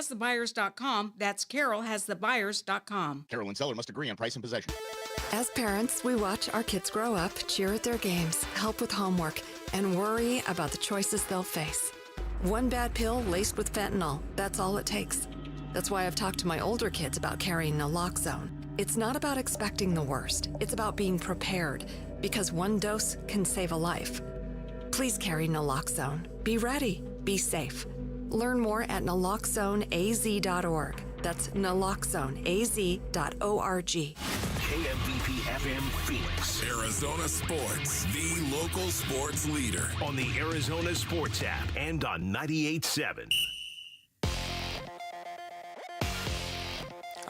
carolhasthebuyers.com. That's carolhasthebuyers.com. Carol and seller must agree on price and possession. As parents, we watch our kids grow up, cheer at their games, help with homework, and worry about the choices they'll face. One bad pill laced with fentanyl, that's all it takes. That's why I've talked to my older kids about carrying naloxone. It's not about expecting the worst. It's about being prepared, because one dose can save a life. Please carry naloxone. Be ready. Be safe. Learn more at naloxoneaz.org. That's naloxoneaz.org. KMVP FM Phoenix. Arizona Sports, the local sports leader. On the Arizona Sports app and on 98.7.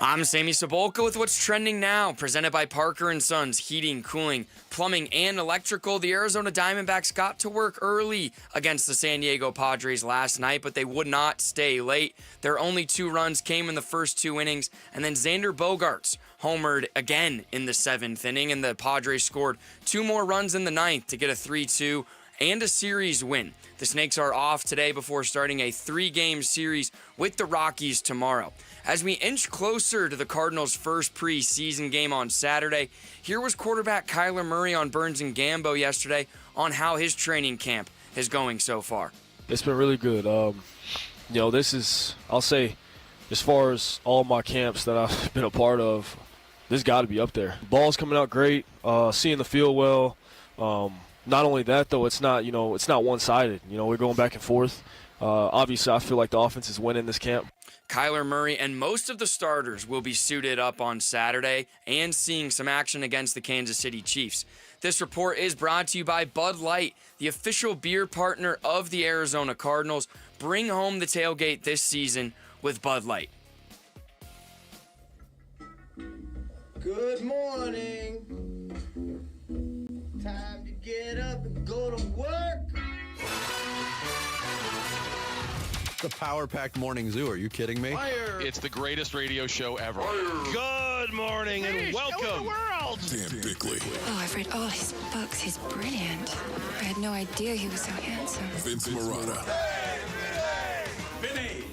I'm Sammy Sabolka with what's trending now, presented by Parker & Sons Heating, Cooling, Plumbing, and Electrical. The Arizona Diamondbacks got to work early against the San Diego Padres last night, but they would not stay late. Their only 2 runs came in the first 2 innings, and then Xander Bogaerts homered again in the 7th inning, and the Padres scored 2 more runs in the 9th to get a 3-2 and a series win. The Snakes are off today before starting a 3-game series with the Rockies tomorrow. As we inch closer to the Cardinals' first preseason game on Saturday, here was quarterback Kyler Murray on Burns and Gambo yesterday on how his training camp is going so far. It's been really good. This is, I'll say, as far as all my camps that I've been a part of, this got to be up there. Ball's coming out great, seeing the field well. Not only that, though, it's not one-sided. We're going back and forth. Obviously, I feel like the offense is winning this camp. Kyler Murray and most of the starters will be suited up on Saturday and seeing some action against the Kansas City Chiefs. This report is brought to you by Bud Light, the official beer partner of the Arizona Cardinals. Bring home the tailgate this season with Bud Light. Good morning. Time to get up and go to work. The power-packed morning zoo. Are you kidding me? Fire. It's the greatest radio show ever. Fire. Good morning and welcome. Dan Bickley. Oh, I've read all his books. He's brilliant. I had no idea he was so handsome. Vince Marotta. Vinny.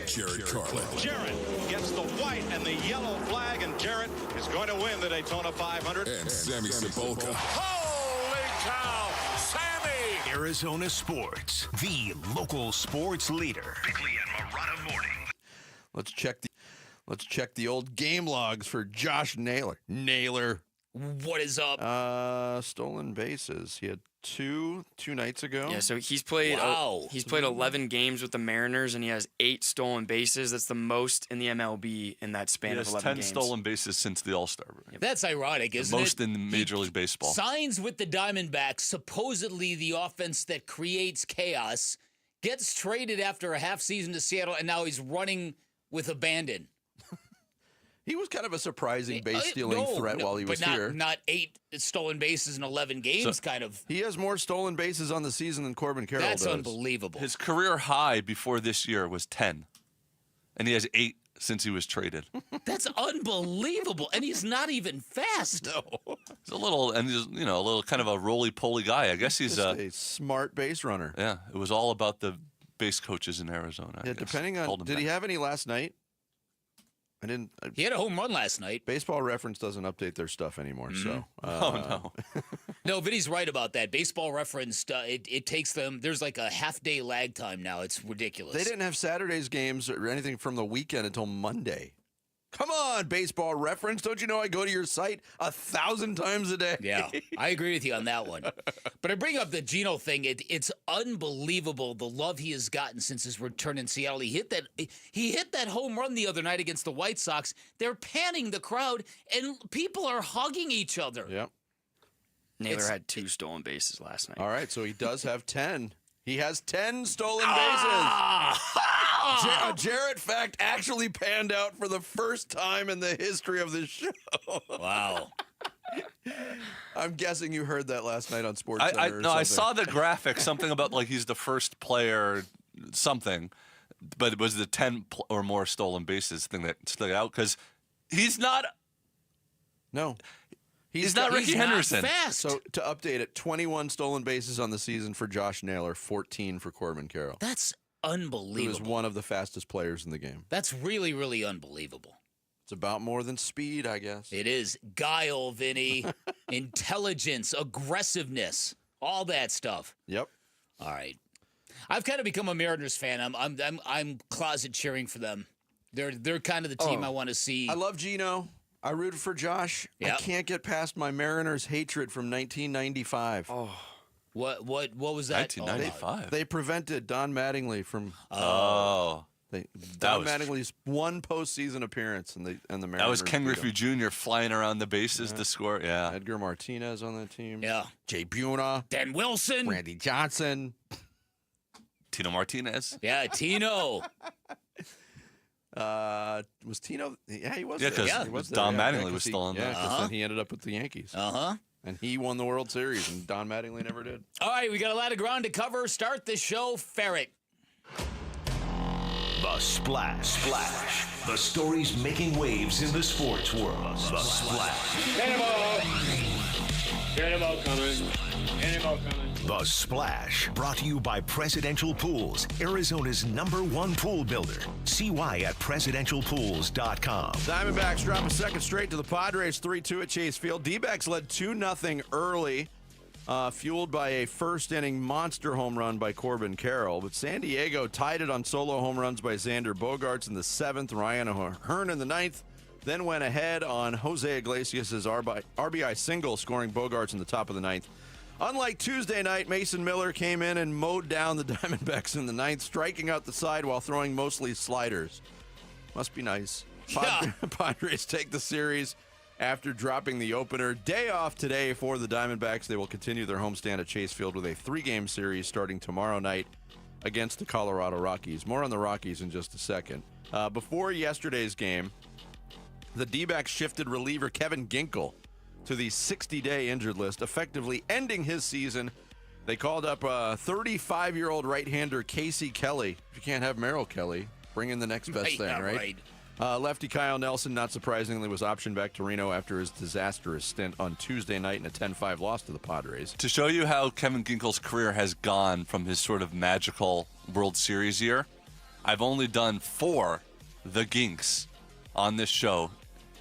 Jared Carlin. Jared gets the white and the yellow flag, and Jared is going to win the Daytona 500. And Sammy Sabolka. Holy cow, Sammy! Arizona Sports, the local sports leader. Bickley and Marotta morning. Let's check the old game logs for Josh Naylor. What is up? Stolen bases. He had two nights ago. Yeah, so he's played 11 games with the Mariners, and he has 8 stolen bases. That's the most in the MLB in that span of 11 games. 10 stolen bases since the All-Star break. Yep. That's ironic, isn't it? Most in Major League Baseball. Signs with the Diamondbacks, supposedly the offense that creates chaos, gets traded after a half season to Seattle, and now he's running with abandon. He was kind of a surprising base-stealing threat while he was here. Not 8 stolen bases in 11 games, kind of. He has more stolen bases on the season than Corbin Carroll does. That's unbelievable. His career high before this year was 10, and he has 8 since he was traded. That's unbelievable, and he's not even fast. No. He's a little kind of a roly-poly guy. I guess he's a smart base runner. Yeah, it was all about the base coaches in Arizona. Yeah, depending on, did he have any last night? He had a home run last night. Baseball Reference doesn't update their stuff anymore, so. Oh, no. No, Vinny's right about that. Baseball Reference, it takes them, there's like a half-day lag time now. It's ridiculous. They didn't have Saturday's games or anything from the weekend until Monday. Come on, Baseball Reference. Don't you know I go to your site 1,000 times a day? Yeah, I agree with you on that one. But I bring up the Geno thing. It's unbelievable the love he has gotten since his return in Seattle. He hit that home run the other night against the White Sox. They're panning the crowd, and people are hugging each other. Yep. Naylor had 2 stolen bases last night. All right, so he does have 10. He has 10 stolen bases. A Jarrett fact actually panned out for the first time in the history of this show. Wow. I'm guessing you heard that last night on SportsCenter. I saw the graphic, something about like he's the first player, something, but it was the 10 or more stolen bases thing that stuck out because he's not. No. He's not Ricky Henderson. Not fast. So to update it, 21 stolen bases on the season for Josh Naylor, 14 for Corbin Carroll. That's unbelievable. He was one of the fastest players in the game. That's really, really unbelievable. It's about more than speed, I guess. It is guile, Vinny, intelligence, aggressiveness, all that stuff. Yep. All right. I've kind of become a Mariners fan. I'm closet cheering for them. They're kind of the team I want to see. I love Gino. I rooted for Josh. Yep. I can't get past my Mariners hatred from 1995. Oh. What was that? 1995. They prevented Don Mattingly from. Oh. Don Mattingly's one postseason appearance, and the Mariners. That was Ken Griffey Jr. flying around the bases to score. Yeah. Edgar Martinez on that team. Yeah. Jay Buhna. Dan Wilson. Randy Johnson. Tino Martinez. Yeah, Tino. Was Tino? Yeah, he was. Yeah, there. because Don Mattingly was still on there. that. Yeah, because then he ended up with the Yankees. And he won the World Series, and Don Mattingly never did. All right, we got a lot of ground to cover. Start the show, Ferret. The Splash. The stories making waves in the sports world. The Splash. Cannonball coming. The Splash, brought to you by Presidential Pools, Arizona's #1 pool builder. See why at presidentialpools.com. Diamondbacks drop a second straight to the Padres, 3-2 at Chase Field. D-backs led 2-0 early, fueled by a first-inning monster home run by Corbin Carroll. But San Diego tied it on solo home runs by Xander Bogaerts in the 7th, Ryan O'Hearn in the 9th, then went ahead on Jose Iglesias' RBI single, scoring Bogaerts in the top of the 9th. Unlike Tuesday night, Mason Miller came in and mowed down the Diamondbacks in the 9th, striking out the side while throwing mostly sliders. Must be nice. Padres take the series after dropping the opener. Day off today for the Diamondbacks. They will continue their homestand at Chase Field with a 3-game series starting tomorrow night against the Colorado Rockies. More on the Rockies in just a second. Before yesterday's game, the D-backs shifted reliever Kevin Ginkel to the 60-day injured list, effectively ending his season. They called up 35-year-old right-hander Casey Kelly. If you can't have Merrill Kelly, bring in the next best thing, right? Lefty Kyle Nelson, not surprisingly, was optioned back to Reno after his disastrous stint on Tuesday night in a 10-5 loss to the Padres. To show you how Kevin Ginkel's career has gone from his sort of magical World Series year, I've only done 4 The Ginks on this show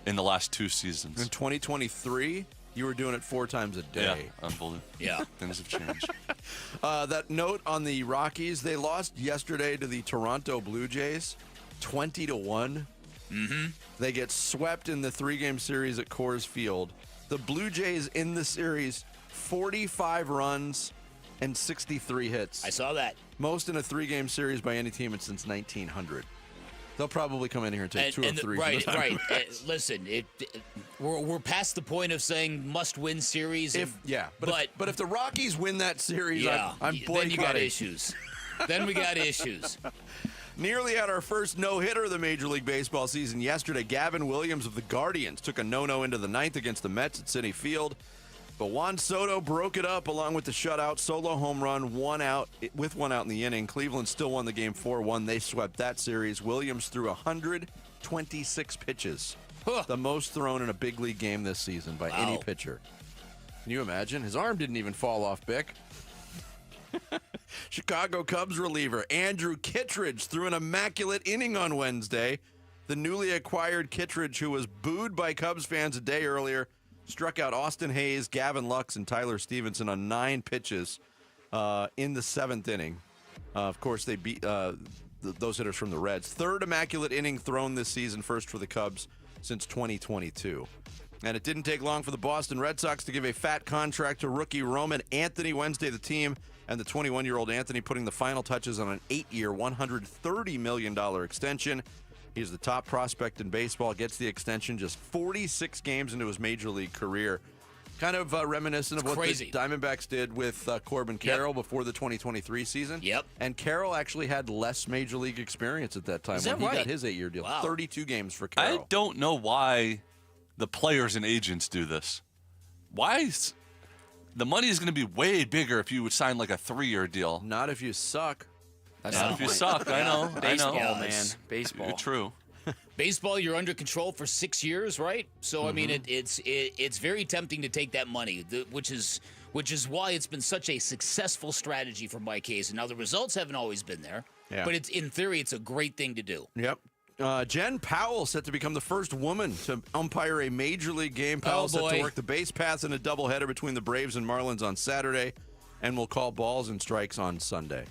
in the last 2 seasons. In 2023, you were doing it 4 times a day. Yeah, unbelievable. Yeah. Things have changed. That note on the Rockies, they lost yesterday to the Toronto Blue Jays, 20-1. Mm-hmm. They get swept in the 3-game series at Coors Field. The Blue Jays in the series, 45 runs and 63 hits. I saw that. Most in a 3-game series by any team since 1900. They'll probably come in here and take 2 or 3. Right. Listen, we're past the point of saying must-win series. But if the Rockies win that series, I'm boycotting. Then you got issues. Then we got issues. Nearly had our first no-hitter of the Major League Baseball season yesterday. Gavin Williams of the Guardians took a no-no into the 9th against the Mets at Citi Field. But Juan Soto broke it up along with the shutout, solo home run, 1 out with 1 out in the inning. Cleveland still won the game 4-1. They swept that series. Williams threw 126 pitches, the most thrown in a big league game this season by any pitcher. Can you imagine? His arm didn't even fall off, Bick. Chicago Cubs reliever Andrew Kittredge threw an immaculate inning on Wednesday. The newly acquired Kittredge, who was booed by Cubs fans a day earlier, struck out Austin Hayes, Gavin Lux, and Tyler Stevenson on 9 pitches in the 7th inning. Of course, they beat those hitters from the Reds. 3rd immaculate inning thrown this season, first for the Cubs since 2022. And it didn't take long for the Boston Red Sox to give a fat contract to rookie Roman Anthony. Wednesday, the team and the 21-year-old Anthony putting the final touches on an 8-year, $130 million extension. He's the top prospect in baseball, gets the extension just 46 games into his major league career. Kind of reminiscent of what the Diamondbacks did with Corbin Carroll before the 2023 season. Yep. And Carroll actually had less major league experience at that time when he got his 8-year deal. Wow. 32 games for Carroll. I don't know why the players and agents do this. Why? The money is going to be way bigger if you would sign like a 3-year deal. Not if you suck. Not if you suck. I know. Baseball, I know. man. Baseball. True. Baseball, you're under control for 6 years, right? So I mean, it's very tempting to take that money, which is why it's been such a successful strategy for Mike Hayes. And now the results haven't always been there. Yeah. But in theory, it's a great thing to do. Yep. Jen Powell set to become the first woman to umpire a major league game. Powell set to work the base paths in a doubleheader between the Braves and Marlins on Saturday, and will call balls and strikes on Sunday.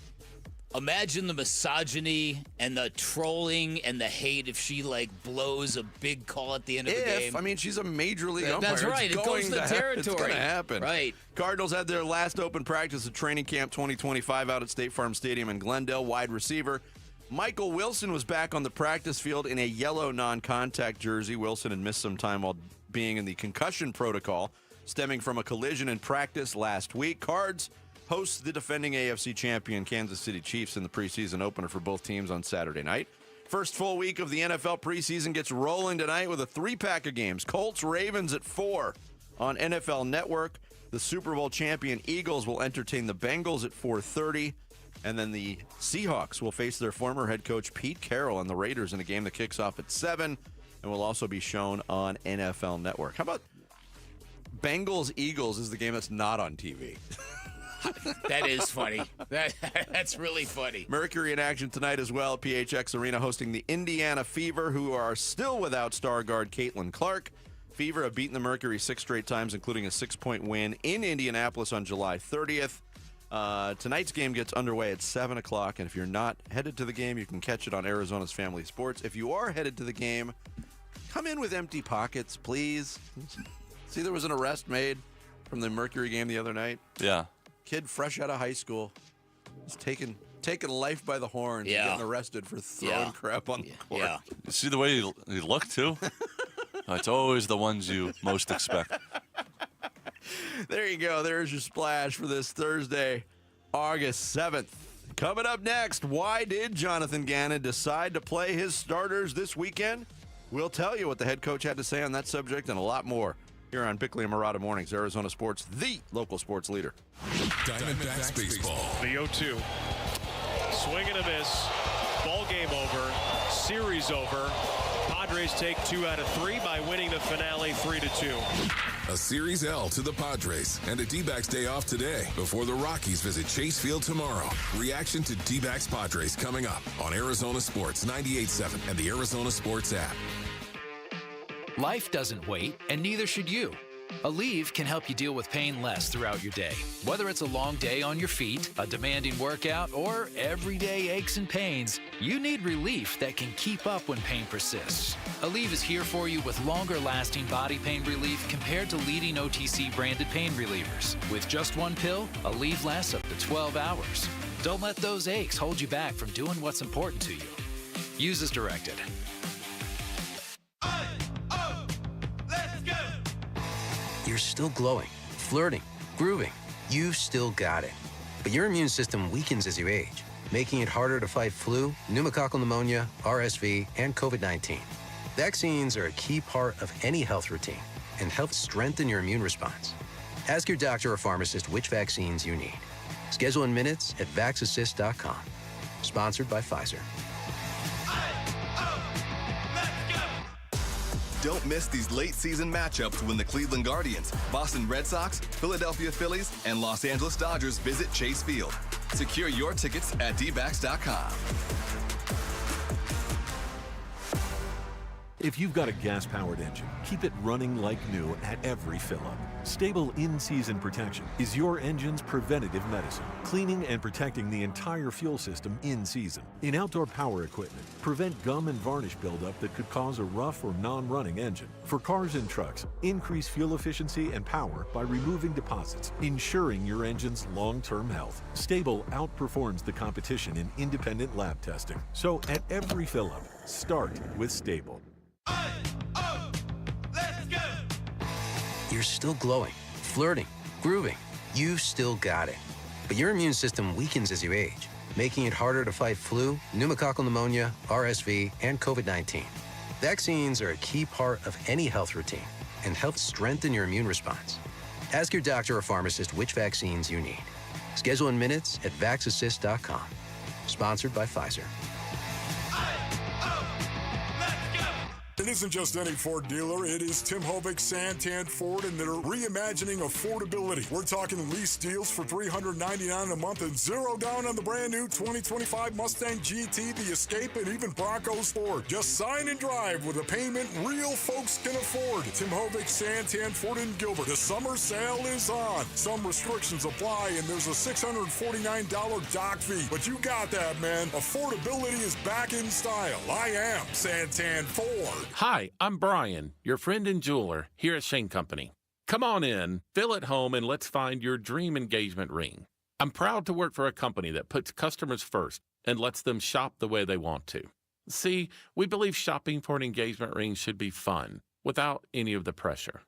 Imagine the misogyny and the trolling and the hate if she blows a big call at the end of the game. I mean, she's a major league umpire. That's right. It goes to the territory. It's going to happen. Right. Cardinals had their last open practice of training camp 2025 out at State Farm Stadium in Glendale. Wide receiver Michael Wilson was back on the practice field in a yellow non-contact jersey. Wilson had missed some time while being in the concussion protocol stemming from a collision in practice last week. Cards hosts the defending AFC champion Kansas City Chiefs in the preseason opener for both teams on Saturday night. First full week of the NFL preseason gets rolling tonight with a 3-pack of games. Colts-Ravens at 4 on NFL Network. The Super Bowl champion Eagles will entertain the Bengals at 4:30. And then the Seahawks will face their former head coach Pete Carroll and the Raiders in a game that kicks off at 7 and will also be shown on NFL Network. How about Bengals-Eagles is the game that's not on TV? That is funny. That's really funny. Mercury in action tonight as well. PHX Arena hosting the Indiana Fever, who are still without star guard Caitlin Clark. Fever have beaten the Mercury 6 straight times, including a 6-point win in Indianapolis on July 30th. Tonight's game gets underway at 7 o'clock, and if you're not headed to the game, you can catch it on Arizona's Family Sports. If you are headed to the game, come in with empty pockets, please. See, there was an arrest made from the Mercury game the other night. Yeah. Kid fresh out of high school is taking life by the horns and getting arrested for throwing crap on the court. Yeah. You see the way you look, too? It's always the ones you most expect. There you go. There's your splash for this Thursday, August 7th. Coming up next, why did Jonathan Gannon decide to play his starters this weekend? We'll tell you what the head coach had to say on that subject and a lot more here on Bickley and Murata Mornings, Arizona Sports, the local sports leader. Diamondbacks baseball. The 0-2. Swing and a miss. Ball game over. Series over. Padres take 2 out of 3 by winning the finale 3-2. A Series L to the Padres and a D-backs day off today before the Rockies visit Chase Field tomorrow. Reaction to D-backs Padres coming up on Arizona Sports 98.7 and the Arizona Sports app. Life doesn't wait, and neither should you. Aleve can help you deal with pain less throughout your day. Whether it's a long day on your feet, a demanding workout, or everyday aches and pains, you need relief that can keep up when pain persists. Aleve is here for you with longer-lasting body pain relief compared to leading OTC branded pain relievers. With just one pill, Aleve lasts up to 12 hours. Don't let those aches hold you back from doing what's important to you. Use as directed. You're still glowing, flirting, grooving. You still got it. But your immune system weakens as you age, making it harder to fight flu, pneumococcal pneumonia, RSV, and COVID-19. Vaccines are a key part of any health routine and help strengthen your immune response. Ask your doctor or pharmacist which vaccines you need. Schedule in minutes at vaxassist.com. Sponsored by Pfizer. Don't miss these late-season matchups when the Cleveland Guardians, Boston Red Sox, Philadelphia Phillies, and Los Angeles Dodgers visit Chase Field. Secure your tickets at dbacks.com. If you've got a gas-powered engine, keep it running like new at every fill-up. Stable in-season protection is your engine's preventative medicine, cleaning and protecting the entire fuel system in season. In outdoor power equipment, prevent gum and varnish buildup that could cause a rough or non-running engine. For cars and trucks, increase fuel efficiency and power by removing deposits, ensuring your engine's long-term health. Stable outperforms the competition in independent lab testing. So at every fill-up, start with Stable. You're still glowing, flirting, grooving. You still got it. But your immune system weakens as you age, making it harder to fight flu, pneumococcal pneumonia, RSV, and COVID-19. Vaccines are a key part of any health routine and help strengthen your immune response. Ask your doctor or pharmacist which vaccines you need. Schedule in minutes at vaxassist.com. Sponsored by Pfizer. it isn't just any Ford dealer. It is Tim Hovick, Santan Ford, and they're reimagining affordability. We're talking lease deals for $399 a month and zero down on the brand new 2025 Mustang GT, the Escape, and even Bronco Sport. Just sign and drive with a payment real folks can afford. Tim Hovick, Santan Ford, and Gilbert. The summer sale is on. Some restrictions apply, and there's a $649 dock fee. But you got that, man. Affordability is back in style. I am Santan Ford. Hi, I'm Brian, your friend and jeweler here at Shane Company. Come on in, feel at home, and let's find your dream engagement ring. I'm proud to work for a company that puts customers first and lets them shop the way they want to. See, we believe shopping for an engagement ring should be fun, without any of the pressure.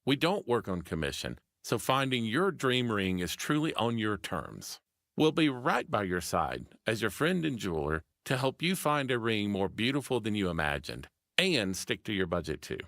We don't work on commission, so finding your dream ring is truly on your terms. We'll be right by your side as your friend and jeweler to help you find a ring more beautiful than you imagined and stick to your budget too.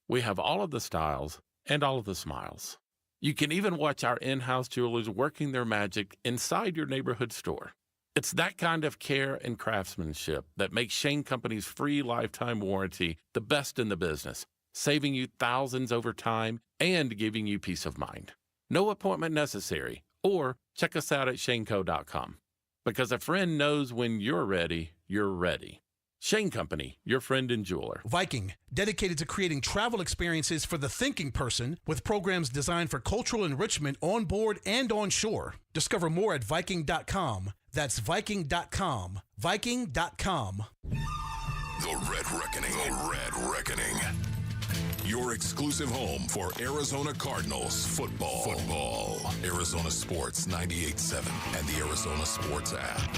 We have all of the styles and all of the smiles. You can even watch our in-house jewelers working their magic inside your neighborhood store. It's that kind of care and craftsmanship that makes Shane Company's free lifetime warranty the best in the business, saving you thousands over time and giving you peace of mind. No appointment necessary, or check us out at shaneco.com. Because a friend knows when you're ready, you're ready. Shane Company, your friend and jeweler. Viking, dedicated to creating travel experiences for the thinking person with programs designed for cultural enrichment on board and on shore. Discover more at Viking.com. That's Viking.com. Viking.com. The Red Reckoning. The Red Reckoning. Your exclusive home for Arizona Cardinals football. Arizona Sports 98.7 and the Arizona Sports app.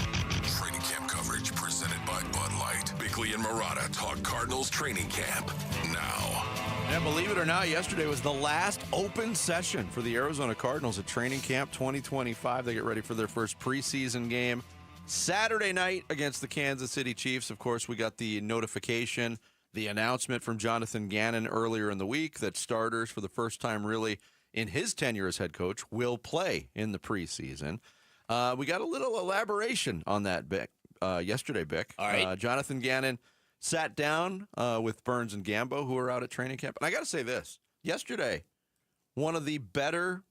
Training camp coverage presented by Bud Light. Bickley and Murata talk Cardinals training camp now. And believe it or not, yesterday was the last open session for the Arizona Cardinals at training camp 2025. They get ready for their first preseason game Saturday night against the Kansas City Chiefs. Of course, we got the notification, the announcement from Jonathan Gannon earlier in the week that starters for the first time really in his tenure as head coach will play in the preseason. We got a little elaboration on that, Bick, yesterday, Bick. All right. Jonathan Gannon sat down with Burns and Gambo, who are out at training camp. And I got to say this. Yesterday, one of the better,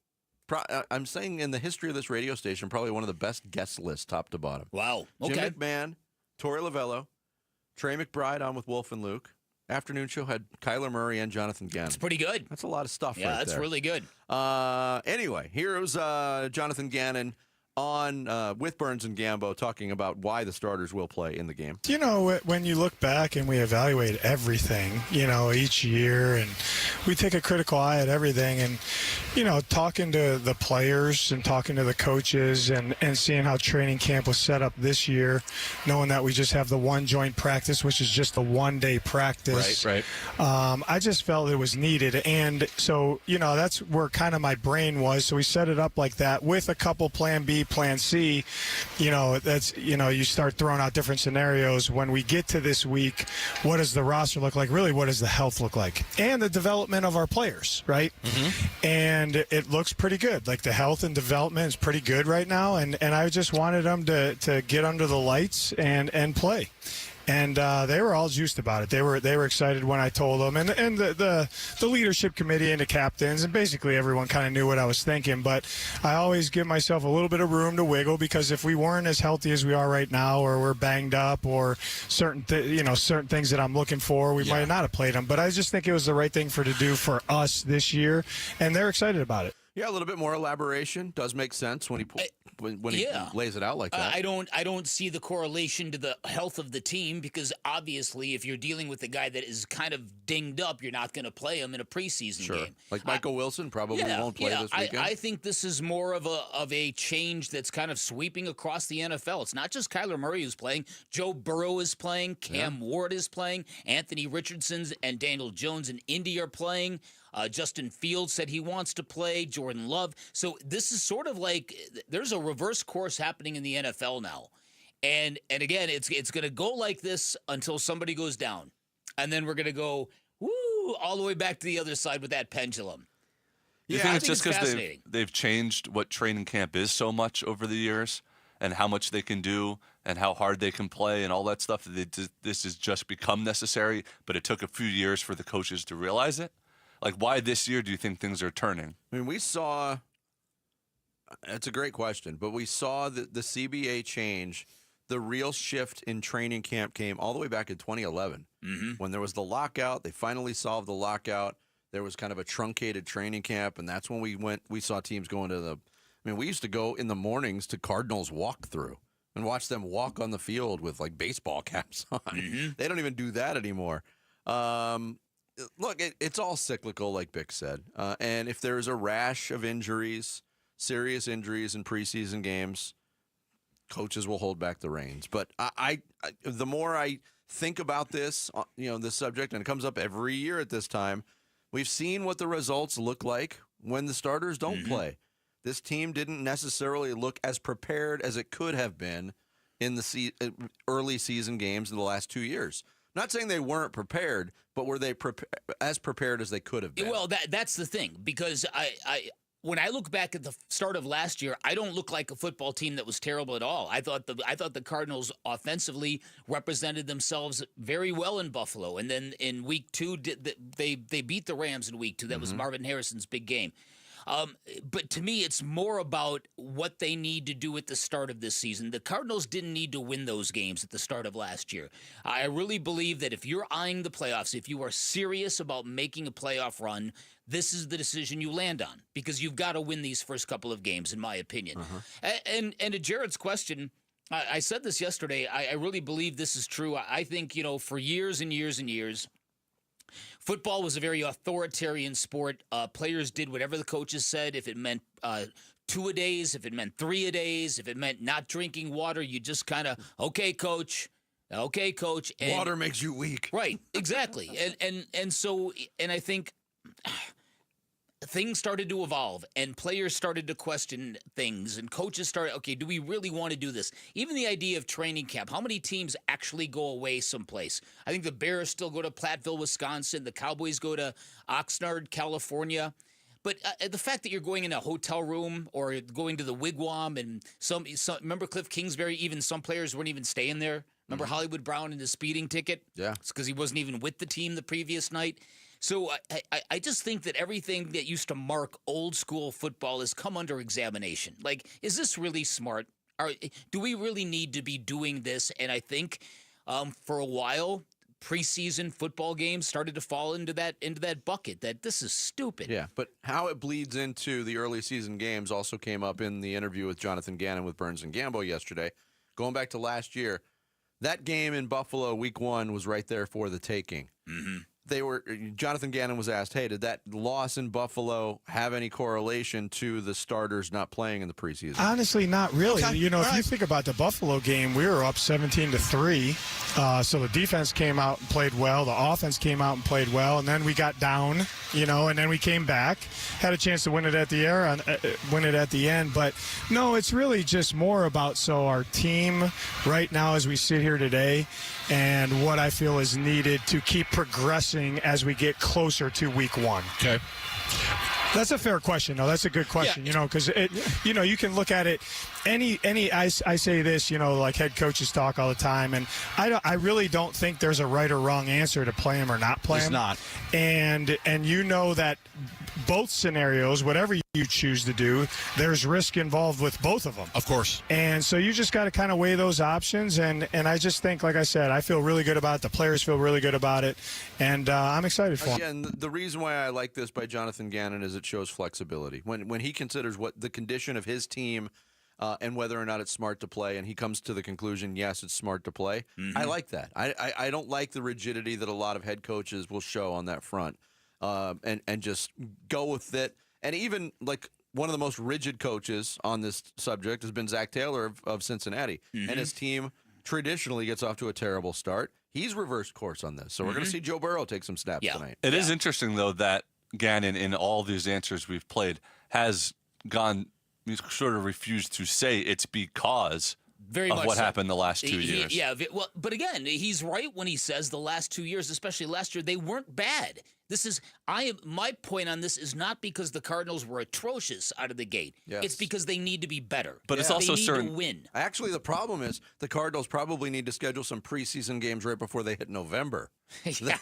I'm saying in the history of this radio station, probably one of the best guest lists top to bottom. Wow. Okay. Jim McMahon, Tory Lavell, Trey McBride on with Wolf and Luke. Afternoon show had Kyler Murray and Jonathan Gannon. That's pretty good. That's a lot of stuff right there. Yeah, that's really good. Anyway, here's Jonathan Gannon on with Burns and Gambo talking about why the starters will play in the game. You know, when you look back and we evaluate everything, you know, each year, and we take a critical eye at everything, and, you know, talking to the players and talking to the coaches and seeing how training camp was set up this year, knowing that we just have the one joint practice, which is just a one-day practice. Right. I just felt it was needed. And so, you know, that's where kind of my brain was. So we set it up like that with a couple plan B, plan C. You know, that's, you know, you start throwing out different scenarios. When we get to this week, what does the roster look like? Really, what does the health look like? And the development of our players, right? Mm-hmm. And it looks pretty good. Like the health and development is pretty good right now. And I just wanted them to get under the lights and play. And they were all juiced about it. They were excited when I told them, and the leadership committee and the captains and basically everyone kind of knew what I was thinking. But I always give myself a little bit of room to wiggle, because if we weren't as healthy as we are right now, or we're banged up, or certain things that I'm looking for, we might not have played them. But I just think it was the right thing to do for us this year, and they're excited about it. Yeah, a little bit more elaboration does make sense when he lays it out like that. I don't see the correlation to the health of the team, because obviously if you're dealing with a guy that is kind of dinged up, you're not going to play him in a preseason game. Like Michael Wilson probably won't play this weekend. I think this is more of a change that's kind of sweeping across the NFL. It's not just Kyler Murray who's playing. Joe Burrow is playing. Cam Ward is playing. Anthony Richardson and Daniel Jones in Indy are playing. Justin Fields said he wants to play. Jordan Love. So this is sort of like there's a reverse course happening in the NFL now. And again, it's going to go like this until somebody goes down. And then we're going to go all the way back to the other side with that pendulum. You think it's just because they've changed what training camp is so much over the years? and how much they can do and how hard they can play and all that stuff. This has just become necessary, but it took a few years for the coaches to realize it. Like, why this year do you think things are turning? I mean, we saw – it's a great question, but we saw the CBA change. The real shift in training camp came all the way back in 2011 when there was the lockout. They finally solved the lockout. There was kind of a truncated training camp, and that's when we saw teams going to the – I mean, we used to go in the mornings to Cardinals walkthrough and watch them walk on the field with, like, baseball caps on. They don't even do that anymore. Look, it's all cyclical, like Bick said. And if there's a rash of injuries, serious injuries in preseason games, coaches will hold back the reins. But I the more I think about this, this subject, and it comes up every year at this time, we've seen what the results look like when the starters don't play. This team didn't necessarily look as prepared as it could have been in the early season games in the last 2 years. Not saying they weren't prepared, but were they as prepared as they could have been? Well, that's the thing, because when I look back at the start of last year, I don't look like a football team that was terrible at all. I thought the Cardinals offensively represented themselves very well in Buffalo, and then in week 2, they beat the Rams in week 2. That was Marvin Harrison's big game. But to me, it's more about what they need to do at the start of this season. The Cardinals didn't need to win those games at the start of last year. I really believe that if you're eyeing the playoffs, if you are serious about making a playoff run, this is the decision you land on, because you've got to win these first couple of games, in my opinion. And to Jared's question, I said this yesterday, I really believe this is true. I think, for years and years and years, football was a very authoritarian sport. Players did whatever the coaches said. If it meant 2-a-days, if it meant 3-a-days, if it meant not drinking water, you just kind of, okay, coach. And water makes you weak. Right, exactly. And I think things started to evolve, and players started to question things, and coaches started, okay, do we really want to do this? Even the idea of training camp, how many teams actually go away someplace? I think the Bears still go to Platteville, Wisconsin. The Cowboys go to Oxnard, California. But the fact that you're going in a hotel room or going to the Wigwam, and some remember Cliff Kingsbury, even some players weren't even staying there. Remember Hollywood Brown and his speeding ticket? Yeah. It's because he wasn't even with the team the previous night. So I just think that everything that used to mark old school football has come under examination. Like, is this really smart? Do we really need to be doing this? And I think for a while, preseason football games started to fall into that bucket, that this is stupid. Yeah, but how it bleeds into the early season games also came up in the interview with Jonathan Gannon with Burns and Gambo yesterday. Going back to last year, that game in Buffalo, week 1, was right there for the taking. Jonathan Gannon was asked, hey, did that loss in Buffalo have any correlation to the starters not playing in the preseason? Honestly, not really. Okay. If you think about the Buffalo game, we were up 17-3. So the defense came out and played well. The offense came out and played well. And then we got down, and then we came back. Had a chance to win it at the end. But, no, it's really just more about our team right now as we sit here today and what I feel is needed to keep progressing as we get closer to week 1. Okay. That's a fair question, though. That's a good question, because you can look at it. I say this, like head coaches talk all the time, and I really don't think there's a right or wrong answer to play him or not play him. There's not. And that both scenarios, whatever you choose to do, there's risk involved with both of them. Of course. And so you just got to kind of weigh those options. And I just think, like I said, I feel really good about it. The players feel really good about it. And I'm excited for them. Again, the reason why I like this by Jonathan Gannon is it shows flexibility. When he considers what the condition of his team and whether or not it's smart to play, and he comes to the conclusion, yes, it's smart to play. I like that. I don't like the rigidity that a lot of head coaches will show on that front. And just go with it. And even like one of the most rigid coaches on this subject has been Zach Taylor of Cincinnati. And his team traditionally gets off to a terrible start. He's reversed course on this. So we're going to see Joe Burrow take some snaps tonight. It is interesting, though, that Gannon, in all these answers we've played, has sort of refused to say it's because of what happened the last 2 years. Well, but again, he's right when he says the last 2 years, especially last year, they weren't bad. My point on this is not because the Cardinals were atrocious out of the gate. Yes. It's because they need to be better. But it's also they need to win. Actually, the problem is the Cardinals probably need to schedule some preseason games right before they hit November. That's the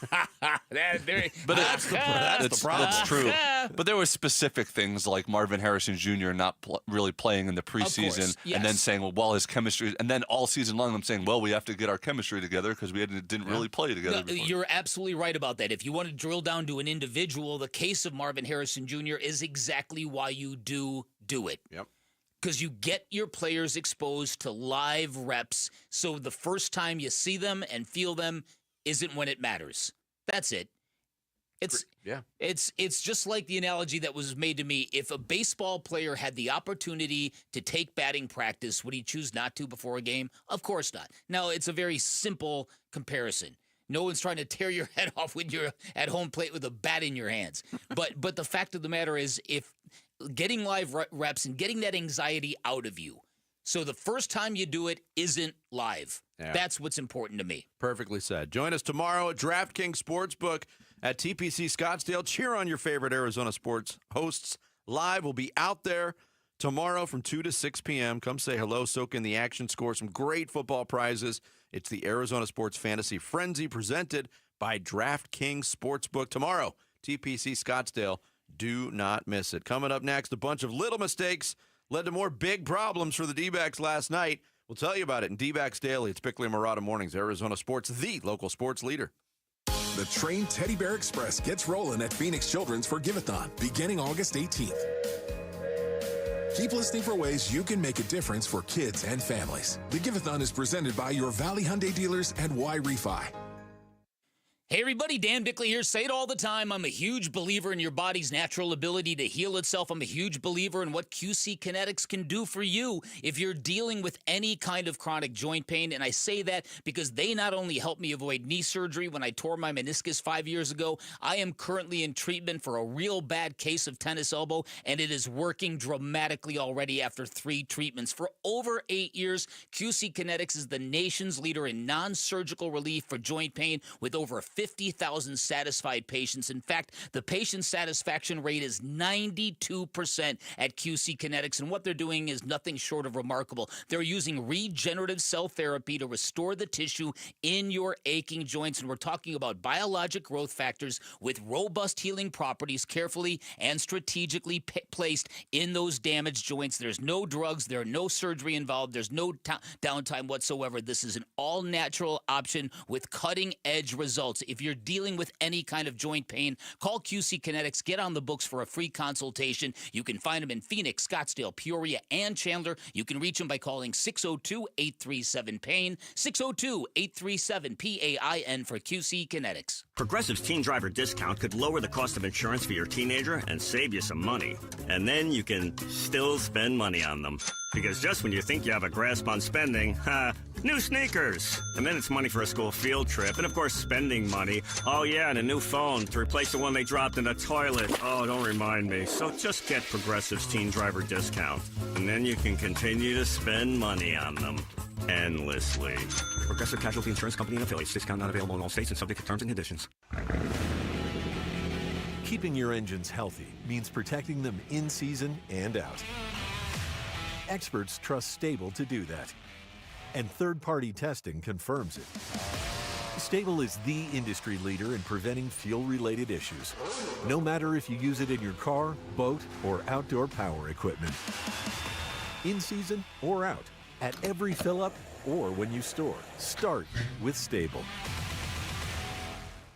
problem. That's true. But there were specific things like Marvin Harrison Jr. not really playing in the preseason, yes. and then saying, well, his chemistry, and then all season long I'm saying, well, we have to get our chemistry together because we didn't really play together. No, you're absolutely right about that. If you want to drill down to an individual, the case of Marvin Harrison Jr. is exactly why you do it. Yep. Because you get your players exposed to live reps, so the first time you see them and feel them isn't when it matters. That's it. It's just like the analogy that was made to me. If a baseball player had the opportunity to take batting practice, would he choose not to before a game? Of course not. Now, it's a very simple comparison. No one's trying to tear your head off when you're at home plate with a bat in your hands. But the fact of the matter is, if getting live reps and getting that anxiety out of you, so the first time you do it isn't live. Yeah. That's what's important to me. Perfectly said. Join us tomorrow at DraftKings Sportsbook at TPC Scottsdale. Cheer on your favorite Arizona sports hosts live. We'll be out there tomorrow from 2 to 6 p.m. Come say hello, soak in the action, score some great football prizes. It's the Arizona Sports Fantasy Frenzy presented by DraftKings Sportsbook tomorrow. TPC Scottsdale. Do not miss it. Coming up next, a bunch of little mistakes led to more big problems for the D-backs last night. We'll tell you about it in D-backs Daily. It's Bickley and Murata Mornings, Arizona Sports, the local sports leader. The Train Teddy Bear Express gets rolling at Phoenix Children's for Give-a-thon beginning August 18th. Keep listening for ways you can make a difference for kids and families. The Give-a-thon is presented by your Valley Hyundai dealers and Y-Refi. Hey everybody, Dan Bickley here. Say it all the time. I'm a huge believer in your body's natural ability to heal itself. I'm a huge believer in what QC Kinetics can do for you if you're dealing with any kind of chronic joint pain. And I say that because they not only helped me avoid knee surgery when I tore my meniscus 5 years ago, I am currently in treatment for a real bad case of tennis elbow, and it is working dramatically already after 3 treatments. For over 8 years, QC Kinetics is the nation's leader in non-surgical relief for joint pain with over 50,000 satisfied patients. In fact, the patient satisfaction rate is 92% at QC Kinetics, and what they're doing is nothing short of remarkable. They're using regenerative cell therapy to restore the tissue in your aching joints, and we're talking about biologic growth factors with robust healing properties carefully and strategically placed in those damaged joints. There's no drugs, there's no surgery involved, there's no downtime whatsoever. This is an all-natural option with cutting-edge results. If you're dealing with any kind of joint pain, call QC Kinetics. Get on the books for a free consultation. You can find them in Phoenix, Scottsdale, Peoria, and Chandler. You can reach them by calling 602-837-PAIN, 602-837-PAIN for QC Kinetics. Progressive's teen driver discount could lower the cost of insurance for your teenager and save you some money. And then you can still spend money on them. Because just when you think you have a grasp on spending, new sneakers. And then it's money for a school field trip. And of course, spending money. Oh yeah, and a new phone to replace the one they dropped in the toilet. Oh, don't remind me. So just get Progressive's teen driver discount. And then you can continue to spend money on them endlessly. Progressive Casualty Insurance Company and affiliates. Discount not available in all states and subject to terms and conditions. Keeping your engines healthy means protecting them in season and out. Experts trust Stable to do that. And third-party testing confirms it. Stable is the industry leader in preventing fuel-related issues, no matter if you use it in your car, boat, or outdoor power equipment. In season or out, at every fill-up or when you store, start with Stable.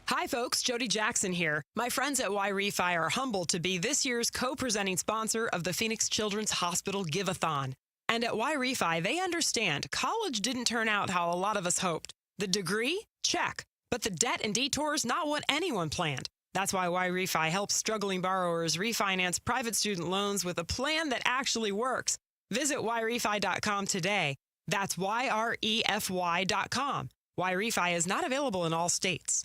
Hi folks, Jody Jackson here. My friends at Y-Refi are humbled to be this year's co-presenting sponsor of the Phoenix Children's Hospital Give-a-thon. And at Y-Refi, they understand college didn't turn out how a lot of us hoped. The degree? Check. But the debt and detours, not what anyone planned. That's why Y-Refi helps struggling borrowers refinance private student loans with a plan that actually works. Visit YRefi.com today. That's YREFY.com. Y-Refi is not available in all states.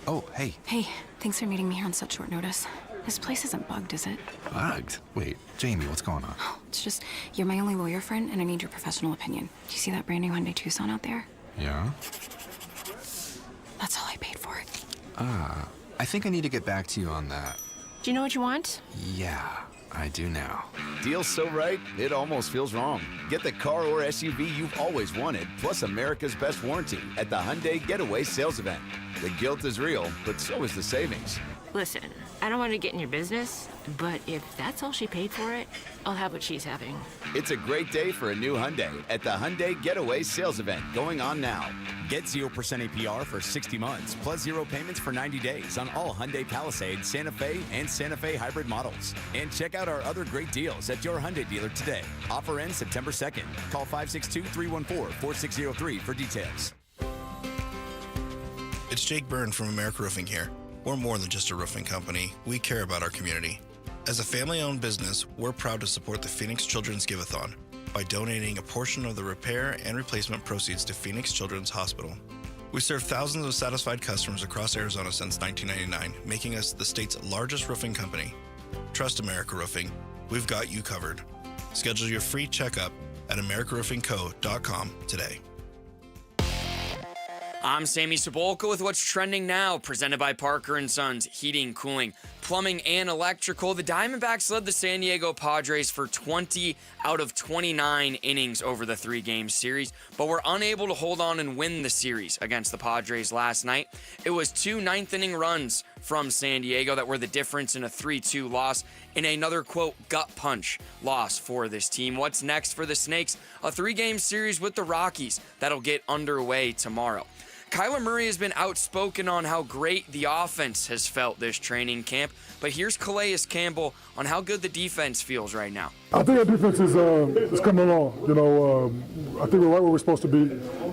Oh, hey. Hey, thanks for meeting me here on such short notice. This place isn't bugged, is it? Bugged? Wait, Jamie, what's going on? It's just, you're my only lawyer friend, and I need your professional opinion. Do you see that brand new Hyundai Tucson out there? Yeah? That's all I paid for it. I think I need to get back to you on that. Do you know what you want? Yeah, I do now. Deal's so right, it almost feels wrong. Get the car or SUV you've always wanted, plus America's best warranty at the Hyundai Getaway Sales Event. The guilt is real, but so is the savings. Listen, I don't want to get in your business, but if that's all she paid for it, I'll have what she's having. It's a great day for a new Hyundai at the Hyundai Getaway Sales Event going on now. Get 0% APR for 60 months, plus 0 payments for 90 days on all Hyundai Palisade, Santa Fe, and Santa Fe hybrid models. And check out our other great deals at your Hyundai dealer today. Offer ends September 2nd. Call 562-314-4603 for details. It's Jake Byrne from America Roofing here. We're more than just a roofing company. We care about our community. As a family-owned business, we're proud to support the Phoenix Children's Give-A-Thon by donating a portion of the repair and replacement proceeds to Phoenix Children's Hospital. We serve thousands of satisfied customers across Arizona since 1999, making us the state's largest roofing company. Trust America Roofing. We've got you covered. Schedule your free checkup at americaroofingco.com today. I'm Sammy Sabolka with what's trending now, presented by Parker & Sons Heating, Cooling, Plumbing, and Electrical. The Diamondbacks led the San Diego Padres for 20 out of 29 innings over the 3-game series, but were unable to hold on and win the series against the Padres last night. It was 2 ninth-inning runs from San Diego that were the difference in a 3-2 loss in another, quote, gut punch loss for this team. What's next for the Snakes? A 3-game series with the Rockies that'll get underway tomorrow. Kyler Murray has been outspoken on how great the offense has felt this training camp, but here's Calais Campbell on how good the defense feels right now. I think our defense is coming along. I think we're right where we're supposed to be.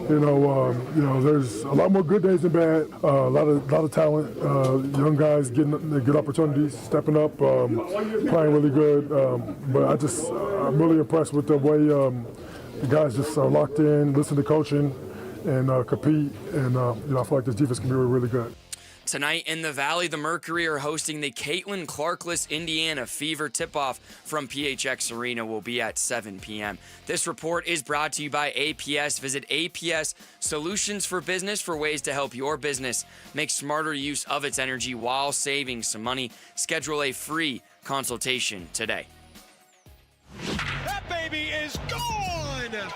There's a lot more good days than bad. A lot of talent. Young guys getting good opportunities, stepping up, playing really good. But I'm really impressed with the way the guys just are locked in, listen to coaching, and compete. And I feel like this defense can be really good. Tonight in the Valley, the Mercury are hosting the Caitlin Clarkless Indiana Fever. Tip-off from PHX Arena will be at 7 p.m. This report is brought to you by APS. Visit APS Solutions for Business for ways to help your business make smarter use of its energy while saving some money. Schedule a free consultation today. That baby is gone!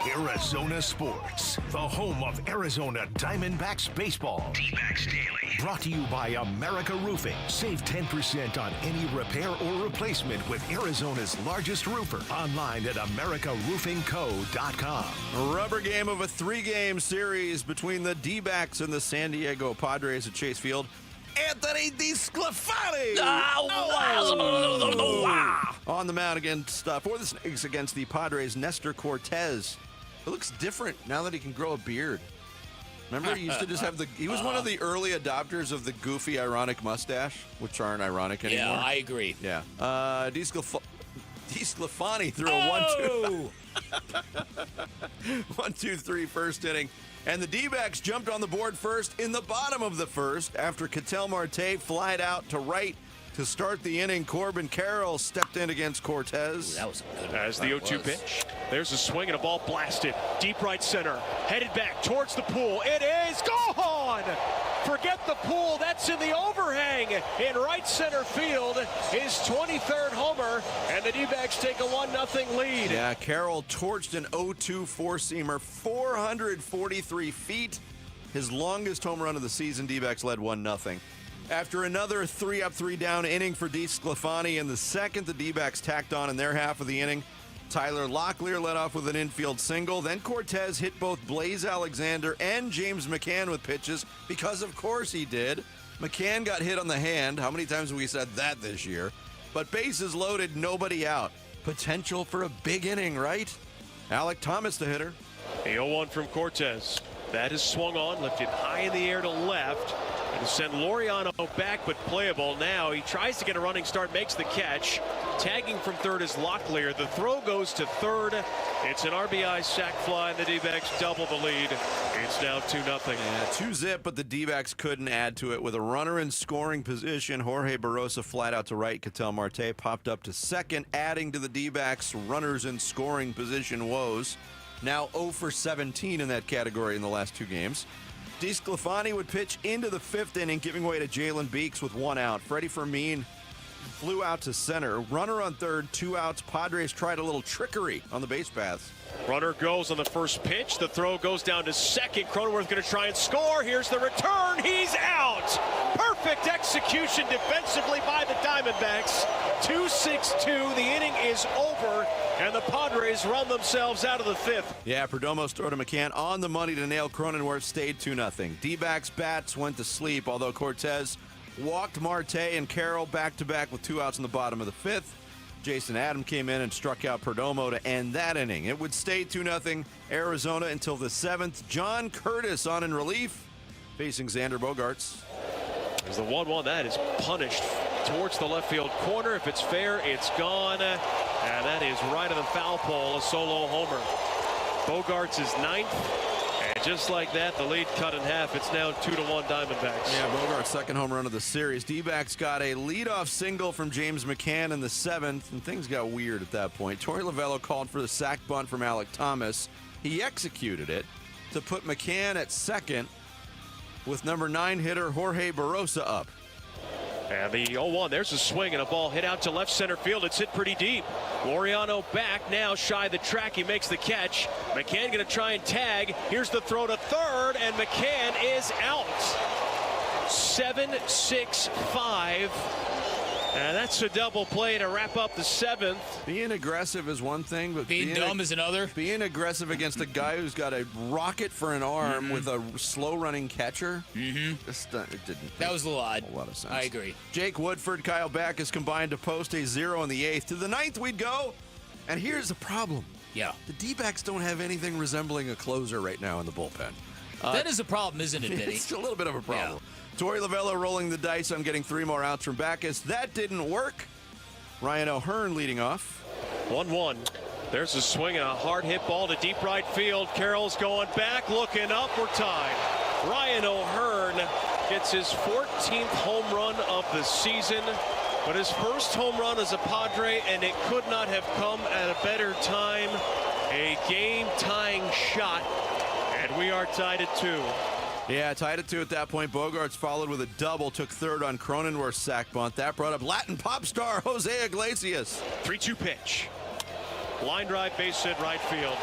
Arizona Sports, the home of Arizona Diamondbacks baseball. D-Backs Daily. Brought to you by America Roofing. Save 10% on any repair or replacement with Arizona's largest roofer. Online at americaroofingco.com. Rubber game of a 3-game series between the D-Backs and the San Diego Padres at Chase Field. Anthony DeSclafani on the mound against for the Snakes against the Padres. Nestor Cortez. It looks different now that he can grow a beard. Remember, he used to just have he was one of the early adopters of the goofy, ironic mustache, which aren't ironic anymore. Yeah, I agree. Yeah. DeSclafani threw a 1-2. 1-2-3 first inning. And the D-backs jumped on the board first in the bottom of the first after Ketel Marte flied out to right to start the inning. Corbin Carroll stepped in against Cortez. Ooh, that was a good As the 0-2 pitch. There's a swing and a ball blasted. Deep right center. Headed back towards the pool. It is gone! Forget the pool. That's in the overhang in right center field. His 23rd homer. And the D-backs take a 1-0 lead. Yeah, Carroll torched an 0-2 four-seamer, 443 feet. His longest home run of the season. D-backs led 1-0. After another 3-up, 3-down inning for DeSclafani in the second, the D-backs tacked on in their half of the inning. Tyler Locklear led off with an infield single. Then Cortez hit both Blaze Alexander and James McCann with pitches, because of course he did. McCann got hit on the hand. How many times have we said that this year? But bases loaded, nobody out. Potential for a big inning, right? Alec Thomas, the hitter. A 0-1 from Cortez. That is swung on, lifted high in the air to left. And send Laureano back, but playable now. He tries to get a running start, makes the catch. Tagging from third is Locklear. The throw goes to third. It's an RBI sac fly, and the D-backs double the lead. It's now 2-0. Yeah, 2-zip, but the D-backs couldn't add to it. With a runner in scoring position, Jorge Barrosa flat out to right. Ketel Marte popped up to second, adding to the D-backs runners in scoring position woes. Now 0 for 17 in that category in the last 2 games. DeSclafani would pitch into the 5th inning, giving way to Jalen Beeks with 1 out. Freddie Fermin flew out to center. Runner on third, 2 outs. Padres tried a little trickery on the base paths. Runner goes on the first pitch. The throw goes down to second. Cronenworth going to try and score. Here's the return. He's out. Perfect execution defensively by the Diamondbacks. 2-6-2. The inning is over, and the Padres run themselves out of the 5th. Yeah, Perdomo's throw to McCann on the money to nail Cronenworth stayed 2-0. D-backs bats went to sleep, although Cortez walked Marte and Carroll back-to-back with 2 outs in the bottom of the 5th. Jason Adam came in and struck out Perdomo to end that inning. It would stay 2-0 Arizona until the 7th. John Curtis on in relief, facing Xander Bogaerts. There's the 1-1. That is punished towards the left field corner. If it's fair, it's gone. And that is right of the foul pole, a solo homer. Bogaerts is 9th. And just like that, the lead cut in half. It's now 2-1 Diamondbacks. Yeah, Bogaerts' second home run of the series. D-backs got a leadoff single from James McCann in the 7th, and things got weird at that point. Tory Lavell called for the sac bunt from Alec Thomas. He executed it to put McCann at second with number 9 hitter Jorge Barrosa up. And the 0-1, there's a swing and a ball hit out to left center field. It's hit pretty deep. Laureano back now, shy of the track. He makes the catch. McCann going to try and tag. Here's the throw to third, and McCann is out. 7-6-5. And that's a double play to wrap up the 7th. Being aggressive is one thing, but being dumb is another. Being aggressive against a guy who's got a rocket for an arm with a slow-running catcher, just, it didn't. That was a little odd. A lot of sense. I agree. Jake Woodford, Kyle Backus combined to post a 0 in the 8th. To the 9th we'd go, and here's the problem. Yeah. The D-backs don't have anything resembling a closer right now in the bullpen. That is a problem, isn't it, Vinny? It's a little bit of a problem. Yeah. Tory Lavell rolling the dice on getting 3 more outs from Backus. That didn't work. Ryan O'Hearn leading off. 1-1. There's a swing and a hard hit ball to deep right field. Carroll's going back, looking up. We're tied. Ryan O'Hearn gets his 14th home run of the season, but his first home run as a Padre, and it could not have come at a better time. A game-tying shot, and we are tied at 2. Yeah, tied at 2 at that point. Bogaerts followed with a double, took third on Cronenworth's sac bunt. That brought up Latin pop star Jose Iglesias. 3-2 pitch. Line drive, base hit, right field.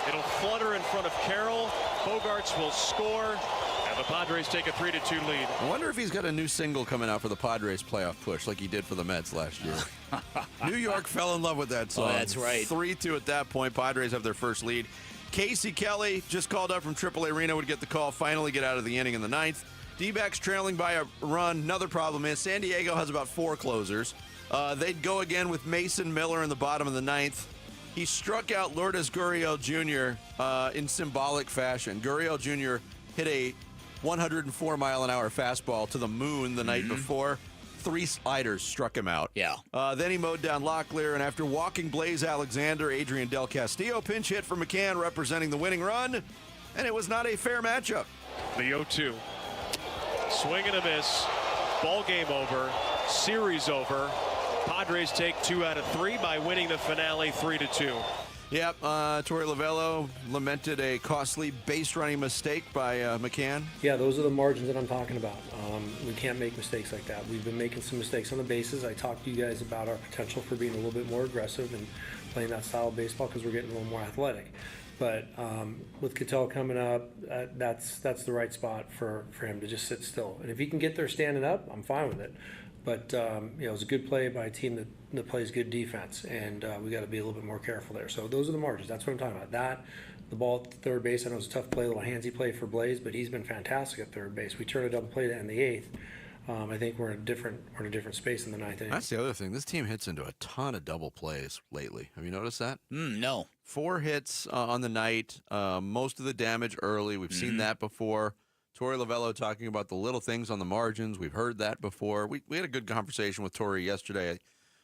It'll flutter in front of Carroll. Bogaerts will score, and the Padres take a 3-2 lead. I wonder if he's got a new single coming out for the Padres playoff push like he did for the Mets last year. New York fell in love with that song. Oh, that's right. 3-2 at that point. Padres have their first lead. Casey Kelly, just called up from AAA Reno, would get the call, finally get out of the inning in the 9th. D-backs trailing by a run. Another problem is San Diego has about 4 closers. They'd go again with Mason Miller in the bottom of the 9th. He struck out Lourdes Gurriel Jr. In symbolic fashion. Gurriel Jr. hit a 104-mile-an-hour fastball to the moon the night before. 3 sliders struck him out. Yeah. Then he mowed down Locklear, and after walking Blaze Alexander, Adrian Del Castillo pinch hit for McCann, representing the winning run, and it was not a fair matchup. The 0-2. Swing and a miss. Ball game over. Series over. Padres take 2 out of 3 by winning the finale 3-2. Yep, Tory Lavell lamented a costly base running mistake by McCann. Yeah, those are the margins that I'm talking about. We can't make mistakes like that. We've been making some mistakes on the bases. I talked to you guys about our potential for being a little bit more aggressive and playing that style of baseball because we're getting a little more athletic. But with Cattell coming up, that's the right spot for him to just sit still. And if he can get there standing up, I'm fine with it. But it was a good play by a team that plays good defense, and we got to be a little bit more careful there. So those are the margins. That's what I'm talking about. That, the ball at third base, I know it was a tough play, a little handsy play for Blaze, but he's been fantastic at third base. We turned a double play to end the 8th. I think we're in a different space in the 9th inning. That's the other thing. This team hits into a ton of double plays lately. Have you noticed that? No. 4 hits on the night. Most of the damage early. We've seen that before. Tory Lavell talking about the little things on the margins. We've heard that before. We had a good conversation with Tory yesterday,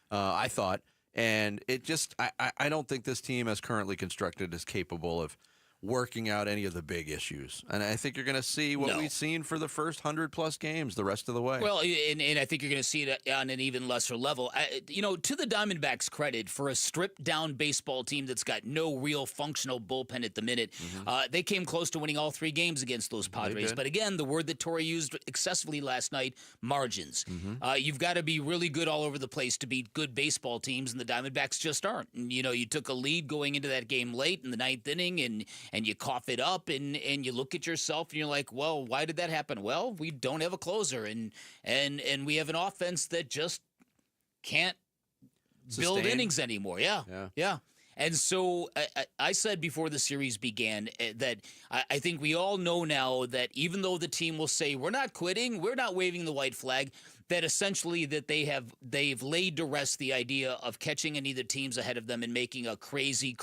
I thought. And it just, I don't think this team as currently constructed is capable of working out any of the big issues. And I think you're going to see what we've seen for the first 100-plus games the rest of the way. Well, and I think you're going to see it on an even lesser level. To the Diamondbacks' credit, for a stripped-down baseball team that's got no real functional bullpen at the minute, they came close to winning all 3 games against those Padres. But again, the word that Tory used excessively last night, margins. You've got to be really good all over the place to beat good baseball teams, and the Diamondbacks just aren't. And, you took a lead going into that game late in the 9th inning, and you cough it up, and you look at yourself, and you're like, well, why did that happen? Well, we don't have a closer, and we have an offense that just can't build innings anymore. Yeah. And so I said before the series began that I think we all know now that even though the team will say, we're not quitting, we're not waving the white flag, that essentially that they've laid to rest the idea of catching any of the teams ahead of them and making a crazy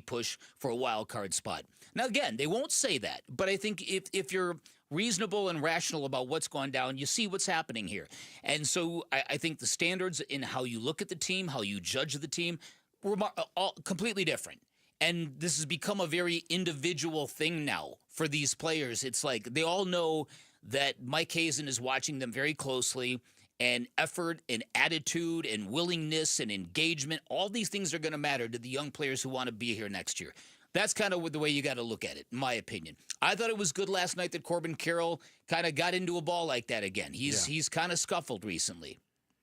push for a wild card spot. Now, again, they won't say that, but I think if you're reasonable and rational about what's going down, you see what's happening here. And so I think the standards in how you look at the team, how you judge the team, were all completely different. And this has become a very individual thing now for these players. It's like they all know that Mike Hazen is watching them very closely, and effort and attitude and willingness and engagement, all these things are going to matter to the young players who want to be here next year. That's kind of the way you got to look at it, in my opinion. I thought it was good last night that Corbin Carroll kind of got into a ball like that again. He's kind of scuffled recently.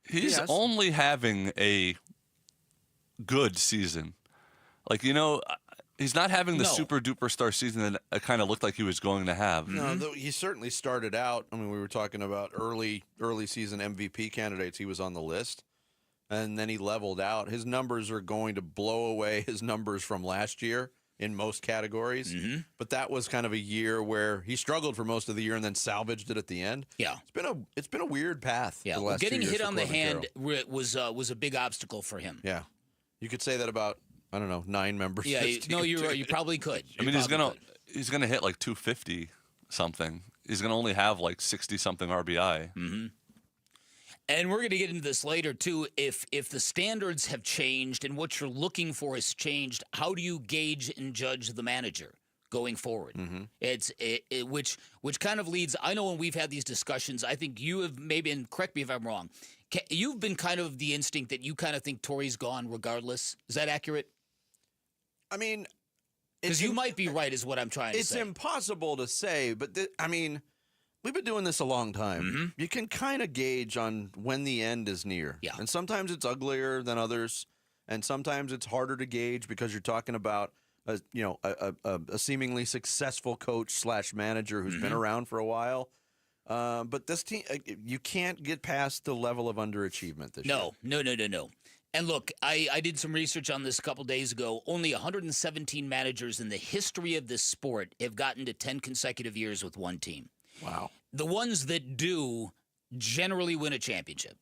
He's only having a good season. He's not having the super-duper star season that it kind of looked like he was going to have. No, he certainly started out. I mean, we were talking about early season MVP candidates. He was on the list. And then he leveled out. His numbers are going to blow away his numbers from last year in most categories. But that was kind of a year where he struggled for most of the year and then salvaged it at the end. Yeah. It's been a weird path. Yeah, the last getting 2 years hit on the hand Carroll. was a big obstacle for him. Yeah. You could say that about, I don't know, 9 members. Yeah, you probably could. He's gonna hit like 250 something. He's gonna only have like 60 something RBI. And we're going to get into this later too. If the standards have changed and what you're looking for has changed, how do you gauge and judge the manager going forward? Which kind of leads. I know when we've had these discussions, I think you have maybe, and correct me if I'm wrong, you've been kind of the instinct that you kind of think Tory's gone regardless. Is that accurate? I mean, because you might be right, is what I'm trying to say. It's impossible to say, but we've been doing this a long time. You can kind of gauge on when the end is near. Yeah. And sometimes it's uglier than others, and sometimes it's harder to gauge because you're talking about a seemingly successful coach / manager who's been around for a while. But this team, you can't get past the level of underachievement this year. No. And look, I did some research on this a couple days ago. Only 117 managers in the history of this sport have gotten to 10 consecutive years with one team. Wow. The ones that do generally win a championship.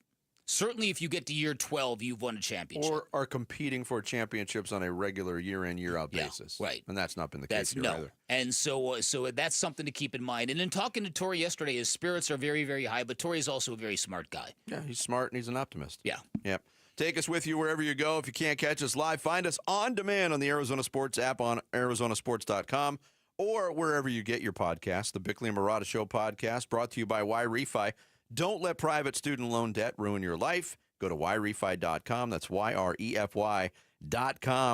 Certainly if you get to year 12, you've won a championship. Or are competing for championships on a regular year-in, year-out basis. Right. And that's not been the case here either. And so that's something to keep in mind. And in talking to Tory yesterday, his spirits are very, very high, but Tory is also a very smart guy. Yeah, he's smart and he's an optimist. Yeah. Yep. Take us with you wherever you go. If you can't catch us live, find us on demand on the Arizona Sports app on arizonasports.com. Or wherever you get your podcasts. The Bickley and Marotta Show podcast brought to you by YRefi. Don't let private student loan debt ruin your life. Go to YRefi.com. That's YREFY.com.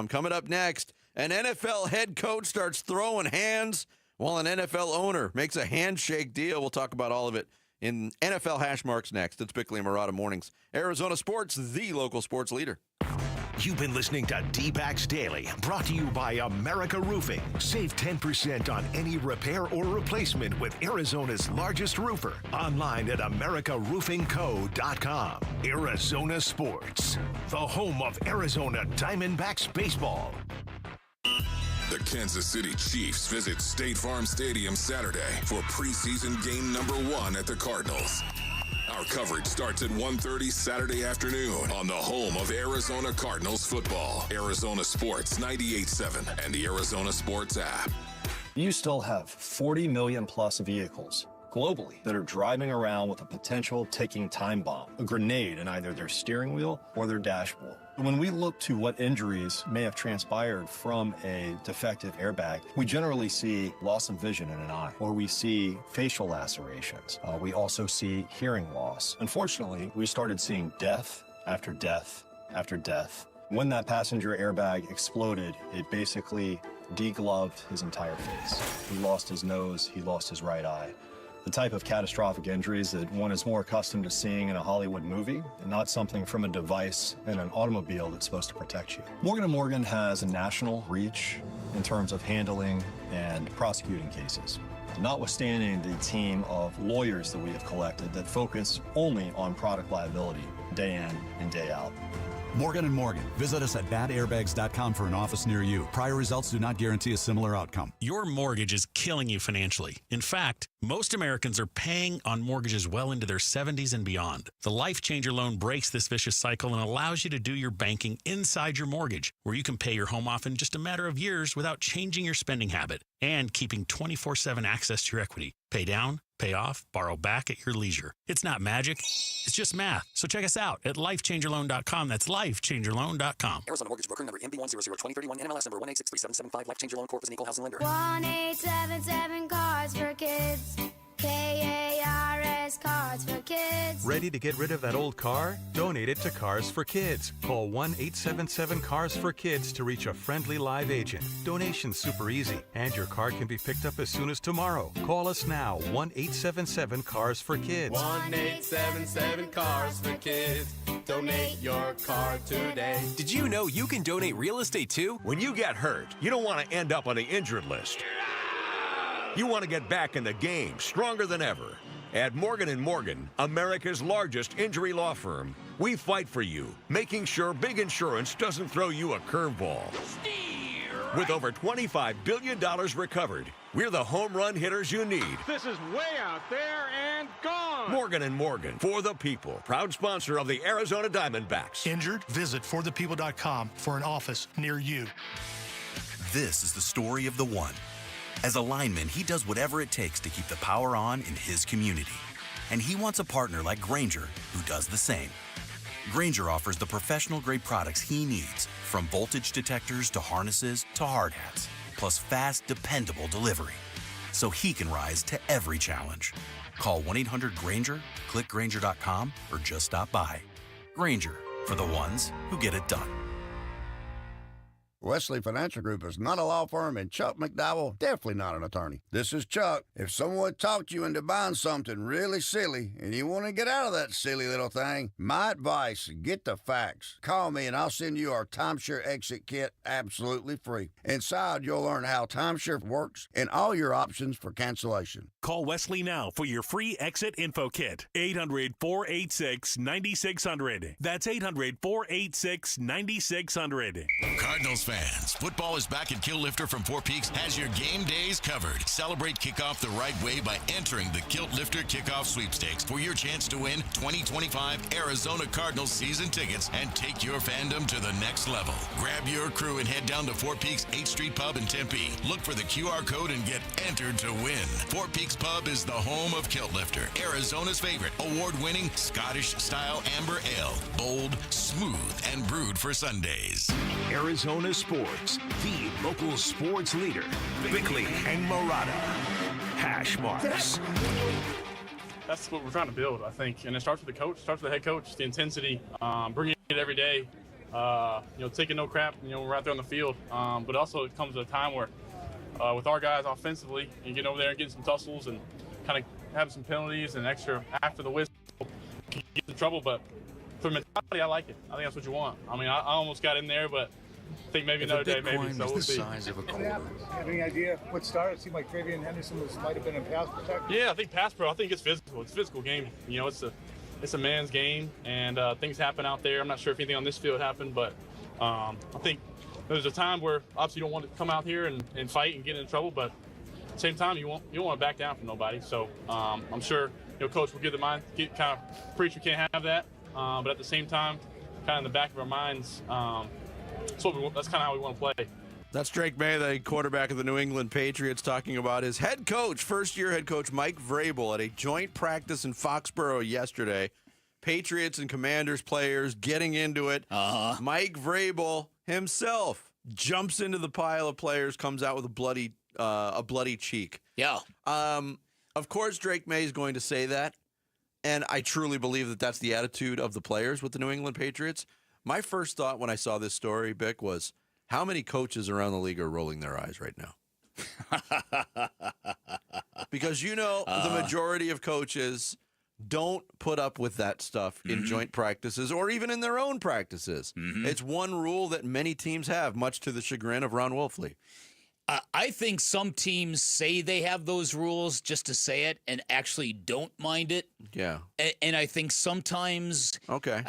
Coming up next, an NFL head coach starts throwing hands while an NFL owner makes a handshake deal. We'll talk about all of it in NFL Hash Marks next. It's Bickley and Marotta Mornings. Arizona Sports, the local sports leader. You've been listening to D-Backs Daily, brought to you by America Roofing. Save 10% on any repair or replacement with Arizona's largest roofer. Online at americaroofingco.com. Arizona Sports, the home of Arizona Diamondbacks baseball. The Kansas City Chiefs visit State Farm Stadium Saturday for preseason game number 1 at the Cardinals. Our coverage starts at 1:30 Saturday afternoon on the home of Arizona Cardinals football. Arizona Sports 98.7 and the Arizona Sports app. You still have 40 million plus vehicles globally that are driving around with a potential ticking time bomb, a grenade in either their steering wheel or their dashboard. When we look to what injuries may have transpired from a defective airbag, we generally see loss of vision in an eye, or we see facial lacerations. We also see hearing loss. Unfortunately, we started seeing death after death after death. When that passenger airbag exploded, it basically degloved his entire face. He lost his nose, he lost his right eye. The type of catastrophic injuries that one is more accustomed to seeing in a Hollywood movie, and not something from a device in an automobile that's supposed to protect you. Morgan & Morgan has a national reach in terms of handling and prosecuting cases. Notwithstanding the team of lawyers that we have collected that focus only on product liability day in and day out. Morgan & Morgan. Visit us at badairbags.com for an office near you. Prior results do not guarantee a similar outcome. Your mortgage is killing you financially. In fact, most Americans are paying on mortgages well into their 70s and beyond. The Life Changer loan breaks this vicious cycle and allows you to do your banking inside your mortgage, where you can pay your home off in just a matter of years without changing your spending habit and keeping 24/7 access to your equity. Pay down, pay off, borrow back at your leisure. It's not magic. It's just math. So check us out at lifechangerloan.com. That's lifechangerloan.com. Arizona Mortgage Broker number MB1002031, NMLS number 1863775. Life Changer Loan Corp is an equal housing lender. 1877 Cards for Kids. KARS Cards for Kids. Ready to get rid of that old car? Donate it to Cars for Kids. Call 1-877-CARS-FOR-KIDS to reach a friendly live agent. Donation's super easy, and your car can be picked up as soon as tomorrow. Call us now, 1-877-CARS-FOR-KIDS. 1-877-CARS-FOR-KIDS. Donate your car today. Did you know you can donate real estate too? When you get hurt, you don't want to end up on the injured list. You want to get back in the game, stronger than ever. At Morgan & Morgan, America's largest injury law firm, we fight for you, making sure big insurance doesn't throw you a curveball. With over $25 billion recovered, we're the home run hitters you need. This is way out there and gone. Morgan & Morgan, for the people, proud sponsor of the Arizona Diamondbacks. Injured? Visit forthepeople.com for an office near you. This is the story of the one. As a lineman, he does whatever it takes to keep the power on in his community. And he wants a partner like Grainger who does the same. Grainger offers the professional-grade products he needs, from voltage detectors to harnesses to hard hats, plus fast, dependable delivery, so he can rise to every challenge. Call 1-800-GRAINGER, click Grainger.com, or just stop by. Grainger, for the ones who get it done. Wesley Financial Group is not a law firm, and Chuck McDowell definitely not an attorney. This is Chuck. If someone talked you into buying something really silly and you want to get out of that silly little thing, my advice, get the facts. Call me and I'll send you our timeshare exit kit absolutely free. Inside, you'll learn how timeshare works and all your options for cancellation. Call Wesley now for your free exit info kit. 800-486-9600. That's 800-486-9600. Cardinals fans, football is back at Kilt Lifter from Four Peaks has your game days covered. Celebrate kickoff the right way by entering the Kilt Lifter Kickoff Sweepstakes for your chance to win 2025 Arizona Cardinals season tickets and take your fandom to the next level. Grab your crew and head down to Four Peaks 8th Street Pub in Tempe. Look for the QR code and get entered to win. Four Peaks Pub is the home of Kilt Lifter, Arizona's favorite award-winning Scottish-style amber ale. Bold, smooth, and brewed for Sundays. Arizona Sports, the local sports leader. Bickley and Murata. Hash marks. That's what we're trying to build, I think. And it starts with the coach, starts with the head coach, the intensity, bringing it every day, taking no crap, we're out there on the field. But also it comes at a time where with our guys offensively and getting over there and getting some tussles and kind of having some penalties and extra after the whistle, you get in trouble. But for mentality, I like it. I think that's what you want. I mean, I almost got in there, but I think maybe another day, maybe. So we'll see. Have any idea what started? It seemed like Travian Henderson might have been in pass protection. Yeah, I think pass pro. I think it's physical. It's a physical game. It's a man's game, and things happen out there. I'm not sure if anything on this field happened, but I think there's a time where obviously you don't want to come out here and fight and get in trouble, but at the same time you don't want to back down from nobody. So I'm sure coach will give the mind, kind of preach we can't have that, but at the same time, kind of in the back of our minds. That's kind of how we want to play. That's Drake May, the quarterback of the New England Patriots, talking about his head coach, first-year head coach Mike Vrabel, at a joint practice in Foxborough yesterday. Patriots and Commanders players getting into it. Mike Vrabel himself jumps into the pile of players, comes out with a bloody cheek. Yeah. Of course, Drake May is going to say that, and I truly believe that that's the attitude of the players with the New England Patriots. My first thought when I saw this story, Bick, was how many coaches around the league are rolling their eyes right now? Because the majority of coaches don't put up with that stuff in joint practices or even in their own practices. It's one rule that many teams have, much to the chagrin of Ron Wolfley. I think some teams say they have those rules just to say it and actually don't mind it. Yeah. And I think sometimes... Okay.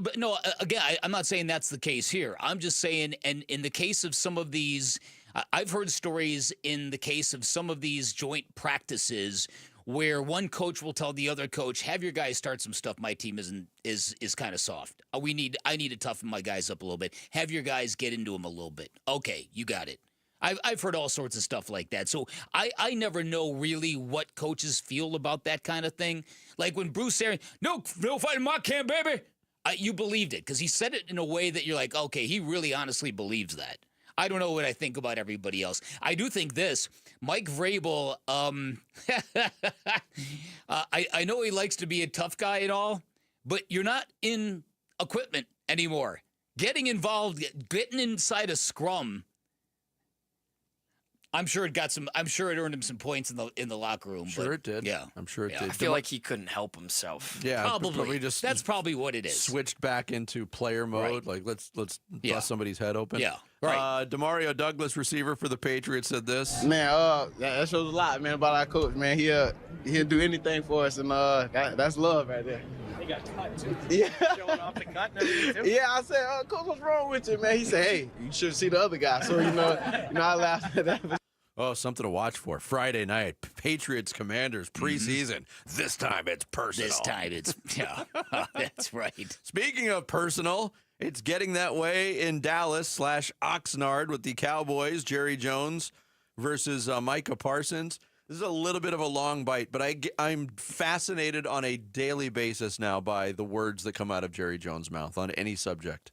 But no, again, I'm not saying that's the case here. I'm just saying, and in the case of some of these... I've heard stories in the case of some of these joint practices where one coach will tell the other coach, have your guys start some stuff. My team is kind of soft. I need to toughen my guys up a little bit. Have your guys get into them a little bit. Okay, you got it. I've heard all sorts of stuff like that. So I never know really what coaches feel about that kind of thing. Like when Bruce Arians, no fight in my camp, baby. You believed it because he said it in a way that you're like, okay, he really honestly believes that. I don't know what I think about everybody else. I do think this. Mike Vrabel, I know he likes to be a tough guy and all, but you're not in equipment anymore. Getting involved, getting inside a scrum, I'm sure it earned him some points in the locker room. Sure it did. Yeah. I'm sure it did. I feel like he couldn't help himself. Yeah, probably. Just that's probably what it is. Switched back into player mode. Right. Like let's bust somebody's head open. Yeah. Right. Demario Douglas, receiver for the Patriots, said this. Man, that shows a lot, man, about our coach. Man, he'll do anything for us, and that's love right there. He got cut too. Yeah. Showing off the cut and everything too. Yeah, I said, Coach, what's wrong with you, man? He said, hey, you should see the other guy. So I laughed at that. Oh, something to watch for. Friday night, Patriots Commanders preseason. This time it's personal. This time it's, yeah, that's right. Speaking of personal, it's getting that way in Dallas /Oxnard with the Cowboys, Jerry Jones versus Micah Parsons. This is a little bit of a long bite, but I'm fascinated on a daily basis now by the words that come out of Jerry Jones' mouth on any subject.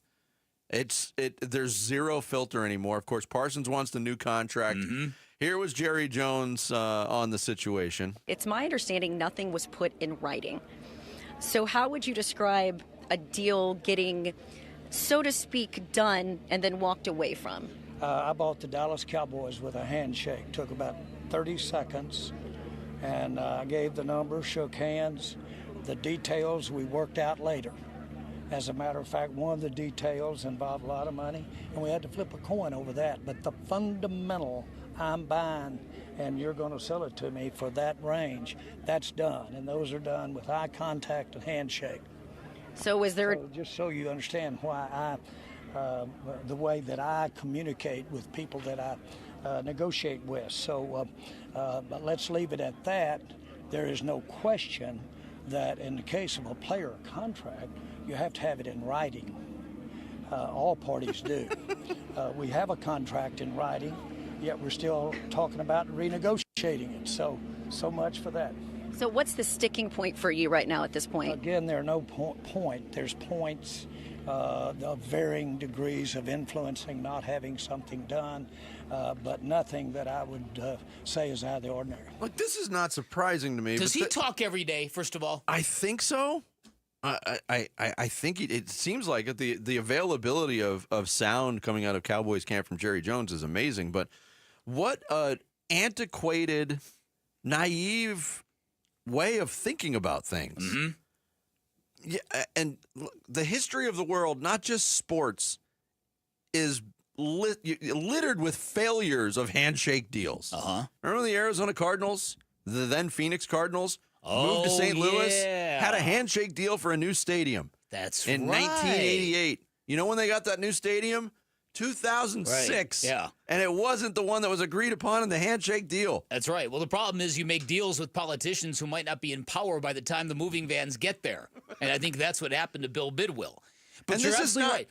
There's zero filter anymore. Of course, Parsons wants the new contract. Here was Jerry Jones on the situation. It's my understanding nothing was put in writing. So how would you describe a deal getting, so to speak, done and then walked away from? I bought the Dallas Cowboys with a handshake. Took about 30 seconds. And I gave the number, shook hands. The details we worked out later. As a matter of fact, one of the details involved a lot of money, and we had to flip a coin over that. But the fundamental, I'm buying, and you're going to sell it to me for that range, that's done. And those are done with eye contact and handshake. So is there... So just so you understand why the way that I communicate with people that I negotiate with. So but let's leave it at that. There is no question that in the case of a player contract, you have to have it in writing. All parties do. We have a contract in writing, yet we're still talking about renegotiating it. So much for that. So what's the sticking point for you right now at this point? Again, there are no point. There's points of varying degrees of influencing, not having something done, but nothing that I would say is out of the ordinary. Look, this is not surprising to me. Does he talk every day, first of all? I think so. I think it seems like it. The availability of sound coming out of Cowboys camp from Jerry Jones is amazing, but what an antiquated, naive way of thinking about things. Yeah, and the history of the world, not just sports, is littered with failures of handshake deals. Remember the Arizona Cardinals, the then Phoenix Cardinals? Moved to St. Louis, had a handshake deal for a new stadium. That's in 1988. You know when they got that new stadium? 2006. Right. Yeah. And it wasn't the one that was agreed upon in the handshake deal. That's right. Well, the problem is you make deals with politicians who might not be in power by the time the moving vans get there. And I think that's what happened to Bill Bidwell. But and you're this is absolutely not, right.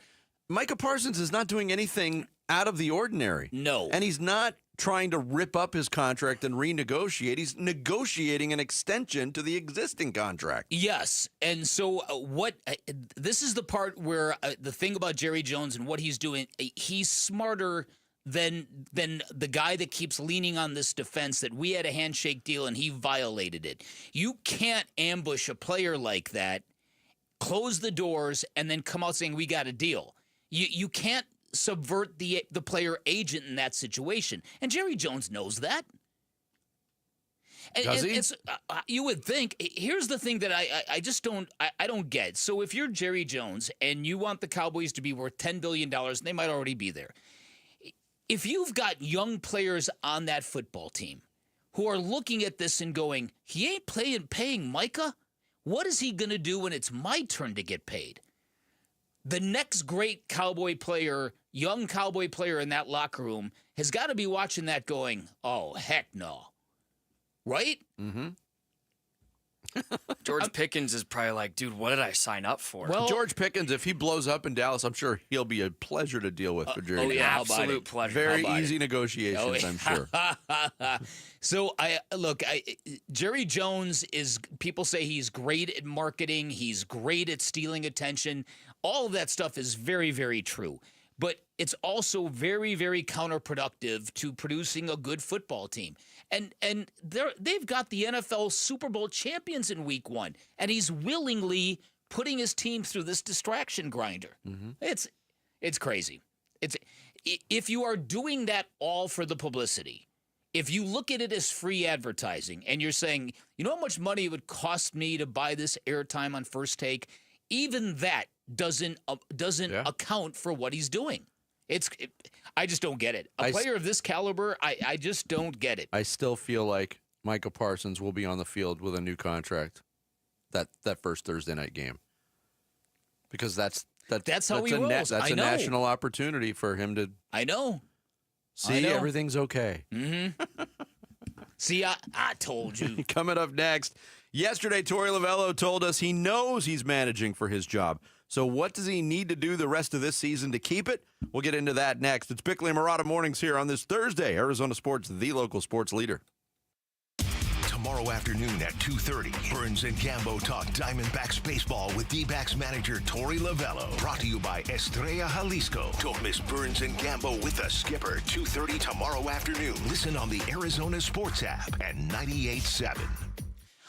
Micah Parsons is not doing anything out of the ordinary. No. And he's not trying to rip up his contract and renegotiate. He's negotiating an extension to the existing contract. Yes. And so this is the part where the thing about Jerry Jones and what he's doing, he's smarter than the guy that keeps leaning on this defense that we had a handshake deal and he violated it. You can't ambush a player like that, close the doors, and then come out saying we got a deal. You can't subvert the player agent in that situation. And Jerry Jones knows that. Does he? You would think. Here's the thing that I just don't get. So if you're Jerry Jones and you want the Cowboys to be worth $10 billion, and they might already be there, if you've got young players on that football team who are looking at this and going, he ain't paying Micah, what is he going to do when it's my turn to get paid? The next great Cowboy player, young Cowboy player in that locker room has got to be watching that going, oh, heck no. Right? Mm-hmm. George Pickens is probably like, dude, what did I sign up for? Well, George Pickens, if he blows up in Dallas, I'm sure he'll be a pleasure to deal with for Jerry. Oh, yeah, absolute pleasure. Very easy negotiations, I'm sure. So, Jerry Jones people say he's great at marketing. He's great at stealing attention. All of that stuff is very, very true. But it's also very, very counterproductive to producing a good football team. And they've got the NFL Super Bowl champions in week 1, and he's willingly putting his team through this distraction grinder. Mm-hmm. It's crazy. If you are doing that all for the publicity, if you look at it as free advertising and you're saying, you know how much money it would cost me to buy this airtime on First Take, even that doesn't account for what he's doing. I just don't get it. A player of this caliber, I just don't get it. I still feel like Micah Parsons will be on the field with a new contract that first Thursday night game, because that's how he rolls. That's a national opportunity for him to. I know. See, everything's okay. Mm-hmm. See, I told you. Coming up next, yesterday Tory Lavell told us he knows he's managing for his job. So what does he need to do the rest of this season to keep it? We'll get into that next. It's Bickley and Murata Mornings here on this Thursday. Arizona Sports, the local sports leader. Tomorrow afternoon at 2:30, Burns and Gambo talk Diamondbacks baseball with D-backs manager Tory Lavell. Brought to you by Estrella Jalisco. Don't miss Burns and Gambo with the skipper, 2:30 tomorrow afternoon. Listen on the Arizona Sports app at 98.7.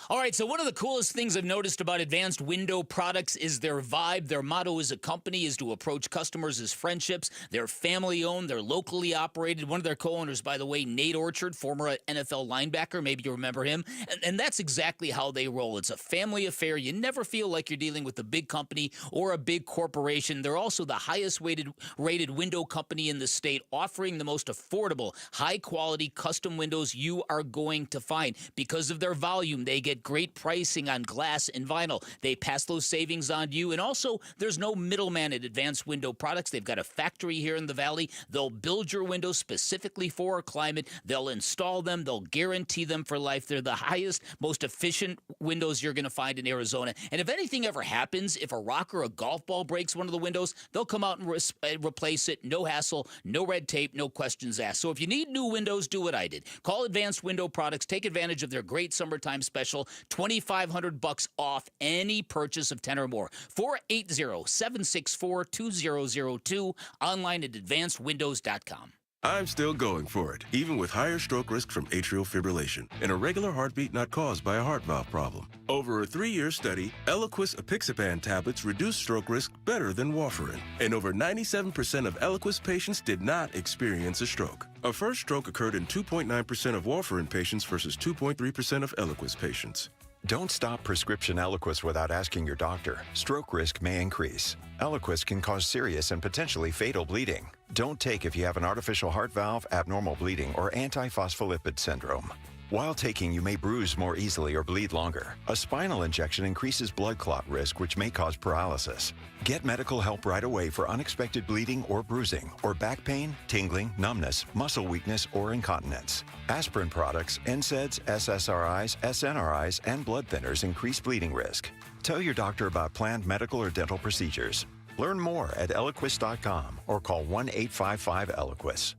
All right, so one of the coolest things I've noticed about Advanced Window Products is their vibe. Their motto as a company is to approach customers as friendships. They're family-owned. They're locally operated. One of their co-owners, by the way, Nate Orchard, former NFL linebacker. Maybe you remember him. And that's exactly how they roll. It's a family affair. You never feel like you're dealing with a big company or a big corporation. They're also the highest rated window company in the state, offering the most affordable, high-quality custom windows you are going to find. Because of their volume, they get great pricing on glass and vinyl. They pass those savings on to you. And also, there's no middleman at Advanced Window Products. They've got a factory here in the Valley. They'll build your windows specifically for our climate. They'll install them. They'll guarantee them for life. They're the highest, most efficient windows you're going to find in Arizona. And if anything ever happens, if a rock or a golf ball breaks one of the windows, they'll come out and replace it. No hassle, no red tape, no questions asked. So if you need new windows, do what I did. Call Advanced Window Products. Take advantage of their great summertime special. $2,500 off any purchase of 10 or more. 480-764-2002. Online at advancedwindows.com. I'm still going for it, even with higher stroke risk from atrial fibrillation, and a regular heartbeat not caused by a heart valve problem. Over a 3-year study, Eliquis apixaban tablets reduce stroke risk better than warfarin, and over 97% of Eliquis patients did not experience a stroke. A first stroke occurred in 2.9% of warfarin patients versus 2.3% of Eliquis patients. Don't stop prescription Eliquis without asking your doctor. Stroke risk may increase. Eliquis can cause serious and potentially fatal bleeding. Don't take if you have an artificial heart valve, abnormal bleeding, or antiphospholipid syndrome. While taking, you may bruise more easily or bleed longer. A spinal injection increases blood clot risk, which may cause paralysis. Get medical help right away for unexpected bleeding or bruising, or back pain, tingling, numbness, muscle weakness, or incontinence. Aspirin products, NSAIDs, SSRIs, SNRIs, and blood thinners increase bleeding risk. Tell your doctor about planned medical or dental procedures. Learn more at Eliquis.com or call 1-855-ELIQUIS.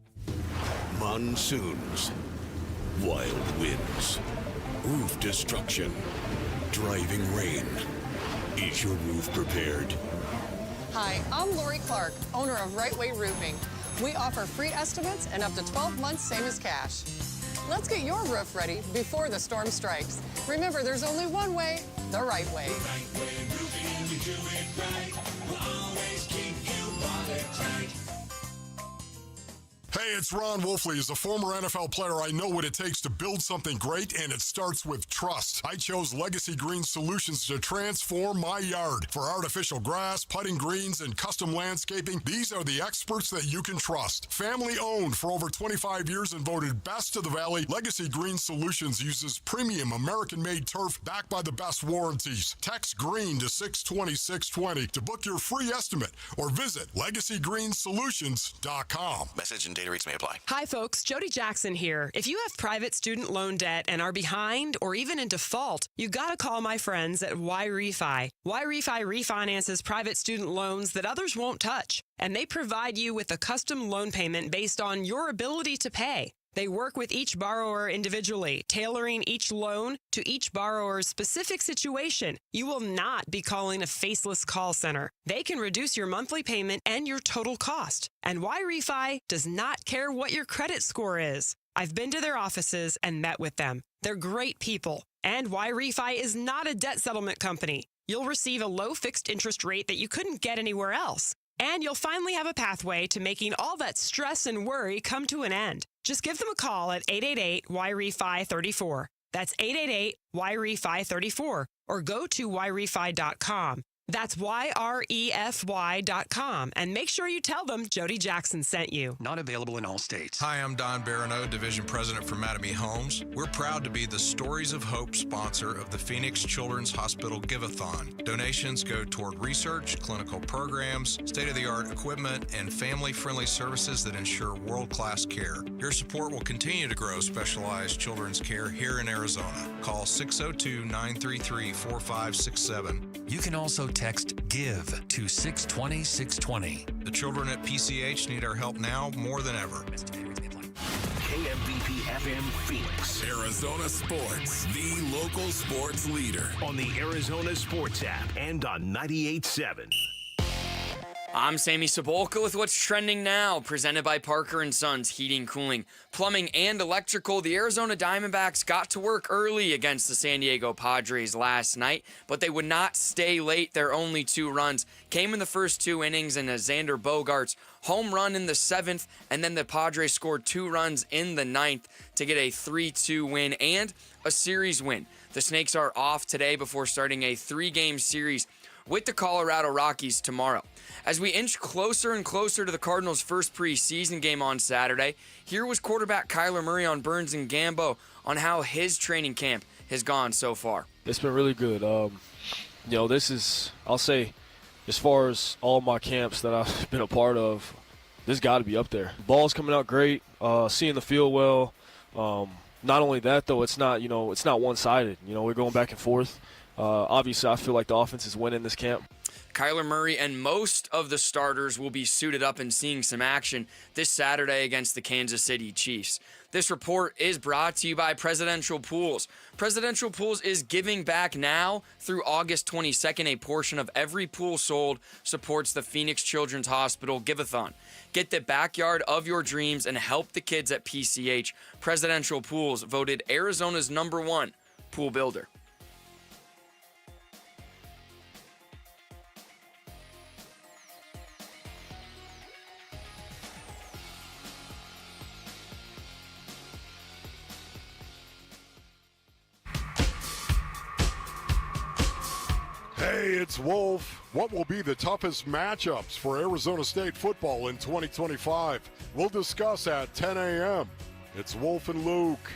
Monsoons, wild winds, roof destruction, driving rain. Is your roof prepared? Hi, I'm Lori Clark, owner of Right Way Roofing. We offer free estimates and up to 12 months, same as cash. Let's get your roof ready before the storm strikes. Remember, there's only one way, the right way. The right way roofing, we do it right. We'll always keep you watertight. Hey, it's Ron Wolfley. As a former NFL player, I know what it takes to build something great, and it starts with trust. I chose Legacy Green Solutions to transform my yard. For artificial grass, putting greens, and custom landscaping, these are the experts that you can trust. Family owned for over 25 years and voted best of the Valley, Legacy Green Solutions uses premium American-made turf backed by the best warranties. Text GREEN to 620-620 to book your free estimate or visit LegacyGreenSolutions.com. Message and data rates may apply. Hi, folks. Jody Jackson here. If you have private student loan debt and are behind or even in default, you got to call my friends at YRefi. YRefi refinances private student loans that others won't touch, and they provide you with a custom loan payment based on your ability to pay. They work with each borrower individually, tailoring each loan to each borrower's specific situation. You will not be calling a faceless call center. They can reduce your monthly payment and your total cost. And YRefi does not care what your credit score is. I've been to their offices and met with them. They're great people. And YRefi is not a debt settlement company. You'll receive a low fixed interest rate that you couldn't get anywhere else. And you'll finally have a pathway to making all that stress and worry come to an end. Just give them a call at 888-YRefi-34. That's 888-YRefi-34. Or go to YRefi.com. That's YREFY.com. And make sure you tell them Jody Jackson sent you. Not available in all states. Hi, I'm Don Barano, Division President for Mattamy Homes. We're proud to be the Stories of Hope sponsor of the Phoenix Children's Hospital Give-a-thon. Donations go toward research, clinical programs, state-of-the-art equipment, and family-friendly services that ensure world-class care. Your support will continue to grow specialized children's care here in Arizona. Call 602-933-4567. You can also text GIVE to 620-620. The children at PCH need our help now more than ever. KMBP FM Phoenix. Arizona Sports, the local sports leader. On the Arizona Sports app and on 98.7. I'm Sammy Sabolka with what's trending now, presented by Parker & Sons Heating, Cooling, Plumbing, and Electrical. The Arizona Diamondbacks got to work early against the San Diego Padres last night, but they would not stay late. Their only 2 runs came in the first 2 innings and a Xander Bogaerts home run in the 7th, and then the Padres scored 2 runs in the 9th to get a 3-2 win and a series win. The Snakes are off today before starting a 3-game series with the Colorado Rockies tomorrow. As we inch closer and closer to the Cardinals' first preseason game on Saturday, here was quarterback Kyler Murray on Burns and Gambo on how his training camp has gone so far. It's been really good. This is, I'll say, as far as all my camps that I've been a part of, this got to be up there. Ball's coming out great, seeing the field well. Not only that, though, it's not one-sided. We're going back and forth. Obviously, I feel like the offense is winning this camp. Kyler Murray and most of the starters will be suited up and seeing some action this Saturday against the Kansas City Chiefs. This report is brought to you by Presidential Pools. Presidential Pools is giving back now through August 22nd. A portion of every pool sold supports the Phoenix Children's Hospital Give-a-thon. Get the backyard of your dreams and help the kids at PCH. Presidential Pools, voted Arizona's #1 pool builder. Hey, it's Wolf. What will be the toughest matchups for Arizona State football in 2025? We'll discuss at 10 a.m. It's Wolf and Luke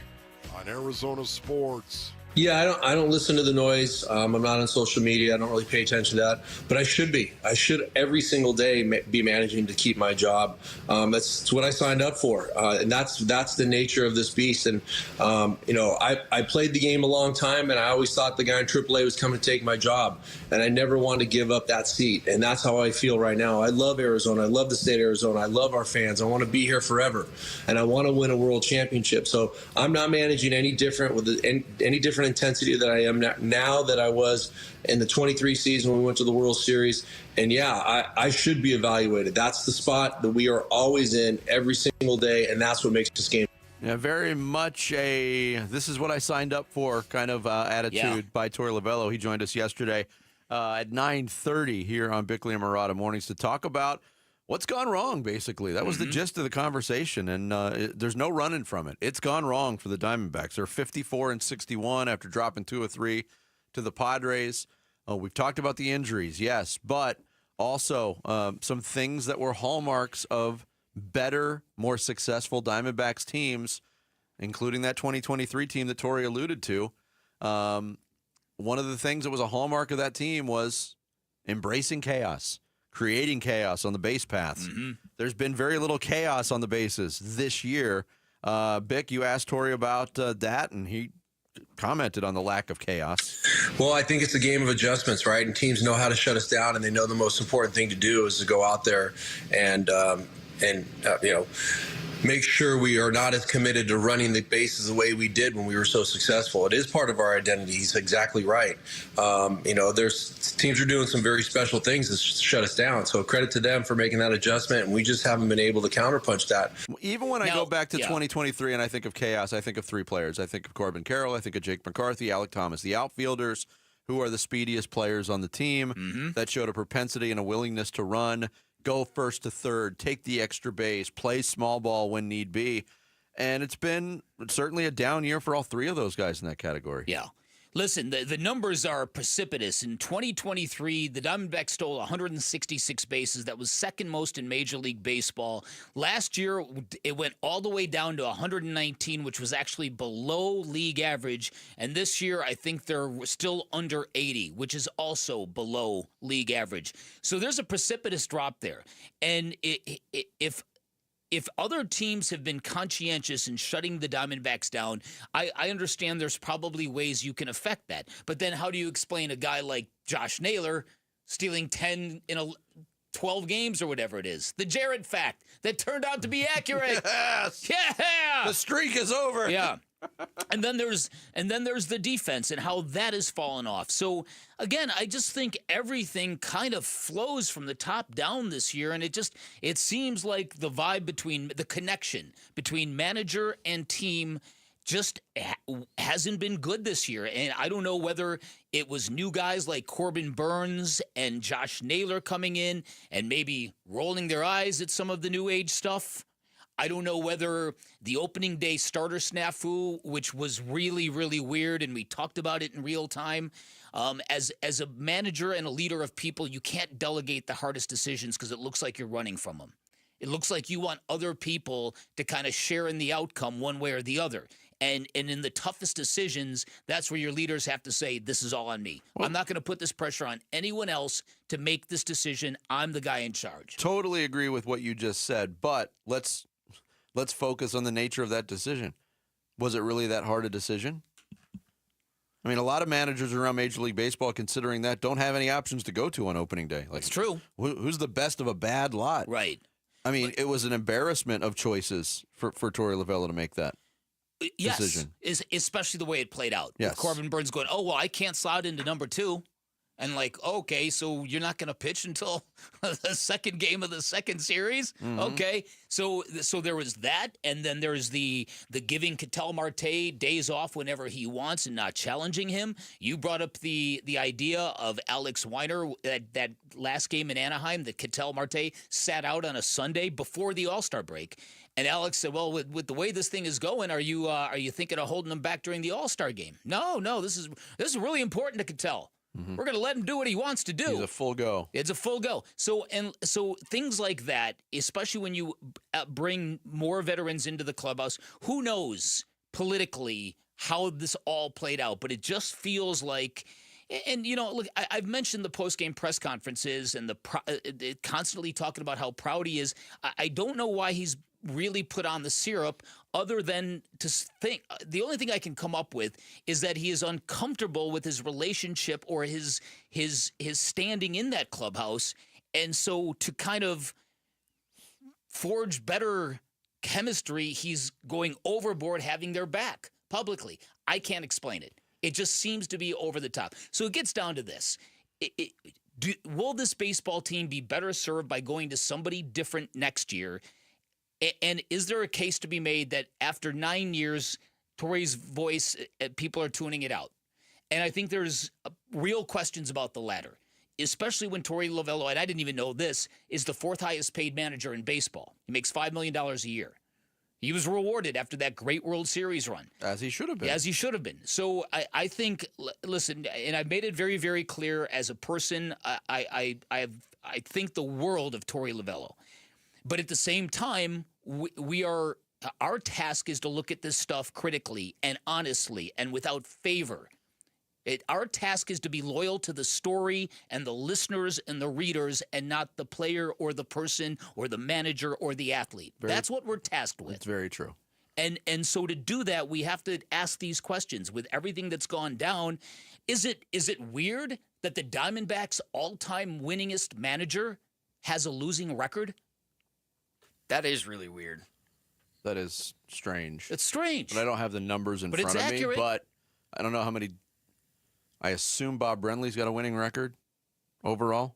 on Arizona Sports. Yeah, I don't listen to the noise. I'm not on social media. I don't really pay attention to that, but I should be. I should every single day be managing to keep my job. That's what I signed up for, and that's the nature of this beast. And I played the game a long time, and I always thought the guy in AAA was coming to take my job, and I never wanted to give up that seat. And that's how I feel right now. I love Arizona. I love the state of Arizona. I love our fans. I want to be here forever, and I want to win a world championship. So I'm not managing any different with any different intensity that I am now that I was in the 23 season when we went to the World Series. And yeah, I should be evaluated. That's the spot that we are always in every single day, and that's what makes this game. Yeah, very much this is what I signed up for kind of attitude by Tory Lavell. He joined us yesterday at 9:30 here on Bickley and Murata Mornings to talk about what's gone wrong, basically. That was the gist of the conversation, and there's no running from it. It's gone wrong for the Diamondbacks. They're 54-61 after dropping 2 of 3 to the Padres. We've talked about the injuries, yes, but also some things that were hallmarks of better, more successful Diamondbacks teams, including that 2023 team that Tory alluded to. One of the things that was a hallmark of that team was embracing chaos, creating chaos on the base paths. There's been very little chaos on the bases this year. Bick, you asked Tory about that, and he commented on the lack of chaos. Well, I think it's a game of adjustments, right? And teams know how to shut us down, and they know the most important thing to do is to go out there and make sure we are not as committed to running the bases the way we did when we were so successful. It is part of our identity. He's exactly right. There's teams are doing some very special things to shut us down. So credit to them for making that adjustment, and we just haven't been able to counterpunch that. Even when I go back to 2023 and I think of chaos, I think of 3 players. I think of Corbin Carroll, I think of Jake McCarthy, Alec Thomas, the outfielders, who are the speediest players on the team that showed a propensity and a willingness to run, go first to third, take the extra base, play small ball when need be. And it's been certainly a down year for all 3 of those guys in that category. Yeah. Listen, the numbers are precipitous. In 2023, the Diamondbacks stole 166 bases. That was second most in Major League Baseball. Last year, it went all the way down to 119, which was actually below league average. And this year, I think they're still under 80, which is also below league average. So there's a precipitous drop there. And if other teams have been conscientious in shutting the Diamondbacks down, I understand there's probably ways you can affect that. But then how do you explain a guy like Josh Naylor stealing 10 in 12 games or whatever it is? The Jarrett fact that turned out to be accurate. Yes. Yeah. The streak is over. Yeah. And then there's the defense and how that has fallen off. So again, I just think everything kind of flows from the top down this year, and it seems like the vibe between the connection between manager and team just hasn't been good this year. And I don't know whether it was new guys like Corbin Burns and Josh Naylor coming in and maybe rolling their eyes at some of the new age stuff. I don't know whether the opening day starter snafu, which was really, really weird, and we talked about it in real time. As a manager and a leader of people, you can't delegate the hardest decisions because it looks like you're running from them. It looks like you want other people to kind of share in the outcome one way or the other. And in the toughest decisions, that's where your leaders have to say, this is all on me. I'm not going to put this pressure on anyone else to make this decision. I'm the guy in charge. Totally agree with what you just said, but let's focus on the nature of that decision. Was it really that hard a decision? I mean, a lot of managers around Major League Baseball, considering that, don't have any options to go to on opening day. Like, it's true. Who's the best of a bad lot? Right. I mean, it was an embarrassment of choices for Tory Lavell to make that decision. Yes, especially the way it played out. Yes. With Corbin Burns going, oh, well, I can't slot into number 2. And like, okay, so you're not going to pitch until the second game of the second series? Okay, so there was that, and then there's the giving Ketel Marte days off whenever he wants and not challenging him. You brought up the idea of Alex Weiner, that last game in Anaheim, that Ketel Marte sat out on a Sunday before the All-Star break. And Alex said, well, with the way this thing is going, are you thinking of holding him back during the All-Star game? No, this is really important to Ketel. We're going to let him do what he wants to do. He's a full go. It's a full go. So things like that, especially when you bring more veterans into the clubhouse, who knows politically how this all played out, but it just feels like, and look, I've mentioned the post-game press conferences and constantly talking about how proud he is. I don't know why he's really put on the syrup, other than to think. The only thing I can come up with is that he is uncomfortable with his relationship or his standing in that clubhouse, and so to kind of forge better chemistry, he's going overboard, having their back publicly. I can't explain it. It just seems to be over the top. So it gets down to this. Will this baseball team be better served by going to somebody different next year? And is there a case to be made that after 9 years, Tory's voice, people are tuning it out? And I think there's real questions about the latter, especially when Tory Lavell, and I didn't even know this, is the 4th highest paid manager in baseball. He makes $5 million a year. He was rewarded after that great World Series run. As he should have been. As he should have been. So I think, listen, and I've made it very, very clear as a person, I think the world of Tory Lavell. But at the same time, our task is to look at this stuff critically and honestly and without favor. Our task is to be loyal to the story and the listeners and the readers, and not the player or the person or the manager or the athlete. That's what we're tasked with. It's very true. And so to do that, we have to ask these questions. With everything that's gone down, is it weird that the Diamondbacks' all-time winningest manager has a losing record? That is really weird. That is strange. It's strange. But I don't have the numbers in front of me. But I don't know how many. I assume Bob Brenly's got a winning record overall.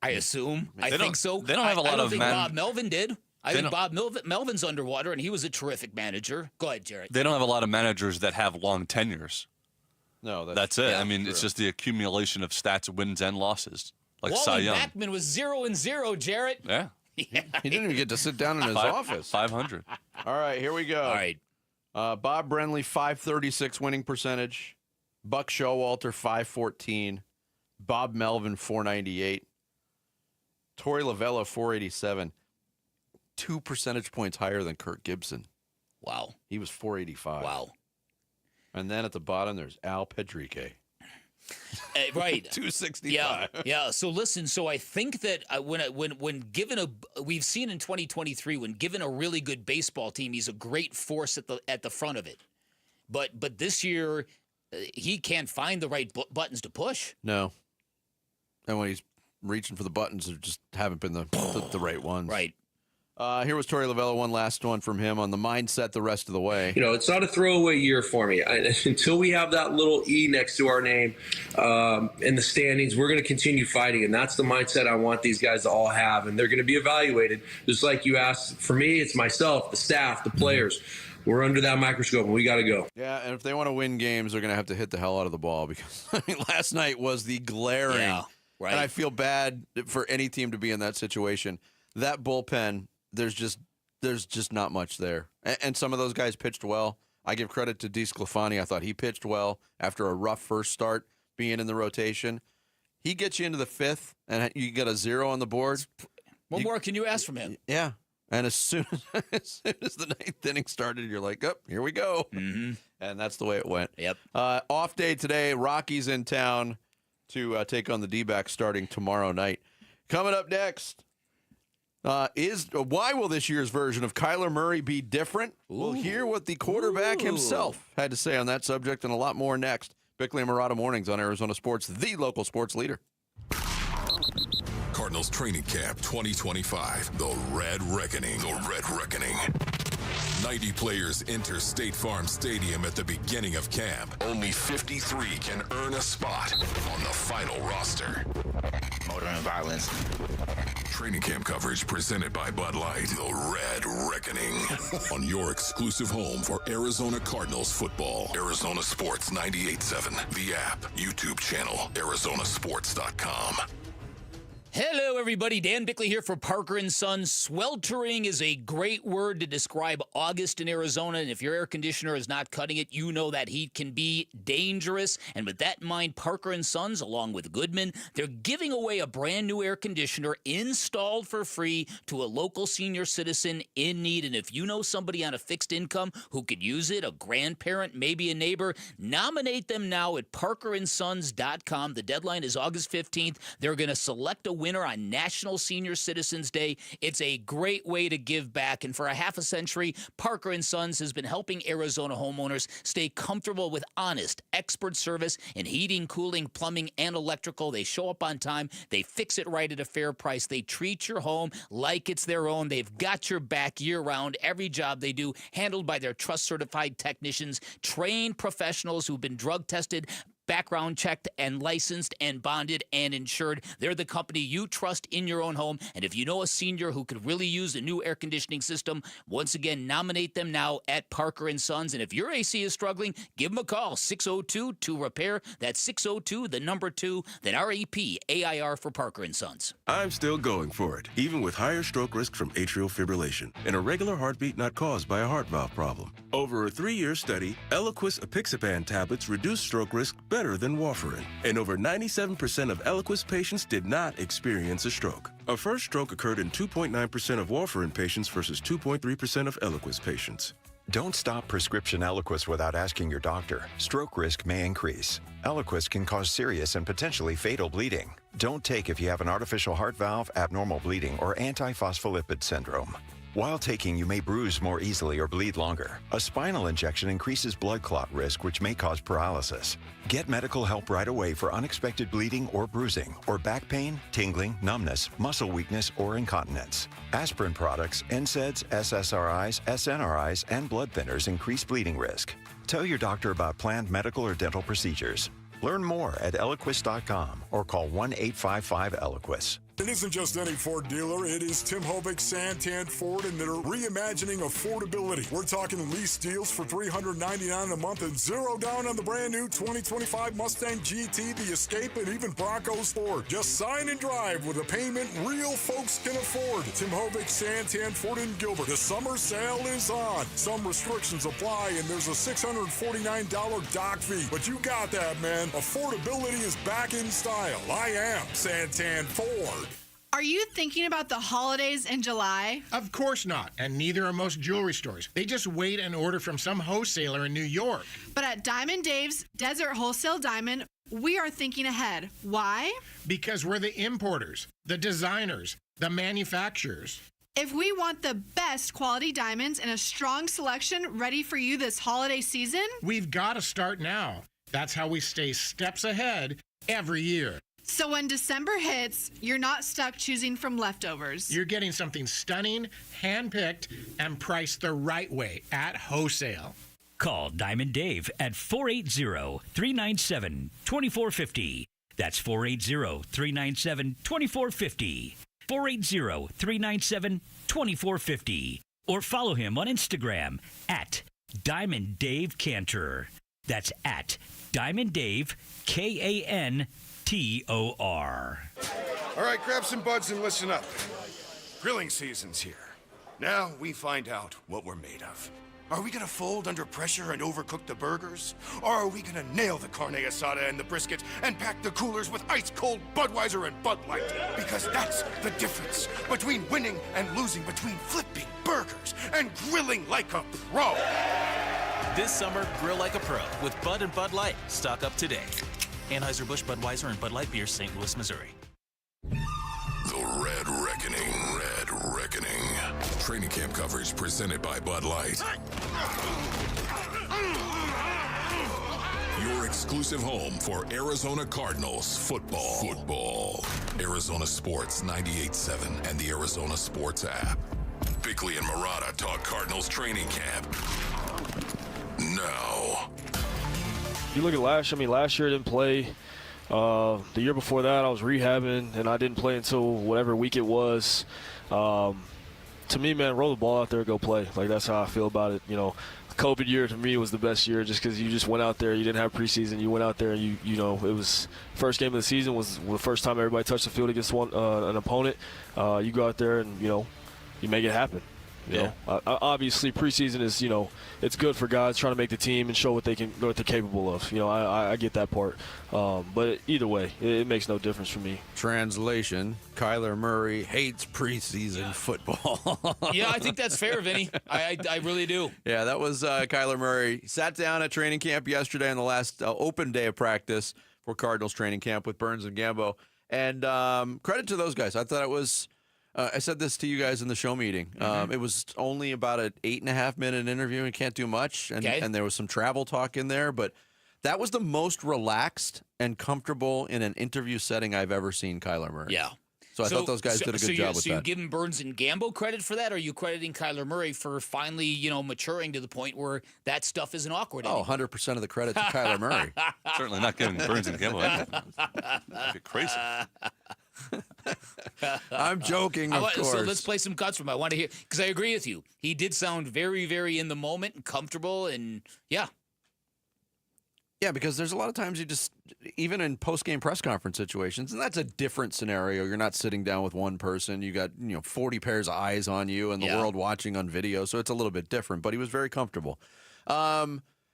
I assume. I think so. They don't have a lot of. Bob Melvin did. I think Bob Melvin's underwater, and he was a terrific manager. Go ahead, Jared. They don't have a lot of managers that have long tenures. No, that's it. Yeah, I mean, true. It's just the accumulation of stats, wins, and losses, like Wally Cy Young. Backman was 0-0, Jarrett. Yeah. He didn't even get to sit down in his office. 500. All right, here we go. All right. Bob Brenly, 536 winning percentage. Buck Showalter, 514. Bob Melvin, 498. Tory Lavell, 487. 2 percentage points higher than Kirk Gibson. Wow. He was 485. Wow. And then at the bottom, there's Al Pedrique. Right. 265. Yeah. So listen. So I think that when given we've seen in 2023, when given a really good baseball team, he's a great force at the front of it. But this year, he can't find the right buttons to push. No. And when he's reaching for the buttons, they just haven't been the right ones. Right. Here was Tory Lavell, one last one from him on the mindset the rest of the way. It's not a throwaway year for me. Until we have that little E next to our name in the standings, we're going to continue fighting. And that's the mindset I want these guys to all have. And they're going to be evaluated. Just like you asked, for me, it's myself, the staff, the players. We're under that microscope, and we got to go. Yeah, and if they want to win games, they're going to have to hit the hell out of the ball, because last night was the glaring. Yeah, right. And I feel bad for any team to be in that situation. That bullpen, there's just not much there. And some of those guys pitched well. I give credit to DeSclafani. I thought he pitched well after a rough first start, being in the rotation. He gets you into the 5th, and you get a 0 on the board. What more can you ask from him? Yeah. And as soon as the 9th inning started, you're like, oh, here we go. Mm-hmm. And that's the way it went. Yep. Off day today. Rockies in town to take on the D-backs starting tomorrow night. Coming up next, why will this year's version of Kyler Murray be different? We'll hear what the quarterback himself had to say on that subject, and a lot more next. Bickley and Murata Mornings on Arizona Sports, the local sports leader. Cardinals Training Camp 2025. The Red Reckoning. The Red Reckoning. 90 players enter State Farm Stadium at the beginning of camp. Only 53 can earn a spot on the final roster. Motor and violence. Training camp coverage presented by Bud Light. The Red Reckoning. On your exclusive home for Arizona Cardinals football. Arizona Sports 98.7. The app. YouTube channel. ArizonaSports.com. Hello, everybody. Dan Bickley here for Parker & Sons. Sweltering is a great word to describe August in Arizona, and if your air conditioner is not cutting it, you know that heat can be dangerous. And with that in mind, Parker & Sons, along with Goodman, they're giving away a brand new air conditioner installed for free to a local senior citizen in need. And if you know somebody on a fixed income who could use it, a grandparent, maybe a neighbor, nominate them now at parkerandsons.com. The deadline is August 15th. They're going to select a winner on National Senior Citizens Day. It's a great way to give back, and for a half a century, Parker & Sons has been helping Arizona homeowners stay comfortable with honest, expert service in heating, cooling, plumbing, and electrical. They show up on time. They fix it right at a fair price. They treat your home like it's their own. They've got your back year-round. Every job they do handled by their trust-certified technicians, trained professionals who've been drug-tested, background checked and licensed and bonded and insured. They're the company you trust in your own home. And if you know a senior who could really use a new air conditioning system, once again, nominate them now at Parker & Sons. And if your AC is struggling, give them a call, 602-2-REPAIR. That's 602, the number 2, then REPAIR for Parker & Sons. I'm still going for it, even with higher stroke risk from atrial fibrillation, an irregular heartbeat not caused by a heart valve problem. Over a 3-year study, Eliquis apixaban tablets reduced stroke risk better than warfarin, and over 97% of Eliquis patients did not experience a stroke. A first stroke occurred in 2.9% of warfarin patients versus 2.3% of Eliquis patients. Don't stop prescription Eliquis without asking your doctor. Stroke risk may increase. Eliquis can cause serious and potentially fatal bleeding. Don't take if you have an artificial heart valve, abnormal bleeding, or antiphospholipid syndrome. While taking, you may bruise more easily or bleed longer. A spinal injection increases blood clot risk, which may cause paralysis. Get medical help right away for unexpected bleeding or bruising, or back pain, tingling, numbness, muscle weakness, or incontinence. Aspirin products, NSAIDs, SSRIs, SNRIs, and blood thinners increase bleeding risk. Tell your doctor about planned medical or dental procedures. Learn more at Eliquis.com or call 1-855-ELIQUIS. It isn't just any Ford dealer. It is Tim Hovick, Santan Ford, and they're reimagining affordability. We're talking lease deals for $399 a month and zero down on the brand new 2025 Mustang GT, the Escape, and even Bronco Sport. Just sign and drive with a payment real folks can afford. Tim Hovick, Santan Ford in Gilbert. The summer sale is on. Some restrictions apply, and there's a $649 dock fee. But you got that, man. Affordability is back in style. I am Santan Ford. Are you thinking about the holidays in July? Of course not, and neither are most jewelry stores. They just wait and order from some wholesaler in New York. But at Diamond Dave's Desert Wholesale Diamond, we are thinking ahead. Why? Because we're the importers, the designers, the manufacturers. If we want the best quality diamonds and a strong selection ready for you this holiday season, we've got to start now. That's how we stay steps ahead every year. So when December hits, you're not stuck choosing from leftovers. You're getting something stunning, hand-picked, and priced the right way at wholesale. Call Diamond Dave at 480-397-2450. That's 480-397-2450. 480-397-2450. Or follow him on Instagram at Diamond Dave Cantor. That's at Diamond Dave, K-A-N-T-O-R. All right, grab some buds and listen up. Grilling season's here. Now we find out what we're made of. Are we gonna fold under pressure and overcook the burgers? Or are we gonna nail the carne asada and the brisket and pack the coolers with ice-cold Budweiser and Bud Light? Because that's the difference between winning and losing, between flipping burgers and grilling like a pro. This summer, grill like a pro with Bud and Bud Light. Stock up today. Anheuser-Busch, Budweiser, and Bud Light Beer, St. Louis, Missouri. The Red Reckoning. Red Reckoning. Training camp coverage presented by Bud Light. Your exclusive home for Arizona Cardinals football. Arizona Sports 98.7 and the Arizona Sports app. Bickley and Murata talk Cardinals training camp. Now. You look at last year I didn't play. The year before that, I was rehabbing, and I didn't play until whatever week it was. To me, man, roll the ball out there, go play. Like, that's how I feel about it. You know, COVID year to me was the best year just because you just went out there. You didn't have preseason. You went out there and you know, it was first game of the season was the first time everybody touched the field against an opponent. You go out there and, you know, you make it happen. You know, obviously preseason is, you know, it's good for guys trying to make the team and show what they're capable of. You know, I get that part. But either way, it makes no difference for me. Translation: Kyler Murray hates preseason football. Yeah, I think that's fair, Vinny. I really do. Yeah, that was Kyler Murray. Sat down at training camp yesterday on the last open day of practice for Cardinals training camp with Burns and Gambo. And credit to those guys. I thought it was. I said this to you guys in the show meeting. It was only about an 8.5-minute interview and can't do much. And there was some travel talk in there. But that was the most relaxed and comfortable in an interview setting I've ever seen Kyler Murray. Yeah. So I thought those guys did a good job with so that. you're giving Burns and Gambo credit for that, or are you crediting Kyler Murray for finally, you know, maturing to the point where that stuff isn't awkward anymore? 100% of the credit to Kyler Murray. Certainly not giving Burns and Gambo anything. That'd be crazy. I'm joking, of course. So let's play some cuts from him. I want to hear, because I agree with you. He did sound very, very in the moment and comfortable, and yeah. Yeah, because there's a lot of times you just, even in post-game press conference situations, and that's a different scenario. You're not sitting down with one person. You got, 40 pairs of eyes on you and the world watching on video, so it's a little bit different. But he was very comfortable.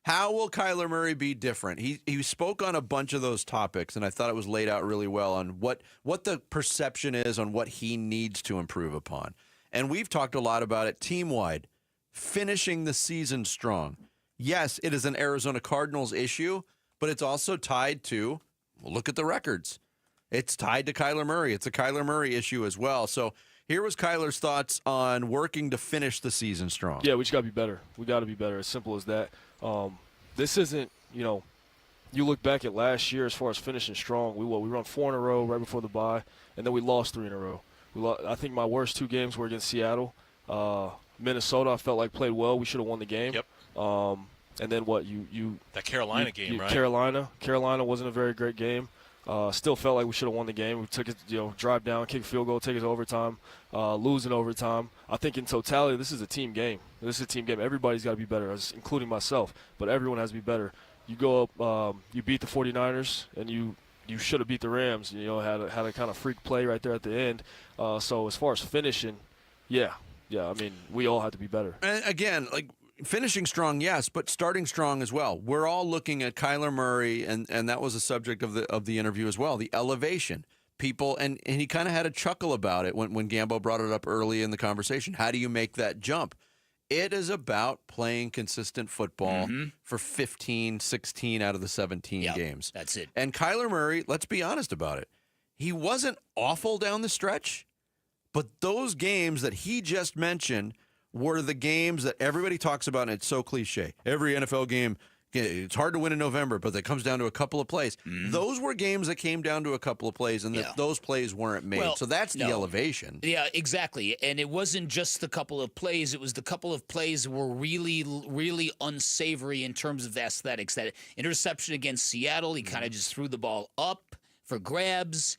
How will Kyler Murray be different? He spoke on a bunch of those topics, and I thought it was laid out really well on what the perception is on what he needs to improve upon. And we've talked a lot about it team-wide, finishing the season strong. Yes, it is an Arizona Cardinals issue, but it's also tied to, look at the records. It's tied to Kyler Murray. It's a Kyler Murray issue as well. So here was Kyler's thoughts on working to finish the season strong. Yeah, we just got to be better. We got to be better. As simple as that. This isn't, you look back at last year as far as finishing strong. We run 4 in a row right before the bye, and then we lost 3 in a row. I think my worst 2 games were against Seattle. Minnesota, I felt like played well. We should have won the game. Yep. And then what? That Carolina game, right? Carolina wasn't a very great game. Still felt like we should have won the game. We took it, drive down, kick a field goal, take it to overtime, lose in overtime. I think in totality, this is a team game. Everybody's got to be better, including myself. But everyone has to be better. You go up, you beat the 49ers, and you should have beat the Rams. Had a kind of freak play right there at the end. So as far as finishing, yeah. I mean, we all have to be better. And again, finishing strong, yes, but starting strong as well. We're all looking at Kyler Murray, and that was a subject of the interview as well, the elevation. People, and he kind of had a chuckle about it when Gambo brought it up early in the conversation. How do you make that jump? It is about playing consistent football for 15, 16 out of the 17 games. That's it. And Kyler Murray, let's be honest about it, he wasn't awful down the stretch, but those games that he just mentioned were the games that everybody talks about, and it's so cliche. Every NFL game, it's hard to win in November, but it comes down to a couple of plays. Those were games that came down to a couple of plays, and those plays weren't made. So that's the elevation. Yeah, exactly. And it wasn't just the couple of plays. It was the couple of plays that were really, really unsavory in terms of the aesthetics. That interception against Seattle, he kind of just threw the ball up for grabs.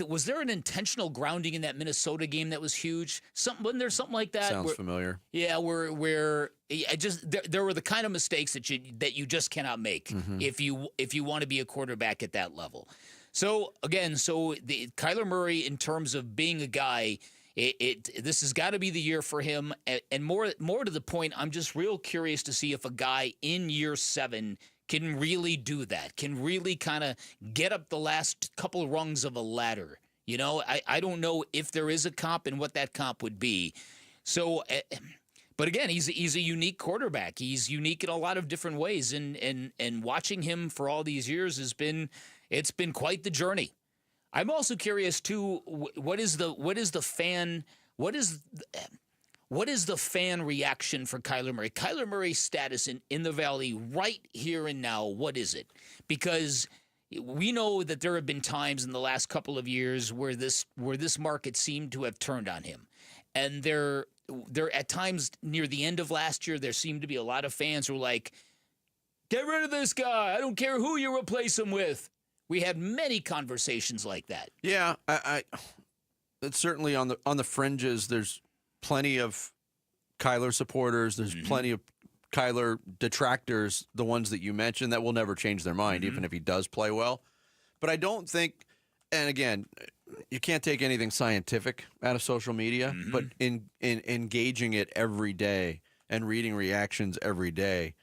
Was there an intentional grounding in that Minnesota game that was huge? Wasn't there something like that? Sounds familiar. Yeah, where there were the kind of mistakes that you just cannot make if you want to be a quarterback at that level. So again, the Kyler Murray, in terms of being a guy, this has got to be the year for him. And more to the point, I'm just real curious to see if a guy in year 7 can really do that, can really kind of get up the last couple of rungs of a ladder. I don't know if there is a comp and what that comp would be. So, but again, he's a unique quarterback. He's unique in a lot of different ways, and watching him for all these years it's been quite the journey. I'm also curious too. What is the fan reaction for Kyler Murray? Kyler Murray's status in the Valley right here and now, what is it? Because we know that there have been times in the last couple of years where this market seemed to have turned on him. And there at times near the end of last year, there seemed to be a lot of fans who were like, get rid of this guy. I don't care who you replace him with. We had many conversations like that. Yeah, it's certainly on the fringes. There's plenty of Kyler supporters. There's plenty of Kyler detractors, the ones that you mentioned, that will never change their mind, even if he does play well. But I don't think, and again, you can't take anything scientific out of social media, but in engaging it every day and reading reactions every day,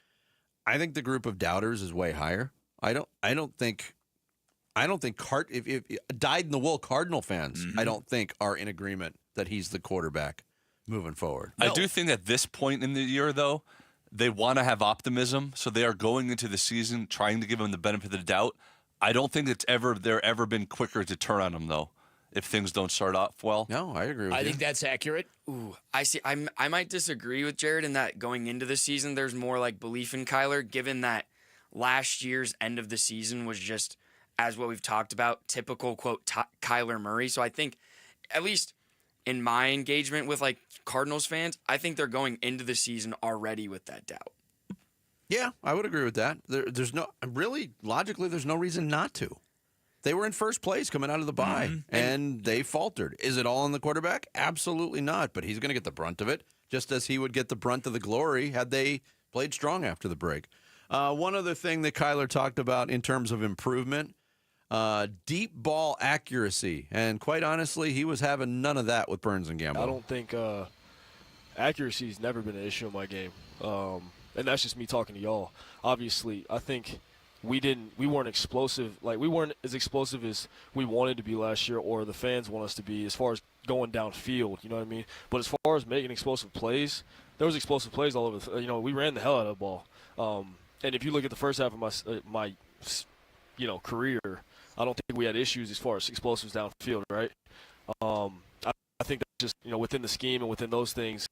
I think the group of doubters is way higher. I don't think if dyed-in-the-wool Cardinal fans, I don't think are in agreement that he's the quarterback moving forward. I do think at this point in the year, though, they want to have optimism, so they are going into the season trying to give him the benefit of the doubt. I don't think they're ever been quicker to turn on him, though, if things don't start off well. No, I agree with you. I think that's accurate. Ooh, I see. I might disagree with Jared in that going into the season, there's more like belief in Kyler, given that last year's end of the season was just, as what we've talked about, typical, quote, Kyler Murray. So I think, at least in my engagement with, like, Cardinals fans, I think they're going into the season already with that doubt. Yeah, I would agree with that. Logically, there's no reason not to. They were in first place coming out of the bye, and they faltered. Is it all on the quarterback? Absolutely not, but he's going to get the brunt of it, just as he would get the brunt of the glory had they played strong after the break. One other thing that Kyler talked about in terms of improvement, deep ball accuracy, and quite honestly, he was having none of that with Burns and Gambo. I don't think accuracy's never been an issue in my game. And that's just me talking to y'all. Obviously, I think we weren't explosive. Like, we weren't as explosive as we wanted to be last year, or the fans want us to be, as far as going downfield. You know what I mean? But as far as making explosive plays, there was explosive plays all over. We ran the hell out of the ball. And if you look at the first half of my career, I don't think we had issues as far as explosives downfield, right? I think that's just, within the scheme and within those things,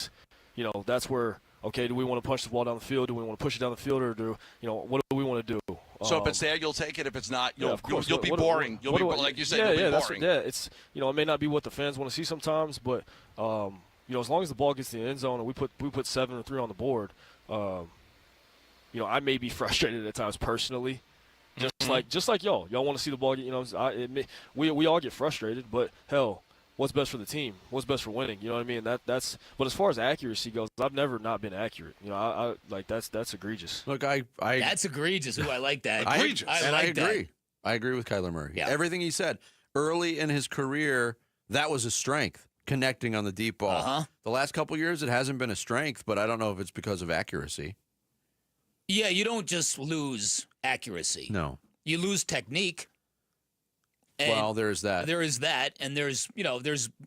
that's where, okay, do we want to punch the ball down the field? Do we want to push it down the field, or what do we want to do? So if it's there, you'll take it. If it's not, you'll be What- boring. what do I- Like you said, yeah, you'll be that's boring. it's it may not be what the fans want to see sometimes, but as long as the ball gets to the end zone and we put 7 or 3 on the board, I may be frustrated at times personally. Just like y'all want to see the ball get, we all get frustrated, but hell, what's best for the team? What's best for winning? You know what I mean? That's. But as far as accuracy goes, I've never not been accurate. I like that's egregious. Look, that's egregious. Ooh, I like that. I agree. That. I agree with Kyler Murray. Yeah. Everything he said early in his career, that was a strength, connecting on the deep ball. The last couple years, it hasn't been a strength, but I don't know if it's because of accuracy. Yeah, you don't just lose accuracy. No, you lose technique. And well, there is that. There is that, and there's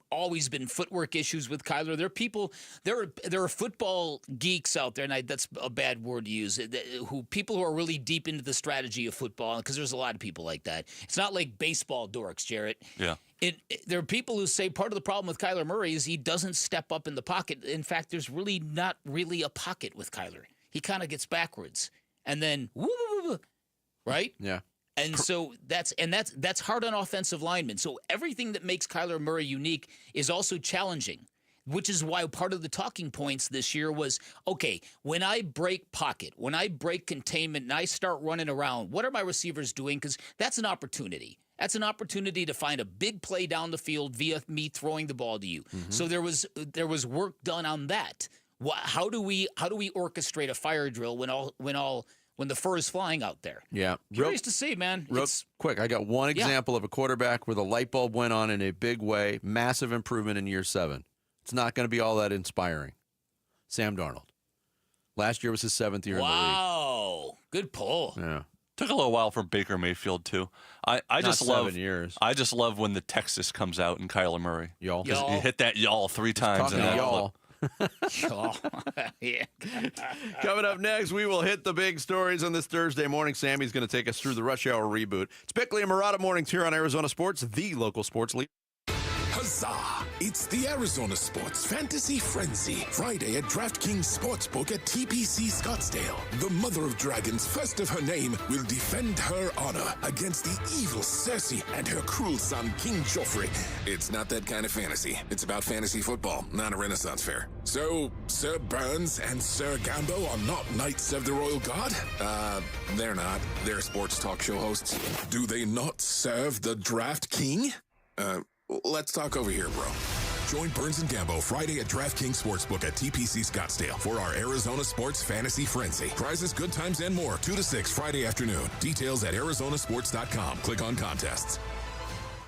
always been footwork issues with Kyler. There are people, there are football geeks out there, and that's a bad word to use. People who are really deep into the strategy of football, because there's a lot of people like that. It's not like baseball dorks, Jarrett. Yeah. There are people who say part of the problem with Kyler Murray is he doesn't step up in the pocket. In fact, there's really not really a pocket with Kyler. He kind of gets backwards, and then right? Yeah. And so that's hard on offensive linemen. So everything that makes Kyler Murray unique is also challenging, which is why part of the talking points this year was, okay, when I break pocket, when I break containment, and I start running around, what are my receivers doing? Because that's an opportunity. That's an opportunity to find a big play down the field via me throwing the ball to you. So there was work done on that. How do we orchestrate a fire drill when the fur is flying out there? Yeah. Curious to see, man. Real quick, I got one example of a quarterback where the light bulb went on in a big way, massive improvement in year 7. It's not going to be all that inspiring. Sam Darnold. Last year was his 7th year in the league. Wow. Good pull. Yeah. Took a little while for Baker Mayfield too. I just love 7 years. I just love when the Texas comes out in Kyler Murray. Y'all. 'Cause you hit that y'all 3 times in that y'all. Yeah. Coming up next, we will hit the big stories on this Thursday morning. Sammy's going to take us through the rush hour reboot. It's Bickley and Murata mornings here on Arizona Sports, the local sports leader. Huzzah! It's the Arizona Sports Fantasy Frenzy. Friday at DraftKings Sportsbook at TPC Scottsdale. The Mother of Dragons, first of her name, will defend her honor against the evil Cersei and her cruel son, King Joffrey. It's not that kind of fantasy. It's about fantasy football, not a Renaissance fair. So, Sir Burns and Sir Gambo are not Knights of the Royal Guard? They're not. They're sports talk show hosts. Do they not serve the Draft King? Let's talk over here, bro. Join Burns and Gambo Friday at DraftKings Sportsbook at TPC Scottsdale for our Arizona Sports Fantasy Frenzy. Prizes, good times, and more 2 to 6 Friday afternoon. Details at arizonasports.com. Click on contests.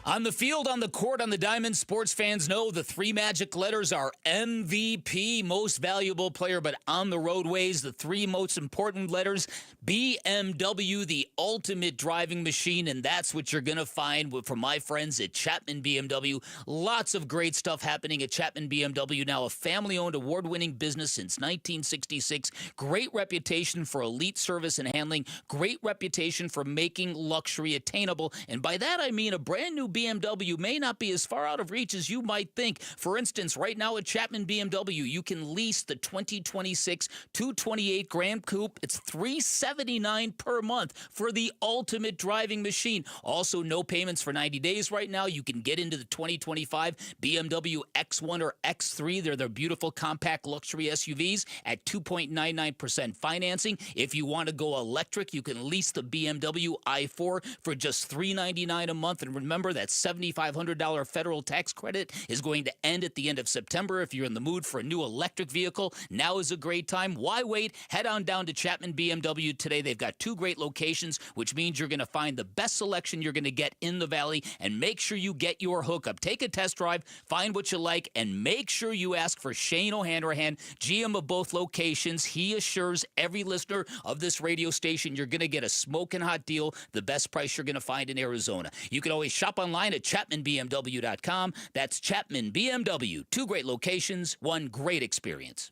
On the field, on the court, on the diamond, sports fans know the three magic letters are MVP, most valuable player, but on the roadways, the three most important letters, BMW, the ultimate driving machine, and that's what you're going to find from my friends at Chapman BMW. Lots of great stuff happening at Chapman BMW, now a family-owned, award-winning business since 1966. Great reputation for elite service and handling, great reputation for making luxury attainable, and by that I mean a brand new BMW may not be as far out of reach as you might think. For instance, right now at Chapman BMW, you can lease the 2026 228 Grand Coupe. It's $379 per month for the ultimate driving machine. Also, no payments for 90 days right now. You can get into the 2025 BMW X1 or X3. They're their beautiful compact luxury SUVs at 2.99% financing. If you want to go electric, you can lease the BMW i4 for just $399 a month. And remember that $7,500 federal tax credit is going to end at the end of September. If you're in the mood for a new electric vehicle, now is a great time. Why wait? Head on down to Chapman BMW today. They've got 2 great locations, which means you're going to find the best selection you're going to get in the Valley, and make sure you get your hookup. Take a test drive, find what you like, and make sure you ask for Shane O'Hanrahan, GM of both locations. He assures every listener of this radio station you're going to get a smoking hot deal, the best price you're going to find in Arizona. You can always shop online at ChapmanBMW.com. That's Chapman BMW. 2 great locations, 1 great experience.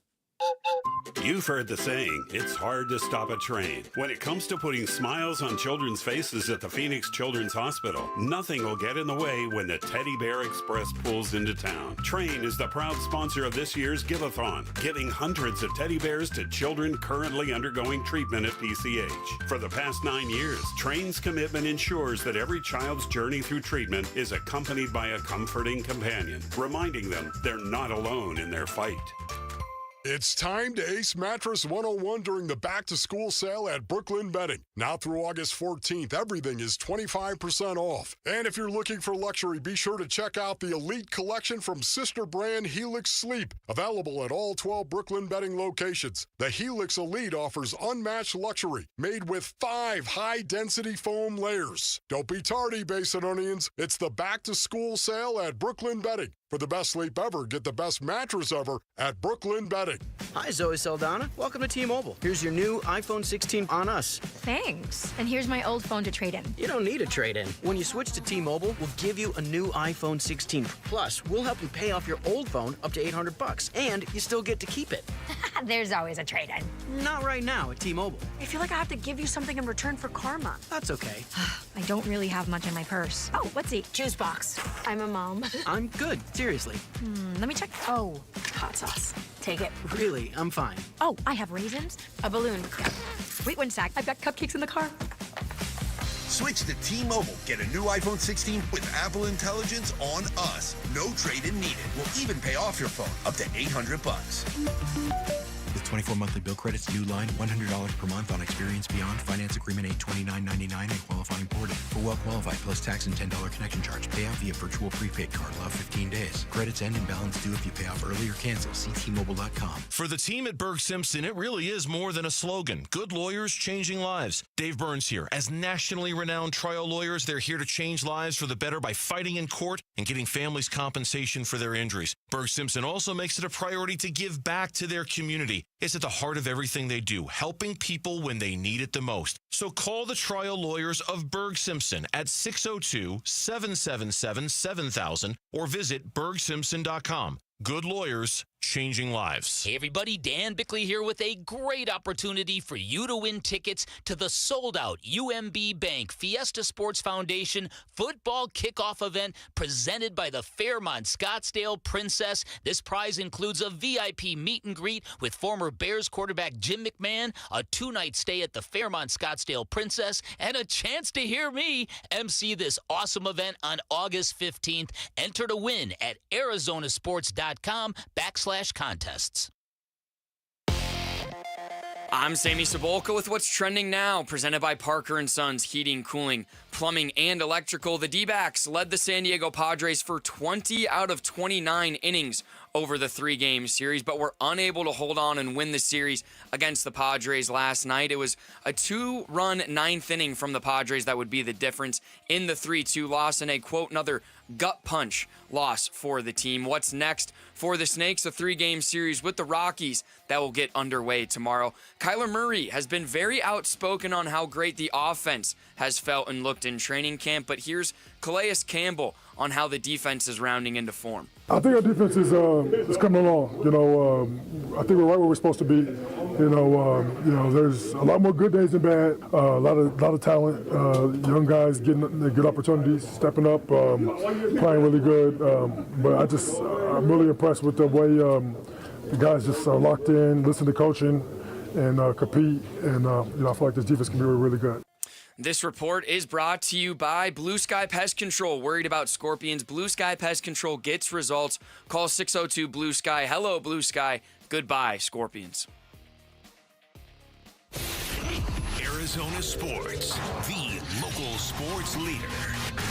You've heard the saying, it's hard to stop a train. When it comes to putting smiles on children's faces at the Phoenix Children's Hospital, nothing will get in the way when the Teddy Bear Express pulls into town. Train is the proud sponsor of this year's Give-a-thon, giving hundreds of teddy bears to children currently undergoing treatment at PCH. For the past 9 years, Train's commitment ensures that every child's journey through treatment is accompanied by a comforting companion, reminding them they're not alone in their fight. It's time to Ace Mattress 101 during the back-to-school sale at Brooklyn Bedding. Now through August 14th, everything is 25% off. And if you're looking for luxury, be sure to check out the Elite Collection from sister brand Helix Sleep, available at all 12 Brooklyn Bedding locations. The Helix Elite offers unmatched luxury, made with 5 high-density foam layers. Don't be tardy, Basinonians. It's the back-to-school sale at Brooklyn Bedding. For the best sleep ever, get the best mattress ever at Brooklyn Bedding. Hi, Zoe Saldana. Welcome to T-Mobile. Here's your new iPhone 16 on us. Thanks. And here's my old phone to trade in. You don't need a trade-in. When you switch to T-Mobile, we'll give you a new iPhone 16. Plus, we'll help you pay off your old phone up to $800, and you still get to keep it. There's always a trade-in. Not right now at T-Mobile. I feel like I have to give you something in return for karma. That's okay. I don't really have much in my purse. Oh, let's see. Juice box. I'm a mom. I'm good. Seriously. Let me check. Oh, hot sauce. Take it. Really, I'm fine. Oh, I have raisins. A balloon. Yeah. Wait 1 sec. I've got cupcakes in the car. Switch to T-Mobile. Get a new iPhone 16 with Apple Intelligence on us. No trade-in needed. We'll even pay off your phone up to $800. With 24 monthly bill credits, new line, $100 per month on Experience Beyond. Finance agreement $829.99 and qualifying ported. For well qualified plus tax and $10 connection charge. Pay out via virtual prepaid card. Allow 15 days. Credits end and balance due if you pay off early or cancel. See T-Mobile.com. For the team at Berg Simpson, it really is more than a slogan. Good lawyers changing lives. Dave Burns here. As nationally renowned trial lawyers, they're here to change lives for the better by fighting in court and getting families compensation for their injuries. Berg Simpson also makes it a priority to give back to their community. It's at the heart of everything they do, helping people when they need it the most. So call the trial lawyers of Berg Simpson at 602-777-7000 or visit bergsimpson.com. Good lawyers, changing lives. Hey everybody, Dan Bickley here with a great opportunity for you to win tickets to the sold-out UMB Bank Fiesta Sports Foundation football kickoff event presented by the Fairmont Scottsdale Princess. This prize includes a VIP meet and greet with former Bears quarterback Jim McMahon, a 2-night stay at the Fairmont Scottsdale Princess, and a chance to hear me MC this awesome event on August 15th. Enter to win at arizonasports.com/contests. I'm Sammy Sabolka with what's trending now, presented by Parker & Sons Heating, Cooling, Plumbing, and Electrical. The D-backs led the San Diego Padres for 20 out of 29 innings over the 3-game series, but were unable to hold on and win the series against the Padres last night. It was a 2-run 9th inning from the Padres that would be the difference in the 3-2 loss, and a, quote, another gut punch loss for the team. What's next for the Snakes? A 3-game series with the Rockies that will get underway tomorrow. Kyler Murray has been very outspoken on how great the offense has felt and looked in training camp, but here's Calais Campbell on how the defense is rounding into form. I think our defense is coming along. I think we're right where we're supposed to be. There's a lot more good days than bad. A lot of talent. Young guys getting good opportunities, stepping up, playing really good. But I'm really impressed with the way the guys just are locked in, listen to coaching, and compete. And I feel like this defense can be really, really good. This report is brought to you by Blue Sky Pest Control. Worried about scorpions? Blue Sky Pest Control gets results. Call 602 Blue Sky. Hello, Blue Sky. Goodbye, scorpions. Arizona Sports, the local sports leader.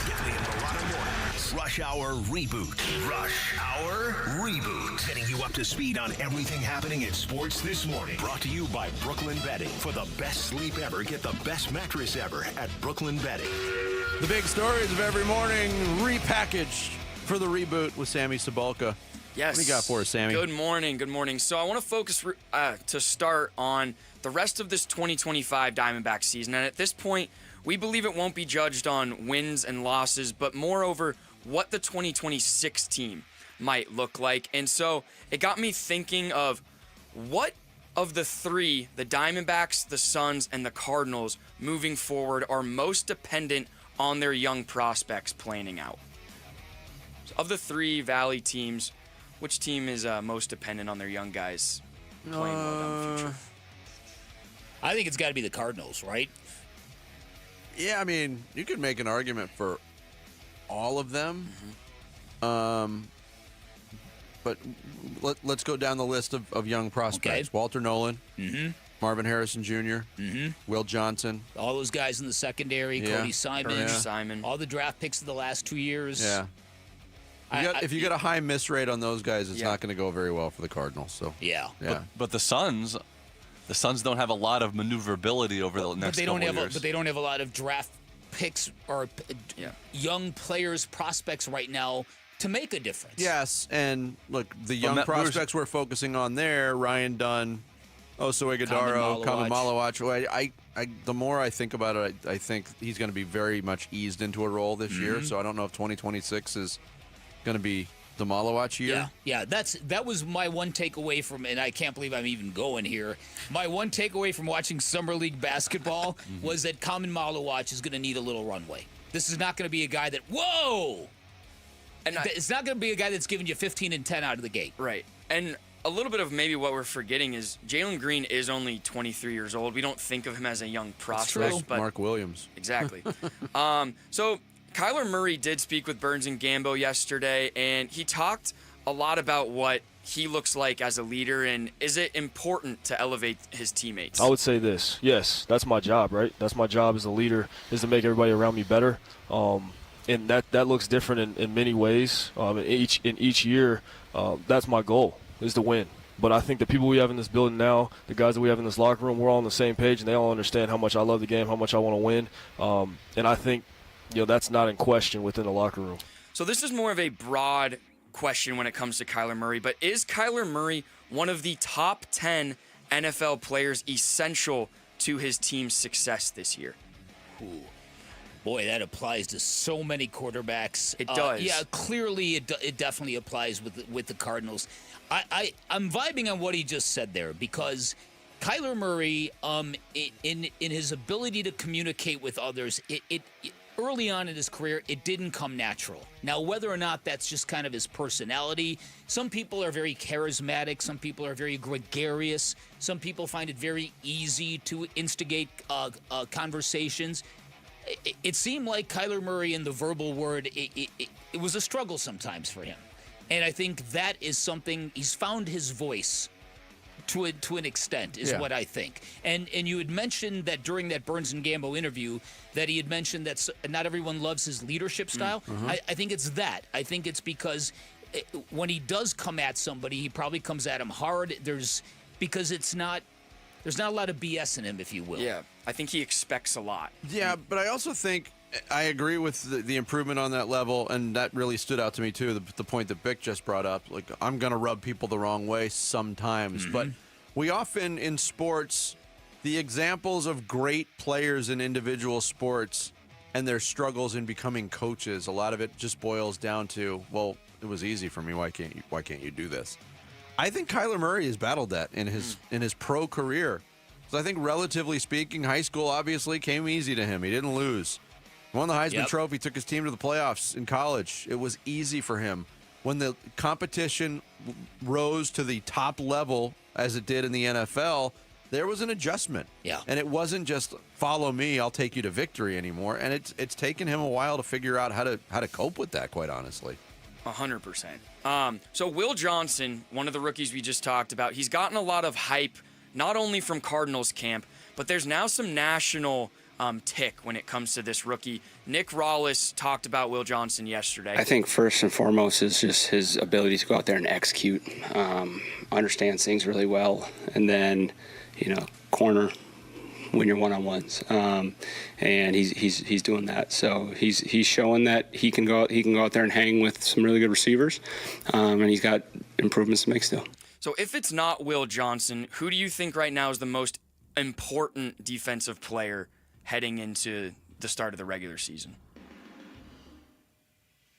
Daily in the Lotto Mornings. Rush Hour Reboot. Rush Hour Reboot. Getting you up to speed on everything happening in sports this morning. Brought to you by Brooklyn Bedding. For the best sleep ever, get the best mattress ever at Brooklyn Bedding. The big stories of every morning repackaged for the reboot with Sammy Sabolka. Yes. What do you got for us, Sammy? Good morning. Good morning. So I want to focus to start on the rest of this 2025 Diamondbacks season. And at this point, we believe it won't be judged on wins and losses, but moreover, what the 2026 team might look like. And so it got me thinking of what of the three, the Diamondbacks, the Suns, and the Cardinals, moving forward are most dependent on their young prospects planning out. Of the three Valley teams, which team is most dependent on their young guys playing well down the future? I think it's got to be the Cardinals, right? Yeah, I mean, you could make an argument for all of them. But let's go down the list of young prospects. Okay. Walter Nolan, Marvin Harrison Jr., Will Johnson. All those guys in the secondary, Cody Simon, all the draft picks of the last 2 years. Yeah. If you get a high miss rate on those guys, it's not going to go very well for the Cardinals. So yeah. But the Suns don't have a lot of maneuverability over the next couple years. But they don't have a lot of draft picks or young players, prospects right now to make a difference. Yes, and look, the young prospects we're focusing on there, Ryan Dunn, Oso Ighodaro, Kamen Malawach. The more I think about it, I think he's going to be very much eased into a role this year. So I don't know if 2026 is going to be the Malawach year. Yeah. That was my one takeaway from, and I can't believe I'm even going here. My one takeaway from watching Summer League basketball was that Kamen Malawach is going to need a little runway. This is not going to be a guy that, whoa! And it's not going to be a guy that's giving you 15 and 10 out of the gate. Right. And a little bit of maybe what we're forgetting is Jalen Green is only 23 years old. We don't think of him as a young prospect. But Mark Williams. Exactly. So Kyler Murray did speak with Burns and Gambo yesterday, and he talked a lot about what he looks like as a leader, and is it important to elevate his teammates? I would say this. Yes, that's my job, right? That's my job as a leader, is to make everybody around me better. And that looks different in many ways. In each year, that's my goal, is to win. But I think the people we have in this building now, the guys that we have in this locker room, we're all on the same page, and they all understand how much I love the game, how much I want to win. And I think that's not in question within the locker room. So this is more of a broad question when it comes to Kyler Murray, but is Kyler Murray one of the top 10 NFL players essential to his team's success this year? Ooh. Boy, that applies to so many quarterbacks. It does. Yeah, clearly it definitely applies with the Cardinals. I'm vibing on what he just said there, because Kyler Murray, in his ability to communicate with others, it early on in his career, it didn't come natural. Now, whether or not that's just kind of his personality, some people are very charismatic, some people are very gregarious, some people find it very easy to instigate conversations. It seemed like Kyler Murray in the verbal word, it was a struggle sometimes for him. And I think that is something, he's found his voice to an extent is what I think. And you had mentioned that during that Burns and Gambo interview that he had mentioned that not everyone loves his leadership style. I think it's that. I think it's because when he does come at somebody, he probably comes at him hard. Because there's not a lot of BS in him, if you will. Yeah, I think he expects a lot. Yeah, but I also think I agree with the improvement on that level, and that really stood out to me too. The point that Bick just brought up, like I'm gonna rub people the wrong way sometimes, but we often in sports, the examples of great players in individual sports and their struggles in becoming coaches, a lot of it just boils down to, well, it was easy for me. Why can't you do this? I think Kyler Murray has battled that in his pro career. So I think, relatively speaking, high school obviously came easy to him. He didn't lose. Won the Heisman Trophy, took his team to the playoffs in college. It was easy for him. When the competition rose to the top level, as it did in the NFL, there was an adjustment. Yeah. And it wasn't just follow me, I'll take you to victory anymore. And it's taken him a while to figure out how to cope with that, quite honestly. 100%. So Will Johnson, one of the rookies we just talked about, he's gotten a lot of hype, not only from Cardinals camp, but there's now some national tick when it comes to this rookie. Nick Rawlis talked about Will Johnson yesterday. I think first and foremost is just his ability to go out there and execute, understands things really well, and then, corner when you're one-on-ones, and he's doing that. So he's showing that he can go out there and hang with some really good receivers, and he's got improvements to make still. So if it's not Will Johnson, who do you think right now is the most important defensive player heading into the start of the regular season?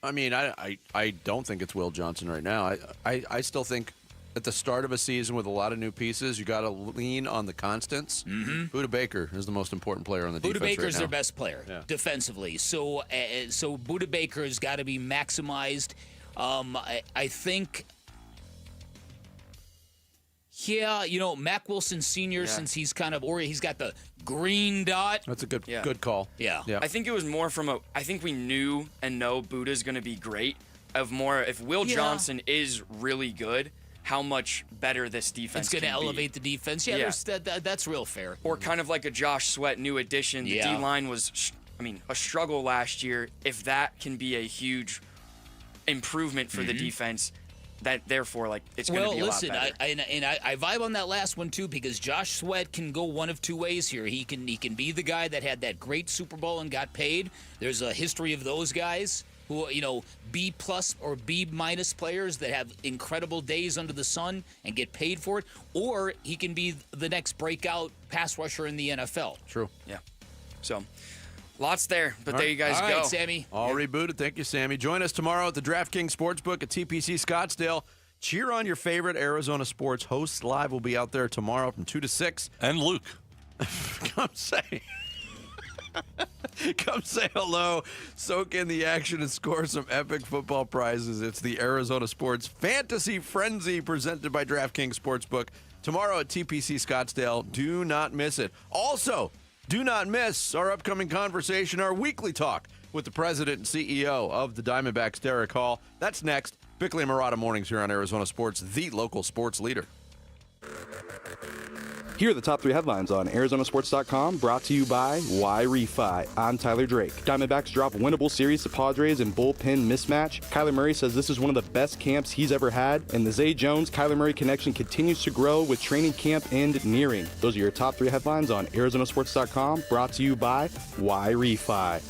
I mean, I don't think it's Will Johnson right now. I still think at the start of a season with a lot of new pieces, you got to lean on the constants. Budda Baker is the most important player on the defense Budda Baker's right now. their best player defensively. So Budda Baker has got to be maximized. I think. Yeah, Mac Wilson Sr., since he's he's got the green dot. That's a good call. Yeah. I think it was more from I think we knew and know Budda's going to be great. If Will Johnson is really good, how much better this defense It's going to elevate the defense. Yeah. That's real fair. Or kind of like a Josh Sweat new addition. The D-line was, a struggle last year. If that can be a huge improvement for the defense, that therefore it's going to be a lot better. I vibe on that last one too, because Josh Sweat can go one of two ways here. He can be the guy that had that great Super Bowl and got paid. There's a history of those guys who B+ or B- players that have incredible days under the sun and get paid for it, or he can be the next breakout pass rusher in the NFL. True. Yeah. So lots there, but there you guys go. All right, Sammy. All rebooted. Thank you, Sammy. Join us tomorrow at the DraftKings Sportsbook at TPC Scottsdale. Cheer on your favorite Arizona sports hosts. Live will be out there tomorrow from 2 to 6. And Luke. Come say hello, soak in the action, and score some epic football prizes. It's the Arizona Sports Fantasy Frenzy presented by DraftKings Sportsbook. Tomorrow at TPC Scottsdale. Do not miss it. Also, do not miss our upcoming conversation, our weekly talk with the president and CEO of the Diamondbacks, Derek Hall. That's next. Bickley and Murata Mornings here on Arizona Sports, the local sports leader. Here are the top 3 headlines on ArizonaSports.com, brought to you by Y-Refi. I'm Tyler Drake. Diamondbacks drop winnable series to Padres in bullpen mismatch. Kyler Murray says this is one of the best camps he's ever had. And the Zay Jones-Kyler Murray connection continues to grow with training camp end nearing. Those are your top 3 headlines on ArizonaSports.com, brought to you by Y-Refi.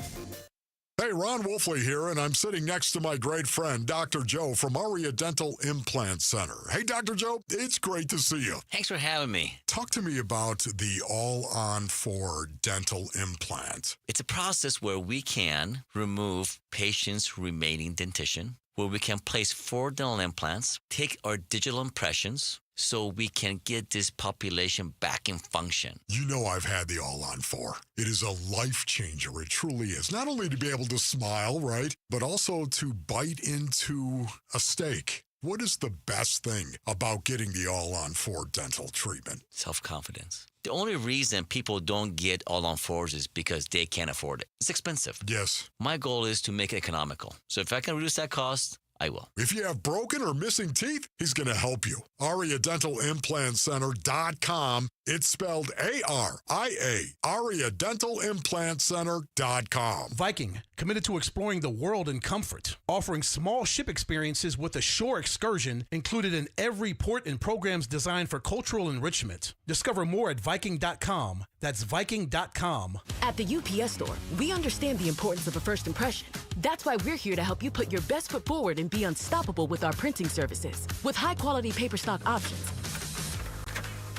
Hey, Ron Wolfley here, and I'm sitting next to my great friend, Dr. Joe from Aria Dental Implant Center. Hey, Dr. Joe, it's great to see you. Thanks for having me. Talk to me about the All-On-4 dental implant. It's a process where we can remove patients' remaining dentition, where we can place 4 dental implants, take our digital impressions, so we can get this population back in function. You know I've had the All-On-4. It is a life changer. It truly is. Not only to be able to smile, right, but also to bite into a steak. What is the best thing about getting the All-On-4 dental treatment? Self-confidence. The only reason people don't get All-On-4s is because they can't afford it. It's expensive. Yes. My goal is to make it economical. So if I can reduce that cost, I will. If you have broken or missing teeth, he's going to help you. AriaDentalImplantCenter.com. It's spelled A-R-I-A. AriaDentalImplantCenter.com. Viking, committed to exploring the world in comfort, offering small ship experiences with a shore excursion included in every port and programs designed for cultural enrichment. Discover more at Viking.com. That's Viking.com. At the UPS Store, we understand the importance of a first impression. That's why we're here to help you put your best foot forward and be unstoppable with our printing services. With high-quality paper stock options,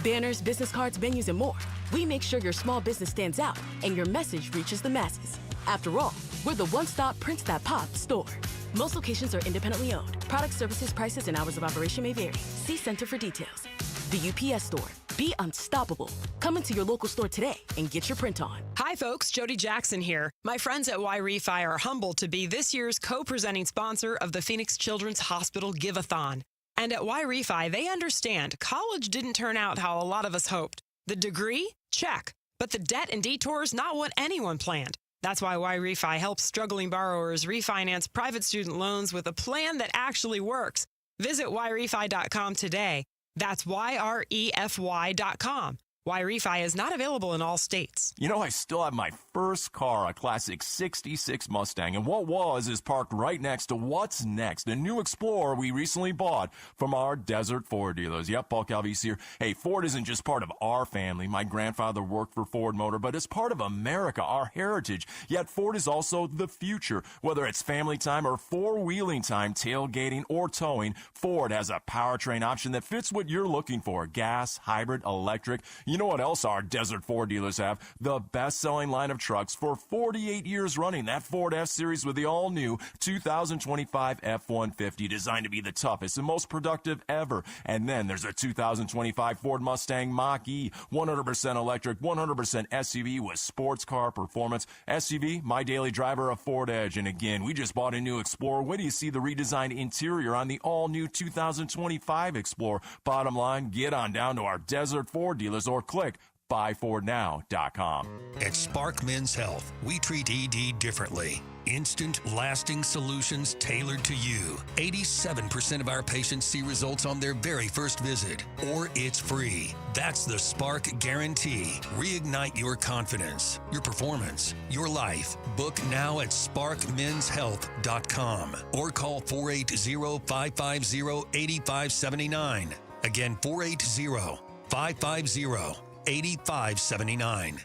banners, business cards, menus, and more, we make sure your small business stands out and your message reaches the masses. After all, we're the one-stop prints that pop store. Most locations are independently owned. Product, services, prices, and hours of operation may vary. See Center for details. The UPS Store. Be unstoppable. Come into your local store today and get your print on. Hi, folks. Jody Jackson here. My friends at Y-Refi are humbled to be this year's co-presenting sponsor of the Phoenix Children's Hospital Give-a-thon. And at Y-Refi, they understand college didn't turn out how a lot of us hoped. The degree? Check. But the debt and detours, not what anyone planned. That's why Y-Refi helps struggling borrowers refinance private student loans with a plan that actually works. Visit YRefi.com today. That's YREFY.com. Y-Refi is not available in all states. You know, I still have my first car, a classic 66 Mustang, and what was is parked right next to what's next, a new Explorer we recently bought from our Desert Ford dealers. Yep, Paul Calvise here. Hey, Ford isn't just part of our family. My grandfather worked for Ford Motor, but it's part of America, our heritage. Yet Ford is also the future. Whether it's family time or four-wheeling time, tailgating or towing, Ford has a powertrain option that fits what you're looking for. Gas, hybrid, electric. You know what else our Desert Ford dealers have? The best-selling line of trucks for 48 years running. That Ford F-Series with the all-new 2025 F-150, designed to be the toughest and most productive ever. And then there's a 2025 Ford Mustang Mach-E, 100% electric, 100% SUV with sports car performance. SUV, my daily driver, a Ford Edge. And again, we just bought a new Explorer. When do you see the redesigned interior on the all-new 2025 Explorer? Bottom line, get on down to our Desert Ford dealers or click buyfordnow.com. At Spark Men's Health, we treat ED differently. Instant, lasting solutions tailored to you. 87% of our patients see results on their very first visit, or it's free. That's the Spark Guarantee. Reignite your confidence, your performance, your life. Book now at sparkmenshealth.com or call 480-550-8579. Again, 480-550-8579.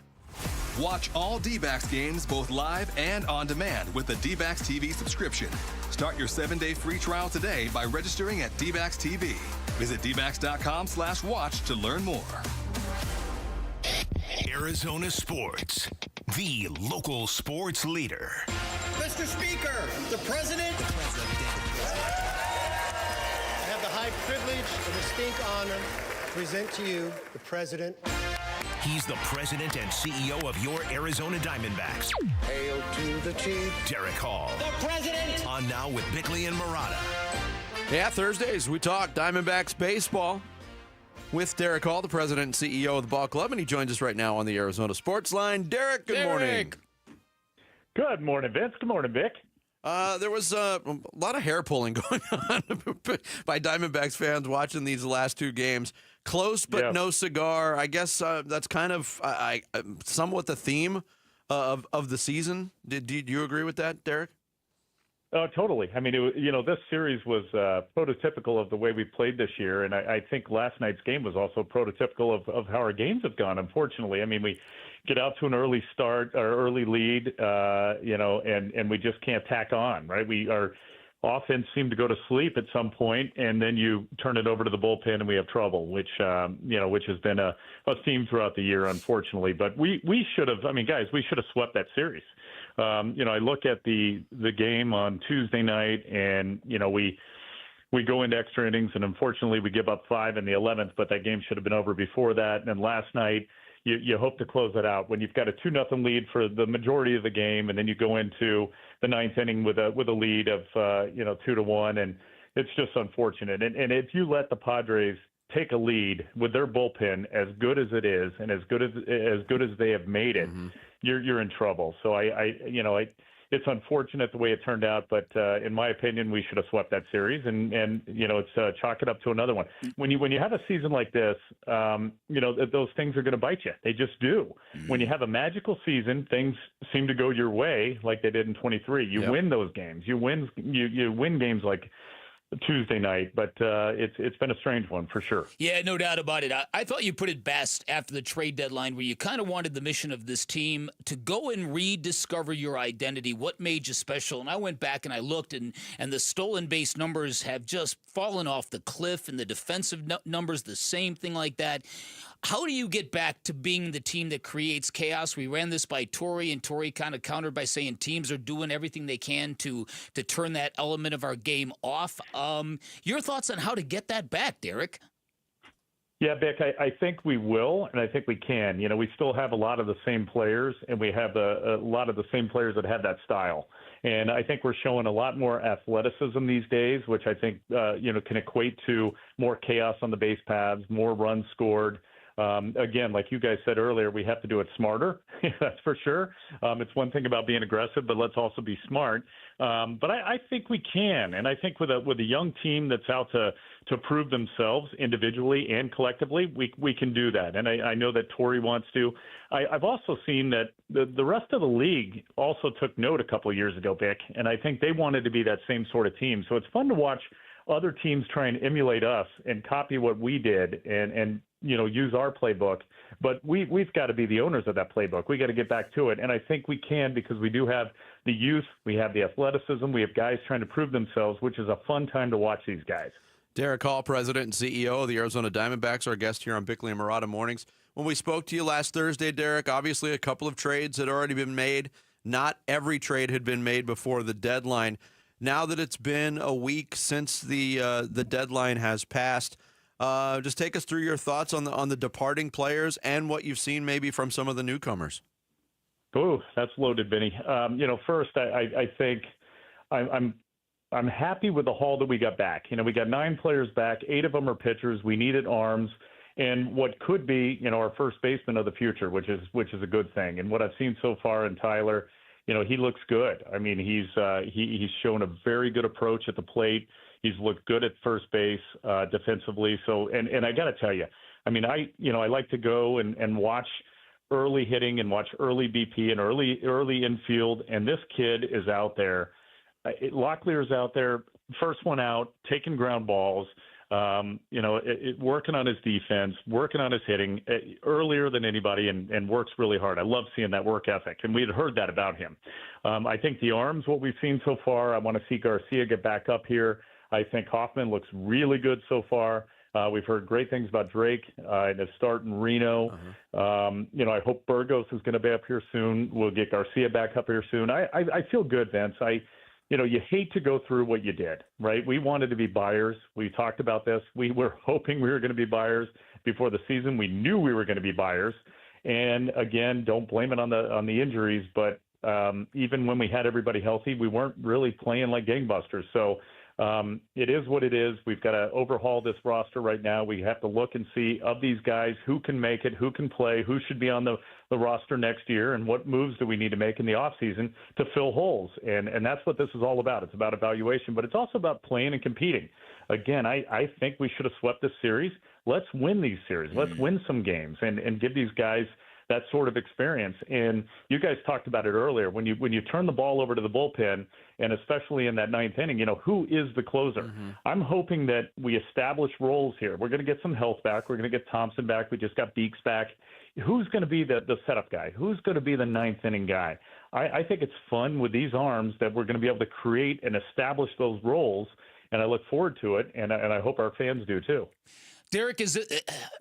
Watch all D-backs games both live and on demand with the D-backs TV subscription. Start your 7-day free trial today by registering at D-backs TV. Visit dbacks.com/watch to learn more. Arizona Sports, the local sports leader. Mr. Speaker, the President. I have the high privilege and distinct honor to present to you the President. He's the president and CEO of your Arizona Diamondbacks. Hail to the chief. Derek Hall. The President. On Now with Bickley and Murata. Yeah, Thursdays we talk Diamondbacks baseball with Derek Hall, the president and CEO of the ball club, and he joins us right now on the Arizona Sports Line. Derek, good morning. Good morning, Vince. Good morning, Vic. There was a lot of hair pulling going on by Diamondbacks fans watching these last two games. Close, but no cigar. I guess that's kind of somewhat the theme of the season. Do you agree with that, Derek? Oh, totally. I mean, this series was prototypical of the way we played this year, and I think last night's game was also prototypical of how our games have gone, unfortunately. I mean, we get out to an early start or early lead, and we just can't tack on, right? Our offense seemed to go to sleep at some point, and then you turn it over to the bullpen and we have trouble, which has been a theme throughout the year, unfortunately. But we should have, guys, we should have swept that series. I look at the game on Tuesday night, and we go into extra innings, and unfortunately we give up 5 in the 11th, but that game should have been over before that. And then last night, you hope to close it out when you've got a 2-0 lead for the majority of the game, and then you go into the 9th inning with a lead of 2-1, and it's just unfortunate. And if you let the Padres take a lead with their bullpen as good as it is, and as good as they have made it, you're in trouble. So it's it's unfortunate the way it turned out, but in my opinion, we should have swept that series, and it's chalk it up to another one. When you have a season like this, those things are going to bite you. They just do. When you have a magical season, things seem to go your way like they did in 23. You win those games. You win games like Tuesday night, but it's been a strange one for sure. Yeah, no doubt about it. I thought you put it best after the trade deadline, where you kind of wanted the mission of this team to go and rediscover your identity, what made you special. And I went back and I looked, and the stolen base numbers have just fallen off the cliff, and the defensive numbers, the same thing like that. How do you get back to being the team that creates chaos? We ran this by Tory, and Tory kind of countered by saying teams are doing everything they can to turn that element of our game off. Your thoughts on how to get that back, Derek? Yeah, Vic, I think we will, and I think we can. We still have a lot of the same players, and we have a lot of the same players that have that style. And I think we're showing a lot more athleticism these days, which I think, can equate to more chaos on the base paths, more runs scored. Again, like you guys said earlier, we have to do it smarter. That's for sure. It's one thing about being aggressive, but let's also be smart. But I think we can, and I think with a young team that's out to prove themselves individually and collectively, we can do that. And I know that Tory wants to. I've also seen that the rest of the league also took note a couple of years ago, Vic, and I think they wanted to be that same sort of team. So it's fun to watch other teams try and emulate us and copy what we did and use our playbook. But we've got to be the owners of that playbook. We got to get back to it. And I think we can, because we do have the youth, we have the athleticism, we have guys trying to prove themselves, which is a fun time to watch these guys. Derek Hall, President and CEO of the Arizona Diamondbacks, our guest here on Bickley and Murata Mornings. When we spoke to you last Thursday, Derek, obviously a couple of trades had already been made. Not every trade had been made before the deadline. Now that it's been a week since the deadline has passed, just take us through your thoughts on the departing players and what you've seen maybe from some of the newcomers. Oh, that's loaded, Vinny. First, I think I'm happy with the haul that we got back. We got 9 players back. 8 of them are pitchers. We needed arms, and what could be our first baseman of the future, which is a good thing. And what I've seen so far in Tyler, he looks good. I mean, he's shown a very good approach at the plate. He's looked good at first base defensively. So, and I got to tell you, I mean, I like to go and watch early hitting and watch early BP and early infield. And this kid is out there. Locklear's out there, first one out, taking ground balls. Working on his defense, working on his hitting earlier than anybody, and works really hard. I love seeing that work ethic, and we had heard that about him. I think the arms, what we've seen so far, I want to see Garcia get back up here. I think Hoffman looks really good so far. We've heard great things about Drake and his start in Reno. I hope Burgos is going to be up here soon. We'll get Garcia back up here soon. I feel good, Vince. You hate to go through what you did, right? We wanted to be buyers. We talked about this. We were hoping we were going to be buyers before the season. We knew we were going to be buyers. And again, don't blame it on the injuries, but even when we had everybody healthy, we weren't really playing like gangbusters. So it is what it is. We've got to overhaul this roster right now. We have to look and see of these guys who can make it, who can play, who should be on the roster next year, and what moves do we need to make in the offseason to fill holes. And that's what this is all about. It's about evaluation, but it's also about playing and competing. Again, I think we should have swept this series. Let's win these series. Let's win some games and give these guys that sort of experience. And you guys talked about it earlier. When you turn the ball over to the bullpen, and especially in that 9th inning, who is the closer? I'm hoping that we establish roles here. We're going to get some health back. We're going to get Thompson back. We just got Beeks back. Who's going to be the setup guy? Who's going to be the 9th inning guy? I think it's fun with these arms that we're going to be able to create and establish those roles, and I look forward to it, and I hope our fans do too. Derek,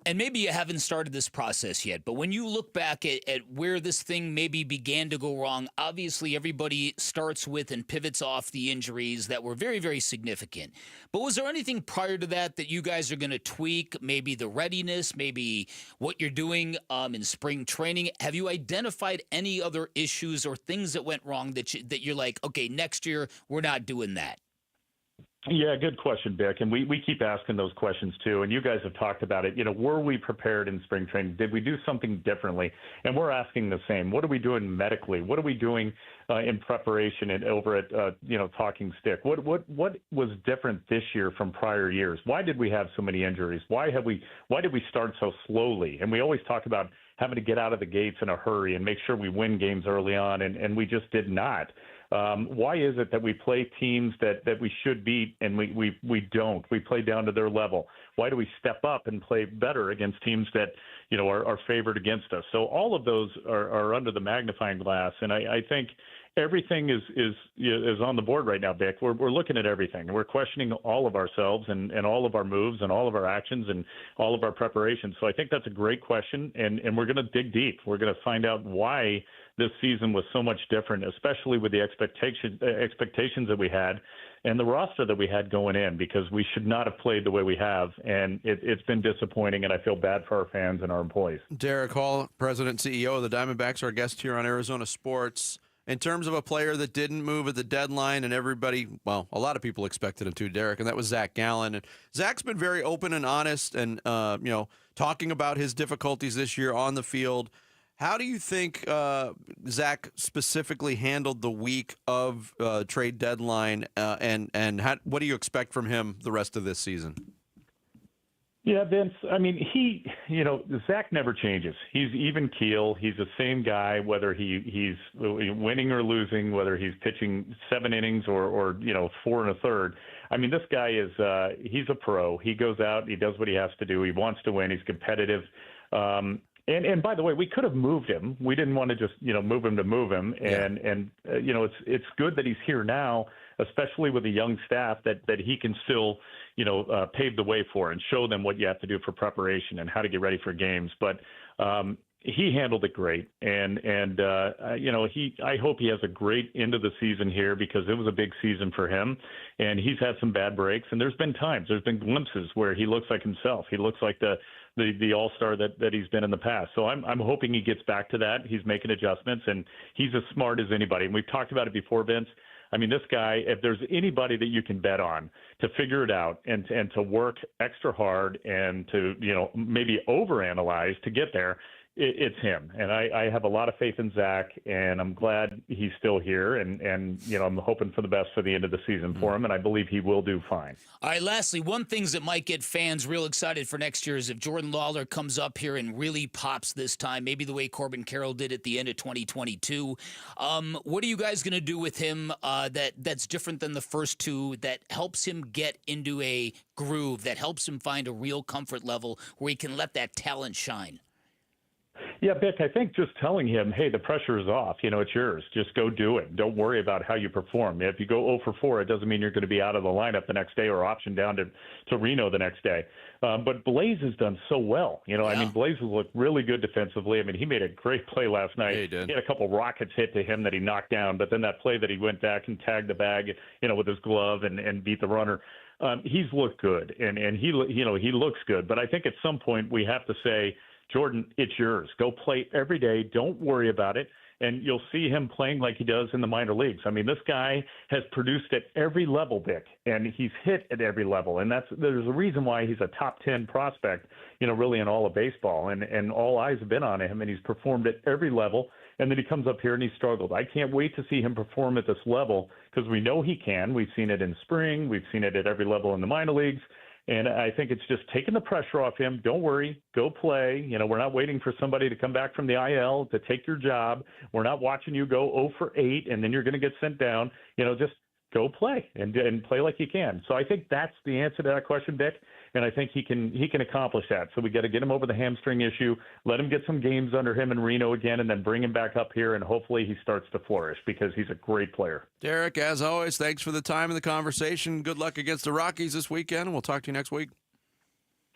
and maybe you haven't started this process yet, but when you look back at where this thing maybe began to go wrong, obviously everybody starts with and pivots off the injuries that were very, very significant. But was there anything prior to that you guys are going to tweak, maybe the readiness, maybe what you're doing in spring training? Have you identified any other issues or things that went wrong that you're like, okay, next year we're not doing that? Yeah, good question, Vic. And we keep asking those questions too. And you guys have talked about it. Were we prepared in spring training? Did we do something differently? And we're asking the same. What are we doing medically? What are we doing in preparation and over at Talking Stick? What was different this year from prior years? Why did we have so many injuries? Why did we start so slowly? And we always talk about having to get out of the gates in a hurry and make sure we win games early on, and we just did not. Why is it that we play teams that we should beat and we don't? We play down to their level. Why do we step up and play better against teams that are favored against us? So all of those are under the magnifying glass, and I think everything is on the board right now, Vic. We're looking at everything. We're questioning all of ourselves and all of our moves and all of our actions and all of our preparations. So I think that's a great question, and we're going to dig deep. We're going to find out why this season was so much different, especially with the expectations that we had and the roster that we had going in, because we should not have played the way we have, and it's been disappointing, and I feel bad for our fans and our employees. Derek Hall, President and CEO of the Diamondbacks, our guest here on Arizona Sports. In terms of a player that didn't move at the deadline and everybody, well, a lot of people expected him to, Derek, and that was Zach Gallen. And Zach's been very open and honest and, talking about his difficulties this year on the field. How do you think Zach specifically handled the week of trade deadline, and what do you expect from him the rest of this season? Yeah, Vince, I mean, Zach never changes. He's even keel. He's the same guy, whether he's winning or losing, whether he's pitching 7 innings or 4 1/3. I mean, this guy he's a pro. He goes out, he does what he has to do. He wants to win. He's competitive. And by the way, we could have moved him. We didn't want to just, move him to move him. And it's good that he's here now, especially with a young staff that he can still, pave the way for and show them what you have to do for preparation and how to get ready for games. But he handled it great. And I hope he has a great end of the season here, because it was a big season for him. And he's had some bad breaks. And there's been glimpses where he looks like himself. He looks like the all-star that he's been in the past. So I'm hoping he gets back to that. He's making adjustments, and he's as smart as anybody. And we've talked about it before, Vince. I mean, this guy, if there's anybody that you can bet on to figure it out and to work extra hard and to, maybe overanalyze to get there, it's him. And I have a lot of faith in Zach, and I'm glad he's still here. And I'm hoping for the best for the end of the season for him, and I believe he will do fine. All right, lastly, one thing that might get fans real excited for next year is if Jordan Lawler comes up here and really pops this time, maybe the way Corbin Carroll did at the end of 2022. What are you guys going to do with him that's different than the first two, that helps him get into a groove, that helps him find a real comfort level where he can let that talent shine? Yeah, Vic, I think just telling him, hey, the pressure is off. It's yours. Just go do it. Don't worry about how you perform. If you go 0 for 4, it doesn't mean you're going to be out of the lineup the next day or optioned down to Reno the next day. But Blaze has done so well. I mean, Blaze has looked really good defensively. I mean, he made a great play last night. Yeah, he did. He had a couple rockets hit to him that he knocked down, but then that play that he went back and tagged the bag, with his glove and beat the runner. He's looked good, and he looks good. But I think at some point we have to say, Jordan, it's yours. Go play every day. Don't worry about it. And you'll see him playing like he does in the minor leagues. I mean, this guy has produced at every level, Vic, and he's hit at every level. And there's a reason why he's a top 10 prospect, really in all of baseball. And all eyes have been on him, and he's performed at every level. And then he comes up here and he struggled. I can't wait to see him perform at this level, because we know he can. We've seen it in spring. We've seen it at every level in the minor leagues. And I think it's just taking the pressure off him. Don't worry. Go play. We're not waiting for somebody to come back from the IL to take your job. We're not watching you go 0 for 8 and then you're going to get sent down. Just go play and play like you can. So I think that's the answer to that question, Vic. And I think he can accomplish that. So we got to get him over the hamstring issue, let him get some games under him in Reno again, and then bring him back up here, and hopefully he starts to flourish, because he's a great player. Derek, as always, thanks for the time and the conversation. Good luck against the Rockies this weekend, and we'll talk to you next week.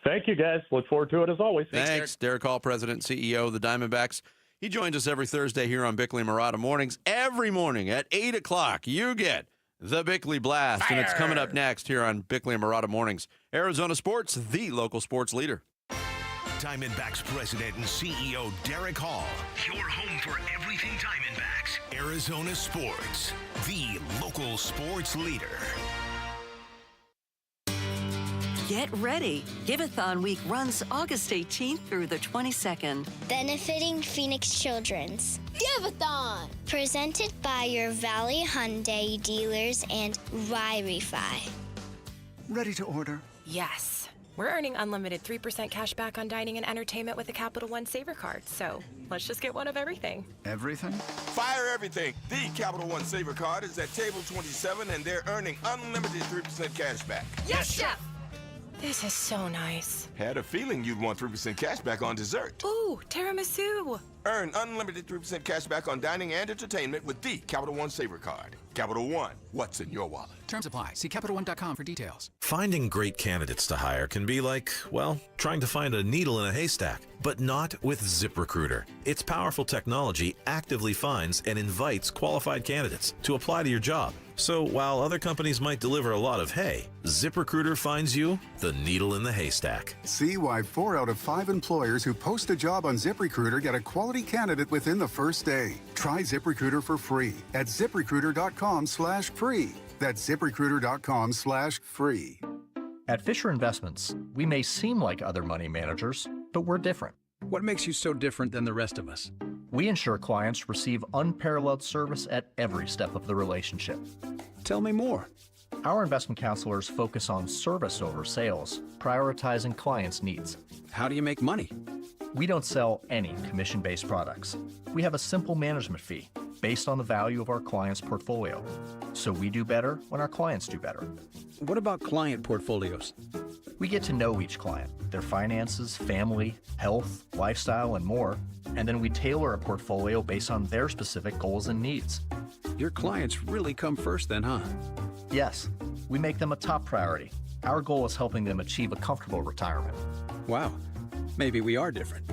Thank you, guys. Look forward to it as always. Thanks. Derek Hall, President and CEO of the Diamondbacks. He joins us every Thursday here on Bickley and Murata Mornings. Every morning at 8 o'clock, you get the Bickley Blast, and it's coming up next here on Bickley and Murata Mornings. Arizona Sports, the local sports leader. Diamondbacks President and CEO Derek Hall. Your home for everything Diamondbacks. Arizona Sports, the local sports leader. Get ready. Give-a-thon week runs August 18th through the 22nd. Benefiting Phoenix Children's. Give-a-thon! Presented by your Valley Hyundai dealers and Wi-Fi. Ready to order? Yes. We're earning unlimited 3% cash back on dining and entertainment with a Capital One Saver card, so let's just get one of everything. Everything? Fire everything. The Capital One Saver card is at table 27, and they're earning unlimited 3% cash back. Yes, Chef! This is so nice. Had a feeling you'd want 3% cash back on dessert. Ooh, tiramisu. Earn unlimited 3% cash back on dining and entertainment with the Capital One Saver card. Capital One, what's in your wallet? Terms apply. See CapitalOne.com for details. Finding great candidates to hire can be like, well, trying to find a needle in a haystack, but not with ZipRecruiter. Its powerful technology actively finds and invites qualified candidates to apply to your job. So while other companies might deliver a lot of hay, ZipRecruiter finds you the needle in the haystack. See why 4 out of 5 employers who post a job on ZipRecruiter get a quality candidate within the first day. Try ZipRecruiter for free at ZipRecruiter.com/free. That's ZipRecruiter.com/free. At Fisher Investments, we may seem like other money managers, but we're different. What makes you so different than the rest of us? We ensure clients receive unparalleled service at every step of the relationship. Tell me more. Our investment counselors focus on service over sales, prioritizing clients' needs. How do you make money? We don't sell any commission-based products. We have a simple management fee based on the value of our clients' portfolio. So we do better when our clients do better. What about client portfolios? We get to know each client, their finances, family, health, lifestyle, and more, and then we tailor a portfolio based on their specific goals and needs. Your clients really come first then, huh? Yes, we make them a top priority. Our goal is helping them achieve a comfortable retirement. Wow, maybe we are different.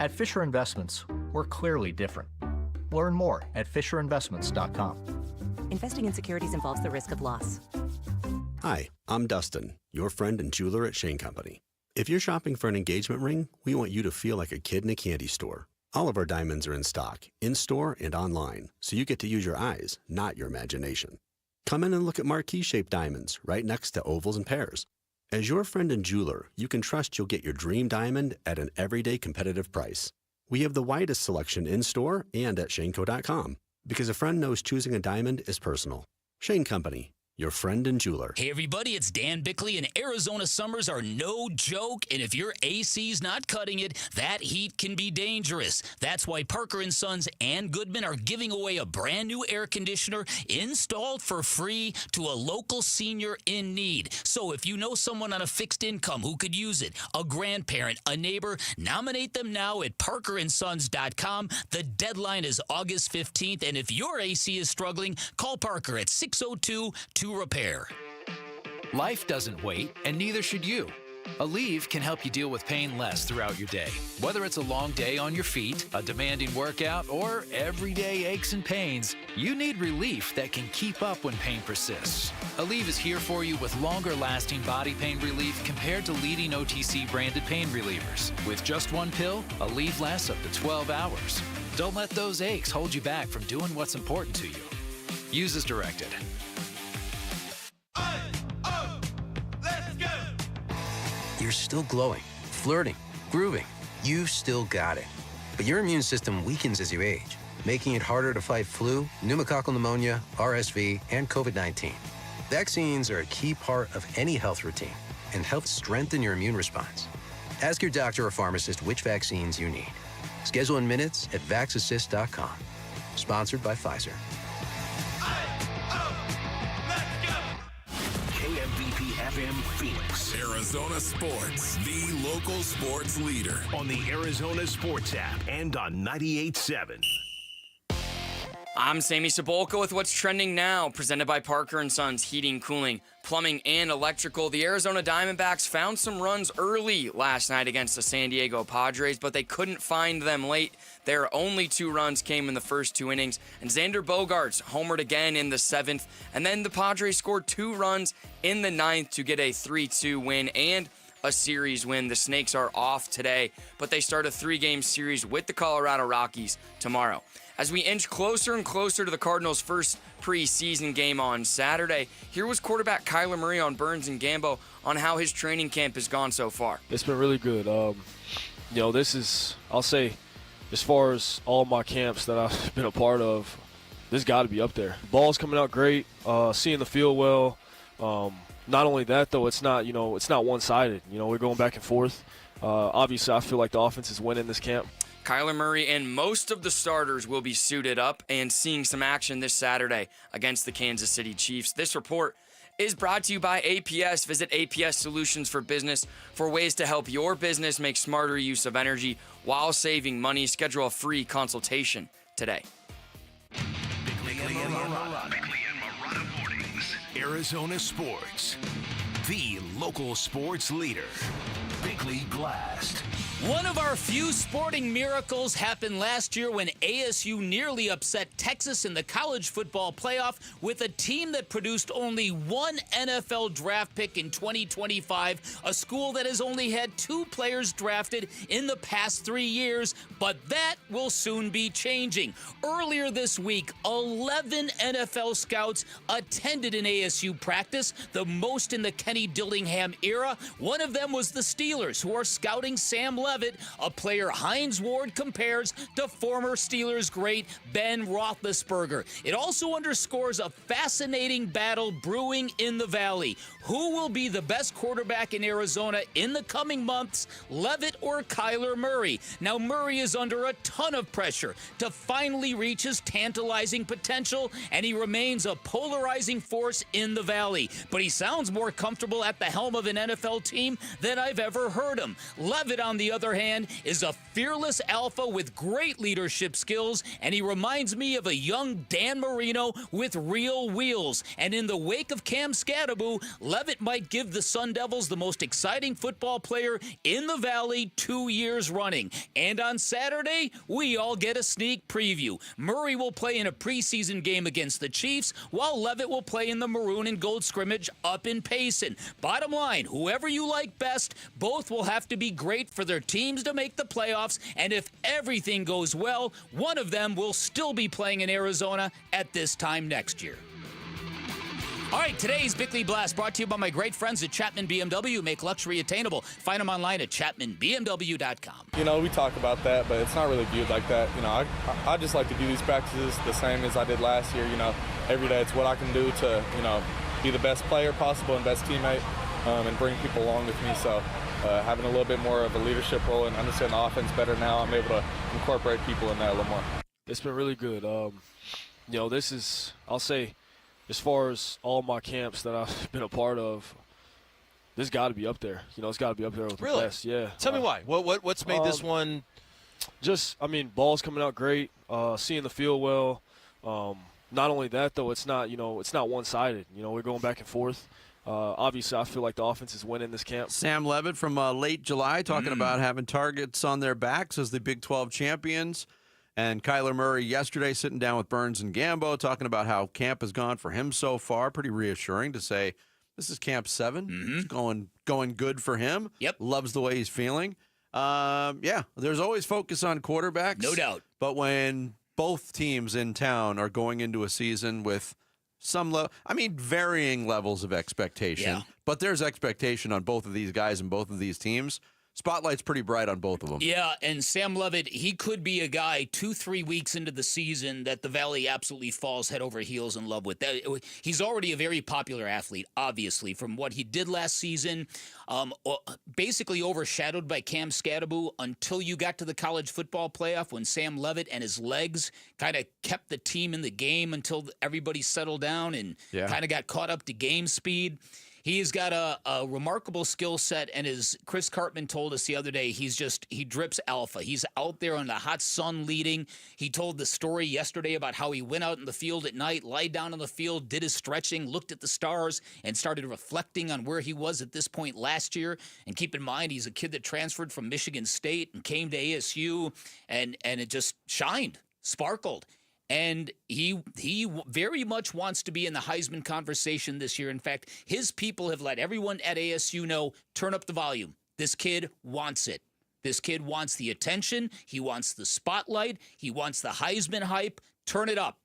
At Fisher Investments, we're clearly different. Learn more at FisherInvestments.com. Investing in securities involves the risk of loss. Hi, I'm Dustin, your friend and jeweler at Shane Company. If you're shopping for an engagement ring, we want you to feel like a kid in a candy store. All of our diamonds are in stock, in-store and online, so you get to use your eyes, not your imagination. Come in and look at marquee-shaped diamonds right next to ovals and pears. As your friend and jeweler, you can trust you'll get your dream diamond at an everyday competitive price. We have the widest selection in-store and at shaneco.com, because a friend knows choosing a diamond is personal. Shane Company, your friend and jeweler. Hey everybody, it's Dan Bickley, and Arizona summers are no joke, and if your AC's not cutting it, that heat can be dangerous. That's why Parker & Sons and Goodman are giving away a brand new air conditioner installed for free to a local senior in need. So if you know someone on a fixed income who could use it, a grandparent, a neighbor, nominate them now at parkerandsons.com. The deadline is August 15th, and if your AC is struggling, call Parker at 602-2REPAIR. Life doesn't wait, and neither should you. Aleve can help you deal with pain less throughout your day. Whether it's a long day on your feet, a demanding workout, or everyday aches and pains, you need relief that can keep up when pain persists. Aleve is here for you with longer-lasting body pain relief compared to leading OTC-branded pain relievers. With just one pill, Aleve lasts up to 12 hours. Don't let those aches hold you back from doing what's important to you. Use as directed. You're still glowing, flirting, grooving. You've still got it. But your immune system weakens as you age, making it harder to fight flu, pneumococcal pneumonia, RSV, and COVID-19. Vaccines are a key part of any health routine and help strengthen your immune response. Ask your doctor or pharmacist which vaccines you need. Schedule in minutes at vaxassist.com. Sponsored by Pfizer. KMVP FM Phoenix. Arizona Sports, the local sports leader. On the Arizona Sports app and on 98.7. I'm Sammy Sabolka with what's trending now, presented by Parker & Sons Heating, Cooling, Plumbing, and Electrical. The Arizona Diamondbacks found some runs early last night against the San Diego Padres, but they couldn't find them late. Their only 2 runs came in the first 2 innings, and Xander Bogaerts homered again in the 7th, and then the Padres scored 2 runs in the 9th to get a 3-2 win and a series win. The Snakes are off today, but they start a 3-game series with the Colorado Rockies tomorrow. As we inch closer and closer to the Cardinals' first preseason game on Saturday. Here was quarterback Kyler Murray on Burns and Gambo on how his training camp has gone so far. It's been really good. This is, I'll say, as far as all my camps that I've been a part of, this got to be up there. Ball's coming out great, seeing the field well. Not only that, though, it's not one-sided. We're going back and forth. Obviously, I feel like the offense is winning this camp. Kyler Murray and most of the starters will be suited up and seeing some action this Saturday against the Kansas City Chiefs. This report is brought to you by APS. Visit APS Solutions for Business for ways to help your business make smarter use of energy while saving money. Schedule a free consultation today. Bickley and Marotta Mornings. Arizona Sports. The local sports leader. Bickley Blast. One of our few sporting miracles happened last year when ASU nearly upset Texas in the college football playoff with a team that produced only one NFL draft pick in 2025, a school that has only had 2 players drafted in the past 3 years, but that will soon be changing. Earlier this week, 11 NFL scouts attended an ASU practice, the most in the Kenny Dillingham era. One of them was the Steelers, who are scouting Sam Levitt, a player Hines Ward compares to former Steelers great Ben Roethlisberger. It also underscores a fascinating battle brewing in the Valley. Who will be the best quarterback in Arizona in the coming months, Levitt or Kyler Murray? Now, Murray is under a ton of pressure to finally reach his tantalizing potential, and he remains a polarizing force in the Valley. But he sounds more comfortable at the helm of an NFL team than I've ever heard him. Levitt, on the other hand, is a fearless alpha with great leadership skills, and he reminds me of a young Dan Marino with real wheels. And in the wake of Cam Scatterbo, Levitt might give the Sun Devils the most exciting football player in the Valley 2 years running. And on Saturday, we all get a sneak preview. Murray will play in a preseason game against the Chiefs, while Levitt will play in the maroon and gold scrimmage up in Payson. Bottom line, whoever you like best, both will have to be great for their teams to make the playoffs, and if everything goes well, one of them will still be playing in Arizona at this time next year. All right, today's Bickley Blast brought to you by my great friends at Chapman BMW, make luxury attainable. Find them online at chapmanbmw.com. We talk about that, but it's not really viewed like that. I just like to do these practices the same as I did last year. Every day it's what I can do to, be the best player possible and best teammate and bring people along with me. So having a little bit more of a leadership role and understand the offense better now, I'm able to incorporate people in that a little more. It's been really good. This is, I'll say, as far as all my camps that I've been a part of, this got to be up there. It's got to be up there with the best. Yeah. Tell me why. What's made this one? Ball's coming out great. Seeing the field well. Not only that, though, it's not one-sided. We're going back and forth. Obviously, I feel like the offense is winning this camp. Sam Levitt from late July talking about having targets on their backs as the Big 12 champions. And Kyler Murray yesterday sitting down with Burns and Gambo talking about how camp has gone for him so far. Pretty reassuring to say this is camp 7. It's going good for him. Yep. Loves the way he's feeling. There's always focus on quarterbacks. No doubt. But when both teams in town are going into a season with varying levels of expectation. Yeah. But there's expectation on both of these guys and both of these teams. Spotlight's pretty bright on both of them. Yeah, and Sam Levitt, he could be a guy 2-3 weeks into the season that the Valley absolutely falls head over heels in love with. He's already a very popular athlete, obviously, from what he did last season, basically overshadowed by Cam Scatterbo until you got to the college football playoff when Sam Levitt and his legs kind of kept the team in the game until everybody settled down and kind of got caught up to game speed. He's got a remarkable skill set, and as Chris Cartman told us the other day, he drips alpha. He's out there in the hot sun leading. He told the story yesterday about how he went out in the field at night, lied down on the field, did his stretching, looked at the stars, and started reflecting on where he was at this point last year. And keep in mind, he's a kid that transferred from Michigan State and came to ASU, and it just shined, sparkled. And he very much wants to be in the Heisman conversation this year. In fact, his people have let everyone at ASU know, turn up the volume. This kid wants it. This kid wants the attention. He wants the spotlight. He wants the Heisman hype. Turn it up.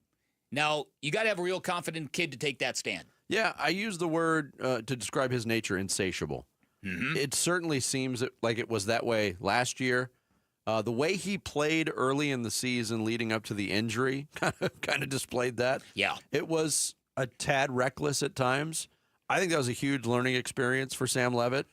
Now, you got to have a real confident kid to take that stand. Yeah, I use the word to describe his nature, insatiable. Mm-hmm. It certainly seems like it was that way last year. The way he played early in the season leading up to the injury kind of displayed that. Yeah. It was a tad reckless at times. I think that was a huge learning experience for Sam Levitt.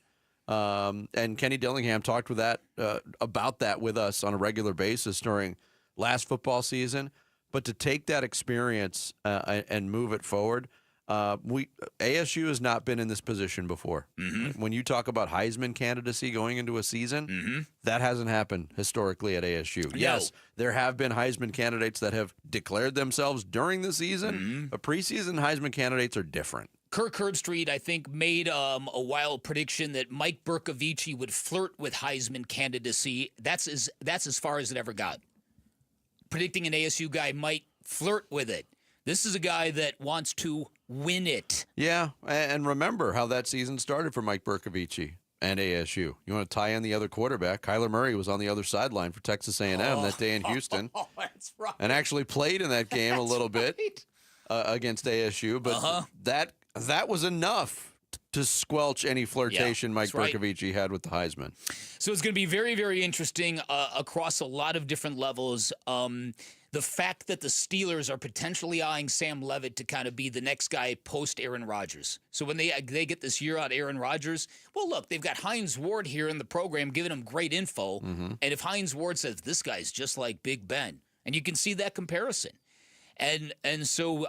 And Kenny Dillingham talked about that with us on a regular basis during last football season. But to take that experience and move it forward, ASU has not been in this position before. Mm-hmm. When you talk about Heisman candidacy going into a season, that hasn't happened historically at ASU. No. Yes, there have been Heisman candidates that have declared themselves during the season, but preseason Heisman candidates are different. Kirk Herbstreit, I think, made a wild prediction that Mike Bercovici would flirt with Heisman candidacy. That's as far as it ever got. Predicting an ASU guy might flirt with it. This is a guy that wants to win it. Yeah, and remember how that season started for Mike Bercovici and ASU. You want to tie in the other quarterback? Kyler Murray was on the other sideline for Texas A&M that day in Houston. Oh, that's right. And actually played in that game a little bit against ASU. But that was enough to squelch any flirtation Mike Bercovici had with the Heisman. So it's going to be very, very interesting across a lot of different levels. The fact that the Steelers are potentially eyeing Sam Levitt to kind of be the next guy post Aaron Rodgers. So when they get this year out Aaron Rodgers, well, look, they've got Hines Ward here in the program giving them great info. And if Hines Ward says, this guy's just like Big Ben, and you can see that comparison. And so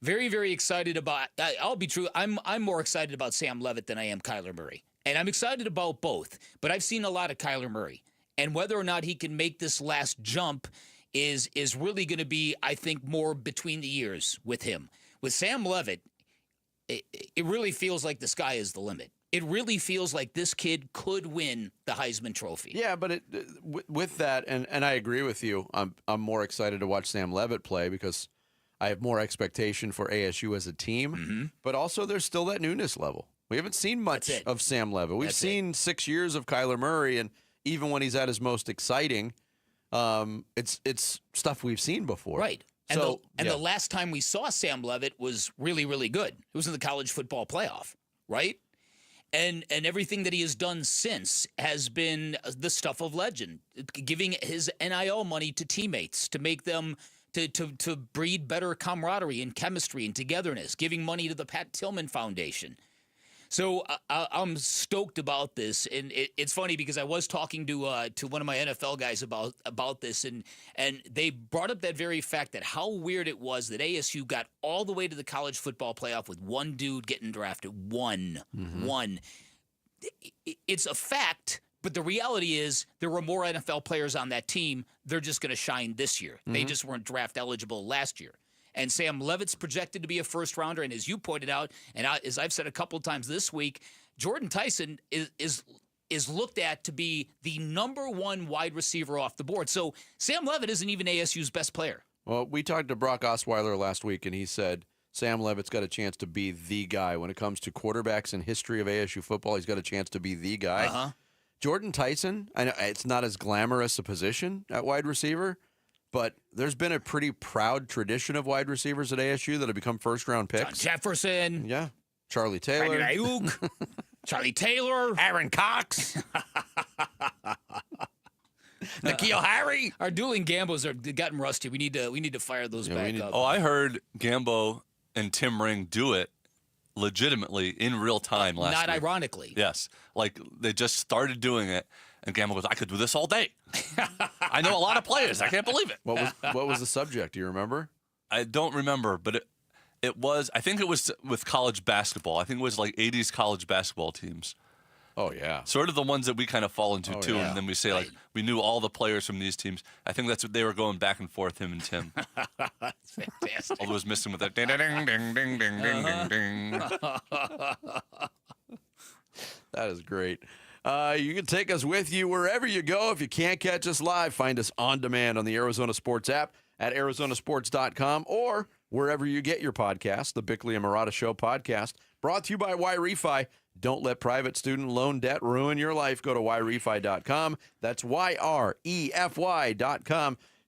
very, very excited about – I'll be true. I'm more excited about Sam Levitt than I am Kyler Murray. And I'm excited about both. But I've seen a lot of Kyler Murray. And whether or not he can make this last jump is really going to be, I think, more between the ears with him. With Sam Levitt, it really feels like the sky is the limit. It really feels like this kid could win the Heisman Trophy. Yeah, but with that, and I agree with you, I'm more excited to watch Sam Levitt play because I have more expectation for ASU as a team. But also there's still that newness level. We haven't seen much of Sam Levitt. We've seen 6 years of Kyler Murray, and even when he's at his most exciting, it's stuff we've seen before. Right. And, the last time we saw Sam Levitt was really, really good. It was in the college football playoff, right? And everything that he has done since has been the stuff of legend, giving his NIL money to teammates to make them to breed better camaraderie and chemistry and togetherness, giving money to the Pat Tillman Foundation. So I'm stoked about this, and it's funny because I was talking to one of my NFL guys about this, and they brought up that very fact that how weird it was that ASU got all the way to the college football playoff with one dude getting drafted. One. It's a fact, but the reality is there were more NFL players on that team. They're just going to shine this year. They just weren't draft eligible last year. And Sam Levitt's projected to be a first-rounder. And as you pointed out, and as I've said a couple of times this week, Jordan Tyson is looked at to be the #1 wide receiver off the board. So Sam Levitt isn't even ASU's best player. Well, we talked to Brock Osweiler last week, and he said Sam Levitt's got a chance to be the guy. When it comes to quarterbacks in history of ASU football, he's got a chance to be the guy. Jordan Tyson, I know it's not as glamorous a position at wide receiver, but there's been a pretty proud tradition of wide receivers at ASU that have become first-round picks. John Jefferson. Yeah. Charlie Taylor. Brandon Ayuk. Charlie Taylor. Aaron Cox. N'Keal Harry. Our dueling Gambos are gotten rusty. We need to fire those back up. Oh, I heard Gambo and Tim Ring do it legitimately in real time last week. Not ironically. Yes. Like they just started doing it. And Gambo goes, I could do this all day. I know a lot of players. I can't believe it. What was the subject? Do you remember? I don't remember, but it was, I think it was with college basketball. I think it was like 80s college basketball teams. Oh, yeah. Sort of the ones that we kind of fall into, too. Yeah. And then we say, like, we knew all the players from these teams. I think that's what they were going back and forth, him and Tim. That's fantastic. All was missing with that ding, ding, ding, ding, ding, ding, ding. That is great. You can take us with you wherever you go. If you can't catch us live, find us on demand on the Arizona Sports app at arizonasports.com or wherever you get your podcast, the Bickley and Marotta Show podcast, brought to you by YRefi. Don't let private student loan debt ruin your life. Go to YRefi.com. That's YREFY.com.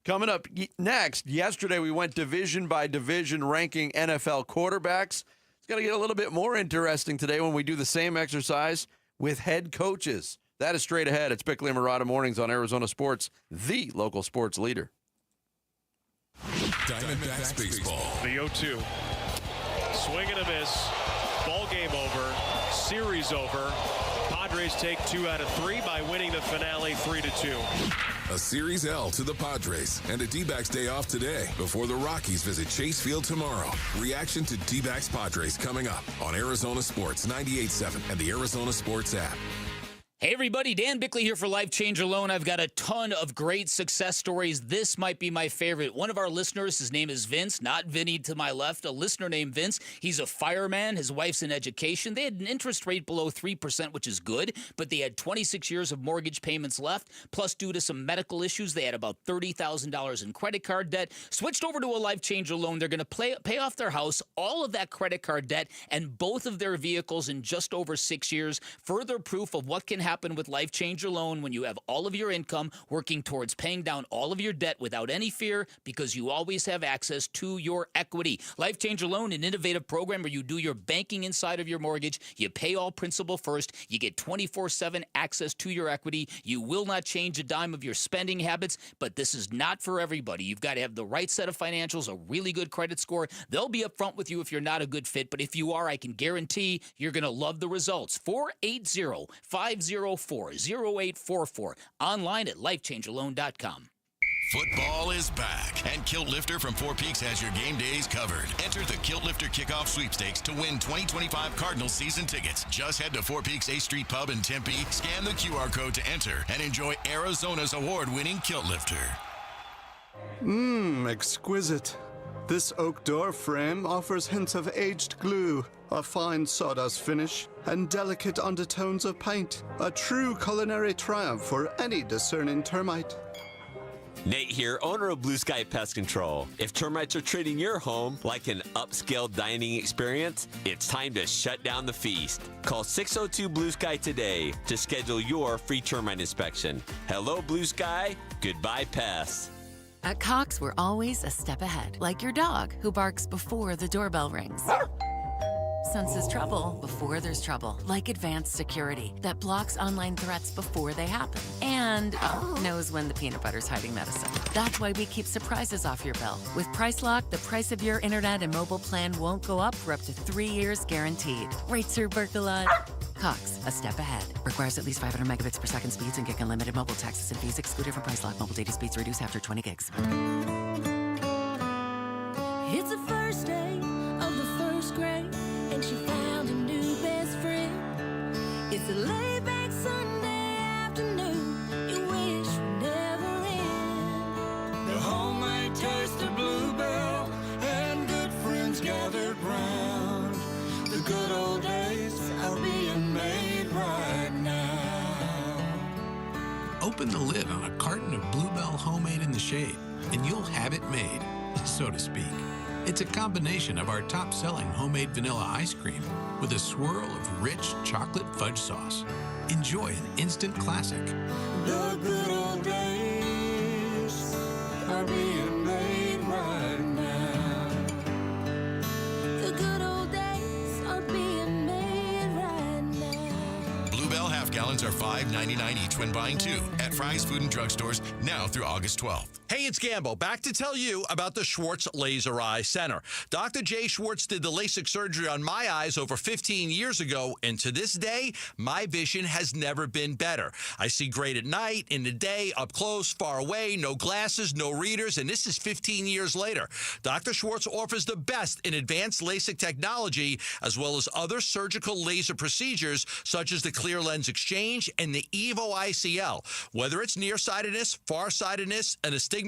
Coming up next, yesterday we went division by division ranking NFL quarterbacks. It's going to get a little bit more interesting today when we do the same exercise with head coaches. That is straight ahead. It's Bickley and Murata Mornings on Arizona Sports, the local sports leader. Diamondbacks baseball. The 0-2. Swing and a miss. Ball game over. Series over. Padres take 2 out of 3 by winning the finale 3-2. A Series L to the Padres and a D-backs day off today before the Rockies visit Chase Field tomorrow. Reaction to D-backs Padres coming up on Arizona Sports 98.7 and the Arizona Sports app. Hey everybody, Dan Bickley here for Life Changer Loan. I've got a ton of great success stories. This might be my favorite. One of our listeners, his name is Vince, not Vinny to my left, a listener named Vince. He's a fireman. His wife's in education. They had an interest rate below 3%, which is good, but they had 26 years of mortgage payments left. Plus, due to some medical issues, they had about $30,000 in credit card debt. Switched over to a Life Changer Loan. They're going to pay off their house, all of that credit card debt, and both of their vehicles in just over 6 years. Further proof of what can happen with Life Changer Loan when you have all of your income working towards paying down all of your debt without any fear, because you always have access to your equity. Life Changer Loan, an innovative program where you do your banking inside of your mortgage. You pay all principal first. You get 24/7 access to your equity. You will not change a dime of your spending habits, but this is not for everybody. You've got to have the right set of financials, a really good credit score. They'll be upfront with you if you're not a good fit, but if you are, I can guarantee you're going to love the results. 480-504-0844. Online at lifechangerloan.com. Football is back, and Kilt Lifter from Four Peaks has your game days covered. Enter the Kilt Lifter Kickoff Sweepstakes to win 2025 Cardinals season tickets. Just head to Four Peaks 8th Street Pub in Tempe, scan the QR code to enter, and enjoy Arizona's award-winning Kilt Lifter. Exquisite. This oak door frame offers hints of aged glue, a fine sawdust finish, and delicate undertones of paint. A true culinary triumph for any discerning termite. Nate here, owner of Blue Sky Pest Control. If termites are treating your home like an upscale dining experience, it's time to shut down the feast. Call 602 Blue Sky today to schedule your free termite inspection. Hello, Blue Sky. Goodbye, pests. At Cox, we're always a step ahead, like your dog who barks before the doorbell rings. Senses trouble before there's trouble, like advanced security that blocks online threats before they happen, and knows when the peanut butter's hiding medicine. That's why we keep surprises off your bill. With Price Lock, the price of your internet and mobile plan won't go up for up to 3 years guaranteed. Right, Sir Berkalot? Cox, a step ahead. Requires at least 500 megabits per second speeds and gig unlimited mobile. Taxes and fees excluded from Price Lock. Mobile data speeds reduced after 20 gigs. It's the first day of the first grade, and she found a new best friend. It's a laid-back Sunday afternoon you wish would never end. The homemade taste of Bluebell and good friends gathered round. The good old days are being made right now. Open the lid on a carton of Bluebell Homemade in the Shade, and you'll have it made, so to speak. It's a combination of our top-selling homemade vanilla ice cream with a swirl of rich chocolate fudge sauce. Enjoy an instant classic. The good old days are being made right now. The good old days are being made right now. Bluebell half gallons are $5.99 each when buying 2 at Fry's Food and Drug Stores now through August 12th. Hey, it's Gambo, back to tell you about the Schwartz Laser Eye Center. Dr. Jay Schwartz did the LASIK surgery on my eyes over 15 years ago, and to this day, my vision has never been better. I see great at night, in the day, up close, far away, no glasses, no readers, and this is 15 years later. Dr. Schwartz offers the best in advanced LASIK technology, as well as other surgical laser procedures, such as the clear lens exchange and the EVO ICL. Whether it's nearsightedness, farsightedness, and astigmatism,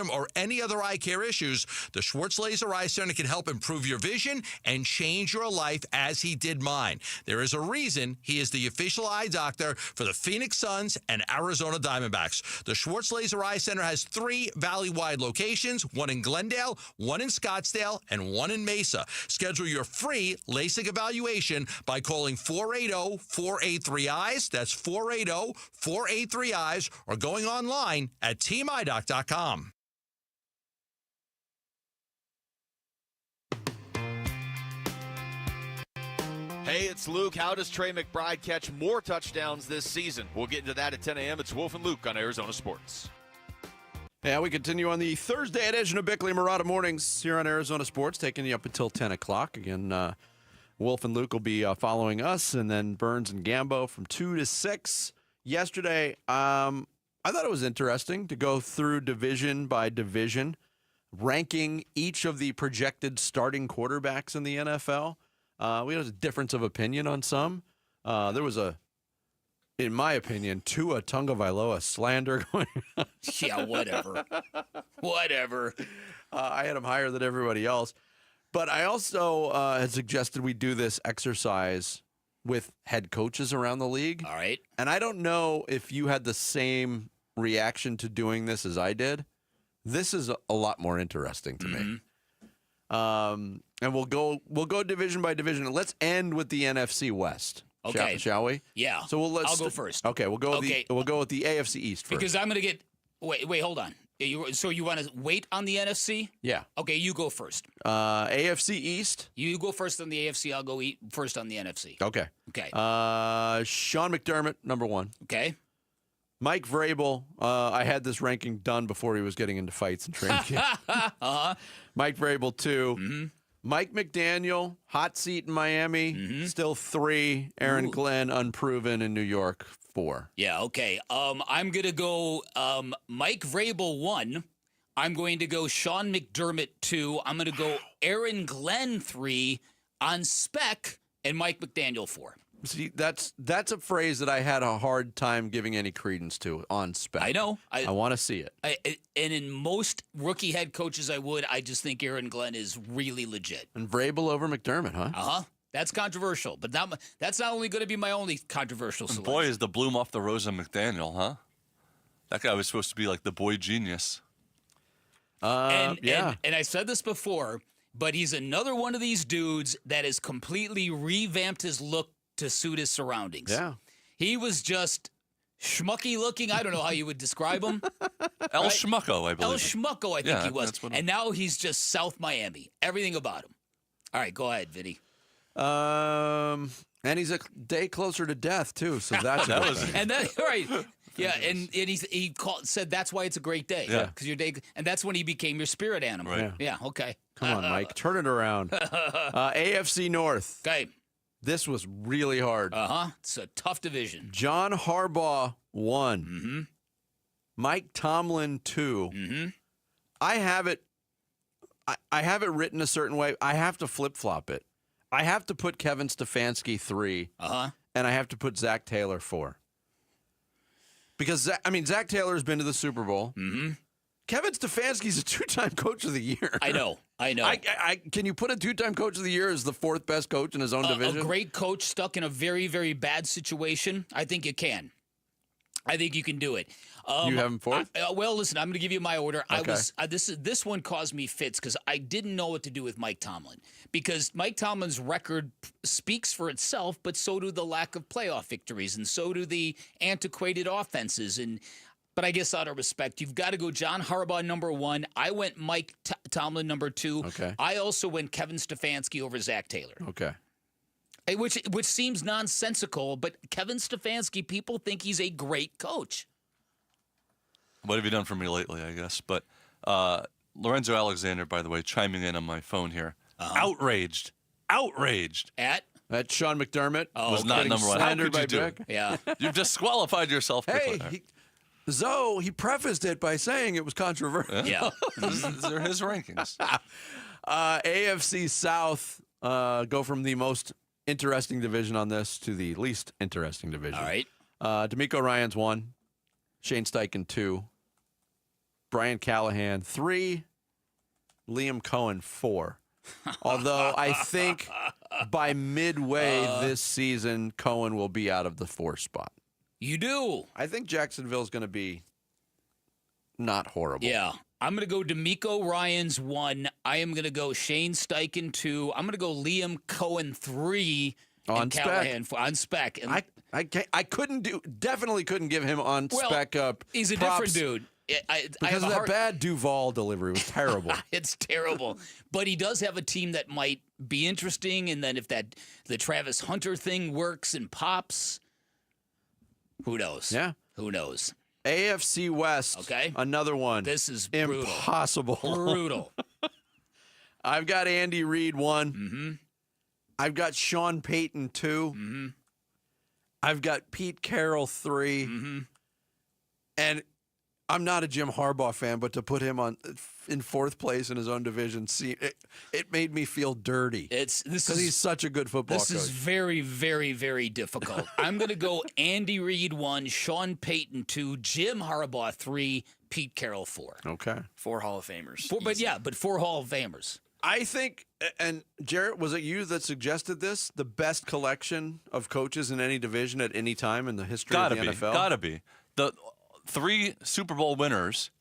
or any other eye care issues, the Schwartz Laser Eye Center can help improve your vision and change your life as he did mine. There is a reason he is the official eye doctor for the Phoenix Suns and Arizona Diamondbacks. The Schwartz Laser Eye Center has 3 valley-wide locations, one in Glendale, one in Scottsdale, and one in Mesa. Schedule your free LASIK evaluation by calling 480-483-EYES. That's 480-483-EYES, or going online at teamidoc.com. Hey, it's Luke. How does Trey McBride catch more touchdowns this season? We'll get into that at 10 a.m. It's Wolf and Luke on Arizona Sports. Yeah, we continue on the Thursday edition of Bickley Murata Mornings here on Arizona Sports, taking you up until 10 o'clock. Again, Wolf and Luke will be following us, and then Burns and Gambo from 2 to 6. Yesterday, I thought it was interesting to go through division by division, ranking each of the projected starting quarterbacks in the NFL. We had a difference of opinion on some. There was in my opinion, Tua Tagovailoa slander going on. Yeah, whatever. Whatever. I had him higher than everybody else. But I also had suggested we do this exercise with head coaches around the league. All right. And I don't know if you had the same reaction to doing this as I did. This is a lot more interesting to me. And we'll go division by division. Let's end with the NFC West. Okay. Shall we? Yeah. So I'll go first. Okay, we'll go with the AFC East first. Because I'm going to get wait, hold on. So you want to wait on the NFC? Yeah. Okay, you go first. AFC East. You go first on the AFC. I'll go first on the NFC. Okay. Okay. Sean McDermott, number 1. Okay. Mike Vrabel. I had this ranking done before he was getting into fights and training camp. Mike Vrabel, 2. Mm-hmm. Mike McDaniel, hot seat in Miami, still 3. Aaron Glenn, unproven in New York, 4. Yeah, okay. I'm going to go Mike Vrabel 1. I'm going to go Sean McDermott 2. I'm going to go Aaron Glenn 3 on spec and Mike McDaniel 4. See, that's a phrase that I had a hard time giving any credence to, on spec. I know. I want to see it. And in most rookie head coaches I just think Aaron Glenn is really legit. And Vrabel over McDermott, huh? Uh-huh. That's controversial. But that's not only going to be my only controversial selection. Boy, is the bloom off the rose of McDaniel, huh? That guy was supposed to be like the boy genius. And I said this before, but he's another one of these dudes that has completely revamped his look to suit his surroundings. Yeah. He was just schmucky looking. I don't know how you would describe him. El Schmucko, I believe. El Schmucko, I think he was. That's what And now he's just South Miami. Everything about him. All right, go ahead, Vinny. And he's a day closer to death, too, so that's And then, right. Yeah, and he said that's why it's a great day. Yeah. Because your day, and that's when he became your spirit animal. Right. Yeah, okay. Come on, Mike. Turn it around. AFC North. Okay. This was really hard. It's a tough division. John Harbaugh, 1. Mm-hmm. Mike Tomlin, 2. Mm-hmm. I have it written a certain way. I have to flip-flop it. I have to put Kevin Stefanski 3. And I have to put Zach Taylor 4. Because, Zach Taylor's been to the Super Bowl. Mm-hmm. Kevin Stefanski's a 2-time coach of the year. I know. Can you put a 2-time coach of the year as the 4th best coach in his own division? A great coach stuck in a very, very bad situation? I think you can. I think you can do it. You have him 4th? Well, listen, I'm going to give you my order. Okay. This one caused me fits because I didn't know what to do with Mike Tomlin. Because Mike Tomlin's record speaks for itself, but so do the lack of playoff victories, and so do the antiquated offenses. But I guess out of respect, you've got to go John Harbaugh number 1. I went Mike Tomlin number 2. Okay. I also went Kevin Stefanski over Zach Taylor. Okay. Which seems nonsensical, but Kevin Stefanski, people think he's a great coach. What have you done for me lately, I guess? But Lorenzo Alexander, by the way, chiming in on my phone here. Outraged. At Sean McDermott was not number 1. How could you do it? Yeah. You've disqualified yourself. Hey, he prefaced it by saying it was controversial. Yeah. These are his rankings. AFC South, go from the most interesting division on this to the least interesting division. All right. DeMeco Ryans 1, Shane Steichen 2, Brian Callahan 3, Liam Cohen 4. Although I think by midway this season, Cohen will be out of the 4 spot. You do? I think Jacksonville's going to be not horrible. Yeah. I'm going to go DeMeco Ryans 1. I am going to go Shane Steichen 2. I'm going to go Liam Cohen 3. On and spec. Callahan 4. On spec. And I definitely couldn't give him on spec up. He's a props different dude. Because of that bad Duval delivery. It was terrible. It's terrible. But he does have a team that might be interesting, and then if the Travis Hunter thing works and pops, who knows? Yeah. Who knows? AFC West. Okay. Another one. This is brutal. Impossible. Brutal. I've got Andy Reid 1. Mm-hmm. I've got Sean Payton 2. Mm-hmm. I've got Pete Carroll 3. Mm-hmm. And I'm not a Jim Harbaugh fan, but to put him in fourth place in his own division, it made me feel dirty. Because he's such a good football coach. This is very, very, very difficult. I'm going to go Andy Reid 1, Sean Payton 2, Jim Harbaugh 3, Pete Carroll 4. Okay. 4 Hall of Famers. But 4 Hall of Famers. I think, and Jarrett, was it you that suggested this? The best collection of coaches in any division at any time in the history of the NFL? Gotta be. The 3 Super Bowl winners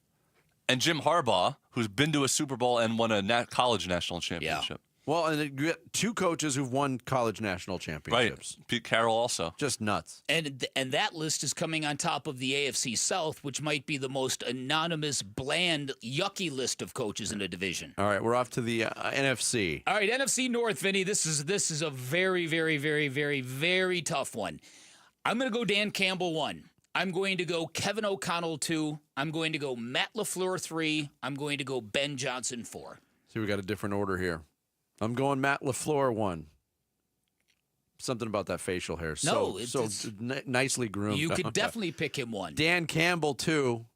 and Jim Harbaugh, who's been to a Super Bowl and won a college national championship. Well, and you get 2 coaches who've won college national championships. Right. Pete Carroll also. Just nuts. And that list is coming on top of the AFC South, which might be the most anonymous, bland, yucky list of coaches in the division. All right, we're off to the NFC. All right, NFC North, Vinny. This is a very, very, very, very, very tough one. I'm going to go Dan Campbell 1. I'm going to go Kevin O'Connell 2. I'm going to go Matt LaFleur 3. I'm going to go Ben Johnson 4. See, we got a different order here. I'm going Matt LaFleur 1. Something about that facial hair. Nicely groomed. You could definitely pick him 1. Dan Campbell 2.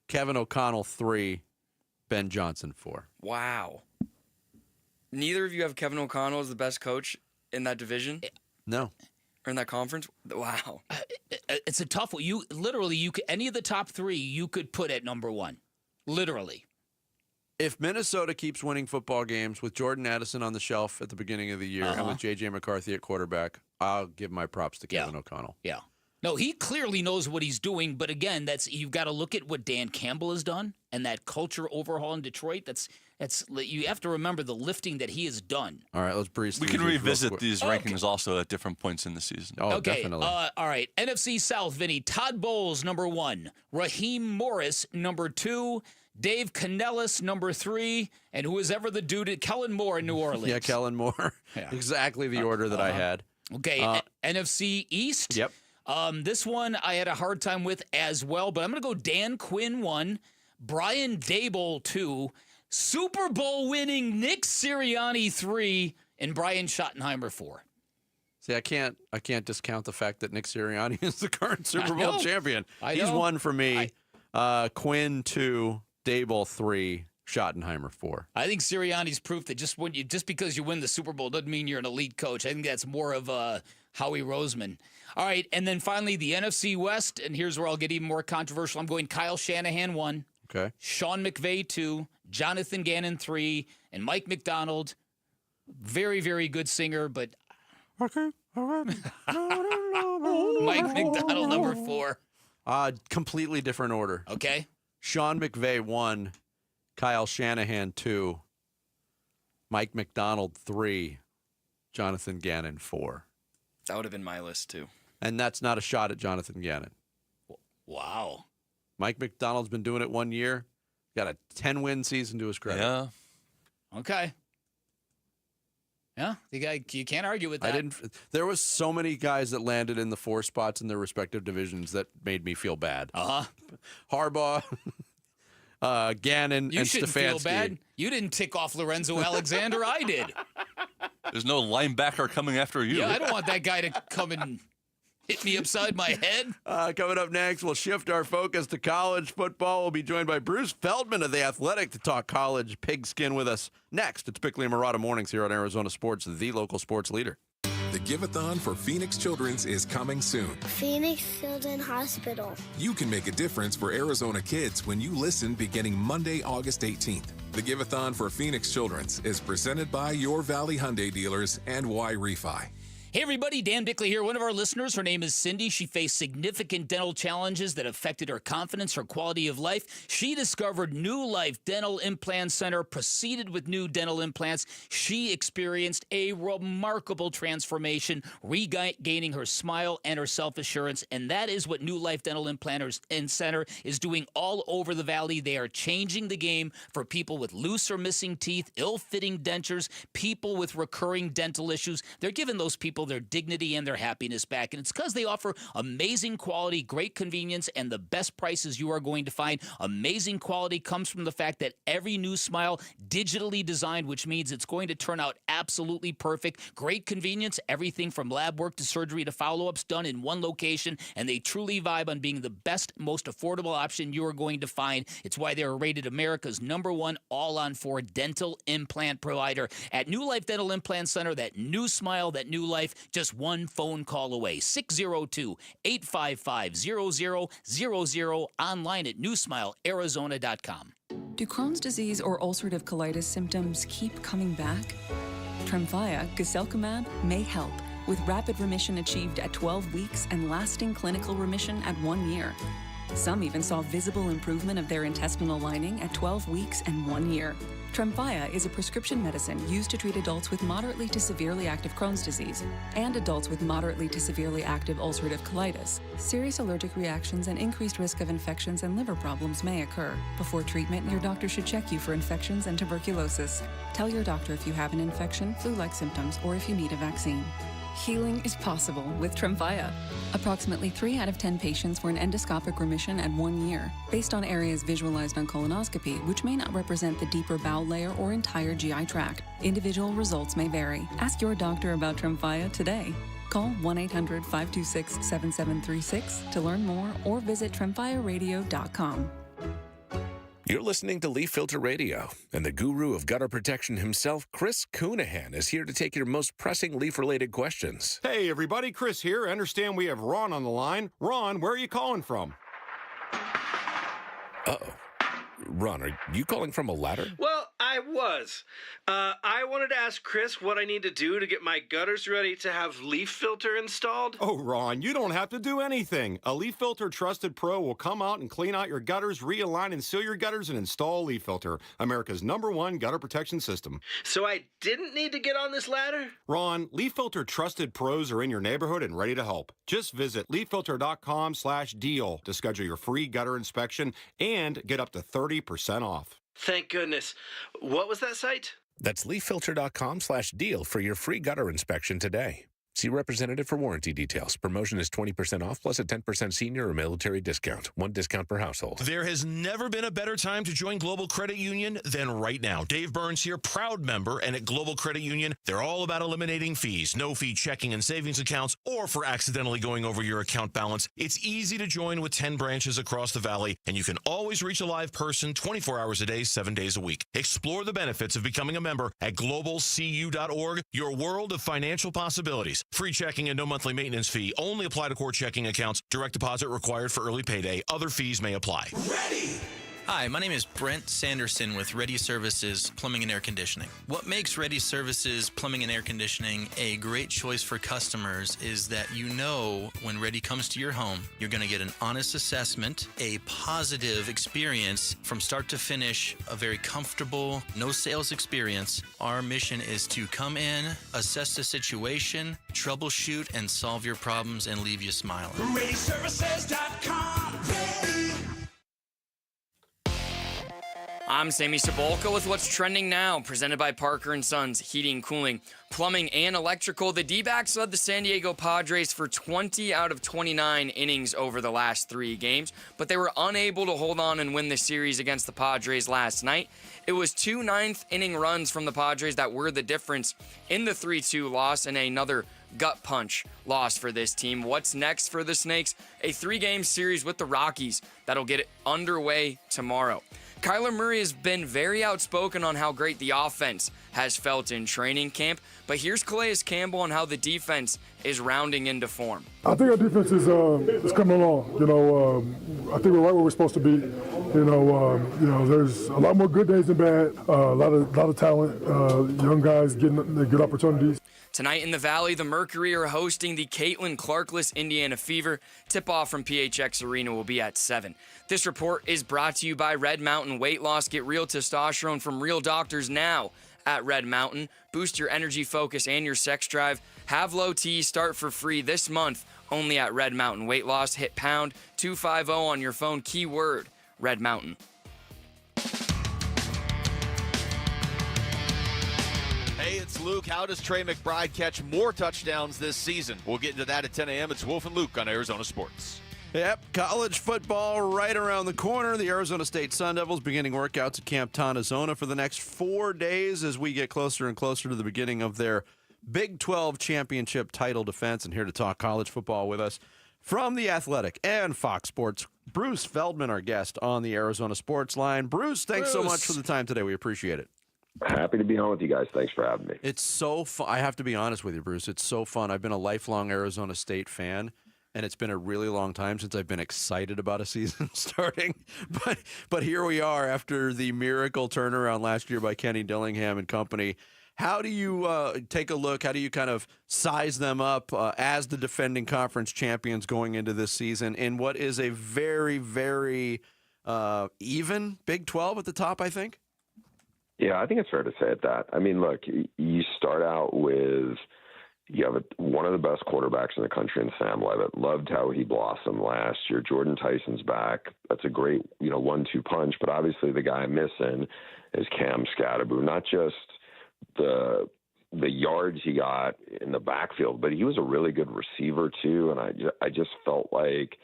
Kevin O'Connell 3. Ben Johnson 4. Wow. Neither of you have Kevin O'Connell as the best coach in that division? No. Or in that conference? Wow. It's a tough one. Any of the top 3 you could put at number 1. Literally. If Minnesota keeps winning football games with Jordan Addison on the shelf at the beginning of the year and with J.J. McCarthy at quarterback, I'll give my props to Kevin O'Connell. Yeah. No, he clearly knows what he's doing, but again, you've got to look at what Dan Campbell has done and that culture overhaul in Detroit. You have to remember the lifting that he has done. All right, let's breeze through. We can revisit these rankings also at different points in the season. Oh, definitely. All right, NFC South, Vinny. Todd Bowles, number 1. Raheem Morris, number 2. Dave Canellis, number 3, and who is ever the dude at Kellen Moore in New Orleans. Yeah, Kellen Moore. Yeah. Exactly the order that I had. Okay, NFC East. Yep. This one I had a hard time with as well, but I'm going to go Dan Quinn 1, Brian Daboll 2, Super Bowl winning Nick Sirianni 3, and Brian Schottenheimer 4. See, I can't discount the fact that Nick Sirianni is the current Super Bowl champion. He's 1 for me. Quinn 2. Daboll 3, Schottenheimer 4. I think Sirianni's proof that just because you win the Super Bowl doesn't mean you're an elite coach. I think that's more of Howie Roseman. All right, and then finally the NFC West, and here's where I'll get even more controversial. I'm going Kyle Shanahan 1, okay, Sean McVay 2, Jonathan Gannon 3, and Mike McDonald. Very, very good singer, but okay. Mike McDonald number 4. Completely different order. Okay. Sean McVay 1, Kyle Shanahan 2, Mike McDonald 3, Jonathan Gannon 4. That would have been my list too. And that's not a shot at Jonathan Gannon. Wow. Mike McDonald's been doing it 1 year. Got a 10-win season to his credit. Yeah. Okay. Yeah, you can't argue with that. There was so many guys that landed in the 4 spots in their respective divisions that made me feel bad. Harbaugh, Gannon, you and shouldn't Stefanski. feel bad. You didn't tick off Lorenzo Alexander. I did. There's no linebacker coming after you. Yeah, I don't want that guy to come and hit me upside my head. Coming up next, we'll shift our focus to college football. We'll be joined by Bruce Feldman of The Athletic to talk college pigskin with us. Next, it's Bickley and Murata Mornings here on Arizona Sports, the local sports leader. The Give-a-thon for Phoenix Children's is coming soon. Phoenix Children's Hospital. You can make a difference for Arizona kids when you listen beginning Monday, August 18th. The Give-a-thon for Phoenix Children's is presented by Your Valley Hyundai dealers and Y Refi. Hey everybody, Dan Bickley here. One of our listeners, her name is Cindy. She faced significant dental challenges that affected her confidence, her quality of life. She discovered New Life Dental Implant Center, proceeded with new dental implants. She experienced a remarkable transformation, regaining her smile and her self-assurance, and that is what New Life Dental Implanters and Center is doing all over the valley. They are changing the game for people with loose or missing teeth, ill-fitting dentures, people with recurring dental issues. They're giving those people their dignity and their happiness back. And it's because they offer amazing quality, great convenience, and the best prices you are going to find. Amazing quality comes from the fact that every new smile digitally designed, which means it's going to turn out absolutely perfect. Great convenience, everything from lab work to surgery to follow-ups done in one location, and they truly vibe on being the best, most affordable option you are going to find. It's why they are rated America's #1 all-on-4 dental implant provider. At New Life Dental Implant Center, that new smile, that new life, just one phone call away. 602-855-0000, online at newsmilearizona.com. Do Crohn's disease or ulcerative colitis symptoms keep coming back? Tremfya, guselkumab, may help, with rapid remission achieved at 12 weeks and lasting clinical remission at 1 year. Some even saw visible improvement of their intestinal lining at 12 weeks and 1 year. Tremfya is a prescription medicine used to treat adults with moderately to severely active Crohn's disease and adults with moderately to severely active ulcerative colitis. Serious allergic reactions and increased risk of infections and liver problems may occur. Before treatment, your doctor should check you for infections and tuberculosis. Tell your doctor if you have an infection, flu-like symptoms, or if you need a vaccine. Healing is possible with Tremfya. Approximately 3 out of 10 patients were in endoscopic remission at 1 year, based on areas visualized on colonoscopy, which may not represent the deeper bowel layer or entire GI tract. Individual results may vary. Ask your doctor about Tremfya today. Call 1-800-526-7736 to learn more or visit tremfyaradio.com. You're listening to Leaf Filter Radio, and the guru of gutter protection himself, Chris Coonahan, is here to take your most pressing leaf-related questions. Hey, everybody, Chris here. I understand we have Ron on the line. Ron, where are you calling from? Uh-oh. Ron, are you calling from a ladder? Well, I was. I wanted to ask Chris what I need to do to get my gutters ready to have Leaf Filter installed. Oh, Ron, you don't have to do anything. A Leaf Filter Trusted Pro will come out and clean out your gutters, realign and seal your gutters, and install Leaf Filter, America's #1 gutter protection system. So I didn't need to get on this ladder? Ron, Leaf Filter Trusted Pros are in your neighborhood and ready to help. Just visit leaffilter.com/deal to schedule your free gutter inspection and get up to 30% off. Thank goodness. What was that site? That's leaffilter.com/deal for your free gutter inspection today. See representative for warranty details. Promotion is 20% off plus a 10% senior or military discount. 1 discount per household. There has never been a better time to join Global Credit Union than right now. Dave Burns here, proud member, and at Global Credit Union, they're all about eliminating fees. No fee checking and savings accounts, or for accidentally going over your account balance. It's easy to join with 10 branches across the valley, and you can always reach a live person 24 hours a day, 7 days a week. Explore the benefits of becoming a member at globalcu.org, your world of financial possibilities. Free checking and no monthly maintenance fee. Only apply to core checking accounts. Direct deposit required for early payday. Other fees may apply. Ready! Hi, my name is Brent Sanderson with Ready Services Plumbing and Air Conditioning. What makes Ready Services Plumbing and Air Conditioning a great choice for customers is that you know when Ready comes to your home, you're going to get an honest assessment, a positive experience from start to finish, a very comfortable, no sales experience. Our mission is to come in, assess the situation, troubleshoot, and solve your problems and leave you smiling. ReadyServices.com. Ready. I'm Sammy Sabolka with what's trending now, presented by Parker & Sons Heating, Cooling, Plumbing, and Electrical. The D-backs led the San Diego Padres for 20 out of 29 innings over the last 3 games, but they were unable to hold on and win the series against the Padres last night. It was 2 ninth-inning runs from the Padres that were the difference in the 3-2 loss, and another gut punch loss for this team. What's next for the Snakes? A 3-game series with the Rockies that'll get it underway tomorrow. Kyler Murray has been very outspoken on how great the offense has felt in training camp. But here's Calais Campbell on how the defense is rounding into form. I think our defense is coming along. I think we're right where we're supposed to be. There's a lot more good days than bad. A lot of talent. Young guys getting good opportunities. Tonight in the Valley, the Mercury are hosting the Caitlin Clarkless Indiana Fever. Tip-off from PHX Arena will be at 7. This report is brought to you by Red Mountain Weight Loss. Get real testosterone from real doctors now at Red Mountain. Boost your energy, focus, and your sex drive. Have low T start for free this month only at Red Mountain Weight Loss. Hit pound 250 on your phone, keyword Red Mountain. Hey, it's Luke. How does Trey McBride catch more touchdowns this season? We'll get into that at 10 a.m. It's Wolf and Luke on Arizona Sports. Yep, college football right around the corner. The Arizona State Sun Devils beginning workouts at Camp Tanzona for the next 4 days as we get closer and closer to the beginning of their Big 12 championship title defense. And here to talk college football with us from The Athletic and Fox Sports, Bruce Feldman, our guest on the Arizona Sports Line. Bruce, thanks so much for the time today. We appreciate it. Happy to be on with you guys. Thanks for having me. It's so fun. I have to be honest with you, Bruce. It's so fun. I've been a lifelong Arizona State fan, and it's been a really long time since I've been excited about a season starting. But here we are after the miracle turnaround last year by Kenny Dillingham and company. How do you take a look? How do you kind of size them up as the defending conference champions going into this season in what is a very, very even Big 12 at the top, I think? Yeah, I think it's fair to say that. I mean, look, you start out with you have one of the best quarterbacks in the country in Sam Levitt. Loved how he blossomed last year. Jordan Tyson's back. That's a great 1-2 punch. But obviously, the guy missing is Cam Scatterbo. Not just the yards he got in the backfield, but he was a really good receiver too. And I just felt like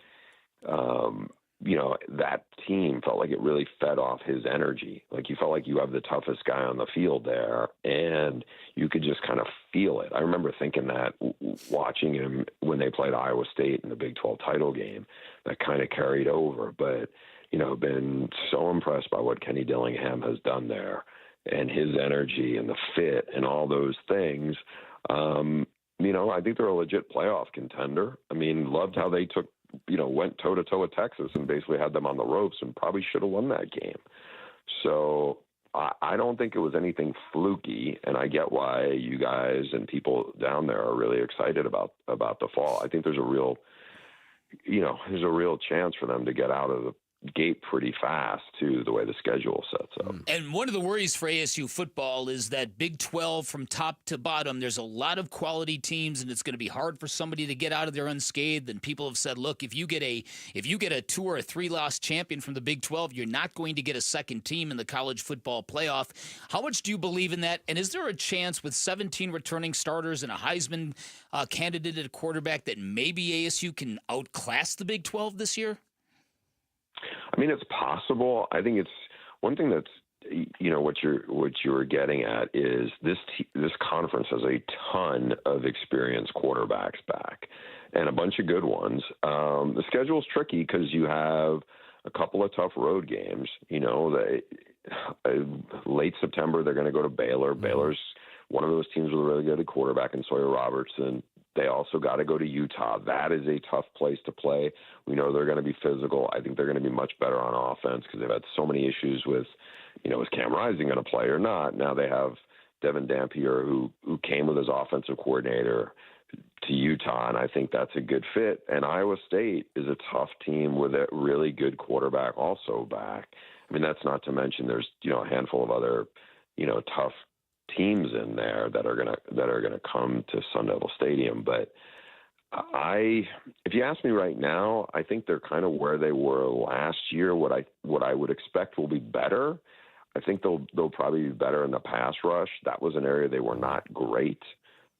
that team felt like it really fed off his energy. Like you felt like you have the toughest guy on the field there, and you could just kind of feel it. I remember thinking that watching him when they played Iowa State in the Big 12 title game, that kind of carried over. But, been so impressed by what Kenny Dillingham has done there and his energy and the fit and all those things. I think they're a legit playoff contender. I mean, loved how they went toe-to-toe with Texas and basically had them on the ropes and probably should have won that game. So I don't think it was anything fluky, and I get why you guys and people down there are really excited about the fall. I think there's a real chance for them to get out of the gate pretty fast, too, the way the schedule sets up. And one of the worries for ASU football is that Big 12 from top to bottom, there's a lot of quality teams, and it's going to be hard for somebody to get out of there unscathed. And people have said, look, if you get a 2 or a 3 loss champion from the Big 12, you're not going to get a second team in the college football playoff. How much do you believe in that? And is there a chance with 17 returning starters and a Heisman candidate at quarterback that maybe ASU can outclass the Big 12 this year? I mean, it's possible. I think it's one thing that's, what you're getting at is this conference has a ton of experienced quarterbacks back and a bunch of good ones. The schedule's tricky because you have a couple of tough road games. Late September, they're going to go to Baylor. Baylor's one of those teams with a really good quarterback in Sawyer Robertson. They also got to go to Utah. That is a tough place to play. We know they're going to be physical. I think they're going to be much better on offense because they've had so many issues with, is Cam Rising going to play or not? Now they have Devin Dampier, who came with his offensive coordinator to Utah, and I think that's a good fit. And Iowa State is a tough team with a really good quarterback also back. I mean, that's not to mention there's, a handful of other, tough teams in there that are gonna come to Sun Devil Stadium. But if you ask me right now, I think they're kind of where they were last year. What I would expect will be better. I think they'll probably be better in the pass rush. That was an area they were not great.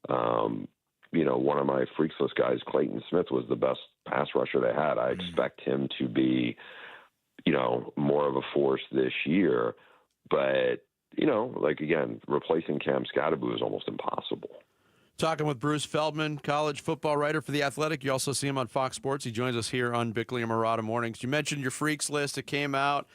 One of my freaks list guys, Clayton Smith, was the best pass rusher they had. I expect him to be, more of a force this year. But again, replacing Cam Scatterbo is almost impossible. Talking with Bruce Feldman, college football writer for The Athletic. You also see him on Fox Sports. He joins us here on Bickley and Murata Mornings. You mentioned your freaks list. It came out.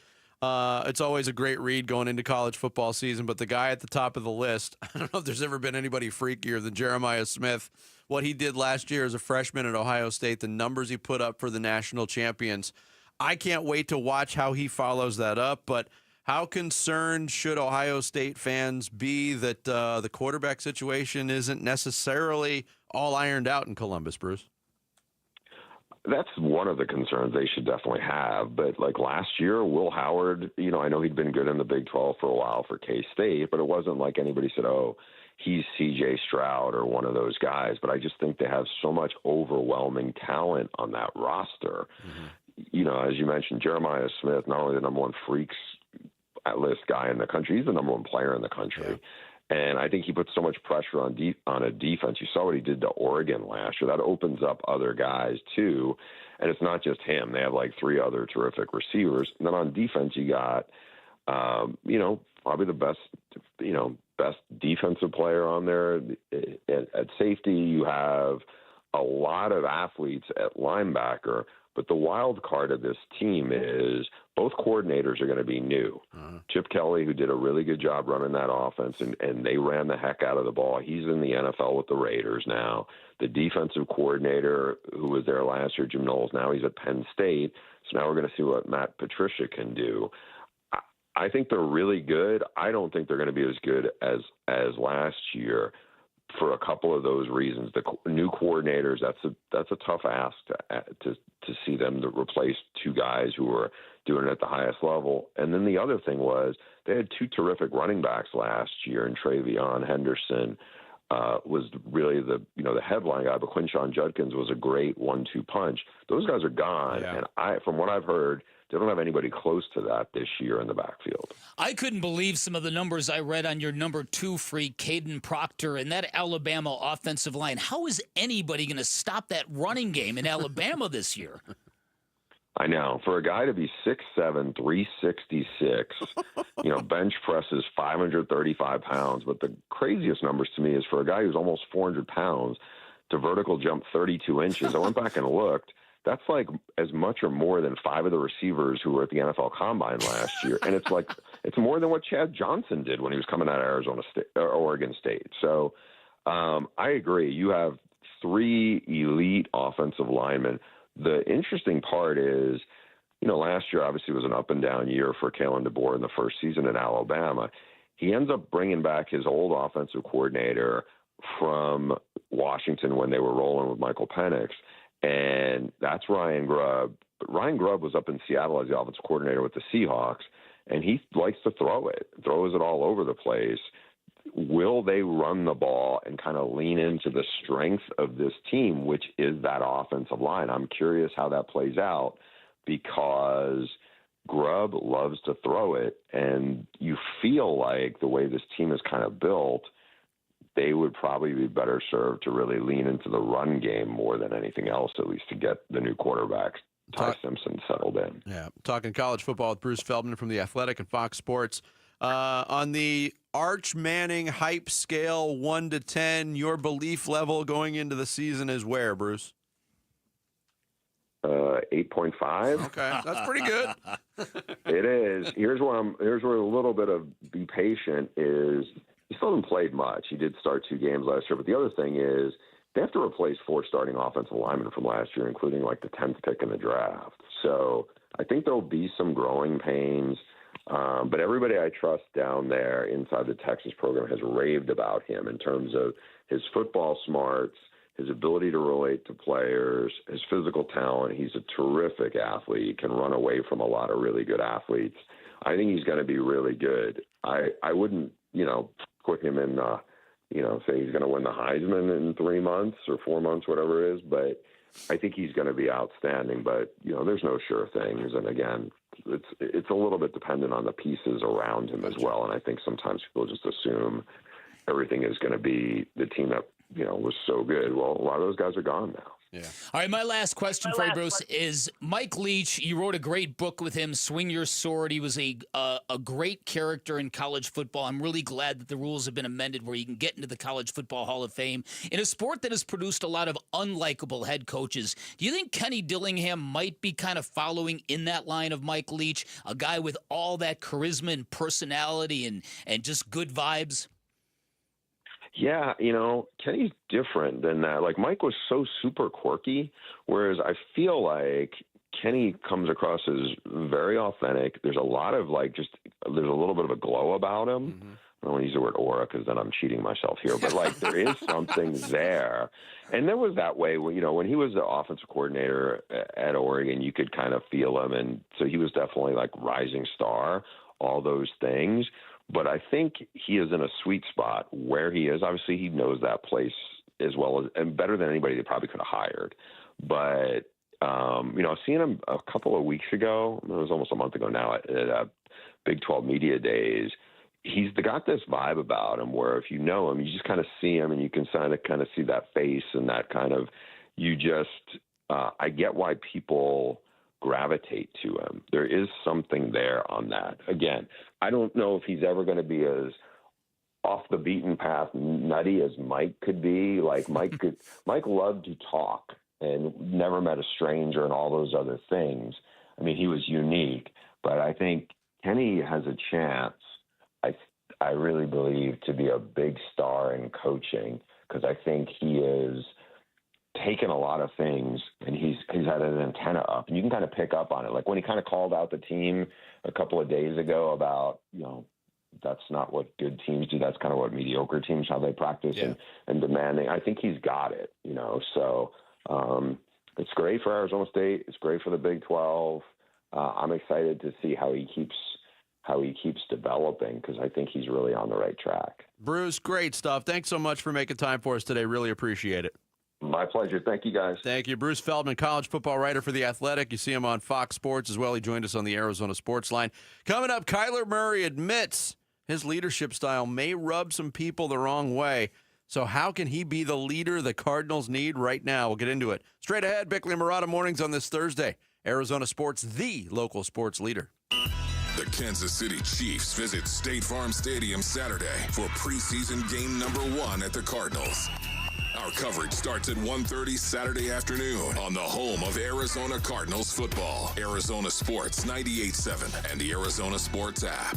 It's always a great read going into college football season, but the guy at the top of the list, I don't know if there's ever been anybody freakier than Jeremiah Smith. What he did last year as a freshman at Ohio State, the numbers he put up for the national champions. I can't wait to watch how he follows that up, but how concerned should Ohio State fans be that the quarterback situation isn't necessarily all ironed out in Columbus, Bruce? That's one of the concerns they should definitely have. But like last year, Will Howard, I know he'd been good in the Big 12 for a while for K-State, but it wasn't like anybody said, oh, he's C.J. Stroud or one of those guys. But I just think they have so much overwhelming talent on that roster. Mm-hmm. As you mentioned, Jeremiah Smith, not only the number one freaks list guy in the country, he's the number one player in the country. Yeah. And I think he puts so much pressure on a defense. You saw what he did to Oregon last year. That opens up other guys, too. And it's not just him. They have like 3 other terrific receivers. And then on defense, you got, probably the best defensive player on there. At safety, you have a lot of athletes at linebacker. But the wild card of this team is both coordinators are going to be new. Chip Kelly, who did a really good job running that offense, and they ran the heck out of the ball. He's in the NFL with the Raiders now. The defensive coordinator who was there last year, Jim Knowles, now he's at Penn State. So now we're going to see what Matt Patricia can do. I think they're really good. I don't think they're going to be as good as last year. For a couple of those reasons, the new coordinators, that's a tough ask to see them to replace 2 guys who were doing it at the highest level. And then the other thing was they had 2 terrific running backs last year, and Travion Henderson was really the headline guy, but Quinshon Judkins was a great 1-2 punch. Those guys are gone, and from what I've heard, they don't have anybody close to that this year in the backfield. I couldn't believe some of the numbers I read on your number 2 freak, Caden Proctor, and that Alabama offensive line. How is anybody going to stop that running game in Alabama this year? I know. For a guy to be 6'7", 366, bench presses 535 pounds. But the craziest numbers to me is for a guy who's almost 400 pounds to vertical jump 32 inches. I went back and looked. That's like as much or more than 5 of the receivers who were at the NFL Combine last year. And it's more than what Chad Johnson did when he was coming out of Oregon State. So I agree. You have 3 elite offensive linemen. The interesting part is, last year obviously was an up and down year for Kalen DeBoer in the first season at Alabama. He ends up bringing back his old offensive coordinator from Washington when they were rolling with Michael Penix. And that's Ryan Grubb. But Ryan Grubb was up in Seattle as the offensive coordinator with the Seahawks, and he likes to throws it all over the place. Will they run the ball and kind of lean into the strength of this team, which is that offensive line? I'm curious how that plays out because Grubb loves to throw it, and you feel like the way this team is kind of built, they would probably be better served to really lean into the run game more than anything else, at least to get the new quarterback, Ty Simpson, settled in. Yeah, talking college football with Bruce Feldman from The Athletic and Fox Sports. On the Arch Manning hype scale, 1 to 10, your belief level going into the season is where, Bruce? 8.5. Okay, that's pretty good. It is. Here's where a little bit of be patient is. He still hasn't played much. He did start 2 games last year. But the other thing is they have to replace 4 starting offensive linemen from last year, including like the 10th pick in the draft. So I think there'll be some growing pains. But everybody I trust down there inside the Texas program has raved about him in terms of his football smarts, his ability to relate to players, his physical talent. He's a terrific athlete. He can run away from a lot of really good athletes. I think he's going to be really good. I wouldn't, put him in, say he's going to win the Heisman in 3 months or 4 months, whatever it is. But I think he's going to be outstanding. But, there's no sure things. And, again, it's a little bit dependent on the pieces around him as well. And I think sometimes people just assume everything is going to be the team that, was so good. Well, a lot of those guys are gone now. Yeah. All right, my last question for you, Bruce, is Mike Leach. You wrote a great book with him, Swing Your Sword. He was a great character in college football. I'm really glad that the rules have been amended where you can get into the College Football Hall of Fame. In a sport that has produced a lot of unlikable head coaches, do you think Kenny Dillingham might be kind of following in that line of Mike Leach, a guy with all that charisma and personality and just good vibes? Yeah, Kenny's different than that. Like, Mike was so super quirky, whereas I feel like Kenny comes across as very authentic. There's a lot of, there's a little bit of a glow about him. Mm-hmm. I don't want to use the word aura because then I'm cheating myself here. But, there is something there. And there was that way, when he was the offensive coordinator at Oregon, you could kind of feel him. And so he was definitely, rising star, all those things. But I think he is in a sweet spot where he is. Obviously, he knows that place as well as and better than anybody they probably could have hired. But, seeing him a couple of weeks ago, it was almost a month ago now at Big 12 Media Days, he's got this vibe about him where if you know him, you just kind of see him and you can kind of see that face and that kind of I get why people gravitate to him. There is something there on that. Again, I don't know if he's ever going to be as off the beaten path nutty as Mike could be. Mike loved to talk and never met a stranger and all those other things. I mean, he was unique, but I think Kenny has a chance, I really believe, to be a big star in coaching because I think he is taken a lot of things and he's had an antenna up and you can kind of pick up on it. Like when he kind of called out the team a couple of days ago about, that's not what good teams do. That's kind of what mediocre teams, how they practice and demanding. I think he's got it, so it's great for Arizona State. It's great for the Big 12. I'm excited to see how he keeps developing because I think he's really on the right track. Bruce, great stuff. Thanks so much for making time for us today. Really appreciate it. My pleasure. Thank you, guys. Thank you. Bruce Feldman, college football writer for The Athletic. You see him on Fox Sports as well. He joined us on the Arizona Sports Line. Coming up, Kyler Murray admits his leadership style may rub some people the wrong way. So how can he be the leader the Cardinals need right now? We'll get into it. Straight ahead, Bickley and Murata mornings on this Thursday. Arizona Sports, the local sports leader. The Kansas City Chiefs visit State Farm Stadium Saturday for preseason game number 1 at the Cardinals. Our coverage starts at 1:30 Saturday afternoon on the home of Arizona Cardinals football. Arizona Sports 98.7 and the Arizona Sports app.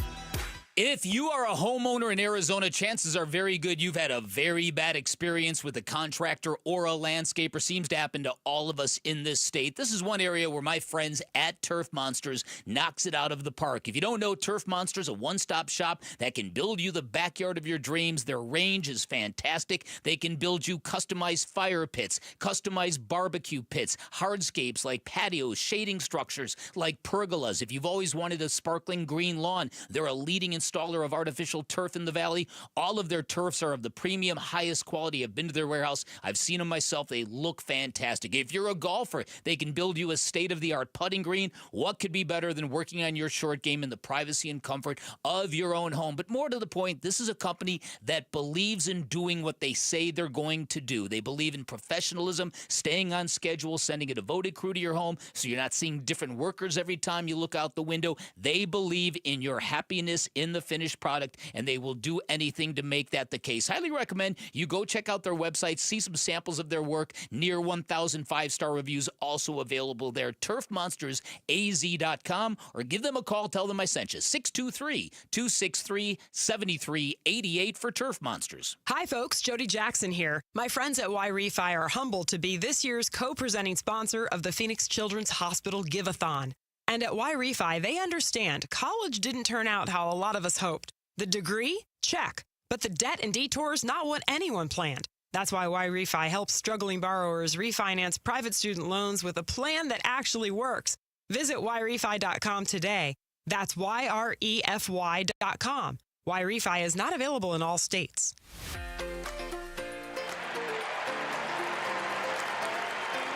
If you are a homeowner in Arizona, chances are very good you've had a very bad experience with a contractor or a landscaper. Seems to happen to all of us in this state. This is one area where my friends at Turf Monsters knocks it out of the park. If you don't know, Turf Monsters, a one-stop shop that can build you the backyard of your dreams. Their range is fantastic. They can build you customized fire pits, customized barbecue pits, hardscapes like patios, shading structures like pergolas. If you've always wanted a sparkling green lawn, they're a leading installer of artificial turf in the valley. All of their turfs are of the premium, highest quality. I've been to their warehouse. I've seen them myself. They look fantastic. If you're a golfer, they can build you a state-of-the-art putting green. What could be better than working on your short game in the privacy and comfort of your own home? But more to the point, this is a company that believes in doing what they say they're going to do. They believe in professionalism, staying on schedule, sending a devoted crew to your home so you're not seeing different workers every time you look out the window. They believe in your happiness in the finished product, and they will do anything to make that the case. Highly recommend you go check out their website, see some samples of their work. Near 1,000 five-star reviews also available there. TurfMonstersAZ.com, or give them a call. Tell them I sent you. 623-263-7388 for Turf Monsters. Hi, folks. Jody Jackson here. My friends at Y-Refi are humbled to be this year's co-presenting sponsor of the Phoenix Children's Hospital Give-a-thon. And at Y-Refi, they understand college didn't turn out how a lot of us hoped. The degree? Check. But the debt and detours, not what anyone planned. That's why Y-Refi helps struggling borrowers refinance private student loans with a plan that actually works. Visit YRefi.com today. That's YREFY.com. Y-Refi is not available in all states.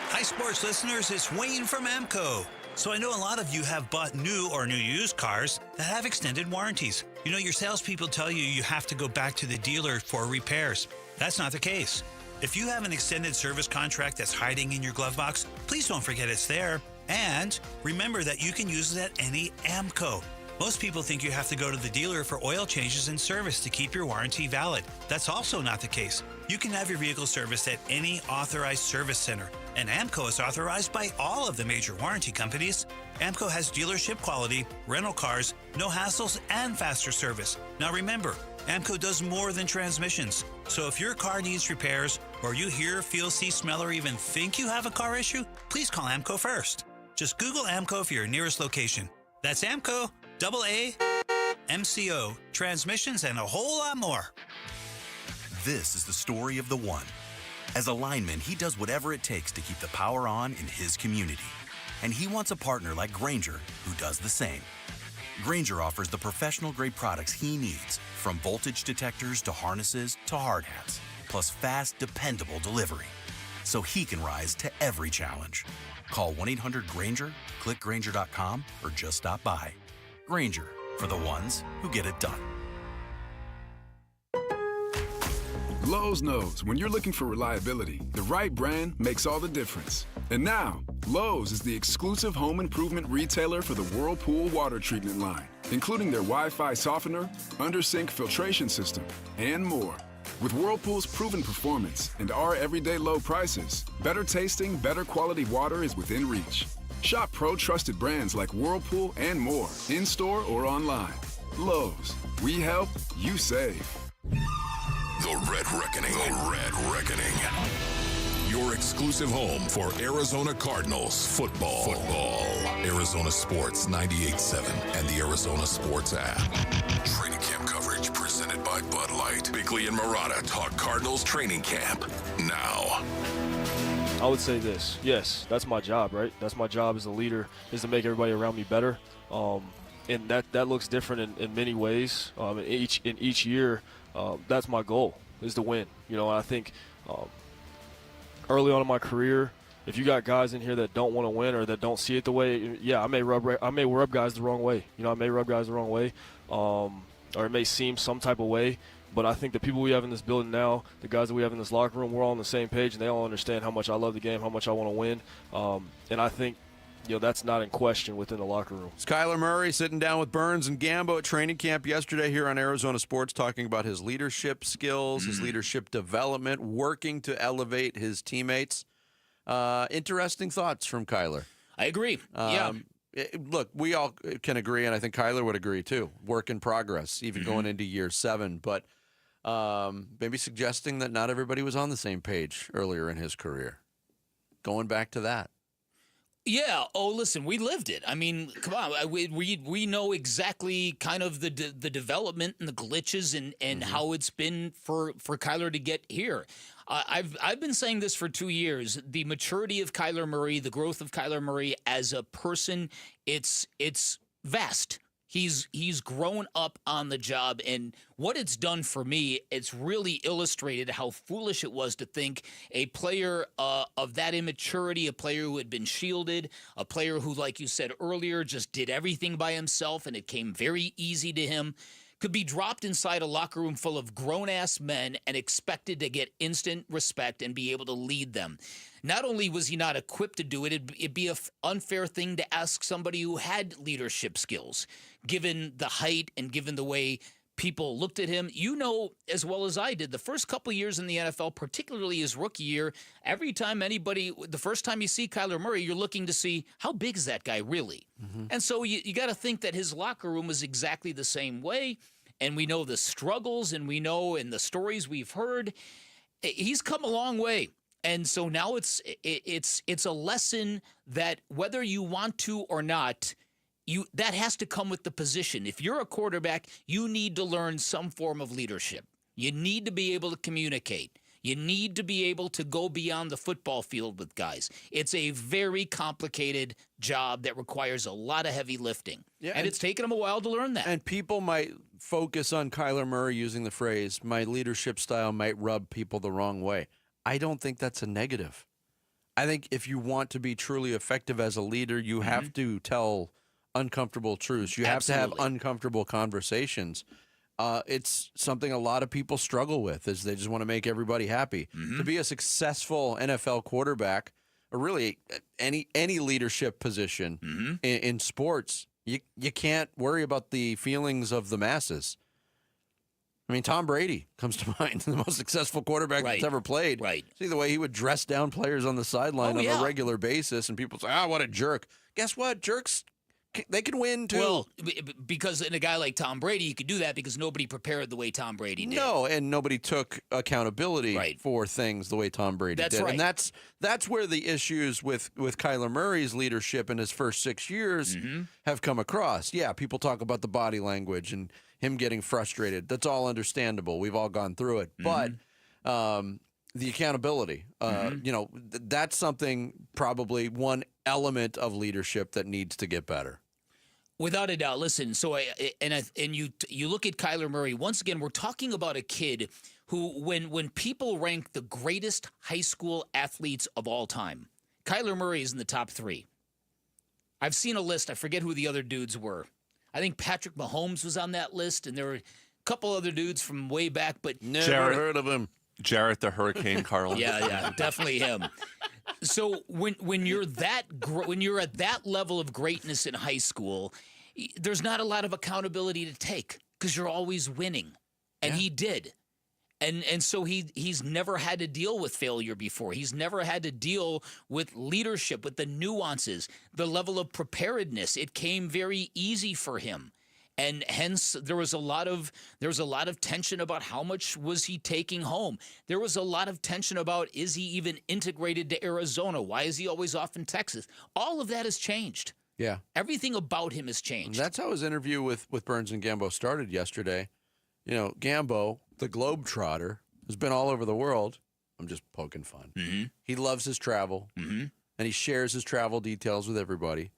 Hi, sports listeners. It's Wayne from AMCO. So I know a lot of you have bought new or new used cars that have extended warranties. You know, your salespeople tell you you have to go back to the dealer for repairs. That's not the case. If you have an extended service contract that's hiding in your glove box, please don't forget it's there. And remember that you can use it at any AMCO. Most people think you have to go to the dealer for oil changes and service to keep your warranty valid. That's also not the case. You can have your vehicle serviced at any authorized service center. And AMCO is authorized by all of the major warranty companies. AMCO has dealership quality, rental cars, no hassles, and faster service. Now remember, AMCO does more than transmissions. So if your car needs repairs, or you hear, feel, see, smell, or even think you have a car issue, please call AMCO first. Just Google AMCO for your nearest location. That's AMCO, AAMCO, transmissions, and a whole lot more. This is the story of the one. As a lineman, he does whatever it takes to keep the power on in his community. And he wants a partner like Grainger who does the same. Grainger offers the professional-grade products he needs, from voltage detectors to harnesses to hard hats, plus fast, dependable delivery, so he can rise to every challenge. Call 1-800-GRAINGER, click Grainger.com, or just stop by. Grainger, for the ones who get it done. Lowe's knows when you're looking for reliability, the right brand makes all the difference. And now, Lowe's is the exclusive home improvement retailer for the Whirlpool water treatment line, including their Wi-Fi softener, under-sink filtration system, and more. With Whirlpool's proven performance and our everyday low prices, better tasting, better quality water is within reach. Shop pro-trusted brands like Whirlpool and more, in-store or online. Lowe's, we help, you save. The Red Reckoning. The Red Reckoning. Your exclusive home for Arizona Cardinals football. Arizona Sports 98.7 and the Arizona Sports app. Training camp coverage presented by Bud Light. Bickley and Marotta talk Cardinals training camp now. I would say this. Yes, that's my job, right? That's my job as a leader, is to make everybody around me better. And that looks different in many ways. In each year, that's my goal, is to win. You know, I think early on in my career, if you got guys in here that don't want to win or that don't see it the way, I may rub guys the wrong way. You know, I may rub guys the wrong way, or it may seem some type of way. But I think the people we have in this building now, the guys that we have in this locker room, we're all on the same page, and they all understand how much I love the game, how much I want to win. And I think, you know, that's not in question within the locker room. It's Kyler Murray sitting down with Burns and Gambo at training camp yesterday here on Arizona Sports, talking about his leadership skills, his leadership development, working to elevate his teammates. Interesting thoughts from Kyler. I agree. Look, we all can agree, and I think Kyler would agree too. Work in progress, even going into year 7. But maybe suggesting that not everybody was on the same page earlier in his career. Going back to that. Yeah. Oh, listen, we lived it. I mean, come on. We know exactly kind of the development and the glitches and how it's been for Kyler to get here. I've been saying this for 2 years. The maturity of Kyler Murray, the growth of Kyler Murray as a person, it's vast. He's grown up on the job, and what it's done for me, it's really illustrated how foolish it was to think a player of that immaturity, a player who had been shielded, a player who, like you said earlier, just did everything by himself and it came very easy to him, could be dropped inside a locker room full of grown-ass men and expected to get instant respect and be able to lead them. Not only was he not equipped to do it, it'd be an unfair thing to ask somebody who had leadership skills, given the height and given the way people looked at him. You know as well as I did, the first couple years in the NFL, particularly his rookie year, every time the first time you see Kyler Murray, you're looking to see how big is that guy really? And so you got to think that his locker room was exactly the same way. And we know the struggles, and we know in the stories we've heard, he's come a long way. And so now it's a lesson that whether you want to or not, that has to come with the position. If you're a quarterback, you need to learn some form of leadership. You need to be able to communicate. You need to be able to go beyond the football field with guys. It's a very complicated job that requires a lot of heavy lifting. Yeah, and it's taken him a while to learn that. And people might focus on Kyler Murray using the phrase, my leadership style might rub people the wrong way. I don't think that's a negative. I think if you want to be truly effective as a leader, you have to tell uncomfortable truths. You have to have uncomfortable conversations. it's something a lot of people struggle with, is they just want to make everybody happy. To be a successful NFL quarterback, or really any leadership position in sports, you can't worry about the feelings of the masses. I mean, Tom Brady comes to mind, the most successful quarterback that's ever played. Right. See the way he would dress down players on the sideline on a regular basis, and people say, what a jerk. Guess what? Jerks, they can win, too. Well, because in a guy like Tom Brady, you could do that because nobody prepared the way Tom Brady did. No, and nobody took accountability for things the way Tom Brady did. Right. And that's where the issues with Kyler Murray's leadership in his first 6 years have come across. Yeah, people talk about the body language and him getting frustrated. That's all understandable. We've all gone through it. But the accountability, that's something, probably one element of leadership that needs to get better. Without a doubt. Listen, so you look at Kyler Murray. Once again, we're talking about a kid who, when people rank the greatest high school athletes of all time, Kyler Murray is in the top 3. I've seen a list. I forget who the other dudes were. I think Patrick Mahomes was on that list, and there were a couple other dudes from way back, but never heard of him. Jarrett the Hurricane Carlin. Yeah, definitely him. So when you're at that level of greatness in high school, there's not a lot of accountability to take because you're always winning, and he did. And so he's never had to deal with failure before. He's never had to deal with leadership, with the nuances, the level of preparedness. It came very easy for him. And hence there was a lot of tension about how much was he taking home. There was a lot of tension about, is he even integrated to Arizona? Why is he always off in Texas? All of that has changed. Yeah. Everything about him has changed. And that's how his interview with Burns and Gambo started yesterday. You know, Gambo, the globetrotter, has been all over the world. I'm just poking fun. He loves his travel, and he shares his travel details with everybody.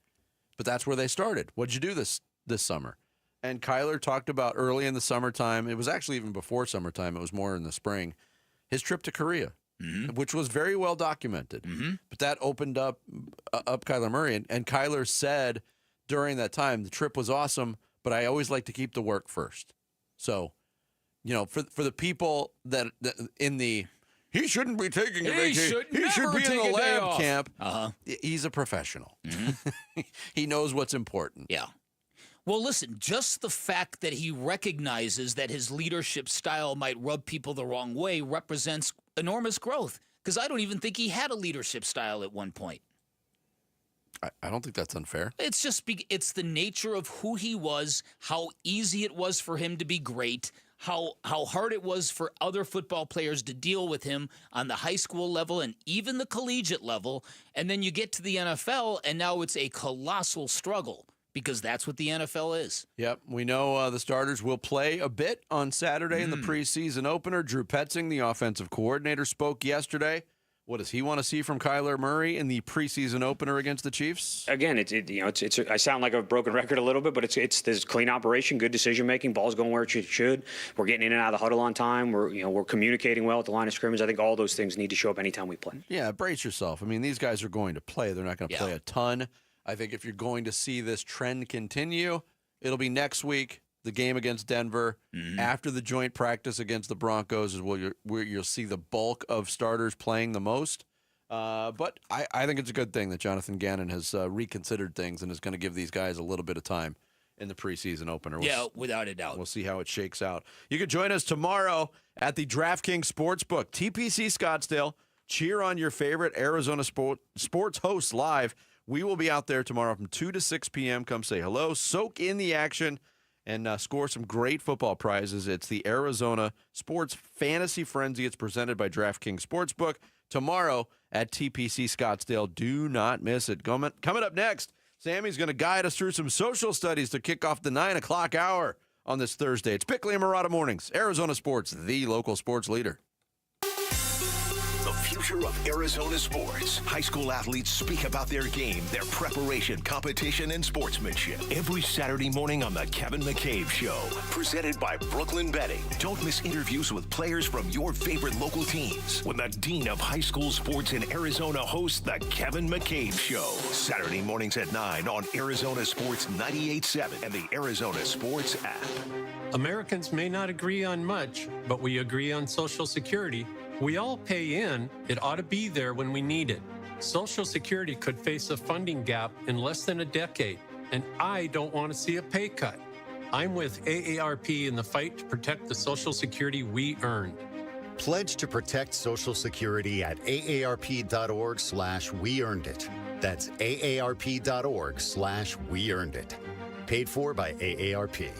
But that's where they started. What'd you do this summer? And Kyler talked about early in the summertime. It was actually even before summertime. It was more in the spring. His trip to Korea, which was very well documented. But that opened up Kyler Murray. And Kyler said during that time, the trip was awesome, but I always like to keep the work first. So, for the people that in the he shouldn't be taking a vacation. He should be in the lab camp. He's a professional. He knows what's important. Yeah. Well, listen, just the fact that he recognizes that his leadership style might rub people the wrong way represents enormous growth, because I don't even think he had a leadership style at one point. I don't think that's unfair. It's just it's the nature of who he was, how easy it was for him to be great, how hard it was for other football players to deal with him on the high school level and even the collegiate level. And then you get to the NFL, and now it's a colossal struggle, because that's what the NFL is. Yep. We know the starters will play a bit on Saturday in the preseason opener. Drew Petzing, the offensive coordinator, spoke yesterday. What does he want to see from Kyler Murray in the preseason opener against the Chiefs? Again, I sound like a broken record a little bit, but it's this clean operation, good decision making, ball's going where it should. We're getting in and out of the huddle on time. We're communicating well at the line of scrimmage. I think all those things need to show up anytime we play. Yeah, brace yourself. I mean, these guys are going to play. They're not going to play a ton. I think if you're going to see this trend continue, it'll be next week, the game against Denver. After the joint practice against the Broncos is where you'll see the bulk of starters playing the most. But I think it's a good thing that Jonathan Gannon has reconsidered things and is going to give these guys a little bit of time in the preseason opener. Without a doubt. We'll see how it shakes out. You can join us tomorrow at the DraftKings Sportsbook, TPC Scottsdale. Cheer on your favorite Arizona sports hosts live. We will be out there tomorrow from 2 to 6 p.m. Come say hello, soak in the action, and score some great football prizes. It's the Arizona Sports Fantasy Frenzy. It's presented by DraftKings Sportsbook tomorrow at TPC Scottsdale. Do not miss it. Coming up next, Sammy's going to guide us through some social studies to kick off the 9 o'clock hour on this Thursday. It's Bickley and Murata Mornings, Arizona Sports, the local sports leader. Future of Arizona sports. High school athletes speak about their game, their preparation, competition, and sportsmanship. Every Saturday morning on The Kevin McCabe Show. Presented by Brooklyn Betting. Don't miss interviews with players from your favorite local teams when the Dean of High School Sports in Arizona hosts The Kevin McCabe Show. Saturday mornings at 9 on Arizona Sports 98.7 and the Arizona Sports app. Americans may not agree on much, but we agree on Social Security. We all pay in. It ought to be there when we need it. Social Security could face a funding gap in less than a decade, and I don't want to see a pay cut. I'm with AARP in the fight to protect the Social Security we earned. Pledge to protect Social Security at aarp.org/weearnedit. That's aarp.org/weearnedit. Paid for by AARP.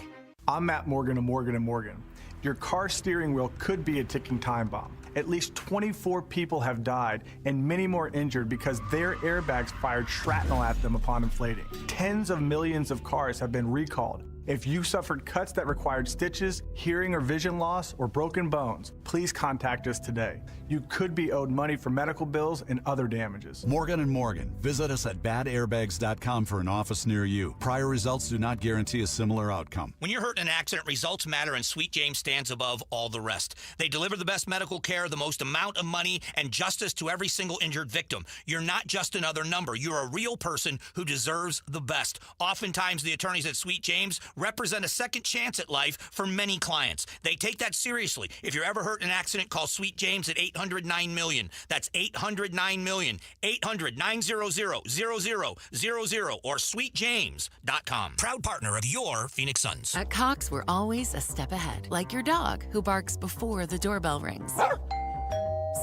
I'm Matt Morgan of Morgan & Morgan. Your car steering wheel could be a ticking time bomb. At least 24 people have died and many more injured because their airbags fired shrapnel at them upon inflating. Tens of millions of cars have been recalled. If you suffered cuts that required stitches, hearing or vision loss, or broken bones, please contact us today. You could be owed money for medical bills and other damages. Morgan & Morgan. Visit us at badairbags.com for an office near you. Prior results do not guarantee a similar outcome. When you're hurt in an accident, results matter, and Sweet James stands above all the rest. They deliver the best medical care, the most amount of money, and justice to every single injured victim. You're not just another number. You're a real person who deserves the best. Oftentimes, the attorneys at Sweet James represent a second chance at life for many clients. They take that seriously. If you're ever hurt in an accident, call Sweet James at 800-9-MILLION. That's 800-9-MILLION. 800-900-0000 or sweetjames.com. Proud partner of your Phoenix Suns. At Cox, we're always a step ahead, like your dog who barks before the doorbell rings.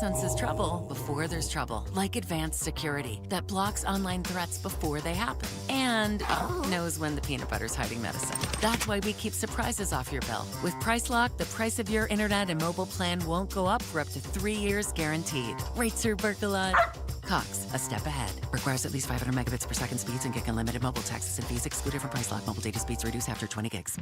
Senses trouble before there's trouble, like advanced security that blocks online threats before they happen and knows when the peanut butter's hiding medicine. That's why we keep surprises off your bill. With Price Lock, the price of your internet and mobile plan won't go up for up to 3 years guaranteed. Right, Sir Berkalot? Cox, a step ahead. Requires at least 500 megabits per second speeds and get unlimited mobile taxes and fees excluded from Price Lock. Mobile data speeds reduce after 20 gigs.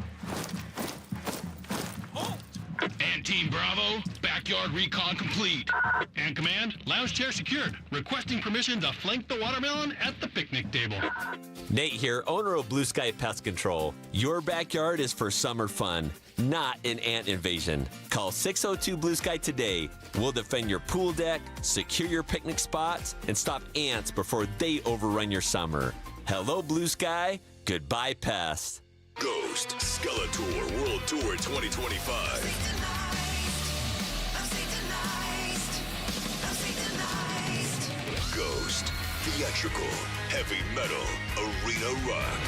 And Team Bravo, backyard recon complete. And Command, lounge chair secured. Requesting permission to flank the watermelon at the picnic table. Nate here, owner of Blue Sky Pest Control. Your backyard is for summer fun, not an ant invasion. Call 602 Blue Sky today. We'll defend your pool deck, secure your picnic spots, and stop ants before they overrun your summer. Hello, Blue Sky. Goodbye, pests. Ghost Skeletor World Tour 2025. Ghost Theatrical Heavy Metal Arena Rock.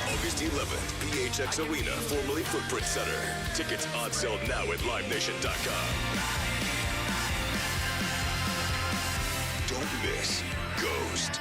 August 11th, PHX Arena, formerly Footprint Center. Tickets on sale now at LiveNation.com. Don't miss Ghost.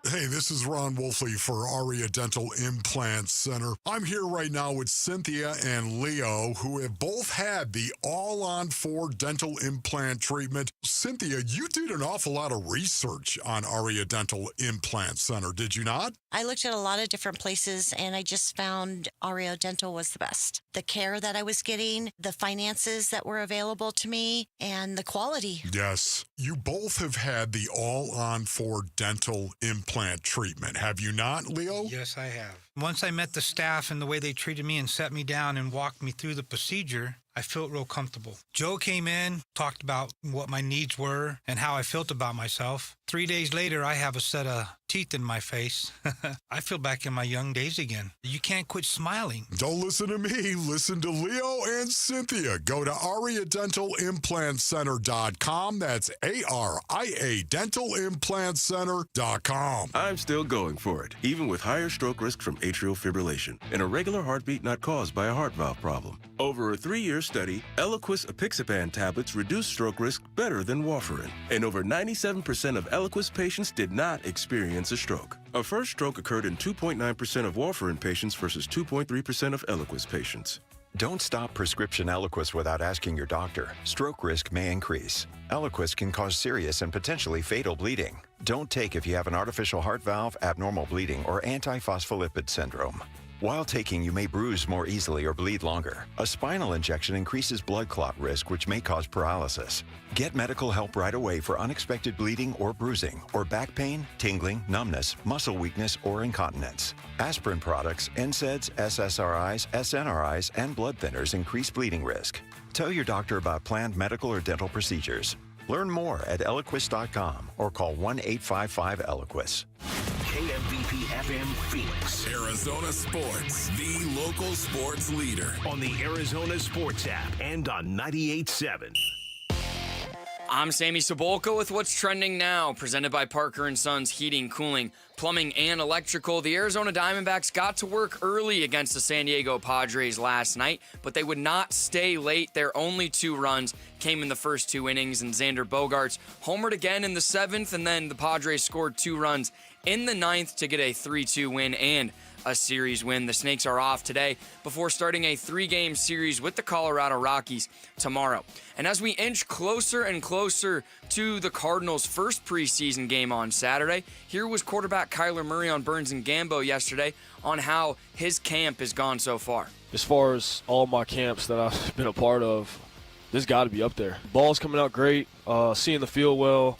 Hey, this is Ron Wolfley for Aria Dental Implant Center. I'm here right now with Cynthia and Leo, who have both had the all-on-4 dental implant treatment. Cynthia, you did an awful lot of research on Aria Dental Implant Center, did you not? I looked at a lot of different places, and I just found Aria Dental was the best. The care that I was getting, the finances that were available to me, and the quality. Yes, you both have had the all-on-4 dental implant treatment, have you not, Leo? Yes, I have. Once I met the staff and the way they treated me and set me down and walked me through the procedure, I felt real comfortable. Joe came in, talked about what my needs were and how I felt about myself. 3 days later, I have a set of teeth in my face. I feel back in my young days again. You can't quit smiling. Don't listen to me. Listen to Leo and Cynthia. Go to AriaDentalImplantCenter.com. That's ARIA DentalImplantCenter.com. I'm still going for it, even with higher stroke risk from atrial fibrillation, an irregular heartbeat not caused by a heart valve problem. Over a 3-year study, Eliquis apixaban tablets reduce stroke risk better than warfarin, and over 97% of Eliquis patients did not experience a stroke. A first stroke occurred in 2.9% of warfarin patients versus 2.3% of Eliquis patients. Don't stop prescription Eliquis without asking your doctor. Stroke risk may increase. Eliquis can cause serious and potentially fatal bleeding. Don't take if you have an artificial heart valve, abnormal bleeding, or antiphospholipid syndrome. While taking, you may bruise more easily or bleed longer. A spinal injection increases blood clot risk, which may cause paralysis. Get medical help right away for unexpected bleeding or bruising, or back pain, tingling, numbness, muscle weakness, or incontinence. Aspirin products, NSAIDs, SSRIs, SNRIs, and blood thinners increase bleeding risk. Tell your doctor about planned medical or dental procedures. Learn more at Eliquis.com or call 1-855-ELIQUIS. KMVP FM Phoenix. Arizona Sports, the local sports leader. On the Arizona Sports app and on 98.7. I'm Sammy Cebulka with what's trending now, presented by Parker & Sons Heating, Cooling, Plumbing, and Electrical. The Arizona Diamondbacks got to work early against the San Diego Padres last night, but they would not stay late. Their only 2 runs came in the first 2 innings, and Xander Bogaerts homered again in the 7th, and then the Padres scored 2 runs in the 9th to get a 3-2 win and a series win. The Snakes are off today before starting a 3-game series with the Colorado Rockies tomorrow. And as we inch closer and closer to the Cardinals' first preseason game on Saturday, here was quarterback Kyler Murray on Burns and Gambo yesterday on how his camp has gone so far. As far as all my camps that I've been a part of, this got to be up there. Ball's coming out great, seeing the field well.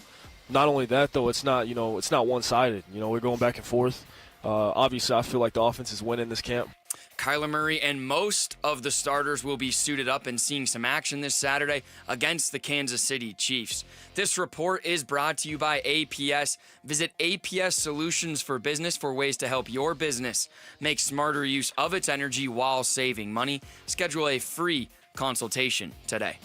Not only that, though, it's not one-sided. We're going back and forth. Obviously, I feel like the offense is winning this camp. Kyler Murray and most of the starters will be suited up and seeing some action this Saturday against the Kansas City Chiefs. This report is brought to you by APS. Visit APS Solutions for Business for ways to help your business make smarter use of its energy while saving money. Schedule a free consultation today.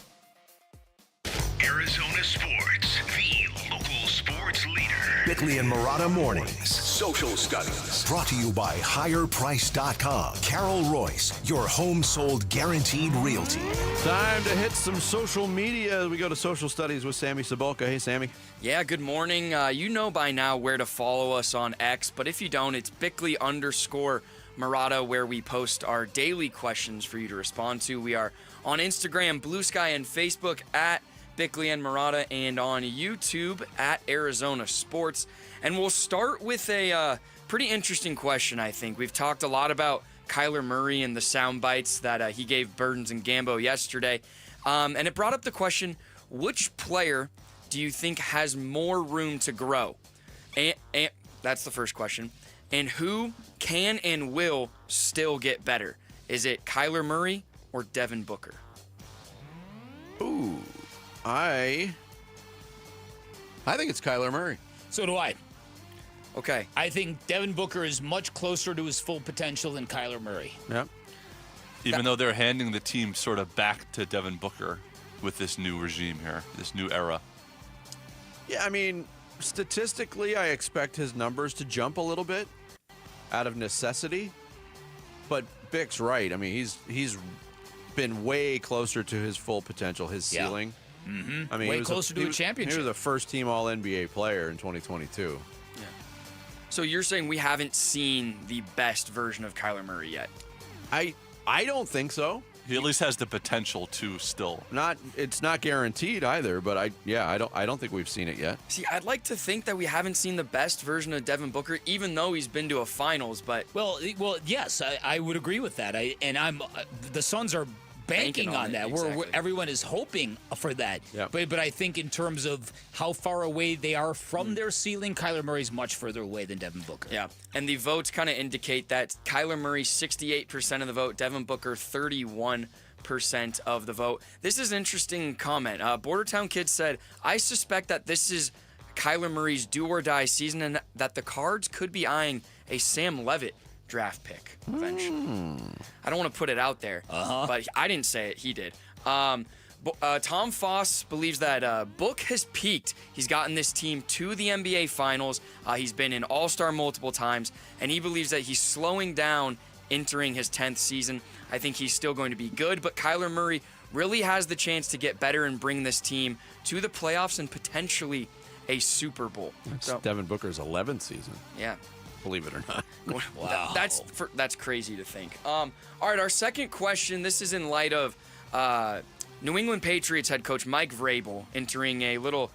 Arizona Sports, the local sports leader. Bickley and Murata Mornings. Social Studies. Brought to you by HigherPrice.com. Carol Royce, your home sold guaranteed realty. Time to hit some social media. We go to Social Studies with Sammy Cebulka. Hey, Sammy. Yeah, good morning. You know by now where to follow us on X, but if you don't, it's Bickley_Murata, where we post our daily questions for you to respond to. We are on Instagram, Blue Sky, and Facebook at Bickley and Murata, and on YouTube at Arizona Sports. And we'll start with a pretty interesting question, I think. We've talked a lot about Kyler Murray and the sound bites that he gave Burns and Gambo yesterday. And it brought up the question, which player do you think has more room to grow? And that's the first question. And who can and will still get better? Is it Kyler Murray or Devin Booker? Ooh. I think it's Kyler Murray. So do I. Okay. I think Devin Booker is much closer to his full potential than Kyler Murray. Yep. Even though they're handing the team sort of back to Devin Booker with this new regime here, this new era. Yeah, I mean, statistically, I expect his numbers to jump a little bit out of necessity. But Bick's right. I mean, he's been way closer to his full potential, his ceiling. Yeah. Mm-hmm. I mean, way closer to a championship. He was a first-team All-NBA player in 2022. Yeah. So you're saying we haven't seen the best version of Kyler Murray yet? I don't think so. He at least has the potential to still. It's not guaranteed either, but I don't think we've seen it yet. See, I'd like to think that we haven't seen the best version of Devin Booker, even though he's been to a finals. But well, yes, I would agree with that. The Suns are banking on that. Exactly. Everyone is hoping for that. Yep. But I think in terms of how far away they are from their ceiling, Kyler Murray's much further away than Devin Booker. Yeah, and the votes kind of indicate that Kyler Murray 68% of the vote, Devin Booker 31% of the vote. This is an interesting comment. Bordertown Kid said, I suspect that this is Kyler Murray's do-or-die season and that the Cards could be eyeing a Sam Levitt draft pick eventually. I don't want to put it out there, but I didn't say it. He did. Tom Foss believes that Book has peaked. He's gotten this team to the NBA Finals. He's been an All-Star multiple times, and he believes that he's slowing down entering his 10th season. I think he's still going to be good, but Kyler Murray really has the chance to get better and bring this team to the playoffs and potentially a Super Bowl. That's Devin Booker's 11th season. Yeah. Believe it or not. Wow. That's crazy to think. All right, our second question, this is in light of New England Patriots head coach Mike Vrabel entering a little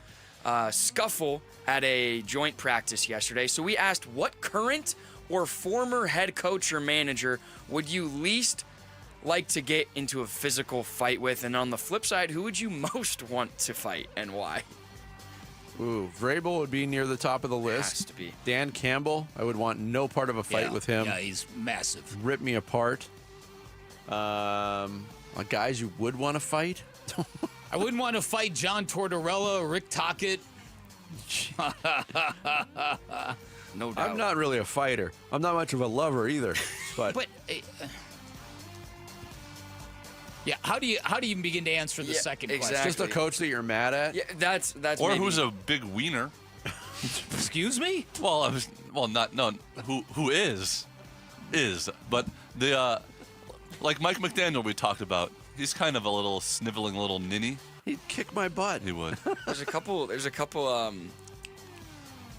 scuffle at a joint practice yesterday. So we asked, what current or former head coach or manager would you least like to get into a physical fight with? And on the flip side, who would you most want to fight and why? Ooh, Vrabel would be near the top of the list. Has to be. Dan Campbell, I would want no part of a fight with him. Yeah, he's massive. Rip me apart. Guys you would want to fight? I wouldn't want to fight John Tortorella, Rick Tocchet. No doubt. I'm not really a fighter. I'm not much of a lover either. But, yeah, how do you even begin to answer the second question? Just a coach that you're mad at? Yeah, that's Or maybe. who's a big wiener. Excuse me? Well, who is, but the like Mike McDaniel we talked about. He's kind of a little sniveling little ninny. He'd kick my butt. He would. There's a couple.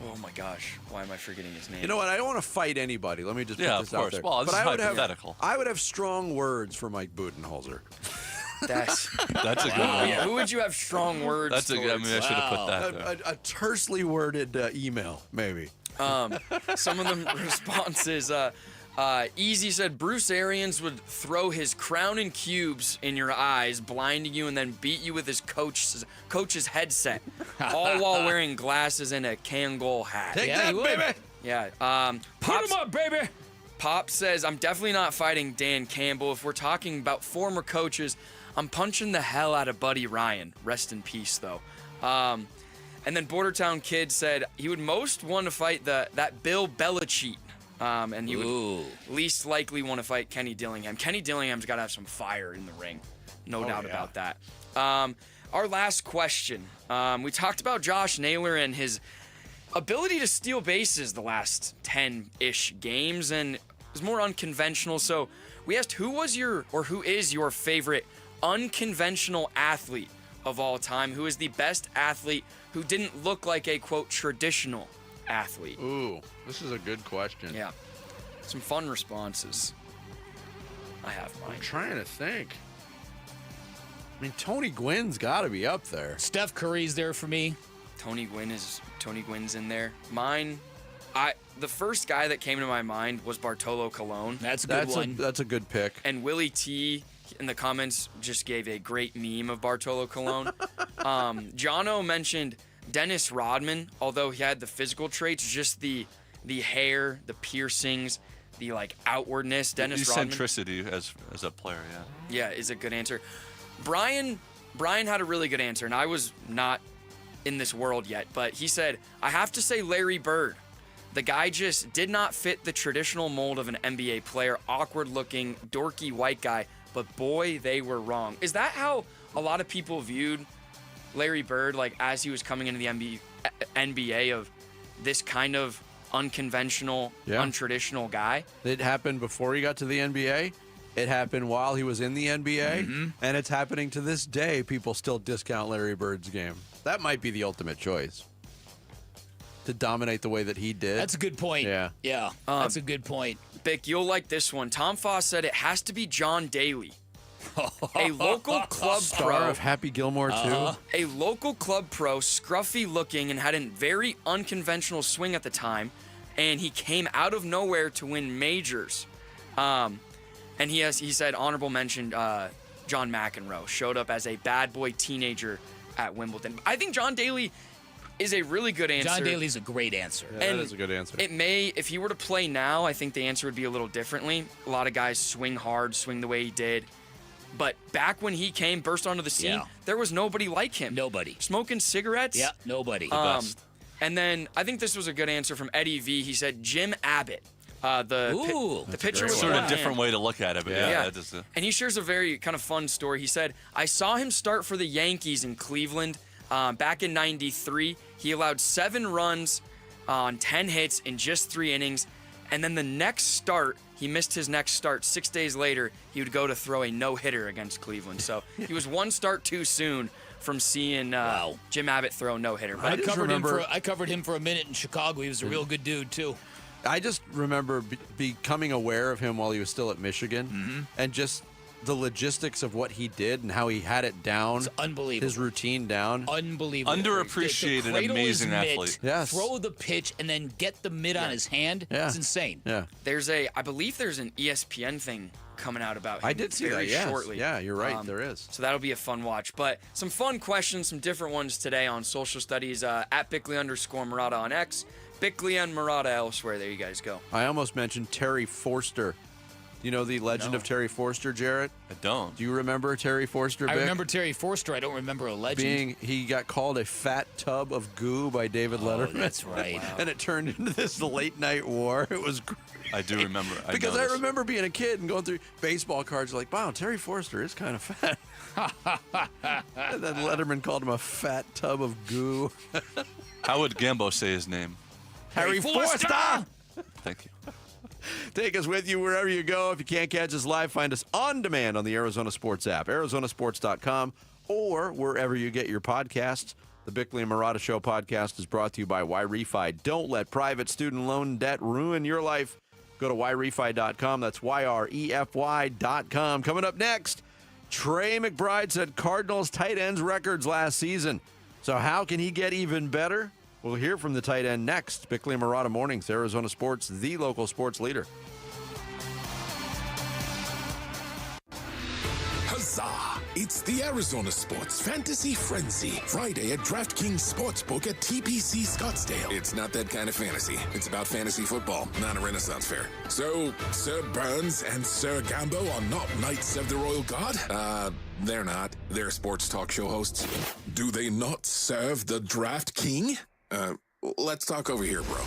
Oh my gosh, why am I forgetting his name? You know what? I don't want to fight anybody. Let me just put Yeah, this of out course. there. Well, this But is I would hypothetical. I would have strong words for Mike Budenholzer. That's a good one. Yeah, who would you have strong words? That's a good. I mean, I should have put that there. A tersely worded email, maybe. Some of the responses. Easy said Bruce Arians would throw his crown and cubes in your eyes, blinding you, and then beat you with his coach's headset, all while wearing glasses and a Kangol hat. Take that, baby. Yeah. Put him up, baby. Pop says, I'm definitely not fighting Dan Campbell. If we're talking about former coaches, I'm punching the hell out of Buddy Ryan. Rest in peace, though. And then Bordertown Kid said he would most want to fight that Bill Belichick. And he would least likely want to fight Kenny Dillingham. Kenny Dillingham's got to have some fire in the ring. No doubt about that. Our last question. We talked about Josh Naylor and his ability to steal bases the last 10-ish games, and it was more unconventional. So we asked who is your favorite unconventional athlete of all time? Who is the best athlete who didn't look like a, quote, traditional athlete? Ooh, this is a good question. Yeah. Some fun responses. I have mine. I'm trying to think. I mean, Tony Gwynn's got to be up there. Steph Curry's there for me. Tony Gwynn's in there. Mine, the first guy that came to my mind was Bartolo Colon. That's a good one. That's a good pick. And Willie T in the comments just gave a great meme of Bartolo Colon. Jono mentioned Dennis Rodman, although he had the physical traits, just the hair, the piercings, the outwardness. Dennis Rodman. Eccentricity as a player, yeah. Yeah, is a good answer. Brian had a really good answer, and I was not in this world yet, but he said, I have to say Larry Bird. The guy just did not fit the traditional mold of an NBA player, awkward-looking, dorky white guy, but boy, they were wrong. Is that how a lot of people viewed Larry Bird, as he was coming into the NBA, of this kind of unconventional, untraditional guy? It happened before he got to the NBA. It happened while he was in the NBA. And it's happening to this day. People still discount Larry Bird's game. That might be the ultimate choice. To dominate the way that he did. That's a good point. Yeah. Yeah, that's a good point. Bick, you'll like this one. Tom Foss said it has to be John Daly. A local club Star pro. of Happy Gilmore, too. A local club pro, scruffy looking, and had a very unconventional swing at the time. And he came out of nowhere to win majors. And he said, honorable mention, John McEnroe showed up as a bad boy teenager at Wimbledon. I think John Daly is a really good answer. John Daly's a great answer. Yeah, that is a good answer. It may, if he were to play now, I think the answer would be a little differently. A lot of guys swing hard, swing the way he did. But back when he burst onto the scene, there was nobody like him. Nobody. Smoking cigarettes? Yeah, nobody. The best. And then I think this was a good answer from Eddie V. He said Jim Abbott. The pitcher with sort of a one different hand. way to look at it, but yeah. That is And he shares a very kind of fun story. He said, I saw him start for the Yankees in Cleveland back in '93. He allowed 7 runs on 10 hits in just 3 innings. And then the next start, he missed his next start. 6 days later, he would go to throw a no-hitter against Cleveland. So he was one start too soon from seeing Jim Abbott throw a no-hitter. I covered him for a minute in Chicago. He was a real good dude, too. I just remember becoming aware of him while he was still at Michigan, and just the logistics of what he did and how he had it down. It's unbelievable. His routine down. Unbelievable. Underappreciated, To cradle his amazing mitt, athlete. Yes. Throw the pitch and then get the mitt on his hand. Yeah. It's insane. Yeah. I believe there's an ESPN thing coming out about him I did see very that, yes. shortly. Yeah, you're right. There is. So that'll be a fun watch. But some fun questions, some different ones today on social studies at Bickley_Murata on X, Bickley and Murata elsewhere. There you guys go. I almost mentioned Terry Forster You know the legend of Terry Forster, Jarrett? I don't. Do you remember Terry Forster, I Vic? remember Terry Forster. I don't remember a legend. He got called a fat tub of goo by David Letterman. That's right. And it turned into this late-night war. It was great. I do remember. Because I remember being a kid and going through baseball cards like, wow, Terry Forster is kind of fat. And then Letterman called him a fat tub of goo. How would Gambo say his name? Harry Forster! Thank you. Take us with you wherever you go. If you can't catch us live, find us on demand on the Arizona Sports app, arizonasports.com, or wherever you get your podcasts. The Bickley and Murata Show podcast is brought to you by YRefi. Don't let private student loan debt ruin your life. Go to YRefi.com. That's YREFY.com. Coming up next, Trey McBride set Cardinals tight ends records last season. So how can he get even better? We'll hear from the tight end next. Bickley and Murata Mornings, Arizona Sports, the local sports leader. Huzzah! It's the Arizona Sports Fantasy Frenzy. Friday at DraftKings Sportsbook at TPC Scottsdale. It's not that kind of fantasy. It's about fantasy football, not a Renaissance fair. So, Sir Burns and Sir Gambo are not Knights of the Royal Guard? They're not. They're sports talk show hosts. Do they not serve the Draft King? Let's talk over here, bro.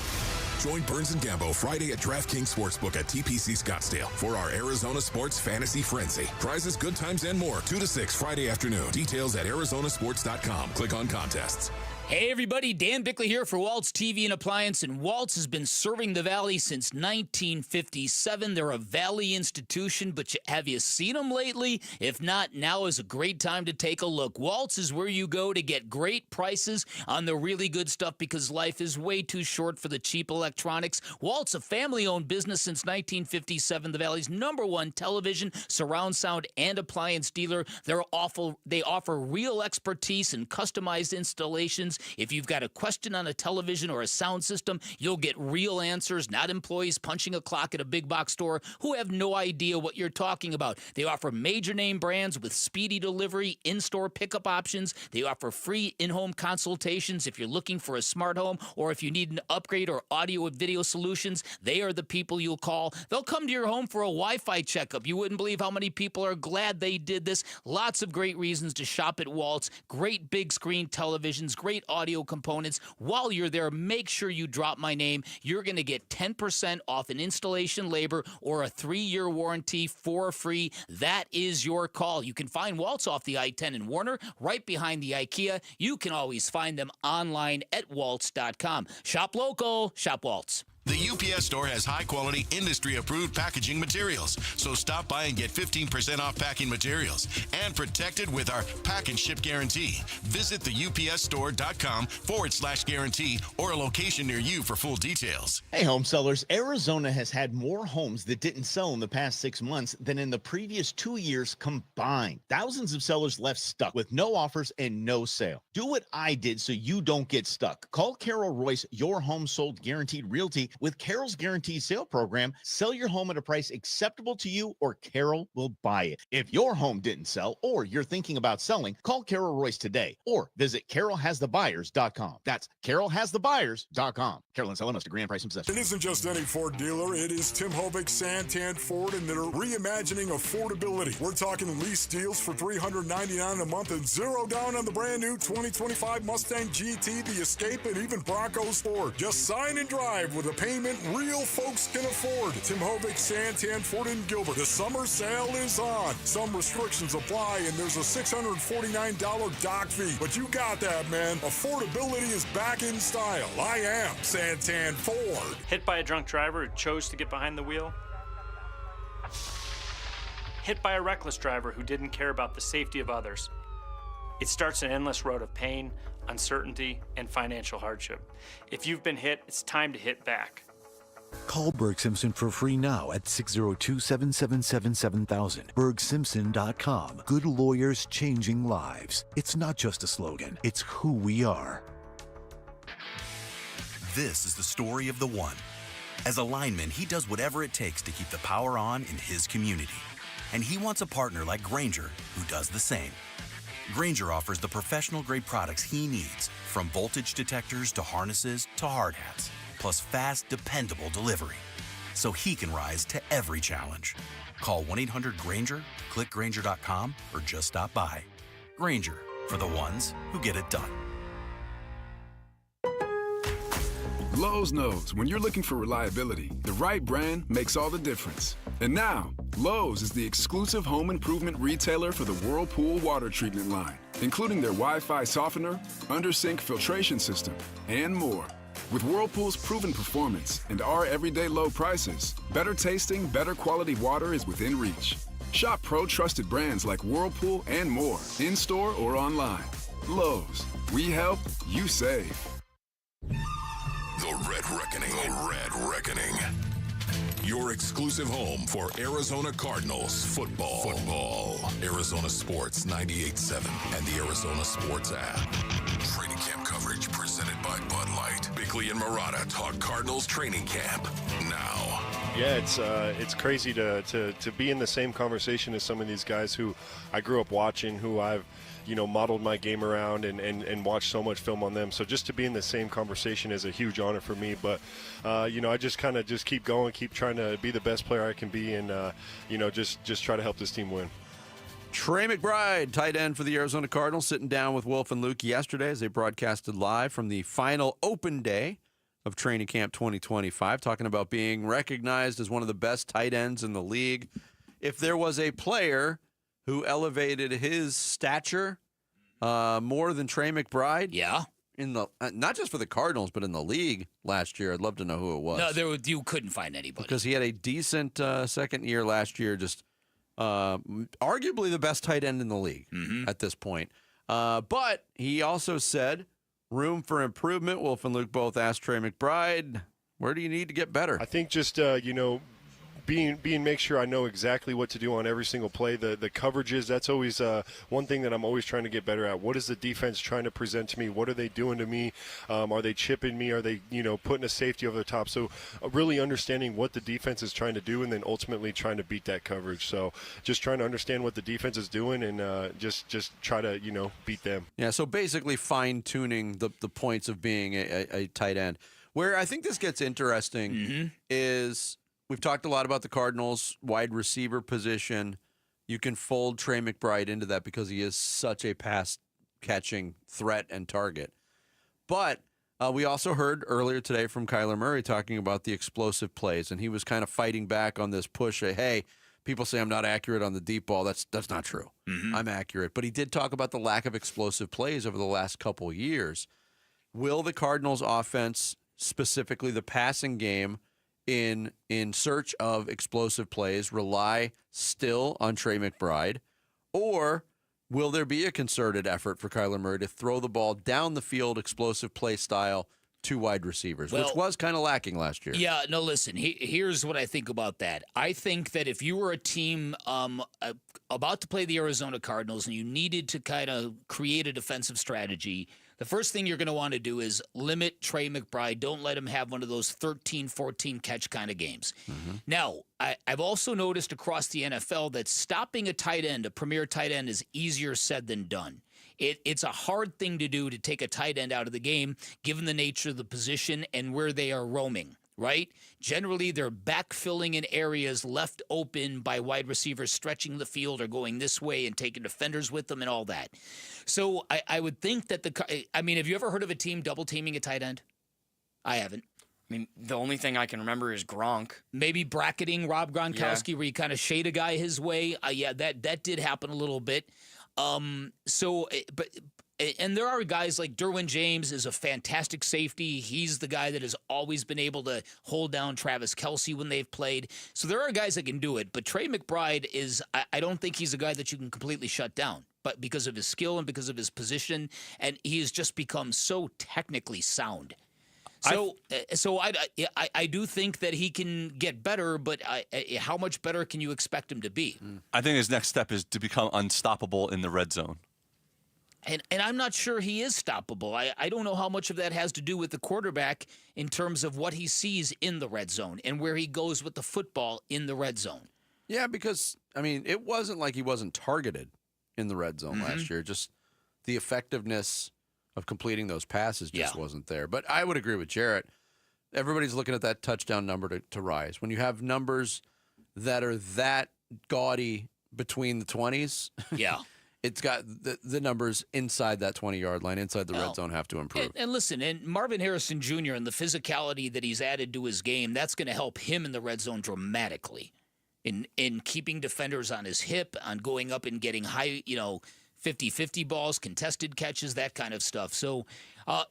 Join Burns and Gambo Friday at DraftKings Sportsbook at TPC Scottsdale for our Arizona Sports Fantasy Frenzy. Prizes, good times, and more. 2 to 6 Friday afternoon. Details at arizonasports.com. Click on contests. Hey everybody, Dan Bickley here for Waltz TV and Appliance, and Waltz has been serving the Valley since 1957. They're a Valley institution, but have you seen them lately? If not, now is a great time to take a look. Waltz is where you go to get great prices on the really good stuff because life is way too short for the cheap electronics. Waltz, a family-owned business since 1957, the Valley's #1 television, surround sound, and appliance dealer. They offer real expertise and customized installations. If you've got a question on a television or a sound system, you'll get real answers, not employees punching a clock at a big box store who have no idea what you're talking about. They offer major name brands with speedy delivery, in-store pickup options. They offer free in-home consultations if you're looking for a smart home or if you need an upgrade or audio and video solutions. They are the people you'll call. They'll come to your home for a Wi-Fi checkup. You wouldn't believe how many people are glad they did this. Lots of great reasons to shop at Waltz. Great big screen televisions, great audio components. While you're there, make sure you drop my name. You're going to get 10% off an installation labor or a 3-year warranty for free. That is your call. You can find Waltz off the I-10 in Warner, right behind the IKEA. You can always find them online at waltz.com. Shop local, shop Waltz. The UPS store has high-quality, industry-approved packaging materials. So stop by and get 15% off packing materials and protect it with our pack and ship guarantee. Visit theupsstore.com/guarantee or a location near you for full details. Hey, home sellers, Arizona has had more homes that didn't sell in the past 6 months than in the previous 2 years combined. Thousands of sellers left stuck with no offers and no sale. Do what I did so you don't get stuck. Call Carol Royce, Your Home Sold Guaranteed Realty. With Carol's Guaranteed Sale Program, sell your home at a price acceptable to you or Carol will buy it. If your home didn't sell or you're thinking about selling, call Carol Royce today or visit carolhasthebuyers.com. That's carolhasthebuyers.com. Carol and Selenos to Grand Price and Possession. It isn't just any Ford dealer. It is Tim Hovick, Santan Ford, and they're reimagining affordability. We're talking lease deals for $399 a month and 0 down on the brand new 2025 Mustang GT, the Escape, and even Bronco Sport. Just sign and drive with a payment real folks can afford. Tim Hovick, Santan Ford, and Gilbert. The summer sale is on. Some restrictions apply, and there's a $649 dock fee. But you got that, man. Affordability is back in style. I am Santan Ford. Hit by a drunk driver who chose to get behind the wheel? Hit by a reckless driver who didn't care about the safety of others? It starts an endless road of pain, uncertainty, and financial hardship. If you've been hit, it's time to hit back. Call Berg Simpson for free now at 602-777-7000. BergSimpson.com. Good lawyers changing lives. It's not just a slogan, it's who we are. This is the story of the one. As a lineman, he does whatever it takes to keep the power on in his community. And he wants a partner like Grainger who does the same. Grainger offers the professional-grade products he needs, from voltage detectors to harnesses to hard hats, plus fast, dependable delivery. so he can rise to every challenge. Call 1-800-GRANGER, click Grainger.com, or just stop by. Grainger, for the ones who get it done. Lowe's knows when you're looking for reliability, the right brand makes all the difference. And now, Lowe's is the exclusive home improvement retailer for the Whirlpool water treatment line, including their Wi-Fi softener, under-sink filtration system, and more. With Whirlpool's proven performance and our everyday low prices, better tasting, better quality water is within reach. Shop pro-trusted brands like Whirlpool and more, in-store or online. Lowe's, we help, you save. The Red Reckoning. The Red Reckoning. Your exclusive home for Arizona Cardinals football. Arizona Sports 98.7 and the Arizona Sports app. Training camp coverage presented by Bud Light. Bickley and Murata talk Cardinals training camp now. Yeah, it's crazy to be in the same conversation as some of these guys who I grew up watching, who I've modeled my game around and watched so much film on them. So just to be in the same conversation is a huge honor for me. But, I just kind of just keep going, keep trying to be the best player I can be and, just try to help this team win. Trey McBride, tight end for the Arizona Cardinals, sitting down with Wolf and Luke yesterday as they broadcasted live from the final open day of Training Camp 2025, talking about being recognized as one of the best tight ends in the league. If there was a player who elevated his stature more than Trey McBride, in the not just for the Cardinals but in the league last year, I'd love to know who it was. No, you couldn't find anybody because he had a decent second year last year, just arguably the best tight end in the league at this point. But he also said, room for improvement. Wolf and Luke both asked Trey McBride, where do you need to get better? I think just, make sure I know exactly what to do on every single play. The coverages, that's always one thing that I'm always trying to get better at. What is the defense trying to present to me? What are they doing to me? Are they chipping me? Are they, putting a safety over the top? So really understanding what the defense is trying to do and then ultimately trying to beat that coverage. So just trying to understand what the defense is doing and just try to, beat them. Yeah, so basically fine-tuning the points of being a tight end. Where I think this gets interesting is – we've talked a lot about the Cardinals' wide receiver position. You can fold Trey McBride into that because he is such a pass-catching threat and target. But we also heard earlier today from Kyler Murray talking about the explosive plays, and he was kind of fighting back on this push. Hey, people say I'm not accurate on the deep ball. That's not true. I'm accurate. But he did talk about the lack of explosive plays over the last couple of years. Will the Cardinals' offense, specifically the passing game, in search of explosive plays, rely still on Trey McBride? Or will there be a concerted effort for Kyler Murray to throw the ball down the field, explosive play style, to wide receivers, which was kind of lacking last year? Yeah, no, listen, here's what I think about that. I think that if you were a team about to play the Arizona Cardinals and you needed to kind of create a defensive strategy, the first thing you're going to want to do is limit Trey McBride. Don't let him have one of those 13, 14 catch kind of games. Now, I've also noticed across the NFL that stopping a tight end, a premier tight end, is easier said than done. It's a hard thing to do to take a tight end out of the game, given the nature of the position and where they are roaming, right? Generally, they're backfilling in areas left open by wide receivers stretching the field or going this way and taking defenders with them and all that. So I would think that have you ever heard of a team double teaming a tight end? I haven't. I mean, the only thing I can remember is Gronk. Maybe bracketing Rob Gronkowski where you kind of shade a guy his way. That did happen a little bit. And there are guys like Derwin James is a fantastic safety. He's the guy that has always been able to hold down Travis Kelce when they've played. So there are guys that can do it. But Trey McBride I don't think he's a guy that you can completely shut down, but because of his skill and because of his position, and he has just become so technically sound. So I do think that he can get better, but how much better can you expect him to be? I think his next step is to become unstoppable in the red zone. And I'm not sure he is stoppable. I don't know how much of that has to do with the quarterback in terms of what he sees in the red zone and where he goes with the football in the red zone. Yeah, because, it wasn't like he wasn't targeted in the red zone last year. Just the effectiveness of completing those passes just wasn't there. But I would agree with Jarrett. everybody's looking at that touchdown number to rise. When you have numbers that are that gaudy between the 20s, yeah, it's got the numbers inside that 20-yard line, inside the red zone, have to improve. And listen, and Marvin Harrison Jr. and the physicality that he's added to his game, that's going to help him in the red zone dramatically in keeping defenders on his hip, on going up and getting high, 50-50 balls, contested catches, that kind of stuff. So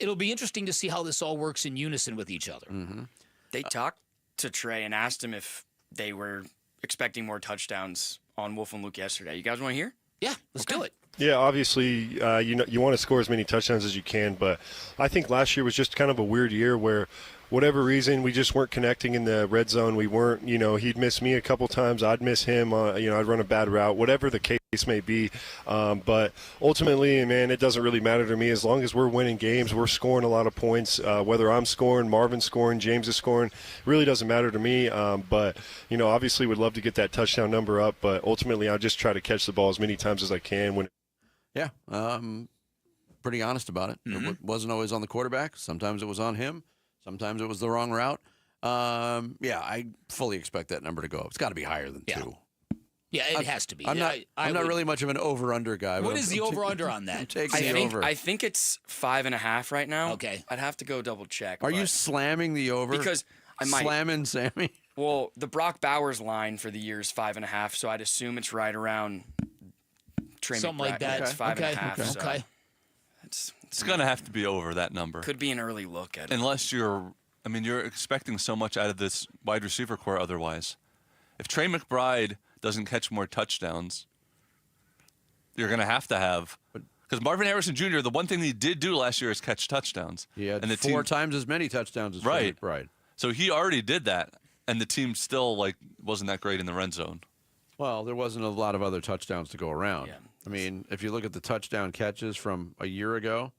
it'll be interesting to see how this all works in unison with each other. Mm-hmm. They talked to Trey and asked him if they were expecting more touchdowns on Wolf and Luke yesterday. You guys want to hear? Yeah, let's do it. Yeah, obviously, you want to score as many touchdowns as you can, but I think last year was just kind of a weird year where, whatever reason, we just weren't connecting in the red zone. We weren't, he'd miss me a couple times, I'd miss him, I'd run a bad route, whatever the case may be. But ultimately, man, it doesn't really matter to me. As long as we're winning games, we're scoring a lot of points. Whether I'm scoring, Marvin's scoring, James is scoring, really doesn't matter to me. But, obviously would love to get that touchdown number up, but ultimately I'll just try to catch the ball as many times as I can. Yeah, pretty honest about it. Mm-hmm. It wasn't always on the quarterback. Sometimes it was on him. Sometimes it was the wrong route. I fully expect that number to go up. It's got to be higher than 2. Yeah, it has to be. I'm not really much of an over-under guy. What is the over-under on that? I'm taking the over. I think it's 5.5 right now. Okay. I'd have to go double check. Are you slamming the over? Because I might. Slamming Sammy? Well, the Brock Bowers line for the year is 5.5, so I'd assume it's right around Trey something McBride. like that. It's 5.5. Okay. So It's going to have to be over that number. Could be an early look at it. Unless you're expecting so much out of this wide receiver core otherwise. If Trey McBride doesn't catch more touchdowns, you're going to have. Because Marvin Harrison Jr., the one thing he did do last year is catch touchdowns. He had and the 4 times as many touchdowns as Trey McBride. So he already did that, and the team still wasn't that great in the red zone. Well, there wasn't a lot of other touchdowns to go around. Yeah. I mean, if you look at the touchdown catches from a year ago,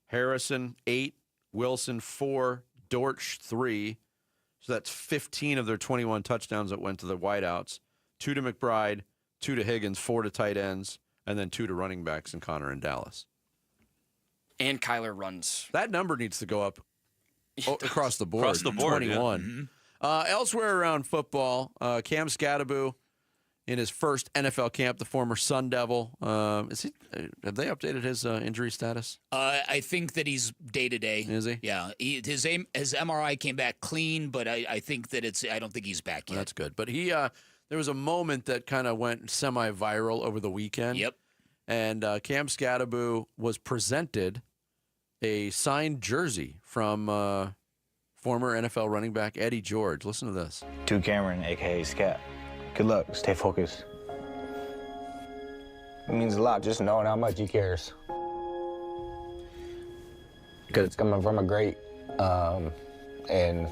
Harrison 8, Wilson 4, Dortch 3. So that's 15 of their 21 touchdowns that went to the wideouts. 2 to McBride, 2 to Higgins, 4 to tight ends, and then 2 to running backs in Connor and Dallas. And Kyler runs. That number needs to go up across the board. Across the board, 21. Yeah. Elsewhere around football, Cam Scadaboo in his first NFL camp, the former Sun Devil. Have they updated his injury status? I think that he's day-to-day. Is he? Yeah. His MRI came back clean, but I think that I don't think he's back yet. Well, that's good. But there was a moment that kind of went semi-viral over the weekend. Yep. And Cam Scadaboo was presented a signed jersey from former NFL running back Eddie George. Listen to this. To Cameron, a.k.a. Scat. Good luck. Stay focused. It means a lot just knowing how much he cares. Because it's coming from a great and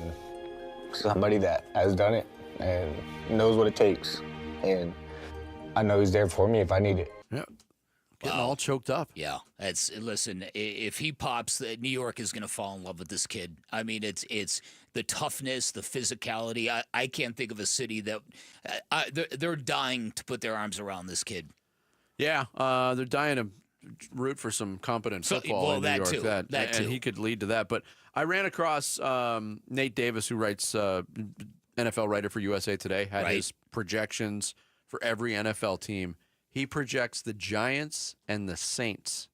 somebody that has done it and knows what it takes. And I know he's there for me if I need it. Yeah. Getting all choked up. Yeah. Listen, if he pops, New York is going to fall in love with this kid. I mean, it's the toughness, the physicality. I can't think of a city that they're dying to put their arms around this kid. Yeah, they're dying to root for some competent football in New York. Too. That too. And he could lead to that. But I ran across Nate Davis, who writes NFL writer for USA Today, had his projections for every NFL team. He projects the Giants and the Saints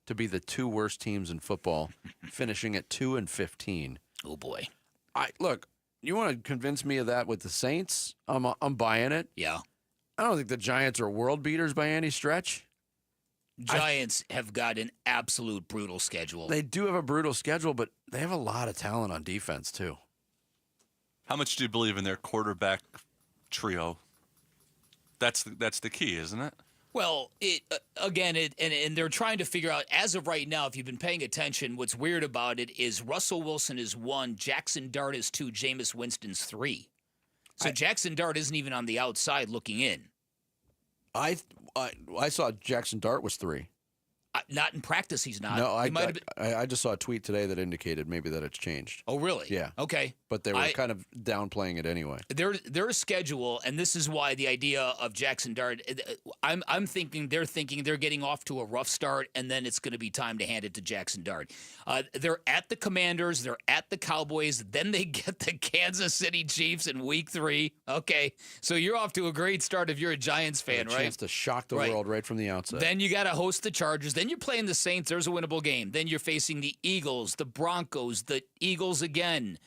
to be the 2 worst teams in football, finishing at 2-15. Oh boy! Look, you want to convince me of that with the Saints? I'm buying it. Yeah. I don't think the Giants are world beaters by any stretch. Giants have got an absolute brutal schedule. They do have a brutal schedule, but they have a lot of talent on defense too. How much do you believe in their quarterback trio? That's the key, isn't it? Well, and they're trying to figure out, as of right now, if you've been paying attention, what's weird about it is Russell Wilson is 1, Jackson Dart is 2, Jameis Winston's 3. So Jackson Dart isn't even on the outside looking in. I saw Jackson Dart was 3. Not in practice, he's not. No, He might have been- I just saw a tweet today that indicated maybe that it's changed. Oh, really? Yeah. Okay. But they were kind of downplaying it anyway. Their schedule, and this is why the idea of Jackson Dart, I'm thinking they're getting off to a rough start, and then it's going to be time to hand it to Jackson Dart. They're at the Commanders, they're at the Cowboys, then they get the Kansas City Chiefs in Week 3. Okay, so you're off to a great start if you're a Giants fan, right? Chance to shock the world right from the outset. Then you got to host the Chargers. Then you're playing the Saints. There's a winnable game. Then you're facing the Eagles, the Broncos, the Eagles again.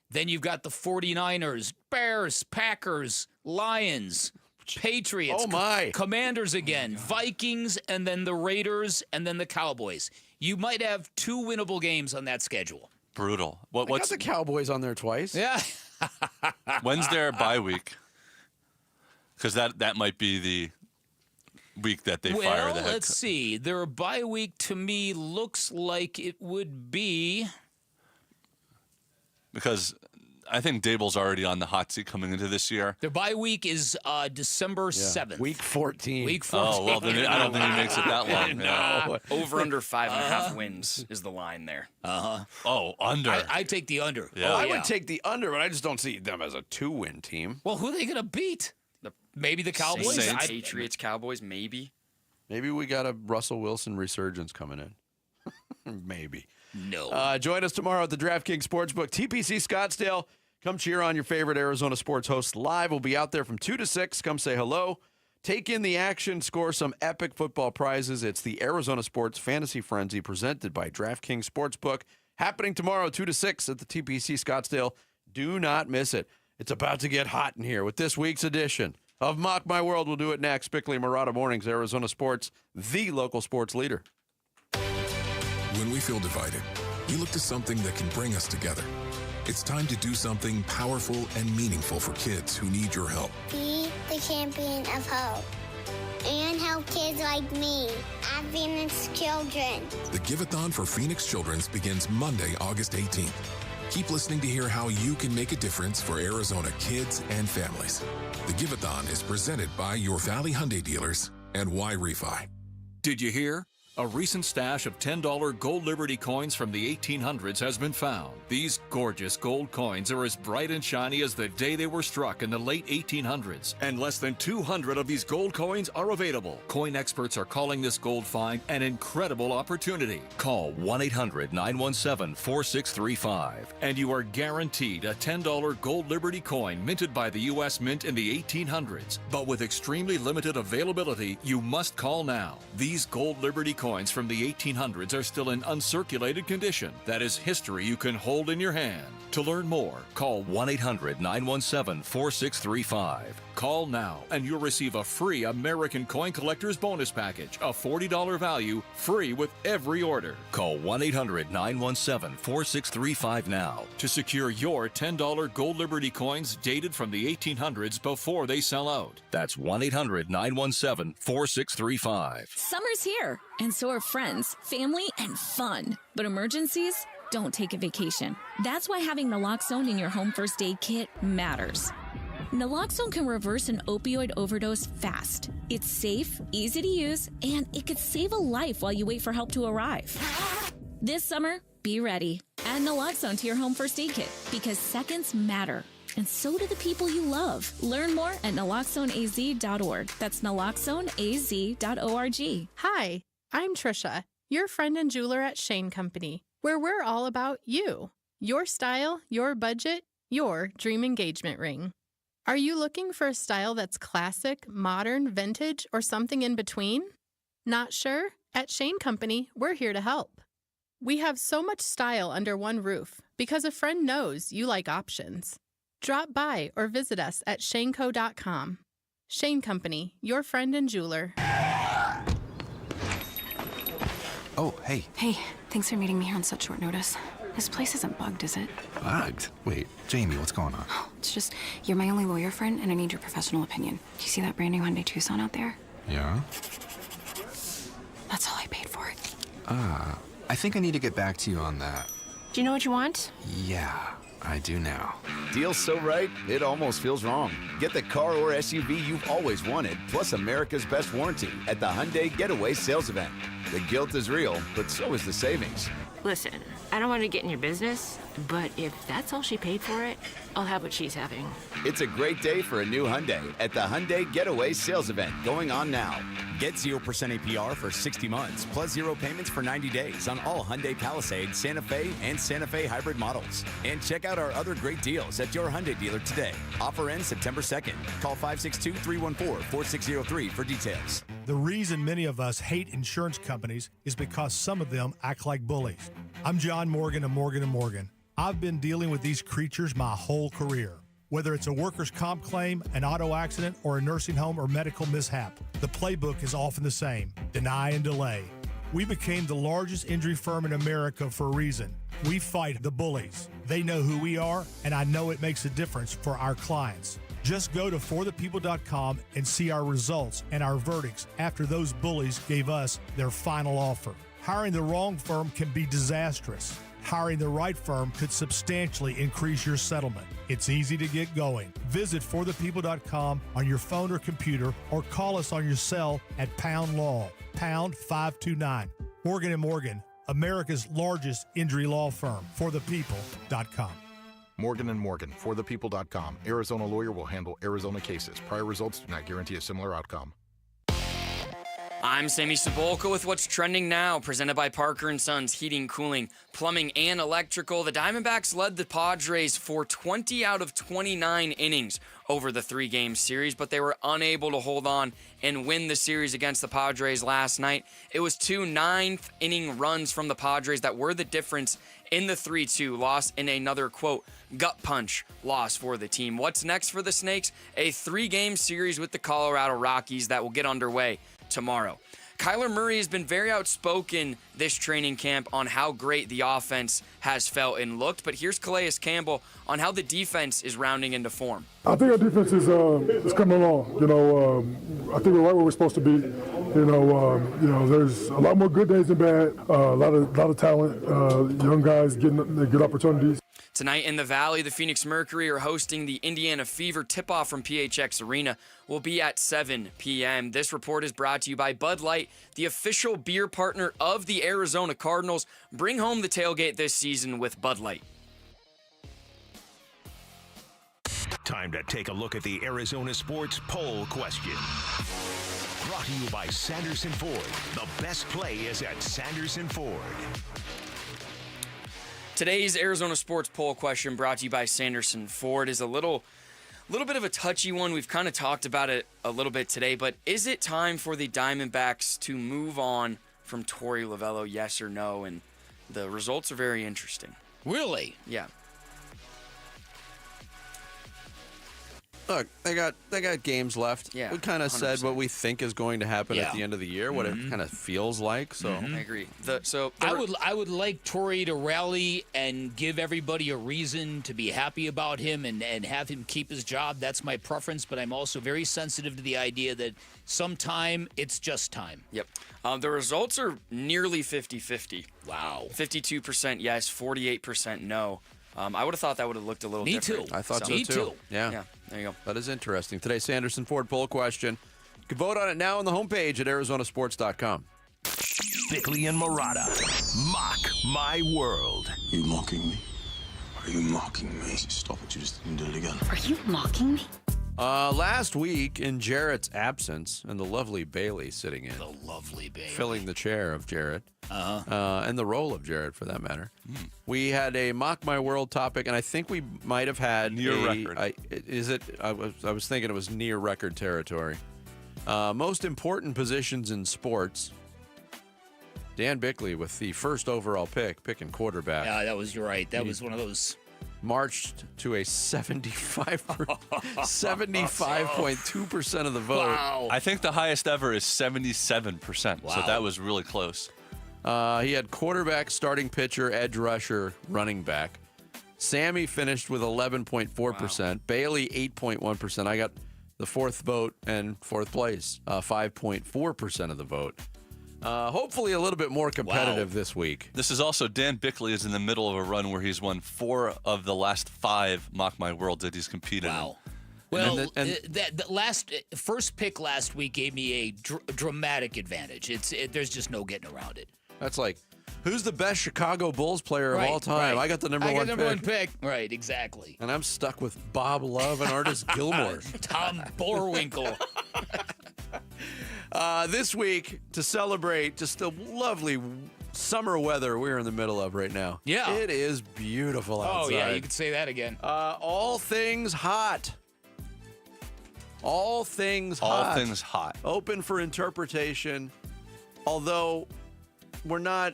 Then you've got the 49ers, Bears, Packers, Lions, Patriots, Oh, my. Commanders again, Vikings, and then the Raiders, and then the Cowboys. You might have 2 winnable games on that schedule. Brutal. What's got the Cowboys on there twice? Yeah. When's their bye week? Because that might be the week that they fire the head let's see. Their bye week to me looks like it would be. Because I think Dable's already on the hot seat coming into this year. Their bye week is December 7th. Week 14. Week 14. Oh, well, then I don't think he makes it that long. No. Over under 5.5 wins is the line there. Oh, under. I take the under. Yeah. I would take the under, but I just don't see them as a 2-win team. Well, who are they going to beat? Maybe the Cowboys? Saints, Patriots, Cowboys, maybe. Maybe we got a Russell Wilson resurgence coming in. Maybe. No. Join us tomorrow at the DraftKings Sportsbook, TPC Scottsdale. Come cheer on your favorite Arizona sports hosts live. We'll be out there from 2 to 6. Come say hello. Take in the action. Score some epic football prizes. It's the Arizona Sports Fantasy Frenzy presented by DraftKings Sportsbook. Happening tomorrow, 2 to 6 at the TPC Scottsdale. Do not miss it. It's about to get hot in here with this week's edition of Mock My World. We'll do it next. Bickley Murata Mornings, Arizona Sports, the local sports leader. When we feel divided, we look to something that can bring us together. It's time to do something powerful and meaningful for kids who need your help. Be the champion of hope. And help kids like me at Phoenix Children. The Give-a-thon for Phoenix Children's begins Monday, August 18th. Keep listening to hear how you can make a difference for Arizona kids and families. The Give-a-thon is presented by your Valley Hyundai dealers and Y-Refi. Did you hear? A recent stash of $10 gold Liberty coins from the 1800s has been found. These gorgeous gold coins are as bright and shiny as the day they were struck in the late 1800s. And less than 200 of these gold coins are available. Coin experts are calling this gold find an incredible opportunity. Call 1-800-917-4635 and you are guaranteed a $10 gold Liberty coin minted by the U.S. Mint in the 1800s. But with extremely limited availability, you must call now. These gold Liberty coins from the 1800s are still in uncirculated condition. That is history you can hold in your hand. To learn more, call 1-800-917-4635. Call now and you'll receive a free American Coin Collector's Bonus Package, a $40 value, free with every order. Call 1-800-917-4635 now to secure your $10 gold Liberty coins dated from the 1800s before they sell out. That's 1-800-917-4635. Summer's here, and so are friends, family, and fun. But emergencies? Don't take a vacation. That's why having naloxone in your home first aid kit matters. Naloxone can reverse an opioid overdose fast. It's safe, easy to use, and it could save a life while you wait for help to arrive. This summer, be ready. Add naloxone to your home first aid kit because seconds matter. And so do the people you love. Learn more at naloxoneaz.org. That's naloxoneaz.org. Hi, I'm Trisha, your friend and jeweler at Shane Company, where we're all about you. Your style, your budget, your dream engagement ring. Are you looking for a style that's classic, modern, vintage, or something in between? Not sure? At Shane Company, we're here to help. We have so much style under one roof because a friend knows you like options. Drop by or visit us at shaneco.com. Shane Company, your friend and jeweler. Oh, hey. Hey, thanks for meeting me here on such short notice. This place isn't bugged, is it? Bugged? Wait, Jamie, what's going on? It's just, you're my only lawyer friend, and I need your professional opinion. Do you see that brand new Hyundai Tucson out there? Yeah? That's all I paid for it. I think I need to get back to you on that. Do you know what you want? Yeah, I do now. Deal's so right, it almost feels wrong. Get the car or SUV you've always wanted, plus America's best warranty at the Hyundai Getaway Sales Event. The guilt is real, but so is the savings. Listen, I don't want to get in your business, but if that's all she paid for it, I'll have what she's having. It's a great day for a new Hyundai at the Hyundai Getaway Sales Event going on now. Get 0% APR for 60 months, plus 0 payments for 90 days on all Hyundai Palisade, Santa Fe, and Santa Fe hybrid models. And check out our other great deals at your Hyundai dealer today. Offer ends September 2nd. Call 562-314-4603 for details. The reason many of us hate insurance companies is because some of them act like bullies. I'm John Morgan of Morgan & Morgan. I've been dealing with these creatures my whole career. Whether it's a workers' comp claim, an auto accident, or a nursing home or medical mishap, the playbook is often the same: deny and delay. We became the largest injury firm in America for a reason. We fight the bullies. They know who we are, and I know it makes a difference for our clients. Just go to forthepeople.com and see our results and our verdicts after those bullies gave us their final offer. Hiring the wrong firm can be disastrous. Hiring the right firm could substantially increase your settlement. It's easy to get going. Visit forthepeople.com on your phone or computer, or call us on your cell at pound law, pound 529. Morgan & Morgan, America's largest injury law firm. forthepeople.com. Morgan & Morgan, forthepeople.com. Arizona lawyer will handle Arizona cases. Prior results do not guarantee a similar outcome. I'm Sammy Cebulka with what's trending now, presented by Parker & Sons Heating, Cooling, Plumbing, and Electrical. The Diamondbacks led the Padres for 20 out of 29 innings over the 3-game series, but they were unable to hold on and win the series against the Padres last night. It was 2 ninth-inning runs from the Padres that were the difference in the 3-2 loss, in another, quote, gut punch loss for the team. What's next for the Snakes? A 3-game series with the Colorado Rockies that will get underway tomorrow. Kyler Murray has been very outspoken this training camp on how great the offense has felt and looked, but here's Calais Campbell on how the defense is rounding into form. I think our defense is coming along. I think we're right where we're supposed to be. There's a lot more good days than bad. A lot of talent. Young guys getting good opportunities. Tonight in the Valley, the Phoenix Mercury are hosting the Indiana Fever. Tip-off from PHX Arena will be at 7 p.m. This report is brought to you by Bud Light, the official beer partner of the Arizona Cardinals. Bring home the tailgate this season with Bud Light. Time to take a look at the Arizona Sports Poll Question. Brought to you by Sanderson Ford. The best play is at Sanderson Ford. Today's Arizona Sports Poll Question, brought to you by Sanderson Ford, is a little bit of a touchy one. We've kind of talked about it a little bit today, but is it time for the Diamondbacks to move on from Tory Lavell, yes or no? And the results are very interesting. Really? Yeah. Look, they got – games left. Yeah, we kind of said what we think is going to happen Yeah. at the end of the year, what it kind of feels like. So I agree. I would like Tory to rally and give everybody a reason to be happy about him and have him keep his job. That's my preference, but I'm also very sensitive to the idea that sometime it's just time. Yep. The results are nearly 50-50. Wow. 52% yes, 48% no. I would have thought that would have looked a little different. I thought so too. Yeah, there you go. That is interesting. Today's Sanderson Ford poll question. You can vote on it now on the homepage at arizonasports.com. Bickley and Murata. Mock my world. Are you mocking me? Are you mocking me? Stop it. You just didn't do it again. Are you mocking me? Last week, in Jarrett's absence, and the lovely Bailey sitting in. The lovely Bailey. Filling the chair of Jarrett. And the role of Jarrett, for that matter. We had a Mock My World topic, and I think we might have had near record. I was thinking it was near record territory. Most important positions in sports. Dan Bickley with the first overall picking quarterback. Yeah, you're right. That was one of those. Marched to a 75.2% of the vote. Wow. I think the highest ever is 77%. Wow. So that was really close. He had quarterback, starting pitcher, edge rusher, running back. Sammy finished with 11.4%. Wow. Bailey, 8.1%. I got the fourth vote and fourth place, 5.4% of the vote. Hopefully a little bit more competitive this week. This is also Dan Bickley is in the middle of a run where he's won 4 of the last 5 Mock My World that he's competed in. Well, the first pick last week gave me a dramatic advantage. There's just no getting around it. That's like, who's the best Chicago Bulls player of all time? Right. I got the number one pick. Right, exactly. And I'm stuck with Bob Love and Artis Gilmore. Tom Boerwinkle. This week, to celebrate just the lovely summer weather we're in the middle of right now. Yeah. It is beautiful outside. Oh, yeah, you could say that again. All things hot. All things hot. All things hot. Open for interpretation. Although we're not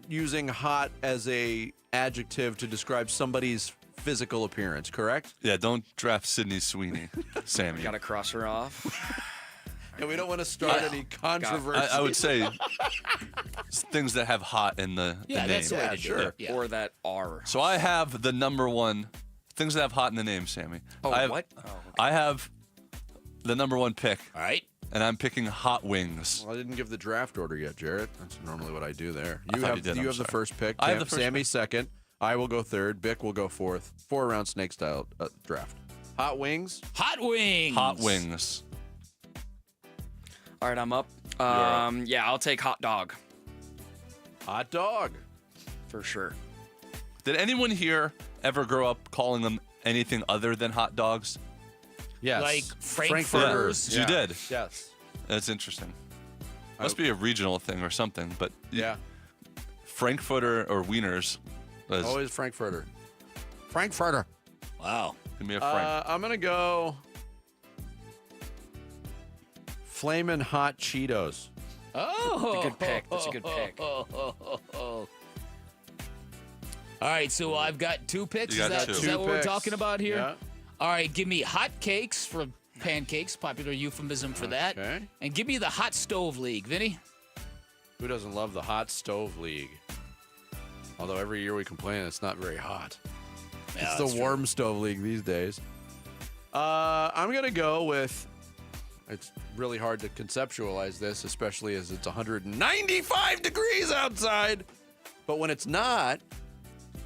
using hot as a adjective to describe somebody's physical appearance, correct? Yeah, don't draft Sydney Sweeney, Sammy. Gotta cross her off. And we don't want to start any controversy. I would say things that have hot in the name. That's the way to do it. Or that are. So I have the number one things that have hot in the name, Sammy. Oh, I have, what? Oh, okay. I have the number one pick. All right. And I'm picking Hot Wings. Well, I didn't give the draft order yet, Jarrett. That's normally what I do there. I thought you did. You I'm have the sorry. first pick. I have the first Sammy pick. second. I will go third. Bick will go fourth. 4-round snake style draft. Hot wings. Hot wings. Hot Wings. All right, I'm up. Yeah, I'll take hot dog. Hot dog. For sure. Did anyone here ever grow up calling them anything other than hot dogs? Yes. Like Frankfurters. Yeah. You did? Yes. That's interesting. Must be a regional thing or something, but yeah. Frankfurter or Wieners. Always Frankfurter. Frankfurter. Wow. Give me a Frank. I'm going to go Flamin' Hot Cheetos. Oh. That's a good pick. That's a good pick. All right, so I've got 2 picks. You Is got that, two. is Two that what we're picks. talking about here? Yeah. All right, give me hot cakes for pancakes, popular euphemism for that. Okay. And give me the hot stove league, Vinny. Who doesn't love the Hot Stove League? Although every year we complain it's not very hot. Yeah, It's that's the true. Warm Stove League these days. I'm going to go with, it's really hard to conceptualize this, especially as it's 195 degrees outside. But when it's not,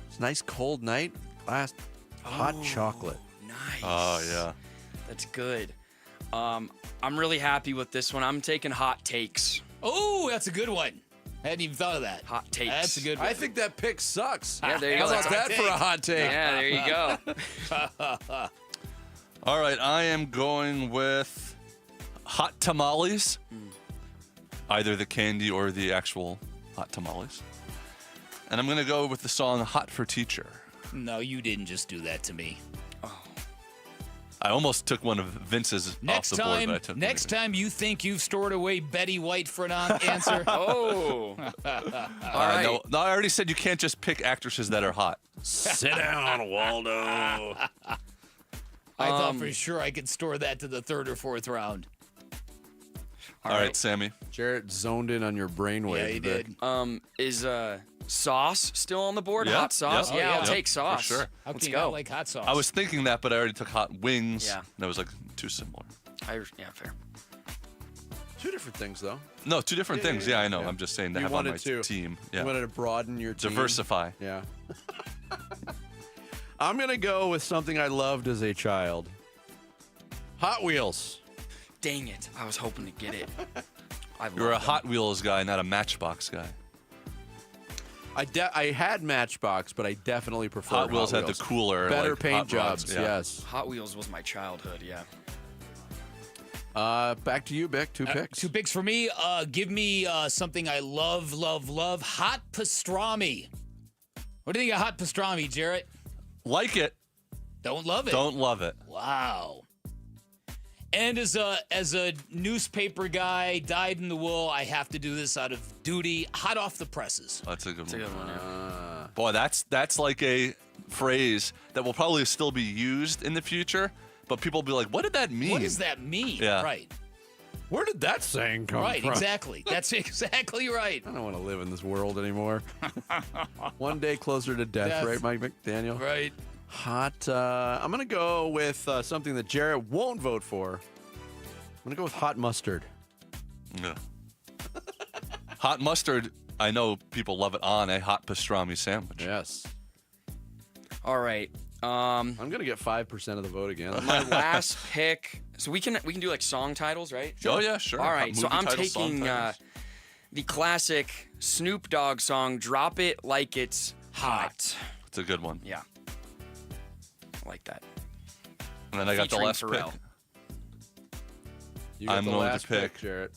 it's a nice cold night, hot chocolate. Nice. Oh, yeah. That's good. I'm really happy with this one. I'm taking hot takes. Oh, that's a good one. I hadn't even thought of that. Hot takes. That's a good one. I think that pick sucks. Yeah, there you How go. about That's that for a hot take? Yeah, there you go. All right, I am going with hot tamales. Either the candy or the actual hot tamales. And I'm going to go with the song Hot for Teacher. No, you didn't just do that to me. I almost took one of Vince's Next off the board, time, but I took next time you think you've stored away Betty White for an answer. Oh. All right. No, I already said you can't just pick actresses that are hot. Sit down, Waldo. I thought for sure I could store that to the 3rd or 4th round. All right, Sammy. Jarrett zoned in on your brainwave. Yeah, he did. Is sauce still on the board? Yep, Hot sauce? yep, Yeah, I'll yep, take sauce. for sure. How Let's can you go. not like hot sauce? I was thinking that, but I already took hot wings. Yeah. That was like too similar. Yeah, fair. 2 different things, though. No, 2 different Yeah, things. yeah, Yeah, I know. yeah. I'm just saying to You have on my wanted to. team. Yeah. You wanted to broaden your team. Diversify. Yeah. I'm going to go with something I loved as a child. Hot Wheels. Dang it. I was hoping to get it. You're a Hot Wheels guy, not a Matchbox guy. I had Matchbox, but I definitely prefer Hot Wheels had the cooler, better like, paint hot rods, jobs. yeah. Yes. Hot Wheels was my childhood, yeah. Back to you, Bick. 2 picks. 2 picks for me. Give me something I love, love, love. Hot pastrami. What do you think of hot pastrami, Jarrett? Like it. Don't love it. Don't love it. Wow. And as a newspaper guy, dyed in the wool, I have to do this out of duty. Hot off the presses. That's a good one. That's a good one, yeah. Boy, that's like a phrase that will probably still be used in the future, but people will be like, what did that mean? What does that mean? Yeah. Right. Where did that saying come Right, from? exactly. That's exactly right. I don't want to live in this world anymore. One day closer to death, right, Mike McDaniel? Right. Hot. I'm going to go with something that Jarrett won't vote for. I'm going to go with hot mustard. Yeah. Hot mustard, I know people love it on a hot pastrami sandwich. Yes. All right. I'm going to get 5% of the vote again. My last pick. So we can do like song titles, right? Oh, yeah, sure. All right. So Movie I'm titles, song taking titles. the classic Snoop Dogg song, Drop It Like It's Hot. It's a good one. Yeah. I like that. And then I got the Featuring last Pharrell. pick. You got I'm the going last to pick Jarrett.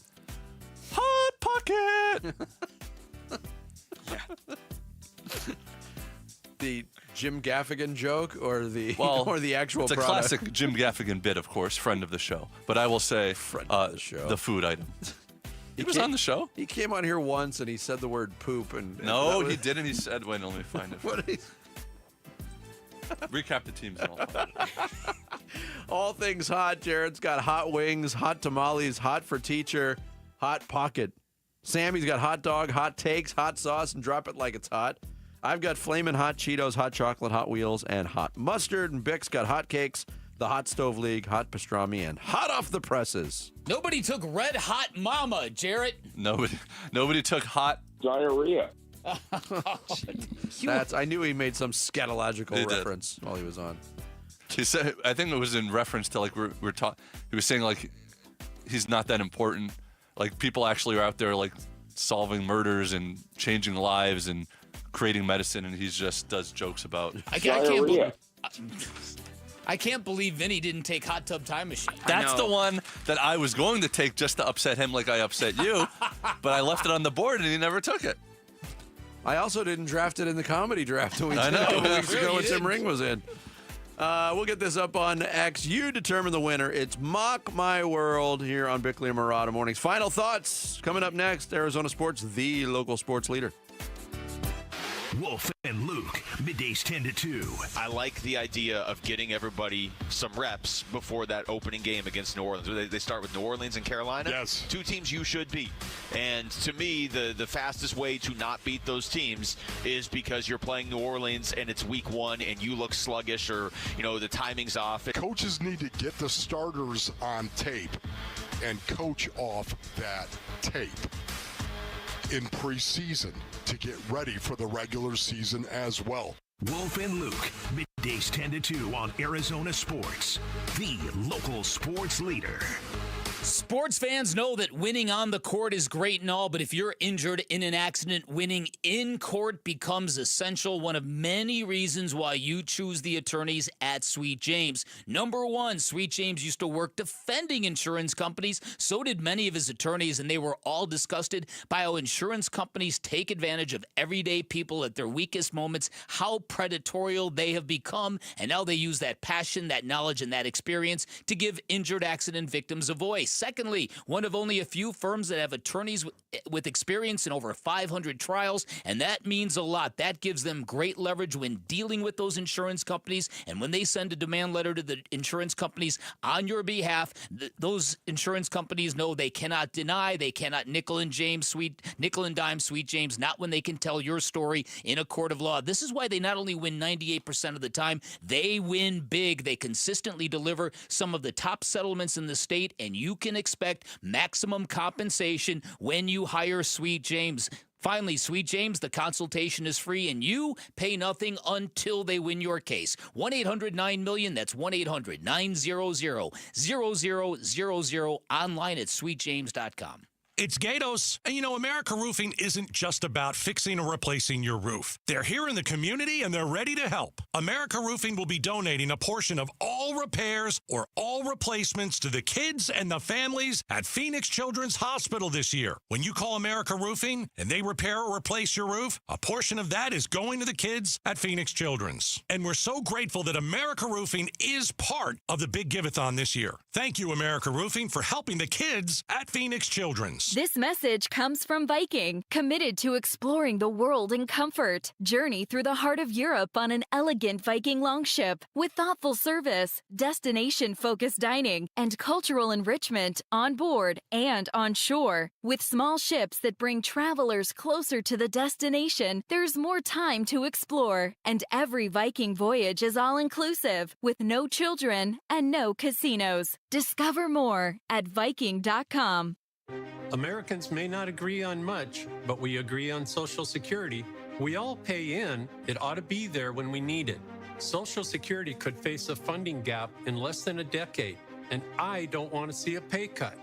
Hot Pocket. The Jim Gaffigan joke or the actual it's a product? classic Jim Gaffigan bit, of course, friend of the show. But I will say the food item. He was on the show. He came on here once and he said the word poop. And No, he didn't. He said, wait, let me find it. What is... Recap the teams and all. All things hot. Jared's got hot wings, hot tamales, hot for teacher, hot pocket. Sammy's got hot dog, hot takes, hot sauce, and drop it like it's hot. I've got flamin' hot Cheetos, hot chocolate, hot wheels, and hot mustard. And Bix got hot cakes, the Hot Stove League, hot pastrami, and hot off the presses. Nobody took Red Hot Mama, Jarrett. Nobody took hot diarrhea. I knew he made some scatological He did. reference while he was on. He said, I think it was in reference to like we're talking. He was saying like he's not that important. Like people actually are out there like solving murders and changing lives and creating medicine, and he just does jokes about. I can't believe Vinny didn't take Hot Tub Time Machine. That's the one that I was going to take just to upset him, like I upset you, but I left it on the board and he never took it. I also didn't draft it in the comedy draft we did I know. a couple weeks Really, ago when you Tim did. Ring was in. We'll get this up on X. You determine the winner. It's Mock My World here on Bickley and Murata Mornings. Final thoughts coming up next. Arizona Sports, the local sports leader. Wolf and Luke, middays 10 to 2. I like the idea of getting everybody some reps before that opening game against New Orleans. They start with New Orleans and Carolina. Yes. Two teams you should beat. And to me, the fastest way to not beat those teams is because you're playing New Orleans and it's week 1 and you look sluggish or, the timing's off. Coaches need to get the starters on tape and coach off that tape in preseason to get ready for the regular season as well. Wolf and Luke, middays 10 to 2 on Arizona Sports, the local sports leader. Sports fans know that winning on the court is great and all, but if you're injured in an accident, winning in court becomes essential. One of many reasons why you choose the attorneys at Sweet James. Number one, Sweet James used to work defending insurance companies. So did many of his attorneys, and they were all disgusted by how insurance companies take advantage of everyday people at their weakest moments, how predatory they have become, and now they use that passion, that knowledge, and that experience to give injured accident victims a voice. Secondly, one of only a few firms that have attorneys with experience in over 500 trials, and that means a lot. That gives them great leverage when dealing with those insurance companies, and when they send a demand letter to the insurance companies on your behalf, those insurance companies know they cannot deny, they cannot nickel and dime Sweet James, not when they can tell your story in a court of law. This is why they not only win 98% of the time, they win big. They consistently deliver some of the top settlements in the state, and you can expect maximum compensation when you hire Sweet James. Finally, Sweet James, the consultation is free, and you pay nothing until they win your case. 1-800-9-MILLION, that's 1-800-900-0000, online at sweetjames.com. It's Gatos, and America Roofing isn't just about fixing or replacing your roof. They're here in the community, and they're ready to help. America Roofing will be donating a portion of all repairs or all replacements to the kids and the families at Phoenix Children's Hospital this year. When you call America Roofing and they repair or replace your roof, a portion of that is going to the kids at Phoenix Children's. And we're so grateful that America Roofing is part of the Big Give-a-thon this year. Thank you, America Roofing, for helping the kids at Phoenix Children's. This message comes from Viking, committed to exploring the world in comfort. Journey through the heart of Europe on an elegant Viking longship with thoughtful service, destination-focused dining, and cultural enrichment on board and on shore. With small ships that bring travelers closer to the destination, there's more time to explore. And every Viking voyage is all-inclusive, with no children and no casinos. Discover more at Viking.com. Americans may not agree on much, but we agree on Social Security. We all pay in. It ought to be there when we need it. Social Security could face a funding gap in less than a decade, and I don't want to see a pay cut.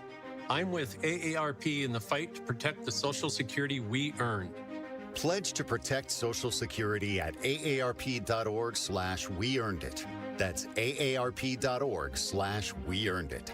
I'm with AARP in the fight to protect the Social Security we earned. Pledge to protect Social Security at aarp.org/weearnedit. That's aarp.org/weearnedit.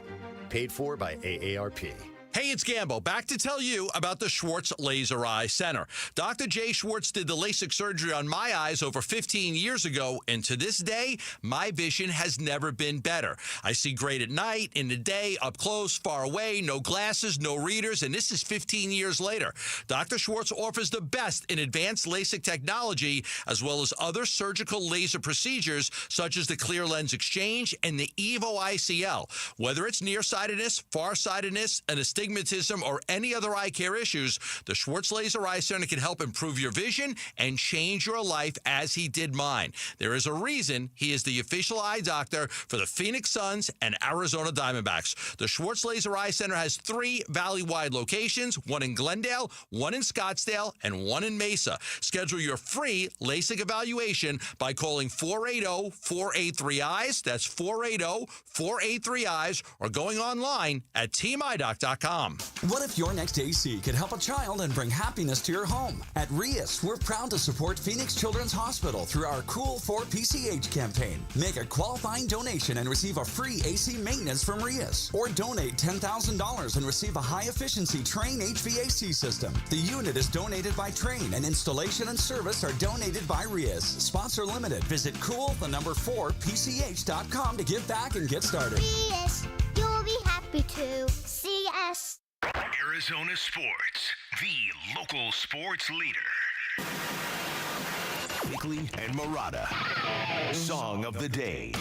Paid for by AARP. Hey, it's Gambo, back to tell you about the Schwartz Laser Eye Center. Dr. Jay Schwartz did the LASIK surgery on my eyes over 15 years ago, and to this day, my vision has never been better. I see great at night, in the day, up close, far away, no glasses, no readers, and this is 15 years later. Dr. Schwartz offers the best in advanced LASIK technology, as well as other surgical laser procedures, such as the clear lens exchange and the EVO ICL. Whether it's nearsightedness, farsightedness, and astigmatism, or any other eye care issues, the Schwartz Laser Eye Center can help improve your vision and change your life as he did mine. There is a reason he is the official eye doctor for the Phoenix Suns and Arizona Diamondbacks. The Schwartz Laser Eye Center has 3 valley-wide locations, one in Glendale, one in Scottsdale, and one in Mesa. Schedule your free LASIK evaluation by calling 480-483-EYES. That's 480-483-EYES, or going online at teamidoc.com. What if your next AC could help a child and bring happiness to your home? At RIAS, we're proud to support Phoenix Children's Hospital through our Cool for PCH campaign. Make a qualifying donation and receive a free AC maintenance from RIAS. Or donate $10,000 and receive a high-efficiency Trane HVAC system. The unit is donated by Trane, and installation and service are donated by RIAS. Sponsor limited. Visit cool4pch.com to give back and get started. RIAS, you'll be happy to see us. Arizona Sports, the local sports leader. Bickley and Murata, Song of the Day.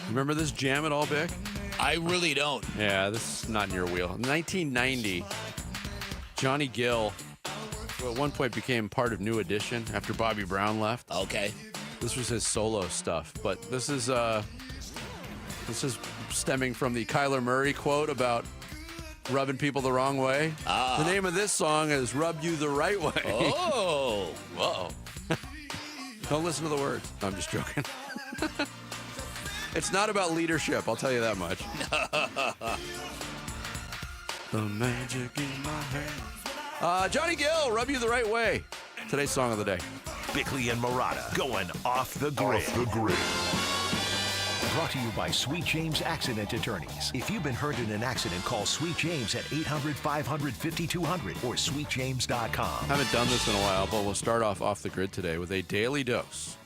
Remember this jam at all, Bick? I really don't. Yeah, this is not in your wheel. 1990, Johnny Gill, who at one point became part of New Edition after Bobby Brown left. Okay. This was his solo stuff, but this is stemming from the Kyler Murray quote about rubbing people the wrong way. The name of this song is "Rub You the Right Way." Oh, whoa! Don't listen to the words. No, I'm just joking. It's not about leadership, I'll tell you that much. The magic in my hand. Johnny Gill, "Rub You the Right Way." Today's song of the day. Bickley and Murata going off the grid. Off the grid. Brought to you by Sweet James Accident Attorneys. If you've been hurt in an accident, call Sweet James at 800-500-5200 or sweetjames.com. Haven't done this in a while, but we'll start off the grid today with a daily dose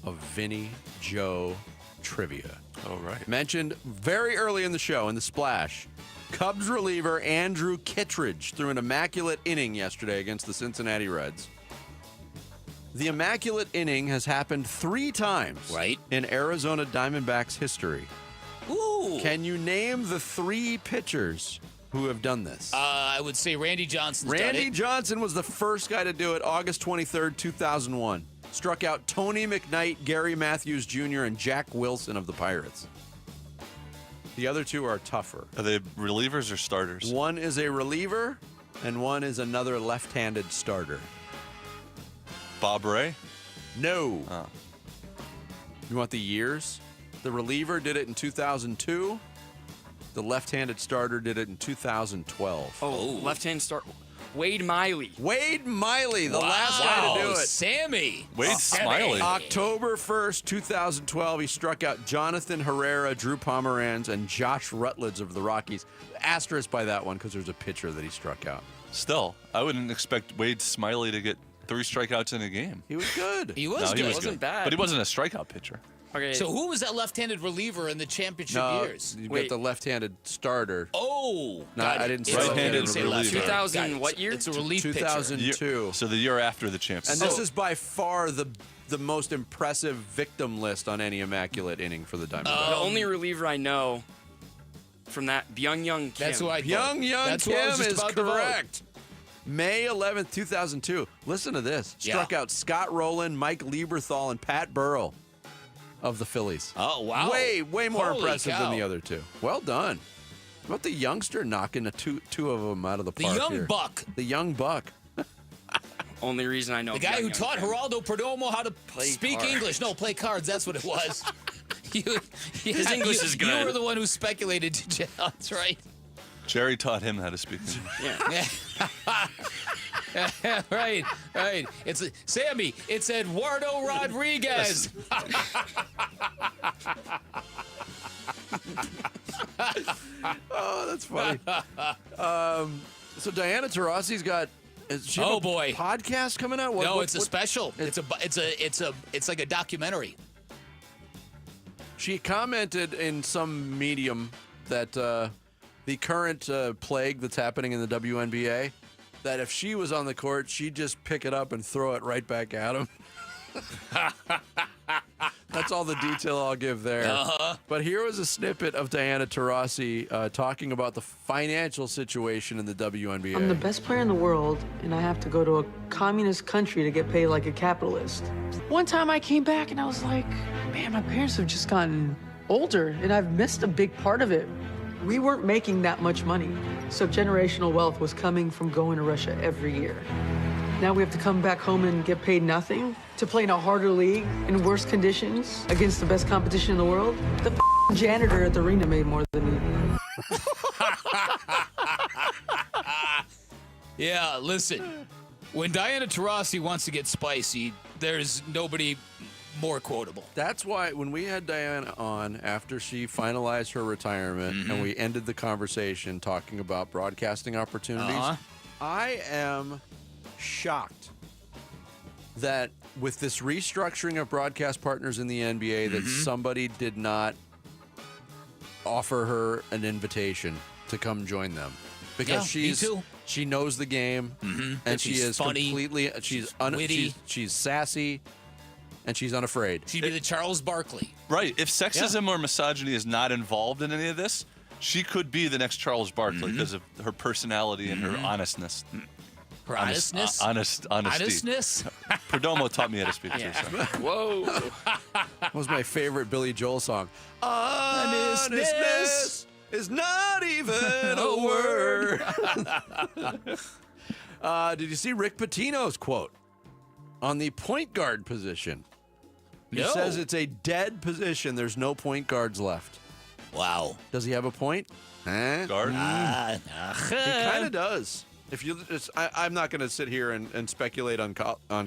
of Vinny Joe trivia. All right. Mentioned very early in the show in the splash, Cubs reliever Andrew Kittredge threw an immaculate inning yesterday against the Cincinnati Reds. The immaculate inning has happened 3 times in Arizona Diamondbacks history. Ooh. Can you name the 3 pitchers who have done this? I would say Randy Johnson's done Randy it. Johnson was the first guy to do it, August 23rd, 2001. Struck out Tony McKnight, Gary Matthews Jr., and Jack Wilson of the Pirates. The other 2 are tougher. Are they relievers or starters? One is a reliever, and one is another left-handed starter. Bob Ray? No. Oh. You want the years? The reliever did it in 2002. The left-handed starter did it in 2012. Oh, left-hand starter. Wade Miley. Wade Miley, the last guy to do it. Sammy. Wade Smiley. October 1st, 2012, he struck out Jonathan Herrera, Drew Pomeranz, and Josh Rutledge of the Rockies. Asterisk by that one because there's a pitcher that he struck out. Still, I wouldn't expect Wade Smiley to get 3 strikeouts in a game. He was good. He was good. He wasn't bad. But he wasn't a strikeout pitcher. Okay. So who was that left-handed reliever in the championship years? You got the left-handed starter. Oh. No, I didn't say right-handed reliever. 2000 what year? It's a relief 2002. So the year after the championship. And this is by far the most impressive victim list on any immaculate inning for the Diamondbacks. The only reliever I know from that Byung-Young Kim. That's who I Byung-Young Kim is correct. May 11th, 2002. Listen to this. Struck out Scott Rowland, Mike Lieberthal, and Pat Burrell of the Phillies. Oh, wow. Way more Holy impressive cow. than the other two. Well done. How about the youngster knocking two of them out of the park young here? buck. The young buck. Only reason I know The guy who Byung-Young taught Kim. Geraldo Perdomo how to Play speak cards. English. No, play cards. That's what it was. His English is good. You were the one who speculated. That's right. Jerry taught him how to speak English. Yeah. right. It's Sammy. It's Eduardo Rodriguez. Oh, that's funny. So Diana Taurasi's got. Is she have Oh, a boy. podcast coming out? No, it's a special. It's like a documentary. She commented in some medium that the current plague that's happening in the WNBA, that if she was on the court, she'd just pick it up and throw it right back at him. That's all the detail I'll give there. Uh-huh. But here was a snippet of Diana Taurasi talking about the financial situation in the WNBA. I'm the best player in the world, and I have to go to a communist country to get paid like a capitalist. One time I came back and I was like, man, my parents have just gotten older, and I've missed a big part of it. We weren't making that much money, so generational wealth was coming from going to Russia every year. Now we have to come back home and get paid nothing to play in a harder league in worse conditions against the best competition in the world. The janitor at the arena made more than me. Yeah, listen. When Diana Taurasi wants to get spicy, there's nobody more quotable. That's why when we had Diana on after she finalized her retirement and we ended the conversation talking about broadcasting opportunities, I am shocked that with this restructuring of broadcast partners in the NBA that somebody did not offer her an invitation to come join them, because she knows the game and she is funny, completely witty, she's sassy, and she's unafraid. She'd be the Charles Barkley. Right. If sexism or misogyny is not involved in any of this, she could be the next Charles Barkley because of her personality and her honestness. Her honestness? Honesty. Honestness? Perdomo taught me how to speak too. So. Whoa. That was my favorite Billy Joel song. Honestness is not even a word. Did you see Rick Pitino's quote on the point guard position? He says it's a dead position. There's no point guards left. Wow. Does he have a point? Guard? He kind of does. If you, I'm not going to sit here and speculate on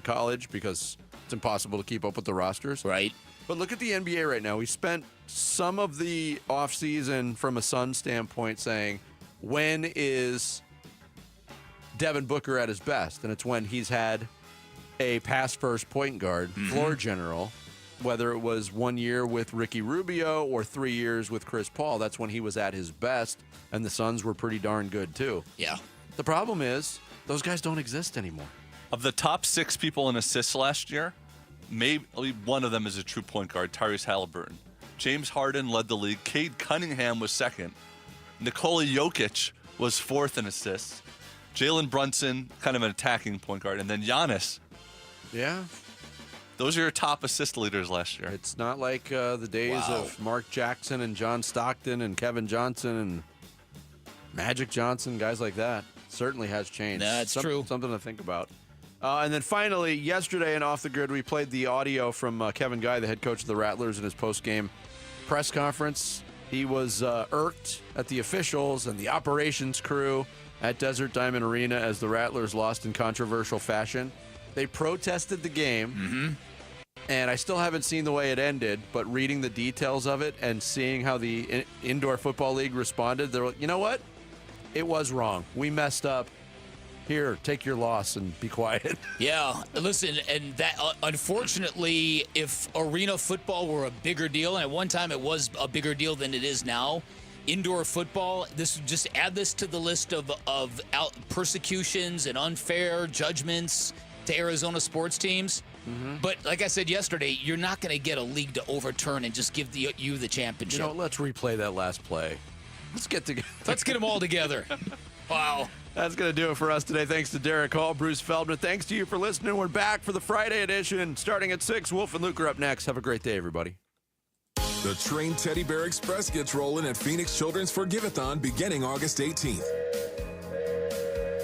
college because it's impossible to keep up with the rosters. Right. But look at the NBA right now. We spent some of the offseason from a Sun standpoint saying, when is Devin Booker at his best? And it's when he's had a pass-first point guard, floor general, whether it was 1 year with Ricky Rubio or 3 years with Chris Paul. That's when he was at his best, and the Suns were pretty darn good, too. Yeah. The problem is those guys don't exist anymore. Of the top 6 people in assists last year, maybe one of them is a true point guard, Tyrese Halliburton. James Harden led the league. Cade Cunningham was second. Nikola Jokic was fourth in assists. Jalen Brunson, kind of an attacking point guard. And then Giannis. Yeah. Those are your top assist leaders last year. It's not like the days of Mark Jackson and John Stockton and Kevin Johnson and Magic Johnson, guys like that. Certainly has changed. That's true. Something to think about. And then finally, yesterday in Off the Grid, we played the audio from Kevin Guy, the head coach of the Rattlers, in his post-game press conference. He was irked at the officials and the operations crew at Desert Diamond Arena as the Rattlers lost in controversial fashion. They protested the game, and I still haven't seen the way it ended, but reading the details of it and seeing how the Indoor Football League responded, they're like, you know what? It was wrong. We messed up. Here, take your loss and be quiet. Yeah, listen, and that unfortunately, if arena football were a bigger deal, and at one time it was a bigger deal than it is now, indoor football, this just add this to the list of persecutions and unfair judgments to Arizona sports teams. But like I said yesterday, you're not going to get a league to overturn and just give you the championship. You know, let's replay that last play. Let's get together. Let's get them all together. Wow. That's going to do it for us today. Thanks to Derek Hall, Bruce Feldman. Thanks to you for listening. We're back for the Friday edition starting at 6. Wolf and Luke are up next. Have a great day, everybody. The Train Teddy Bear Express gets rolling at Phoenix Children's Forgive-A-Thon beginning August 18th.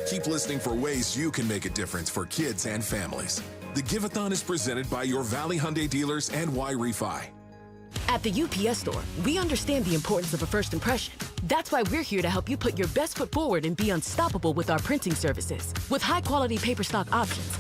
Keep listening for ways you can make a difference for kids and families. The Give-A-Thon is presented by your Valley Hyundai dealers and Y-Refi. At the UPS Store, we understand the importance of a first impression. That's why we're here to help you put your best foot forward and be unstoppable with our printing services. With high-quality paper stock options,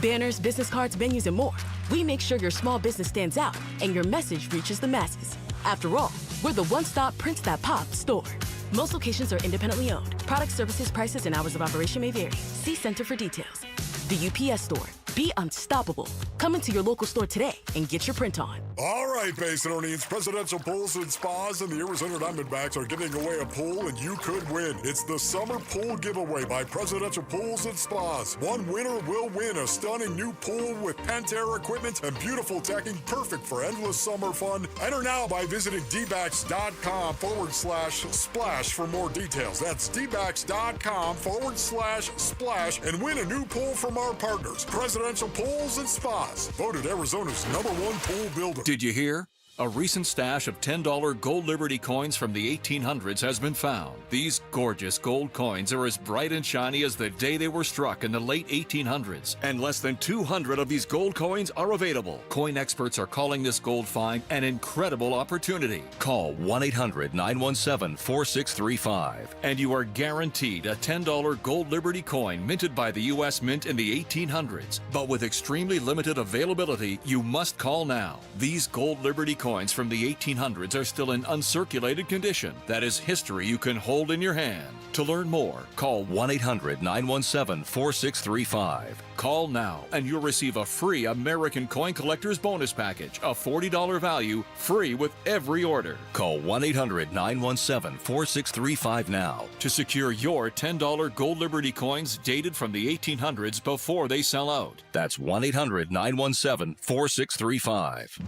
banners, business cards, menus, and more, we make sure your small business stands out and your message reaches the masses. After all, we're the one-stop Prints That Pop store. Most locations are independently owned. Product, services, prices, and hours of operation may vary. See Center for details. The UPS Store. Be unstoppable. Come into your local store today and get your print on. All right, Basinonians, Presidential Pools and Spas and the Arizona Diamondbacks are giving away a pool, and you could win. It's the Summer Pool Giveaway by Presidential Pools and Spas. One winner will win a stunning new pool with Pentair equipment and beautiful decking, perfect for endless summer fun. Enter now by visiting dbacks.com/splash for more details. That's dbacks.com/splash and win a new pool from our partners, Presidential Pools and Spas, voted Arizona's #1 pool builder. Did you hear? A recent stash of $10 gold Liberty coins from the 1800s has been found. These gorgeous gold coins are as bright and shiny as the day they were struck in the late 1800s. And less than 200 of these gold coins are available. Coin experts are calling this gold find an incredible opportunity. Call 1-800-917-4635 and you are guaranteed a $10 gold Liberty coin minted by the U.S. Mint in the 1800s. But with extremely limited availability, you must call now. These gold Liberty coins from the 1800s are still in uncirculated condition. That is history you can hold in your hand. To learn more, call 1-800-917-4635. Call now and you'll receive a free American Coin Collector's Bonus Package, a $40 value, free with every order. Call 1-800-917-4635 now to secure your $10 gold Liberty coins dated from the 1800s before they sell out. That's 1-800-917-4635.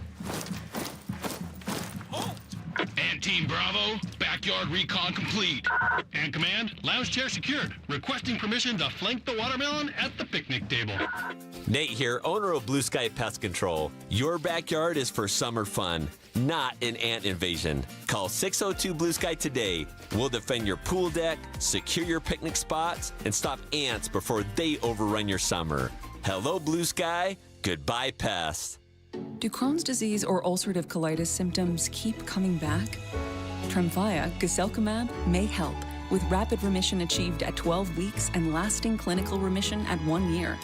And Team Bravo, backyard recon complete. And Command, lounge chair secured. Requesting permission to flank the watermelon at the picnic table. Nate here, owner of Blue Sky Pest Control. Your backyard is for summer fun, not an ant invasion. Call 602 Blue Sky today. We'll defend your pool deck, secure your picnic spots, and stop ants before they overrun your summer. Hello, Blue Sky. Goodbye, pests. Do Crohn's disease or ulcerative colitis symptoms keep coming back? Tremfya, guselkumab, may help, with rapid remission achieved at 12 weeks and lasting clinical remission at 1 year.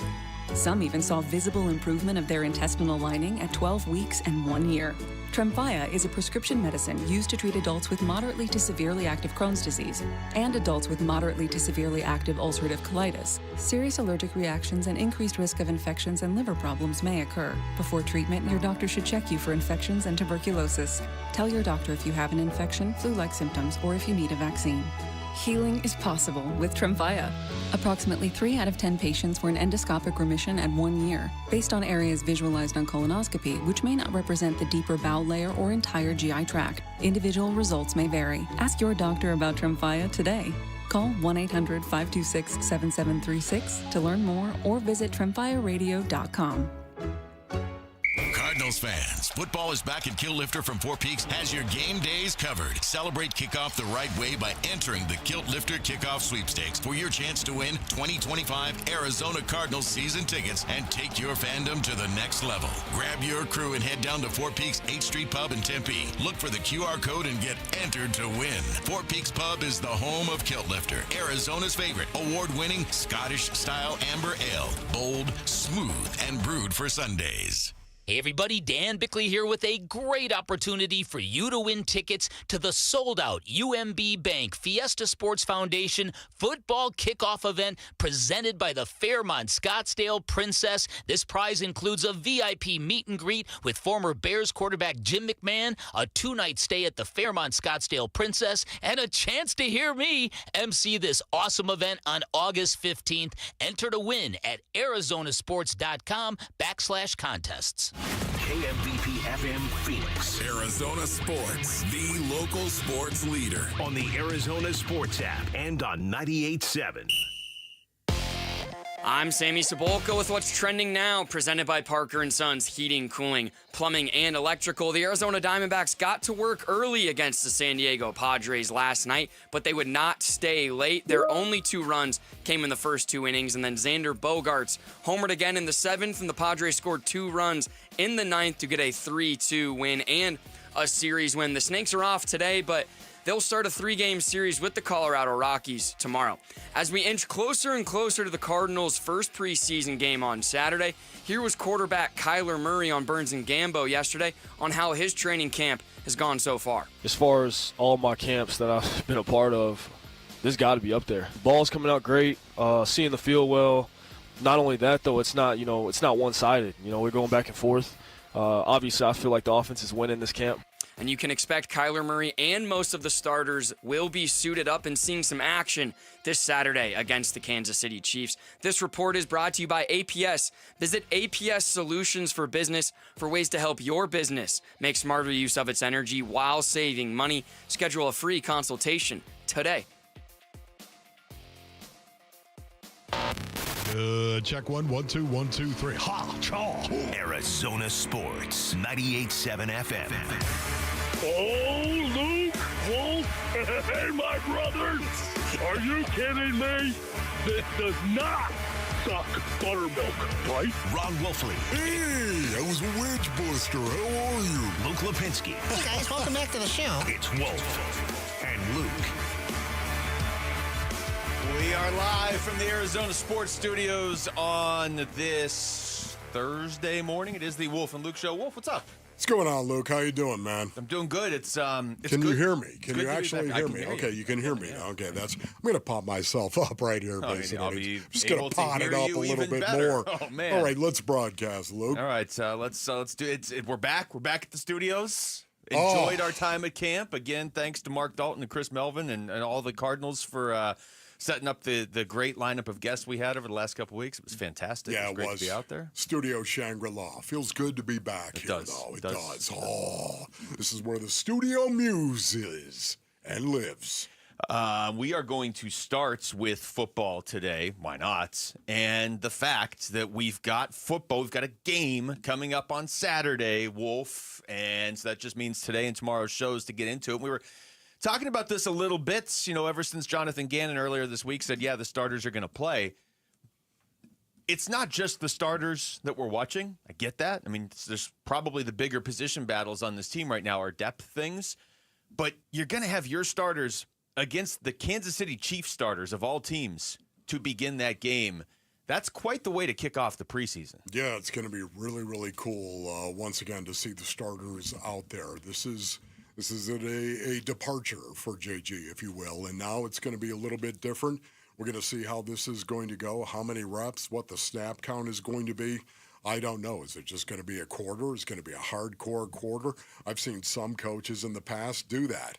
Some even saw visible improvement of their intestinal lining at 12 weeks and 1 year. Tremfya is a prescription medicine used to treat adults with moderately to severely active Crohn's disease and adults with moderately to severely active ulcerative colitis. Serious allergic reactions and increased risk of infections and liver problems may occur. Before treatment, your doctor should check you for infections and tuberculosis. Tell your doctor if you have an infection, flu-like symptoms, or if you need a vaccine. Healing is possible with Tremfya. Approximately 3 out of 10 patients were in endoscopic remission at 1 year, based on areas visualized on colonoscopy, which may not represent the deeper bowel layer or entire GI tract. Individual results may vary. Ask your doctor about Tremfya today. Call 1-800-526-7736 to learn more or visit tremfyaradio.com. Cardinals fans, football is back, and Kill Lifter from Four Peaks has your game days covered. Celebrate kickoff the right way by entering the Kilt Lifter Kickoff Sweepstakes for your chance to win 2025 Arizona Cardinals season tickets and take your fandom to the next level. Grab your crew and head down to Four Peaks 8th Street Pub in Tempe. Look for the QR code and get entered to win. Four Peaks Pub is the home of Kilt Lifter, Arizona's favorite award-winning Scottish-style amber ale. Bold, smooth, and brewed for Sundays. Hey everybody, Dan Bickley here with a great opportunity for you to win tickets to the sold-out UMB Bank Fiesta Sports Foundation football kickoff event presented by the Fairmont Scottsdale Princess. This prize includes a VIP meet and greet with former Bears quarterback Jim McMahon, a 2-night stay at the Fairmont Scottsdale Princess, and a chance to hear me MC this awesome event on August 15th. Enter to win at arizonasports.com/contests. KMVP FM Phoenix. Arizona Sports, the local sports leader. On the Arizona Sports app and on 98.7. I'm Sammy Cebulka with what's trending now, presented by Parker & Sons Heating, Cooling, Plumbing, and Electrical. The Arizona Diamondbacks got to work early against the San Diego Padres last night, but they would not stay late. Their only 2 runs came in the first 2 innings, and then Xander Bogaerts homered again in the 7th, and the Padres scored 2 runs in the 9th to get a 3-2 win and a series win. The Snakes are off today, but they'll start a 3-game series with the Colorado Rockies tomorrow. As we inch closer and closer to the Cardinals' first preseason game on Saturday, here was quarterback Kyler Murray on Burns and Gambo yesterday on how his training camp has gone so far. As far as all my camps that I've been a part of, this got to be up there. The ball's coming out great, seeing the field well. Not only that, though, it's not one-sided. We're going back and forth. Obviously, I feel like the offense is winning this camp. And you can expect Kyler Murray and most of the starters will be suited up and seeing some action this Saturday against the Kansas City Chiefs. This report is brought to you by APS. Visit APS Solutions for Business for ways to help your business make smarter use of its energy while saving money. Schedule a free consultation today. Check 1, 1, 2, 1, 2, 3. Ha! Chaw! Arizona Sports, 98.7 FM. Oh, Luke, Wolf, hey, my brothers. Are you kidding me? This does not suck buttermilk, right? Ron Wolfley. Hey, I was a wedge buster. How are you? Luke Lipinski. Hey, guys, welcome back to the show. It's Wolf and Luke. We are live from the Arizona Sports Studios on this Thursday morning. It is the Wolf and Luke Show. Wolf, what's up? What's going on, Luke? How you doing, man? I'm doing good. It's Can good. you hear me? Can good you to be actually back. I hear can me? hear you. Okay, you can hear me. Yeah. Okay, I'm gonna pop myself up right here, Oh, basically. I'll be Just able gonna to pot hear it up you a little even bit better. more. Oh, man. All right, let's broadcast, Luke. All right, let's do it. We're back. We're back at the studios. Enjoyed our time at camp. Again, thanks to Mark Dalton and Chris Melvin and all the Cardinals for setting up the great lineup of guests we had over the last couple of weeks. It was fantastic. Yeah, it was great to be out there. Studio Shangri-La. Feels good to be back here, though. It does. Oh, this is where the studio muse is and lives. We are going to start with football today. Why not? And the fact that we've got football, we've got a game coming up on Saturday, Wolf. And so that just means today and tomorrow's shows to get into it. We were talking about this a little bit, ever since Jonathan Gannon earlier this week said, yeah, the starters are going to play. It's not just the starters that we're watching. I get that. I mean, there's probably the bigger position battles on this team right now are depth things. But you're going to have your starters against the Kansas City Chiefs starters of all teams to begin that game. That's quite the way to kick off the preseason. Yeah, it's going to be really, really cool once again to see the starters out there. This is a departure for JG, if you will, and now it's going to be a little bit different. We're going to see how this is going to go, how many reps, what the snap count is going to be. I don't know. Is it just going to be a quarter? Is it going to be a hardcore quarter? I've seen some coaches in the past do that.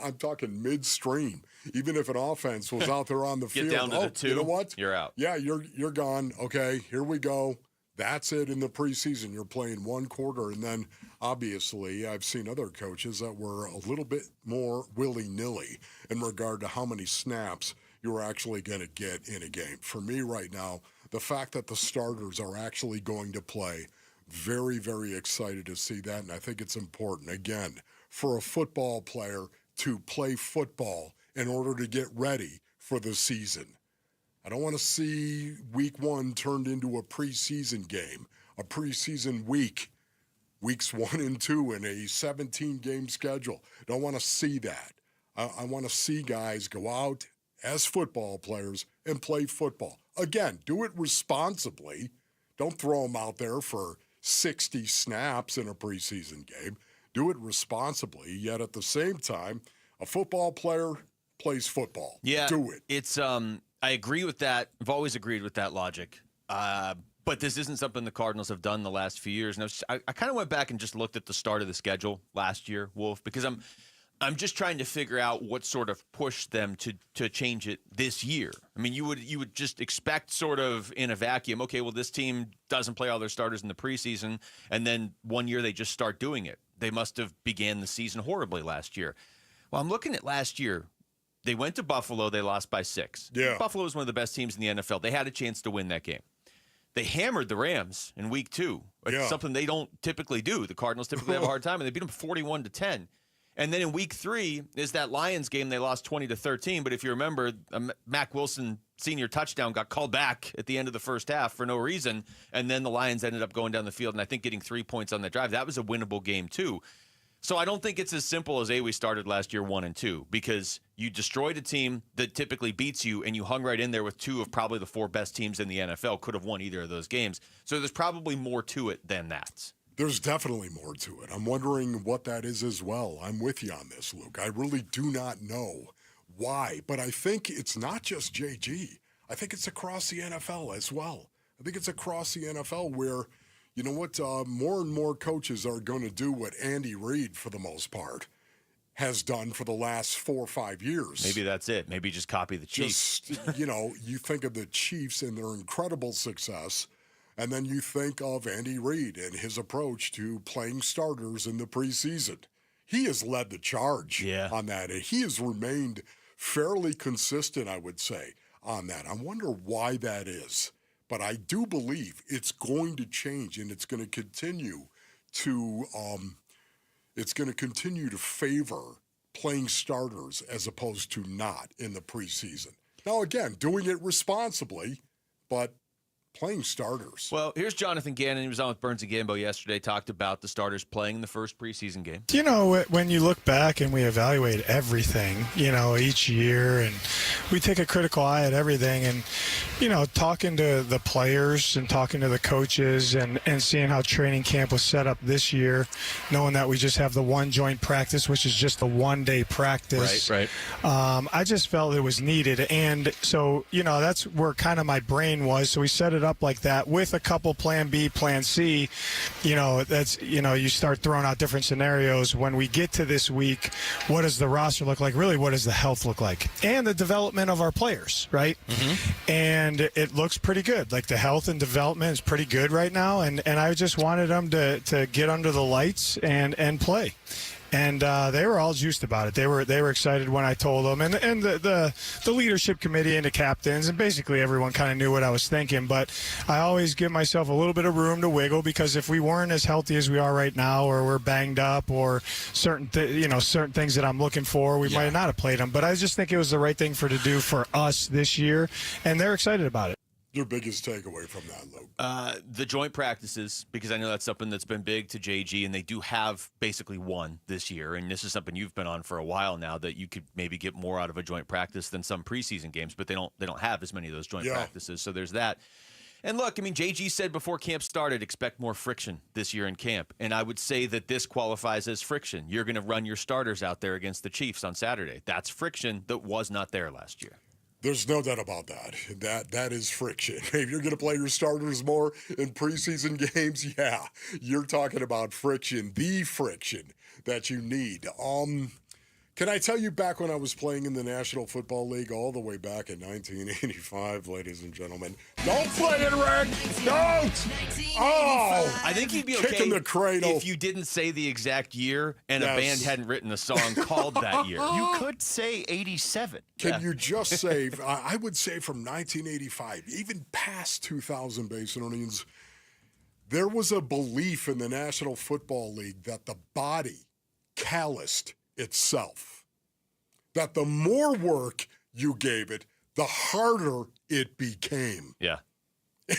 I'm talking midstream. Even if an offense was out there on the field. Get down to the 2. You know what? You're out. Yeah, you're gone. Okay, here we go. That's it in the preseason. You're playing one quarter, and then obviously I've seen other coaches that were a little bit more willy-nilly in regard to how many snaps you're actually going to get in a game. For me right now, the fact that the starters are actually going to play, very, very excited to see that, and I think it's important, again, for a football player to play football in order to get ready for the season. I don't want to see week 1 turned into a preseason game, a preseason week, weeks 1 and 2 in a 17-game schedule. Don't want to see that. I want to see guys go out as football players and play football. Again, do it responsibly. Don't throw them out there for 60 snaps in a preseason game. Do it responsibly, yet at the same time, a football player plays football. Yeah, do it. It's I agree with that. I've always agreed with that logic. But this isn't something the Cardinals have done the last few years. And I kind of went back and just looked at the start of the schedule last year, Wolf, because I'm I'm just trying to figure out what sort of pushed them to change it this year. I mean, you would just expect sort of in a vacuum, okay, well, this team doesn't play all their starters in the preseason, and then one year they just start doing it. They must have began the season horribly last year. Well, I'm looking at last year. They went to Buffalo. They lost by 6. Yeah. Buffalo was one of the best teams in the NFL. They had a chance to win that game. They hammered the Rams in week 2. It's something they don't typically do. The Cardinals typically have a hard time, and they beat them 41-10. And then in week 3 is that Lions game. They lost 20-13. But if you remember, Mack Wilson senior touchdown got called back at the end of the first half for no reason. And then the Lions ended up going down the field and I think getting 3 points on that drive. That was a winnable game too. So I don't think it's as simple as, we started last year 1-2, because you destroyed a team that typically beats you and you hung right in there with 2 of probably the 4 best teams in the NFL. Could have won either of those games. So there's probably more to it than that. There's definitely more to it. I'm wondering what that is as well. I'm with you on this, Luke. I really do not know why, but I think it's not just JG. I think it's across the NFL as well. I think it's across the NFL where, you know what, more and more coaches are going to do what Andy Reid, for the most part, has done for the last 4 or 5 years. Maybe that's it. Maybe just copy the Chiefs. You think of the Chiefs and their incredible success, and then you think of Andy Reid and his approach to playing starters in the preseason. He has led the charge on that. And he has remained fairly consistent, I would say, on that. I wonder why that is. But I do believe it's going to change, and it's going to continue to favor playing starters as opposed to not in the preseason. Now, again, doing it responsibly, but playing starters. Well, here's Jonathan Gannon. He was on with Burns and Gambo yesterday, talked about the starters playing in the first preseason game. You know, when you look back and we evaluate everything, each year, and we take a critical eye at everything, and, talking to the players and talking to the coaches and seeing how training camp was set up this year, knowing that we just have the one joint practice, which is just a one-day practice. Right. I just felt it was needed. And so, that's where kind of my brain was. So we set it up like that with a couple plan B, plan C. That's, you start throwing out different scenarios. When we get to this week, what does the roster look like? Really, what does the health look like? And the development of our players, right? Mm-hmm. And it looks pretty good. Like the health and development is pretty good right now. And I just wanted them to get under the lights and play. And they were all juiced about it. They were excited when I told them, and the leadership committee and the captains, and basically everyone kind of knew what I was thinking. But I always give myself a little bit of room to wiggle, because if we weren't as healthy as we are right now, or we're banged up, or certain things that I'm looking for, we might not have played them. But I just think it was the right thing to do for us this year, and they're excited about it. Your biggest takeaway from that, Luke? The joint practices, because I know that's something that's been big to JG, and they do have basically one this year, and this is something you've been on for a while now, that you could maybe get more out of a joint practice than some preseason games, but they don't have as many of those joint practices, so there's that. And look, I mean, JG said before camp started, expect more friction this year in camp, and I would say that this qualifies as friction. You're going to run your starters out there against the Chiefs on Saturday. That's friction that was not there last year. There's no doubt about that. That is friction. If you're going to play your starters more in preseason games, you're talking about friction, the friction that you need. Can I tell you, back when I was playing in the National Football League all the way back in 1985, ladies and gentlemen. Don't play it, Rick! Don't! Oh! I think you'd be okay kicking the cradle if you didn't say the exact year and a band hadn't written a song called that year. You could say 87. Can you just say, I would say from 1985, even past 2000, Basinonians, there was a belief in the National Football League that the body calloused itself. That the more work you gave it, the harder it became. Yeah.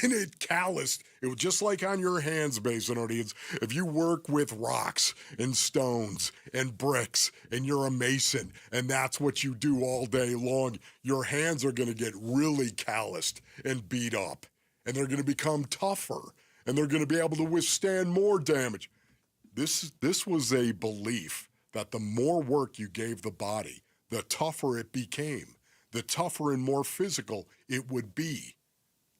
And it calloused. It was just like on your hands, Basin audience. If you work with rocks and stones and bricks and you're a mason and that's what you do all day long, your hands are going to get really calloused and beat up. And they're going to become tougher. And they're going to be able to withstand more damage. This was a belief that the more work you gave the body, the tougher it became, the tougher and more physical it would be.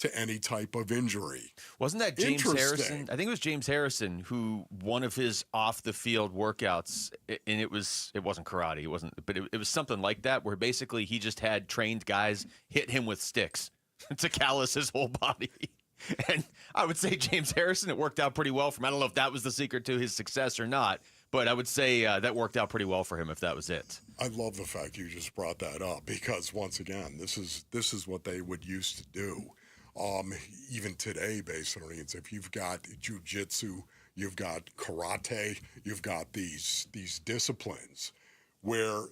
to any type of injury. Wasn't that James Interesting. Harrison? I think it was James Harrison who one of his off the field workouts, and it wasn't karate, but it was something like that, where basically he just had trained guys hit him with sticks to callous his whole body. And I would say James Harrison, it worked out pretty well for him. I don't know if that was the secret to his success or not, but I would say that worked out pretty well for him if that was it. I love the fact you just brought that up because, once again, this is what they would used to do. Even today, basically, it's if you've got jiu-jitsu, you've got karate, you've got these disciplines where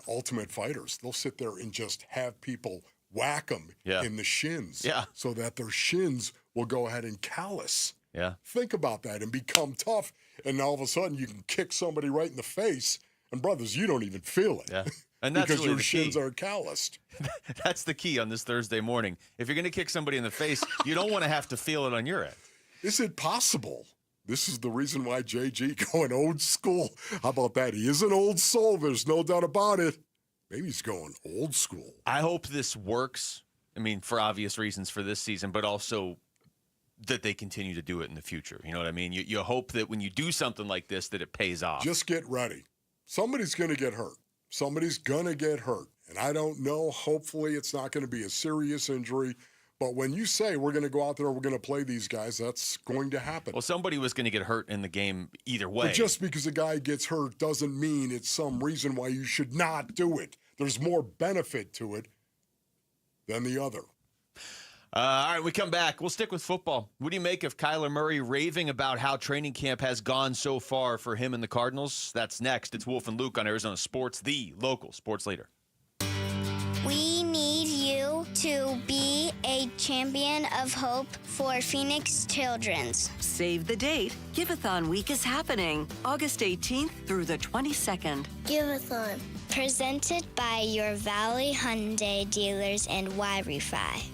ultimate fighters, they'll sit there and just have people whack them in the shins so that their shins will go ahead and callous. Yeah. Think about that and become tough, and all of a sudden you can kick somebody right in the face, and brothers, you don't even feel it. Yeah. And that's because really your the shins key. are calloused. That's the key on this Thursday morning. If you're going to kick somebody in the face, you don't want to have to feel it on your end. Is it possible? This is the reason why JG going old school. How about that? He is an old soul. There's no doubt about it. Maybe he's going old school. I hope this works. I mean, for obvious reasons for this season, but also that they continue to do it in the future. You know what I mean? You hope that when you do something like this, that it pays off. Just get ready. Somebody's going to get hurt. Somebody's going to get hurt. And I don't know. Hopefully it's not going to be a serious injury. But when you say we're going to go out there and we're going to play these guys, that's going to happen. Well, somebody was going to get hurt in the game either way. But just because a guy gets hurt doesn't mean it's some reason why you should not do it. There's more benefit to it than the other. All right, we come back. We'll stick with football. What do you make of Kyler Murray raving about how training camp has gone so far for him and the Cardinals? That's next. It's Wolf and Luke on Arizona Sports, the local sports leader. We need you to be a champion of hope for Phoenix Children's. Save the date. Giveathon Week is happening August 18th through the 22nd. Giveathon. Presented by your Valley Hyundai dealers and Y-Refi.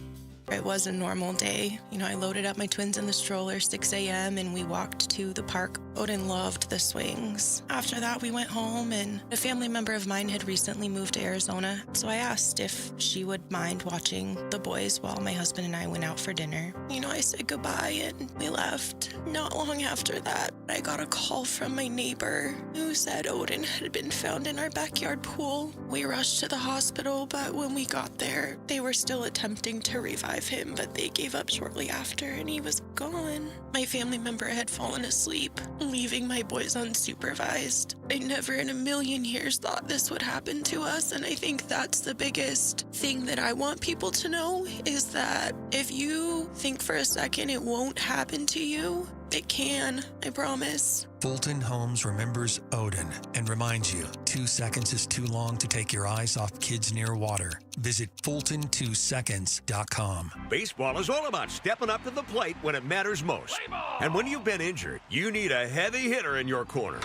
It was a normal day. I loaded up my twins in the stroller 6 a.m. and we walked to the park. Odin loved the swings. After that, we went home, and a family member of mine had recently moved to Arizona. So I asked if she would mind watching the boys while my husband and I went out for dinner. I said goodbye and we left. Not long after that, I got a call from my neighbor who said Odin had been found in our backyard pool. We rushed to the hospital, but when we got there, they were still attempting to revive him, but they gave up shortly after and he was gone. My family member had fallen asleep, leaving my boys unsupervised. I never in a million years thought this would happen to us, and I think that's the biggest thing that I want people to know is that if you think for a second it won't happen to you, it can, I promise. Fulton Homes remembers Odin and reminds you 2 seconds is too long to take your eyes off kids near water. Visit Fulton2seconds.com. Baseball is all about stepping up to the plate when it matters most. And when you've been injured, you need a heavy hitter in your corner.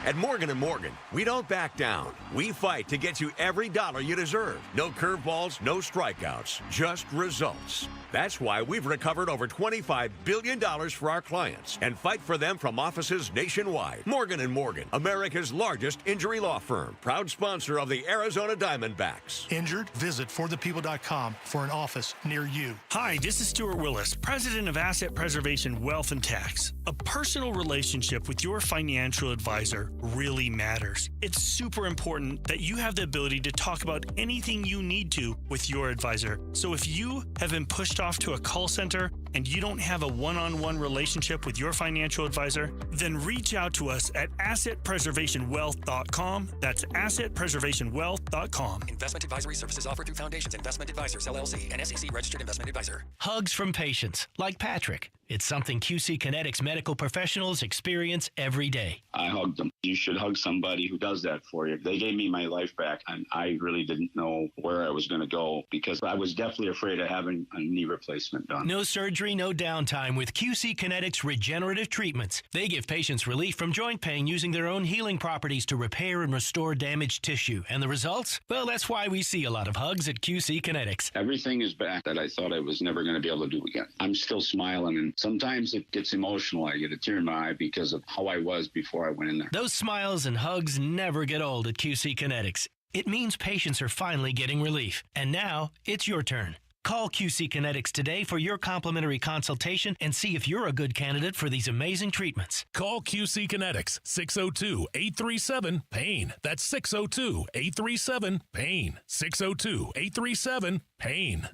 At Morgan & Morgan, we don't back down. We fight to get you every dollar you deserve. No curveballs, no strikeouts, just results. That's why we've recovered over $25 billion for our clients and fight for them from offices nationwide. Morgan & Morgan, America's largest injury law firm. Proud sponsor of the Arizona Diamondbacks. Injured? Visit forthepeople.com for an office near you. Hi, this is Stuart Willis, president of Asset Preservation Wealth and Tax. A personal relationship with your financial advisor really matters. It's super important that you have the ability to talk about anything you need to with your advisor. So if you have been pushed off to a call center and you don't have a one-on-one relationship with your financial advisor, then reach out to us at assetpreservationwealth.com. That's assetpreservationwealth.com. Investment advisory services offered through Foundations Investment Advisors, LLC, an SEC registered investment advisor. Hugs from patients like Patrick. It's something QC Kinetics medical professionals experience every day. I hugged them. You should hug somebody who does that for you. They gave me my life back, and I really didn't know where I was going to go because I was definitely afraid of having a knee replacement done. No surgery, no downtime with QC Kinetics regenerative treatments. They give patients relief from joint pain using their own healing properties to repair and restore damaged tissue. And the results? Well, that's why we see a lot of hugs at QC Kinetics. Everything is back that I thought I was never going to be able to do again. I'm still smiling, and sometimes it gets emotional. I get a tear in my eye because of how I was before I went in there. Those smiles and hugs never get old at QC Kinetics. It means patients are finally getting relief. And now, it's your turn. Call QC Kinetics today for your complimentary consultation and see if you're a good candidate for these amazing treatments. Call QC Kinetics, 602-837-PAIN. That's 602-837-PAIN. 602-837-PAIN.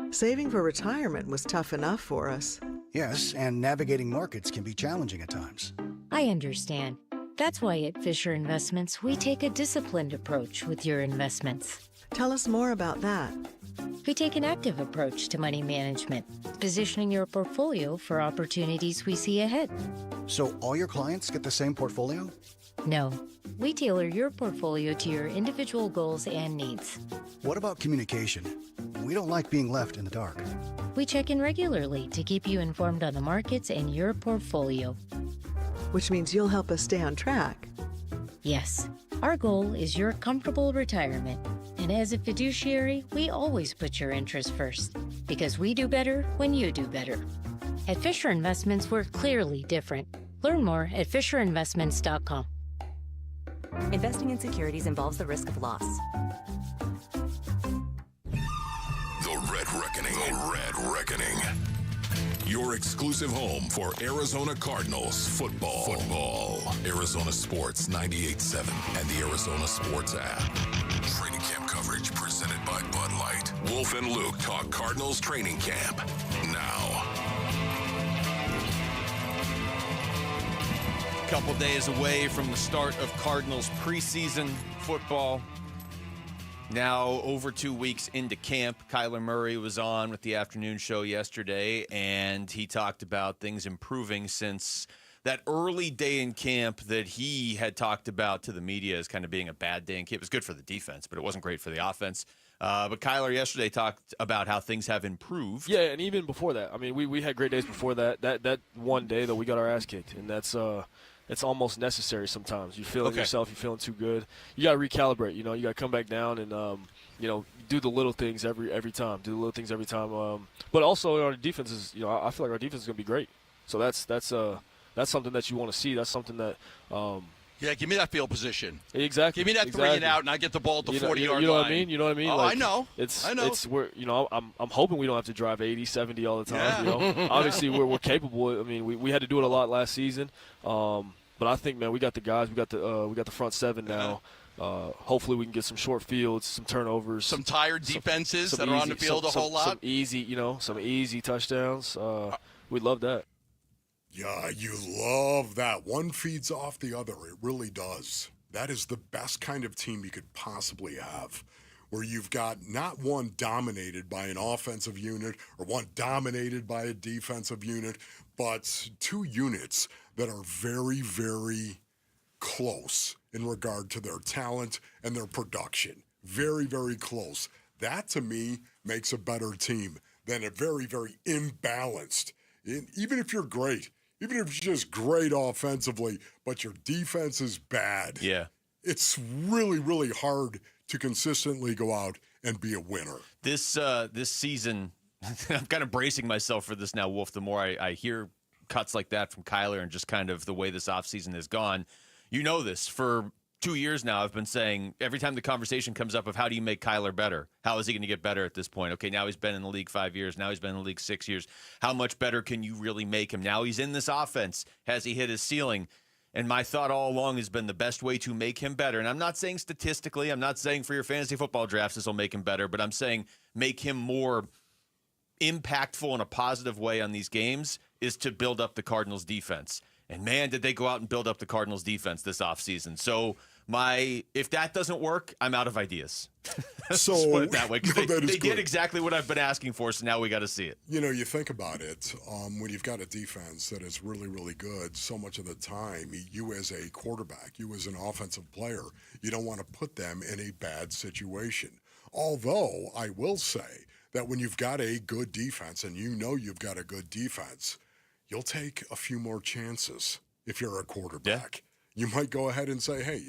Saving for retirement was tough enough for us. Yes, and navigating markets can be challenging at times. I understand. That's why at Fisher Investments, we take a disciplined approach with your investments. Tell us more about that. We take an active approach to money management, positioning your portfolio for opportunities we see ahead. So all your clients get the same portfolio? No, we tailor your portfolio to your individual goals and needs. What about communication? We don't like being left in the dark. We check in regularly to keep you informed on the markets and your portfolio. Which means you'll help us stay on track. Yes, our goal is your comfortable retirement. And as a fiduciary, we always put your interests first, because we do better when you do better. At Fisher Investments, we're clearly different. Learn more at FisherInvestments.com. Investing in securities involves the risk of loss. The Red Reckoning. The Red Reckoning. Your exclusive home for Arizona Cardinals football. Arizona Sports 98.7 and the Arizona Sports app. Training camp coverage presented by Bud Light. Wolf and Luke talk Cardinals training camp now. Couple days away from the start of Cardinals preseason football. Now over 2 weeks into camp. Kyler Murray was on with the afternoon show yesterday, and he talked about things improving since that early day in camp that he had talked about to the media as kind of being a bad day in camp. It was good for the defense, but it wasn't great for the offense. But Kyler yesterday talked about how things have improved. Yeah, and even before that. I mean, we had great days before that. That one day, though, we got our ass kicked, and that's it's almost necessary sometimes. You're feeling yourself, you're feeling too good. You got to recalibrate. You got to come back down and do the little things every time. Do the little things every time. But also our defense is, I feel like our defense is going to be great. So that's something that you want to see. That's something that. Yeah, give me that field position. Exactly. Give me that 3 and out, and I get the ball at the 40-yard line. You know what I mean? You know what I mean? Oh, like, I know. I know. I'm hoping we don't have to drive 80, 70 all the time. Yeah. Obviously, we're capable. I mean, we had to do it a lot last season. But I think, man, we got the guys. We got the front seven now. Hopefully, we can get some short fields, some turnovers, some tired defenses that are on the field a whole lot. Some easy touchdowns. We'd love that. Yeah, you love that. One feeds off the other. It really does. That is the best kind of team you could possibly have, where you've got not one dominated by an offensive unit or one dominated by a defensive unit, but two units that are very, very close in regard to their talent and their production. Very, very close. That, to me, makes a better team than a very, very imbalanced. Even if you're great, even if you're just great offensively, but your defense is bad. Yeah. It's really, really hard to consistently go out and be a winner. This season, I'm kind of bracing myself for this now, Wolf. The more I hear cuts like that from Kyler and just kind of the way this offseason has gone. You know this. For 2 years now, I've been saying every time the conversation comes up of how do you make Kyler better? How is he going to get better at this point? Okay, now he's been in the league 5 years. Now he's been in the league 6 years. How much better can you really make him? Now he's in this offense. Has he hit his ceiling? And my thought all along has been the best way to make him better. And I'm not saying statistically, I'm not saying for your fantasy football drafts this will make him better, but I'm saying make him more impactful in a positive way on these games is to build up the Cardinals defense. And man, did they go out and build up the Cardinals defense this offseason. So if that doesn't work, I'm out of ideas. So Let's put it that way. They did did exactly what I've been asking for, so now we got to see it. You think about it, when you've got a defense that is really, really good, so much of the time, you as a quarterback, you as an offensive player, you don't want to put them in a bad situation. Although I will say that when you've got a good defense and you've got a good defense, you'll take a few more chances if you're a quarterback. Yeah. You might go ahead and say, hey,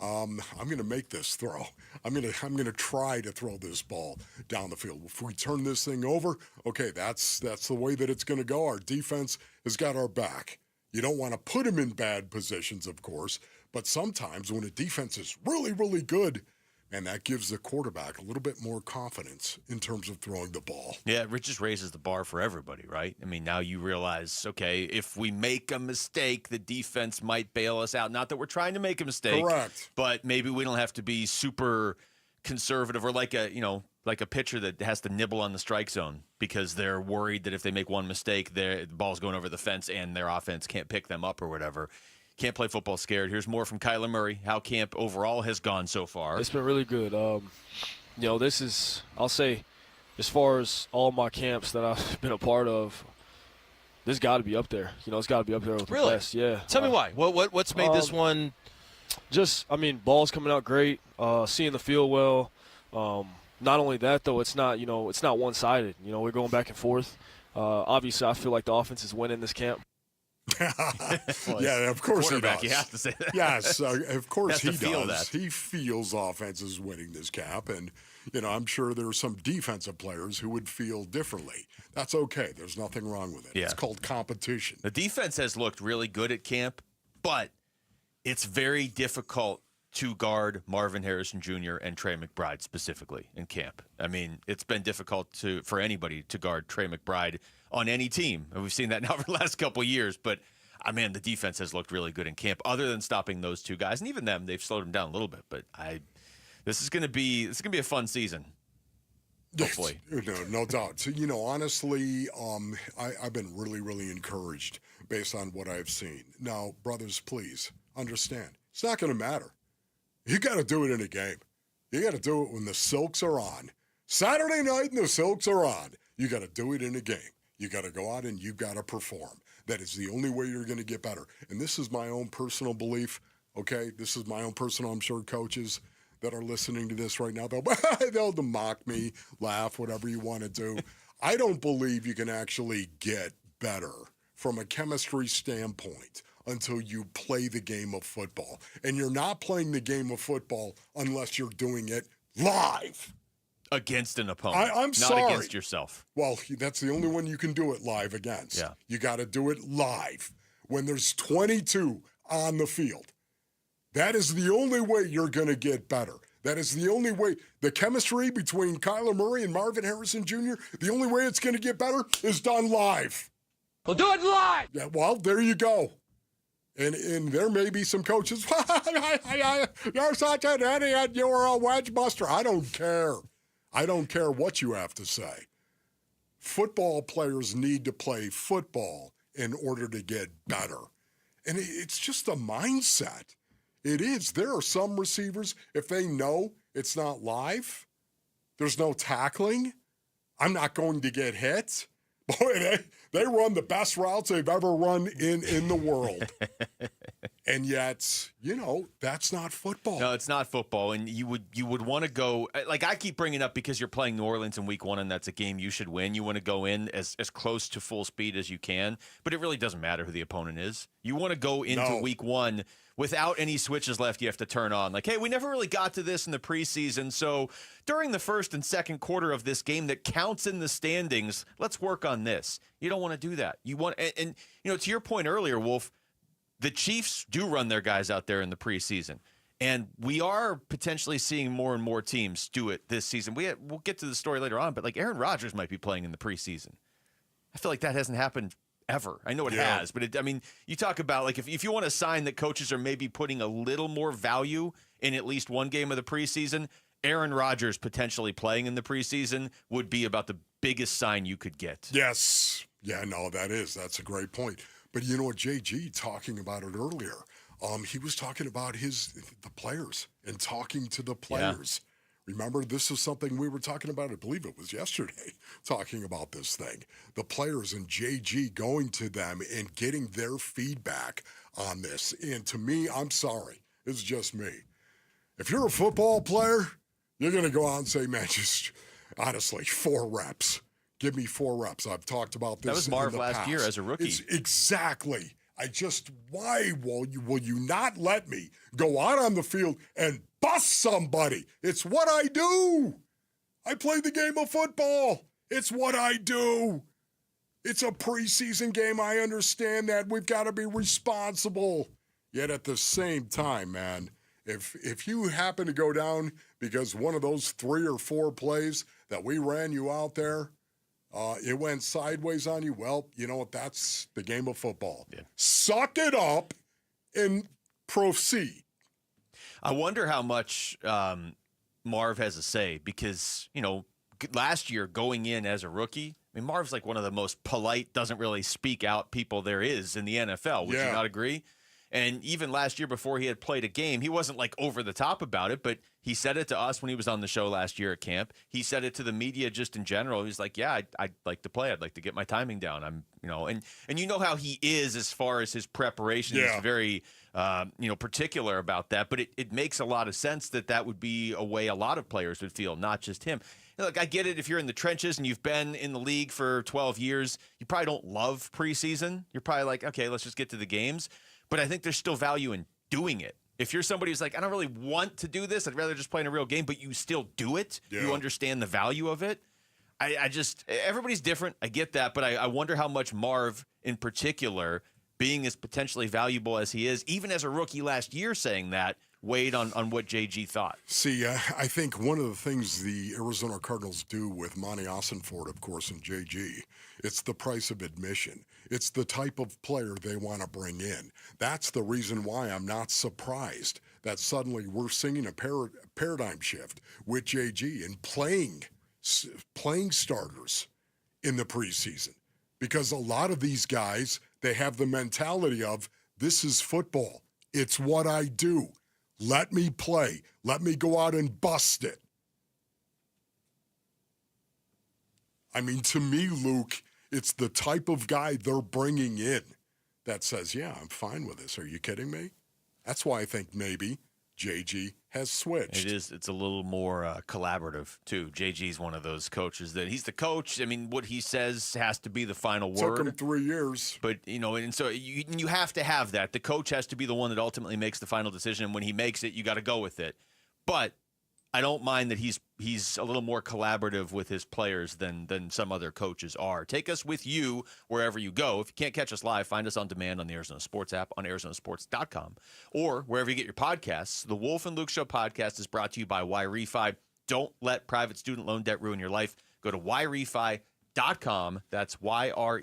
I'm going to make this throw. I'm going to try to throw this ball down the field. If we turn this thing over, okay, that's the way that it's going to go. Our defense has got our back. You don't want to put them in bad positions, of course, but sometimes when a defense is really, really good, And that gives the quarterback a little bit more confidence in terms of throwing the ball. Yeah, it just raises the bar for everybody, right? I mean, now you realize, okay, if we make a mistake, the defense might bail us out. Not that we're trying to make a mistake. Correct. But maybe we don't have to be super conservative or like a pitcher that has to nibble on the strike zone because they're worried that if they make one mistake, the ball's going over the fence and their offense can't pick them up or whatever. Can't play football scared. Here's more from Kyler Murray, how camp overall has gone so far. It's been really good. This is, I'll say, as far as all my camps that I've been a part of, this got to be up there. It's got to be up there with the best. Yeah. Tell me why. What's made this one? Just, ball's coming out great. Seeing the field well. Not only that, though, it's not one-sided. We're going back and forth. Obviously, I feel like the offense is winning this camp. Yeah, of course he does. You have to say that. Yes, of course he feel does. that. He feels offense is winning this cap, and I'm sure there are some defensive players who would feel differently. That's okay. There's nothing wrong with it. Yeah. It's called competition. The defense has looked really good at camp, but it's very difficult to guard Marvin Harrison Jr. and Trey McBride specifically in camp. It's been difficult for anybody to guard Trey McBride on any team. And we've seen that now for the last couple of years. But, the defense has looked really good in camp other than stopping those two guys. And even them, they've slowed them down a little bit. But this is going to be a fun season. Hopefully. No doubt. So, honestly, I've been really, really encouraged based on what I've seen. Now, brothers, please understand. It's not going to matter. You got to do it in a game. You got to do it when the Silks are on. Saturday night and the Silks are on. You got to do it in a game. You got to go out and you got to perform. That is the only way you're going to get better. And this is my own personal belief, okay? This is my own personal, I'm sure coaches that are listening to this right now, they'll mock me, laugh, whatever you want to do. I don't believe you can actually get better from a chemistry standpoint until you play the game of football. And you're not playing the game of football unless you're doing it live. Against an opponent. I'm sorry. Not against yourself. Well, that's the only one you can do it live against. Yeah. You got to do it live when there's 22 on the field. That is the only way you're going to get better. That is the only way. The chemistry between Kyler Murray and Marvin Harrison Jr., the only way it's going to get better is done live. We'll do it live. Yeah, well, there you go. And there may be some coaches, you're such an idiot, you're a wedge buster. I don't care. I don't care what you have to say. Football players need to play football in order to get better. And it's just a mindset. It is. There are some receivers, if they know it's not live, there's no tackling, I'm not going to get hit. Boy, they run the best routes they've ever run in the world. And yet, that's not football. No, it's not football. And you would want to go, like I keep bringing up because you're playing New Orleans in week 1 and that's a game you should win. You want to go in as close to full speed as you can, but it really doesn't matter who the opponent is. You want to go into week 1 without any switches left you have to turn on. Like, hey, we never really got to this in the preseason, so during the first and second quarter of this game that counts in the standings, let's work on this. You don't want to do that. You want, and to your point earlier, Wolf, the Chiefs do run their guys out there in the preseason, and we are potentially seeing more and more teams do it this season. We'll get to the story later on, but like Aaron Rodgers might be playing in the preseason. I feel like that hasn't happened ever. I know it has, but you talk about like if you want a sign that coaches are maybe putting a little more value in at least one game of the preseason, Aaron Rodgers potentially playing in the preseason would be about the biggest sign you could get. Yes. Yeah, no, that's a great point. But you know what, JG talking about it earlier, he was talking about the players and talking to the players. Yeah. Remember, this is something we were talking about, I believe it was yesterday, talking about this thing. The players and JG going to them and getting their feedback on this. And to me, I'm sorry, it's just me. If you're a football player, you're going to go out and say, man, just honestly, 4 reps. Give me 4 reps. I've talked about this. That was Marv last year as a rookie. Exactly. Why will you not let me go out on the field and bust somebody? It's what I do. I play the game of football. It's what I do. It's a preseason game. I understand that. We've got to be responsible. Yet at the same time, man, if you happen to go down because one of those 3 or 4 plays that we ran you out there, it went sideways on you. Well, you know what? That's the game of football. Yeah. Suck it up and proceed. I wonder how much Marv has to say because, last year going in as a rookie, I mean, Marv's like one of the most polite, doesn't really speak out people there is in the NFL. Would you not agree? And even last year before he had played a game, he wasn't like over the top about it, but he said it to us when he was on the show last year at camp. He said it to the media just in general. He was like, yeah, I'd like to play. I'd like to get my timing down. And you know how he is as far as his preparation. Yeah. He's very, particular about that, but it makes a lot of sense that would be a way a lot of players would feel, not just him. Look, I get it. If you're in the trenches and you've been in the league for 12 years, you probably don't love preseason. You're probably like, okay, let's just get to the games. But I think there's still value in doing it. If you're somebody who's like, I don't really want to do this, I'd rather just play in a real game, but you still do it, you understand the value of it. Everybody's different. I get that, but I wonder how much Marv in particular, being as potentially valuable as he is, even as a rookie last year saying that, weighed on what JG thought. See, I think one of the things the Arizona Cardinals do with Monty Ossenfort, of course, and JG, it's the price of admission. It's the type of player they want to bring in. That's the reason why I'm not surprised that suddenly we're seeing a paradigm shift with JG and playing starters in the preseason. Because a lot of these guys, they have the mentality of, this is football. It's what I do. Let me play. Let me go out and bust it. I mean, to me, Luke, it's the type of guy they're bringing in that says, yeah, I'm fine with this. Are you kidding me? That's why I think maybe JG has switched. It is. It's a little more collaborative, too. JG's one of those coaches that he's the coach. I mean, what he says has to be the final word. Took him 3 years. But, and so you have to have that. The coach has to be the one that ultimately makes the final decision. And when he makes it, you got to go with it. But I don't mind that he's a little more collaborative with his players than some other coaches are. Take us with you wherever you go. If you can't catch us live, find us on demand on the Arizona Sports app, on arizonasports.com, or wherever you get your podcasts. The Wolf and Luke Show podcast is brought to you by YRefi. Don't let private student loan debt ruin your life. Go to YRefi.com. That's YREFY.com.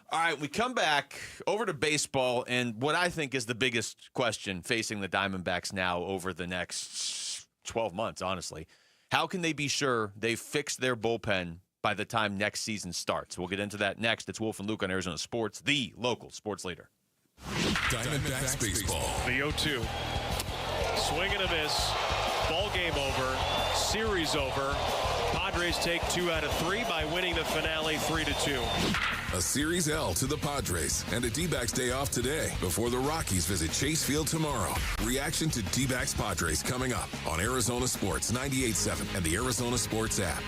All right, we come back over to baseball, and what I think is the biggest question facing the Diamondbacks now over the next 12 months, honestly. How can they be sure they've fixed their bullpen by the time next season starts? We'll get into that next. It's Wolf and Luke on Arizona Sports, the local sports leader. Diamondbacks baseball. The 0-2. Swing and a miss. Ball game over. Series over. Padres take 2 out of 3 by winning the finale 3-2. A Series L to the Padres and a D-backs day off today before the Rockies visit Chase Field tomorrow. Reaction to D-backs Padres coming up on Arizona Sports 98.7 and the Arizona Sports app.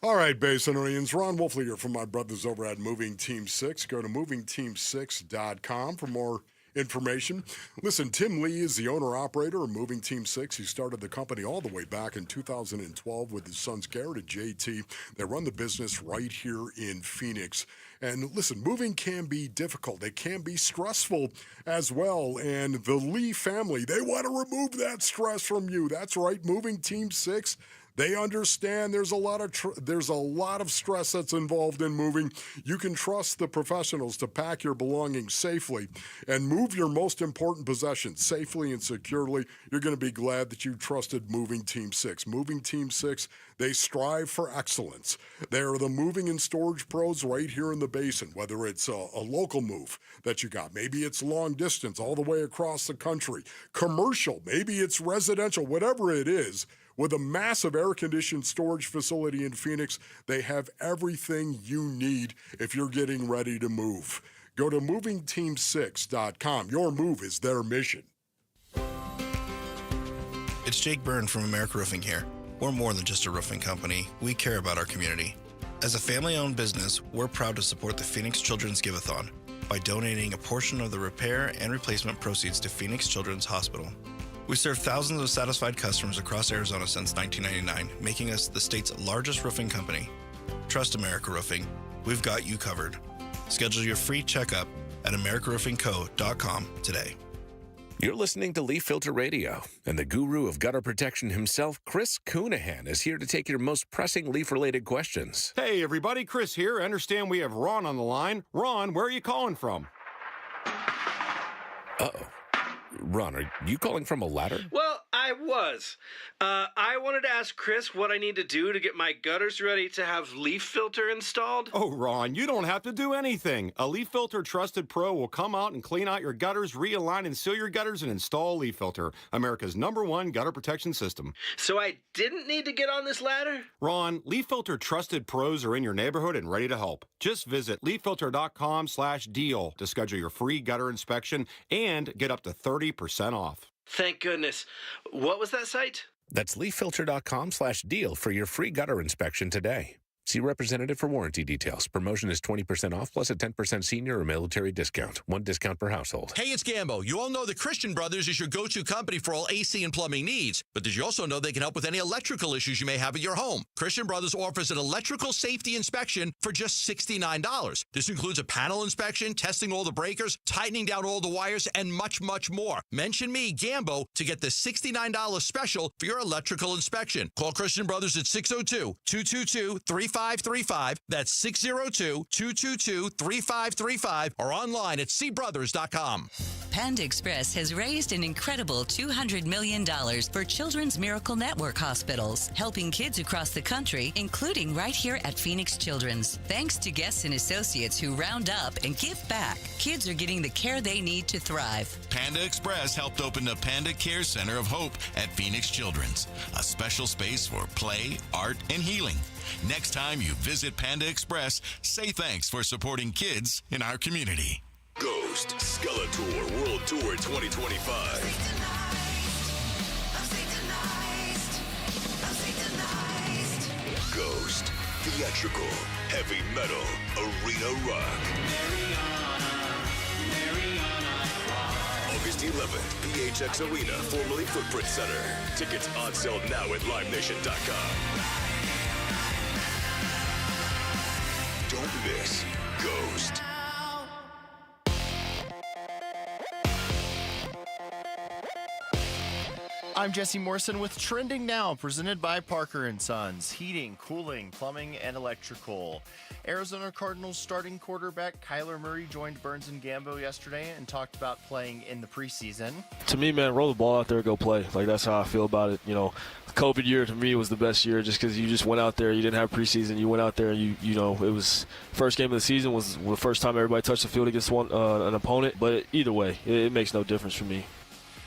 All right, Basinonians. Ron Wolfley here from my brothers over at Moving Team 6. Go to movingteam6.com for more information. Listen, Tim Lee is the owner-operator of Moving Team 6. He started the company all the way back in 2012 with his sons Garrett and JT. They run the business right here in Phoenix. And listen, moving can be difficult. It can be stressful as well. And the Lee family, they want to remove that stress from you. That's right, Moving Team 6. They understand there's a lot of stress that's involved in moving. You can trust the professionals to pack your belongings safely and move your most important possessions safely and securely. You're going to be glad that you trusted Moving Team 6. Moving Team 6, they strive for excellence. They are the moving and storage pros right here in the basin, whether it's a local move that you got. Maybe it's long distance all the way across the country. Commercial, maybe it's residential, whatever it is. With a massive air-conditioned storage facility in Phoenix, they have everything you need if you're getting ready to move. Go to movingteam6.com. Your move is their mission. It's Jake Byrne from America Roofing here. We're more than just a roofing company. We care about our community. As a family-owned business, we're proud to support the Phoenix Children's Give-A-thon by donating a portion of the repair and replacement proceeds to Phoenix Children's Hospital. We serve thousands of satisfied customers across Arizona since 1999, making us the state's largest roofing company. Trust America Roofing. We've got you covered. Schedule your free checkup at AmericaRoofingCo.com today. You're listening to Leaf Filter Radio, and the guru of gutter protection himself, Chris Coonahan, is here to take your most pressing leaf-related questions. Hey, everybody, Chris here. I understand we have Ron on the line. Ron, where are you calling from? Uh-oh. Ron, are you calling from a ladder? Well, I was. I wanted to ask Chris what I need to do to get my gutters ready to have Leaf Filter installed. Oh, Ron, you don't have to do anything. A Leaf Filter Trusted Pro will come out and clean out your gutters, realign and seal your gutters, and install Leaf Filter, America's #1 gutter protection system. So I didn't need to get on this ladder? Ron, Leaf Filter Trusted Pros are in your neighborhood and ready to help. Just visit leaffilter.com/deal to schedule your free gutter inspection and get up to 30% off. Thank goodness. What was that site? That's leaffilter.com/deal for your free gutter inspection today. See representative for warranty details. Promotion is 20% off plus a 10% senior or military discount. One discount per household. Hey, it's Gambo. You all know that Christian Brothers is your go-to company for all AC and plumbing needs. But did you also know they can help with any electrical issues you may have at your home? Christian Brothers offers an electrical safety inspection for just $69. This includes a panel inspection, testing all the breakers, tightening down all the wires, and much, much more. Mention me, Gambo, to get the $69 special for your electrical inspection. Call Christian Brothers at 602-222-3535. That's 602-222-3535 or online at cbrothers.com. Panda Express has raised an incredible $200 million for Children's Miracle Network hospitals, helping kids across the country, including right here at Phoenix Children's. Thanks to guests and associates who round up and give back, kids are getting the care they need to thrive. Panda Express helped open the Panda Care Center of Hope at Phoenix Children's, a special space for play, art, and healing. Next time you visit Panda Express, say thanks for supporting kids in our community. Ghost Skeletor World Tour 2025. Ghost Theatrical Heavy Metal Arena Rock. August 11th, PHX Arena, formerly Footprint Center. Tickets on sale now at livenation.com. Don't miss Ghost. I'm Jesse Morrison with Trending Now, presented by Parker & Sons. Heating, cooling, plumbing, and electrical. Arizona Cardinals starting quarterback Kyler Murray joined Burns and Gambo yesterday and talked about playing in the preseason. To me, man, roll the ball out there, go play. Like, that's how I feel about it. You know, the COVID year to me was the best year just because you just went out there. You didn't have preseason. You went out there and, you know, it was first game of the season was the first time everybody touched the field against an opponent. But either way, it makes no difference for me.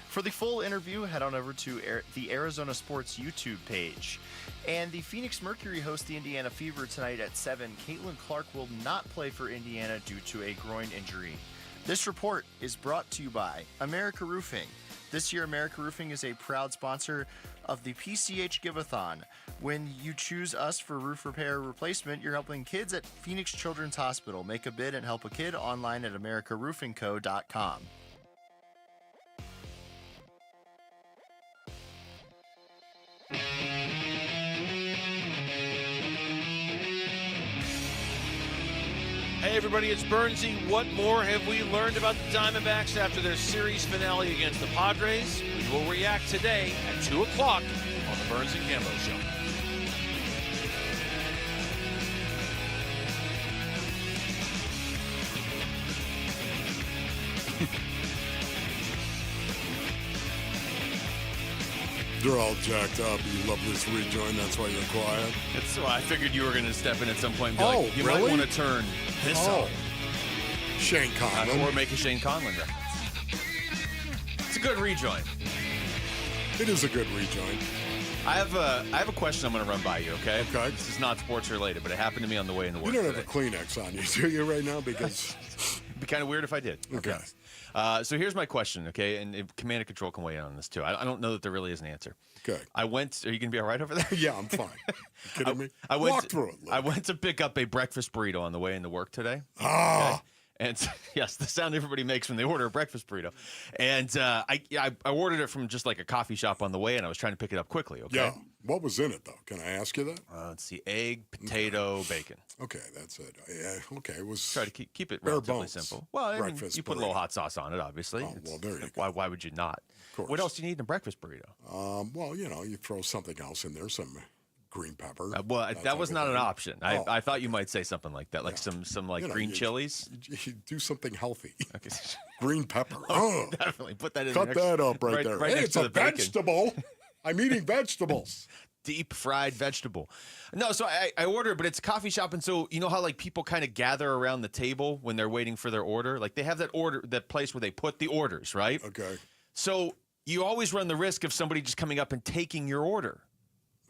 For the full interview, head on over to the Arizona Sports YouTube page. And the Phoenix Mercury host the Indiana Fever tonight at 7. Caitlin Clark will not play for Indiana due to a groin injury. This report is brought to you by America Roofing. This year, America Roofing is a proud sponsor of the PCH Give-a-thon. When you choose us for roof repair or replacement, you're helping kids at Phoenix Children's Hospital. Make a bid and help a kid online at americaroofingco.com. Hey everybody, it's Bernsey. What more have we learned about the Diamondbacks after their series finale against the Padres? We will react today at 2 o'clock on the Burns and Gambo Show. They're all jacked up. You love this rejoin, that's why you're quiet. That's why I figured you were going to step in at some point and be like, you might want to turn this up. Shane Conlon. Or make a Shane Conlon reference. It's a good rejoin. It is a good rejoin. I have a question I'm going to run by you, okay? Okay. This is not sports related, but it happened to me on the way into work You don't today. have a Kleenex on you, do you, right now? Because it'd be kind of weird if I did. Okay. So here's my question, okay? And command and control can weigh in on this, too. I don't know that there really is an answer. Okay. Are you going to be all right over there? Yeah, I'm fine. You kidding me? I Walk through it. I went to pick up a breakfast burrito on the way into work today. Ah. Okay? And yes, the sound everybody makes when they order a breakfast burrito. And I ordered it from just like a coffee shop on the way, and I was trying to pick it up quickly. Okay. Yeah. What was in it though? Can I ask you that? Let's see: egg, potato, bacon. Okay, that's it. Yeah, okay, it was try to keep it bare relatively bones. simple. Well, I mean, you put a little hot sauce on it, obviously. Oh, well, there you go. Why would you not? Of course. What else do you need in a breakfast burrito? Well, you throw something else in there, some green pepper. That was not an option. I thought you might say something like that, like some green chilies. You do something healthy. Okay. Green pepper. Definitely put that in. Cut that up right there. Right hey, next it's to a the bacon. vegetable. I'm eating vegetables. Deep fried vegetable. No, so I ordered, but it's a coffee shop, and so you know how like people kind of gather around the table when they're waiting for their order. Like they have that place where they put the orders, right? Okay. So you always run the risk of somebody just coming up and taking your order.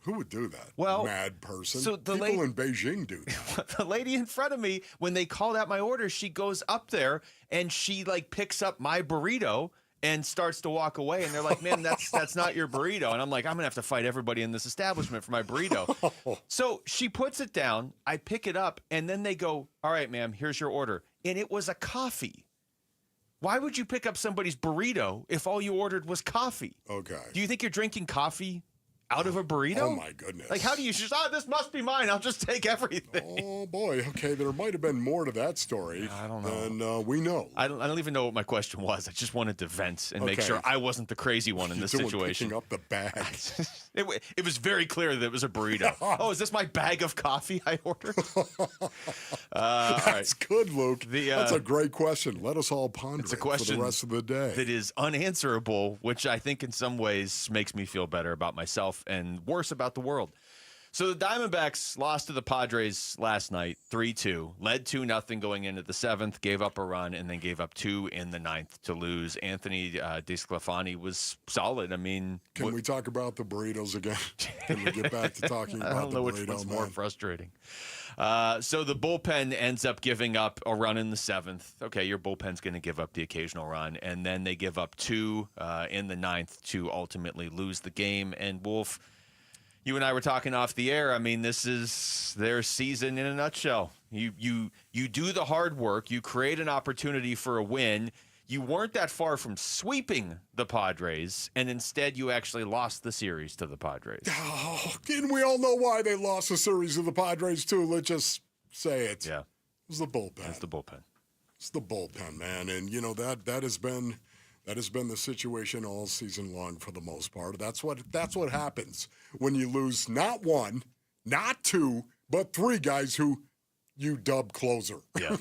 Who would do that? Well, mad person. So people in Beijing do that. The lady in front of me, when they called out my order, she goes up there and she like picks up my burrito and starts to walk away. And they're like, "Man, that's not your burrito." And I'm like, "I'm gonna have to fight everybody in this establishment for my burrito." So she puts it down. I pick it up, and then they go, "All right, ma'am, here's your order." And it was a coffee. Why would you pick up somebody's burrito if all you ordered was coffee? Okay. Do you think you're drinking coffee out of a burrito? Oh, my goodness. Like, how do you just, this must be mine. I'll just take everything. Oh, boy. Okay, there might have been more to that story than we know. I don't even know what my question was. I just wanted to vent and make sure I wasn't the crazy one in this situation. Picking up the bag. It was very clear that it was a burrito. Oh, is this my bag of coffee I ordered? That's good, Luke. That's a great question. Let us all ponder it's a question for the rest of the day. That is unanswerable, which I think in some ways makes me feel better about myself and worse about the world. So the Diamondbacks lost to the Padres last night, 3-2, led 2-0 going into the 7th, gave up a run, and then gave up 2 in the 9th to lose. Anthony DeSclafani was solid. I mean, can we talk about the burritos again? Can we get back to talking about the burrito? I don't know which one's more frustrating. So the bullpen ends up giving up a run in the 7th. Okay, your bullpen's going to give up the occasional run, and then they give up 2 in the 9th to ultimately lose the game. And Wolf, you and I were talking off the air. I mean, this is their season in a nutshell. You do the hard work. You create an opportunity for a win. You weren't that far from sweeping the Padres, and instead you actually lost the series to the Padres. Oh, didn't we all know why they lost the series to the Padres, too? Let's just say it. Yeah. It was the bullpen. It's the bullpen. It's the bullpen, man. And, you know, that has been the situation all season long for the most part. That's what happens when you lose not 1, not 2, but 3 guys who you dub closer. Yeah.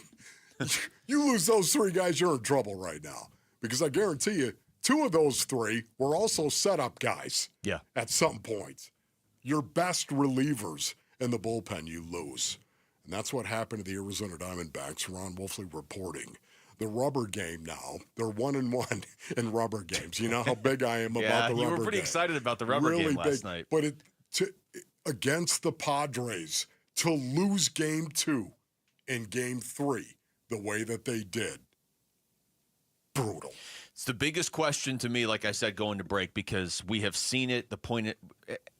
You lose those 3 guys, you're in trouble right now. Because I guarantee you, 2 of those 3 were also setup guys. Yeah. At some point. Your best relievers in the bullpen you lose. And that's what happened to the Arizona Diamondbacks. Ron Wolfley reporting. The rubber game now. They're 1-1 in rubber games. You know how big I am about the rubber game. Yeah, you were pretty excited about the rubber game last night. But against the Padres, to lose game 2 in game 3 the way that they did, brutal. It's the biggest question to me, like I said, going to break, because we have seen it.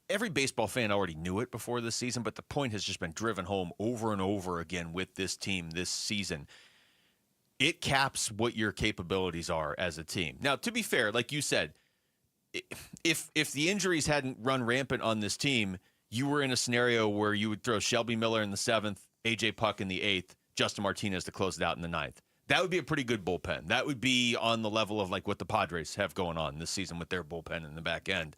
Every baseball fan already knew it before this season, but the point has just been driven home over and over again with this team this season. It caps what your capabilities are as a team. Now, to be fair, like you said, if the injuries hadn't run rampant on this team, you were in a scenario where you would throw Shelby Miller in the 7th, A.J. Puck in the 8th, Justin Martinez to close it out in the 9th. That would be a pretty good bullpen. That would be on the level of like what the Padres have going on this season with their bullpen in the back end.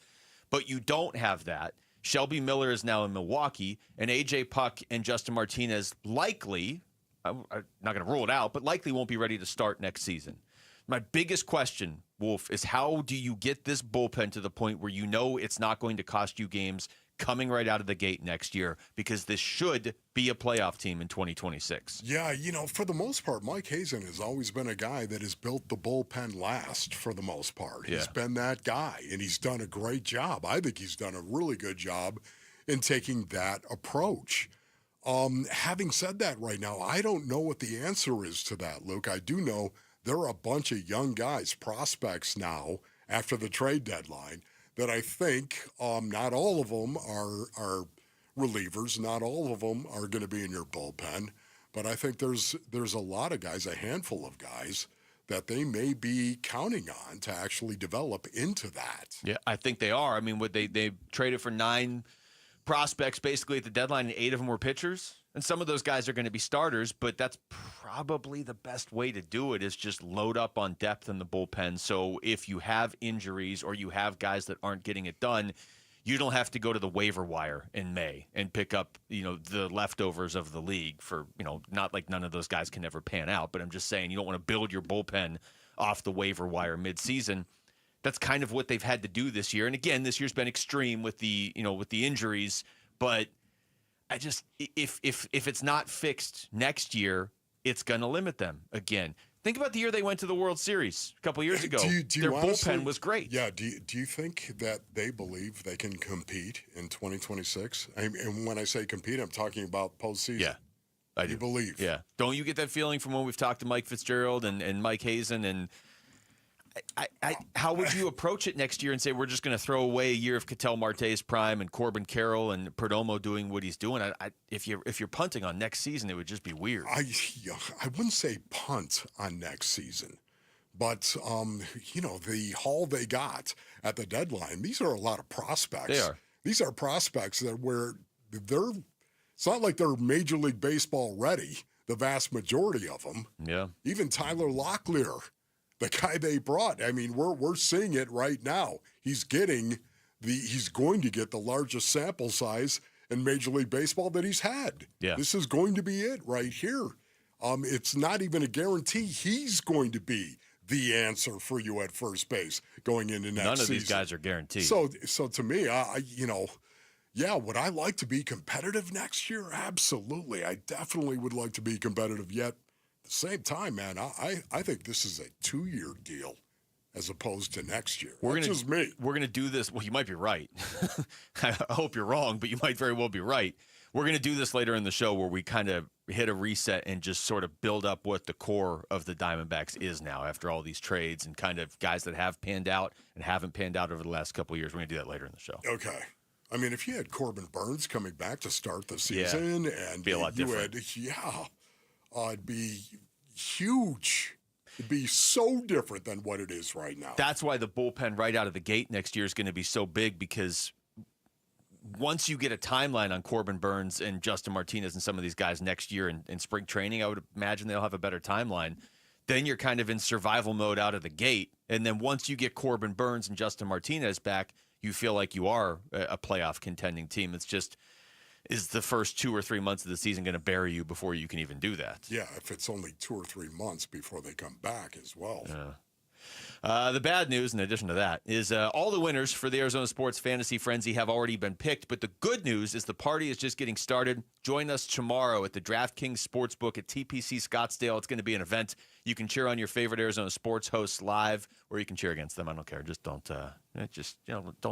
But you don't have that. Shelby Miller is now in Milwaukee, and A.J. Puck and Justin Martinez likely, I'm not going to rule it out, but likely won't be ready to start next season. My biggest question, Wolf, is how do you get this bullpen to the point where you know it's not going to cost you games coming right out of the gate next year, because this should be a playoff team in 2026. Yeah, you know, for the most part, Mike Hazen has always been a guy that has built the bullpen last for the most part. Yeah. He's been that guy, and he's done a great job. I think he's done a really good job in taking that approach. Having said that right now, I don't know what the answer is to that, Luke. I do know there are a bunch of young guys, prospects now, after the trade deadline, that I think not all of them are relievers. Not all of them are going to be in your bullpen. But I think there's a lot of guys, a handful of guys, that they may be counting on to actually develop into that. Yeah, I think they are. I mean, they traded for 9 prospects basically at the deadline, and 8 of them were pitchers. And some of those guys are going to be starters, but that's probably the best way to do it is just load up on depth in the bullpen. So if you have injuries or you have guys that aren't getting it done, you don't have to go to the waiver wire in May and pick up, the leftovers of the league for, not like none of those guys can ever pan out, but I'm just saying you don't want to build your bullpen off the waiver wire midseason. That's kind of what they've had to do this year. And again, this year's been extreme with the injuries, but I just, if it's not fixed next year, it's going to limit them again. Think about the year they went to the World Series a couple years ago. Their bullpen was great. Yeah. Do you think that they believe they can compete in 2026? And when I say compete, I'm talking about postseason. Yeah, I do. You believe? Yeah. Don't you get that feeling from when we've talked to Mike Fitzgerald and Mike Hazen? And how would you approach it next year and say we're just going to throw away a year of Ketel Marte's prime and Corbin Carroll and Perdomo doing what he's doing? If you're punting on next season, it would just be weird. I wouldn't say punt on next season, but the haul they got at the deadline. These are a lot of prospects. They are. These are prospects that it's not like they're Major League Baseball ready. The vast majority of them. Yeah. Even Tyler Locklear, the guy they brought. I mean, we're seeing it right now. He's going to get the largest sample size in Major League Baseball that he's had. Yeah. This is going to be it right here. It's not even a guarantee he's going to be the answer for you at first base going into next season. None of these guys are guaranteed. So to me, would I like to be competitive next year? Absolutely. I definitely would like to be competitive, yet at the same time, man, I think this is a 2-year deal as opposed to next year. That's just me. We're going to do this. Well, you might be right. I hope you're wrong, but you might very well be right. We're going to do this later in the show where we kind of hit a reset and just sort of build up what the core of the Diamondbacks is now after all these trades and kind of guys that have panned out and haven't panned out over the last couple of years. We're going to do that later in the show. Okay. I mean, if you had Corbin Burns coming back to start the season and be a lot different. It'd be huge. It'd be so different than what it is right now. That's why the bullpen right out of the gate next year is going to be so big, because once you get a timeline on Corbin Burns and Justin Martinez and some of these guys next year in spring training, I would imagine they'll have a better timeline. Then you're kind of in survival mode out of the gate. And then once you get Corbin Burns and Justin Martinez back, you feel like you are a playoff contending team. It's just, is the first 2 or 3 months of the season going to bury you before you can even do that? Yeah, if it's only 2 or 3 months before they come back as well. Yeah. The bad news, in addition to that, is all the winners for the Arizona Sports Fantasy Frenzy have already been picked. But the good news is the party is just getting started. Join us tomorrow at the DraftKings Sportsbook at TPC Scottsdale. It's going to be an event. You can cheer on your favorite Arizona sports hosts live, or you can cheer against them. I don't care. Just don't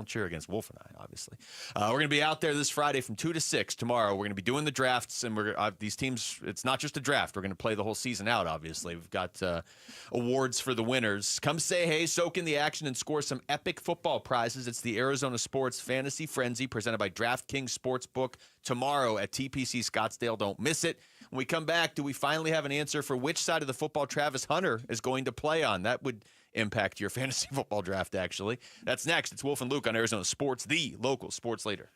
cheer against Wolf and I, obviously. We're going to be out there this Friday from 2 to 6 tomorrow. We're going to be doing the drafts, and these teams, it's not just a draft. We're going to play the whole season out, obviously. We've got awards for the winners. Come say hey, soak in the action, and score some epic football prizes. It's the Arizona Sports Fantasy Frenzy presented by DraftKings Sportsbook tomorrow at TPC Scottsdale. Don't miss it. When we come back, do we finally have an answer for which side of the football Travis Hunter is going to play on? That would impact your fantasy football draft, actually. That's next. It's Wolf and Luke on Arizona Sports, the local sports leader.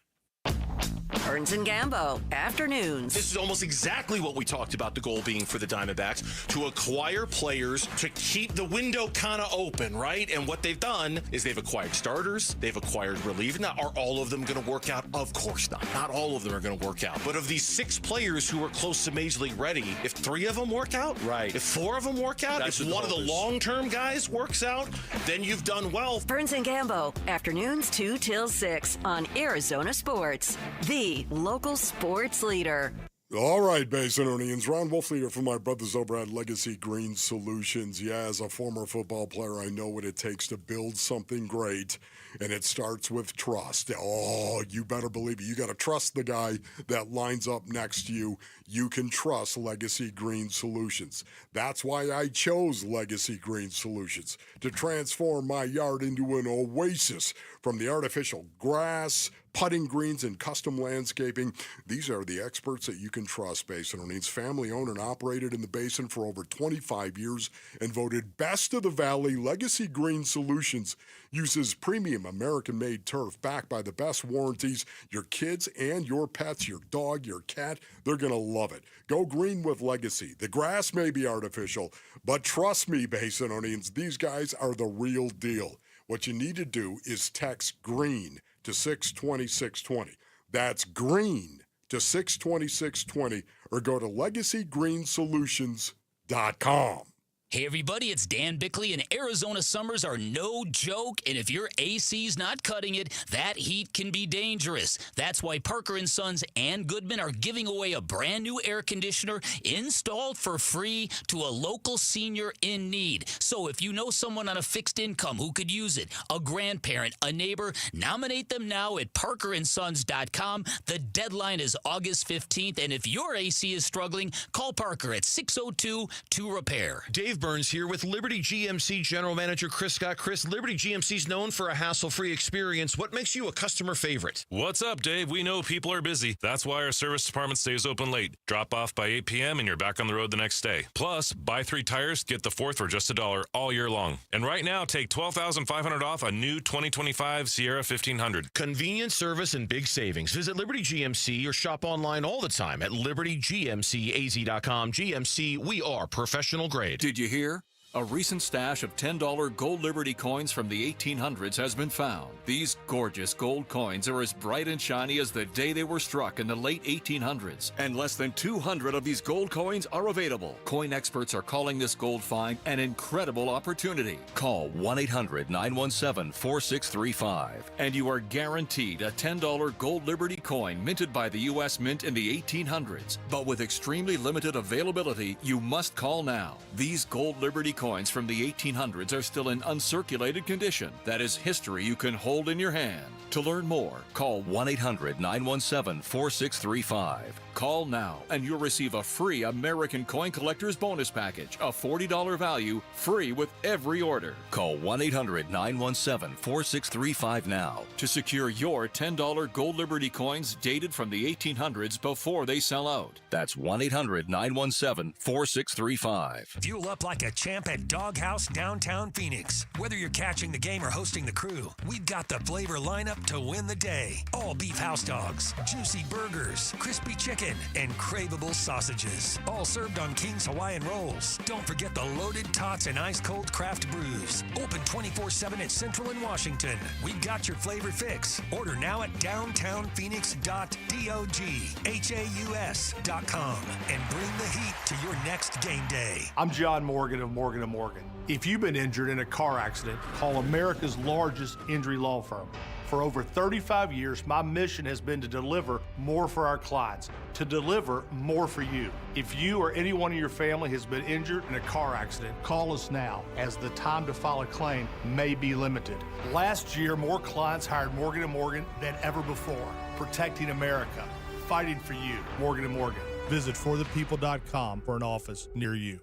Burns and Gambo, afternoons. This is almost exactly what we talked about, the goal being for the Diamondbacks, to acquire players to keep the window kind of open, right? And what they've done is they've acquired starters, they've acquired relievers. Now, are all of them going to work out? Of course not. Not all of them are going to work out. But of these 6 players who are close to Major League ready, if 3 of them work out, right? If 4 of them work out, if one of the long-term guys works out, then you've done well. Burns and Gambo, afternoons 2 till 6 on Arizona Sports, the local sports leader. All right, Basinonians. Ron Wolf here from my brothers over at Legacy Green Solutions. Yeah, as a former football player, I know what it takes to build something great, and it starts with trust. Oh, you better believe it. You got to trust the guy that lines up next to you. You can trust Legacy Green Solutions. That's why I chose Legacy Green Solutions, to transform my yard into an oasis from the artificial grass, putting greens, and custom landscaping. These are the experts that you can trust. Basin O'Neill's family owned and operated in the Basin for over 25 years and voted Best of the Valley. Legacy Green Solutions uses premium American-made turf backed by the best warranties. Your kids and your pets, your dog, your cat, they're going to love it. Go green with Legacy. The grass may be artificial, but trust me, Basin O'Neill's, these guys are the real deal. What you need to do is text GREEN to 620-620. That's GREEN to 620-620, or go to LegacyGreenSolutions.com. Hey everybody, it's Dan Bickley, and Arizona summers are no joke, and if your AC's not cutting it, that heat can be dangerous. That's why Parker & Sons and Goodman are giving away a brand new air conditioner installed for free to a local senior in need. So if you know someone on a fixed income who could use it, a grandparent, a neighbor, nominate them now at parkerandsons.com. The deadline is August 15th, and if your AC is struggling, call Parker at 602-2REPAIR. Dave Burns here with Liberty GMC General Manager Chris Scott. Chris, Liberty GMC is known for a hassle-free experience. What makes you a customer favorite? What's up, Dave? We know people are busy. That's why our service department stays open late. Drop off by 8 p.m. and you're back on the road the next day. Plus, buy 3 tires, get the 4th for just $1 all year long. And right now, take $12,500 off a new 2025 Sierra 1500. Convenient service and big savings. Visit Liberty GMC or shop online all the time at libertygmcaz.com. GMC, we are professional grade. Did you hear? A recent stash of $10 gold Liberty coins from the 1800s has been found. These gorgeous gold coins are as bright and shiny as the day they were struck in the late 1800s, and less than 200 of these gold coins are available. Coin experts are calling this gold find an incredible opportunity. Call 1-800-917-4635, and you are guaranteed a $10 gold Liberty coin minted by the U.S. Mint in the 1800s. But with extremely limited availability, you must call now. These gold Liberty coins from the 1800s are still in uncirculated condition. That is history you can hold in your hand. To learn more, call 1-800-917-4635. Call now and you'll receive a free American Coin Collector's Bonus Package, a $40 value, free with every order. Call 1-800-917-4635 now to secure your $10 gold Liberty coins dated from the 1800s before they sell out. That's 1-800-917-4635. Fuel up like a champ at Doghouse downtown Phoenix. Whether you're catching the game or hosting the crew, we've got the flavor lineup to win the day. All beef house dogs, juicy burgers, crispy chicken, and craveable sausages. All served on King's Hawaiian rolls. Don't forget the loaded tots and ice-cold craft brews. Open 24/7 at Central and Washington. We've got your flavor fix. Order now at downtownphoenix.doghaus.com and bring the heat to your next game day. I'm John Morgan of Morgan & Morgan. If you've been injured in a car accident, call America's largest injury law firm. For over 35 years, my mission has been to deliver more for our clients, to deliver more for you. If you or anyone in your family has been injured in a car accident, call us now, as the time to file a claim may be limited. Last year, more clients hired Morgan & Morgan than ever before, protecting America, fighting for you. Morgan & Morgan. Visit forthepeople.com for an office near you.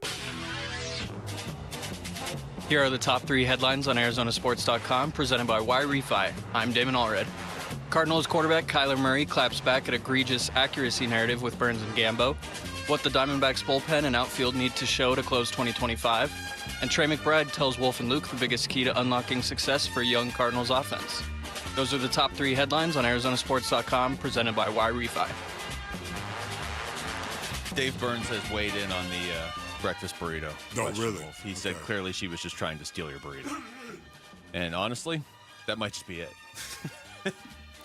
Here are the top 3 headlines on ArizonaSports.com, presented by Y-Refi. I'm Damon Allred. Cardinals quarterback Kyler Murray claps back at egregious accuracy narrative with Burns and Gambo. What the Diamondbacks bullpen and outfield need to show to close 2025. And Trey McBride tells Wolf and Luke the biggest key to unlocking success for young Cardinals offense. Those are the top 3 headlines on ArizonaSports.com, presented by Y-Refi. Dave Burns has weighed in on the breakfast burrito. No, really? He said clearly she was just trying to steal your burrito. And honestly, that might just be it.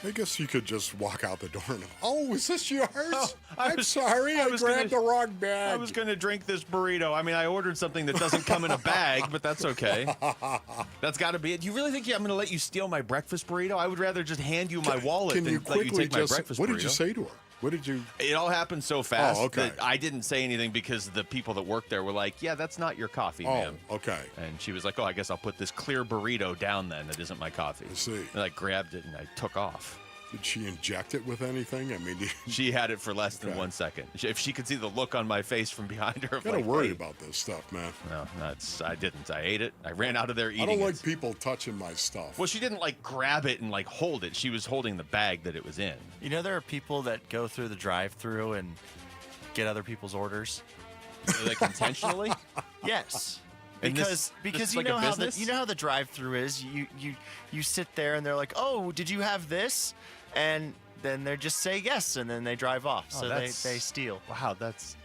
I guess you could just walk out the door and, oh, is this yours? Oh, I'm sorry, I grabbed the wrong bag. I was going to drink this burrito. I mean, I ordered something that doesn't come in a bag, but that's okay. That's got to be it. Do you really think I'm going to let you steal my breakfast burrito? I would rather just hand you my wallet than let you take my breakfast burrito. What did you say to her? What did you? It all happened so fast that I didn't say anything because the people that worked there were like, yeah, that's not your coffee, ma'am. Okay. And she was like, oh, I guess I'll put this clear burrito down then that isn't my coffee. I see. And I grabbed it and I took off. Did she inject it with anything? I mean, she had it for less than 1 second. If she could see the look on my face from behind her, gotta worry about this stuff, man. No, I didn't. I ate it. I ran out of there eating it. I don't like people touching my stuff. Well, she didn't like grab it and like hold it. She was holding the bag that it was in. You know, there are people that go through the drive-through and get other people's orders. Like intentionally? Yes. And Because this you like know a how business? you know how the drive-through is. You sit there and they're like, "Oh, did you have this?" And then they just say yes, and then they drive off. Oh, So they steal. Wow, that's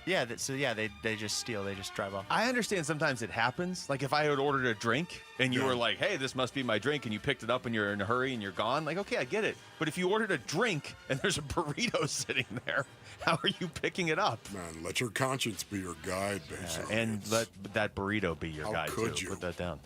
they just steal. They just drive off. I understand sometimes it happens. Like if I had ordered a drink and you were like, "Hey, this must be my drink," and you picked it up and you're in a hurry and you're gone. Like, okay, I get it. But if you ordered a drink and there's a burrito sitting there, how are you picking it up? Man, let your conscience be your guide, basically. And let that burrito be your How guide could too. you? Put that down.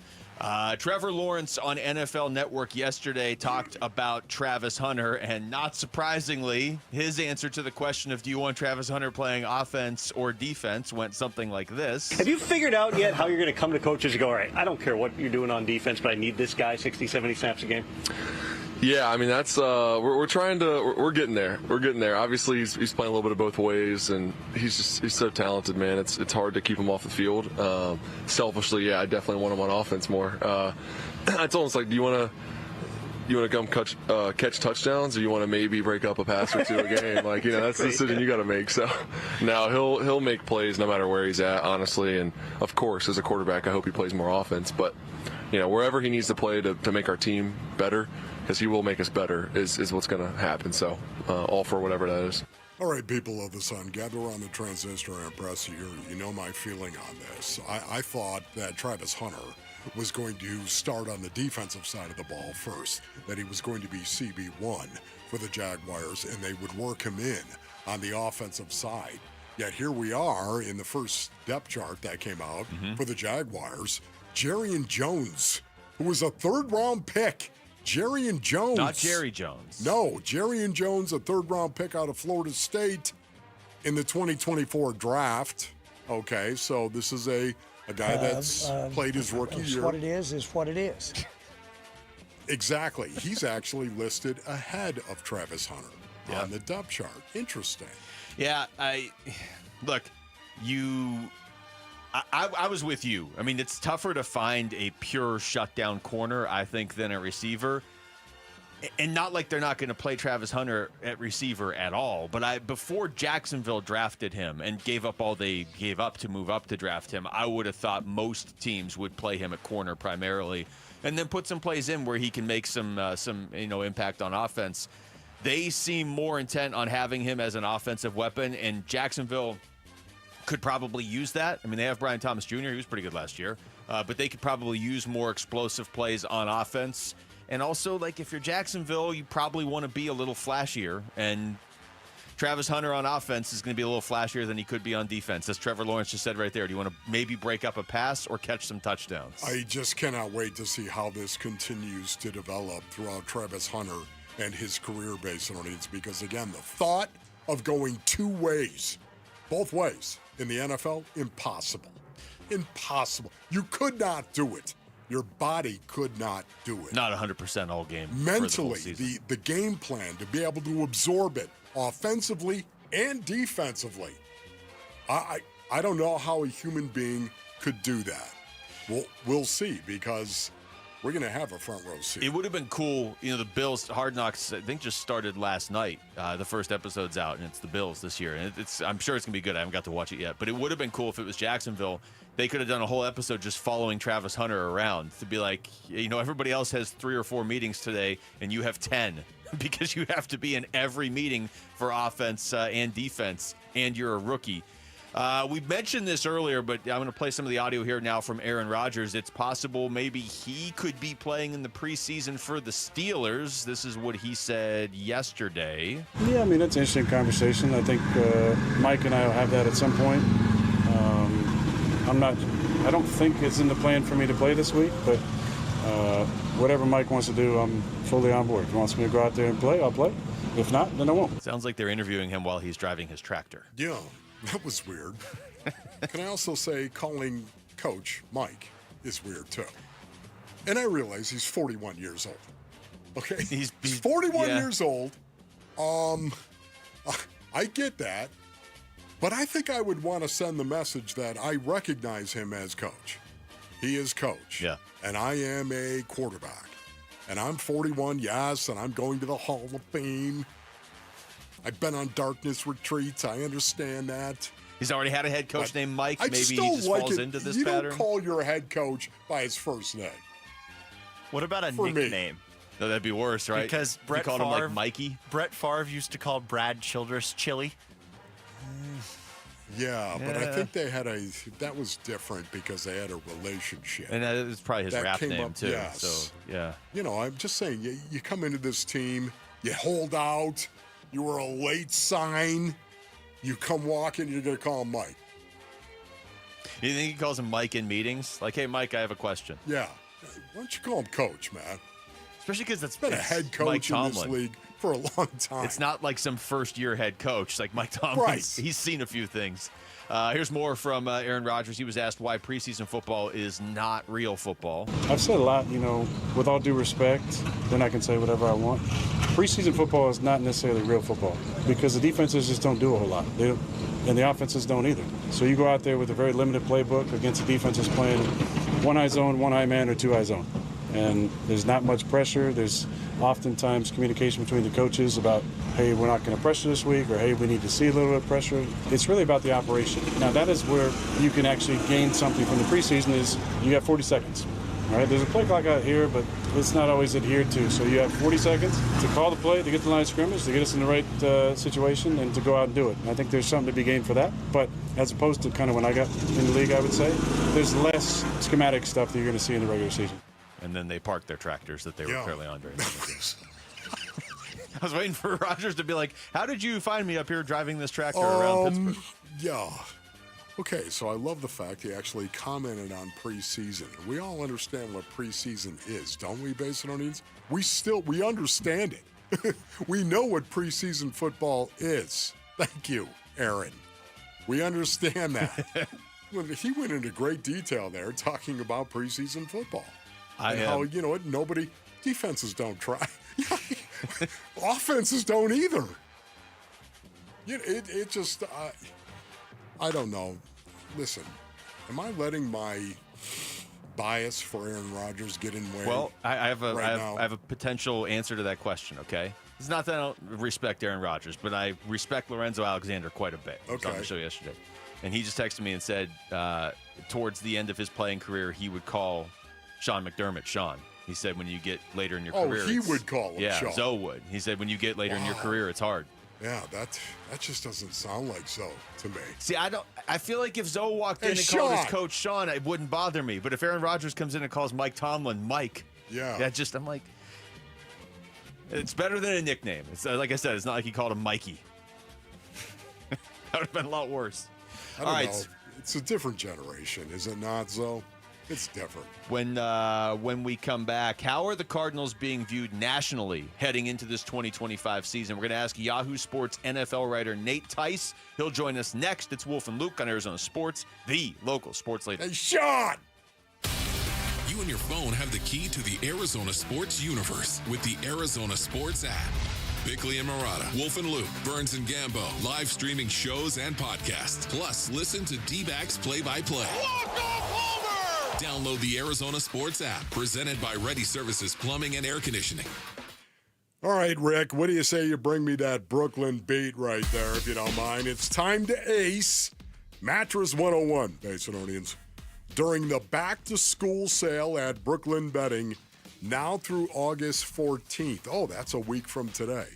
Trevor Lawrence on NFL Network yesterday talked about Travis Hunter, and not surprisingly, his answer to the question of do you want Travis Hunter playing offense or defense went something like this. Have you figured out yet how you're going to come to coaches and go, all right, I don't care what you're doing on defense, but I need this guy 60, 70 snaps a game? Yeah, I mean, that's we're trying to we're getting there. We're getting there. Obviously, he's playing a little bit of both ways, and he's so talented, man. It's hard to keep him off the field. Selfishly, yeah, I definitely want him on offense more. I told him, it's like, do you want to come catch touchdowns, or you want to maybe break up a pass or two a game? Like, that's the decision you got to make. So, now he'll make plays no matter where he's at, honestly. And of course, as a quarterback, I hope he plays more offense. But wherever he needs to play to make our team better, because he will make us better, is what's going to happen. So, all for whatever that is. All right, people of the Sun, gather around the transistor and press here. You know my feeling on this. I thought that Travis Hunter was going to start on the defensive side of the ball first, that he was going to be CB1 for the Jaguars, and they would work him in on the offensive side. Yet here we are in the first depth chart that came out for the Jaguars. Jerrion Jones, who was a third-round pick. Jerrion Jones. Not Jerry Jones. No, Jerrion Jones, a third-round pick out of Florida State in the 2024 draft. Okay, so this is a guy that's played his rookie year. What it is what it is. Exactly. He's actually listed ahead of Travis Hunter on the depth chart. Interesting. Yeah, I was with you. I mean, it's tougher to find a pure shutdown corner, I think, than a receiver. And not like they're not going to play Travis Hunter at receiver at all. But before Jacksonville drafted him and gave up all they gave up to move up to draft him, I would have thought most teams would play him at corner primarily, and then put some plays in where he can make some impact on offense. They seem more intent on having him as an offensive weapon, and Jacksonville could probably use that. I mean, they have Brian Thomas Jr., he was pretty good last year, but they could probably use more explosive plays on offense. And also, like, if you're Jacksonville, you probably want to be a little flashier, and Travis Hunter on offense is going to be a little flashier than he could be on defense. As Trevor Lawrence just said right there, do you want to maybe break up a pass or catch some touchdowns? I just cannot wait to see how this continues to develop throughout Travis Hunter and his career-based earnings, because, again, the thought of going two ways, both ways, in the NFL, impossible. Impossible. You could not do it. Your body could not do it. Not 100% all game. Mentally, the game plan to be able to absorb it offensively and defensively. I don't know how a human being could do that. We'll see, because we're going to have a front row seat. It would have been cool. The Bills, Hard Knocks, I think, just started last night. The first episode's out, and it's the Bills this year. And I'm sure it's going to be good. I haven't got to watch it yet. But it would have been cool if it was Jacksonville. They could have done a whole episode just following Travis Hunter around to be like, everybody else has 3 or 4 meetings today, and you have 10 because you have to be in every meeting for offense and defense, and you're a rookie. We mentioned this earlier, but I'm going to play some of the audio here now from Aaron Rodgers. It's possible maybe he could be playing in the preseason for the Steelers. This is what he said yesterday. Yeah, I mean, that's an interesting conversation. I think Mike and I will have that at some point. I don't think it's in the plan for me to play this week, but whatever Mike wants to do, I'm fully on board. If he wants me to go out there and play, I'll play. If not, then I won't. Sounds like they're interviewing him while he's driving his tractor. Yeah, that was weird. Can I also say calling Coach Mike is weird, too. And I realize he's 41 years old. Okay, He's 41 years old. I get that, but I think I would want to send the message that I recognize him as coach. He is coach. Yeah. And I am a quarterback. And I'm 41, yes, and I'm going to the Hall of Fame. I've been on darkness retreats. I understand that. He's already had a head coach named Mike. I Maybe he still just like falls it. into this you pattern. don't call your head coach by his first name. What about a For me. nickname? No, that'd be worse, right? Because You Brett called Favre, him like Mikey. Brett Favre used to call Brad Childress Chili. Yeah, but I think they had that was different because they had a relationship. And that was probably his That rap came name, up- too. yes. So, yeah. You know, I'm just saying, you come into this team, you hold out, you were a late sign, you come walking, you're going to call him Mike. You think he calls him Mike in meetings? Like, hey, Mike, I have a question. Yeah. Why don't you call him Coach, man? Especially because that's Been a head coach in this league for a long time. It's not like some first-year head coach like Mike Tomlin. Right. He's seen a few things. Here's more from Aaron Rodgers. He was asked why preseason football is not real football. I've said a lot, with all due respect, then I can say whatever I want. Preseason football is not necessarily real football because the defenses just don't do a whole lot. And the offenses don't either. So you go out there with a very limited playbook against a defense that's playing one-eye zone, one-eye man, or two-eye zone. And there's not much pressure. There's oftentimes communication between the coaches about, hey, we're not going to pressure this week, or hey, we need to see a little bit of pressure. It's really about the operation. Now, that is where you can actually gain something from the preseason is you got 40 seconds. All right, there's a play clock out here, but it's not always adhered to. So you have 40 seconds to call the play, to get the line of scrimmage, to get us in the right situation, and to go out and do it. And I think there's something to be gained for that. But as opposed to kind of when I got in the league, I would say, there's less schematic stuff that you're going to see in the regular season. And then they parked their tractors that they were clearly on during the game. I was waiting for Rodgers to be like, how did you find me up here driving this tractor around Pittsburgh? Yeah. Okay, so I love the fact he actually commented on preseason. We all understand what preseason is, don't we, Basinonians? We understand it. We know what preseason football is. Thank you, Aaron. We understand that. He went into great detail there talking about preseason football. How, defenses don't try. Offenses don't either. It just, I don't know. Listen, am I letting my bias for Aaron Rodgers get in way? Well, I have a potential answer to that question, okay? It's not that I don't respect Aaron Rodgers, but I respect Lorenzo Alexander quite a bit. He was on the show yesterday. And he just texted me and said towards the end of his playing career, he would call Sean McDermott Sean. He said when you get later in your career. Oh, he would call him Sean. Yeah, Zoe would. He said when you get later in your career, it's hard. Yeah, that just doesn't sound like Zoe to me. See, I feel like if Zoe walked in and called his coach Sean, it wouldn't bother me. But if Aaron Rodgers comes in and calls Mike Tomlin Mike, I'm like, it's better than a nickname. It's like I said, it's not like he called him Mikey. That would have been a lot worse. I don't know. It's a different generation, is it not, Zoe? It's different. When we come back, how are the Cardinals being viewed nationally heading into this 2025 season? We're going to ask Yahoo Sports NFL writer Nate Tice. He'll join us next. It's Wolf and Luke on Arizona Sports, the local sports leader. Hey, Sean! You and your phone have the key to the Arizona sports universe with the Arizona Sports app. Bickley and Murata, Wolf and Luke, Burns and Gambo, live streaming shows and podcasts. Plus, listen to D-backs play-by-play. Download the Arizona Sports app, presented by Ready Services Plumbing and Air Conditioning. All right, Rick, what do you say you bring me that Brooklyn beat right there, if you don't mind? It's time to ace Mattress 101, Basinonians. During the back-to-school sale at Brooklyn Bedding, now through August 14th. Oh, that's a week from today.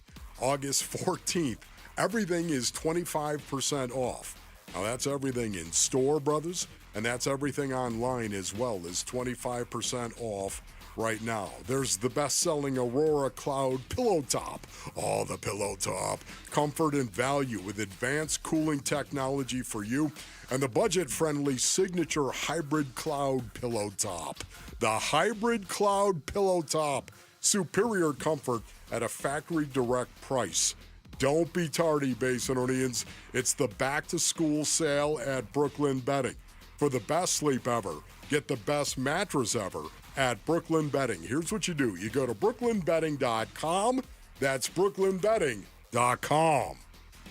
August 14th. Everything is 25% off. Now, that's everything in store, brothers. And that's everything online as well, is 25% off right now. There's the best-selling Aurora Cloud Pillow Top. Oh, the Pillow Top. Comfort and value with advanced cooling technology for you. And the budget-friendly Signature Hybrid Cloud Pillow Top. The Hybrid Cloud Pillow Top. Superior comfort at a factory-direct price. Don't be tardy, Basinonians. It's the back-to-school sale at Brooklyn Bedding. For the best sleep ever, get the best mattress ever at Brooklyn Betting. Here's what you do. You go to brooklynbetting.com. That's brooklynbetting.com.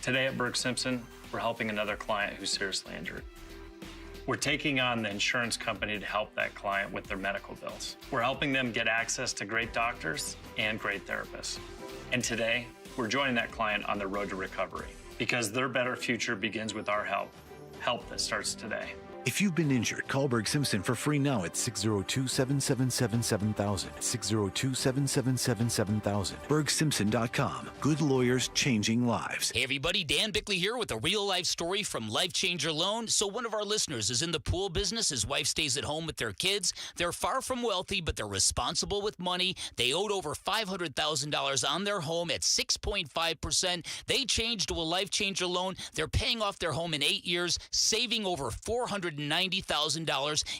Today at Burke Simpson, we're helping another client who's seriously injured. We're taking on the insurance company to help that client with their medical bills. We're helping them get access to great doctors and great therapists. And today, we're joining that client on their road to recovery because their better future begins with our help that starts today. If you've been injured, call Berg Simpson for free now at 602-777-7000. 602-777-7000. BergSimpson.com. Good lawyers changing lives. Hey everybody, Dan Bickley here with a real-life story from Life Changer Loan. So one of our listeners is in the pool business. His wife stays at home with their kids. They're far from wealthy, but they're responsible with money. They owed over $500,000 on their home at 6.5%. They changed to a Life Changer Loan. They're paying off their home in 8 years, saving over $490,000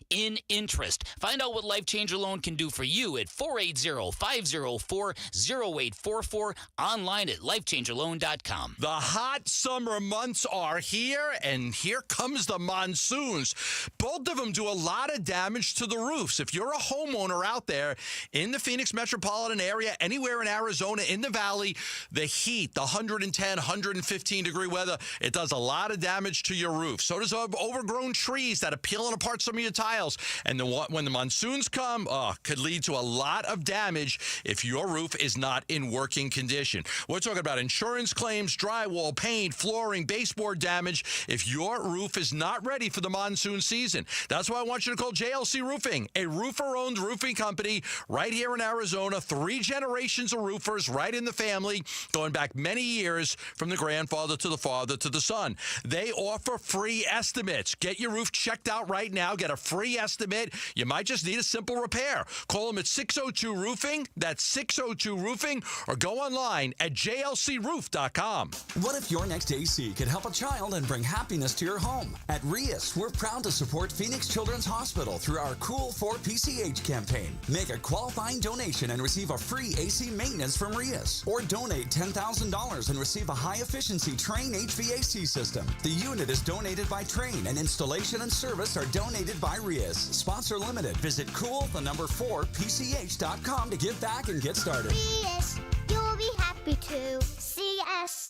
in interest. Find out what Life Changer Loan can do for you at 480-504-0844, online at lifechangerloan.com. The hot summer months are here, and here comes the monsoons. Both of them do a lot of damage to the roofs. If you're a homeowner out there in the Phoenix metropolitan area, anywhere in Arizona, in the valley, the heat, the 110, 115-degree weather, it does a lot of damage to your roof. So does overgrown trees that are peeling apart some of your tiles. And when the monsoons come, could lead to a lot of damage if your roof is not in working condition. We're talking about insurance claims, drywall, paint, flooring, baseboard damage if your roof is not ready for the monsoon season. That's why I want you to call JLC Roofing, a roofer-owned roofing company right here in Arizona. 3 generations of roofers right in the family, going back many years from the grandfather to the father to the son. They offer free estimates. Get your roof checked out right now. Get a free estimate. You might just need a simple repair. Call them at 602-ROOFING. That's 602-ROOFING. Or go online at jlcroof.com. What if your next AC could help a child and bring happiness to your home? At RIAS, we're proud to support Phoenix Children's Hospital through our Cool for PCH campaign. Make a qualifying donation and receive a free AC maintenance from RIAS. Or donate $10,000 and receive a high-efficiency Train HVAC system. The unit is donated by Train, and installation and service are donated by RIAS. Sponsor limited. Visit cool4pch.com to give back and get started. RIAS, you'll be happy to see us.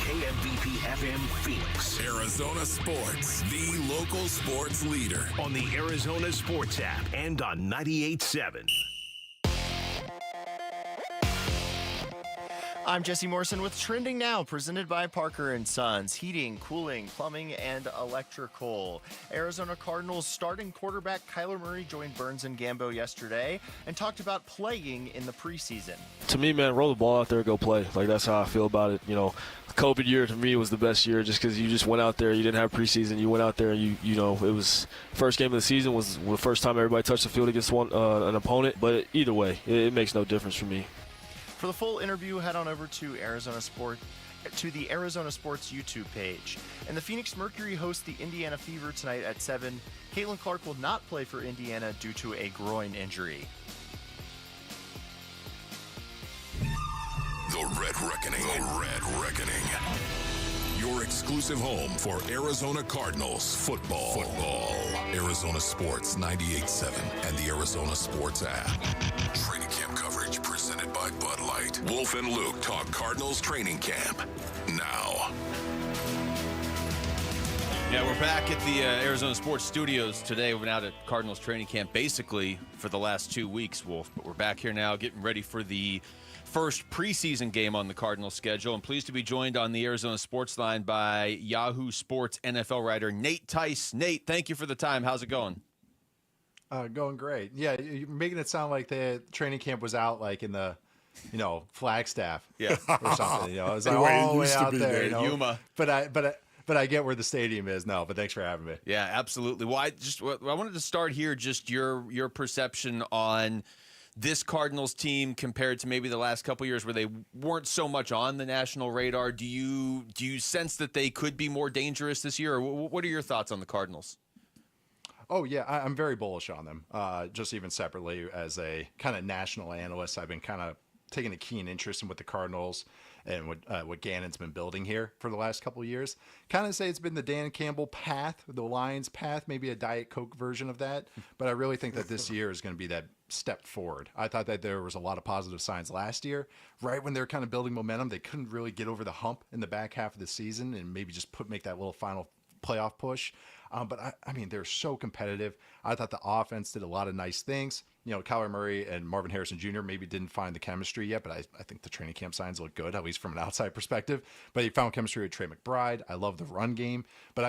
KMVP FM Phoenix. Arizona Sports, the local sports leader. On the Arizona Sports app and on 98.7. I'm Jesse Morrison with Trending Now, presented by Parker & Sons, heating, cooling, plumbing, and electrical. Arizona Cardinals starting quarterback Kyler Murray joined Burns and Gambo yesterday and talked about playing in the preseason. To me, man, roll the ball out there, go play. Like, that's how I feel about it. You know, the COVID year to me was the best year just because you just went out there. You didn't have preseason. You went out there and, you know, it was first game of the season was the first time everybody touched the field against an opponent. But either way, it makes no difference for me. For the full interview, head on over to the Arizona Sports YouTube page. And the Phoenix Mercury hosts the Indiana Fever tonight at 7. Caitlin Clark will not play for Indiana due to a groin injury. The Red Reckoning. The Red Reckoning. Your exclusive home for Arizona Cardinals football. Arizona Sports 98.7 and the Arizona Sports app. Training camp coverage presented by Bud Light. Wolf and Luke talk Cardinals training camp now. Yeah, we're back at the Arizona Sports Studios today. We've been out at Cardinals training camp basically for the last 2 weeks, Wolf. But we're back here now getting ready for the first preseason game on the Cardinals schedule. I'm pleased to be joined on the Arizona Sports Line by Yahoo Sports NFL writer Nate Tice. Nate, thank you for the time. How's it going? Going great. Yeah, you're making it sound like the training camp was out like in the, Flagstaff. Yeah. Or something. It was like all the way out there. Yuma. But I get where the stadium is now. But thanks for having me. Yeah, absolutely. Well, I wanted to start here. Just your perception on this Cardinals team compared to maybe the last couple years where they weren't so much on the national radar. Do you sense that they could be more dangerous this year? Or what are your thoughts on the Cardinals? Oh, yeah, I'm very bullish on them. Just even separately as a kind of national analyst, I've been kind of taken a keen interest in what the Cardinals and what Gannon's been building here for the last couple of years. Kind of say it's been the Dan Campbell path, the Lions path, maybe a Diet Coke version of that. But I really think that this year is going to be that step forward. I thought that there was a lot of positive signs last year. Right when they were kind of building momentum, they couldn't really get over the hump in the back half of the season and maybe just make that little final playoff push. But I mean, they're so competitive. I thought the offense did a lot of nice things. You know, Kyler Murray and Marvin Harrison Jr. maybe didn't find the chemistry yet, but I think the training camp signs look good, at least from an outside perspective. But he found chemistry with Trey McBride. I love the run game. But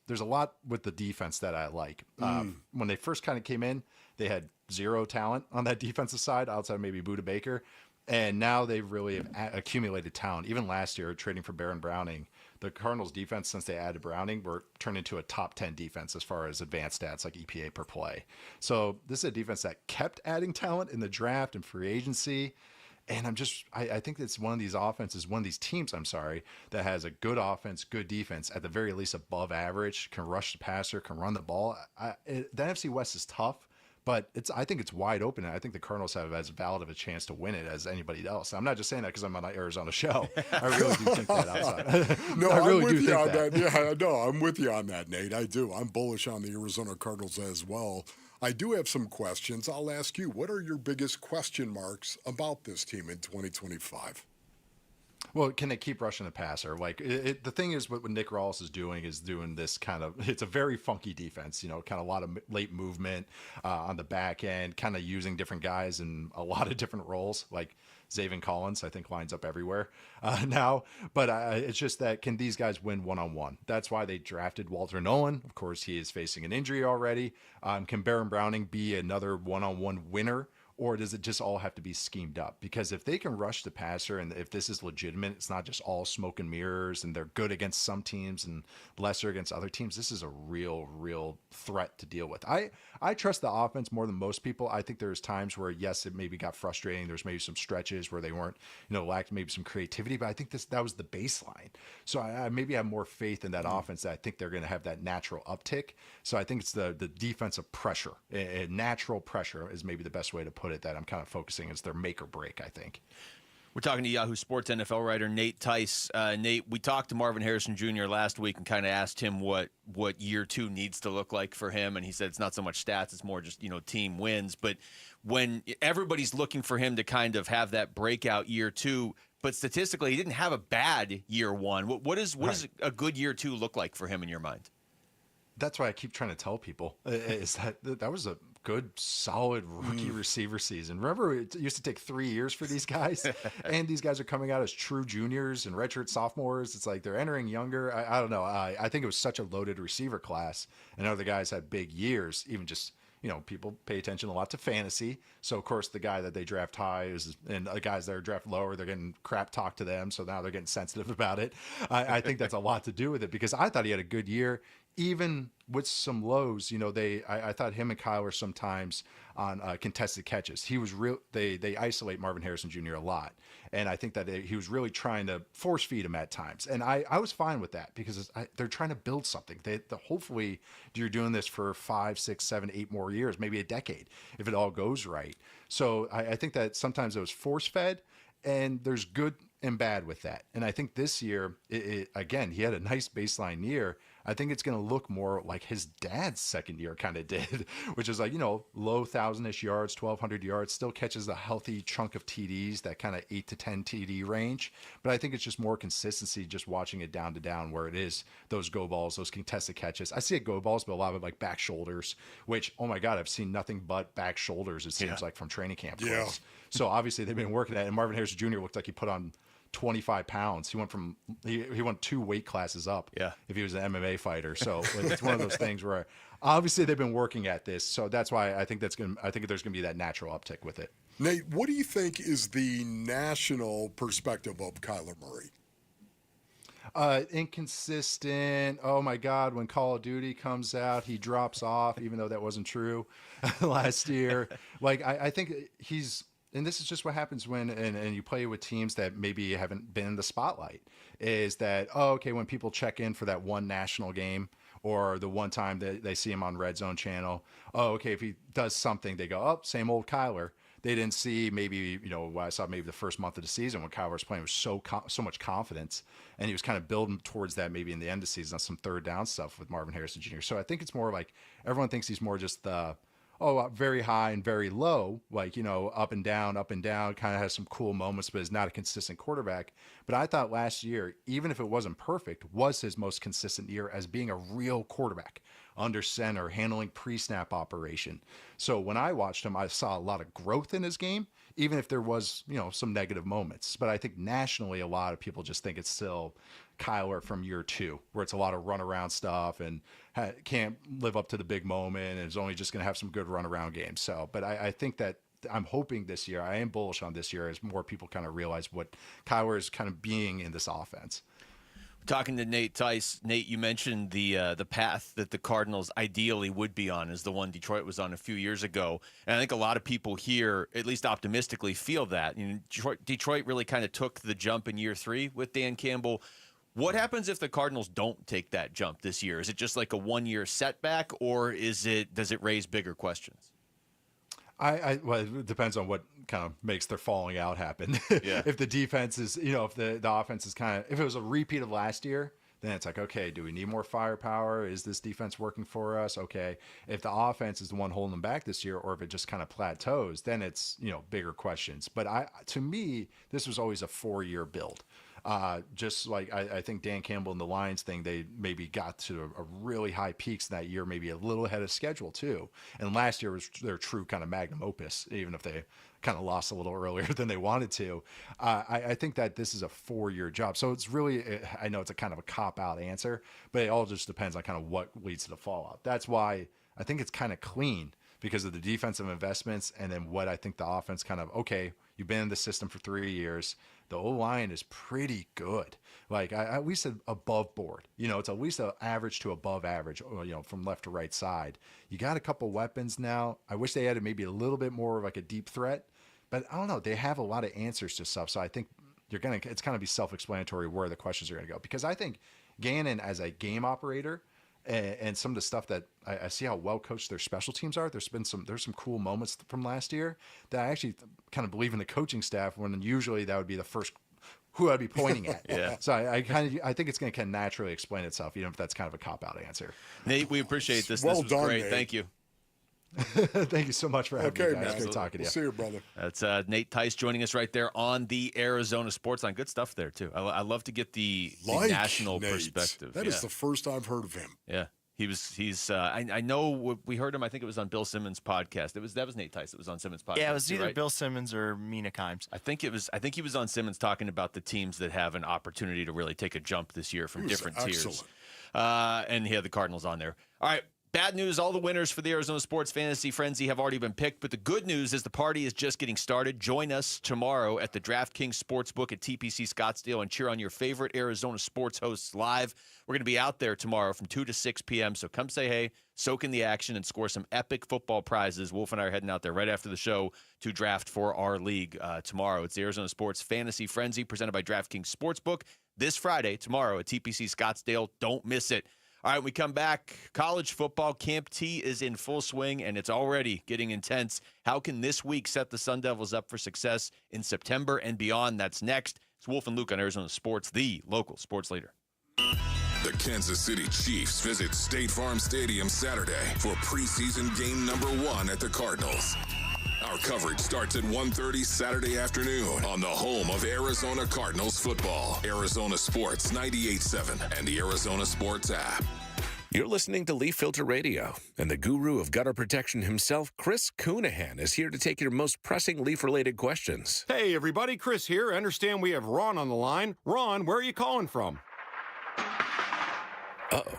there's a lot with the defense that I like. When they first kind of came in, they had zero talent on that defensive side, outside maybe Budda Baker. And now they really have accumulated talent. Even last year, trading for Baron Browning, the Cardinals defense, since they added Browning, were turned into a top 10 defense as far as advanced stats like EPA per play. So this is a defense that kept adding talent in the draft and free agency. And I think it's one of these offenses, one of these teams, that has a good offense, good defense, at the very least above average, can rush the passer, can run the ball. The NFC West is tough. But I think it's wide open, and I think the Cardinals have as valid of a chance to win it as anybody else. I'm not just saying that because I'm on an Arizona show. I really do think that outside. No, I really I'm with do you think on that. Yeah, no, I'm with you on that, Nate. I do. I'm bullish on the Arizona Cardinals as well. I do have some questions. I'll ask you, what are your biggest question marks about this team in 2025? Well, can they keep rushing the passer? Like the thing is, what Nick Rawls is doing this kind of, it's a very funky defense, kind of a lot of late movement on the back end, kind of using different guys in a lot of different roles. Like Zaven Collins, I think, lines up everywhere now. But it's just that, can these guys win one-on-one? That's why they drafted Walter Nolan. Of course, he is facing an injury already. Can Baron Browning be another one-on-one winner? Or does it just all have to be schemed up? Because if they can rush the passer and if this is legitimate, it's not just all smoke and mirrors and they're good against some teams and lesser against other teams, this is a real threat to deal with. I trust the offense more than most people. I think there's times where, yes, it maybe got frustrating. There's maybe some stretches where they weren't, lacked maybe some creativity, but I think that was the baseline. So I maybe have more faith in that offense that I think they're going to have that natural uptick. So I think it's the defensive pressure, natural pressure is maybe the best way to put it, that I'm kind of focusing as their make or break, I think. We're talking to Yahoo Sports NFL writer Nate Tice. Nate, we talked to Marvin Harrison Jr. last week and kind of asked him what year two needs to look like for him, and he said it's not so much stats, it's more just team wins. But when everybody's looking for him to kind of have that breakout year two, but statistically he didn't have a bad year one. What does a good year two look like for him in your mind? That's why I keep trying to tell people is that was a good, solid rookie receiver season. Remember, it used to take 3 years for these guys, and these guys are coming out as true juniors and redshirt sophomores. It's like they're entering younger. I don't know. I think it was such a loaded receiver class, and other guys had big years, even just people pay attention a lot to fantasy. So, of course, the guy that they draft high and the guys that are drafted lower, they're getting crap talked to them. So now they're getting sensitive about it. I think that's a lot to do with it, because I thought he had a good year, even with some lows. I thought him and Kyler sometimes on contested catches. He was real. They isolate Marvin Harrison Jr. a lot. And I think that he was really trying to force feed him at times. And I was fine with that, because they're trying to build something. Hopefully you're doing this for 5, 6, 7, 8 more years, maybe a decade, if it all goes right. So I think that sometimes it was force fed, and there's good and bad with that. And I think this year, again, he had a nice baseline year. I think it's going to look more like his dad's second year kind of did, which is like, low 1,000-ish yards, 1,200 yards, still catches a healthy chunk of TDs, that kind of 8 to 10 TD range. But I think it's just more consistency, just watching it down to down, where it is those go balls, those contested catches. I see it go balls, but a lot of it like back shoulders, which, oh my God, I've seen nothing but back shoulders, it seems like, from training camp. Yeah. So obviously they've been working at it. And Marvin Harrison Jr. looked like he put on 25 pounds. He went 2 weight classes up. Yeah. If he was an MMA fighter. So it's one of those things where obviously they've been working at this. So that's why I think there's going to be that natural uptick with it. Nate, what do you think is the national perspective of Kyler Murray? Inconsistent. Oh my God, when Call of Duty comes out, he drops off, even though that wasn't true last year. Like, I think he's, and this is just what happens when, and you play with teams that maybe haven't been in the spotlight, is that, when people check in for that one national game, or the one time that they see him on Red Zone channel, if he does something, they go, same old Kyler. they didn't see maybe, what I saw maybe the first month of the season when Kyle was playing with so much confidence, and he was kind of building towards that maybe in the end of the season on some third down stuff with Marvin Harrison Jr. So I think it's more like everyone thinks he's more just the very high and very low, up and down, kind of has some cool moments, but is not a consistent quarterback. But I thought last year, even if it wasn't perfect, was his most consistent year as being a real quarterback under center, handling pre-snap operation. So when I watched him, I saw a lot of growth in his game, even if there was, some negative moments. But I think nationally, a lot of people just think it's still Kyler from year 2, where it's a lot of runaround stuff and can't live up to the big moment and is only just going to have some good runaround games. So, but I think that I'm hoping this year, I am bullish on this year as more people kind of realize what Kyler is kind of being in this offense. Talking to Nate Tice, Nate, you mentioned the path that the Cardinals ideally would be on is the one Detroit was on a few years ago. And I think a lot of people here, at least optimistically, feel that. Detroit really kind of took the jump in year 3 with Dan Campbell. What happens if the Cardinals don't take that jump this year? Is it just like a one-year setback, or does it raise bigger questions? Well, it depends on what kind of makes their falling out happen. Yeah. If the defense is, if the offense is if it was a repeat of last year, then it's like, okay, do we need more firepower? Is this defense working for us? Okay. If the offense is the one holding them back this year, or if it just kind of plateaus, then it's, bigger questions. But to me, this was always a 4-year build. Just like I think Dan Campbell and the Lions thing, they maybe got to a really high peaks that year, maybe a little ahead of schedule too. And last year was their true kind of magnum opus, even if they kind of lost a little earlier than they wanted to. I think that this is a 4-year job. So it's really, I know it's a kind of a cop-out answer, but it all just depends on kind of what leads to the fallout. That's why I think it's kind of clean, because of the defensive investments and then what I think the offense kind of, okay, you've been in the system for 3 years. The O-line is pretty good. Like at least above board. It's at least an average to above average, from left to right side. You got a couple weapons now. I wish they had maybe a little bit more of like a deep threat, but I don't know. They have a lot of answers to stuff. So I think it's going to be self-explanatory where the questions are going to go, because I think Gannon as a game operator and some of the stuff that I see how well coached their special teams are. There's some cool moments from last year that I actually kind of believe in the coaching staff, when usually that would be the first who I'd be pointing at. Yeah. So I think it's going to kind of naturally explain itself, even if that's kind of a cop-out answer. Nate, we appreciate this. Well this was done, great. Nate. Thank you. Thank you so much for having me, guys. Man. Great talking to you. We'll see you, brother. That's Nate Tice joining us right there on the Arizona Sports Line. Good stuff there, too. I love to get the national Nate. perspective. That is the first I've heard of him. Yeah. I know we heard him. I think it was on Bill Simmons' podcast. That was Nate Tice. It was on Simmons' podcast. Yeah, it was either right? Bill Simmons or Mina Kimes. I think he was on Simmons talking about the teams that have an opportunity to really take a jump this year from different tiers. And he had the Cardinals on there. All right. Bad news, all the winners for the Arizona Sports Fantasy Frenzy have already been picked, but the good news is the party is just getting started. Join us tomorrow at the DraftKings Sportsbook at TPC Scottsdale and cheer on your favorite Arizona sports hosts live. We're going to be out there tomorrow from 2 to 6 p.m., so come say hey, soak in the action, and score some epic football prizes. Wolf and I are heading out there right after the show to draft for our league tomorrow. It's the Arizona Sports Fantasy Frenzy presented by DraftKings Sportsbook this Friday, tomorrow at TPC Scottsdale. Don't miss it. All right, we come back. College football Camp T is in full swing, and it's already getting intense. How can this week set the Sun Devils up for success in September and beyond? That's next. It's Wolf and Luke on Arizona Sports, the local sports leader. The Kansas City Chiefs visit State Farm Stadium Saturday for preseason game number 1 at the Cardinals. Our coverage starts at 1:30 Saturday afternoon on the home of Arizona Cardinals football. Arizona Sports 98.7 and the Arizona Sports app. You're listening to Leaf Filter Radio, and the guru of gutter protection himself, Chris Coonahan, is here to take your most pressing leaf-related questions. Hey, everybody, Chris here. I understand we have Ron on the line. Ron, where are you calling from? Uh-oh.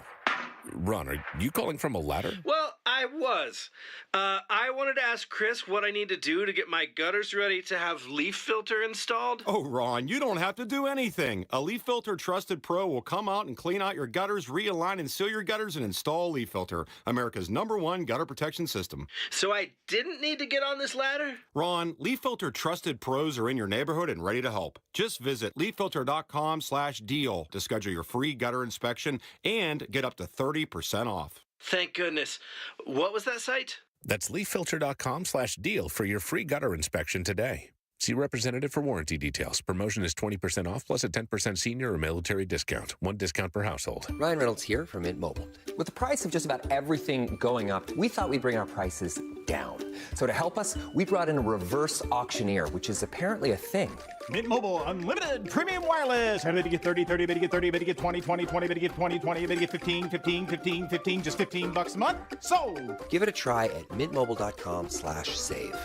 Ron, are you calling from a ladder? Well, I was. I wanted to ask Chris what I need to do to get my gutters ready to have Leaf Filter installed. Oh, Ron, you don't have to do anything. A Leaf Filter Trusted Pro will come out and clean out your gutters, realign and seal your gutters, and install Leaf Filter, America's #1 gutter protection system. So I didn't need to get on this ladder? Ron, Leaf Filter Trusted Pros are in your neighborhood and ready to help. Just visit leaffilter.com/deal to schedule your free gutter inspection and get up to 30% off. Thank goodness. What was that site? That's leaffilter.com/deal for your free gutter inspection today. See representative for warranty details. Promotion is 20% off plus a 10% senior or military discount. One discount per household. Ryan Reynolds here from Mint Mobile. With the price of just about everything going up, we thought we'd bring our prices down. So to help us, we brought in a reverse auctioneer, which is apparently a thing. Mint Mobile Unlimited Premium Wireless. How to get 30, 30, how to get 30, how to get 20, 20, 20, how to get 20, 20, how to get 15, 15, 15, 15, just $15 a month? Sold! Give it a try at mintmobile.com/save.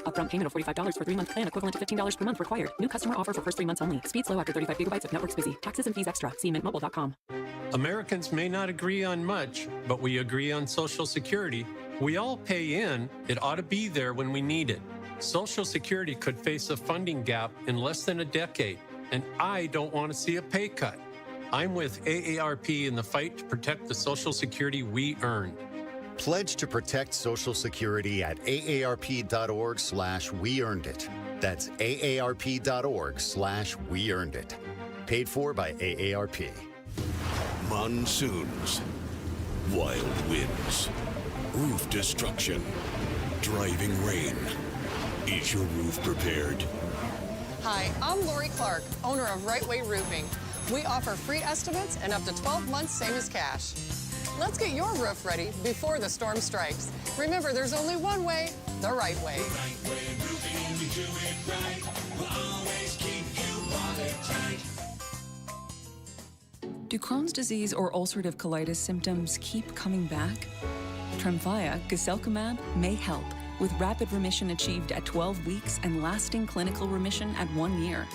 Upfront payment of $45 for 3-month plan, equivalent to $15 per month required. New customer offer for first 3 months only. Speed slow after 35 gigabytes if network's busy. Taxes and fees extra. See mintmobile.com. Americans may not agree on much, but we agree on Social Security. We all pay in. It ought to be there when we need it. Social Security could face a funding gap in less than a decade, and I don't want to see a pay cut. I'm with AARP in the fight to protect the Social Security we earned. Pledge to protect Social Security at aarp.org/weearnedit. That's aarp.org/weearnedit. Paid for by AARP. Monsoons, wild winds, roof destruction, driving rain. Is your roof prepared? Hi, I'm Lori Clark, owner of Right Way Roofing. We offer free estimates and up to 12 months, same as cash. Let's get your roof ready before the storm strikes. Remember, there's only one way, the right way. The right way roofing, we do it right. We'll always keep you watertight. Do Crohn's disease or ulcerative colitis symptoms keep coming back? Tremfya, guselkumab, may help, with rapid remission achieved at 12 weeks and lasting clinical remission at 1 year.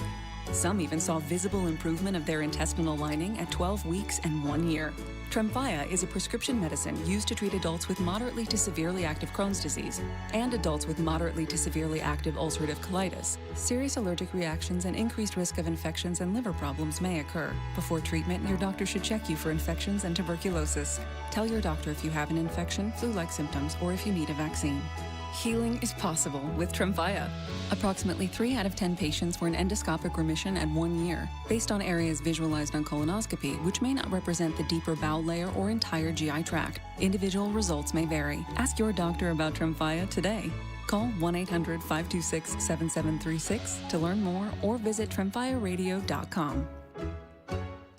Some even saw visible improvement of their intestinal lining at 12 weeks and 1 year. Tremfya is a prescription medicine used to treat adults with moderately to severely active Crohn's disease and adults with moderately to severely active ulcerative colitis. Serious allergic reactions and increased risk of infections and liver problems may occur. Before treatment, your doctor should check you for infections and tuberculosis. Tell your doctor if you have an infection, flu-like symptoms, or if you need a vaccine. Healing is possible with Tremfya. Approximately 3 out of 10 patients were in endoscopic remission at 1 year, based on areas visualized on colonoscopy, which may not represent the deeper bowel layer or entire GI tract. Individual results may vary. Ask your doctor about Tremfya today. Call 1-800-526-7736 to learn more or visit tremfyaradio.com.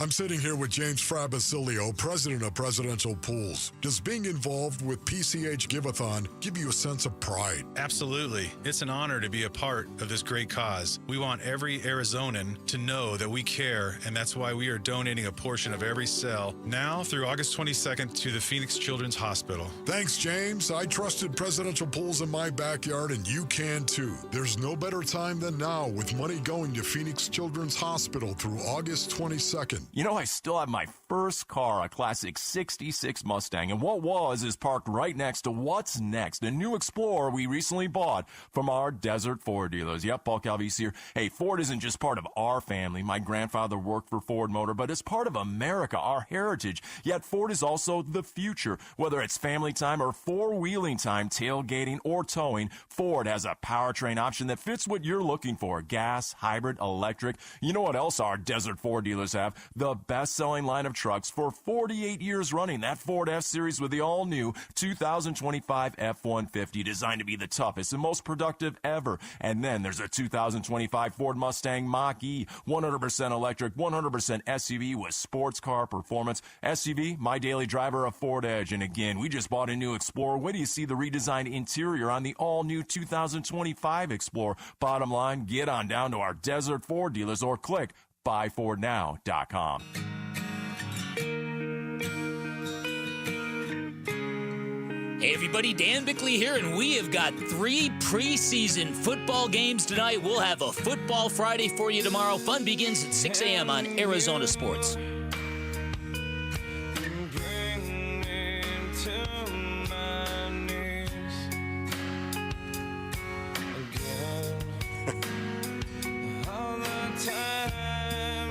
I'm sitting here with James Frabasilio, president of Presidential Pools. Does being involved with PCH Give-a-thon give you a sense of pride? Absolutely. It's an honor to be a part of this great cause. We want every Arizonan to know that we care, and that's why we are donating a portion of every sale now through August 22nd to the Phoenix Children's Hospital. Thanks, James. I trusted Presidential Pools in my backyard, and you can too. There's no better time than now with money going to Phoenix Children's Hospital through August 22nd. You know, I still have my first car, a classic 66 Mustang, and what is parked right next to what's next, a new Explorer we recently bought from our Desert Ford dealers. Yep, Paul Calvise here. Hey, Ford isn't just part of our family. My grandfather worked for Ford Motor, but it's part of America, our heritage. Yet Ford is also the future. Whether it's family time or four-wheeling time, tailgating or towing, Ford has a powertrain option that fits what you're looking for. Gas, hybrid, electric. You know what else our Desert Ford dealers have? The best-selling line of trucks for 48 years running. That Ford F-Series with the all-new 2025 F-150, designed to be the toughest and most productive ever. And then there's a 2025 Ford Mustang Mach-E, 100% electric, 100% SUV with sports car performance. SUV, my daily driver, a Ford Edge. And again, we just bought a new Explorer. Wait till you see the redesigned interior on the all-new 2025 Explorer. Bottom line, get on down to our Desert Ford dealers or click buyfordnow.com. Hey everybody, Dan Bickley here, and we have got 3 preseason football games tonight. We'll have a Football Friday for you tomorrow. Fun begins at 6 a.m. on Arizona Sports.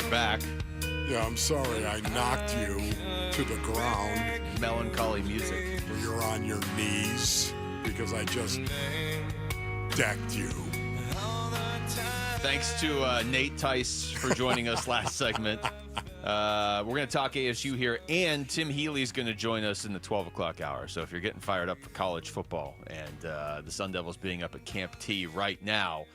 Back. Yeah, I'm sorry I knocked you to the ground. Melancholy music. You're on your knees because I just decked you. Thanks to Nate Tice for joining us last segment. We're going to talk ASU here, and Tim Healy's going to join us in the 12 o'clock hour. So if you're getting fired up for college football and the Sun Devils being up at Camp T right now,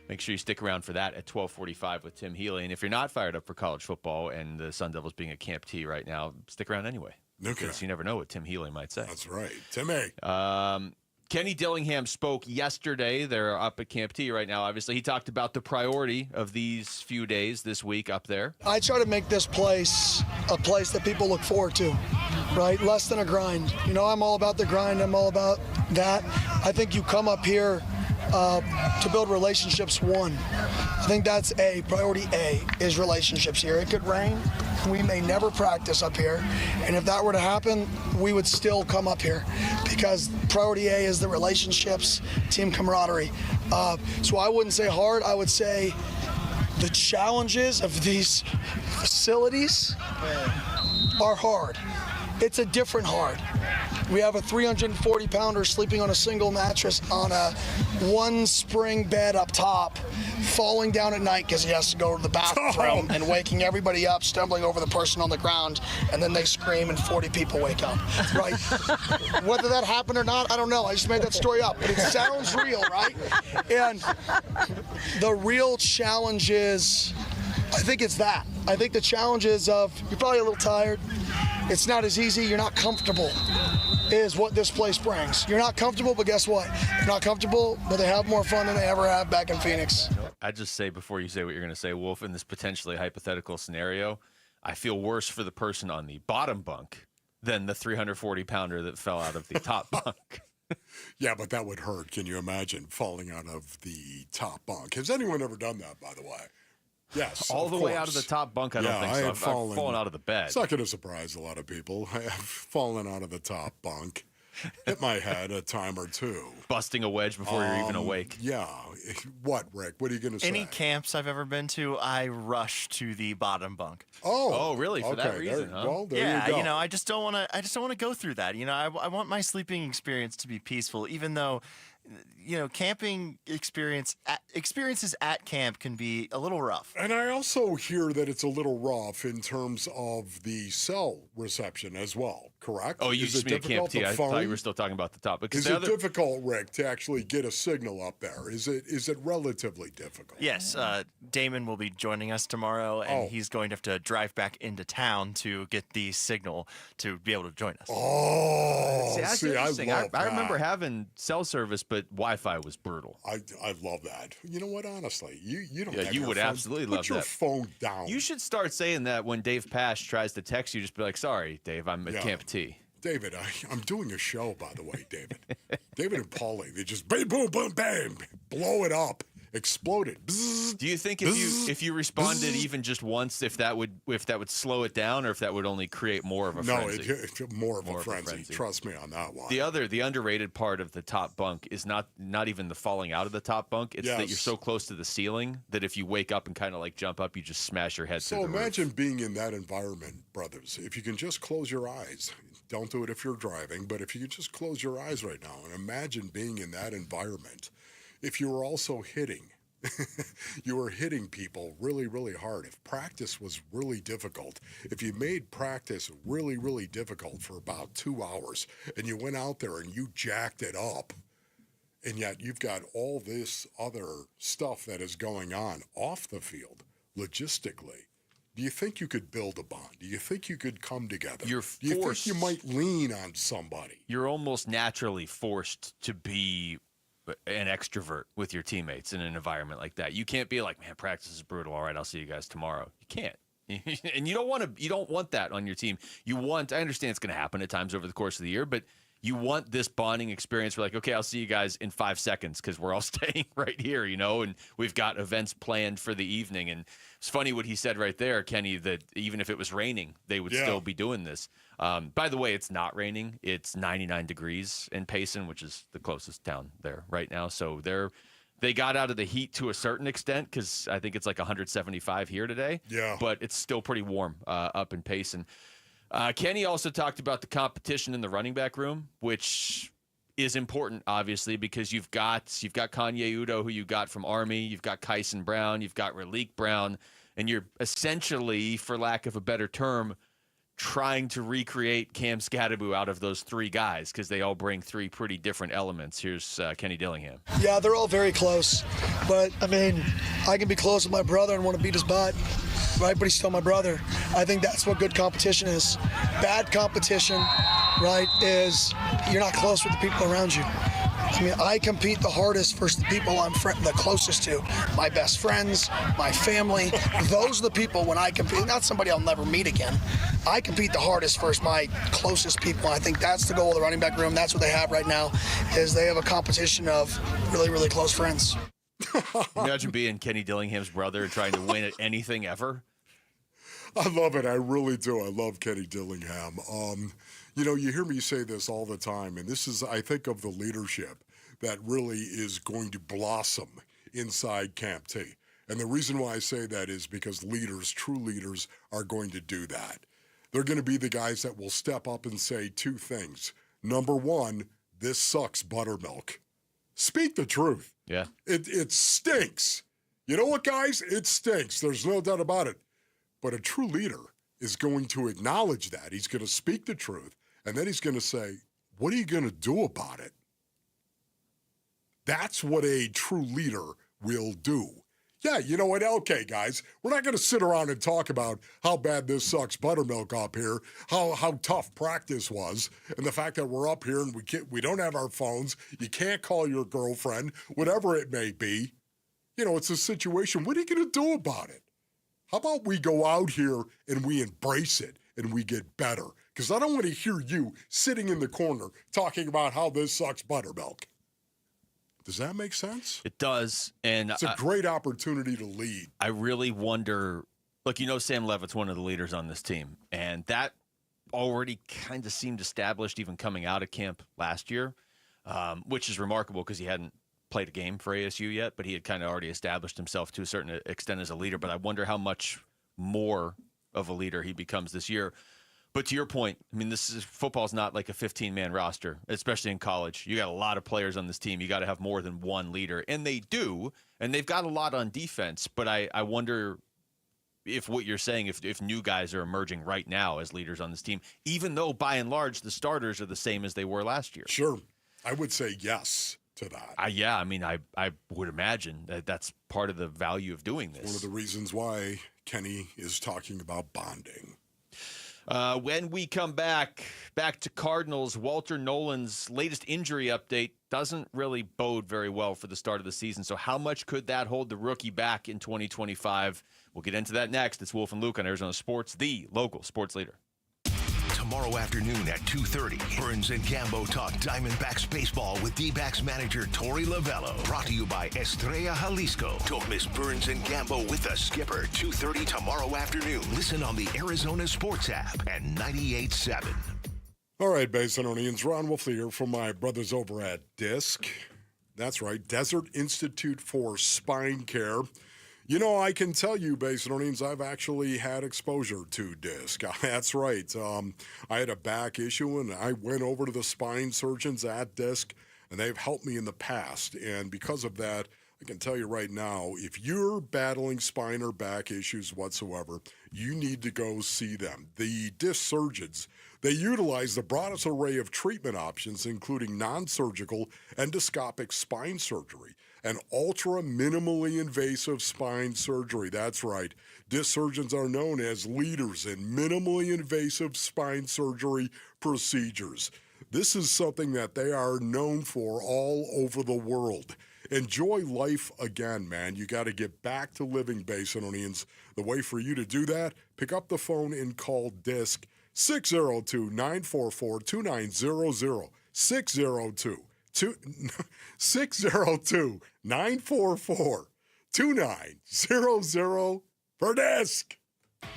make sure you stick around for that at 12:45 with Tim Healy. And if you're not fired up for college football and the Sun Devils being at Camp T right now, stick around anyway. Okay. Because you never know what Tim Healy might say. That's right. Timmy. Kenny Dillingham spoke yesterday. They're up at Camp T right now, obviously. He talked about the priority of these few days this week up there. I try to make this place a place that people look forward to, right? Less than a grind. You know, I'm all about the grind. I'm all about that. I think you come up here to build relationships, one. I think that's priority A is relationships here. It could rain. We may never practice up here. And if that were to happen, we would still come up here because priority A is the relationships, team camaraderie. So I wouldn't say hard. I would say the challenges of these facilities are hard. It's a different hard. We have a 340-pounder sleeping on a single mattress on a one spring bed up top, falling down at night because he has to go to the bathroom and waking everybody up, stumbling over the person on the ground, and then they scream and 40 people wake up, right? Whether that happened or not, I don't know. I just made that story up, but it sounds real, right? And the real challenge is, I think it's that. I think the challenge is of, you're probably a little tired. It's not as easy. You're not comfortable is what this place brings. You're not comfortable, but guess what? You're not comfortable, but they have more fun than they ever have back in Phoenix. I'd just say before you say what you're going to say, Wolf, in this potentially hypothetical scenario, I feel worse for the person on the bottom bunk than the 340-pounder that fell out of the top bunk. Yeah, but that would hurt. Can you imagine falling out of the top bunk? Has anyone ever done that, by the way? Yes, all the way out of the top bunk, I don't think so. I've fallen out of the bed. It's not going to surprise a lot of people. I have fallen out of the top bunk, hit my head a time or two. Busting a wedge before you're even awake. Yeah. What, Rick? What are you going to say? Any camps I've ever been to, I rush to the bottom bunk. Oh, really? For that reason, huh? Well, there you go. I just don't want to go through that. I want my sleeping experience to be peaceful, even though camping experiences at camp can be a little rough. And I also hear that it's a little rough in terms of the cell reception as well, correct? Oh, you just mean Camp T. I thought you were still talking about the top. Is it difficult, Rick, to actually get a signal up there? Is it relatively difficult? Yes. Damon will be joining us tomorrow, and he's going to have to drive back into town to get the signal to be able to join us. Oh, see, I love that. I remember having cell service, but Wi-Fi was brutal. I love that. You know what? Honestly, you don't. Yeah, you would absolutely love that. Put your phone down. You should start saying that when Dave Pash tries to text you. Just be like, "Sorry, Dave, I'm at Camp T." David, I'm doing a show, by the way, David. David and Paulie, they just bam, boom, boom, bam, blow it up. Exploded. Bzz, do you think if you responded even just once, if that would slow it down, or if that would only create more of a frenzy? No, more of a frenzy. Trust me on that one. The underrated part of the top bunk is not even the falling out of the top bunk. It's that you're so close to the ceiling that if you wake up and kind of like jump up, you just smash your head through the roof. So imagine being in that environment, brothers. If you can just close your eyes. Don't do it if you're driving, but if you could just close your eyes right now and imagine being in that environment. If you were also hitting, you were hitting people really, really hard. If practice was really difficult, if you made practice really, really difficult for about 2 hours and you went out there and you jacked it up, and yet you've got all this other stuff that is going on off the field logistically, do you think you could build a bond? Do you think you could come together? Do you think you might lean on somebody? You're almost naturally forced to be an extrovert with your teammates in an environment like that. You can't be like, man, practice is brutal. All right, I'll see you guys tomorrow. You can't. And you don't want that on your team. I understand it's going to happen at times over the course of the year, but you want this bonding experience. We're like, okay, I'll see you guys in 5 seconds because we're all staying right here, and we've got events planned for the evening. And it's funny what he said right there, Kenny, that even if it was raining, they would still be doing this. By the way, it's not raining. It's 99 degrees in Payson, which is the closest town there right now. So they got out of the heat to a certain extent because I think it's like 175 here today. Yeah. But it's still pretty warm up in Payson. Kenny also talked about the competition in the running back room, which is important, obviously, because you've got Kanye Udo, who you got from Army, you've got Kyson Brown, you've got Raleek Brown, and you're essentially, for lack of a better term, trying to recreate Cam Scatterbu out of those three guys because they all bring three pretty different elements. Here's Kenny Dillingham. Yeah, they're all very close. But, I mean, I can be close with my brother and want to beat his butt, right? But he's still my brother. I think that's what good competition is. Bad competition, right, is you're not close with the people around you. I mean, I compete the hardest versus the people I'm the closest to. My best friends, my family. Those are the people when I compete. Not somebody I'll never meet again. I compete the hardest versus my closest people. And I think that's the goal of the running back room. That's what they have right now, is they have a competition of really, really close friends. Imagine being Kenny Dillingham's brother and trying to win at anything ever. I love it. I really do. I love Kenny Dillingham. You know, you hear me say this all the time, and this is, I think, of the leadership that really is going to blossom inside Camp T. And the reason why I say that is because leaders, true leaders, are going to do that. They're going to be the guys that will step up and say two things. Number one, this sucks buttermilk. Speak the truth. Yeah. It stinks. You know what, guys? It stinks. There's no doubt about it. But a true leader is going to acknowledge that. He's going to speak the truth. And then he's going to say, what are you going to do about it? That's what a true leader will do. Yeah, you know what? Okay, guys, we're not going to sit around and talk about how bad this sucks buttermilk up here, how tough practice was, and the fact that we're up here and we don't have our phones, you can't call your girlfriend, whatever it may be. You know, it's a situation. What are you going to do about it? How about we go out here and we embrace it and we get better? Because I don't want to hear you sitting in the corner talking about how this sucks buttermilk. Does that make sense? It does. And it's a great opportunity to lead. I really wonder, look, you know, Sam Levitt's one of the leaders on this team, and that already kind of seemed established even coming out of camp last year, which is remarkable because he hadn't played a game for ASU yet, but he had kind of already established himself to a certain extent as a leader. But I wonder how much more of a leader he becomes this year. But to your point, I mean, football's not like a 15-man roster, especially in college. You got a lot of players on this team. You got to have more than one leader, and they do, and they've got a lot on defense. But I wonder if what you're saying, if new guys are emerging right now as leaders on this team, even though by and large the starters are the same as they were last year. Sure, I would say yes to that. Yeah, I mean, I would imagine that's part of the value of doing this. One of the reasons why Kenny is talking about bonding. When we come back to Cardinals, Walter Nolan's latest injury update doesn't really bode very well for the start of the season. So how much could that hold the rookie back in 2025? We'll get into that next. It's Wolf and Luke on Arizona Sports, the local sports leader. Tomorrow afternoon at 2:30, Burns and Gambo talk Diamondbacks baseball with D-backs manager Tory Lavell. Brought to you by Estrella Jalisco. Don't miss Burns and Gambo with the skipper, 2:30 tomorrow afternoon. Listen on the Arizona Sports app and 98.7. All right, Basinonians, Ron Wolf here from my brothers over at DISC. That's right, Desert Institute for Spine Care. You know, I can tell you, Basinonians, I've actually had exposure to DISC. That's right. I had a back issue, and I went over to the spine surgeons at DISC, and they've helped me in the past. And because of that, I can tell you right now, if you're battling spine or back issues whatsoever, you need to go see them. The DISC surgeons, they utilize the broadest array of treatment options, including non-surgical endoscopic spine surgery and ultra minimally invasive spine surgery. That's right. DISC surgeons are known as leaders in minimally invasive spine surgery procedures. This is something that they are known for all over the world. Enjoy life again, man. You got to get back to living, Basinonians. The way for you to do that, pick up the phone and call DISC 602-944-2900. 602-944-2900 for DISC.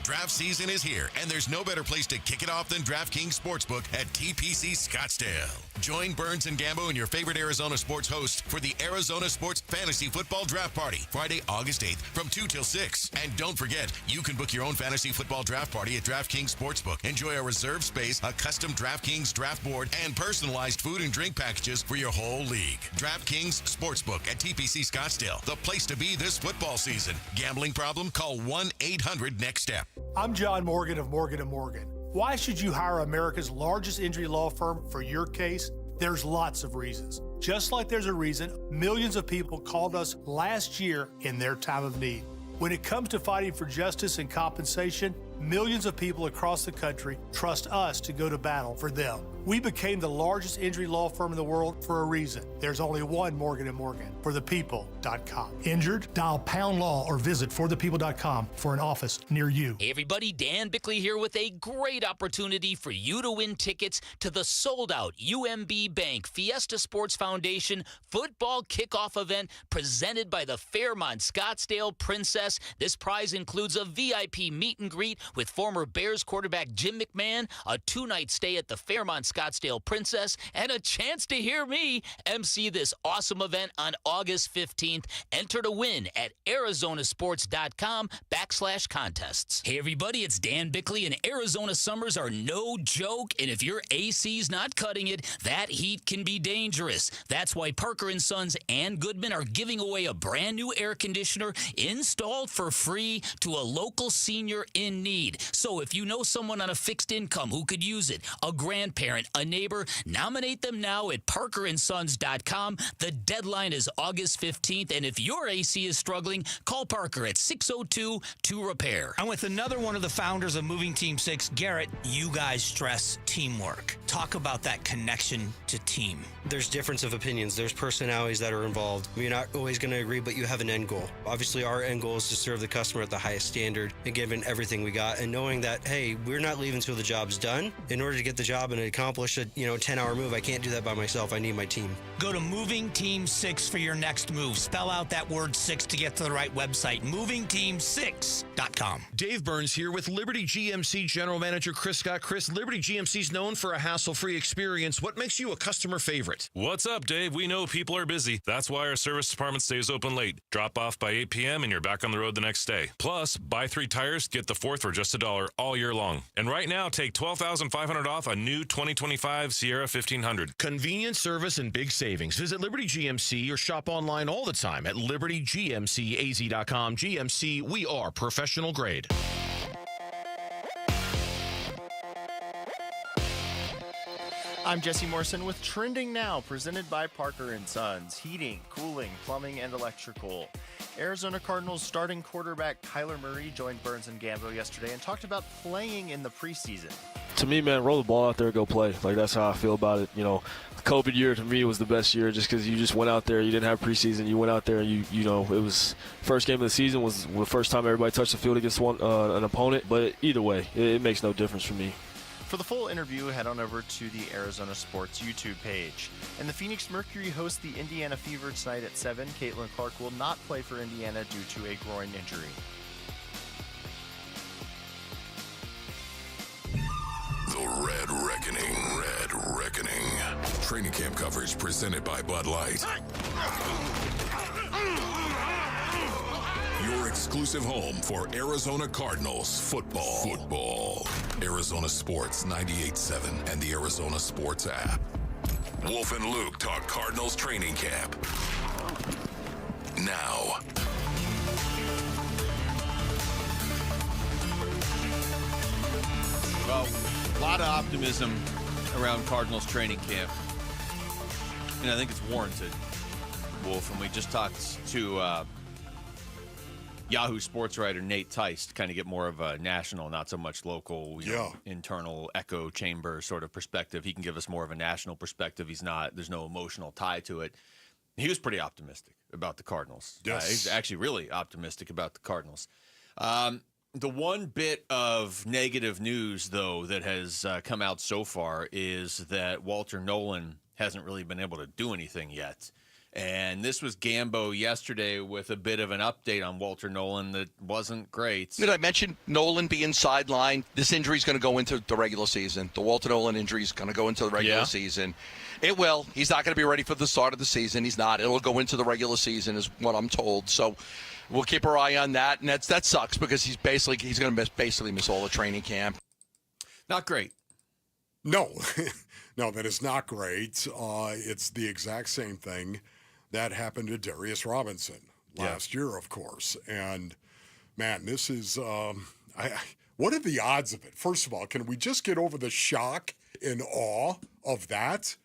Draft season is here, and there's no better place to kick it off than DraftKings Sportsbook at TPC Scottsdale. Join Burns and Gambo and your favorite Arizona sports host for the Arizona Sports Fantasy Football Draft Party, Friday, August 8th from 2 till 6. And don't forget, you can book your own fantasy football draft party at DraftKings Sportsbook. Enjoy a reserved space, a custom DraftKings draft board, and personalized food and drink packages for your whole league. DraftKings Sportsbook at TPC Scottsdale, the place to be this football season. Gambling problem? Call 1-800-NEXT-STEP. I'm John Morgan of Morgan & Morgan. Why should you hire America's largest injury law firm for your case? There's lots of reasons. Just like there's a reason millions of people called us last year in their time of need. When it comes to fighting for justice and compensation, millions of people across the country trust us to go to battle for them. We became the largest injury law firm in the world for a reason. There's only one Morgan & Morgan, forthepeople.com. Injured? Dial #law or visit forthepeople.com for an office near you. Hey everybody, Dan Bickley here with a great opportunity for you to win tickets to the sold-out UMB Bank Fiesta Sports Foundation football kickoff event presented by the Fairmont Scottsdale Princess. This prize includes a VIP meet and greet with former Bears quarterback Jim McMahon, a 2-night stay at the Fairmont Scottsdale Princess, and a chance to hear me MC this awesome event on August 15th. Enter to win at arizonasports.com/contests. Hey everybody, it's Dan Bickley, and Arizona summers are no joke, and if your AC's not cutting it, that heat can be dangerous. That's why Parker & Sons and Goodman are giving away a brand new air conditioner installed for free to a local senior in need. So if you know someone on a fixed income who could use it, a grandparent, a neighbor, nominate them now at parkerandsons.com. The deadline is August 15th, and if your AC is struggling, call Parker at 602-2REPAIR. I'm with another one of the founders of Moving Team 6, Garrett. You guys stress teamwork. Talk about that connection to team. There's difference of opinions. There's personalities that are involved. You're not always going to agree, but you have an end goal. Obviously, our end goal is to serve the customer at the highest standard and give in everything we got, and knowing that, hey, we're not leaving until the job's done. In order to get the job and accomplish a 10-hour move, I can't do that by myself. I need my team. Go to Moving Team 6 for your next move. Spell out that word 6 to get to the right website. MovingTeam6.com. Dave Burns here with Liberty GMC General Manager Chris Scott. Chris, Liberty GMC is known for a hassle-free experience. What makes you a customer favorite? What's up, Dave? We know people are busy. That's why our service department stays open late. Drop off by 8 p.m. and you're back on the road the next day. Plus, buy 3 tires, get the 4th for just $1 all year long. And right now, take $12,500 off a new 2025 Sierra 1500. Convenience, service, and big savings. Visit Liberty GMC or shop online all the time at libertygmcaz.com. GMC, we are professional grade. I'm Jesse Morrison with Trending Now, presented by Parker & Sons. Heating, cooling, plumbing, and electrical. Arizona Cardinals starting quarterback Kyler Murray joined Burns and Gambo yesterday and talked about playing in the preseason. To me, man, roll the ball out there, go play. Like, that's how I feel about it. You know, the COVID year to me was the best year just because you just went out there. You didn't have preseason. You went out there and, you know, it was first game of the season was the first time everybody touched the field against an opponent. But either way, it makes no difference for me. For the full interview, head on over to the Arizona Sports YouTube page. And the Phoenix Mercury hosts the Indiana Fever tonight at 7. Caitlin Clark will not play for Indiana due to a groin injury. The Red Reckoning. Training camp coverage presented by Bud Light. Your exclusive home for Arizona Cardinals football. Arizona Sports 98.7 and the Arizona Sports app. Wolf and Luke talk Cardinals training camp. Now. Well, a lot of optimism around Cardinals training camp. And I think it's warranted, Wolf. And we just talked to Yahoo Sports writer Nate Tice to kind of get more of a national, not so much local, internal echo chamber sort of perspective. He can give us more of a national perspective. There's no emotional tie to it. He was pretty optimistic about the Cardinals. Yes. He's actually really optimistic about the Cardinals. The one bit of negative news, though, that has come out so far is that Walter Nolan hasn't really been able to do anything yet. And this was Gambo yesterday with a bit of an update on Walter Nolan that wasn't great. Did I mention Nolan being sidelined? This injury is going to go into the regular season. The Walter Nolan injury is going to go into the regular season. It will. He's not going to be ready for the start of the season. He's not. It'll go into the regular season is what I'm told. So we'll keep our eye on that. And that sucks because he's going to basically miss all the training camp. Not great. No. No, that is not great. It's the exact same thing that happened to Darius Robinson last year, of course. And, man, this is what are the odds of it? First of all, can we just get over the shock and awe of that?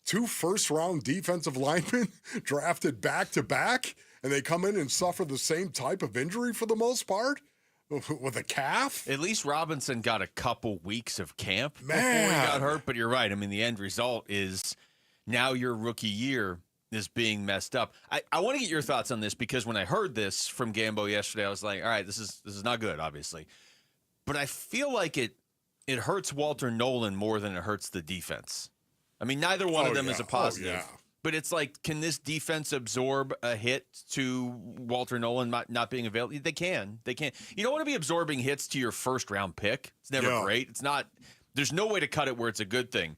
2 first-round defensive linemen drafted back-to-back, and they come in and suffer the same type of injury for the most part? With a calf? At least Robinson got a couple weeks of camp before he got hurt, but you're right. I mean, the end result is now your rookie year is being messed up. I want to get your thoughts on this because when I heard this from Gambo yesterday, I was like, all right, this is not good, obviously. But I feel like it hurts Walter Nolan more than it hurts the defense. I mean, neither one of them is a positive. But it's like, can this defense absorb a hit to Walter Nolan not being available? They can. You don't want to be absorbing hits to your first-round pick. It's never great. It's not. There's no way to cut it where it's a good thing.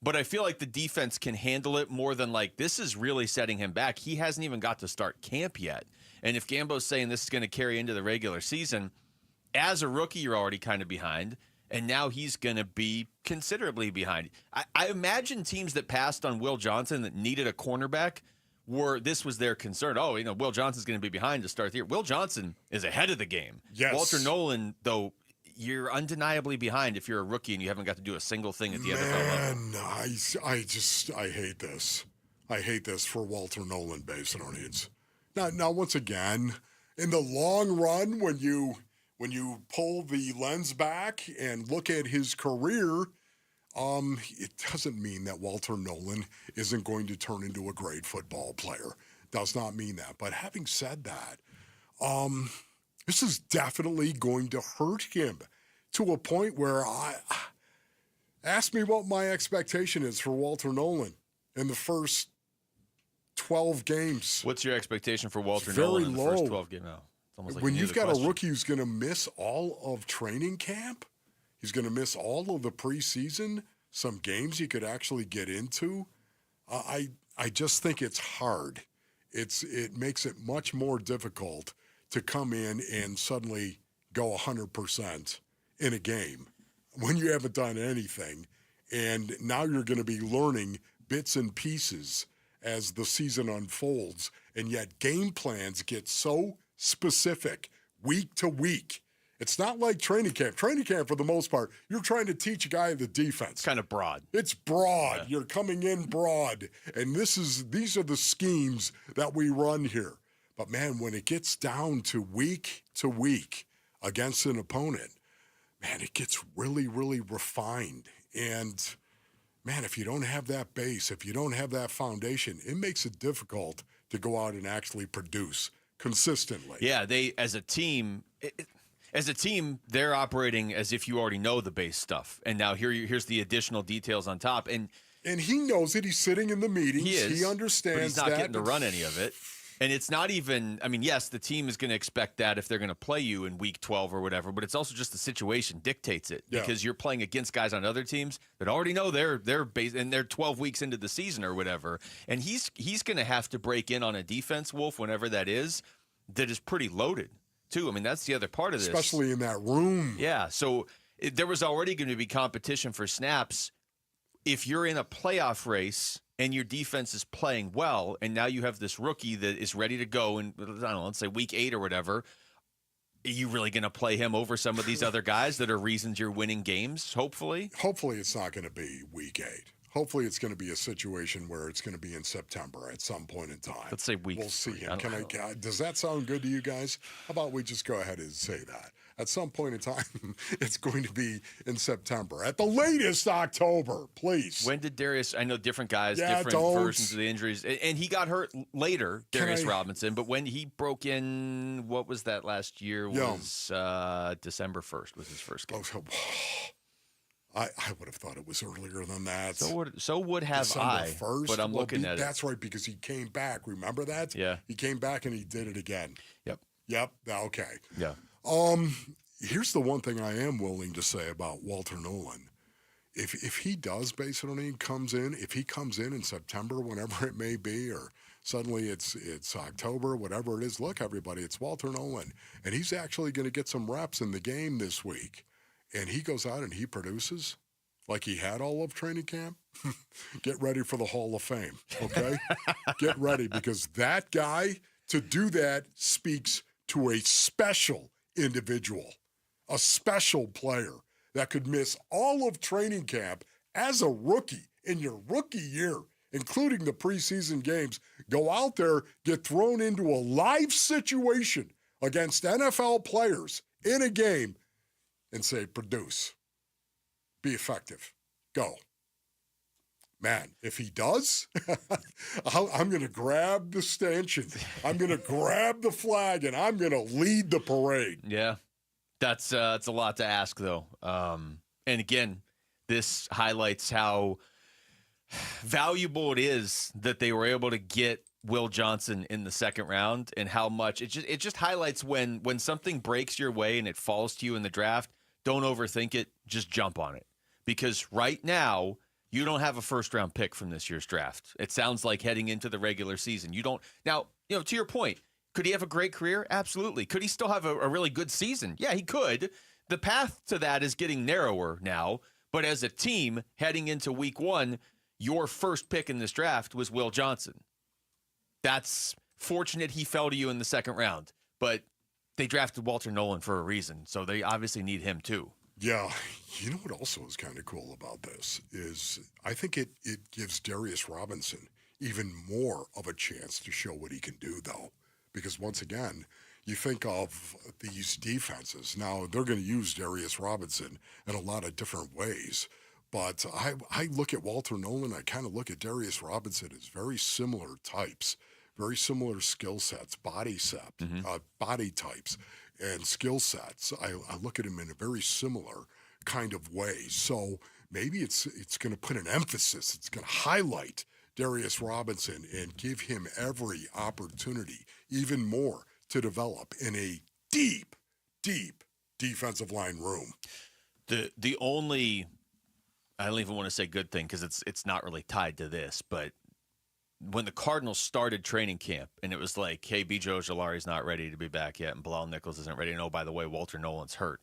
But I feel like the defense can handle it more than like, this is really setting him back. He hasn't even got to start camp yet. And if Gambo's saying this is going to carry into the regular season, as a rookie, you're already kind of behind. And now he's going to be considerably behind. I imagine teams that passed on Will Johnson that needed a cornerback this was their concern. Oh, Will Johnson's going to be behind to start the year. Will Johnson is ahead of the game. Yes. Walter Nolan, though, you're undeniably behind if you're a rookie and you haven't got to do a single thing at the NFL level. Man, I hate this. I hate this for Walter Nolan based on needs. Now, once again, in the long run, when you pull the lens back and look at his career, it doesn't mean that Walter Nolan isn't going to turn into a great football player. Does not mean that. But having said that, this is definitely going to hurt him to a point where ask me what my expectation is for Walter Nolan in the first 12 games. What's your expectation for Walter Nolan in the first 12 games? Like when you've got a rookie who's going to miss all of training camp, he's going to miss all of the preseason, some games he could actually get into. I just think it's hard. It makes it much more difficult to come in and suddenly go 100% in a game when you haven't done anything. And now you're going to be learning bits and pieces as the season unfolds. And yet game plans get so specific week to week. It's not like training camp. Training camp, for the most part, you're trying to teach a guy the defense. Kind of broad. It's broad. Yeah. You're coming in broad. And these are the schemes that we run here. But, man, when it gets down to week against an opponent, man, it gets really, really refined. And, man, if you don't have that base, if you don't have that foundation, it makes it difficult to go out and actually produce consistently. Yeah, as a team, they're operating as if you already know the base stuff, and now here's the additional details on top. And he knows it. He's sitting in the meetings. He understands but he's not that. Getting to run any of it. And it's not even. I mean, yes, the team is going to expect that if they're going to play you in week 12 or whatever. But it's also just the situation dictates it because you're playing against guys on other teams that already know their base and they're 12 weeks into the season or whatever. And he's going to have to break in on a defense, Wolf, whenever that is pretty loaded too. I mean, that's the other part of this, especially in that room. Yeah. So there was already going to be competition for snaps. If you're in a playoff race and your defense is playing well, and now you have this rookie that is ready to go in, I don't know, let's say week 8 or whatever, are you really going to play him over some of these other guys that are reasons you're winning games, hopefully? Hopefully it's not going to be week 8. Hopefully it's going to be a situation where it's going to be in September at some point in time. Let's say week 3. We'll see. Does that sound good to you guys? How about we just go ahead and say that? At some point in time, it's going to be in September. At the latest, October, please. When did Darius, I know different guys, different versions of the injuries, and he got hurt later, Darius Robinson, but when he broke in, what was that last year? Was December 1st was his first game. I would have thought it was earlier than that. So would have December I. 1st. But I'm looking at it. That's right, because he came back. Remember that? Yeah. He came back and he did it again. Yep. Okay. Yeah. Here's the one thing I am willing to say about Walter Nolan. If he does basically if he comes in September, whenever it may be, or suddenly it's October, whatever it is, look, everybody, it's Walter Nolan. And he's actually going to get some reps in the game this week. And he goes out and he produces like he had all of training camp. Get ready for the Hall of Fame, okay? Get ready, because that guy, to do that, speaks to a special individual, a special player that could miss all of training camp as a rookie in your rookie year, including the preseason games, go out there, get thrown into a live situation against NFL players in a game, and say, produce, be effective, go. Man, if he does, I'm going to grab the stanchion, I'm going to grab the flag, and I'm going to lead the parade. Yeah. That's a lot to ask, though. And again, this highlights how valuable it is that they were able to get Will Johnson in the second round, and how much it just highlights when something breaks your way and it falls to you in the draft. Don't overthink it. Just jump on it, because right now you don't have a first-round pick from this year's draft. It sounds like heading into the regular season. You don't. Now, to your point, could he have a great career? Absolutely. Could he still have a really good season? Yeah, he could. The path to that is getting narrower now. But as a team, heading into week 1, your first pick in this draft was Will Johnson. That's fortunate he fell to you in the second round. But they drafted Walter Nolan for a reason, so they obviously need him too. Yeah. You know what also is kind of cool about this is I think it gives Darius Robinson even more of a chance to show what he can do, though. Because once again, you think of these defenses. Now, they're going to use Darius Robinson in a lot of different ways. But I look at Walter Nolan, I kind of look at Darius Robinson as very similar types, very similar skill sets, body types, and skill sets. I look at him in a very similar kind of way. So maybe it's going to put an emphasis, it's going to highlight Darius Robinson and give him every opportunity, even more, to develop in a deep, deep defensive line room. The only, I don't even want to say good thing, because it's not really tied to this, but when the Cardinals started training camp and it was like, hey, B.J. Ojulari's not ready to be back yet and Bilal Nichols isn't ready, and oh, by the way, Walter Nolan's hurt.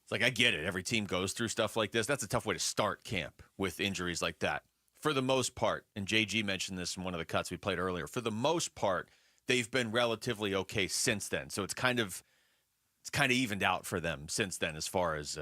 It's like, I get it. Every team goes through stuff like this. That's a tough way to start camp with injuries like that. For the most part, and JG mentioned this in one of the cuts we played earlier, for the most part, they've been relatively okay since then. So it's kind of evened out for them since then as far as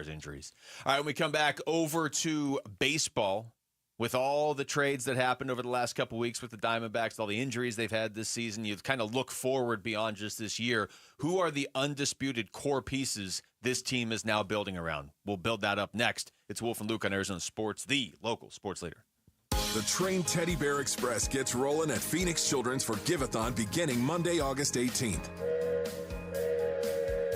injuries. All right, when we come back over to baseball, with all the trades that happened over the last couple weeks with the Diamondbacks, all the injuries they've had this season, you kind of look forward beyond just this year. Who are the undisputed core pieces this team is now building around? We'll build that up next. It's Wolf and Luke on Arizona Sports, the local sports leader. The Train Teddy Bear Express gets rolling at Phoenix Children's for Give-a-thon beginning Monday, August 18th.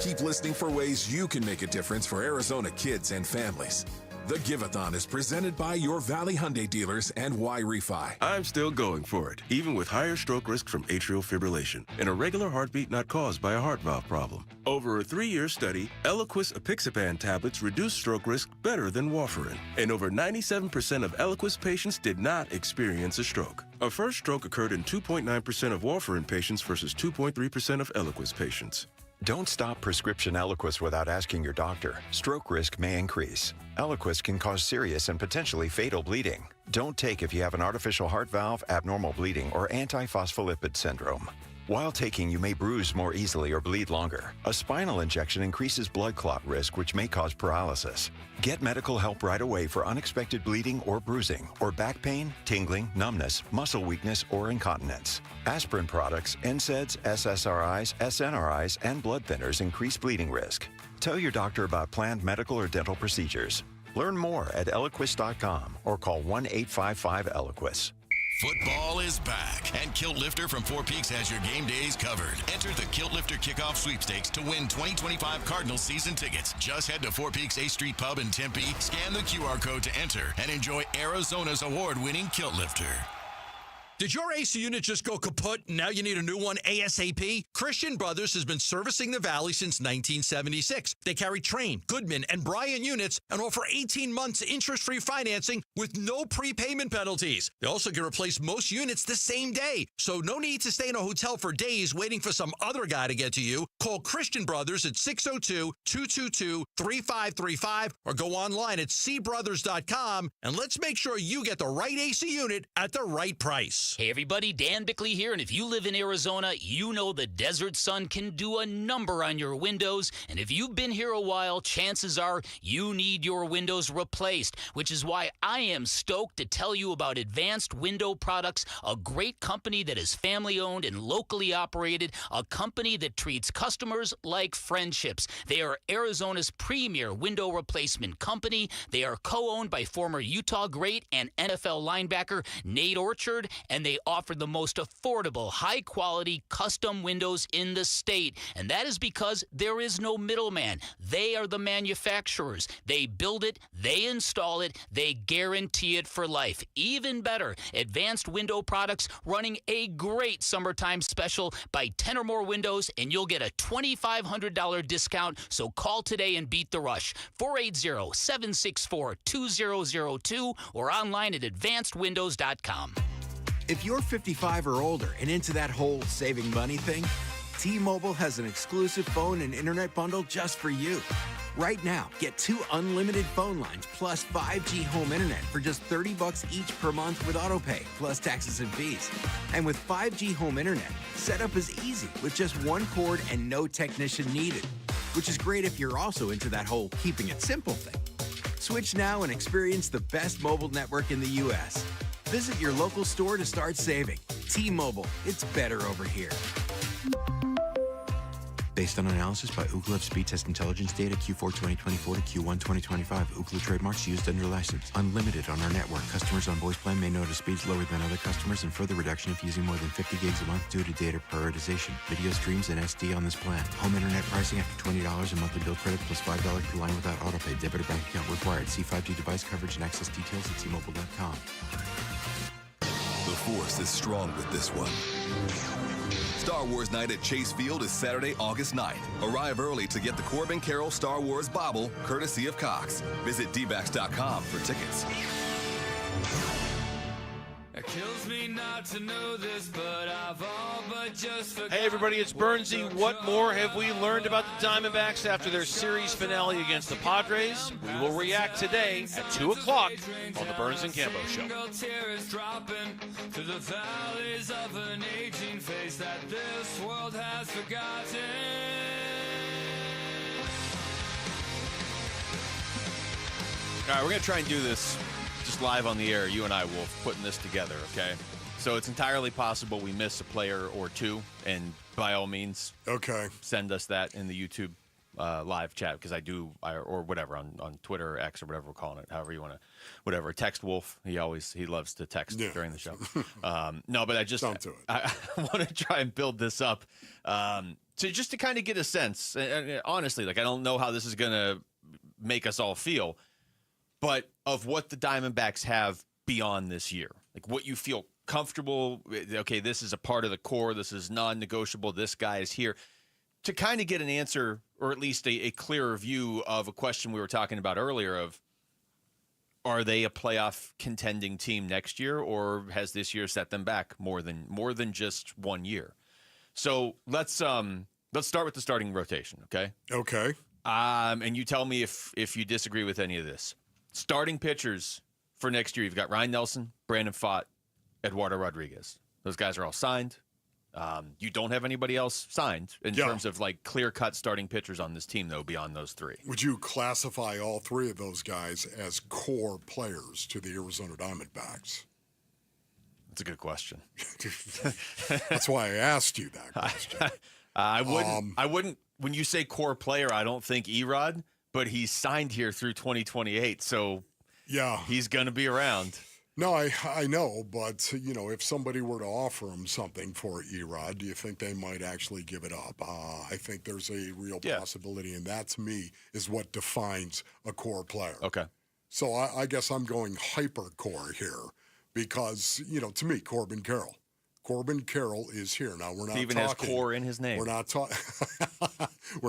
Keep listening for ways you can make a difference for Arizona kids and families. The Give-a-thon is presented by your Valley Hyundai dealers and Y-Refi. I'm still going for it, even with higher stroke risk from atrial fibrillation and a regular heartbeat not caused by a heart valve problem. Over a 3-year study, Eliquis apixaban tablets reduce stroke risk better than warfarin, and over 97% of Eliquis patients did not experience a stroke. A first stroke occurred in 2.9% of warfarin patients versus 2.3% of Eliquis patients. Don't stop prescription Eliquis without asking your doctor. Stroke risk may increase. Eliquis can cause serious and potentially fatal bleeding. Don't take if you have an artificial heart valve, abnormal bleeding, or antiphospholipid syndrome. While taking, you may bruise more easily or bleed longer. A spinal injection increases blood clot risk, which may cause paralysis. Get medical help right away for unexpected bleeding or bruising, or back pain, tingling, numbness, muscle weakness, or incontinence. Aspirin products, NSAIDs, SSRIs, SNRIs, and blood thinners increase bleeding risk. Tell your doctor about planned medical or dental procedures. Learn more at Eliquis.com or call 1-855-ELIQUIS. Football is back, and Kilt Lifter from Four Peaks has your game days covered. Enter the Kilt Lifter Kickoff Sweepstakes to win 2025 Cardinals season tickets. Just head to Four Peaks A Street Pub in Tempe, scan the QR code to enter, and enjoy Arizona's award-winning Kilt Lifter. Did your AC unit just go kaput and now you need a new one ASAP? Christian Brothers has been servicing the Valley since 1976. They carry Train, Goodman, and Bryan units and offer 18 months interest-free financing with no prepayment penalties. They also can replace most units the same day, so no need to stay in a hotel for days waiting for some other guy to get to you. Call Christian Brothers at 602-222-3535 or go online at cbrothers.com, and let's make sure you get the right AC unit at the right price. Hey everybody, Dan Bickley here, and if you live in Arizona, you know the desert sun can do a number on your windows, and if you've been here a while, chances are you need your windows replaced, which is why I am stoked to tell you about Advanced Window Products, a great company that is family-owned and locally operated, a company that treats customers like friendships. They are Arizona's premier window replacement company. They are co-owned by former Utah great and NFL linebacker Nate Orchard, and they offer the most affordable, high-quality custom windows in the state. And that is because there is no middleman. They are the manufacturers. They build it, they install it, they guarantee it for life. Even better, Advanced Window Products running a great summertime special. Buy 10 or more windows, and you'll get a $2,500 discount. So call today and beat the rush. 480-764-2002 or online at advancedwindows.com. If you're 55 or older and into that whole saving money thing, T-Mobile has an exclusive phone and internet bundle just for you. Right now, get 2 unlimited phone lines plus 5G home internet for just $30 each per month with autopay, plus taxes and fees. And with 5G home internet, setup is easy with just one cord and no technician needed, which is great if you're also into that whole keeping it simple thing. Switch now and experience the best mobile network in the U.S. Visit your local store to start saving. T-Mobile, it's better over here. Based on analysis by Ookla Speed Test Intelligence data Q4 2024 to Q1 2025. Ookla trademarks used under license. Unlimited on our network. Customers on voice plan may notice speeds lower than other customers and further reduction if using more than 50 gigs a month due to data prioritization. Video streams and SD on this plan. Home internet pricing after $20 a monthly bill credit plus $5 per line without autopay. Debit or bank account required. See 5G device coverage and access details at T-Mobile.com. The Force is strong with this one. Star Wars Night at Chase Field is Saturday, August 9th. Arrive early to get the Corbin Carroll Star Wars Bobble, courtesy of Cox. Visit dbacks.com for tickets. It kills me not to know this, but I've all but just forgot. Hey, everybody, it's Burnsy. What more have we learned about the Diamondbacks after their series finale against the Padres? We will react today at 2 o'clock on the Burns and Gambo Show. To the valleys of an aging face that this world has forgotten. All right, we're going to try and do this just live on the air, you and I, Wolf, putting this together, okay? So it's entirely possible we miss a player or two, and by all means, send us that in the YouTube live chat, because or whatever, on Twitter or X or whatever we're calling it, however you want to, whatever. Text Wolf. He loves to text during the show. No, but don't do it. I want to try and build this up to kind of get a sense. And honestly, like, I don't know how this is going to make us all feel, but of what the Diamondbacks have beyond this year, like what you feel comfortable. Okay, this is a part of the core. This is non-negotiable. This guy is here. To kind of get an answer, or at least a clearer view of a question we were talking about earlier of, are they a playoff contending team next year, or has this year set them back more than just 1 year? So let's start with the starting rotation, okay? Okay. And you tell me if you disagree with any of this. Starting pitchers for next year, you've got Ryan Nelson, Brandon Pfaadt, Eduardo Rodriguez. Those guys are all signed. You don't have anybody else signed in terms of like clear-cut starting pitchers on this team, though, beyond those three. Would you classify all three of those guys as core players to the Arizona Diamondbacks? That's a good question. That's why I asked you that question. I wouldn't. When you say core player, I don't think Erod, but he's signed here through 2028, so he's going to be around. No, I know, but, if somebody were to offer him something for Erod, do you think they might actually give it up? I think there's a real possibility, and that, to me, is what defines a core player. Okay. So I guess I'm going hyper-core here because, to me, Corbin Carroll. Corbin Carroll is here. Now, we're not he even talking, has core in his name. We're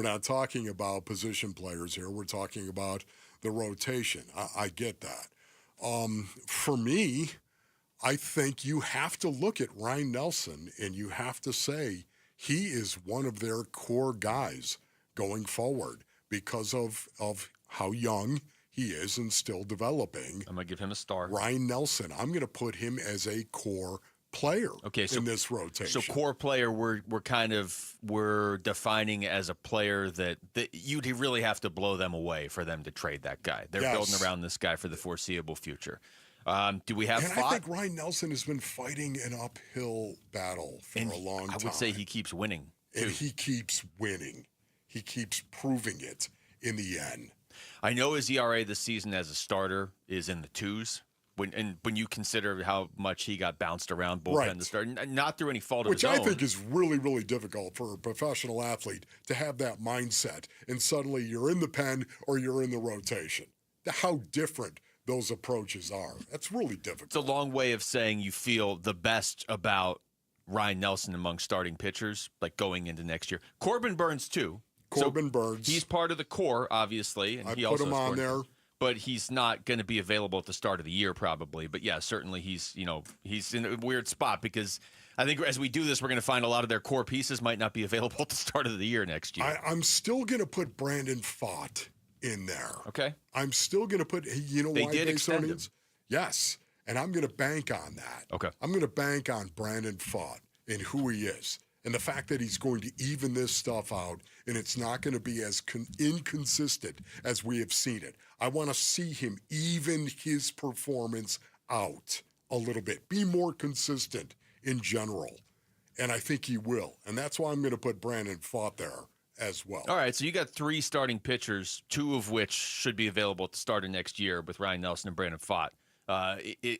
not talking about position players here. We're talking about the rotation. I get that. For me, I think you have to look at Ryan Nelson and you have to say he is one of their core guys going forward because of how young he is and still developing. I'm going to give him a star. Ryan Nelson, I'm going to put him as a core player in this rotation. So core player, we're defining as a player that you'd really have to blow them away for them to trade that guy. They're building around this guy for the foreseeable future. Do we have? I think Ryan Nelson has been fighting an uphill battle for a long time. I would say he keeps winning, and he keeps winning. He keeps proving it in the end. I know his ERA this season as a starter is in the 2s. When you consider how much he got bounced around bullpen to start, not through any fault of his own. Which I think is really, really difficult for a professional athlete to have that mindset, and suddenly you're in the pen or you're in the rotation. How different those approaches are. That's really difficult. It's a long way of saying you feel the best about Ryan Nelson among starting pitchers, like going into next year. Corbin Burns, too. Burns. He's part of the core, obviously. And I he put also him on there. But he's not going to be available at the start of the year, probably. But yeah, certainly he's in a weird spot because I think as we do this, we're going to find a lot of their core pieces might not be available at the start of the year next year. I'm still going to put Brandon Pfaadt in there. Okay. I'm still going to put. They why did extend him. Yes, and I'm going to bank on that. Okay. I'm going to bank on Brandon Pfaadt and who he is. And the fact that he's going to even this stuff out and it's not going to be as inconsistent as we have seen it. I want to see him even his performance out a little bit, be more consistent in general. And I think he will. And that's why I'm going to put Brandon Pfaadt there as well. All right, so you got 3 starting pitchers, 2 of which should be available at the start of next year with Ryan Nelson and Brandon Pfaadt.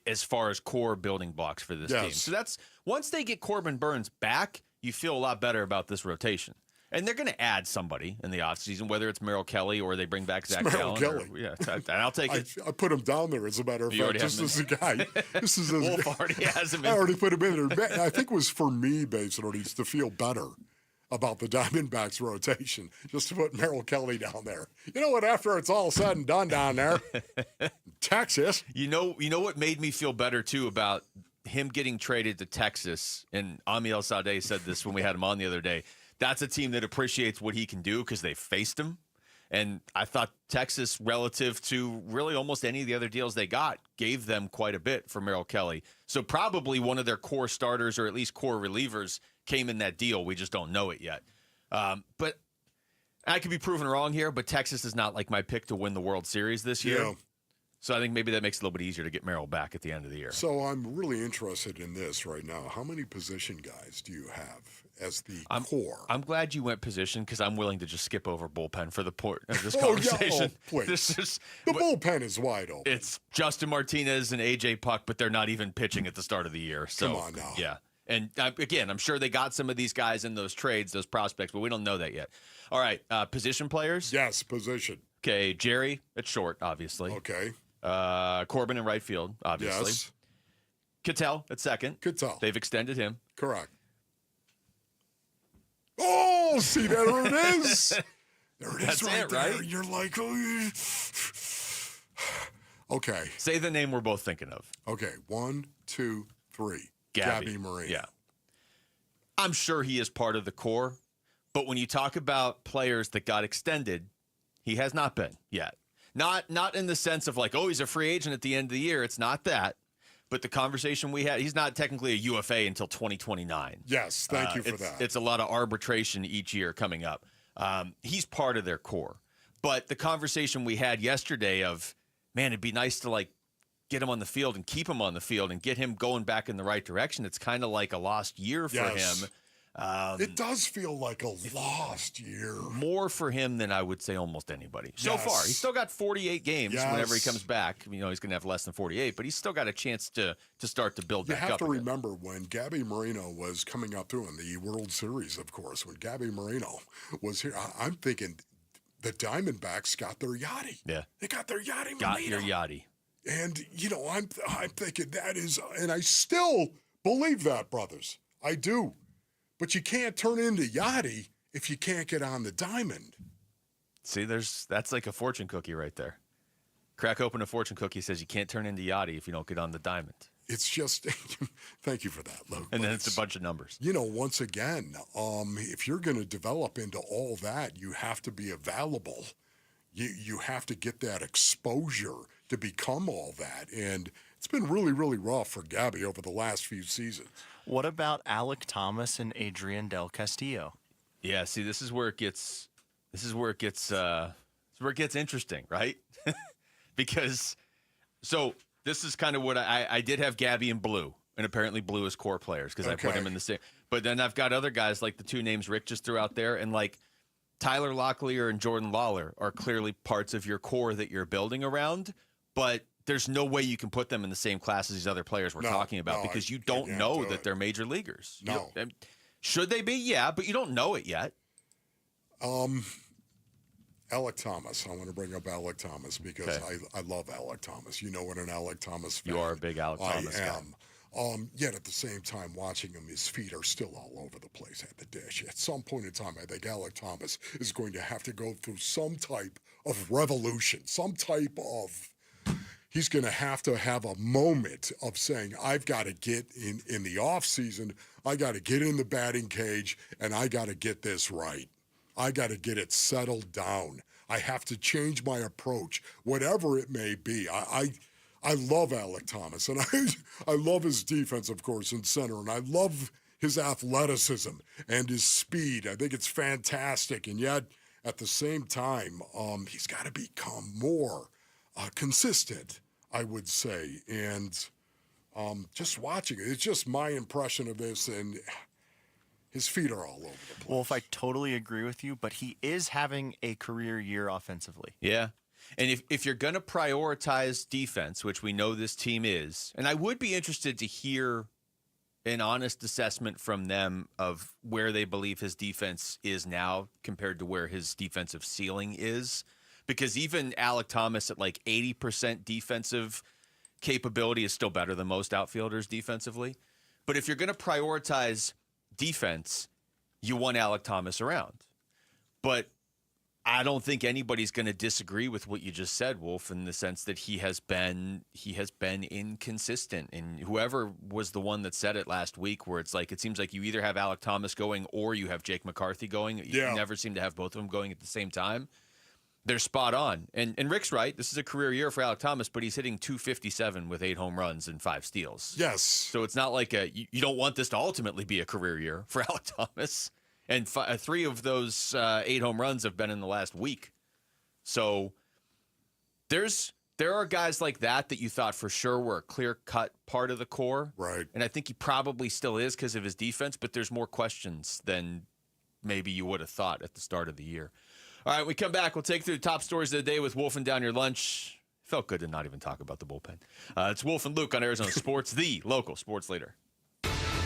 As far as core building blocks for this team. So that's once they get Corbin Burns back, you feel a lot better about this rotation. And they're going to add somebody in the offseason, whether it's Merrill Kelly or they bring back Zach Gallen. And I'll take it. I put him down there, as a matter of fact, just as a guy. This is Wolf already has him in. I already put him in there. I think it was for me, basically, to feel better about the Diamondbacks rotation, just to put Merrill Kelly down there. You know what? After it's all said and done down there, Texas. You know what made me feel better, too, about him getting traded to Texas, and Ami El-Sadeh said this when we had him on the other day, that's a team that appreciates what he can do because they faced him. And I thought Texas, relative to really almost any of the other deals they got, gave them quite a bit for Merrill Kelly. So probably one of their core starters or at least core relievers came in that deal. We just don't know it yet. But I could be proven wrong here, but Texas is not like my pick to win the World Series this year. Yeah. So I think maybe that makes it a little bit easier to get Merrill back at the end of the year. So I'm really interested in this right now. How many position guys do you have as the core? I'm glad you went position because I'm willing to just skip over bullpen for the port of this conversation. Please. The bullpen is wide open. It's Justin Martinez and AJ Puck, but they're not even pitching at the start of the year. So, come on now. Yeah. And again, I'm sure they got some of these guys in those trades, those prospects, but we don't know that yet. All right, position players? Yes, position. Okay, Jerry at short, obviously. Okay. Corbin in right field, obviously. Yes. Cattell at second. Cattell. They've extended him. Correct. Oh, see, there it is. There it is right there. Right? You're like, oh. Okay. Say the name we're both thinking of. Okay, 1, 2, 3. Gabby Marino. Yeah. I'm sure he is part of the core, but when you talk about players that got extended, he has not been yet. Not in the sense of like, oh, he's a free agent at the end of the year. It's not that. But the conversation we had, he's not technically a UFA until 2029. Yes, thank you for that. It's a lot of arbitration each year coming up. He's part of their core. But the conversation we had yesterday of, man, it'd be nice to like get him on the field and keep him on the field and get him going back in the right direction. It's kind of like a lost year for him. It does feel like a lost year. More for him than I would say almost anybody. So far, he's still got 48 games whenever he comes back. He's going to have less than 48, but he's still got a chance to start to build back up. You have to remember when Gabby Moreno was coming up through in the World Series, of course, when Gabby Moreno was here, I'm thinking the Diamondbacks got their Yachty. Yeah. They got their Yachty. Got your Yachty. And, I'm thinking that is, and I still believe that, brothers. I do. But you can't turn into Yachty if you can't get on the diamond. See, that's like a fortune cookie right there. Crack open a fortune cookie, says you can't turn into Yachty if you don't get on the diamond. It's just, thank you for that, Luke. And then it's a bunch of numbers. Once again, if you're going to develop into all that, you have to be available. You have to get that exposure to become all that. And it's been really, really rough for Gabby over the last few seasons. What about Alek Thomas and Adrian Del Castillo? Yeah, see, this is where it gets interesting, right? Because this is kind of what I did have Gabby and Blue, and apparently Blue is core players because I put him in the same. But then I've got other guys like the two names Rick just threw out there, and like Tyler Locklear and Jordan Lawler are clearly parts of your core that you're building around, but there's no way you can put them in the same class as these other players we're talking about because you don't know that they're major leaguers. No. Should they be? Yeah, but you don't know it yet. Alek Thomas. I want to bring up Alek Thomas because I love Alek Thomas. You know what an Alek Thomas fan. You are a big Alek Thomas guy. Yet at the same time, watching him, his feet are still all over the place at the dish. At some point in time, I think Alek Thomas is going to have to go through some type of revolution, some type of... He's going to have a moment of saying, I've got to get in the offseason, I got to get in the batting cage, and I got to get this right. I got to get it settled down. I have to change my approach, whatever it may be. I love Alek Thomas, and I love his defense, of course, in center, and I love his athleticism and his speed. I think it's fantastic, and yet at the same time, he's got to become more consistent, I would say. And just watching it, it's just my impression of this, and his feet are all over the place. Well, if I totally agree with you, but he is having a career year offensively. Yeah. And if you're going to prioritize defense, which we know this team is, and I would be interested to hear an honest assessment from them of where they believe his defense is now compared to where his defensive ceiling is. Because even Alek Thomas at like 80% defensive capability is still better than most outfielders defensively. But if you're going to prioritize defense, you want Alek Thomas around. But I don't think anybody's going to disagree with what you just said, Wolf, in the sense that he has been inconsistent. And whoever was the one that said it last week, where it's like it seems like you either have Alek Thomas going or you have Jake McCarthy going. You never seem to have both of them going at the same time. They're spot on. And Rick's right. This is a career year for Alek Thomas, but he's hitting .257 with 8 home runs and 5 steals. Yes. So it's not like you don't want this to ultimately be a career year for Alek Thomas. And 3 of those 8 home runs have been in the last week. So there are guys like that you thought for sure were a clear-cut part of the core. Right. And I think he probably still is because of his defense, but there's more questions than maybe you would have thought at the start of the year. All right, we come back. We'll take through the top stories of the day with Wolf and Down Your Lunch. Felt good to not even talk about the bullpen. It's Wolf and Luke on Arizona Sports, the local sports leader.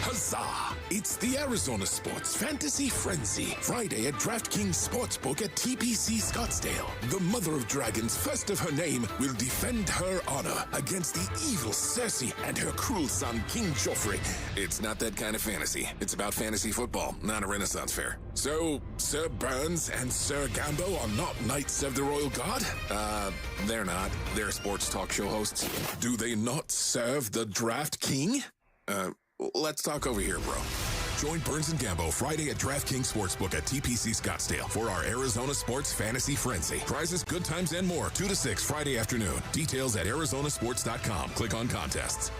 Huzzah! It's the Arizona Sports Fantasy Frenzy. Friday at DraftKings Sportsbook at TPC Scottsdale. The Mother of Dragons, first of her name, will defend her honor against the evil Cersei and her cruel son, King Joffrey. It's not that kind of fantasy. It's about fantasy football, not a Renaissance fair. So, Sir Burns and Sir Gambo are not Knights of the Royal Guard? They're not. They're sports talk show hosts. Do they not serve the Draft King? Let's talk over here, bro. Join Burns and Gambo Friday at DraftKings Sportsbook at TPC Scottsdale for our Arizona Sports Fantasy Frenzy. Prizes, good times, and more. 2 to 6 Friday afternoon. Details at arizonasports.com. Click on contests.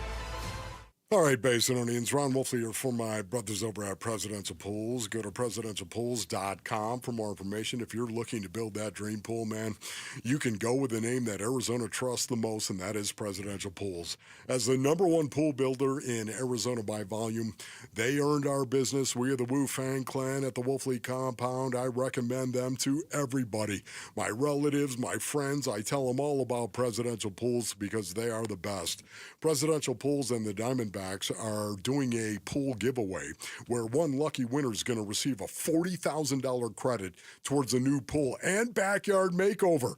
All right, Basinonians, Ron Wolfley here for my brothers over at Presidential Pools. Go to presidentialpools.com for more information. If you're looking to build that dream pool, man, you can go with the name that Arizona trusts the most, and that is Presidential Pools. As the #1 pool builder in Arizona by volume, they earned our business. We are the Wu Fang clan at the Wolfley compound. I recommend them to everybody. My relatives, my friends, I tell them all about Presidential Pools because they are the best. Presidential Pools and the Diamondbacks are doing a pool giveaway where one lucky winner is going to receive a $40,000 credit towards a new pool and backyard makeover.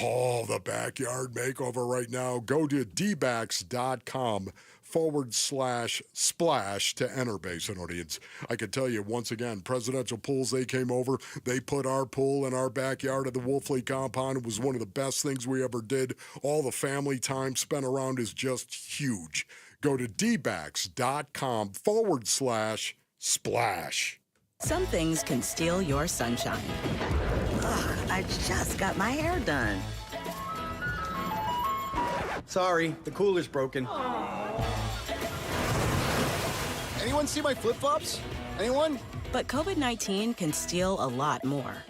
Oh, the backyard makeover right now. Go to dbacks.com/splash to enter, Basin audience. I can tell you once again, Presidential Pools, they came over. They put our pool in our backyard at the Wolfley compound. It was one of the best things we ever did. All the family time spent around is just huge. Go to dbacks.com/splash. Some things can steal your sunshine. Ugh, I just got my hair done. Sorry, the cooler's broken. Anyone see my flip-flops? Anyone? But COVID-19 can steal a lot more.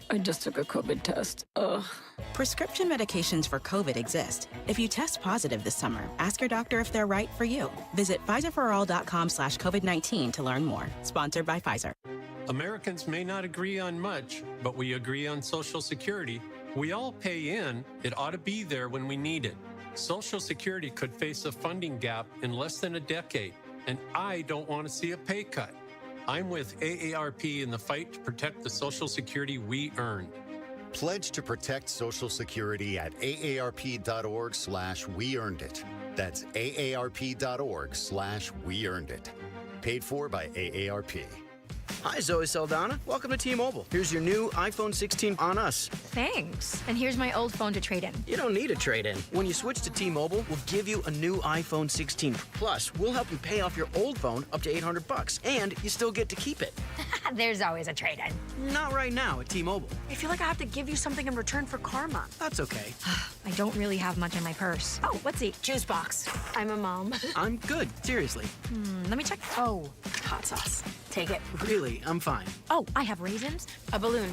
I just took a COVID test. Ugh. Prescription medications for COVID exist. If you test positive this summer, ask your doctor if they're right for you. Visit PfizerForAll.com/COVID-19 to learn more. Sponsored by Pfizer. Americans may not agree on much, but we agree on Social Security. We all pay in. It ought to be there when we need it. Social Security could face a funding gap in less than a decade, and I don't want to see a pay cut. I'm with AARP in the fight to protect the Social Security we earned. Pledge to protect Social Security at aarp.org/weearnedit. That's aarp.org/weearnedit. Paid for by AARP. Hi, Zoe Saldana. Welcome to T-Mobile. Here's your new iPhone 16 on us. Thanks. And here's my old phone to trade in. You don't need a trade-in. When you switch to T-Mobile, we'll give you a new iPhone 16. Plus, we'll help you pay off your old phone up to $800, and you still get to keep it. There's always a trade-in. Not right now at T-Mobile. I feel like I have to give you something in return for karma. That's okay. I don't really have much in my purse. Oh, let's see. Juice box. I'm a mom. I'm good. Seriously. Let me check. Oh, hot sauce. Take it. Really, I'm fine. Oh, I have raisins, a balloon.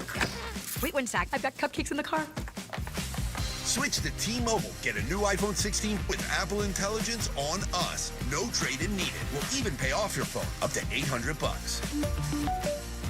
Wait one sec. I've got cupcakes in the car. Switch to T-Mobile. Get a new iPhone 16 with Apple Intelligence on us. No trade-in needed. We'll even pay off your phone up to $800.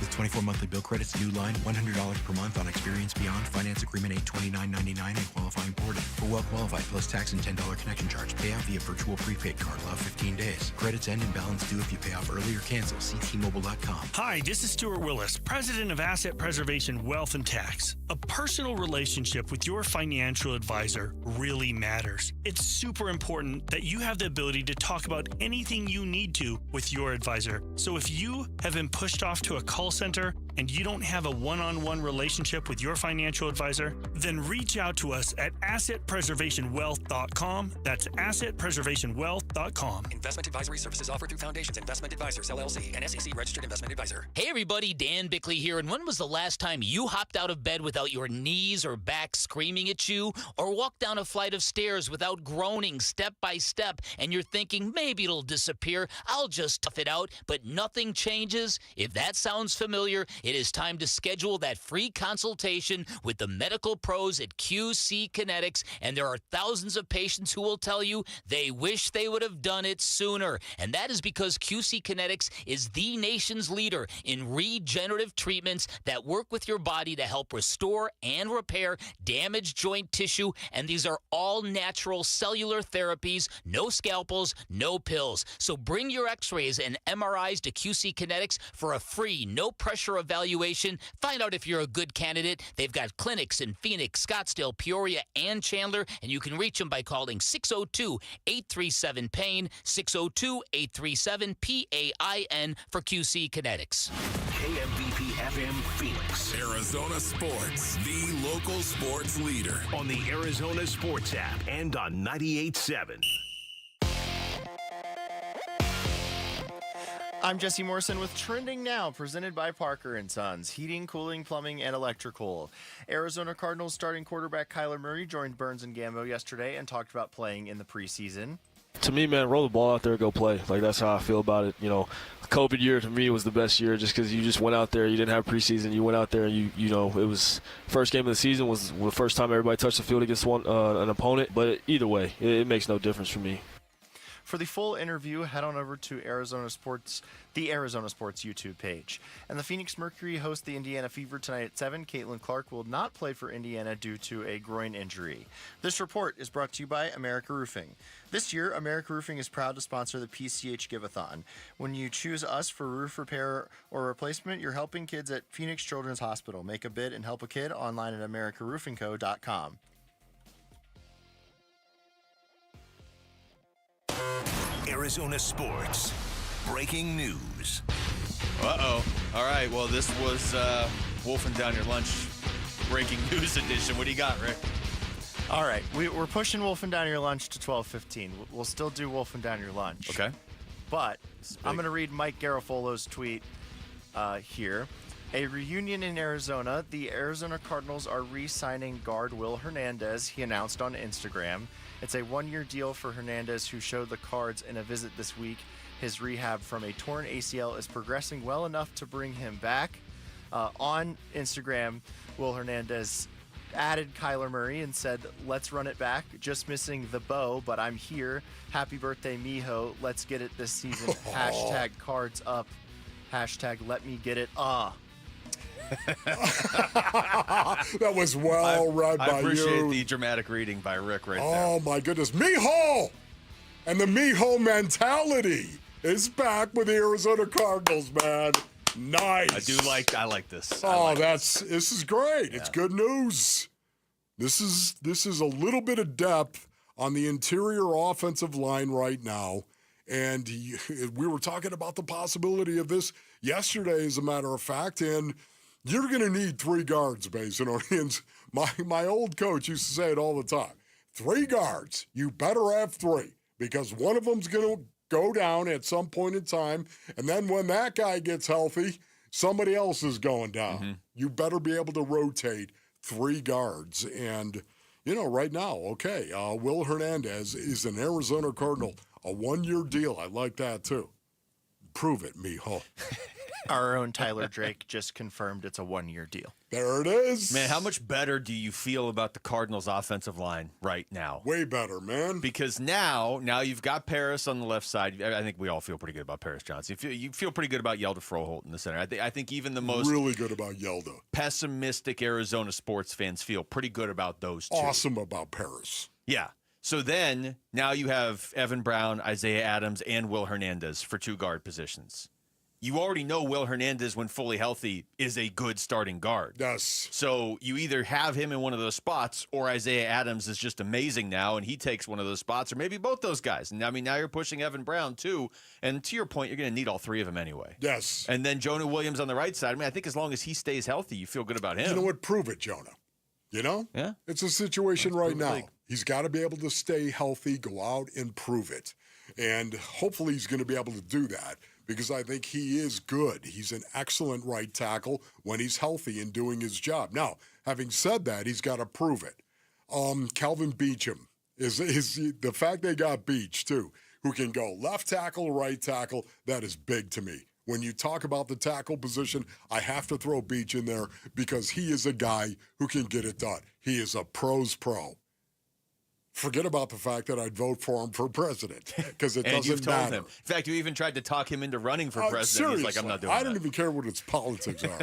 With 24 monthly bill credits, new line, $100 per month on Experience Beyond. Finance agreement $829.99 and qualifying ported. For well-qualified plus tax and $10 connection charge. Pay out via virtual prepaid card. Allow 15 days. Credits end and balance due if you pay off early or cancel. See T-Mobile.com. Hi, this is Stuart Willis, President of Asset Preservation Wealth and Tax. A personal relationship with your financial advisor really matters. It's super important that you have the ability to talk about anything you need to with your advisor. So if you have been pushed off to a call center and you don't have a one-on-one relationship with your financial advisor, then reach out to us at assetpreservationwealth.com. That's assetpreservationwealth.com. Investment advisory services offered through Foundations Investment Advisors, LLC, an SEC registered investment advisor. Hey everybody, Dan Bickley here, and when was the last time you hopped out of bed without your knees or back screaming at you, or walked down a flight of stairs without groaning step by step, and you're thinking, maybe it'll disappear, I'll just tough it out, but nothing changes? If that sounds familiar, it is time to schedule that free consultation with the medical pros at QC Kinetics, and there are thousands of patients who will tell you they wish they would have done it sooner, and that is because QC Kinetics is the nation's leader in regenerative treatments that work with your body to help restore and repair damaged joint tissue, and these are all natural cellular therapies, no scalpels, no pills. So bring your x-rays and MRIs to QC Kinetics for a free, no-pressure evaluation. Find out if you're a good candidate. They've got clinics in Phoenix, Scottsdale, Peoria, and Chandler, and you can reach them by calling 602-837-PAIN, 602-837-PAIN for QC Kinetics. KMBP FM Phoenix. Arizona Sports, the local sports leader. On the Arizona Sports app and on 98.7. I'm Jesse Morrison with Trending Now, presented by Parker & Sons, heating, cooling, plumbing, and electrical. Arizona Cardinals starting quarterback Kyler Murray joined Burns and Gambo yesterday and talked about playing in the preseason. To me, man, roll the ball out there, go play. Like, that's how I feel about it. You know, the COVID year to me was the best year just because you just went out there. You didn't have preseason. You went out there and you know, it was first game of the season was the first time everybody touched the field against an opponent. But either way, it makes no difference for me. For the full interview, head on over to Arizona Sports, the Arizona Sports YouTube page. And the Phoenix Mercury host the Indiana Fever tonight at 7. Caitlin Clark will not play for Indiana due to a groin injury. This report is brought to you by America Roofing. This year, America Roofing is proud to sponsor the PCH Give-a-thon. When you choose us for roof repair or replacement, you're helping kids at Phoenix Children's Hospital. Make a bid and help a kid online at americaroofingco.com. Arizona Sports. Breaking news. Uh-oh. All right, well, this was Wolfing Down Your Lunch breaking news edition. What do you got, Rick? All right, we're pushing Wolfing Down Your Lunch to 12:15. We'll still do Wolfing Down Your Lunch. Okay. But I'm going to read Mike Garafolo's tweet here. A reunion in Arizona. The Arizona Cardinals are re-signing guard Will Hernandez, he announced on Instagram. It's a one-year deal for Hernandez, who showed the Cards in a visit this week. His rehab from a torn ACL is progressing well enough to bring him back. On Instagram, Will Hernandez added Kyler Murray and said, "Let's run it back. Just missing the bow, but I'm here. Happy birthday, mijo. Let's get it this season. Hashtag Cards up. Hashtag let me get it. That was well read by you. I appreciate the dramatic reading by Rick right there. Oh, my goodness. Mijo! And the Mijo mentality is back with the Arizona Cardinals, man. Nice. I like this. This is great. Yeah. It's good news. This is a little bit of depth on the interior offensive line right now. And we were talking about the possibility of this yesterday, as a matter of fact, and you're going to need 3 guards, Mason. My old coach used to say it all the time. 3 guards. You better have 3 because one of them's going to go down at some point in time, and then when that guy gets healthy, somebody else is going down. Mm-hmm. You better be able to rotate 3 guards. And, right now, Will Hernandez is an Arizona Cardinal. A 1-year deal. I like that, too. Prove it, mijo. Our own Tyler Drake just confirmed it's a 1-year deal. There it is. Man, how much better do you feel about the Cardinals' offensive line right now? Way better, man. Because now you've got Paris on the left side. I think we all feel pretty good about Paris Johnson. You feel pretty good about Yelda Froholt in the center. I think even the most really good about Yelda. Pessimistic Arizona sports fans feel pretty good about those 2. Awesome about Paris. Yeah. So then now you have Evan Brown, Isaiah Adams, and Will Hernandez for 2 guard positions. You already know Will Hernandez, when fully healthy, is a good starting guard. Yes. So you either have him in one of those spots, or Isaiah Adams is just amazing now, and he takes one of those spots, or maybe both those guys. And now you're pushing Evan Brown, too. And to your point, you're going to need all 3 of them anyway. Yes. And then Jonah Williams on the right side. I think as long as he stays healthy, you feel good about him. You know what? Prove it, Jonah. Yeah. It's a situation right now. He's got to be able to stay healthy, go out and prove it. And hopefully he's going to be able to do that because I think he is good. He's an excellent right tackle when he's healthy and doing his job. Now, having said that, he's got to prove it. Calvin Beachum is the fact they got Beach, too, who can go left tackle, right tackle, that is big to me. When you talk about the tackle position, I have to throw Beach in there because he is a guy who can get it done. He is a pro's pro. Forget about the fact that I'd vote for him for president because it doesn't matter. Him. In fact, you even tried to talk him into running for president. Seriously, he's like, I'm not doing that. I don't even care what his politics are.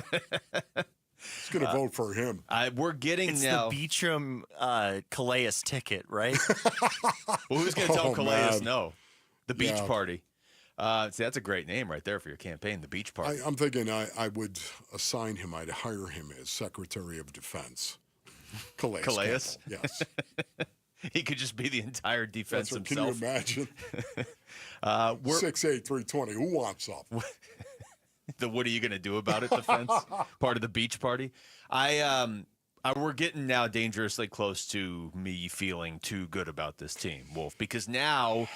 He's going to vote for him. We're getting it's now. It's the Beachum Calais ticket, right? Well, who's going to tell Calais no? The Beach Party. See, that's a great name right there for your campaign, the Beach Party. I'm thinking I would assign him, I'd hire him as Secretary of Defense. Calais. Yes. He could just be the entire defense himself. Can you imagine? 6'8", 320. Who wants up? What are you going to do about it defense? Part of the Beach Party. We're getting now dangerously close to me feeling too good about this team, Wolf, because now,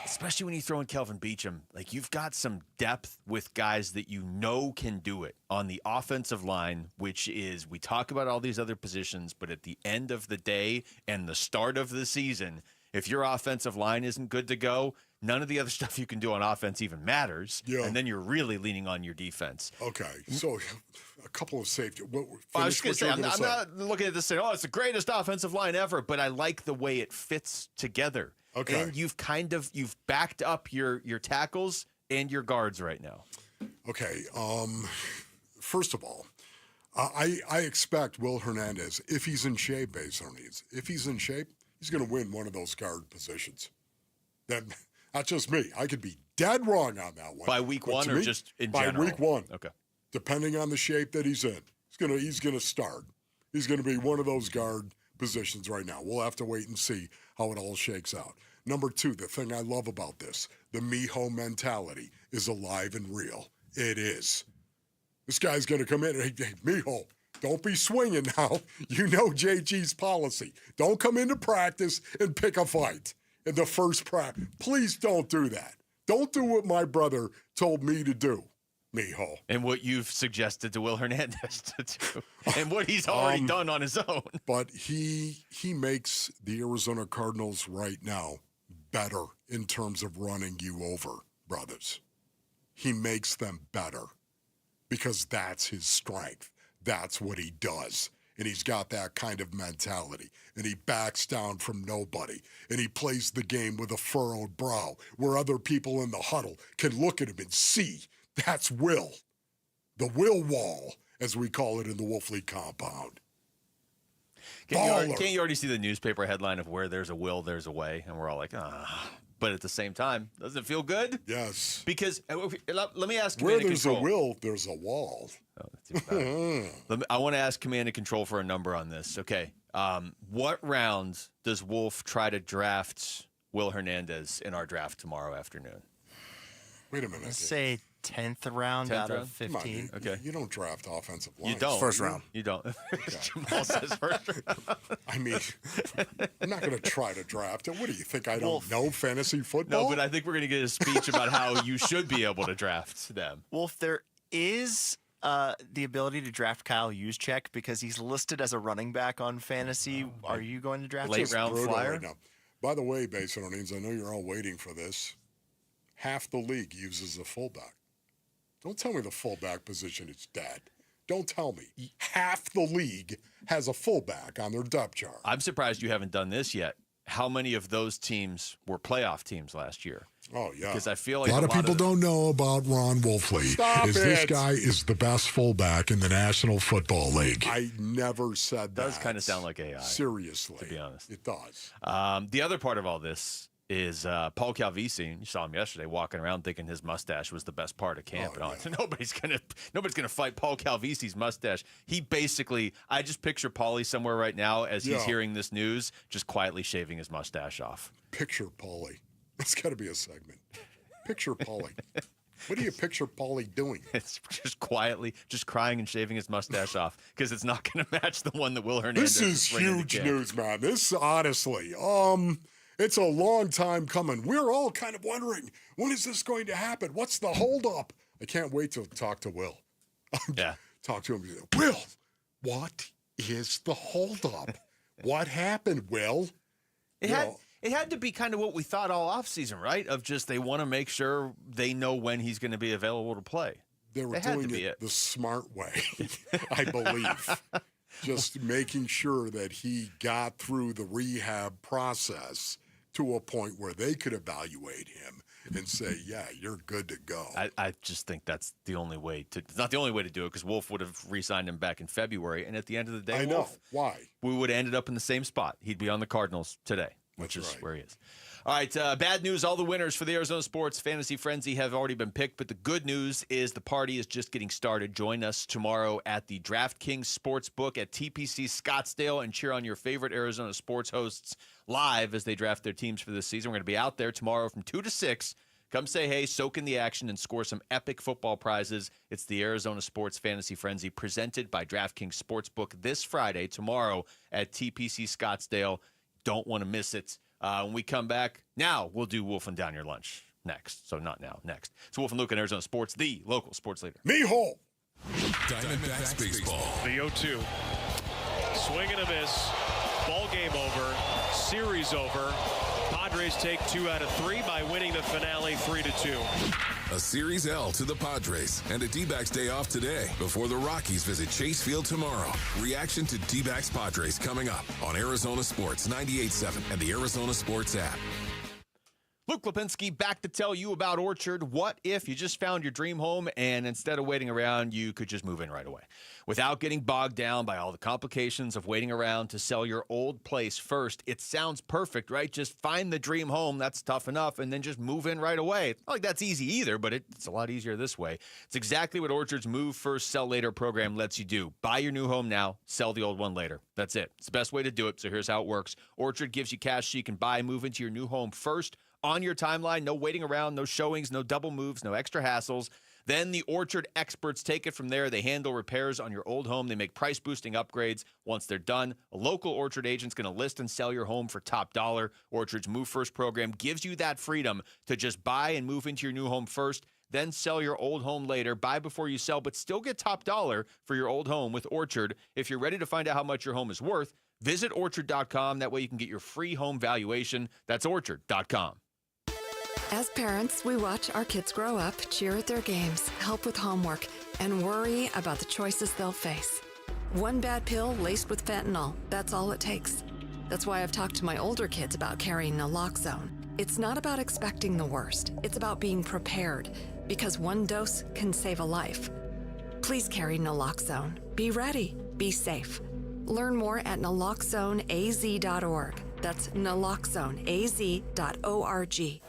especially when you throw in Kelvin Beachum, like you've got some depth with guys that you know can do it on the offensive line, which is, we talk about all these other positions, but at the end of the day and the start of the season, If your offensive line isn't good to go, none of the other stuff you can do on offense even matters. Yeah. And then you're really leaning on your defense. Okay, so a couple of safety. I was going to say, I'm not looking at this saying, it's the greatest offensive line ever, but I like the way it fits together. Okay. And you've backed up your tackles and your guards right now. Okay. First of all, I expect Will Hernandez, if he's in shape, if he's in shape, he's going to win one of those guard positions. That's just me. I could be dead wrong on that one. By week one or just in general? By week one. Okay. Depending on the shape that he's in, he's going to start. He's going to be one of those guard positions right now. We'll have to wait and see how it all shakes out. Number two, the thing I love about this, the Mijo mentality is alive and real. It is. This guy's going to come in and, hey, Mijo, don't be swinging now. You know JG's policy. Don't come into practice and pick a fight in the first practice. Please don't do that. Don't do what my brother told me to do, Mijo. And what you've suggested to Will Hernandez to do. And what he's already done on his own. But he makes the Arizona Cardinals right now better in terms of running you over, brothers. He makes them better because that's his strength. That's what he does. And he's got that kind of mentality. And he backs down from nobody. And he plays the game with a furrowed brow where other people in the huddle can look at him and see. That's Will. The Will wall, as we call it in the Wolf League compound. Can't you already see the newspaper headline of where there's a will, there's a way? And we're all like, But at the same time, doesn't it feel good? Yes. Because let me ask Where Command and there's Control. a will, there's a wall. Oh, that's even better. I want to ask Command and Control for a number on this. Okay. What round does Wolf try to draft Will Hernandez in our draft tomorrow afternoon? Wait a minute. Let's say 10th round out of 15. Okay. You don't draft offensive line. You don't. First round. You don't. Jamal says first round. I mean, I'm not going to try to draft it. What do you think? I don't know fantasy football? No, but I think we're going to get a speech about how you should be able to draft them. Wolf, there is the ability to draft Kyle Juszczyk because he's listed as a running back on fantasy. Are you going to draft him? Late round flyer? Right now. By the way, Basinonians, I know you're all waiting for this. Half the league uses a fullback. Don't tell me the fullback position is dead. Don't tell me. Half the league has a fullback on their depth chart. I'm surprised you haven't done this yet. How many of those teams were playoff teams last year? Oh, yeah. Because I feel like a lot of people don't know about Ron Wolfley. This guy is the best fullback in the National Football League. I never said that. Does kind of sound like AI. Seriously. To be honest. It does. The other part of all this is Paul Calvisi. You saw him yesterday walking around thinking his mustache was the best part of camp. Nobody's gonna fight Paul Calvisi's mustache. He basically, I just picture Paulie somewhere right now as he's hearing this news, just quietly shaving his mustache off. Picture Paulie. That's got to be a segment. Picture Paulie. What do you picture Paulie doing? It's just quietly, just crying and shaving his mustache off because it's not going to match the one that Will Hernandez. This is huge news, man. This honestly, it's a long time coming. We're all kind of wondering, when is this going to happen? What's the holdup? I can't wait to talk to Will. Yeah. Talk to him. Will, what is the holdup? What happened, Will? It had to be kind of what we thought all offseason, right? Of just they want to make sure they know when he's going to be available to play. They were doing it the smart way, I believe. Just making sure that he got through the rehab process to a point where they could evaluate him and say, yeah, you're good to go. I just think that's the only way to – it's not the only way to do it because Wolf would have re-signed him back in February. And at the end of the day, I know. Why? We would have ended up in the same spot. He'd be on the Cardinals today, which is where he is. All right, bad news. All the winners for the Arizona Sports Fantasy Frenzy have already been picked, but the good news is the party is just getting started. Join us tomorrow at the DraftKings Sportsbook at TPC Scottsdale and cheer on your favorite Arizona sports hosts live as they draft their teams for this season. We're going to be out there tomorrow from 2 to 6. Come say hey, soak in the action, and score some epic football prizes. It's the Arizona Sports Fantasy Frenzy presented by DraftKings Sportsbook this Friday, tomorrow at TPC Scottsdale. Don't want to miss it. When we come back, now we'll do Wolf and Down Your Lunch next. So not now, next. So Wolf and Luke in Arizona Sports, the local sports leader. Mijo! Diamondbacks baseball. The 0-2. Swing and a miss. Ball game over. Series over. Padres take 2 out of 3 by winning the finale 3-2. A Series L to the Padres and a D-backs day off today before the Rockies visit Chase Field tomorrow. Reaction to D-backs Padres coming up on Arizona Sports 98.7 and the Arizona Sports app. Luke Lipinski back to tell you about Orchard. What if you just found your dream home and instead of waiting around, you could just move in right away without getting bogged down by all the complications of waiting around to sell your old place first? It sounds perfect, right? Just find the dream home. That's tough enough. And then just move in right away. It's not like that's easy either, but it's a lot easier this way. It's exactly what Orchard's Move First, Sell Later program lets you do. Buy your new home now, sell the old one later. That's it. It's the best way to do it. So here's how it works. Orchard gives you cash so you can buy and move into your new home first on your timeline. No waiting around, no showings, no double moves, no extra hassles. Then the Orchard experts take it from there. They handle repairs on your old home. They make price-boosting upgrades. Once they're done, a local Orchard agent's going to list and sell your home for top dollar. Orchard's Move First program gives you that freedom to just buy and move into your new home first, then sell your old home later. Buy before you sell, but still get top dollar for your old home with Orchard. If you're ready to find out how much your home is worth, visit Orchard.com. That way you can get your free home valuation. That's Orchard.com. As parents, we watch our kids grow up, cheer at their games, help with homework, and worry about the choices they'll face. One bad pill laced with fentanyl, that's all it takes. That's why I've talked to my older kids about carrying naloxone. It's not about expecting the worst. It's about being prepared, because one dose can save a life. Please carry naloxone. Be ready. Be safe. Learn more at naloxoneaz.org. That's naloxoneaz.org.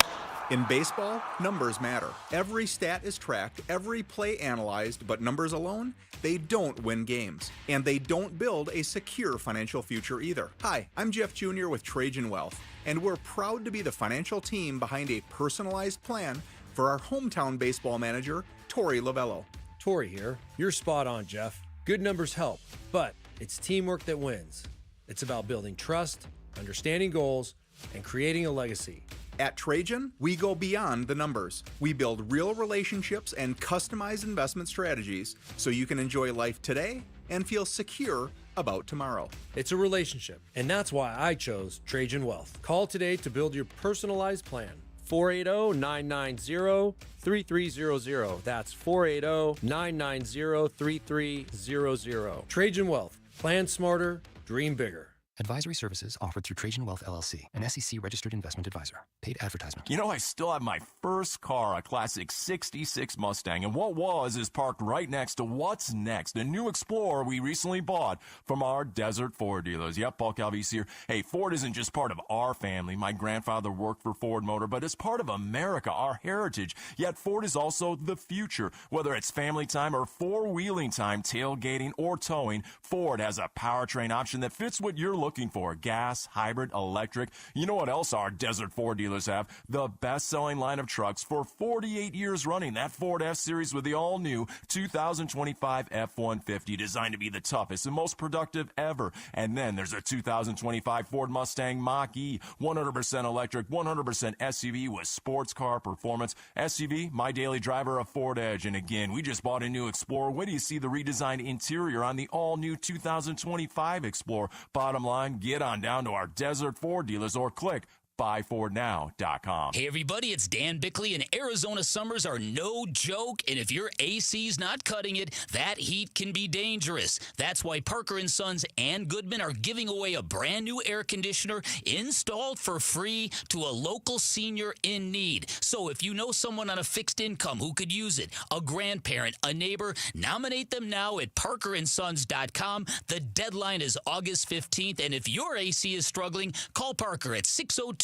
In baseball, numbers matter. Every stat is tracked, every play analyzed, but numbers alone, they don't win games. And they don't build a secure financial future either. Hi, I'm Jeff Jr. with Trajan Wealth, and we're proud to be the financial team behind a personalized plan for our hometown baseball manager, Tory Lavell. Tory here. You're spot on, Jeff. Good numbers help, but it's teamwork that wins. It's about building trust, understanding goals, and creating a legacy. At Trajan, we go beyond the numbers. We build real relationships and customize investment strategies so you can enjoy life today and feel secure about tomorrow. It's a relationship, and that's why I chose Trajan Wealth. Call today to build your personalized plan. 480-990-3300. That's 480-990-3300. Trajan Wealth. Plan smarter, dream bigger. Advisory services offered through Trajan Wealth LLC, an SEC-registered investment advisor. Paid advertisement. You know, I still have my first car, a classic 66 Mustang, and what was is parked right next to what's next, a new Explorer we recently bought from our Desert Ford dealers. Yep, Paul Calvise here. Hey, Ford isn't just part of our family. My grandfather worked for Ford Motor, but it's part of America, our heritage. Yet Ford is also the future. Whether it's family time or four-wheeling time, tailgating or towing, Ford has a powertrain option that fits what you're looking for. Gas, hybrid, electric. You know what else our Desert Ford dealers have? The best-selling line of trucks for 48 years running. That Ford F-Series with the all-new 2025 F-150, designed to be the toughest and most productive ever. And then there's a 2025 Ford Mustang Mach-E, 100% electric, 100% SUV with sports car performance. SUV, my daily driver, a Ford Edge. And again, we just bought a new Explorer. Wait till you see the redesigned interior on the all-new 2025 Explorer. Bottom line, get on down to our Desert Ford dealers or click buyfordnow.com. Hey everybody, it's Dan Bickley, and Arizona summers are no joke, and if your AC's not cutting it, that heat can be dangerous. That's why Parker & Sons and Goodman are giving away a brand new air conditioner installed for free to a local senior in need. So if you know someone on a fixed income who could use it, a grandparent, a neighbor, nominate them now at parkerandsons.com. The deadline is August 15th, and if your AC is struggling, call Parker at 602-2-REPAIR.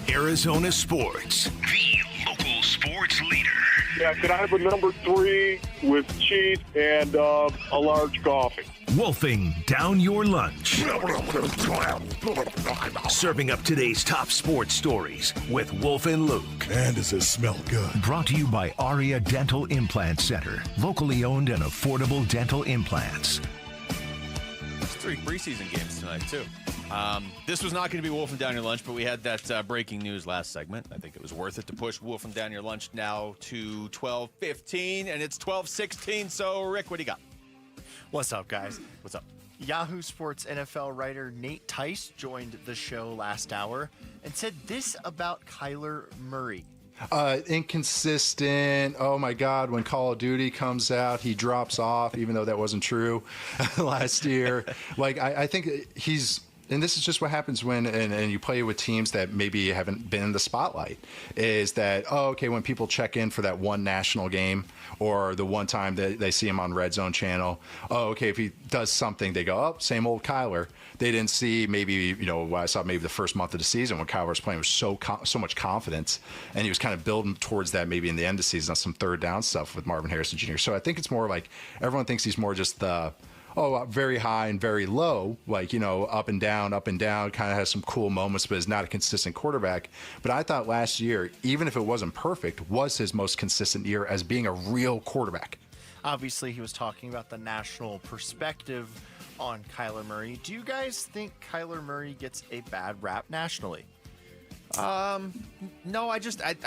Arizona Sports, the local sports leader. Yeah, can I have a number 3 with cheese and a large coffee? Wolfing down your lunch. Serving up today's top sports stories with Wolf and Luke. Man, does this smell good. Brought to you by Aria Dental Implant Center. Locally owned and affordable dental implants. There's 3 preseason games tonight, too. This was not going to be Wolfing Down Your Lunch, but we had that breaking news last segment. I think it was worth it to push Wolfing Down Your Lunch now to 12:15, and it's 12:16. So, Rick, what do you got? What's up, guys? What's up? Yahoo Sports NFL writer Nate Tice joined the show last hour and said this about Kyler Murray. Inconsistent. Oh my God, when Call of Duty comes out, he drops off, even though that wasn't true last year. Like, I think he's, and this is just what happens when, and you play with teams that maybe haven't been in the spotlight, is that, oh, okay, when people check in for that one national game or the one time that they see him on Red Zone channel, oh, okay, if he does something, they go, oh, same old Kyler. They didn't see maybe, I saw maybe the first month of the season when Kyler was playing with so much confidence, and he was kind of building towards that maybe in the end of the season on some third down stuff with Marvin Harrison Jr. So I think it's more like everyone thinks he's more just the, very high and very low, like, up and down, kind of has some cool moments, but is not a consistent quarterback. But I thought last year, even if it wasn't perfect, was his most consistent year as being a real quarterback. Obviously, he was talking about the national perspective on Kyler Murray. Do you guys think Kyler Murray gets a bad rap nationally? No, I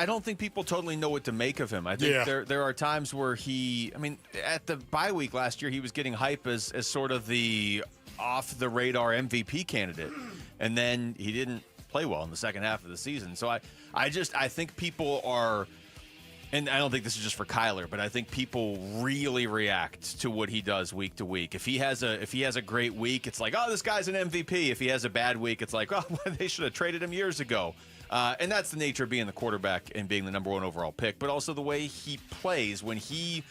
don't think people totally know what to make of him. I think there are times where at the bye week last year, he was getting hype as sort of the off the radar MVP candidate, and then he didn't play well in the second half of the season. So I think people are, and I don't think this is just for Kyler, but I think people really react to what he does week to week. If he has a great week, it's like, oh, this guy's an MVP. If he has a bad week, it's like, oh, they should have traded him years ago. And that's the nature of being the quarterback and being the number one overall pick, but also the way he plays. When he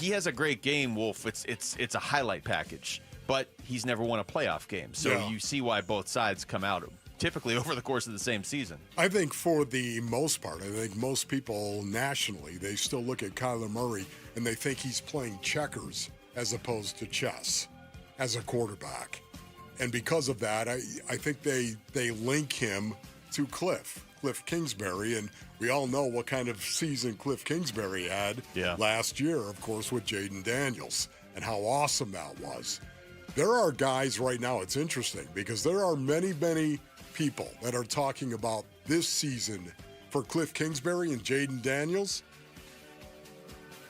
has a great game, Wolf, it's a highlight package, but he's never won a playoff game. So you see why both sides come out typically over the course of the same season. I think for the most part, most people nationally, they still look at Kyler Murray and they think he's playing checkers as opposed to chess as a quarterback. And because of that, I think they link him to Cliff Kingsbury, and we all know what kind of season Cliff Kingsbury had last year, of course, with Jaden Daniels, and how awesome that was. There are guys right now, it's interesting, because there are many, many people that are talking about this season for Cliff Kingsbury and Jaden Daniels.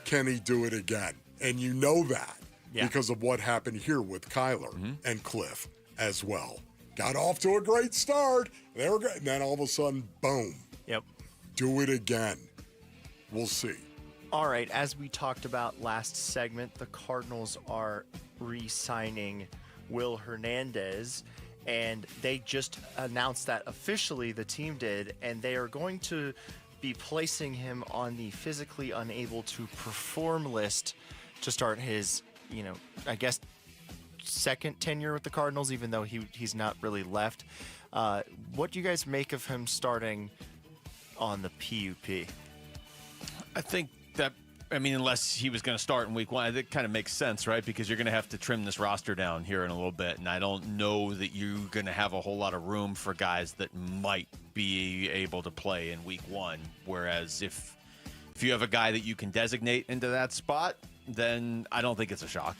Can he do it again? And you know that because of what happened here with Kyler and Cliff as well. Got off to a great start. They were good. And then all of a sudden, boom. Yep. Do it again. We'll see. All right. As we talked about last segment, the Cardinals are re-signing Will Hernandez. And they just announced that officially, the team did. And they are going to be placing him on the physically unable to perform list to start his, I guess, second tenure with the Cardinals, even though he's not really left. What do you guys make of him starting on the PUP? I think that, unless he was going to start in week one, it kind of makes sense, right? Because you're going to have to trim this roster down here in a little bit, and I don't know that you're going to have a whole lot of room for guys that might be able to play in week one. Whereas if you have a guy that you can designate into that spot, then I don't think it's a shock.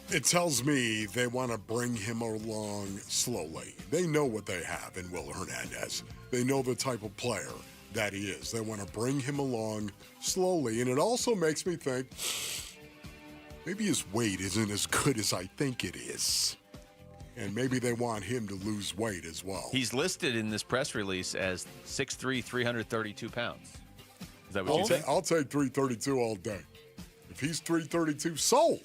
It tells me they want to bring him along slowly. They know what they have in Will Hernandez. They know the type of player that he is. They want to bring him along slowly. And it also makes me think maybe his weight isn't as good as I think it is. And maybe they want him to lose weight as well. He's listed in this press release as 6'3", 332 pounds. Is that what you think? I'll take 332 all day. If he's 332, sold.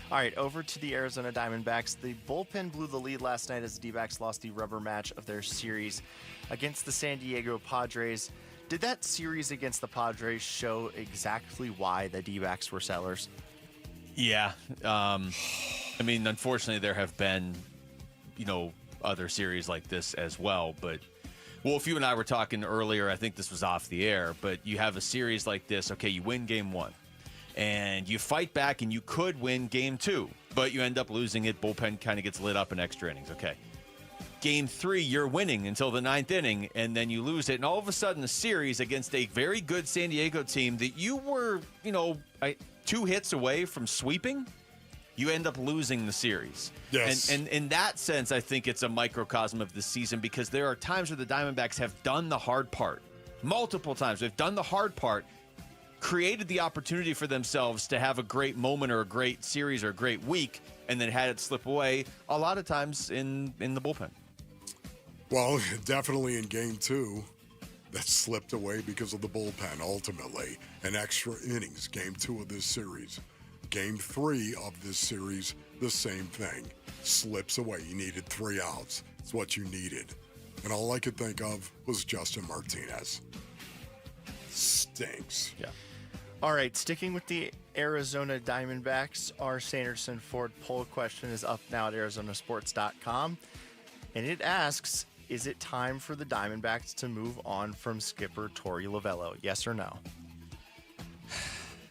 All right, over to the Arizona Diamondbacks. The bullpen blew the lead last night as the D-backs lost the rubber match of their series against the San Diego Padres. Did that series against the Padres show exactly why the D-backs were sellers? Yeah. Unfortunately, there have been, other series like this as well. But, Wolf, you and I were talking earlier, I think this was off the air, but you have a series like this. Okay, you win game one. And you fight back, and you could win game two, but you end up losing it. Bullpen kind of gets lit up in extra innings. Okay. Game three, you're winning until the ninth inning, and then you lose it. And all of a sudden, a series against a very good San Diego team that you were, 2 hits away from sweeping, you end up losing the series. Yes. And in that sense, I think it's a microcosm of this season, because there are times where the Diamondbacks have done the hard part. Multiple times. They've done the hard part, created the opportunity for themselves to have a great moment or a great series or a great week and then had it slip away a lot of times in the bullpen. Well, definitely in Game 2, that slipped away because of the bullpen, ultimately. And extra innings, Game 2 of this series. Game 3 of this series, the same thing. Slips away. You needed 3 outs. It's what you needed. And all I could think of was Justin Martinez. Stinks. Yeah. All right, sticking with the Arizona Diamondbacks, our Sanderson Ford poll question is up now at arizonasports.com. And it asks, is it time for the Diamondbacks to move on from skipper Tory Lavell? Yes or no?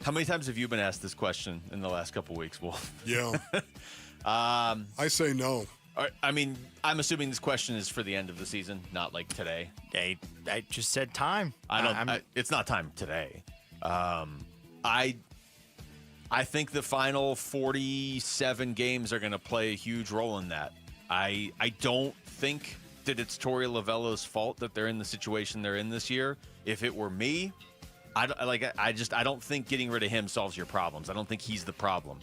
How many times have you been asked this question in the last couple weeks, Wolf? Yeah. I say no. I mean, I'm assuming this question is for the end of the season, not like today. I just said time. It's not time today. I think the final 47 games are going to play a huge role in that. I don't think that it's Tory Lavell's fault that they're in the situation they're in this year. If it were me, I don't think getting rid of him solves your problems. I don't think he's the problem.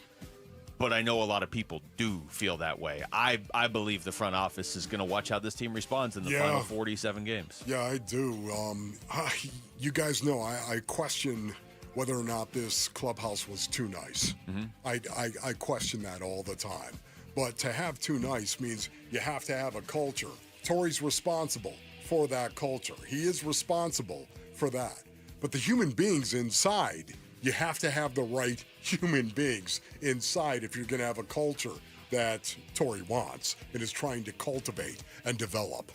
But I know a lot of people do feel that way. I believe the front office is going to watch how this team responds in the final 47 games. Yeah, I do. You guys know I question whether or not this clubhouse was too nice. Mm-hmm. I question that all the time. But to have too nice means you have to have a culture. Tory's responsible for that culture. He is responsible for that. But the human beings inside, you have to have the right human beings inside if you're going to have a culture that Tory wants and is trying to cultivate and develop.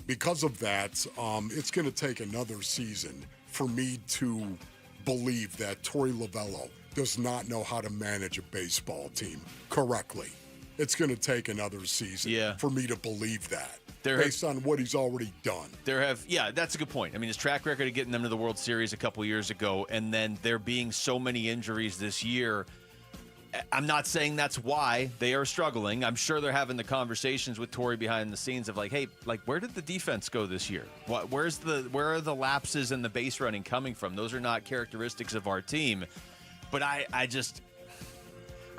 Because of that, it's going to take another season for me to believe that Tory Lavell does not know how to manage a baseball team correctly. It's going to take another season for me to believe that. Based on what he's already done. That's a good point. I mean, his track record of getting them to the World Series a couple years ago, and then there being so many injuries this year, I'm not saying that's why they are struggling. I'm sure they're having the conversations with Tory behind the scenes of like, hey, like, where did the defense go this year? Where are the lapses in the base running coming from? Those are not characteristics of our team. But I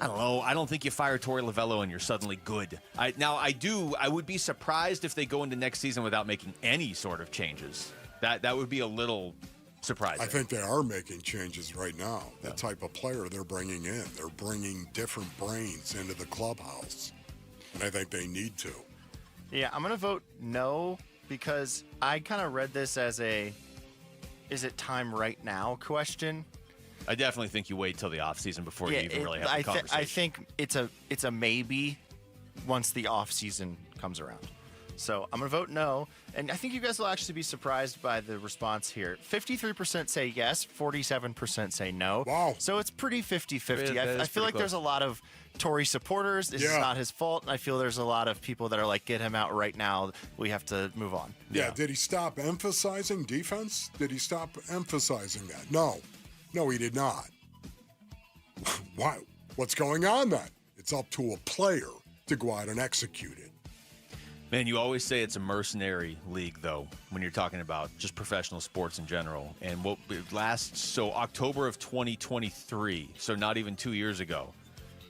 don't know. I don't think you fire Tory Lavell and you're suddenly good. I would be surprised if they go into next season without making any sort of changes. That would be a little surprising. I think they are making changes right now. The type of player they're bringing in. They're bringing different brains into the clubhouse. And I think they need to. Yeah, I'm going to vote no because I kind of read this as a is it time right now question. I definitely think you wait till the offseason before you even really have the conversation. I think it's a maybe once the offseason comes around. So I'm going to vote no. And I think you guys will actually be surprised by the response here. 53% say yes, 47% say no. Wow. So it's pretty 50-50. Yeah, I feel like there's a lot of Tory supporters. This is not his fault. And I feel there's a lot of people that are like, get him out right now. We have to move on. Yeah. Did he stop emphasizing defense? Did he stop emphasizing that? No. No, he did not. Why? What's going on then? It's up to a player to go out and execute it. Man, you always say it's a mercenary league, though, when you're talking about just professional sports in general. And October of 2023, so not even 2 years ago,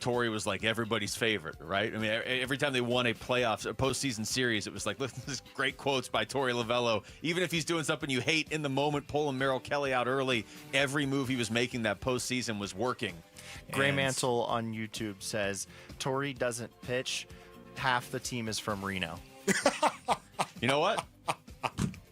Tory was like everybody's favorite, right? I mean, every time they won a postseason series, it was like, look, this great quotes by Tory Lavell. Even if he's doing something you hate in the moment, pulling Merrill Kelly out early, every move he was making that postseason was working. Gray Mantle on YouTube says, Tory doesn't pitch. Half the team is from Reno. You know what?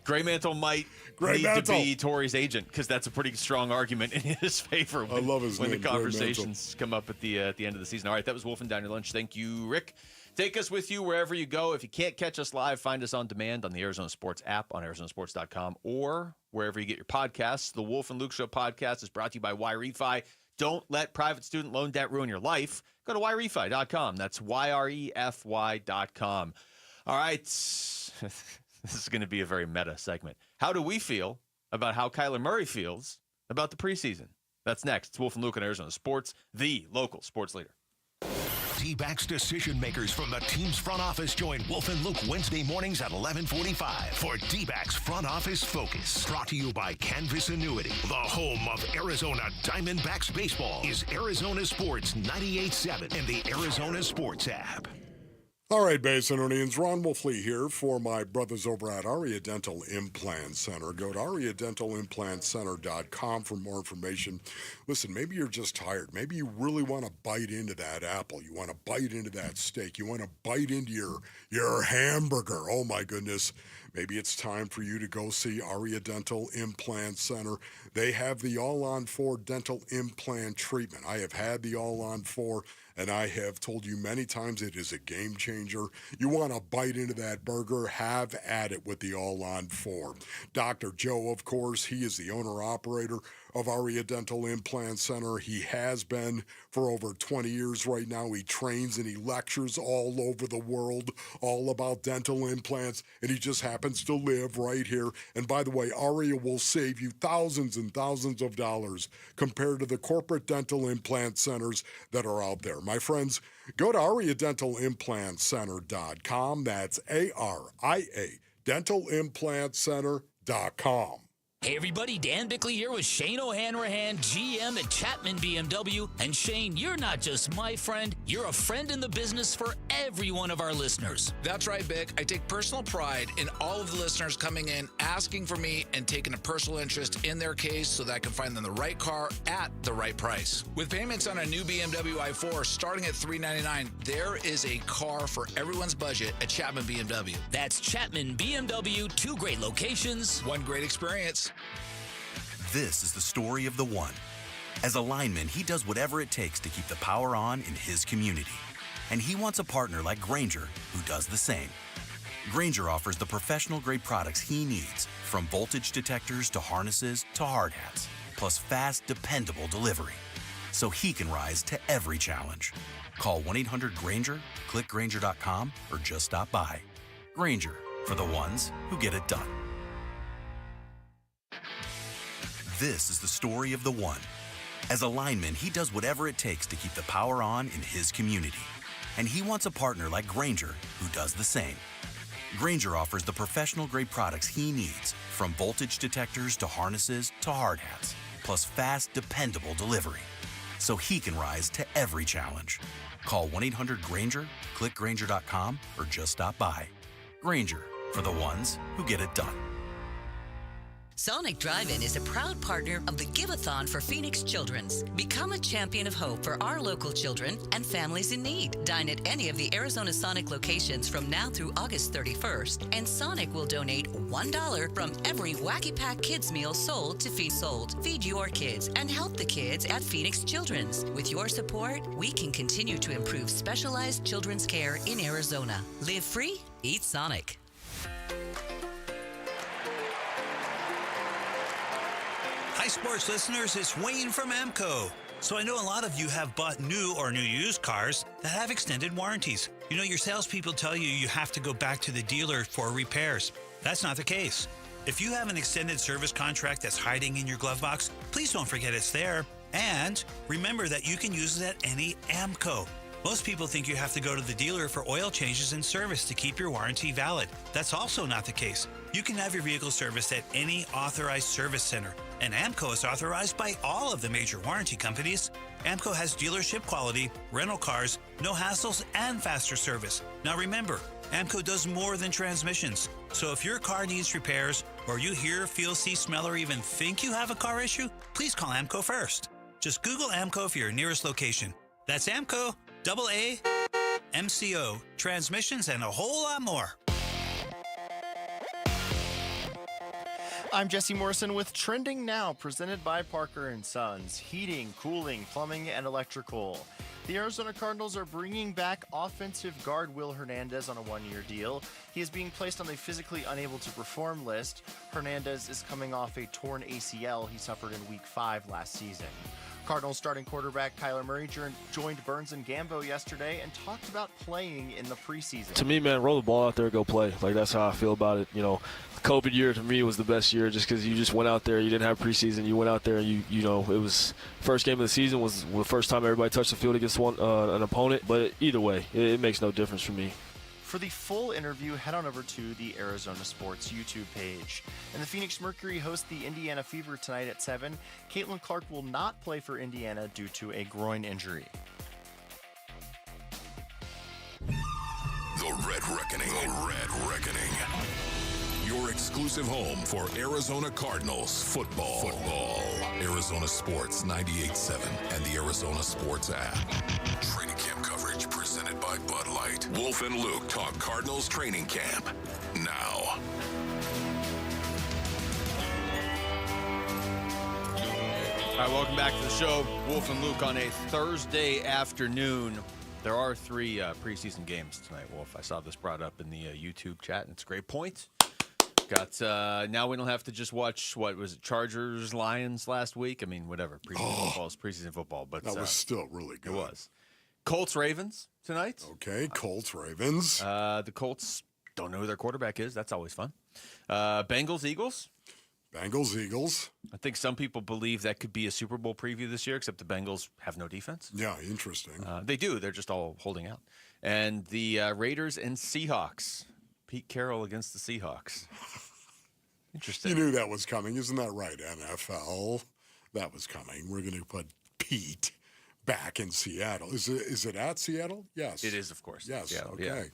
Gray Mantle might need to be Tory's agent because that's a pretty strong argument in his favor when, I love his when name, the conversations come up at the end of the season. All right, that was Wolf and Down Your Lunch. Thank you, Rick. Take us with you wherever you go. If you can't catch us live, find us on demand on the Arizona Sports app on arizonasports.com or wherever you get your podcasts. The Wolf and Luke Show podcast is brought to you by YRefi. Don't let private student loan debt ruin your life. Go to YRefi.com. That's YREFY.com. All right. This is going to be a very meta segment. How do we feel about how Kyler Murray feels about the preseason? That's next. It's Wolf and Luke on Arizona Sports, the local sports leader. D-backs decision makers from the team's front office join Wolf and Luke Wednesday mornings at 11:45 for D-backs Front Office Focus. Brought to you by Canvas Annuity. The home of Arizona Diamondbacks baseball is Arizona Sports 98.7 and the Arizona Sports app. All right, Basinonians, Ron Wolfley here for my brothers over at Aria Dental Implant Center. Go to ariadentalimplantcenter.com for more information. Listen, maybe you're just tired. Maybe you really want to bite into that apple. You want to bite into that steak. You want to bite into your hamburger. Oh, my goodness. Maybe it's time for you to go see Aria Dental Implant Center. They have the All-on-4 dental implant treatment. I have had the All-on-4, and I have told you many times it is a game changer. You want to bite into that burger, have at it with the All-on-4. Dr. Joe, of course, he is the owner-operator of Aria Dental Implant Center. He has been for over 20 years right now. He trains and he lectures all over the world all about dental implants, and he just happens to live right here. And by the way, Aria will save you thousands and thousands of dollars compared to the corporate dental implant centers that are out there. My friends, go to ariadentalimplantcenter.com. That's ARIA, dentalimplantcenter.com. Hey everybody, Dan Bickley here with Shane O'Hanrahan, GM at Chapman BMW. And Shane, you're not just my friend, you're a friend in the business for every one of our listeners. That's right, Bick. I take personal pride in all of the listeners coming in, asking for me, and taking a personal interest in their case so that I can find them the right car at the right price. With payments on a new BMW i4 starting at $399, there is a car for everyone's budget at Chapman BMW. That's Chapman BMW, 2 great locations, 1 great experience. This is the story of the one. As a lineman, he does whatever it takes to keep the power on in his community. And he wants a partner like Grainger who does the same. Grainger offers the professional-grade products he needs, from voltage detectors to harnesses to hard hats, plus fast, dependable delivery, so he can rise to every challenge. Call 1-800-GRAINGER, click Grainger.com, or just stop by. Grainger, for the ones who get it done. This is the story of the one. As a lineman, he does whatever it takes to keep the power on in his community. And he wants a partner like Grainger who does the same. Grainger offers the professional-grade products he needs, from voltage detectors to harnesses to hard hats, plus fast, dependable delivery, so he can rise to every challenge. Call 1-800-GRAINGER, click Grainger.com, or just stop by. Grainger, for the ones who get it done. Sonic Drive-In is a proud partner of the Give-a-thon for Phoenix Children's. Become a champion of hope for our local children and families in need. Dine at any of the Arizona Sonic locations from now through August 31st, and Sonic will donate $1 from every Wacky Pack Kids meal sold to Feed Sold. Feed your kids and help the kids at Phoenix Children's. With your support, we can continue to improve specialized children's care in Arizona. Live free, eat Sonic. Hi, sports listeners. It's Wayne from AMCO. So I know a lot of you have bought new or new used cars that have extended warranties. You know, your salespeople tell you you have to go back to the dealer for repairs. That's not the case. If you have an extended service contract that's hiding in your glove box, please don't forget it's there. And remember that you can use it at any AMCO. Most people think you have to go to the dealer for oil changes and service to keep your warranty valid. That's also not the case. You can have your vehicle serviced at any authorized service center. And AMCO is authorized by all of the major warranty companies. AMCO has dealership quality, rental cars, no hassles, and faster service. Now remember, AMCO does more than transmissions. So if your car needs repairs, or you hear, feel, see, smell, or even think you have a car issue, please call AMCO first. Just Google AMCO for your nearest location. That's AMCO, AAMCO, transmissions, and a whole lot more. I'm Jesse Morrison with Trending Now, presented by Parker & Sons, heating, cooling, plumbing, and electrical. The Arizona Cardinals are bringing back offensive guard Will Hernandez on a 1-year deal. He is being placed on the physically unable to perform list. Hernandez is coming off a torn ACL he suffered in Week 5 last season. Cardinals starting quarterback Kyler Murray joined Burns and Gambo yesterday and talked about playing in the preseason. To me, man, roll the ball out there, go play. Like, that's how I feel about it. You know, the COVID year to me was the best year just because you just went out there. You didn't have preseason. You went out there and you know, it was first game of the season was the first time everybody touched the field against an opponent. But either way, it makes no difference for me. For the full interview, head on over to the Arizona Sports YouTube page. And the Phoenix Mercury host the Indiana Fever tonight at 7. Caitlin Clark will not play for Indiana due to a groin injury. The Red Reckoning. The Red Reckoning. Your exclusive home for Arizona Cardinals football. Arizona Sports 98.7 and the Arizona Sports app. Training camp coverage presented by Bud Light. Wolf and Luke talk Cardinals training camp now. All right, welcome back to the show. Wolf and Luke on a Thursday afternoon. There are 3 preseason games tonight, Wolf. I saw this brought up in the YouTube chat, and it's a great point. Got now we don't have to just watch, what was it, Chargers, Lions last week? I mean, whatever. Preseason football is preseason football. But that was still really good. It was. Colts, Ravens tonight. Okay, Colts, Ravens. The Colts don't know who their quarterback is. That's always fun. Bengals, Eagles. Bengals, Eagles. I think some people believe that could be a Super Bowl preview this year, except the Bengals have no defense. Yeah, interesting. They do. They're just all holding out. And the Raiders and Seahawks. Pete Carroll against the Seahawks. Interesting. You knew that was coming. Isn't that right, NFL? That was coming. We're going to put Pete back in Seattle. Is it at Seattle? Yes. It is, of course. Yes, Seattle, okay.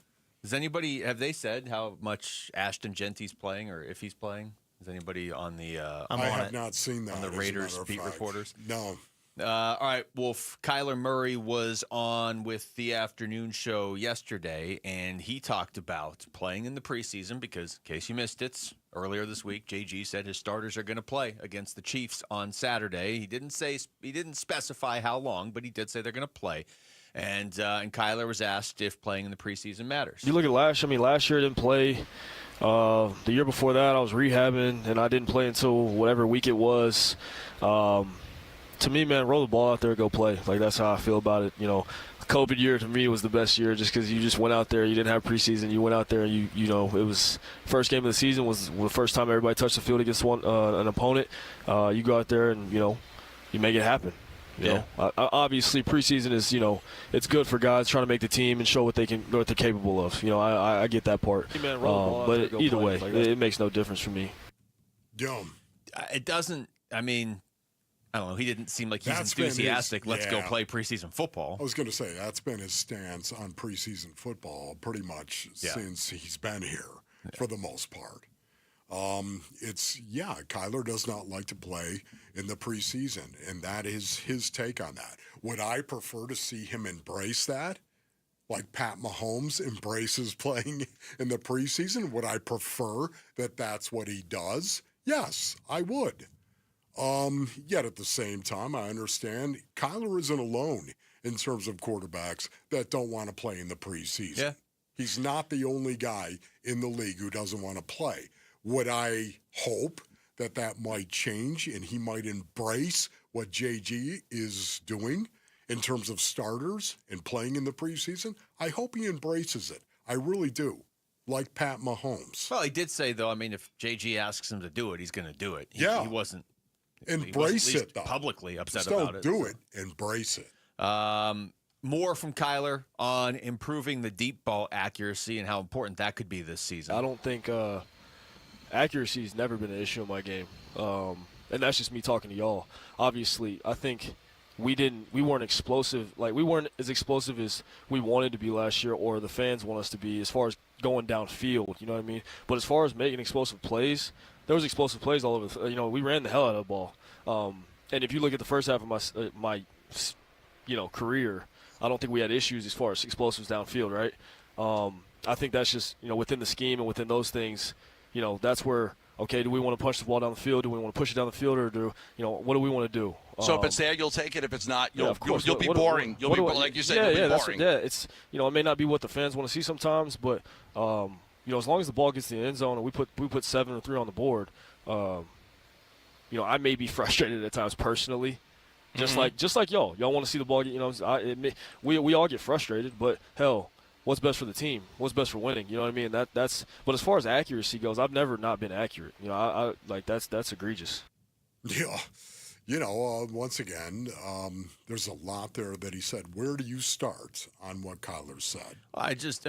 Yeah. Have they said how much Ashton Genty's playing or if he's playing? Is anybody on the I have not seen that. On the Raiders beat reporters? No. All right, Wolf. Kyler Murray was on with the afternoon show yesterday, and he talked about playing in the preseason because, in case you missed it, earlier this week, JG said his starters are going to play against the Chiefs on Saturday. He didn't specify how long, but he did say they're going to play. And Kyler was asked if playing in the preseason matters. You look at last year I didn't play. The year before that, I was rehabbing, and I didn't play until whatever week it was. To me, man, roll the ball out there, go play. Like, that's how I feel about it. You know, the COVID year to me was the best year just because you just went out there. You didn't have preseason. You went out there and you know, it was first game of the season was the first time everybody touched the field against an opponent. You go out there and, you know, you make it happen. You know, obviously preseason is, you know, it's good for guys trying to make the team and show what they're capable of. You know, I get that part. Hey man, roll the ball out there, go either play. Way, it makes no difference for me. It doesn't. I mean, I don't know. He didn't seem like he's enthusiastic. Let's go play preseason football. I was going to say that's been his stance on preseason football pretty much since he's been here for the most part. Kyler does not like to play in the preseason, and that is his take on that. Would I prefer to see him embrace that? Like Pat Mahomes embraces playing in the preseason? Would I prefer that that's what he does? Yes, I would. Yet at the same time, I understand Kyler isn't alone in terms of quarterbacks that don't want to play in the preseason. Yeah. He's not the only guy in the league who doesn't want to play. Would I hope that might change and he might embrace what JG is doing in terms of starters and playing in the preseason? I hope he embraces it. I really do. Like Pat Mahomes. Well, he did say, though, I mean, if JG asks him to do it, he's going to do it. He wasn't. Embrace it, though. Publicly upset Still about it. do it. Embrace it. More from Kyler on improving the deep ball accuracy and how important that could be this season. I don't think accuracy's never been an issue in my game. And that's just me talking to y'all. Obviously, I think we weren't explosive. Like, we weren't as explosive as we wanted to be last year or the fans want us to be as far as going downfield, you know what I mean? But as far as making explosive plays, there was explosive plays all over. You know, we ran the hell out of the ball. And if you look at the first half of my career, I don't think we had issues as far as explosives downfield, right? I think that's just, you know, within the scheme and within those things, you know, that's where, okay, do we want to punch the ball down the field? Do we want to push it down the field, or what do we want to do? So if it's there, you'll take it. If it's not, you'll be What- boring. what do I- Like you said, yeah, you'll be that's boring. it's, you know, it may not be what the fans want to see sometimes, but you know, as long as the ball gets to the end zone and we put 7 or 3 on the board, you know, I may be frustrated at times personally, Just like y'all want to see the ball get, we all get frustrated, but hell, what's best for the team? What's best for winning? You know what I mean? But as far as accuracy goes, I've never not been accurate. I that's egregious. Yeah. Once again, there's a lot there that he said. Where do you start on what Kyler said?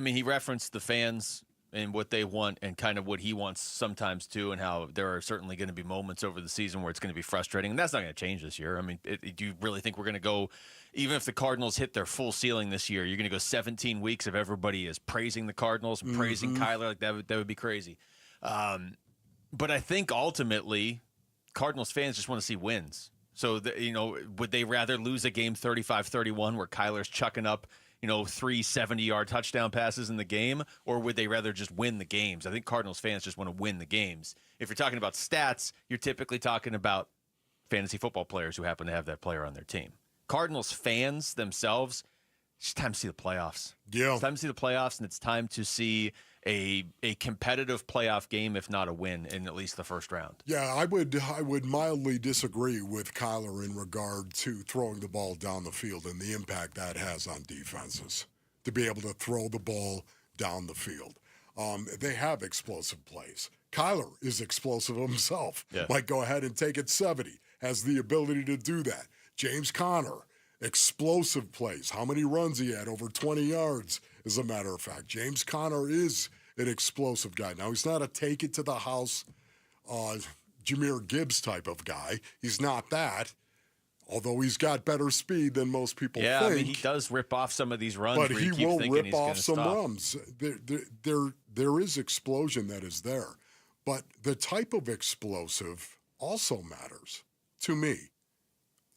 He referenced the fans and what they want and kind of what he wants sometimes too, and how there are certainly going to be moments over the season where it's going to be frustrating, and that's not going to change this year. Do you really think we're going to go, even if the Cardinals hit their full ceiling this year, you're going to go 17 weeks if everybody is praising the Cardinals and praising Kyler? Like that would be crazy. But I think ultimately Cardinals fans just want to see wins. So, would they rather lose a game 35-31 where Kyler's chucking up, 3 70-yard touchdown passes in the game, or would they rather just win the games? I think Cardinals fans just want to win the games. If you're talking about stats, you're typically talking about fantasy football players who happen to have that player on their team. Cardinals fans themselves, it's time to see the playoffs. Yeah. It's time to see the playoffs, and it's time to see a competitive playoff game, if not a win, in at least the first round. Yeah, I would mildly disagree with Kyler in regard to throwing the ball down the field and the impact that has on defenses, to be able to throw the ball down the field. They have explosive plays. Kyler is explosive himself. Yeah. Might go ahead and take it 70, has the ability to do that. James Conner, explosive plays. How many runs he had? Over 20 yards, as a matter of fact. James Conner is an explosive guy. Now, he's not a take-it-to-the-house Jahmyr Gibbs type of guy. He's not that, although he's got better speed than most people think. Yeah, he does rip off some of these runs. But where he will rip off some stop. runs. There is explosion that is there. But the type of explosive also matters to me,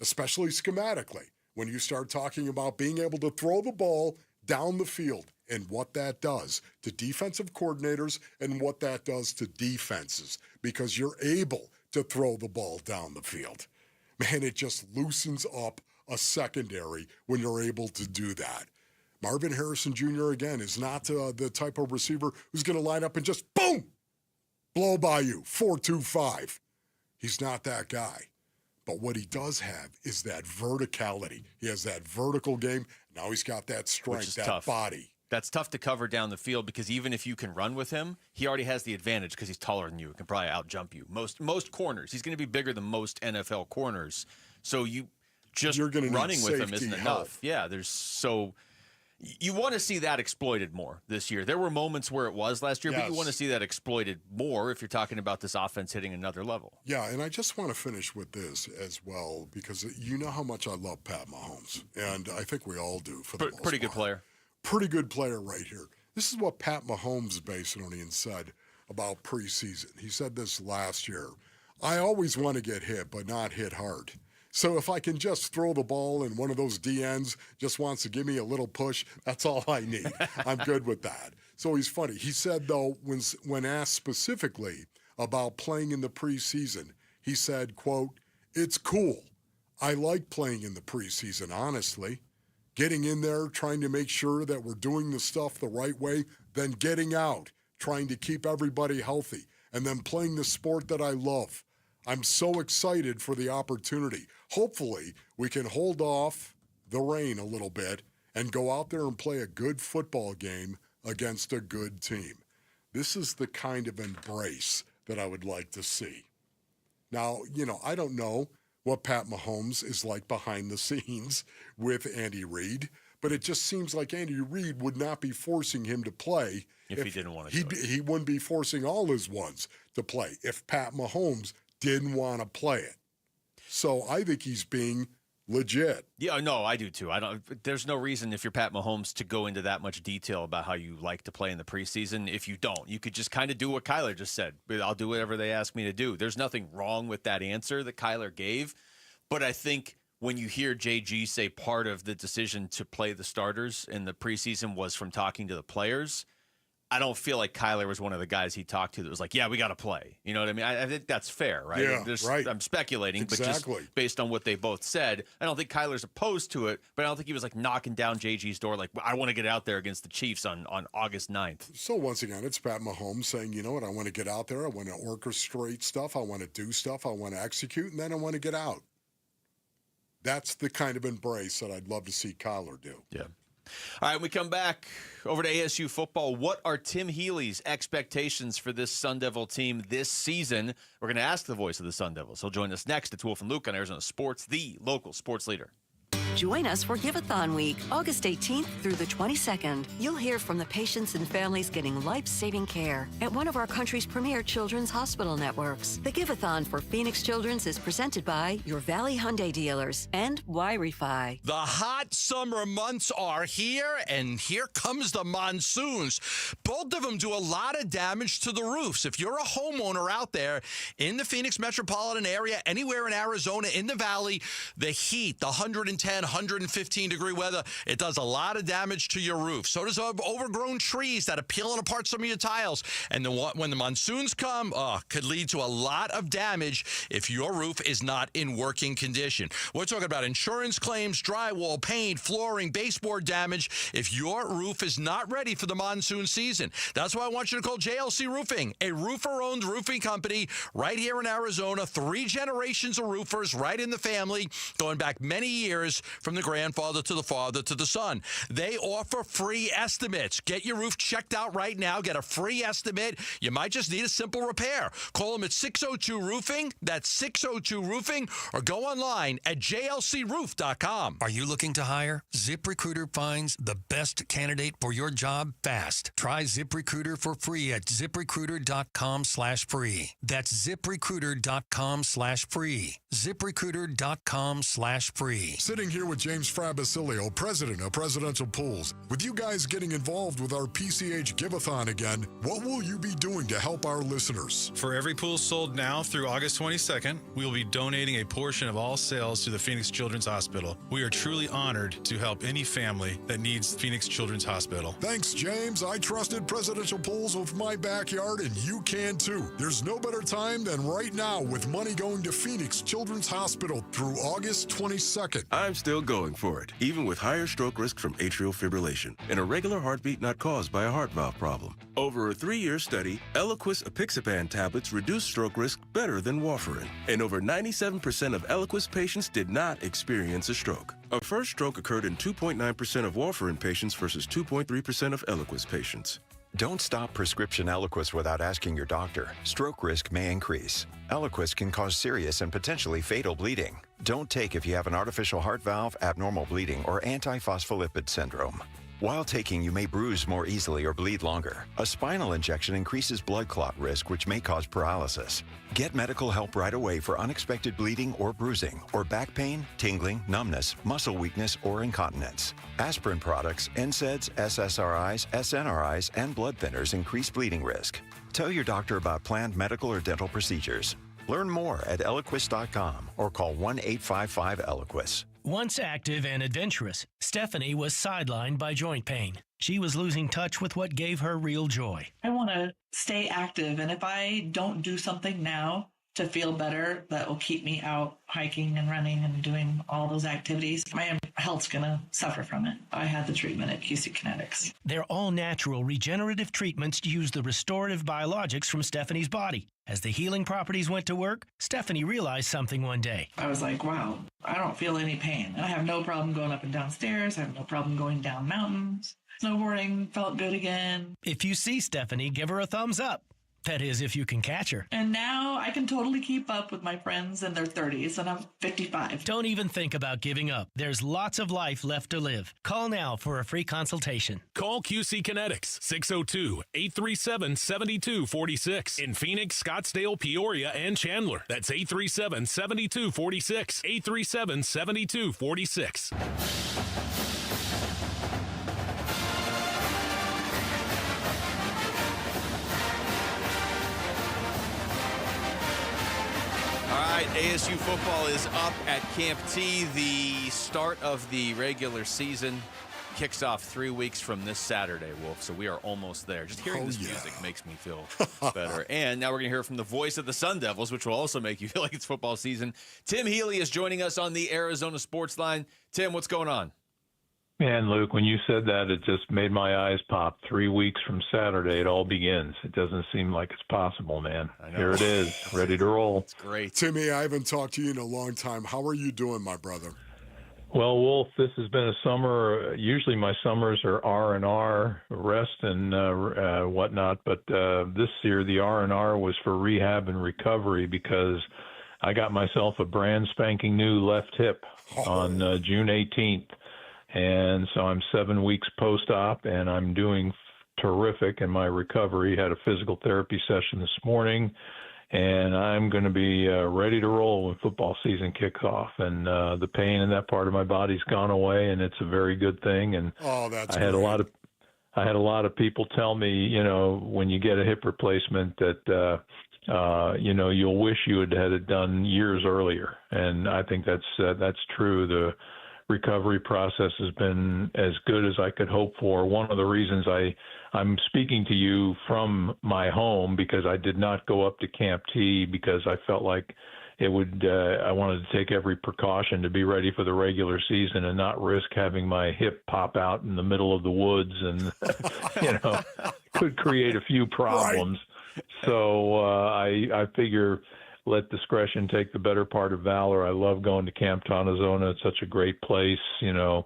especially schematically, when you start talking about being able to throw the ball down the field and what that does to defensive coordinators and what that does to defenses, because you're able to throw the ball down the field. Man, it just loosens up a secondary when you're able to do that. Marvin Harrison Jr., again, is not the type of receiver who's going to line up and just, boom, blow by you, 4-2-5. He's not that guy. But what he does have is that verticality. He has that vertical game. Now he's got that strength, that tough. body. That's tough to cover down the field, because even if you can run with him, he already has the advantage because he's taller than you and can probably out-jump you. Most corners. He's going to be bigger than most NFL corners. So you're running with him isn't enough. Yeah, you want to see that exploited more this year. There were moments where it was last year, but you want to see that exploited more if you're talking about this offense hitting another level. Yeah, and I just want to finish with this as well, because you know how much I love Pat Mahomes, and I think we all do for the most Pretty good part. player. Pretty good player right here. This is what Pat Mahomes basically said about preseason. He said this last year. I always want to get hit, but not hit hard. So if I can just throw the ball and one of those DNs just wants to give me a little push, that's all I need. I'm good with that. So he's funny. He said, though, when asked specifically about playing in the preseason, he said, quote, "It's cool. I like playing in the preseason, honestly. Getting in there, trying to make sure that we're doing the stuff the right way, then getting out, trying to keep everybody healthy, and then playing the sport that I love. I'm so excited for the opportunity. Hopefully, we can hold off the rain a little bit and go out there and play a good football game against a good team." This is the kind of embrace that I would like to see. Now, I don't know what Pat Mahomes is like behind the scenes with Andy Reid, but it just seems like Andy Reid would not be forcing him to play if he didn't want to. He wouldn't be forcing all his ones to play if Pat Mahomes didn't want to play it. So I think he's being legit. Yeah, no, I do too. There's no reason if you're Pat Mahomes to go into that much detail about how you like to play in the preseason. If you don't, you could just kind of do what Kyler just said. I'll do whatever they ask me to do. There's nothing wrong with that answer that Kyler gave. But I think when you hear JG say part of the decision to play the starters in the preseason was from talking to the players, I don't feel like Kyler was one of the guys he talked to that was like, yeah, we got to play. You know what I mean? I think that's fair, right? Yeah, right. I'm speculating, Exactly. but just based on what they both said, I don't think Kyler's opposed to it, but I don't think he was like knocking down JG's door like, I want to get out there against the Chiefs on August 9th. So once again, it's Pat Mahomes saying, you know what, I want to get out there, I want to orchestrate stuff, I want to do stuff, I want to execute, and then I want to get out. That's the kind of embrace that I'd love to see Kyler do. Yeah. All right, when we come back over to ASU football, what are Tim Healy's expectations for this Sun Devil team this season? We're going to ask the voice of the Sun Devils. He'll join us next. It's Wolf and Luke on Arizona Sports, the local sports leader. Join us for Give-a-thon Week, August 18th through the 22nd. You'll hear from the patients and families getting life-saving care at one of our country's premier children's hospital networks. The Give-a-thon for Phoenix Children's is presented by your Valley Hyundai dealers and Y-Refi. The hot summer months are here, and here comes the monsoons. Both of them do a lot of damage to the roofs. If you're a homeowner out there in the Phoenix metropolitan area, anywhere in Arizona, in the valley, the heat, the 110, 115 degree weather, it does a lot of damage to your roof. So does overgrown trees that are peeling apart some of your tiles. And when the monsoons come, could lead to a lot of damage if your roof is not in working condition. We're talking about insurance claims, drywall, paint, flooring, baseboard damage if your roof is not ready for the monsoon season. That's why I want you to call JLC Roofing, a roofer-owned roofing company right here in Arizona. 3 generations of roofers right in the family, going back many years from the grandfather to the father to the son. They offer free estimates. Get your roof checked out right now. Get a free estimate. You might just need a simple repair. Call them at 602-ROOFING. That's 602-ROOFING. Or go online at jlcroof.com. Are you looking to hire? ZipRecruiter finds the best candidate for your job fast. Try ZipRecruiter for free at ZipRecruiter.com/free. That's ZipRecruiter.com/free. ZipRecruiter.com/free. Sitting here with James Frabasilio, president of Presidential Pools. With you guys getting involved with our PCH Give-a-thon again, what will you be doing to help our listeners? For every pool sold now through August 22nd, we will be donating a portion of all sales to the Phoenix Children's Hospital. We are truly honored to help any family that needs Phoenix Children's Hospital. Thanks, James. I trusted Presidential Pools with my backyard, and you can too. There's no better time than right now with money going to Phoenix Children's Hospital through August 22nd. I'm still going for it, even with higher stroke risk from atrial fibrillation, an irregular heartbeat not caused by a heart valve problem. Over a 3-year study, Eliquis apixaban tablets reduced stroke risk better than warfarin, and over 97% of Eliquis patients did not experience a stroke. A first stroke occurred in 2.9% of warfarin patients versus 2.3% of Eliquis patients. Don't stop prescription Eliquis without asking your doctor. Stroke risk may increase. Eliquis can cause serious and potentially fatal bleeding. Don't take if you have an artificial heart valve, abnormal bleeding, or antiphospholipid syndrome. While taking, you may bruise more easily or bleed longer. A spinal injection increases blood clot risk, which may cause paralysis. Get medical help right away for unexpected bleeding or bruising, or back pain, tingling, numbness, muscle weakness, or incontinence. Aspirin products, NSAIDs, SSRIs, SNRIs, and blood thinners increase bleeding risk. Tell your doctor about planned medical or dental procedures. Learn more at Eliquis.com or call 1-855-ELIQUIS. Once active and adventurous, Stephanie was sidelined by joint pain. She was losing touch with what gave her real joy. I want to stay active, and if I don't do something now to feel better, that will keep me out hiking and running and doing all those activities, my health's going to suffer from it. I had the treatment at QC Kinetics. Their all-natural regenerative treatments use the restorative biologics from Stephanie's body. As the healing properties went to work, Stephanie realized something one day. I was like, wow, I don't feel any pain. I have no problem going up and down stairs. I have no problem going down mountains. Snowboarding felt good again. If you see Stephanie, give her a thumbs up. That is, if you can catch her. And now I can totally keep up with my friends in their 30s, and I'm 55. Don't even think about giving up. There's lots of life left to live. Call now for a free consultation. Call QC Kinetics, 602-837-7246. In Phoenix, Scottsdale, Peoria, and Chandler. That's 837-7246. 837-7246. All right, ASU football is up at Camp T. The start of the regular season kicks off 3 weeks from this Saturday, Wolf, so we are almost there. Just hearing this music makes me feel better. And now we're going to hear from the voice of the Sun Devils, which will also make you feel like it's football season. Tim Healy is joining us on the Arizona Sports Line. Tim, what's going on? Man, Luke, when you said that, it just made my eyes pop. 3 weeks from Saturday, it all begins. It doesn't seem like it's possible, man. Here it is, ready to roll. It's great. Timmy, I haven't talked to you in a long time. How are you doing, my brother? Well, Wolf, this has been a summer. Usually my summers are R&R, rest and whatnot. But this year the R&R was for rehab and recovery because I got myself a brand spanking new left hip on June 18th. And so I'm 7 weeks post-op, and I'm doing terrific in my recovery. Had a physical therapy session this morning, and I'm going to be ready to roll when football season kicks off. And the pain in that part of my body's gone away, and it's a very good thing. And that's I had a lot of people tell me, you know, when you get a hip replacement that you know, you'll wish you had it done years earlier. And I think that's true. The recovery process has been as good as I could hope for. One of the reasons I'm speaking to you from my home, because I did not go up to Camp T because I felt like it would I wanted to take every precaution to be ready for the regular season and not risk having my hip pop out in the middle of the woods and you know, could create a few problems. Right. So I figure let discretion take the better part of valor. I love going to Camp Tanzona. It's such a great place. You know,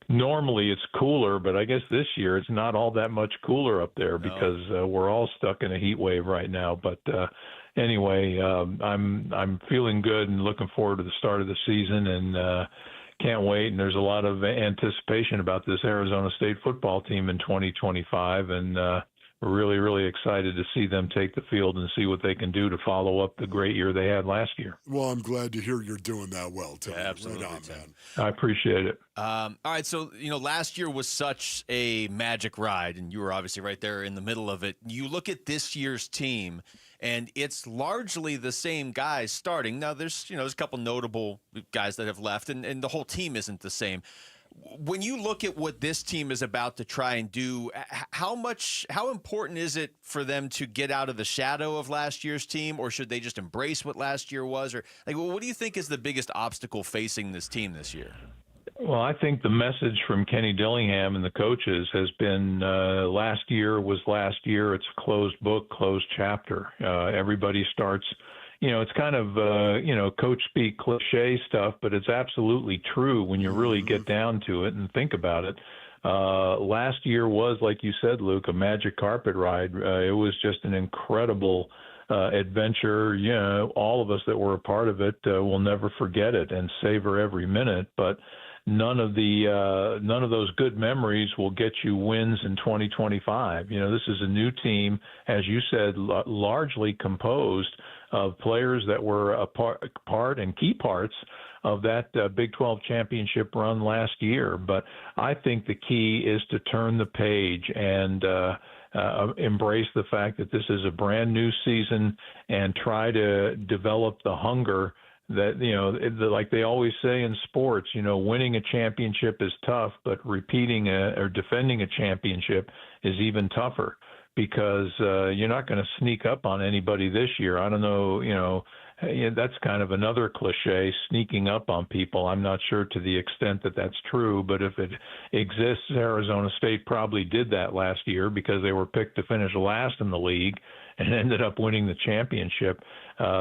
normally it's cooler, but I guess this year it's not all that much cooler up there because we're all stuck in a heat wave right now. But anyway, I'm feeling good and looking forward to the start of the season and can't wait. And there's a lot of anticipation about this Arizona State football team in 2025. And we're really, really excited to see them take the field and see what they can do to follow up the great year they had last year. Well, I'm glad to hear you're doing that well, Tim. Yeah, absolutely, right on, man. I appreciate it. All right, so, you know, last year was such a magic ride, and you were obviously right there in the middle of it. You look at this year's team, and it's largely the same guys starting. Now, there's a couple notable guys that have left, and the whole team isn't the same. When you look at what this team is about to try and do, how important is it for them to get out of the shadow of last year's team, or should they just embrace what last year was? Or what do you think is the biggest obstacle facing this team this year? Well, I think the message from Kenny Dillingham and the coaches has been last year was last year. It's a closed book, closed chapter. Everybody starts. You know, it's kind of, you know, coach speak cliche stuff, but it's absolutely true when you really get down to it and think about it. Last year was, like you said, Luke, a magic carpet ride. It was just an incredible adventure. You know, all of us that were a part of it will never forget it and savor every minute. But none of those good memories will get you wins in 2025. You know, this is a new team, as you said, largely composed of players that were a part and key parts of that Big 12 championship run last year. But I think the key is to turn the page and embrace the fact that this is a brand new season and try to develop the hunger that, you know, like they always say in sports, you know, winning a championship is tough, but repeating or defending a championship is even tougher. Because you're not going to sneak up on anybody this year. I don't know, you know, that's kind of another cliche, sneaking up on people. I'm not sure to the extent that that's true, but if it exists, Arizona State probably did that last year because they were picked to finish last in the league and ended up winning the championship.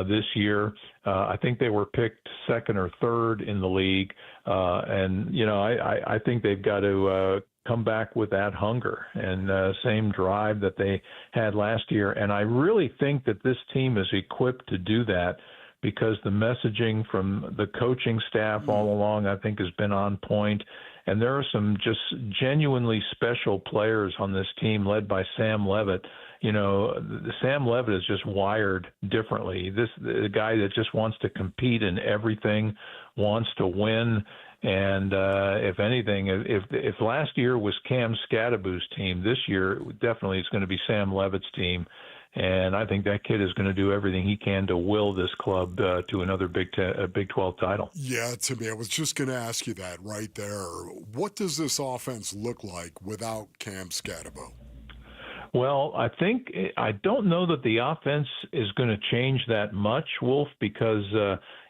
This year, I think they were picked second or third in the league. And, you know, I think they've got to come back with that hunger and same drive that they had last year. And I really think that this team is equipped to do that because the messaging from the coaching staff all along, I think, has been on point. And there are some just genuinely special players on this team led by Sam Levitt. You know, Sam Levitt is just wired differently. The guy that just wants to compete in everything, wants to win. And if anything, if last year was Cam Scadaboo's team, this year definitely it's going to be Sam Levitt's team. And I think that kid is going to do everything he can to will this club to another Big 12 title. Yeah, Timmy, I was just going to ask you that right there. What does this offense look like without Cam Scadaboo? Well, I don't know that the offense is going to change that much, Wolf, because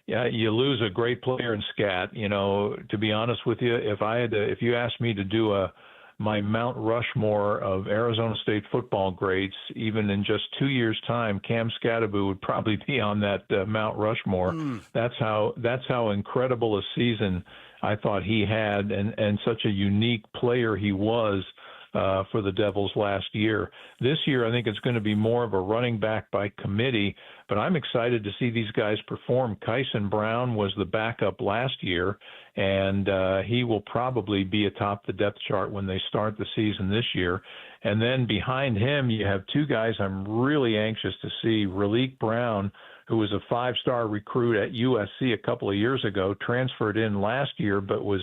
you lose a great player in Scat. You know, to be honest with you, if you asked me to do a my Mount Rushmore of Arizona State football greats. Even in just 2 years' time, Cam Scadaboo would probably be on that Mount Rushmore. That's how incredible a season I thought he had, and such a unique player he was for the Devils last year. This year, I think it's going to be more of a running back by committee, but I'm excited to see these guys perform. Kyson Brown was the backup last year, and he will probably be atop the depth chart when they start the season this year. And then behind him, you have two guys I'm really anxious to see. Raleek Brown, who was a five-star recruit at USC a couple of years ago, transferred in last year but was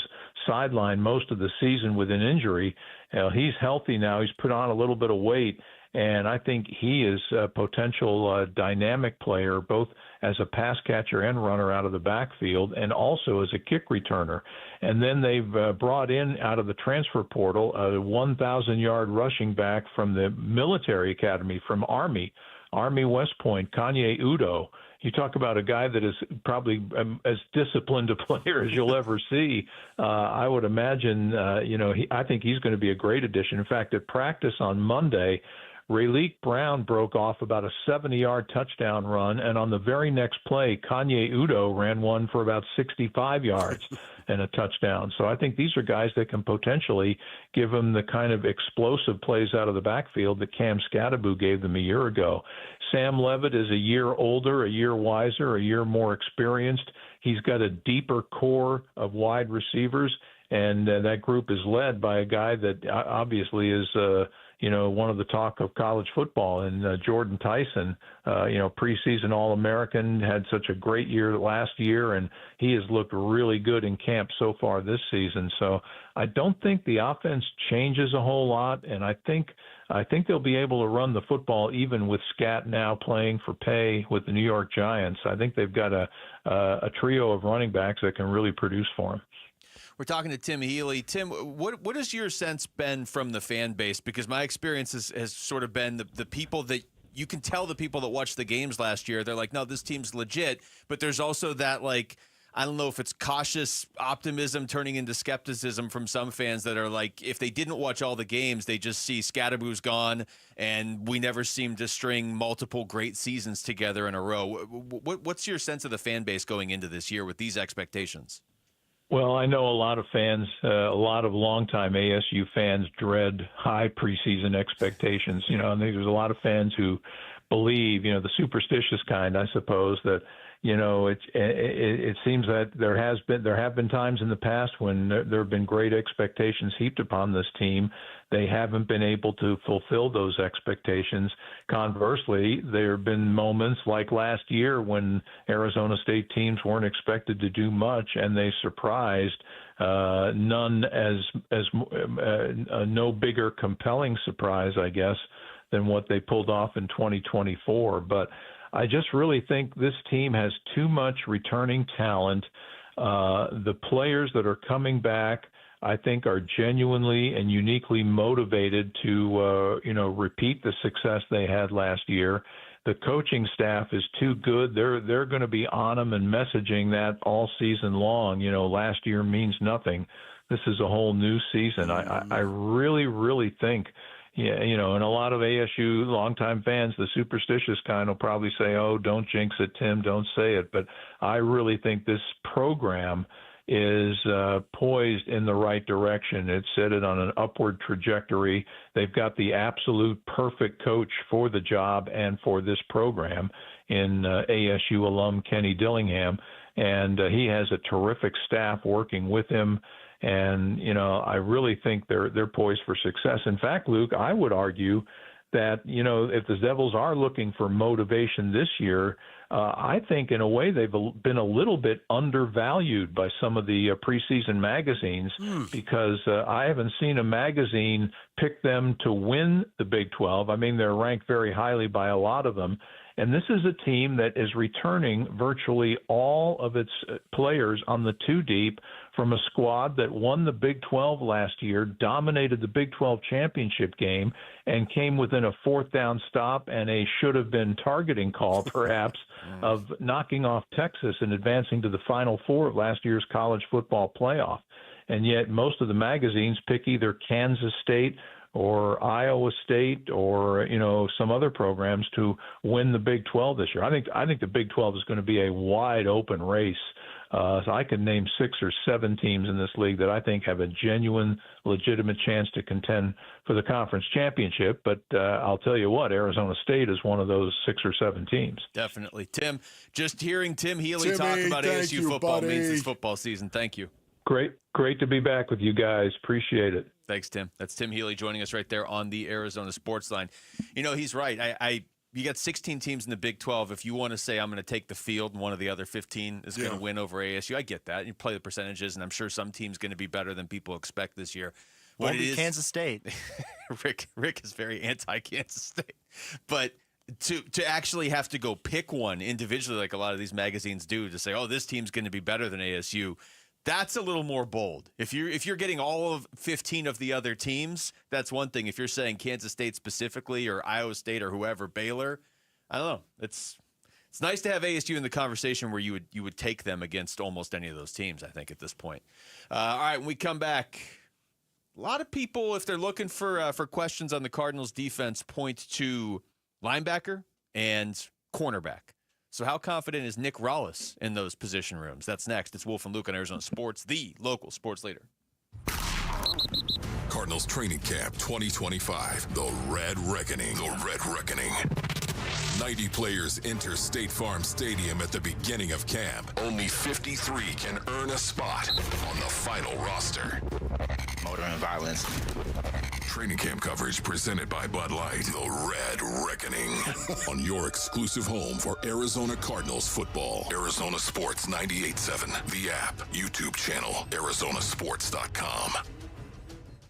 sidelined most of the season with an injury. He's healthy now. He's put on a little bit of weight, and I think he is a potential dynamic player, both as a pass catcher and runner out of the backfield, and also as a kick returner. And then they've brought in out of the transfer portal a 1,000-yard rushing back from the military academy, from Army West Point, Kanye Udo. You talk about a guy that is probably as disciplined a player as you'll ever see. I would imagine, I think he's going to be a great addition. In fact, at practice on Monday, Raleek Brown broke off about a 70-yard touchdown run, and on the very next play, Kanye Udo ran one for about 65 yards and a touchdown. So I think these are guys that can potentially give them the kind of explosive plays out of the backfield that Cam Scadaboo gave them a year ago. Sam Levitt is a year older, a year wiser, a year more experienced. He's got a deeper core of wide receivers, and that group is led by a guy that obviously is one of the talk of college football, and Jordan Tyson, preseason All-American, had such a great year last year, and he has looked really good in camp so far this season. So I don't think the offense changes a whole lot, and I think they'll be able to run the football even with Scat now playing for pay with the New York Giants. I think they've got a trio of running backs that can really produce for them. We're talking to Tim Healy. Tim, what has your sense been from the fan base? Because my experience has sort of been the people that you can tell, the people that watched the games last year, they're like, no, this team's legit. But there's also that, like, I don't know if it's cautious optimism turning into skepticism from some fans that are like, if they didn't watch all the games, they just see Scadaboo's gone and we never seem to string multiple great seasons together in a row. What's your sense of the fan base going into this year with these expectations? Well, I know a lot of fans, a lot of longtime ASU fans dread high preseason expectations. And there's a lot of fans who believe, the superstitious kind, I suppose, that it seems that there have been times in the past when there have been great expectations heaped upon this team. They haven't been able to fulfill those expectations. Conversely, there have been moments like last year when Arizona State teams weren't expected to do much, and they surprised. None as no bigger compelling surprise, I guess, than what they pulled off in 2024. But I just really think this team has too much returning talent. The players that are coming back, I think, are genuinely and uniquely motivated to, repeat the success they had last year. The coaching staff is too good. They're going to be on them and messaging that all season long. Last year means nothing. This is a whole new season. I really, really think. Yeah, and a lot of ASU longtime fans, the superstitious kind, will probably say, oh, don't jinx it, Tim, don't say it. But I really think this program is poised in the right direction. It's headed on an upward trajectory. They've got the absolute perfect coach for the job and for this program in ASU alum Kenny Dillingham. And he has a terrific staff working with him. And, I really think they're poised for success. In fact, Luke, I would argue that, if the Devils are looking for motivation this year, I think in a way they've been a little bit undervalued by some of the preseason magazines because I haven't seen a magazine pick them to win the Big 12. I mean, they're ranked very highly by a lot of them. And this is a team that is returning virtually all of its players on the two deep from a squad that won the Big 12 last year, dominated the Big 12 championship game, and came within a fourth down stop and a should-have-been targeting call, perhaps, of knocking off Texas and advancing to the Final Four of last year's college football playoff. and yet most of the magazines pick either Kansas State or Iowa State or, some other programs to win the Big 12 this year. I think the Big 12 is going to be a wide open race. So I could name 6 or 7 teams in this league that I think have a genuine, legitimate chance to contend for the conference championship. But I'll tell you what, Arizona State is one of those 6 or 7 teams. Definitely. Tim, just hearing Tim Healy talk about ASU football means it's football season. Thank you. Great to be back with you guys. Appreciate it. Thanks, Tim. That's Tim Healy joining us right there on the Arizona Sports Line. He's right. You got 16 teams in the Big 12. If you want to say I'm going to take the field and one of the other 15 is going to win over ASU, I get that. You play the percentages, and I'm sure some team's going to be better than people expect this year. Won't be Kansas State. Rick is very anti-Kansas State. But to actually have to go pick one individually like a lot of these magazines do to say, oh, this team's going to be better than ASU, that's a little more bold. If you're getting all of 15 of the other teams, that's one thing. If you're saying Kansas State specifically or Iowa State or whoever, Baylor, I don't know. It's nice to have ASU in the conversation where you would take them against almost any of those teams, I think, at this point. All right, when we come back, a lot of people, if they're looking for questions on the Cardinals defense, point to linebacker and cornerback. So how confident is Nick Rollis in those position rooms? That's next. It's Wolf and Luke on Arizona Sports, the local sports leader. Cardinals Training Camp 2025. The Red Reckoning. The Red Reckoning. 90 players enter State Farm Stadium at the beginning of camp. Only 53 can earn a spot on the final roster. Motor and violence. Training camp coverage presented by Bud Light. The Red Reckoning. On your exclusive home for Arizona Cardinals football. Arizona Sports 98.7. The app. YouTube channel. ArizonaSports.com.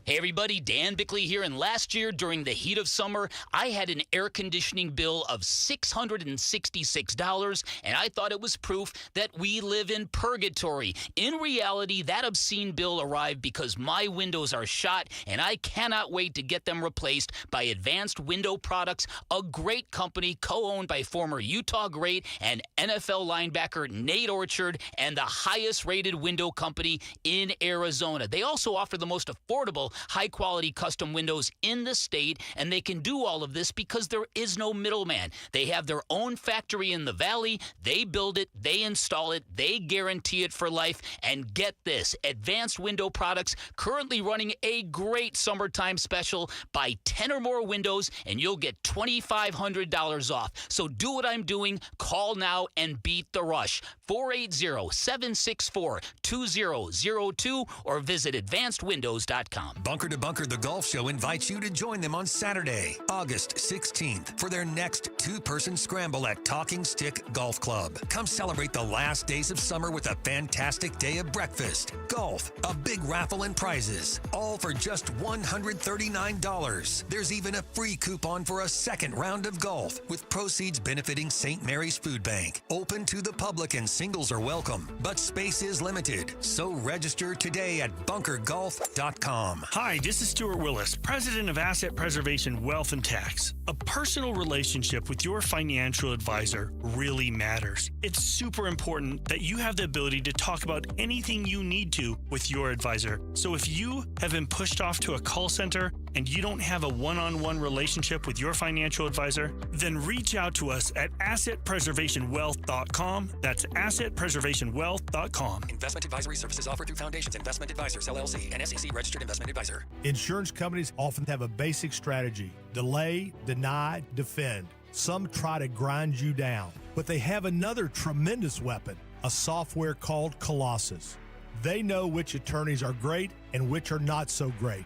Hey everybody, Dan Bickley here, and last year during the heat of summer, I had an air conditioning bill of $666, and I thought it was proof that we live in purgatory. In reality, that obscene bill arrived because my windows are shot, and I cannot wait to get them replaced by Advanced Window Products, a great company co-owned by former Utah great and NFL linebacker Nate Orchard, and the highest-rated window company in Arizona. They also offer the most affordable high-quality custom windows in the state, and they can do all of this because there is no middleman. They have their own factory in the valley. They build it, they install it, they guarantee it for life. And get this, Advanced Window Products currently running a great summertime special. Buy 10 or more windows, and you'll get $2,500 off. So do what I'm doing. Call now and beat the rush. 480-764-2002 or visit advancedwindows.com. Bunker to Bunker, the golf show, invites you to join them on Saturday, August 16th, for their next two-person scramble at Talking Stick Golf Club. Come celebrate the last days of summer with a fantastic day of breakfast, golf, a big raffle, and prizes, all for just $139. There's even a free coupon for a second round of golf, with proceeds benefiting St. Mary's Food Bank. Open to the public and singles are welcome, but space is limited, so register today at bunkergolf.com. Hi, this is Stuart Willis, President of Asset Preservation Wealth and Tax. A personal relationship with your financial advisor really matters. It's super important that you have the ability to talk about anything you need to with your advisor. So if you have been pushed off to a call center and you don't have a one-on-one relationship with your financial advisor, then reach out to us at assetpreservationwealth.com. That's assetpreservationwealth.com. Investment advisory services offered through Foundations Investment Advisors, LLC, an SEC registered investment advisor. Insurance companies often have a basic strategy: delay, deny, defend. Some try to grind you down, but they have another tremendous weapon, a software called Colossus. They know which attorneys are great and which are not so great.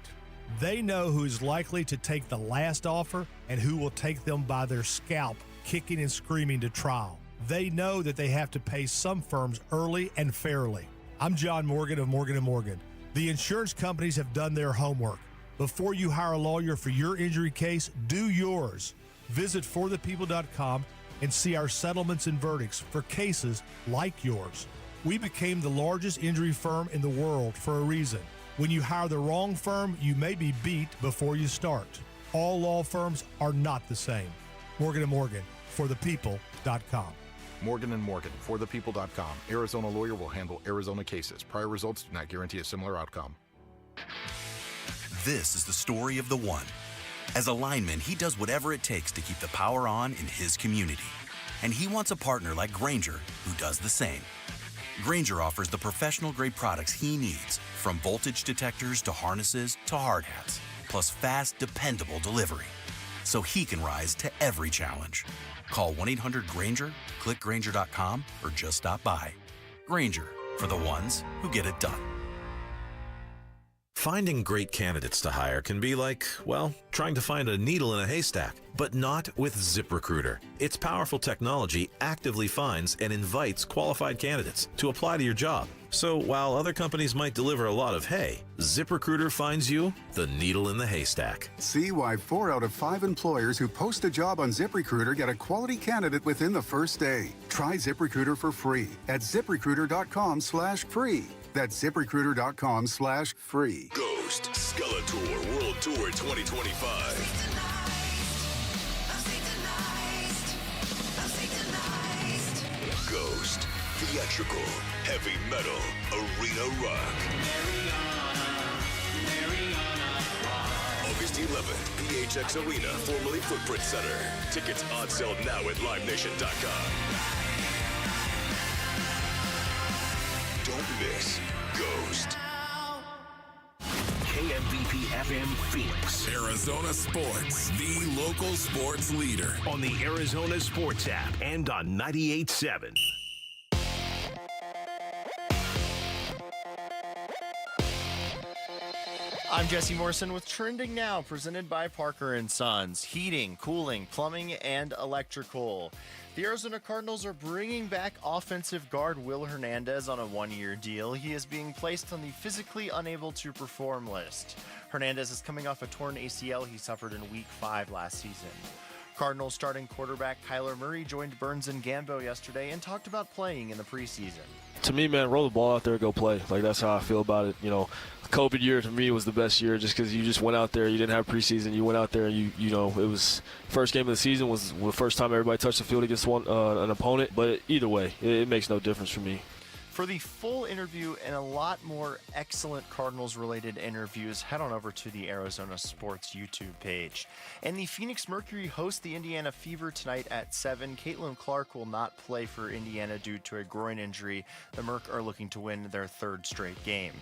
They know who is likely to take the last offer and who will take them by their scalp, kicking and screaming to trial. They know that they have to pay some firms early and fairly. I'm John Morgan of Morgan & Morgan. The insurance companies have done their homework. Before you hire a lawyer for your injury case, do yours. Visit forthepeople.com and see our settlements and verdicts for cases like yours. We became the largest injury firm in the world for a reason. When you hire the wrong firm, you may be beat before you start. All law firms are not the same. Morgan & Morgan, forthepeople.com. Morgan & Morgan, forthepeople.com. Arizona lawyer will handle Arizona cases. Prior results do not guarantee a similar outcome. This is the story of the one. As a lineman, he does whatever it takes to keep the power on in his community. And he wants a partner like Grainger who does the same. Grainger offers the professional-grade products he needs, from voltage detectors to harnesses to hard hats, plus fast, dependable delivery, so he can rise to every challenge. Call 1-800-GRAINGER, click Grainger.com, or just stop by. Grainger, for the ones who get it done. Finding great candidates to hire can be like, well, trying to find a needle in a haystack, but not with ZipRecruiter. Its powerful technology actively finds and invites qualified candidates to apply to your job. So while other companies might deliver a lot of hay, ZipRecruiter finds you the needle in the haystack. See why 4 out of 5 employers who post a job on ZipRecruiter get a quality candidate within the first day. Try ZipRecruiter for free at ZipRecruiter.com/free. That's ZipRecruiter.com/free. Ghost Skeletor World Tour 2025. Ghost, theatrical, heavy metal, arena rock. August 11th, PHX Arena, formerly Footprint Center. Tickets on sale now at LiveNation.com. Don't miss Ghost. KMVP FM Phoenix. Arizona Sports, the local sports leader. On the Arizona Sports app and on 98.7. I'm Jesse Morrison with Trending Now, presented by Parker & Sons. Heating, cooling, plumbing, and electrical. The Arizona Cardinals are bringing back offensive guard Will Hernandez on a 1-year deal. He is being placed on the physically unable to perform list. Hernandez is coming off a torn ACL he suffered in Week 5 last season. Cardinals starting quarterback Kyler Murray joined Burns and Gambo yesterday and talked about playing in the preseason. To me, man, roll the ball out there, go play. Like, that's how I feel about it. You know, the COVID year to me was the best year just because you just went out there. You didn't have preseason. You went out there and, you know, it was first game of the season was the first time everybody touched the field against an opponent. But either way, it makes no difference for me. For the full interview and a lot more excellent Cardinals-related interviews, head on over to the Arizona Sports YouTube page. And the Phoenix Mercury host the Indiana Fever tonight at 7. Caitlin Clark will not play for Indiana due to a groin injury. The Merc are looking to win their 3rd straight game.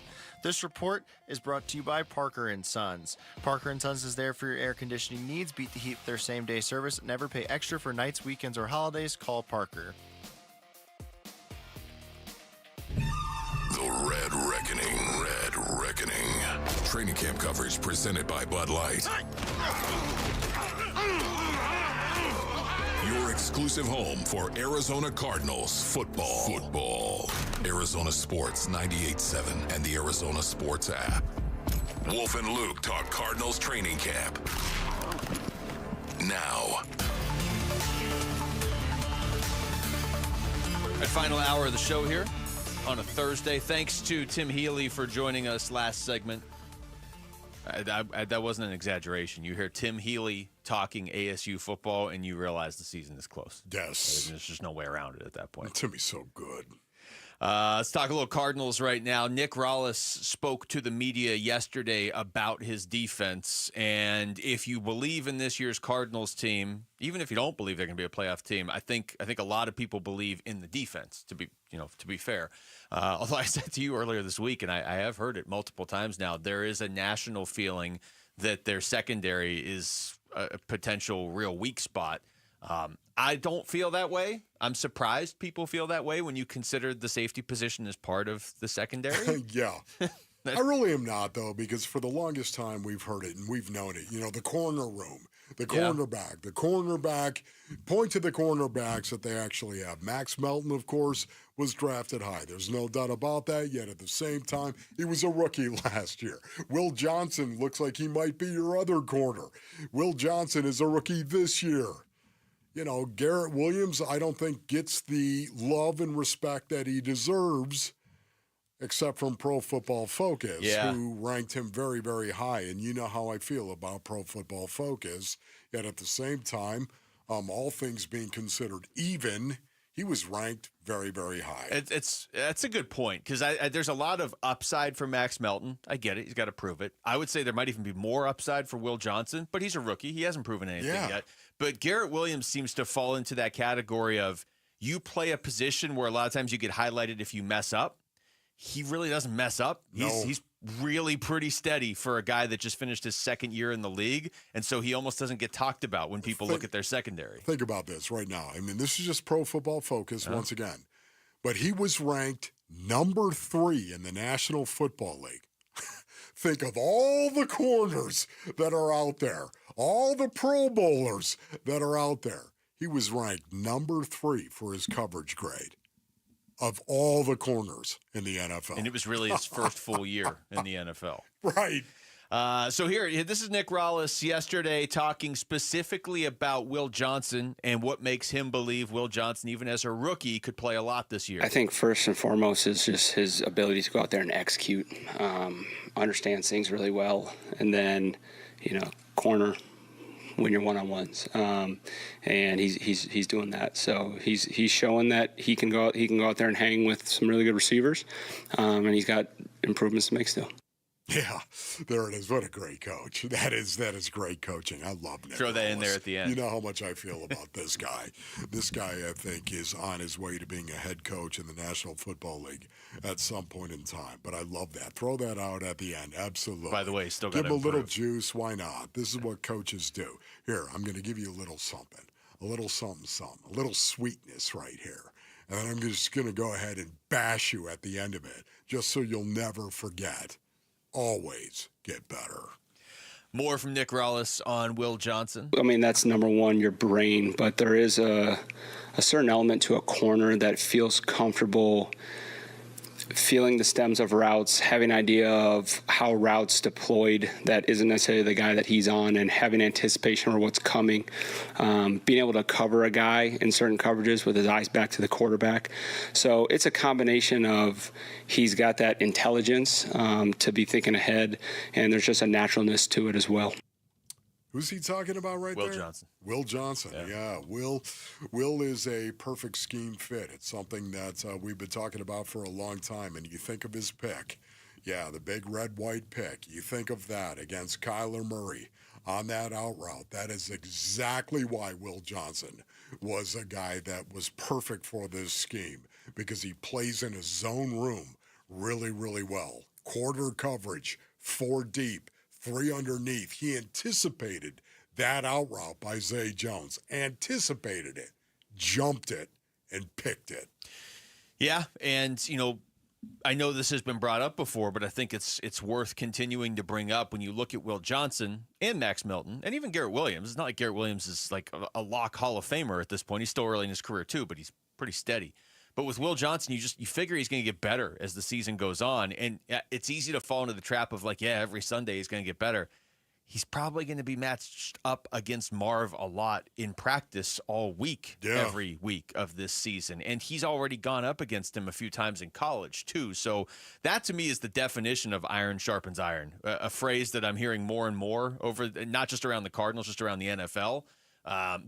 This report is brought to you by Parker & Sons. Parker & Sons is there for your air conditioning needs. Beat the heat with their same-day service. Never pay extra for nights, weekends, or holidays. Call Parker. The Red Reckoning. Red Reckoning. Training camp coverage presented by Bud Light. Your exclusive home for Arizona Cardinals football. Arizona Sports 98.7 and the Arizona Sports app. Wolf and Luke talk Cardinals training camp. Now. Our final hour of the show here on a Thursday. Thanks to Tim Healy for joining us last segment. That wasn't an exaggeration. You hear Tim Healy talking ASU football, and you realize the season is close. Yes. There's just no way around it at that point. Timmy's so good. Let's talk a little Cardinals right now. Nick Rallis spoke to the media yesterday about his defense, and if you believe in this year's Cardinals team, even if you don't believe they're going to be a playoff team, I think a lot of people believe in the defense. To be fair, although I said to you earlier this week, and I have heard it multiple times now, there is a national feeling that their secondary is a potential real weak spot. I don't feel that way. I'm surprised people feel that way when you consider the safety position as part of the secondary. Yeah. I really am not, though, because for the longest time we've heard it and we've known it. You know, the corner room, the cornerback, point to the cornerbacks that they actually have. Max Melton, of course, was drafted high. There's no doubt about that, yet at the same time, he was a rookie last year. Will Johnson looks like he might be your other corner. Will Johnson is a rookie this year. You know, Garrett Williams, I don't think gets the love and respect that he deserves, except from Pro Football Focus, who ranked him very, very high. And you know how I feel about Pro Football Focus. Yet at the same time, all things being considered even, He was ranked very, very high. That's a good point because there's a lot of upside for Max Melton. I get it. He's got to prove it. I would say there might even be more upside for Will Johnson, but he's a rookie. He hasn't proven anything yet. But Garrett Williams seems to fall into that category of you play a position where a lot of times you get highlighted if you mess up. He really doesn't mess up. He's really pretty steady for a guy that just finished his second year in the league, and so he almost doesn't get talked about when people look at their secondary. Think about this right now. I mean, this is just Pro Football Focus once again. But he was ranked number 3 in the National Football League. Think of all the corners that are out there, all the Pro Bowlers that are out there. He was ranked number 3 for his coverage grade of all the corners in the NFL. And it was really his first full year in the NFL. Right. So here, this is Nick Rallis yesterday talking specifically about Will Johnson and what makes him believe Will Johnson, even as a rookie, could play a lot this year. I think first and foremost is just his ability to go out there and execute, understands things really well, and then, corner when you're one-on-ones, and he's doing that. So he's showing that he can go out there and hang with some really good receivers, and he's got improvements to make still. Yeah, there it is. What a great coach. That is great coaching. I love Nick. Throw that in there at the end. You know how much I feel about this guy. This guy, I think, is on his way to being a head coach in the National Football League at some point in time. But I love that. Throw that out at the end. Absolutely. By the way, still got to give him a little juice. Why not? This is what coaches do. Here, I'm going to give you a little something, a little something, a little sweetness right here. And then I'm just going to go ahead and bash you at the end of it, just so you'll never forget. Always get better. More from Nick Rallis on Will Johnson. I mean, that's number one, your brain, but there is a certain element to a corner that feels comfortable feeling the stems of routes, having an idea of how routes deployed that isn't necessarily the guy that he's on, and having anticipation for what's coming, being able to cover a guy in certain coverages with his eyes back to the quarterback. So it's a combination of he's got that intelligence to be thinking ahead, and there's just a naturalness to it as well. Who's he talking about right there? Will Johnson. Will Johnson, yeah. Will is a perfect scheme fit. It's something that we've been talking about for a long time. And you think of his pick. Yeah, the big red-white pick. You think of that against Kyler Murray on that out route. That is exactly why Will Johnson was a guy that was perfect for this scheme, because he plays in a zone room really, really well. Quarter coverage, 4 deep. 3 underneath. He anticipated that out route by Zay Jones. Anticipated it, jumped it, and picked it. Yeah, and, I know this has been brought up before, but I think it's worth continuing to bring up when you look at Will Johnson and Max Melton and even Garrett Williams. It's not like Garrett Williams is like a lock Hall of Famer at this point. He's still early in his career too, but he's pretty steady. But with Will Johnson, you figure he's going to get better as the season goes on. And it's easy to fall into the trap of every Sunday he's going to get better. He's probably going to be matched up against Marv a lot in practice all week, every week of this season. And he's already gone up against him a few times in college, too. So that, to me, is the definition of iron sharpens iron, a phrase that I'm hearing more and more over, not just around the Cardinals, just around the NFL.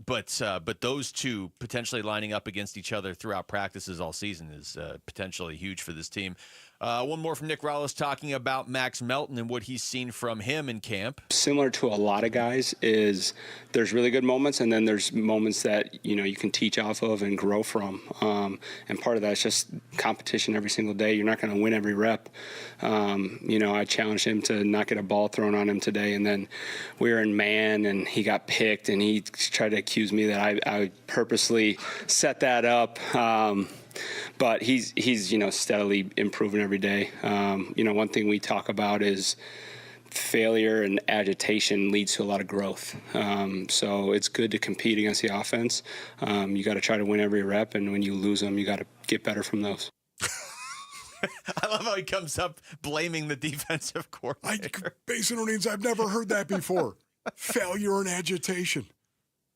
But those two potentially lining up against each other throughout practices all season is potentially huge for this team. One more from Nick Rallis talking about Max Melton and what he's seen from him in camp. Similar to a lot of guys is there's really good moments, and then there's moments that, you can teach off of and grow from. And part of that is just competition every single day. You're not going to win every rep. I challenged him to not get a ball thrown on him today, and then we were in man, and he got picked, and he tried to accuse me that I purposely set that up. But he's steadily improving every day. One thing we talk about is failure and agitation leads to a lot of growth. So it's good to compete against the offense. You got to try to win every rep, and when you lose them, you got to get better from those. I love how he comes up blaming the defensive coordinator. I've never heard that before. Failure and agitation.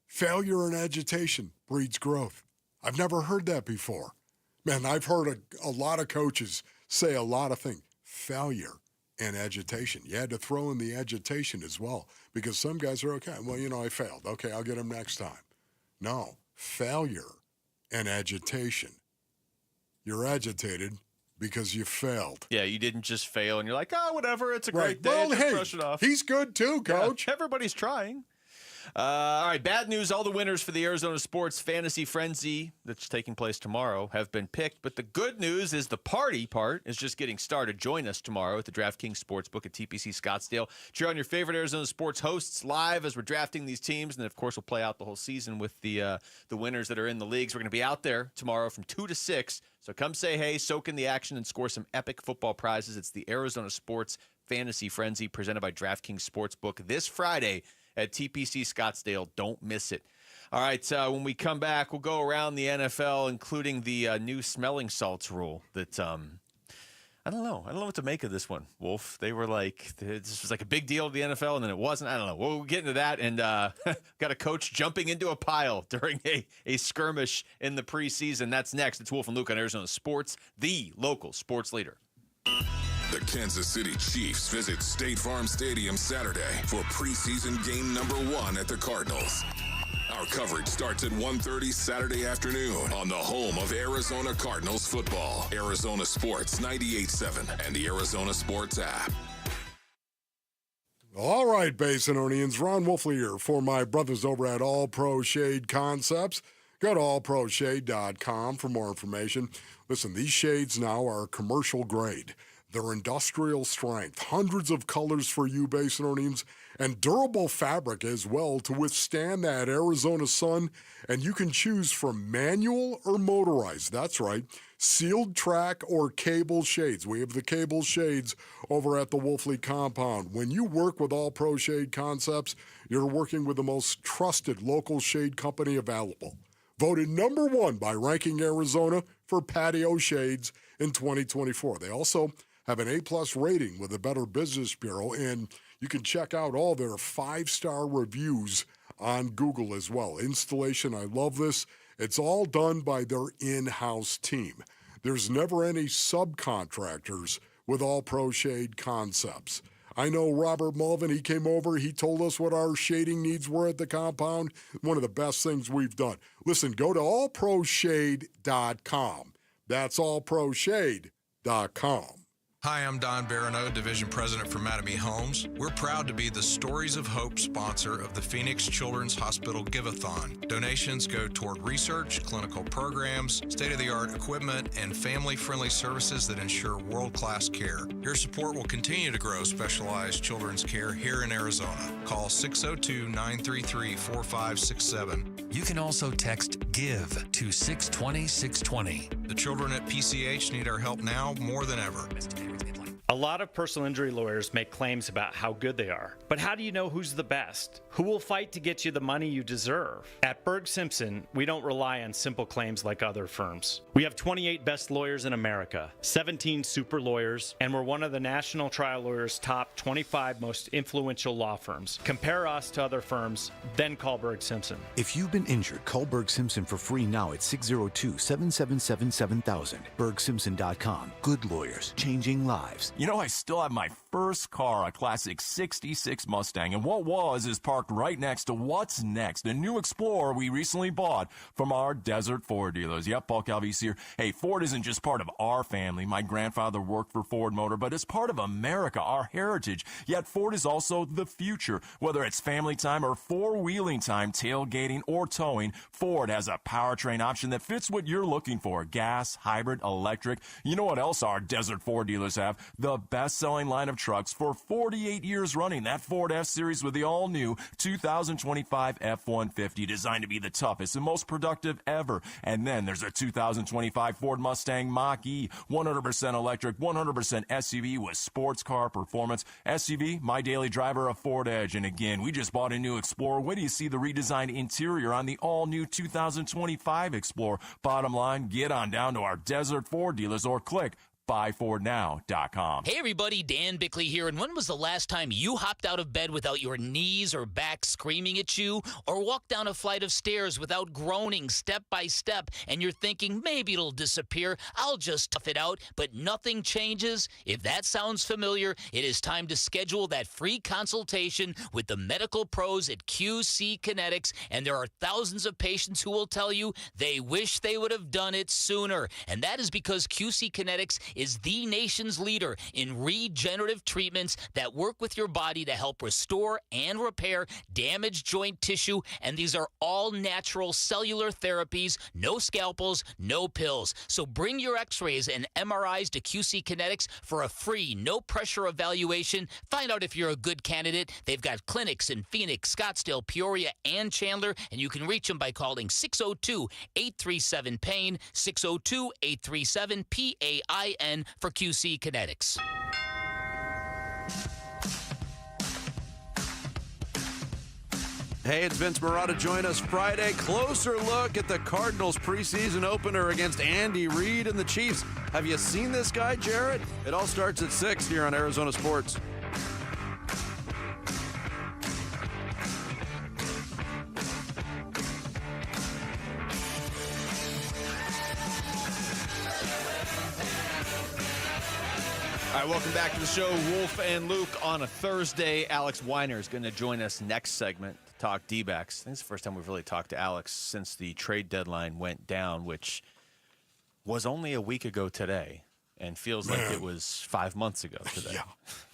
Failure and agitation breeds growth. I've never heard that before. Man, I've heard a lot of coaches say a lot of things. Failure and agitation. You had to throw in the agitation as well, because some guys are okay. Well, I failed. Okay, I'll get him next time. No, failure and agitation. You're agitated because you failed. Yeah, you didn't just fail, and you're like, oh, whatever, it's a great day. Well, just hey, brush it off. He's good too, Coach. Yeah, everybody's trying. All right, bad news. All the winners for the Arizona Sports Fantasy Frenzy that's taking place tomorrow have been picked. But the good news is the party part is just getting started. Join us tomorrow at the DraftKings Sportsbook at TPC Scottsdale. Cheer on your favorite Arizona sports hosts live as we're drafting these teams. And then, of course, we'll play out the whole season with the winners that are in the leagues. We're going to be out there tomorrow from 2 to 6. So come say hey, soak in the action, and score some epic football prizes. It's the Arizona Sports Fantasy Frenzy presented by DraftKings Sportsbook this Friday at TPC Scottsdale. Don't miss it. All right, when we come back, we'll go around the NFL, including the new smelling salts rule that I don't know what to make of this one, Wolf. They were like, this was like a big deal to the NFL, and then it wasn't. I don't know. We'll get into that, and got a coach jumping into a pile during a skirmish in the preseason. That's next. It's Wolf and Luke on Arizona Sports, the local sports leader. The Kansas City Chiefs visit State Farm Stadium Saturday for preseason game number 1 at the Cardinals. Our coverage starts at 1:30 Saturday afternoon on the home of Arizona Cardinals football. Arizona Sports 98.7 and the Arizona Sports app. All right, Basinonians, Ron Wolfley here for my brothers over at All Pro Shade Concepts. Go to allproshade.com for more information. Listen, these shades now are commercial grade. They're industrial strength, hundreds of colors for you, Basinonians, and durable fabric as well to withstand that Arizona sun. And you can choose from manual or motorized. That's right, sealed track or cable shades. We have the cable shades over at the Wolfley compound. When you work with All Pro Shade Concepts, you're working with the most trusted local shade company available. Voted number 1 by Ranking Arizona for patio shades in 2024. They also have an A+ rating with the Better Business Bureau, and you can check out all their 5-star reviews on Google as well. Installation, I love this. It's all done by their in-house team. There's never any subcontractors with All Pro Shade Concepts. I know Robert Mulvin, he came over, he told us what our shading needs were at the compound. One of the best things we've done. Listen, go to allproshade.com. That's allproshade.com. Hi, I'm Don Barano, Division President for Mattamy Homes. We're proud to be the Stories of Hope sponsor of the Phoenix Children's Hospital Give-a-thon. Donations go toward research, clinical programs, state-of-the-art equipment, and family-friendly services that ensure world-class care. Your support will continue to grow specialized children's care here in Arizona. Call 602-933-4567. You can also text GIVE to 620-620. The children at PCH need our help now more than ever. A lot of personal injury lawyers make claims about how good they are. But how do you know who's the best? Who will fight to get you the money you deserve? At Berg Simpson, we don't rely on simple claims like other firms. We have 28 best lawyers in America, 17 super lawyers, and we're one of the National Trial Lawyers' top 25 most influential law firms. Compare us to other firms, then call Berg Simpson. If you've been injured, call Berg Simpson for free now at 602-777-7000. BergSimpson.com. Good lawyers, changing lives. You know, I still have my first car, a classic 66 Mustang, and what was is parked right next to what's next, a new Explorer we recently bought from our Desert Ford dealers. Yep, Paul Calvise here. Hey, Ford isn't just part of our family. My grandfather worked for Ford Motor, but it's part of America, our heritage. Yet Ford is also the future. Whether it's family time or four-wheeling time, tailgating or towing, Ford has a powertrain option that fits what you're looking for. Gas, hybrid, electric. You know what else our Desert Ford dealers have? The best-selling line of trucks for 48 years running. That Ford F-Series with the all-new 2025 F-150, designed to be the toughest and most productive ever. And then there's a 2025 Ford Mustang Mach-E, 100% electric, 100% SUV with sports car performance. SUV, my daily driver, a Ford Edge. And again, we just bought a new Explorer. Wait till you see the redesigned interior on the all-new 2025 Explorer. Bottom line, get on down to our Desert Ford dealers or click BuyForNow.com. Hey everybody, Dan Bickley here, and when was the last time you hopped out of bed without your knees or back screaming at you, or walked down a flight of stairs without groaning step by step, and you're thinking, maybe it'll disappear, I'll just tough it out, but nothing changes? If that sounds familiar, it is time to schedule that free consultation with the medical pros at QC Kinetics, and there are thousands of patients who will tell you they wish they would have done it sooner, and that is because QC Kinetics is the nation's leader in regenerative treatments that work with your body to help restore and repair damaged joint tissue, and these are all natural cellular therapies, no scalpels, no pills. So bring your x-rays and MRIs to QC Kinetics for a free, no-pressure evaluation. Find out if you're a good candidate. They've got clinics in Phoenix, Scottsdale, Peoria, and Chandler, and you can reach them by calling 602-837-PAIN, 602-837-PAIN for QC Kinetics. Hey, it's Vince Marotta. Join us Friday. Closer look at the Cardinals preseason opener against Andy Reid and the Chiefs. Have you seen this guy, Jarrett? It all starts at 6 here on Arizona Sports. All right, welcome back to the show. Wolf and Luke on a Thursday. Alex Weiner is going to join us next segment to talk D-backs. I think it's the first time we've really talked to Alex since the trade deadline went down, which was only a week ago today and feels like it was 5 months ago today. Yeah.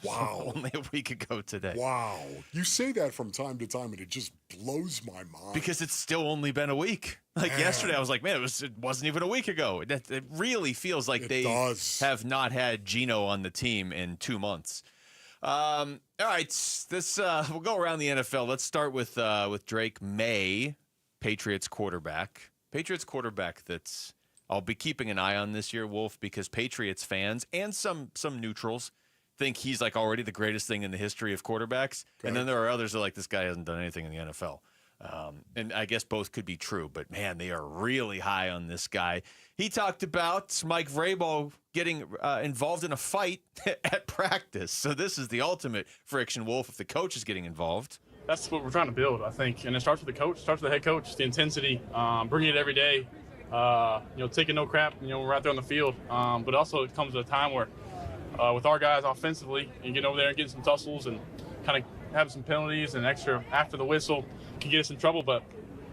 Wow. Only a week ago today. Wow. You say that from time to time, and it just blows my mind. Because it's still only been a week. Like yesterday, I was like, man, it wasn't even a week ago. It really feels like they have not had Geno on the team in 2 months. All right, we'll go around the NFL. Let's start with Drake May, Patriots quarterback. Patriots quarterback that's I'll be keeping an eye on this year, Wolf, because Patriots fans and some neutrals think he's like already the greatest thing in the history of quarterbacks. Okay. And then there are others that are like, this guy hasn't done anything in the NFL. And I guess both could be true, but man, they are really high on this guy. He talked about Mike Vrabel getting involved in a fight at practice. So this is the ultimate friction, Wolf, if the coach is getting involved. That's what we're trying to build, I think. And it starts with the coach, starts with the head coach, the intensity, bringing it every day, taking no crap, when we're out there on the field. But also it comes at a time where with our guys offensively and getting over there and getting some tussles and kind of having some penalties and extra after the whistle can get us in trouble. But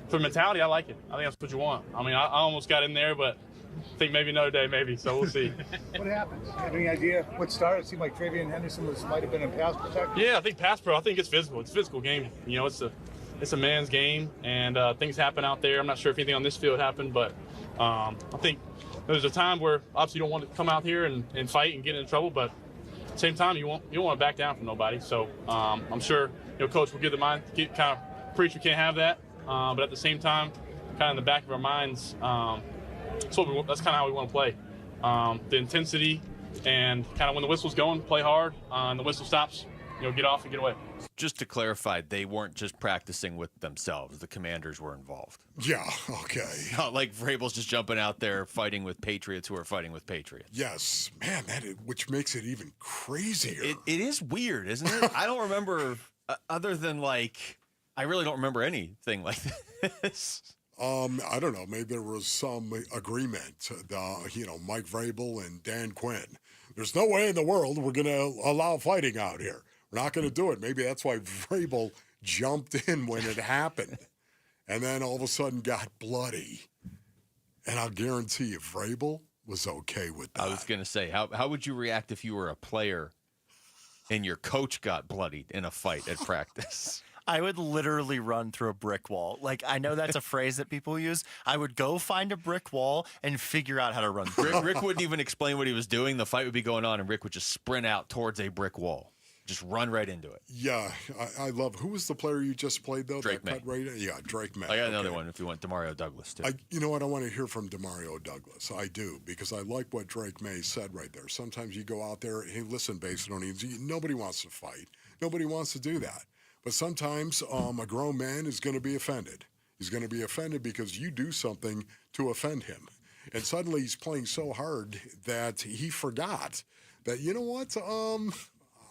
for mentality, I like it. I think that's what you want. I mean, I almost got in there, but I think maybe another day, maybe. So we'll see. What happened? Have any idea what started? It seemed like Travian Henderson might have been in pass protection. Yeah, I think pass pro. I think it's physical. It's a physical game. It's a man's game, and things happen out there. I'm not sure if anything on this field happened, but I think there's a time where obviously you don't want to come out here and fight and get in trouble, but at the same time you don't want to back down from nobody. So I'm sure coach will give the mind, kind of preach we can't have that, but at the same time, kind of in the back of our minds, that's kind of how we want to play. The intensity and kind of when the whistle's going, play hard, and the whistle stops, get off and get away. Just to clarify, they weren't just practicing with themselves. The Commanders were involved. Yeah, okay. Not like Vrabel's just jumping out there fighting with Patriots who are fighting with Patriots. Yes. Man, which makes it even crazier. It is weird, isn't it? I don't remember, other than I really don't remember anything like this. I don't know. Maybe there was some agreement. Mike Vrabel and Dan Quinn. There's no way in the world we're going to allow fighting out here. We're not going to do it. Maybe that's why Vrabel jumped in when it happened and then all of a sudden got bloody. And I'll guarantee you Vrabel was okay with that. I was going to say, how would you react if you were a player and your coach got bloodied in a fight at practice? I would literally run through a brick wall. I know that's a phrase that people use. I would go find a brick wall and figure out how to run through it. Rick wouldn't even explain what he was doing. The fight would be going on, and Rick would just sprint out towards a brick wall. Just run right into it. Yeah, I love. Who was the player you just played though? Drake May. Yeah, Drake May. I got another one if you want Demario Douglas too. You know what? I want to hear from Demario Douglas. I do, because I like what Drake May said right there. Sometimes you go out there. Hey, listen, nobody wants to fight. Nobody wants to do that. But sometimes a grown man is going to be offended. He's going to be offended because you do something to offend him. And suddenly he's playing so hard that he forgot that, you know what,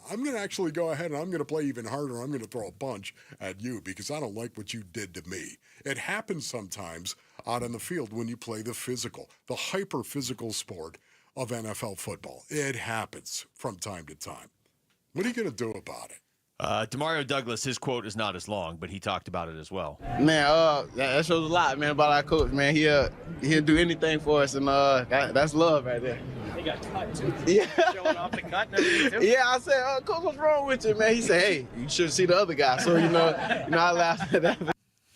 I'm going to actually go ahead and I'm going to play even harder. I'm going to throw a punch at you because I don't like what you did to me. It happens sometimes out on the field when you play the physical, the hyper-physical sport of NFL football. It happens from time to time. What are you going to do about it? Demario Douglas, his quote is not as long, but he talked about it as well. Man, that shows a lot, man, about our coach, man. He'll do anything for us, and that's love right there. He got cut, too. Yeah. Showing off the cut and everything, too. Yeah, I said, Coach, what's wrong with you, man? He said, hey, you should see the other guy. So, I laughed at that.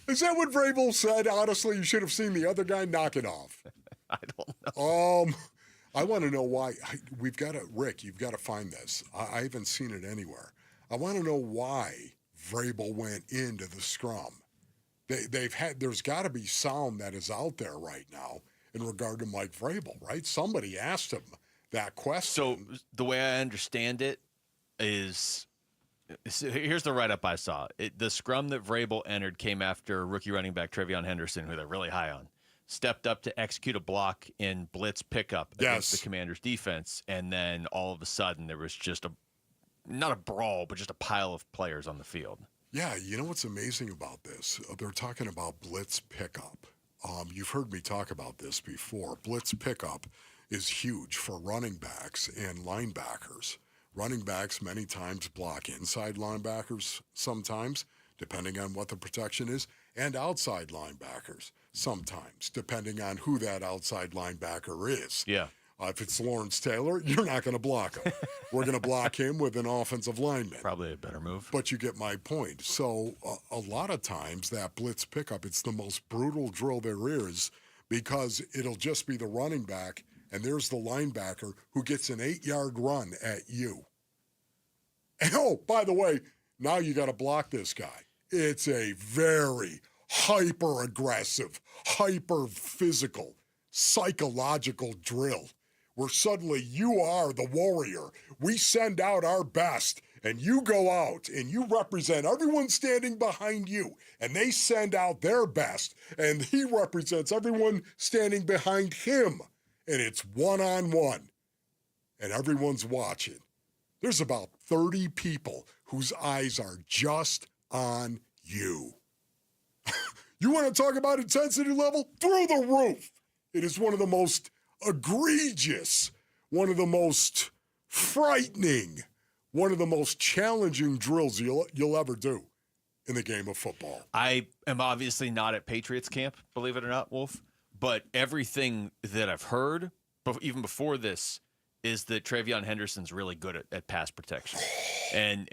Is that what Vrabel said? Honestly, you should have seen the other guy knock it off. I don't know. I want to know why. Rick, you've got to find this. I haven't seen it anywhere. I want to know why Vrabel went into the scrum. There's got to be sound that is out there right now in regard to Mike Vrabel, right? Somebody asked him that question. So the way I understand it is here's the write-up I saw. The scrum that Vrabel entered came after rookie running back Trevion Henderson, who they're really high on, stepped up to execute a block in blitz pickup against the Commanders' defense, and then all of a sudden there was just not a brawl, but just a pile of players on the field. Yeah, you know what's amazing about this? They're talking about blitz pickup. You've heard me talk about this before. Blitz pickup is huge for running backs and linebackers. Running backs many times block inside linebackers sometimes, depending on what the protection is, and outside linebackers sometimes, depending on who that outside linebacker is. Yeah. If it's Lawrence Taylor, you're not going to block him. We're going to block him with an offensive lineman. Probably a better move. But you get my point. So a lot of times that blitz pickup, it's the most brutal drill there is because it'll just be the running back, and there's the linebacker who gets an 8-yard run at you. And by the way, now you got to block this guy. It's a very hyper-aggressive, hyper-physical, psychological drill where suddenly you are the warrior. We send out our best, and you go out and you represent everyone standing behind you, and they send out their best, and he represents everyone standing behind him, and it's one-on-one, and everyone's watching. There's about 30 people whose eyes are just on you. You want to talk about intensity level? Through the roof. It is one of the most egregious, one of the most frightening, one of the most challenging drills you'll ever do in the game of football. I am obviously not at Patriots camp, believe it or not, Wolf, but everything that I've heard, even before this, is that Trevion Henderson's really good at pass protection. And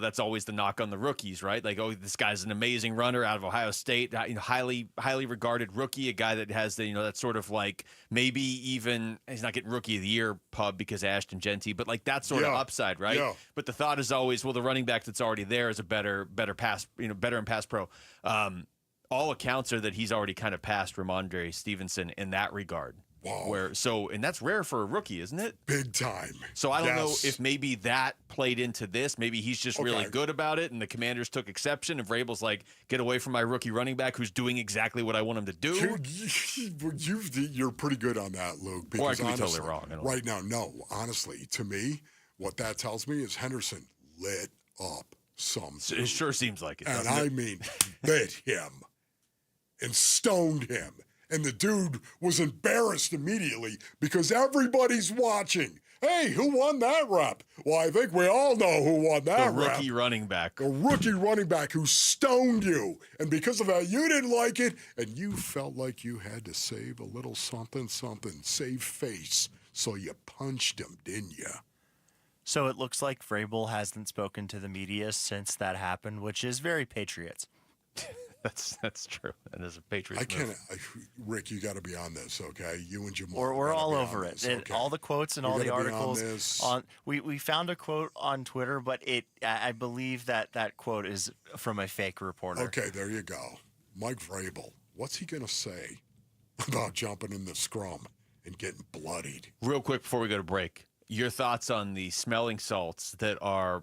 that's always the knock on the rookies, right? Like, oh, this guy's an amazing runner out of Ohio State, highly regarded rookie, a guy that has that sort of like maybe even he's not getting rookie of the year pub because of Ashton Genty, but like that sort of upside, right? Yeah. But the thought is always, well, the running back that's already there is a better pass, better in pass pro. All accounts are that he's already kind of passed Ramondre Stevenson in that regard. Wow. And that's rare for a rookie, isn't it? Big time. So I don't know if maybe that played into this. Maybe he's just really good about it, and the Commanders took exception, and Vrabel's like, get away from my rookie running back who's doing exactly what I want him to do. You're pretty good on that, Luke. Or I could be totally wrong. Right now, no. Honestly, to me, what that tells me is Henderson lit up something. It sure seems like it. And I mean, lit him and stoned him. And the dude was embarrassed immediately because everybody's watching. Hey, who won that rep? Well, I think we all know who won that rep. The rookie running back. A rookie running back who stoned you. And because of that, you didn't like it, and you felt like you had to save a little something, save face. So you punched him, didn't you? So it looks like Vrabel hasn't spoken to the media since that happened, which is very Patriots. That's true. And as a Patriots Rick, you got to be on this, okay? You and Jamal. We're all over it. Okay. All the quotes and all the articles. We found a quote on Twitter, but I believe that quote is from a fake reporter. Okay, there you go. Mike Vrabel, what's he going to say about jumping in the scrum and getting bloodied? Real quick before we go to break, your thoughts on the smelling salts that are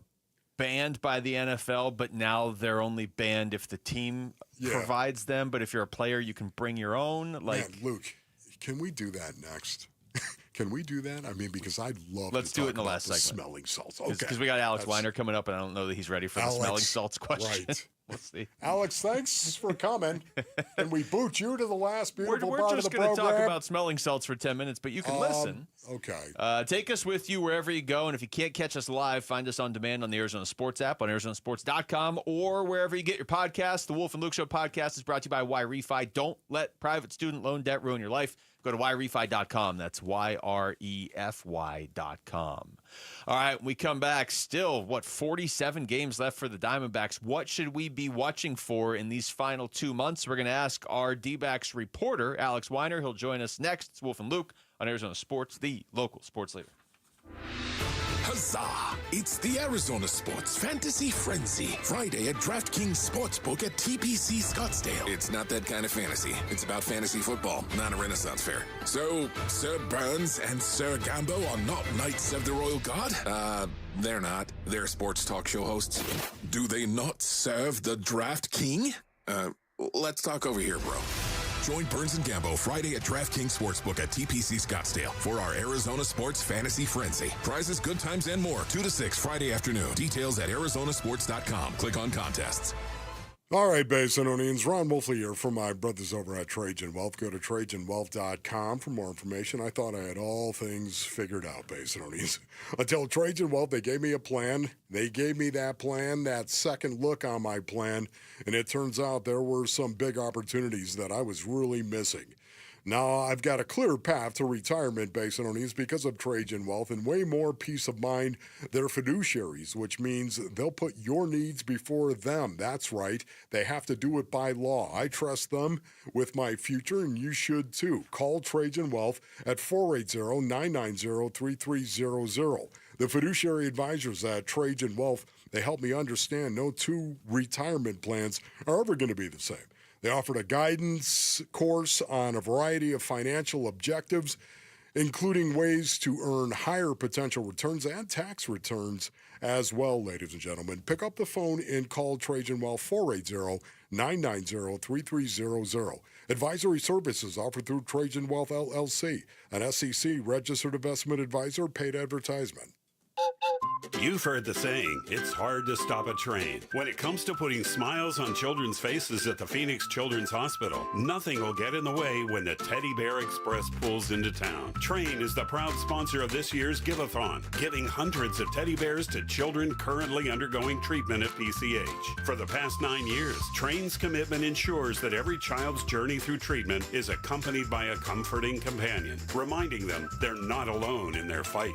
banned by the NFL, but now they're only banned if the team provides them. But if you're a player, you can bring your own. Man, Luke, Can we do that next? Can we do that? I mean, because I'd love Let's to do talk it in the about last the segment. Smelling salts. Okay. Because we got Alex Weiner coming up, and I don't know that he's ready for the smelling salts question. Right. We'll see. Alex, thanks for coming. And we boot you to the last beautiful We're part of just the going to program. talk about smelling salts for 10 minutes, but you can listen. Okay. Take us with you wherever you go, and if you can't catch us live, find us on demand on the Arizona Sports app, on ArizonaSports.com, or wherever you get your podcasts. The Wolf and Luke Show podcast is brought to you by YRefi. Don't let private student loan debt ruin your life. Go to YRefi.com. That's YREFY.com. All right, we come back. Still, 47 games left for the Diamondbacks. What should we be watching for in these final 2 months? We're going to ask our D-backs reporter, Alex Weiner. He'll join us next. It's Wolf and Luke on Arizona Sports, the local sports leader. Huzzah! It's the Arizona Sports Fantasy Frenzy. Friday at DraftKings Sportsbook at TPC Scottsdale. It's not that kind of fantasy. It's about fantasy football, not a Renaissance fair. So, Sir Burns and Sir Gambo are not Knights of the Royal Guard? They're not. They're sports talk show hosts. Do they not serve the Draft King? Let's talk over here, bro. Join Burns and Gambo Friday at DraftKings Sportsbook at TPC Scottsdale for our Arizona Sports Fantasy Frenzy. Prizes, good times, and more. 2 to 6 Friday afternoon. Details at ArizonaSports.com. Click on contests. All right, Basinonians, Ron Wolfley here from my brothers over at Trajan Wealth. Go to TrajanWealth.com for more information. I thought I had all things figured out, Basinonians. Until Trajan Wealth, they gave me a plan. They gave me that plan, that second look on my plan, and it turns out there were some big opportunities that I was really missing. Now, I've got a clear path to retirement, Basinonians, because of Trajan Wealth and way more peace of mind. They're fiduciaries, which means they'll put your needs before them. That's right. They have to do it by law. I trust them with my future, and you should too. Call Trajan Wealth at 480-990-3300. The fiduciary advisors at Trajan Wealth, they help me understand no two retirement plans are ever going to be the same. They offered a guidance course on a variety of financial objectives, including ways to earn higher potential returns and tax returns as well, ladies and gentlemen. Pick up the phone and call Trajan Wealth 480-990-3300. Advisory services offered through Trajan Wealth LLC, an SEC-registered investment advisor, paid advertisement. You've heard the saying, it's hard to stop a train. When it comes to putting smiles on children's faces at the Phoenix Children's Hospital, nothing will get in the way when the Teddy Bear Express pulls into town. Train is the proud sponsor of this year's Give-a-thon, giving hundreds of teddy bears to children currently undergoing treatment at PCH. For the past 9 years, Train's commitment ensures that every child's journey through treatment is accompanied by a comforting companion, reminding them they're not alone in their fight.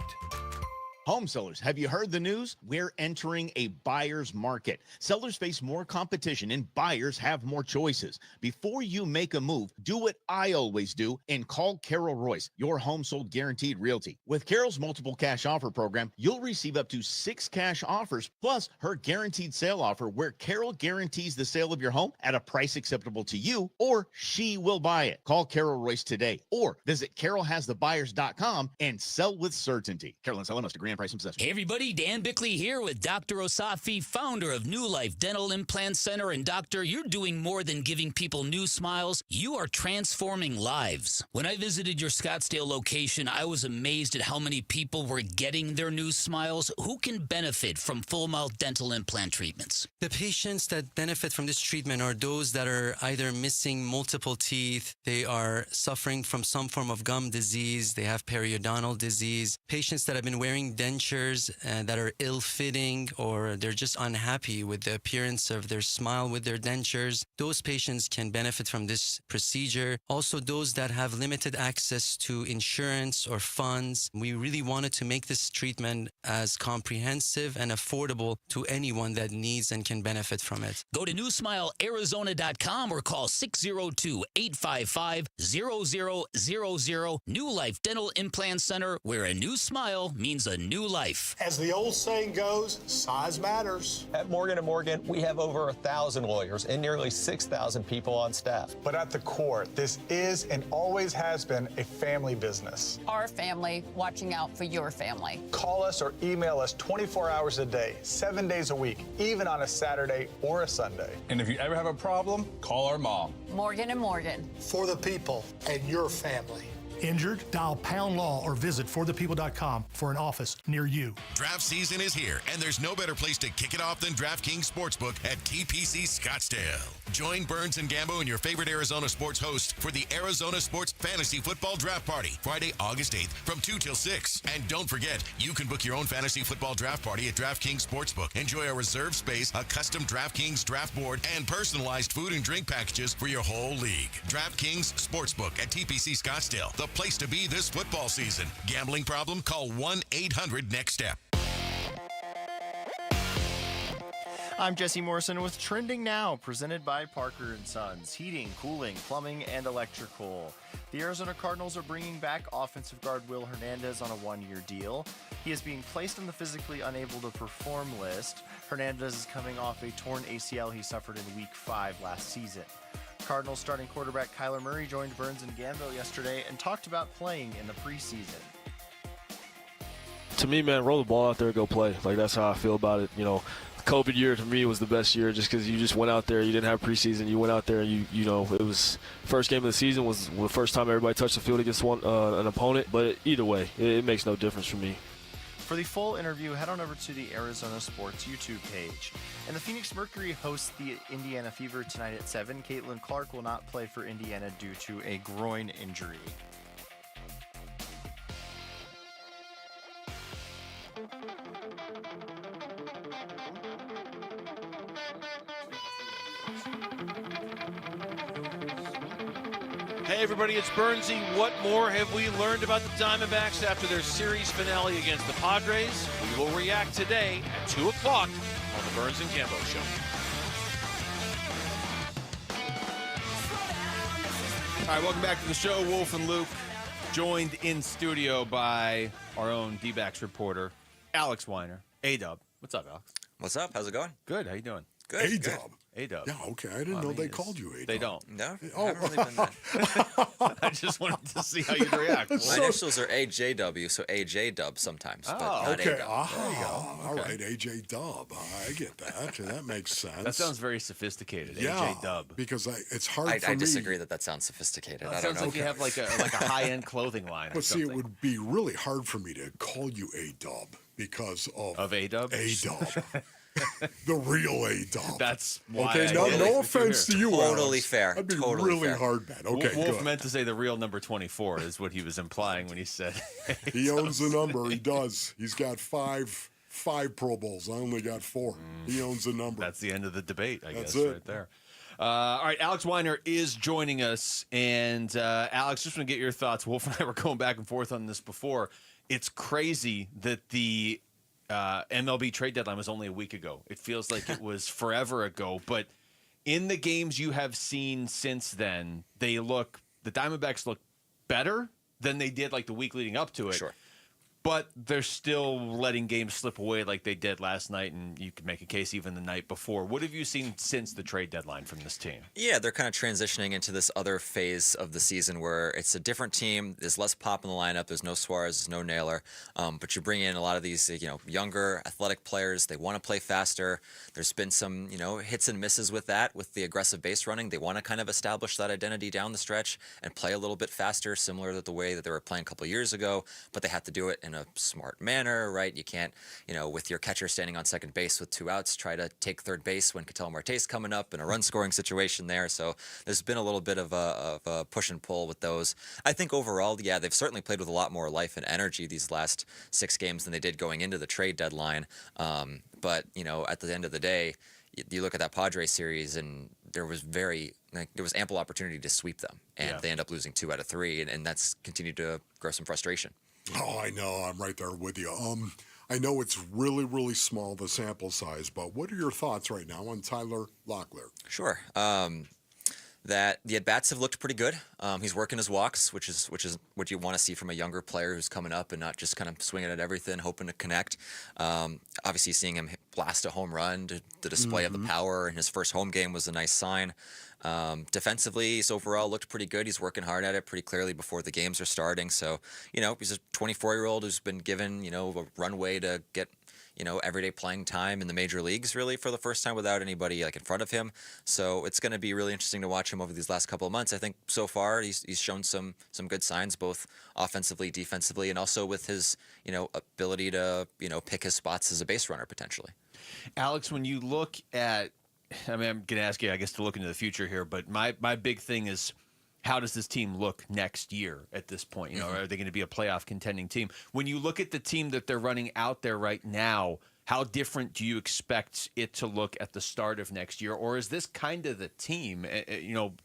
Home sellers, have you heard the news? We're entering a buyer's market. Sellers face more competition and buyers have more choices. Before you make a move, do what I always do and call Carol Royce, your home sold guaranteed realty. With Carol's multiple cash offer program, you'll receive up to 6 cash offers plus her guaranteed sale offer where Carol guarantees the sale of your home at a price acceptable to you or she will buy it. Call Carol Royce today or visit carolhasthebuyers.com and sell with certainty. Carol and Seller must agree on price and possession. Hey everybody, Dan Bickley here with Dr. Osafi, founder of New Life Dental Implant Center. And doctor, you're doing more than giving people new smiles. You are transforming lives. When I visited your Scottsdale location, I was amazed at how many people were getting their new smiles. Who can benefit from full mouth dental implant treatments? The patients that benefit from this treatment are those that are either missing multiple teeth, they are suffering from some form of gum disease, they have periodontal disease, patients that have been wearing dentures that are ill-fitting or they're just unhappy with the appearance of their smile with their dentures. Those patients can benefit from this procedure. Also, those that have limited access to insurance or funds. We really wanted to make this treatment as comprehensive and affordable to anyone that needs and can benefit from it. Go to newsmilearizona.com or call 602-855-0000. New Life Dental Implant Center, where a new smile means a new life. As the old saying goes, size matters. At Morgan & Morgan, we have over 1,000 lawyers and nearly 6,000 people on staff. But at the core, this is and always has been a family business. Our family watching out for your family. Call us or email us 24 hours a day, 7 days a week, even on a Saturday or a Sunday. And if you ever have a problem, call our mom. Morgan & Morgan. For the people and your family. Injured? Dial #law or visit forthepeople.com for an office near you. Draft season is here, and there's no better place to kick it off than DraftKings Sportsbook at TPC Scottsdale. Join Burns and Gambo and your favorite Arizona sports host for the Arizona Sports Fantasy Football Draft Party, Friday, August 8th from 2 till 6. And don't forget, you can book your own fantasy football draft party at DraftKings Sportsbook. Enjoy a reserved space, a custom DraftKings draft board, and personalized food and drink packages for your whole league. DraftKings Sportsbook at TPC Scottsdale, the place to be this football season. Gambling problem? Call 1-800-NEXT-STEP. I'm Jesse Morrison with Trending Now, presented by Parker & Sons. Heating, cooling, plumbing, and electrical. The Arizona Cardinals are bringing back offensive guard Will Hernandez on a one-year deal. He is being placed on the physically unable to perform list. Hernandez is coming off a torn ACL he suffered in Week 5 last season. Cardinals starting quarterback Kyler Murray joined Burns and Gambo yesterday and talked about playing in the preseason. To me, man, roll the ball out there, go play. Like, that's how I feel about it. You know, COVID year to me was the best year just because you just went out there. You didn't have preseason. You went out there, and you know, it was first game of the season was the first time everybody touched the field against an opponent. But either way, it makes no difference for me. For the full interview, head on over to the Arizona Sports YouTube page. And the Phoenix Mercury hosts the Indiana Fever tonight at 7. Caitlin Clark will not play for Indiana due to a groin injury. Hey everybody, it's Burnsy. What more have we learned about the Diamondbacks after their series finale against the Padres? We will react today at 2 o'clock on the Burns and Gambo Show. All right, welcome back to the show. Wolf and Luke, joined in studio by our own D-backs reporter, Alex Weiner. A-Dub. What's up, Alex? What's up? How's it going? Good. How you doing? Good. A-Dub. A-Dub. Yeah, okay. I didn't know they called you A-Dub. They don't. No, Oh. haven't really been that. I just wanted to see how you'd react. My initials are AJW, so AJ Dub sometimes, but not okay. A-Dub. There you go. All Okay. right, AJ Dub. I get that. That makes sense. That sounds very sophisticated. Yeah, AJ Dub. because it's hard for I me. disagree that sounds sophisticated. I don't Sounds know. like you have like a high-end clothing line. But or see, something. it would be really hard for me to call you A-Dub because of A-Dub? A-Dub. The real A-Dub. That's why. Okay, no offense to you, Totally Alex. fair. That'd be Totally really fair. hard bet. Okay, Wolf good. meant to say the real number 24 is what he was implying when he said. He owns the number. He does. He's got five Pro Bowls. I only got 4. He owns the number. That's the end of the debate, I That's guess, it. right there. All right, Alex Weiner is joining us. And Alex, just want to get your thoughts. Wolf and I were going back and forth on this before. It's crazy that the MLB trade deadline was only a week ago. It feels like it was forever ago. But in the games you have seen since then, the Diamondbacks look better than they did like the week leading up to it. Sure. But they're still letting games slip away like they did last night, and you could make a case even the night before. What have you seen since the trade deadline from this team? Yeah, they're kind of transitioning into this other phase of the season where it's a different team. There's less pop in the lineup. There's no Suarez. There's no Naylor. But you bring in a lot of these, younger athletic players. They want to play faster. There's been some, hits and misses with that, with the aggressive base running. They want to kind of establish that identity down the stretch and play a little bit faster, similar to the way that they were playing a couple years ago. But they have to do it in a smart manner, right? You can't, with your catcher standing on second base with 2 outs, try to take third base when Ketel Marte's coming up in a run-scoring situation there. So there's been a little bit of a push and pull with those. I think overall, yeah, they've certainly played with a lot more life and energy these last 6 games than they did going into the trade deadline. But, at the end of the day, you look at that Padres series and there was ample opportunity to sweep them, and they end up losing 2 out of 3, and that's continued to grow some frustration. Oh, I know. I'm right there with you. I know it's really, really small, the sample size, but what are your thoughts right now on Tyler Locklear? Sure. That the at-bats have looked pretty good. He's working his walks, which is what you want to see from a younger player who's coming up and not just kind of swinging at everything, hoping to connect. Obviously, seeing him blast a home run, the display of the power in his first home game was a nice sign. Defensively, he's overall looked pretty good. He's working hard at it pretty clearly before the games are starting. So, he's a 24-year-old who's been given, a runway to get, everyday playing time in the major leagues really for the first time without anybody like in front of him. So it's going to be really interesting to watch him over these last couple of months. I think so far he's shown some good signs, both offensively, defensively, and also with his ability to pick his spots as a base runner potentially. Alex, when you look at, I'm going to ask you, I guess, to look into the future here, but my big thing is, how does this team look next year at this point? Are they going to be a playoff contending team? When you look at the team that they're running out there right now, how different do you expect it to look at the start of next year? Or is this kind of the team,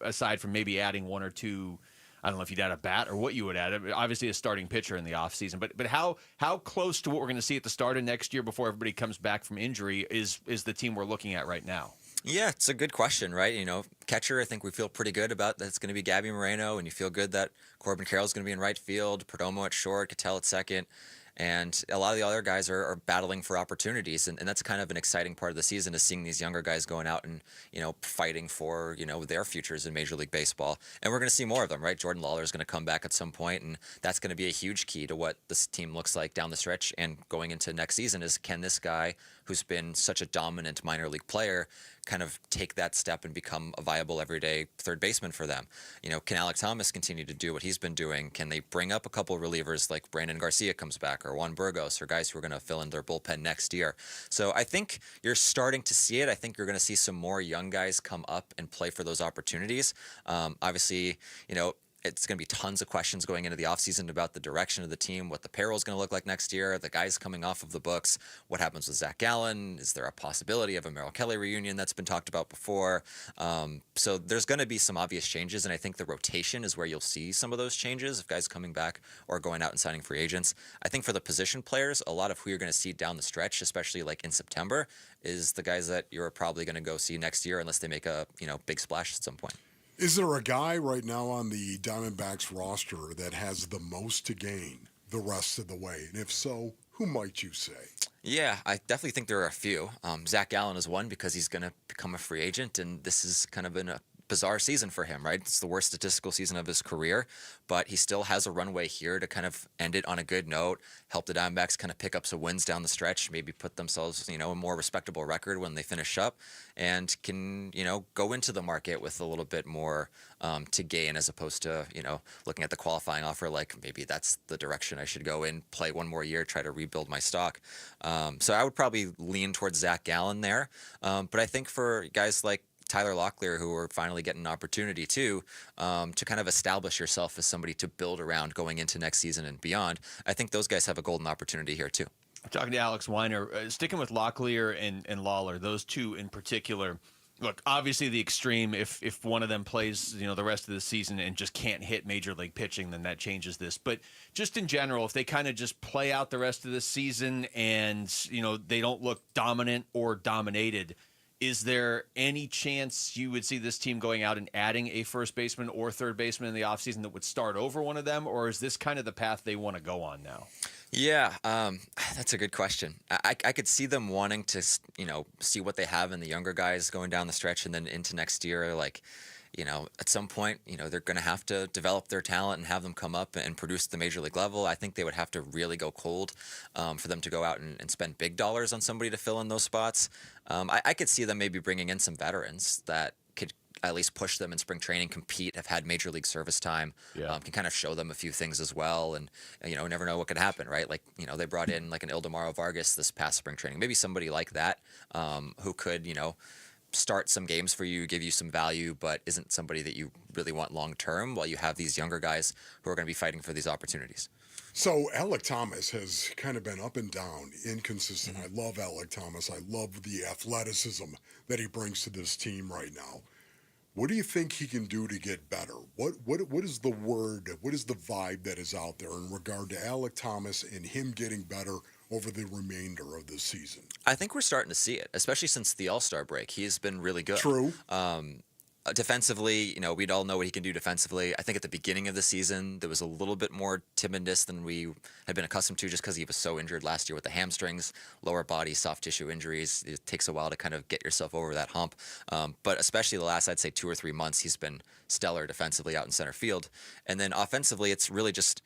aside from maybe adding one or two, I don't know if you'd add a bat or what you would add, obviously a starting pitcher in the offseason, but how close to what we're going to see at the start of next year before everybody comes back from injury is the team we're looking at right now? Yeah, it's a good question, right? Catcher, I think we feel pretty good about that. It's going to be Gabby Moreno, and you feel good that Corbin Carroll's going to be in right field, Perdomo at short, Cattell at second. And a lot of the other guys are battling for opportunities, and that's kind of an exciting part of the season, is seeing these younger guys going out and fighting for their futures in Major League Baseball. And we're going to see more of them, right? Jordan Lawler is going to come back at some point, and that's going to be a huge key to what this team looks like down the stretch and going into next season. Is can this guy, who's been such a dominant minor league player, kind of take that step and become a viable everyday third baseman for them? Can Alec Thomas continue to do what he's been doing? Can they bring up a couple relievers like Brandon Garcia comes back, or Juan Burgos, or guys who are going to fill in their bullpen next year? So I think you're starting to see it. I think you're going to see some more young guys come up and play for those opportunities. Obviously, it's going to be tons of questions going into the offseason about the direction of the team, what the payroll is going to look like next year, the guys coming off of the books, what happens with Zach Gallen, is there a possibility of a Merrill Kelly reunion that's been talked about before? So there's going to be some obvious changes, and I think the rotation is where you'll see some of those changes, of guys coming back or going out and signing free agents. I think for the position players, a lot of who you're going to see down the stretch, especially like in September, is the guys that you're probably going to go see next year unless they make a big splash at some point. Is there a guy right now on the Diamondbacks roster that has the most to gain the rest of the way? And if so, who might you say? Yeah, I definitely think there are a few. Zach Gallen is one because he's going to become a free agent, and this is kind of been a bizarre season for him, right? It's the worst statistical season of his career, but he still has a runway here to kind of end it on a good note, help the Diamondbacks kind of pick up some wins down the stretch, maybe put themselves, a more respectable record when they finish up, and can, go into the market with a little bit more to gain, as opposed to, looking at the qualifying offer like maybe that's the direction I should go in, play one more year, try to rebuild my stock. So I would probably lean towards Zach Gallen there. But I think for guys like Tyler Locklear, who are finally getting an opportunity to kind of establish yourself as somebody to build around going into next season and beyond, I think those guys have a golden opportunity here too. I'm talking to Alex Weiner, sticking with Locklear and Lawler, those two in particular. Look, obviously the extreme, if one of them plays, the rest of the season and just can't hit major league pitching, then that changes this. But just in general, if they kind of just play out the rest of the season and, they don't look dominant or dominated, is there any chance you would see this team going out and adding a first baseman or third baseman in the offseason that would start over one of them? Or is this kind of the path they want to go on now? Yeah, that's a good question. I could see them wanting to, see what they have in the younger guys going down the stretch and then into next year. Like, at some point, they're going to have to develop their talent and have them come up and produce at the major league level. I think they would have to really go cold for them to go out and spend big dollars on somebody to fill in those spots. I could see them maybe bringing in some veterans that could at least push them in spring training, compete, have had major league service time, can kind of show them a few things as well. And, never know what could happen, right? Like, they brought in like an Ildemaro Vargas this past spring training, maybe somebody like that who could, start some games for you, give you some value, but isn't somebody that you really want long term, while you have these younger guys who are going to be fighting for these opportunities. So Alec Thomas has kind of been up and down, inconsistent. I love Alec Thomas. I love the athleticism that he brings to this team right now. What do you think he can do to get better? What is the word, what is the vibe that is out there in regard to Alec Thomas and him getting better over the remainder of the season? I think we're starting to see it, especially since the All-Star break. He's been really good. True. Defensively, we'd all know what he can do defensively. I think at the beginning of the season, there was a little bit more timidness than we had been accustomed to, just because he was so injured last year with the hamstrings, lower body, soft tissue injuries. It takes a while to kind of get yourself over that hump. But especially the last, I'd say, 2 or 3 months, he's been stellar defensively out in center field. And then offensively, it's really just,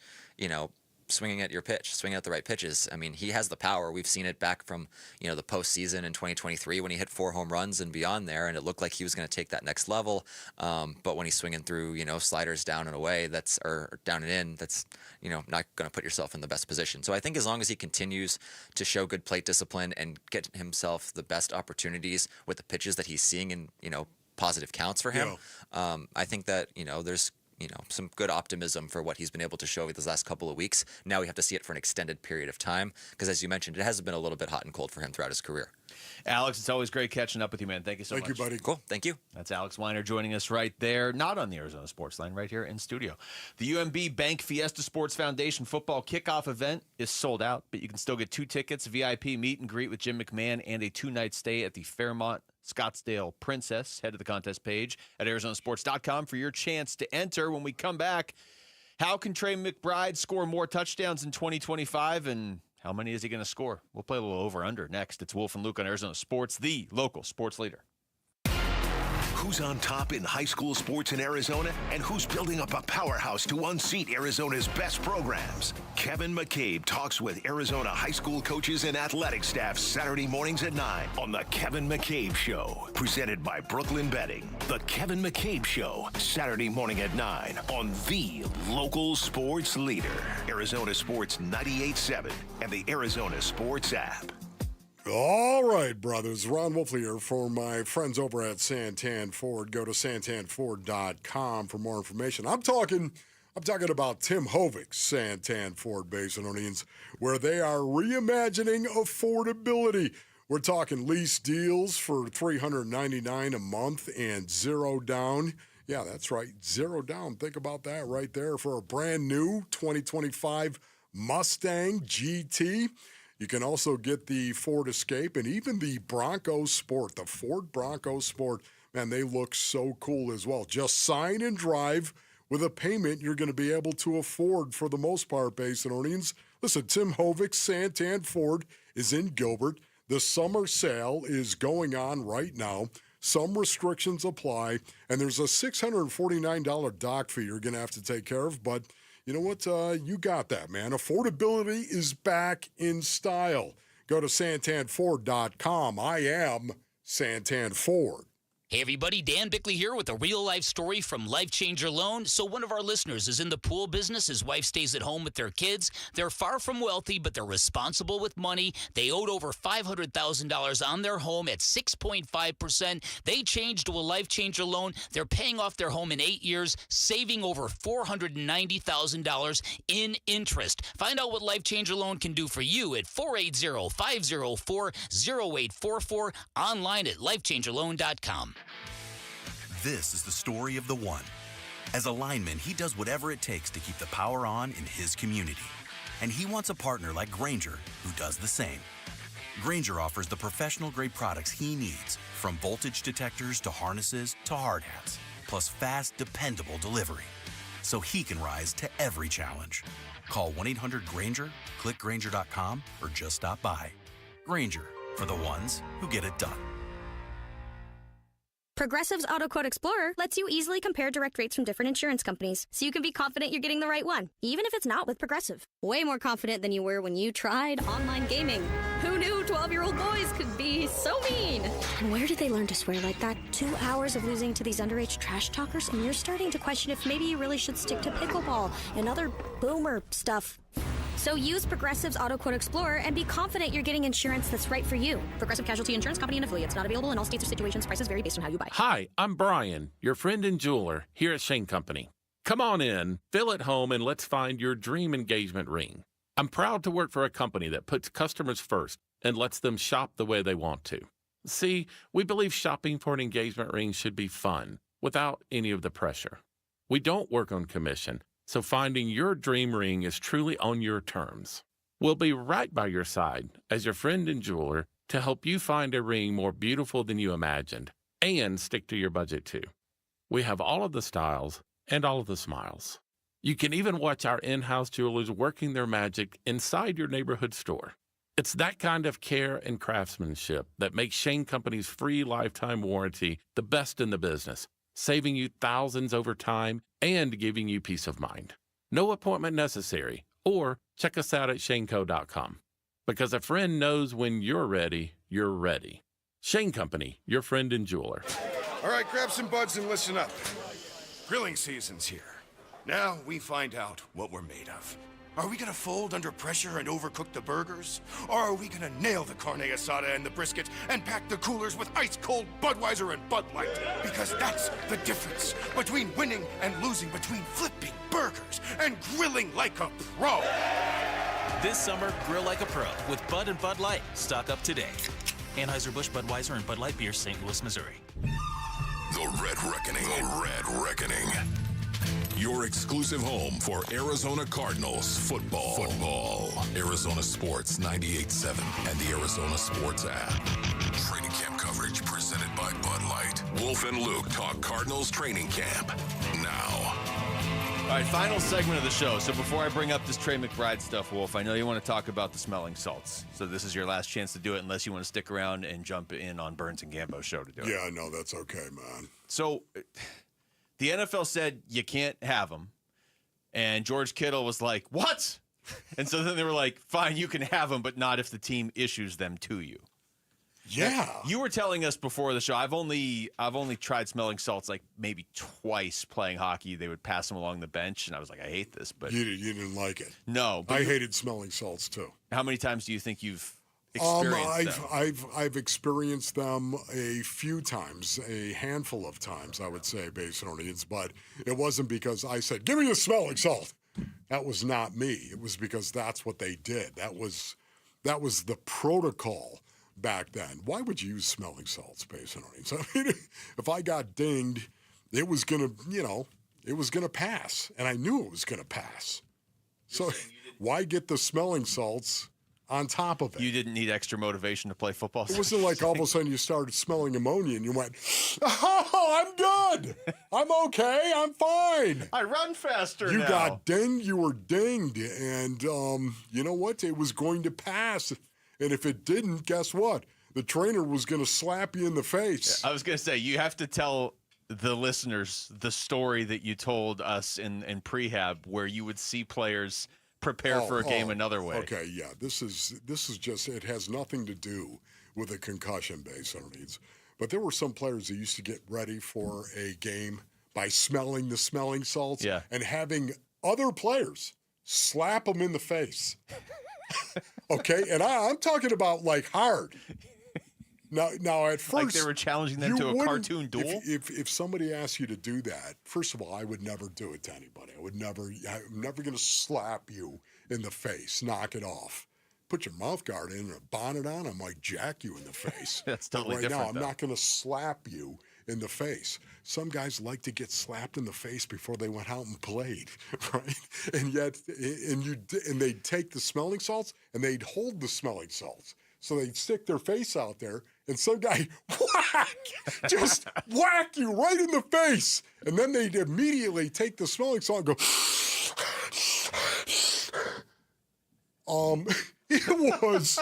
swinging at your pitch, swinging at the right pitches. I mean, he has the power. We've seen it back from, the postseason in 2023 when he hit 4 home runs and beyond there, and it looked like he was going to take that next level. But when he's swinging through, sliders down and away, or down and in, that's, not going to put yourself in the best position. So I think as long as he continues to show good plate discipline and get himself the best opportunities with the pitches that he's seeing in, positive counts for him, I think that, there's some good optimism for what he's been able to show over these last couple of weeks. Now we have to see it for an extended period of time because, as you mentioned, it has been a little bit hot and cold for him throughout his career. Alex, it's always great catching up with you, man. Thank you so much. Thank you, buddy. Cool. Thank you. That's Alex Weiner joining us right there, not on the Arizona Sports Line, right here in studio. The UMB Bank Fiesta Sports Foundation football kickoff event is sold out, but you can still get 2 tickets, VIP meet and greet with Jim McMahon, and a 2-night stay at the Fairmont Scottsdale Princess. Head to the contest page at arizonasports.com for your chance to enter. When we come back, how can Trey McBride score more touchdowns in 2025, and how many is he going to score? We'll play a little over-under next. It's Wolf and Luke on Arizona Sports, the local sports leader. Who's on top in high school sports in Arizona, and who's building up a powerhouse to unseat Arizona's best programs? Kevin McCabe talks with Arizona high school coaches and athletic staff Saturday mornings at 9 on The Kevin McCabe Show, presented by Brooklyn Betting. The Kevin McCabe Show, Saturday morning at 9 on the local sports leader, Arizona Sports 98.7 and the Arizona Sports app. All right, brothers. Ron Wolfley here for my friends over at Santan Ford. Go to santanford.com for more information. I'm talking about Tim Hovig's Santan Ford base in Orleans, where they are reimagining affordability. We're talking lease deals for $399 a month and 0 down. Yeah, that's right, 0 down. Think about that right there for a brand new 2025 Mustang GT. You can also get the Ford Escape and even the Bronco Sport, the Ford Bronco Sport. Man, they look so cool as well. Just sign and drive with a payment you're going to be able to afford for the most part based in Orleans. Listen, Tim Hovig's Santan Ford is in Gilbert. The summer sale is going on right now. Some restrictions apply, and there's a $649 dock fee you're going to have to take care of, but you know what? You got that, man. Affordability is back in style. Go to santanford.com. I am Santan Ford. Hey everybody, Dan Bickley here with a real-life story from Life Changer Loan. So one of our listeners is in the pool business. His wife stays at home with their kids. They're far from wealthy, but they're responsible with money. They owed over $500,000 on their home at 6.5%. They changed to a Life Changer Loan. They're paying off their home in 8 years, saving over $490,000 in interest. Find out what Life Changer Loan can do for you at 480-504-0844, online at lifechangerloan.com. This is the story of the one. As a lineman, he does whatever it takes to keep the power on in his community. And he wants a partner like Grainger who does the same. Grainger offers the professional-grade products he needs, from voltage detectors to harnesses to hard hats, plus fast, dependable delivery, so he can rise to every challenge. Call 1-800-GRAINGER, click Grainger.com, or just stop by. Grainger, for the ones who get it done. Progressive's Auto Quote Explorer lets you easily compare direct rates from different insurance companies, so you can be confident you're getting the right one, even if it's not with Progressive. Way more confident than you were when you tried online gaming. Who knew 12-year-old boys could be so mean? And where did they learn to swear like that? 2 hours of losing to these underage trash talkers, and you're starting to question if maybe you really should stick to pickleball and other boomer stuff. So use Progressive's Auto Quote Explorer and be confident you're getting insurance that's right for you. Progressive Casualty Insurance Company and affiliates. Not available in all states or situations. Prices vary based on how you buy. Hi, I'm Brian, your friend and jeweler here at Shane Company. Come on in, feel at home, and let's find your dream engagement ring. I'm proud to work for a company that puts customers first and lets them shop the way they want to. See, we believe shopping for an engagement ring should be fun, without any of the pressure. We don't work on commission, so finding your dream ring is truly on your terms. We'll be right by your side as your friend and jeweler to help you find a ring more beautiful than you imagined and stick to your budget too. We have all of the styles and all of the smiles. You can even watch our in-house jewelers working their magic inside your neighborhood store. It's that kind of care and craftsmanship that makes Shane Company's free lifetime warranty the best in the business, saving you thousands over time and giving you peace of mind. No appointment necessary, or check us out at shaneco.com. Because a friend knows when you're ready, you're ready. Shane Company, your friend and jeweler. All right, grab some buds and listen up. Grilling season's here. Now we find out what we're made of. Are we gonna fold under pressure and overcook the burgers? Or are we gonna nail the carne asada and the brisket and pack the coolers with ice-cold Budweiser and Bud Light? Because that's the difference between winning and losing, between flipping burgers and grilling like a pro. This summer, grill like a pro with Bud and Bud Light. Stock up today. Anheuser-Busch, Budweiser, and Bud Light Beer, St. Louis, Missouri. The Red Reckoning. The Red Reckoning. Your exclusive home for Arizona Cardinals football. Arizona Sports 98.7 and the Arizona Sports app. Training camp coverage presented by Bud Light. Wolf and Luke talk Cardinals training camp now. All right, final segment of the show. So before I bring up this Trey McBride stuff, Wolf, I know you want to talk about the smelling salts. So this is your last chance to do it unless you want to stick around and jump in on Burns and Gambo's show to do it. Yeah, no, that's okay, man. So the NFL said you can't have them. And George Kittle was like, what? And so then they were like, fine, you can have them, but not if the team issues them to you. Yeah. Now, you were telling us before the show, I've only tried smelling salts like maybe twice playing hockey. They would pass them along the bench, and I was like, I hate this. But you didn't like it. No. I hated smelling salts, too. How many times do you think you've experienced them? I've experienced them a few times, a handful of times, I would say, Basinonians, but it wasn't because I said, give me a smelling salt. That was not me. It was because that's what they did. That was the protocol back then. Why would you use smelling salts, Basinonians? I mean, if I got dinged, it was gonna pass, and I knew it was gonna pass. So why get the smelling salts on top of it? You didn't need extra motivation to play football. It wasn't like all of a sudden you started smelling ammonia and you went, oh, I'm good. I'm okay. I'm fine. I run faster You now. got dinged. You were dinged. And you know what? It was going to pass. And if it didn't, guess what? The trainer was going to slap you in the face. I was going to say, you have to tell the listeners the story that you told us in prehab where you would see players prepare for a game another way. Okay, yeah. This is just, it has nothing to do with a concussion base underneath. But there were some players that used to get ready for a game by smelling the smelling salts and having other players slap them in the face. Okay, and I'm talking about like hard. Now at first, like they were challenging them to a cartoon duel. If somebody asked you to do that, first of all, I would never do it to anybody. I'm never going to slap you in the face. Knock it off. Put your mouth guard in and a bonnet on. I might jack you in the face. That's totally right different. Now, I'm not going to slap you in the face. Some guys like to get slapped in the face before they went out and played, right? And yet, and they'd take the smelling salts and they'd hold the smelling salts. So they'd stick their face out there, and some guy just whack you right in the face. And then they'd immediately take the smelling salt and go, it was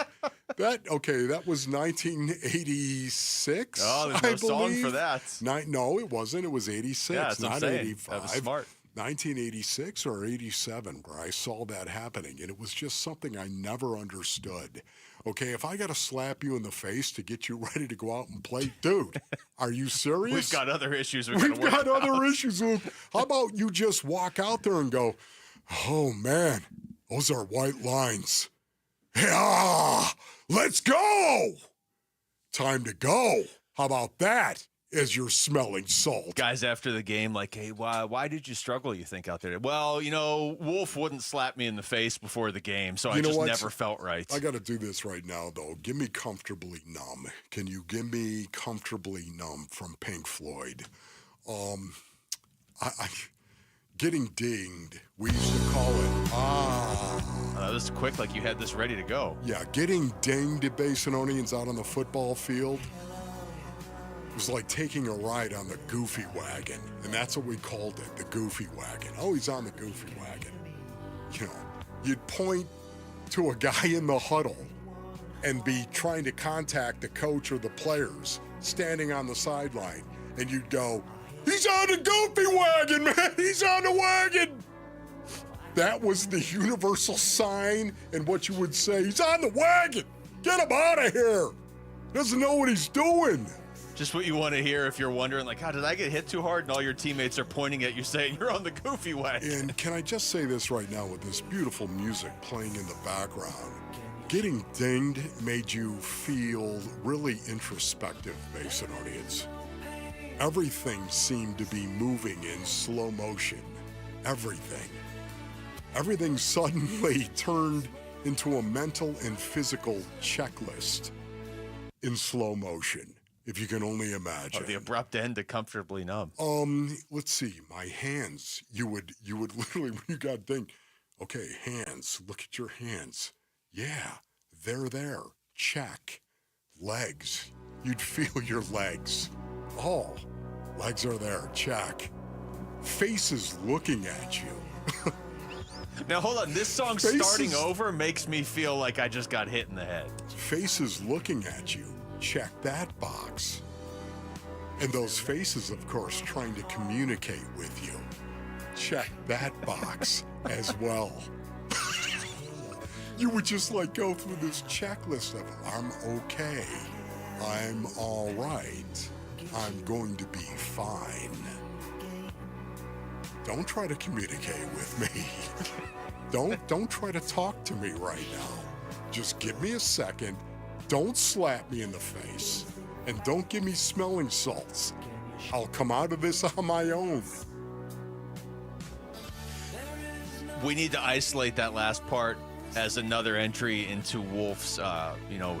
that was 1986. Oh, there's no song for that. No, it wasn't. It was 86, yeah, not 85. That was smart. 1986 or 87 where I saw that happening, and it was just something I never understood. Okay, if I got to slap you in the face to get you ready to go out and play, dude, are you serious? We've got other issues. We've got other issues, Luke. How about you just walk out there and go, oh, man, those are white lines. Yeah, let's go. Time to go. How about that? As you're smelling salt. Guys after the game like, hey, why did you struggle, you think, out there? Well, Wolf wouldn't slap me in the face before the game, so I just never felt right. I got to do this right now, though. Give me Comfortably Numb. Can you give me Comfortably Numb from Pink Floyd? Getting dinged, we used to call it, That was quick, like you had this ready to go. Yeah, getting dinged at Basinonians out on the football field. It was like taking a ride on the Goofy Wagon, and that's what we called it, the Goofy Wagon. Oh, he's on the Goofy Wagon. You'd point to a guy in the huddle and be trying to contact the coach or the players standing on the sideline, and you'd go, he's on the Goofy Wagon, man! He's on the wagon! That was the universal sign and what you would say. He's on the wagon. Get him out of here. Doesn't know what he's doing. Just what you want to hear if you're wondering, like, how did I get hit too hard? And all your teammates are pointing at you saying, you're on the goofy way. And can I just say this right now with this beautiful music playing in the background? Getting dinged made you feel really introspective, Basin audience. Everything seemed to be moving in slow motion. Everything. Everything suddenly turned into a mental and physical checklist in slow motion. If you can only imagine. The abrupt end to comfortably numb. Let's see. My hands. You would literally, when you got dinged, okay, hands. Look at your hands. Yeah, they're there. Check. Legs. You'd feel your legs. Oh, legs are there. Check. Faces looking at you. Now, hold on. This song starting over makes me feel like I just got hit in the head. Faces looking at you. Check that box. And those faces, of course, trying to communicate with you. Check that box as well. You would just like go through this checklist of, I'm okay. I'm all right. I'm going to be fine. Don't try to communicate with me. Don't try to talk to me right now. Just give me a second. Don't slap me in the face, and don't give me smelling salts. I'll come out of this on my own. We need to isolate that last part as another entry into Wolf's,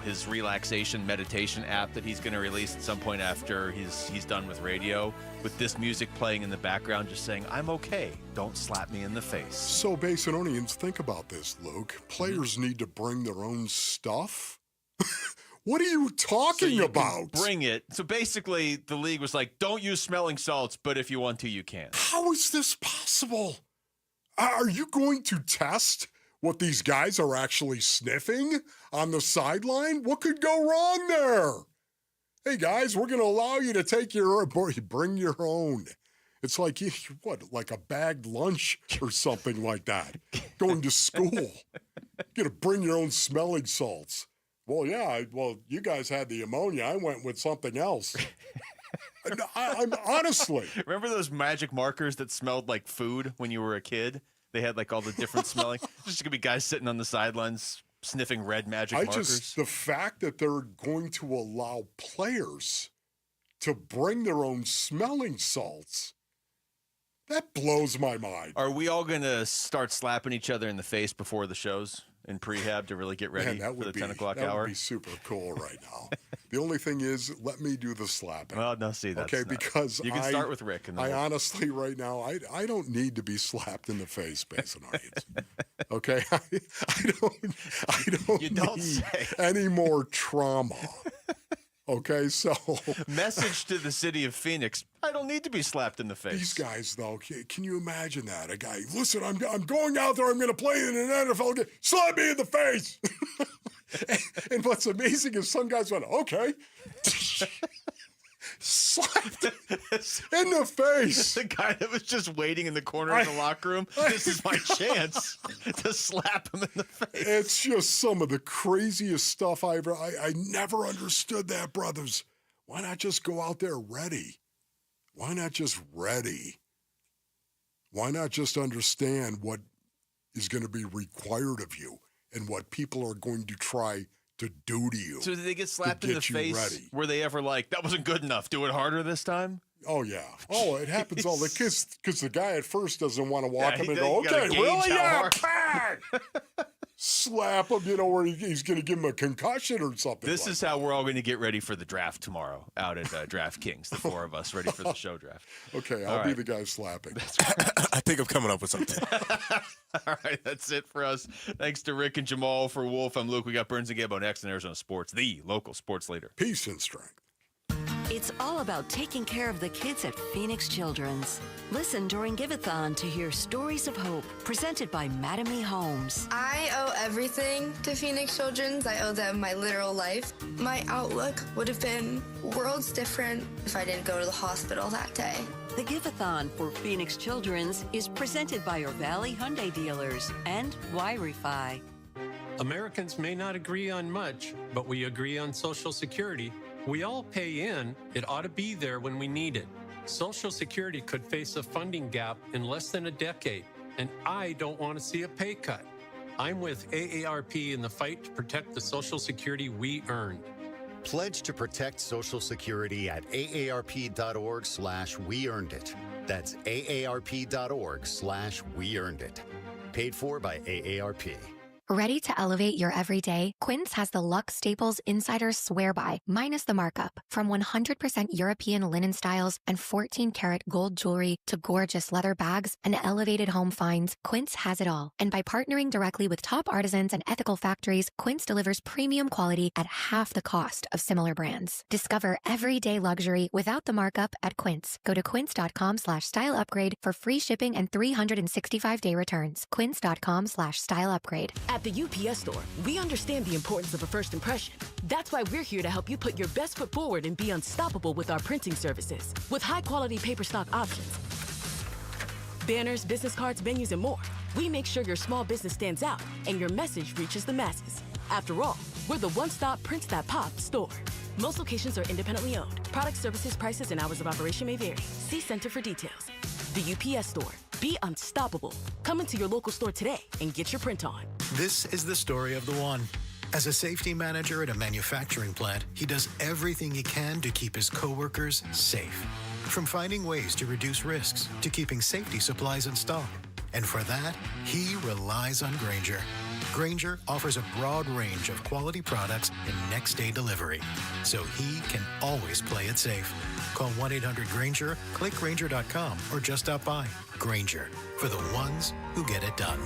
his relaxation meditation app that he's going to release at some point after he's done with radio, with this music playing in the background, just saying, I'm okay. Don't slap me in the face. So, Basinonians, think about this, Luke. Players need to bring their own stuff? What are you talking about? Bring it. So basically, the league was like, don't use smelling salts, but if you want to, you can. How is this possible? Are you going to test what these guys are actually sniffing on the sideline? What could go wrong there? Hey, guys, we're going to allow you to bring your own. It's like, like a bagged lunch or something like that. Going to school. You're going to bring your own smelling salts. Well, yeah, you guys had the ammonia. I went with something else. I'm honestly. Remember those magic markers that smelled like food when you were a kid? They had like all the different smelling. Just gonna be guys sitting on the sidelines sniffing red magic markers. The fact that they're going to allow players to bring their own smelling salts, that blows my mind. Are we all gonna start slapping each other in the face before the shows in prehab to really get ready for the 10 o'clock hour? That would be super cool right now. The only thing is, let me do the slapping. Well, no, see, that's okay, because you can start with Rick. And I honestly, right now, I don't need to be slapped in the face, Basin audience. Okay, I don't need any more trauma. Okay, so message to the city of Phoenix: I don't need to be slapped in the face. These guys, though, can you imagine that? A guy, listen, I'm going out there. I'm going to play in an NFL game. Slap me in the face. and what's amazing is some guys went, okay, slapped in the face. The guy that was just waiting in the corner of the locker room. This is my chance to slap him in the face. It's just some of the craziest stuff I never understood that, brothers. Why not just go out there ready? Why not just ready? Why not just understand what is going to be required of you and what people are going to try to do to you? So did they get slapped in the face? Ready. Were they ever like, that wasn't good enough, do it harder this time? Oh, yeah. Oh, it happens all the kids because the guy at first doesn't want to walk him and go, okay, really? Yeah, slap him, where he's going to give him a concussion or something. This is how we're all going to get ready for the draft tomorrow out at DraftKings, the four of us ready for the show draft. Okay, I'll be the guy slapping. I think I'm coming up with something. All right, that's it for us. Thanks to Rick and Jamal. For Wolf, I'm Luke. We got Burns and Gambo next in Arizona Sports, the local sports leader. Peace and strength. It's all about taking care of the kids at Phoenix Children's. Listen during Give-a-thon to hear stories of hope, presented by Madame E. Homes. I owe everything to Phoenix Children's. I owe them my literal life. My outlook would have been worlds different if I didn't go to the hospital that day. The Give-a-thon for Phoenix Children's is presented by your Valley Hyundai dealers and Wi-Fi. Americans may not agree on much, but we agree on Social Security. We all pay in. It ought to be there when we need it. Social Security could face a funding gap in less than a decade, and I don't want to see a pay cut. I'm with AARP in the fight to protect the Social Security we earned. Pledge to protect Social Security at aarp.org/weearnedit. That's aarp.org/weearnedit. Paid for by AARP. Ready to elevate your everyday? Quince has the luxe staples insiders swear by, minus the markup. From 100% European linen styles and 14-karat gold jewelry to gorgeous leather bags and elevated home finds, Quince has it all. And by partnering directly with top artisans and ethical factories, Quince delivers premium quality at half the cost of similar brands. Discover everyday luxury without the markup at Quince. Go to quince.com/styleupgrade for free shipping and 365-day returns. Quince.com/styleupgrade. At the UPS Store, we understand the importance of a first impression. That's why we're here to help you put your best foot forward and be unstoppable with our printing services. With high-quality paper stock options, banners, business cards, menus, and more, we make sure your small business stands out and your message reaches the masses. After all, we're the one-stop prints that pop store. Most locations are independently owned. Product, services, prices, and hours of operation may vary. See Center for details. The UPS Store. Be unstoppable. Come into your local store today and get your print on. This is the story of the one. As a safety manager at a manufacturing plant, he does everything he can to keep his coworkers safe. From finding ways to reduce risks to keeping safety supplies in stock. And for that, he relies on Grainger. Grainger offers a broad range of quality products and next-day delivery, so he can always play it safe. Call 1-800-GRAINGER, click Grainger.com, or just stop by. Grainger, for the ones who get it done.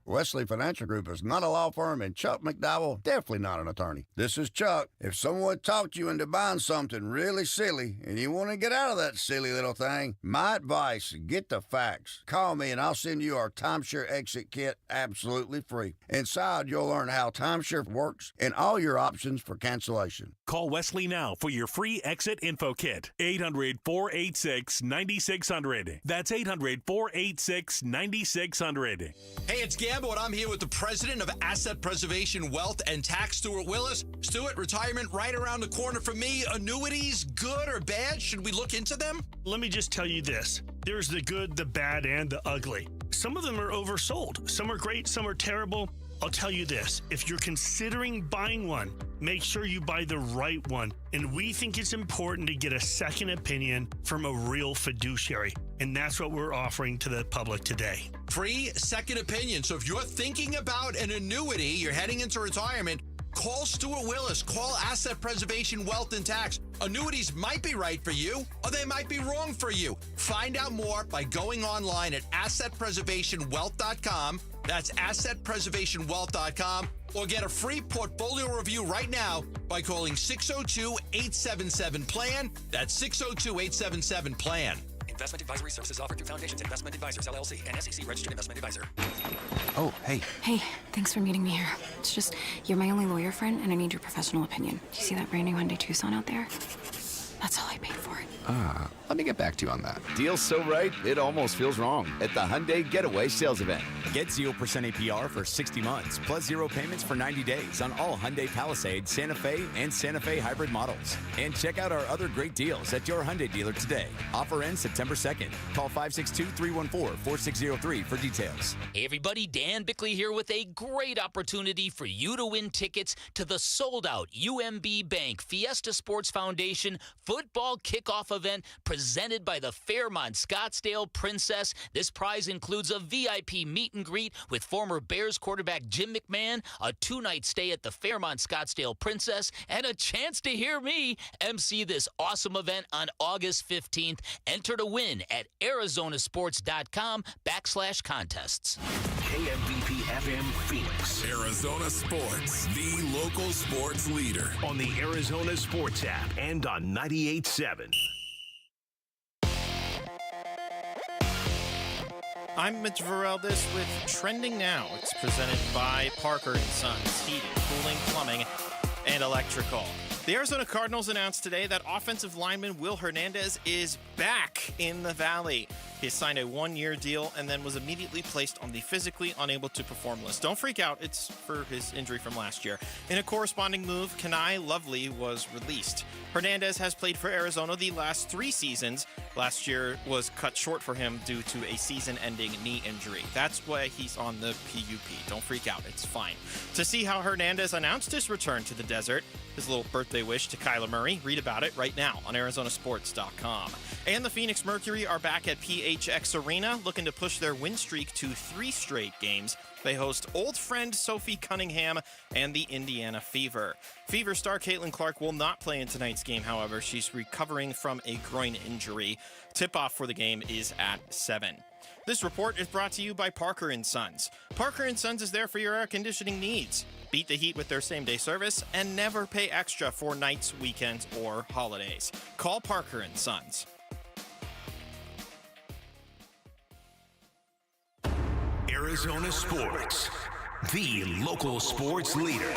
Wesley Financial Group is not a law firm, and Chuck McDowell definitely not an attorney. This is Chuck. If someone talked you into buying something really silly and you want to get out of that silly little thing, my advice, get the facts. Call me and I'll send you our timeshare exit kit absolutely free. Inside, you'll learn how timeshare works and all your options for cancellation. Call Wesley now for your free exit info kit. 800-486-9600. That's 800-486-9600. Hey, it's Gambo, and I'm here with the president of Asset Preservation Wealth and Tax, Stuart Willis. Stuart, retirement right around the corner for me. Annuities, good or bad? Should we look into them? Let me just tell you this. There's the good, the bad, and the ugly. Some of them are oversold. Some are great, some are terrible. I'll tell you this, if you're considering buying one, make sure you buy the right one. And we think it's important to get a second opinion from a real fiduciary. And that's what we're offering to the public today. Free second opinion. So if you're thinking about an annuity, you're heading into retirement, call Stuart Willis. Call Asset Preservation Wealth and Tax. Annuities might be right for you, or they might be wrong for you. Find out more by going online at assetpreservationwealth.com. That's assetpreservationwealth.com. Or get a free portfolio review right now by calling 602-877-PLAN. That's 602-877-PLAN. Investment advisory services offered through Foundations Investment Advisors, LLC, and SEC Registered Investment Advisor. Oh, hey. Hey, thanks for meeting me here. It's just, you're my only lawyer friend, and I need your professional opinion. Do you see that brand new Hyundai Tucson out there? That's all I paid for it. Let me get back to you on that. Deal's so right, it almost feels wrong at the Hyundai Getaway Sales Event. Get 0% APR for 60 months, plus 0 payments for 90 days on all Hyundai Palisade, Santa Fe, and Santa Fe hybrid models. And check out our other great deals at your Hyundai dealer today. Offer ends September 2nd. Call 562-314-4603 for details. Hey everybody, Dan Bickley here with a great opportunity for you to win tickets to the sold-out UMB Bank Fiesta Sports Foundation football kickoff event presented by the Fairmont Scottsdale Princess. This prize includes a VIP meet and greet with former Bears quarterback Jim McMahon, a 2-night stay at the Fairmont Scottsdale Princess, and a chance to hear me MC this awesome event on August 15th. Enter to win at arizonasports.com/contests. KMVP FM Phoenix. Arizona Sports, the local sports leader. On the Arizona Sports app and on 98.7. I'm Mitch Vareldes with Trending Now. It's presented by Parker & Sons, heating, cooling, plumbing, and electrical. The Arizona Cardinals announced today that offensive lineman Will Hernandez is back in the Valley. He signed a one-year deal and then was immediately placed on the physically unable to perform list. Don't freak out, it's for his injury from last year. In a corresponding move, Kenai Lovely was released. Hernandez has played for Arizona the last 3 seasons. Last year was cut short for him due to a season-ending knee injury. That's why he's on the PUP. Don't freak out, it's fine. To see how Hernandez announced his return to the desert, his little birthday wish to Kyler Murray, read about it right now on ArizonaSports.com. And the Phoenix Mercury are back at PHX Arena, looking to push their win streak to 3 straight games. They host old friend Sophie Cunningham and the Indiana Fever. Fever star Caitlin Clark will not play in tonight's game, however. She's recovering from a groin injury. Tip-off for the game is at 7. This report is brought to you by Parker & Sons. Parker & Sons is there for your air conditioning needs. Beat the heat with their same-day service and never pay extra for nights, weekends, or holidays. Call Parker & Sons. Arizona Sports, the local sports leader.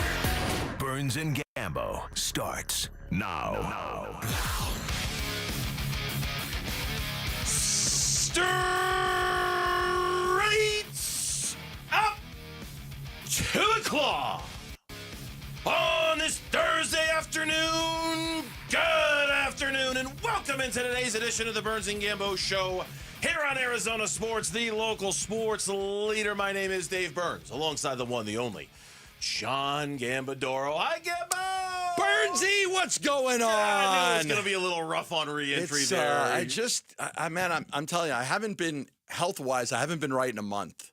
Burns and Gambo starts now. Straight up to the claw. On this Thursday afternoon, good afternoon, and welcome into today's edition of the Burns and Gambo Show here on Arizona Sports, the local sports leader. My name is Dave Burns, alongside the one, the only, John Gambadoro. Hi, Gambo! Burnsy, what's going on? I knew it was going to be a little rough on re-entry there. I'm telling you, I haven't been, health-wise, I haven't been right in a month.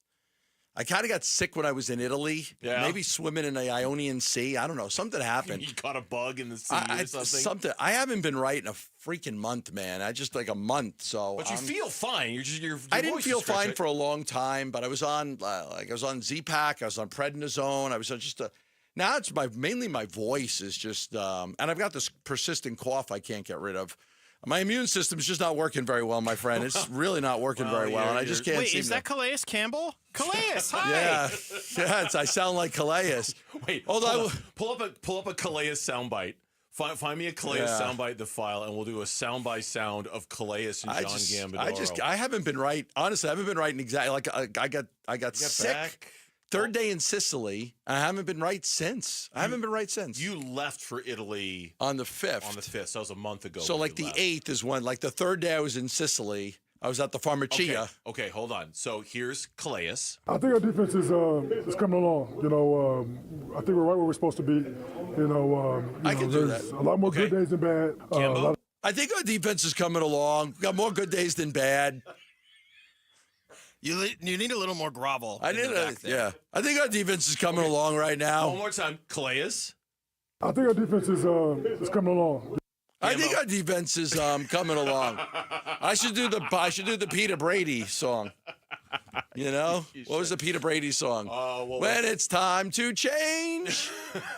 I kind of got sick when I was in Italy. Yeah. Maybe swimming in the Ionian Sea. I don't know. Something happened. You caught a bug in the sea or something? I haven't been right in a freaking month, man. I just like a month. So, but you feel fine. I didn't feel fine for a long time, but I was on Z-Pack. I was on prednisone. I was on now it's mainly my voice is just, and I've got this persistent cough I can't get rid of. My immune system's just not working very well, my friend. It's really not working very well, and I just can't. Wait, is that Calais Campbell? Calais, hi. Yeah, I sound like Calais. Wait, pull up a Calais soundbite. Find me a Calais soundbite in the file, and we'll do a sound by sound of Calais and John Gambadoro. I haven't been right. Honestly, I haven't been right in exactly. Like I got sick. Back. Third day in Sicily. I haven't been right since. You left for Italy on the 5th. On the 5th. So that was a month ago. So like the 8th is when, like the third day I was in Sicily. I was at the Farmacia. Okay, hold on. So here's Calais. I think our defense is coming along. You know, I think we're right where we're supposed to be. I can do that. A lot more good days than bad. I think our defense is coming along. We got more good days than bad. You need a little more grovel. I think our defense is coming along right now. One more time, Calais. I think our defense is coming along. I think our defense is coming along. I should do the Peter Brady song. You know? What was the Peter Brady song? When it's time to change,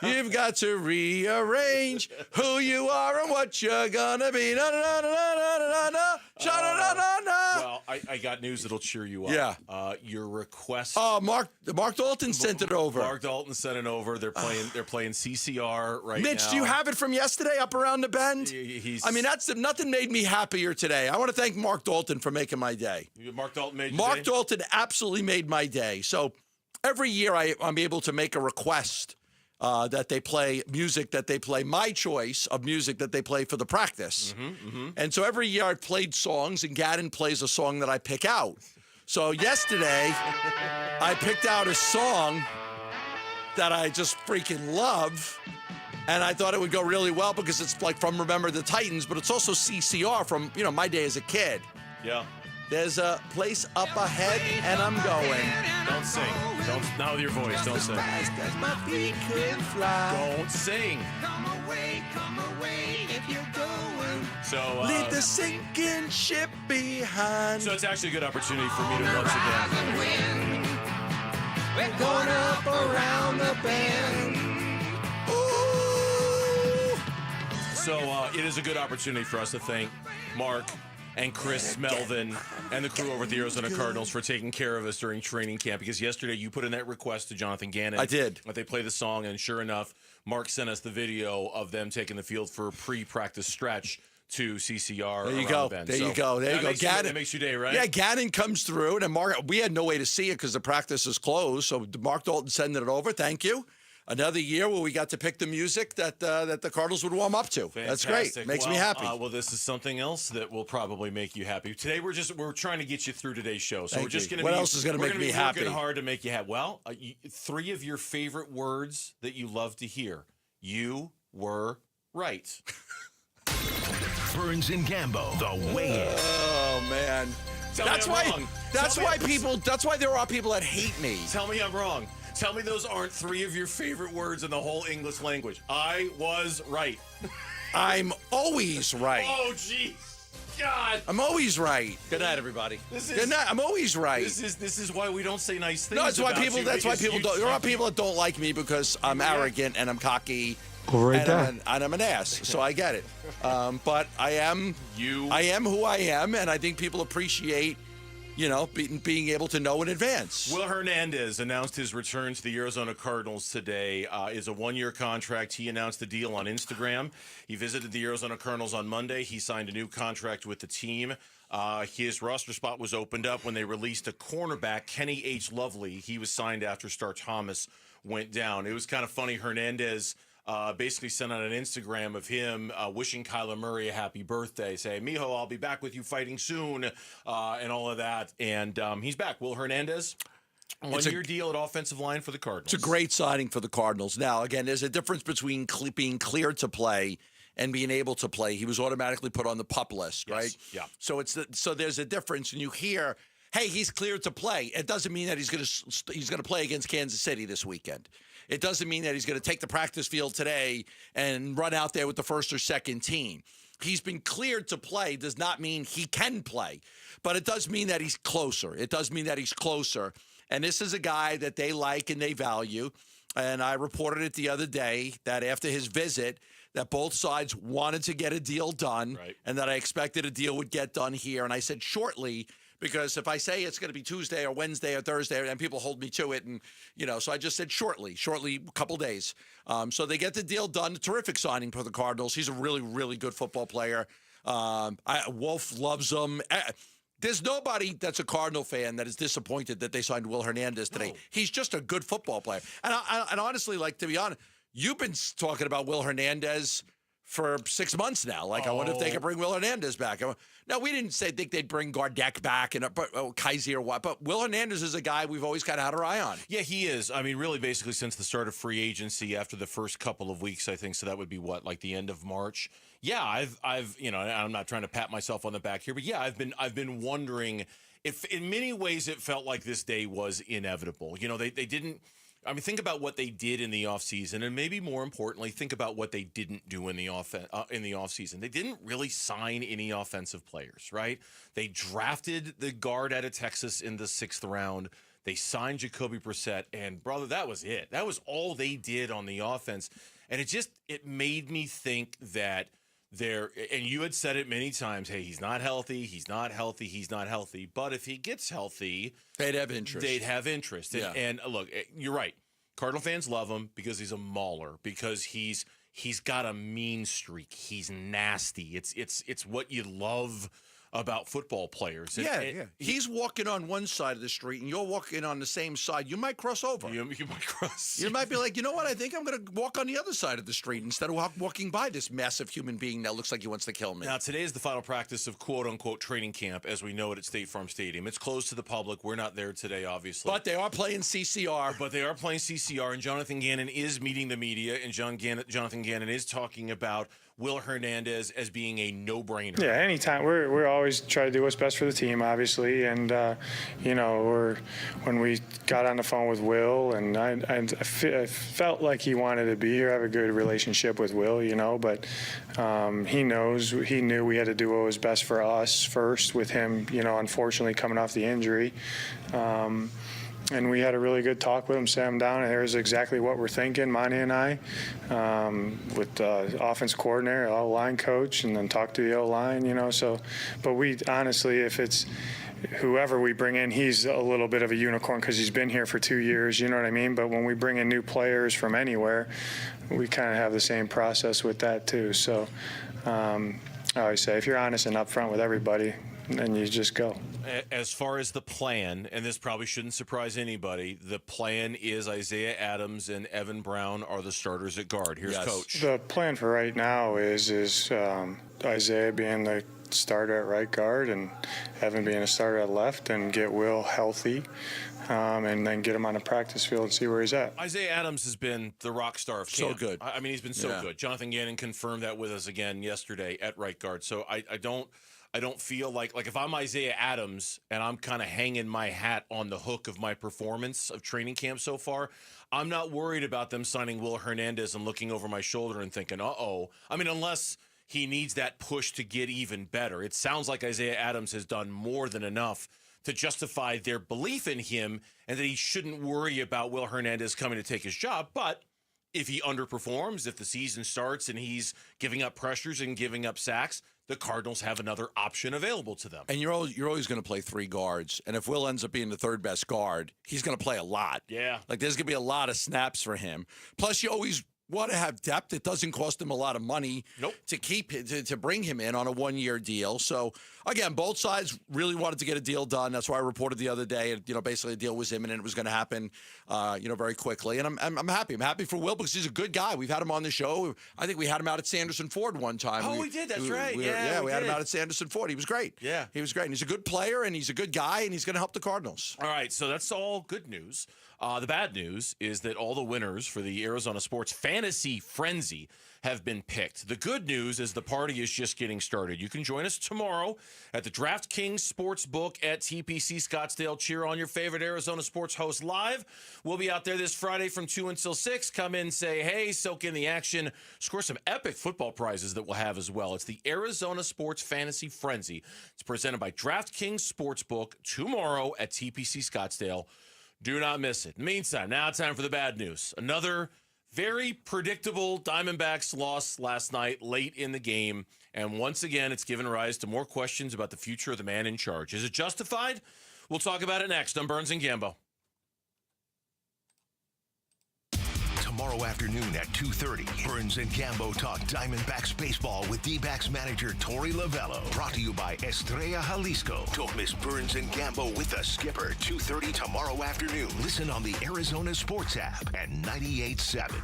you've got to rearrange who you are and what you're gonna be. Well, I got news that'll cheer you up. Yeah. Your request. Oh, Mark Dalton sent it over. Mark Dalton sent it over. They're playing CCR right now. Mitch, do you have it from yesterday up around the bend? Nothing made me happier today. I want to thank Mark Dalton for making my day. Mark Dalton made your Mark day? Dalton absolutely made my day. So every year I'm able to make a request that they play music, that they play my choice of music that they play for the practice. And so every year I've played songs, and Gadden plays a song that I pick out. So yesterday I picked out a song that I just freaking love. And I thought it would go really well because it's like from Remember the Titans, but it's also CCR from, my day as a kid. Yeah. There's a place up ahead, and I'm going. Don't sing. Not with your voice. Don't sing. My feet could fly. Don't sing. Come away if you're going. So leave the sinking ship behind. So it's actually a good opportunity for me to once again We're going up around the bend. So it is a good opportunity for us to thank Mark and Chris Melvin and the crew over at the Arizona Cardinals for taking care of us during training camp, because yesterday you put in that request to Jonathan Gannon. I did. That they play the song, and sure enough, Mark sent us the video of them taking the field for a pre-practice stretch to CCR. There you go. There you go. There you go. Gannon. That makes your day, right? Yeah, Gannon comes through, and Mark. We had no way to see it because the practice is closed. So Mark Dalton sending it over. Thank you. Another year where we got to pick the music that the Cardinals would warm up to. Fantastic. That's great. Makes me happy. Well, this is something else that will probably make you happy. Today we're trying to get you through today's show. So we're just going to What else is going to make me happy? Working hard to make you happy. Well, 3 of your favorite words that you love to hear. You were right. Burns and Gambo, the weigh-in. Oh man, that's why there are people that hate me. Tell me I'm wrong. Tell me those aren't 3 of your favorite words in the whole English language. I was right. I'm always right. Oh, jeez. God. I'm always right. Good night, everybody. Good night. I'm always right. This is why we don't say nice things. No, that's why people. That's why people don't. There are people that don't like me because I'm arrogant and I'm cocky. And I'm an ass, so I get it. But I am who I am, and I think people appreciate, being able to know in advance. Will Hernandez announced his return to the Arizona Cardinals today. Is a 1-year contract. He announced the deal on Instagram. He visited the Arizona Cardinals on Monday. He signed a new contract with the team. His roster spot was opened up when they released a cornerback, Kenny H. Lovely. He was signed after Star Thomas went down. It was kind of funny. Hernandez basically sent out an Instagram of him wishing Kyler Murray a happy birthday, saying, "Mijo, I'll be back with you fighting soon," and all of that. And he's back. Will Hernandez, 1-year deal at offensive line for the Cardinals. It's a great signing for the Cardinals. Now, again, there's a difference between being cleared to play and being able to play. He was automatically put on the PUP list, right? Yeah. So so there's a difference when you hear, "Hey, he's cleared to play." It doesn't mean that he's going to play against Kansas City this weekend. It doesn't mean that he's going to take the practice field today and run out there with the first or second team. He's been cleared to play does not mean he can play, but it does mean that he's closer. And this is a guy that they like and they value. And I reported it the other day that after his visit, that both sides wanted to get a deal done, and that I expected a deal would get done here. And I said shortly, because if I say it's going to be Tuesday or Wednesday or Thursday, and people hold me to it, and so I just said shortly, a couple days. So they get the deal done. A terrific signing for the Cardinals. He's a really, really good football player. Wolf loves him. There's nobody that's a Cardinal fan that is disappointed that they signed Will Hernandez today. No. He's just a good football player. And honestly, to be honest, you've been talking about Will Hernandez for 6 months now. I wonder if they could bring Will Hernandez back. No, we didn't think they'd bring Gardeck back and Kaiser or what. But Will Hernandez is a guy we've always kind of had our eye on. Yeah, he is. I mean, really, basically since the start of free agency after the first couple of weeks, I think. So that would be the end of March. Yeah, I've I'm not trying to pat myself on the back here, but yeah, I've been wondering if in many ways it felt like this day was inevitable. They didn't. I mean, think about what they did in the offseason, and maybe more importantly, think about what they didn't do in the offseason. They didn't really sign any offensive players, right? They drafted the guard out of Texas in the 6th round. They signed Jacoby Brissett, and brother, that was it. That was all they did on the offense. And it made me think that and you had said it many times, hey, he's not healthy. But if he gets healthy, they'd have interest. Yeah. And look, you're right. Cardinal fans love him because he's a mauler, because he's got a mean streak. He's nasty. It's what you love about football players. Yeah. He's walking on one side of the street, and you're walking on the same side. You might cross over. You might cross. You might be like, you know what? I think I'm going to walk on the other side of the street instead of walking by this massive human being that looks like he wants to kill me. Now, today is the final practice of quote-unquote training camp, as we know it at State Farm Stadium. It's closed to the public. We're not there today, obviously. But they are playing CCR. And Jonathan Gannon is meeting the media, and Jonathan Gannon is talking about Will Hernandez as being a no-brainer. Yeah, anytime. We're always trying to do what's best for the team, obviously. And, when we got on the phone with Will, and I felt like he wanted to be here. I have a good relationship with Will, but he knew we had to do what was best for us first with him, unfortunately coming off the injury. and we had a really good talk with him, sat him down, and here's exactly what we're thinking, Monty and I, with the offense coordinator, O-line coach, and then talk to the O-line, you know. So, but we honestly, if it's whoever we bring in, he's a little bit of a unicorn because he's been here for 2 years, you know what I mean? But when we bring in new players from anywhere, we kind of have the same process with that too. So I always say, if you're honest and upfront with everybody, then you just go. As far as the plan, and this probably shouldn't surprise anybody, the plan is Isaiah Adams and Evan Brown are the starters at guard. Here's Coach. The plan for right now is Isaiah being the starter at right guard and Evan being a starter at left, and get Will healthy, and then get him on the practice field and see where he's at. Isaiah Adams has been the rock star of camp. So good. I mean, he's been so good. Jonathan Gannon confirmed that with us again yesterday at right guard. So I don't feel like if I'm Isaiah Adams and I'm kind of hanging my hat on the hook of my performance of training camp so far, I'm not worried about them signing Will Hernandez and looking over my shoulder and thinking, uh-oh. I mean, unless he needs that push to get even better. It sounds like Isaiah Adams has done more than enough to justify their belief in him and that he shouldn't worry about Will Hernandez coming to take his job. But if he underperforms, if the season starts and he's giving up pressures and giving up sacks, the Cardinals have another option available to them. And you're always going to play three guards. And if Will ends up being the third best guard, he's going to play a lot. Yeah. Like there's going to be a lot of snaps for him. Plus, you always want to have depth. It doesn't cost him a lot of money to keep to bring him in on a 1-year deal. So again, both sides really wanted to get a deal done. That's why I reported the other day. Basically the deal was imminent. It was going to happen, very quickly. And I'm happy. I'm happy for Will because he's a good guy. We've had him on the show. I think we had him out at Sanderson Ford one time. Oh, we did. That's right. We had him out at Sanderson Ford. He was great. Yeah, he was great. And he's a good player and he's a good guy and he's going to help the Cardinals. All right, so that's all good news. The bad news is that all the winners for the Arizona Sports Fantasy Frenzy have been picked. The good news is the party is just getting started. You can join us tomorrow at the DraftKings Sportsbook at TPC Scottsdale. Cheer on your favorite Arizona sports host live. We'll be out there this Friday from 2 until 6. Come in, say hey, soak in the action, score some epic football prizes that we'll have as well. It's the Arizona Sports Fantasy Frenzy. It's presented by DraftKings Sportsbook tomorrow at TPC Scottsdale. Do not miss it. In the meantime, now time for the bad news. Another very predictable Diamondbacks loss last night late in the game. And once again, it's given rise to more questions about the future of the man in charge. Is it justified? We'll talk about it next on Burns and Gambo. Tomorrow afternoon at 2:30, Burns and Gambo talk Diamondbacks baseball with D-backs manager Tory Lavell. Brought to you by Estrella Jalisco. Don't miss Burns and Gambo with the skipper, 2:30 tomorrow afternoon. Listen on the Arizona Sports app and 98.7.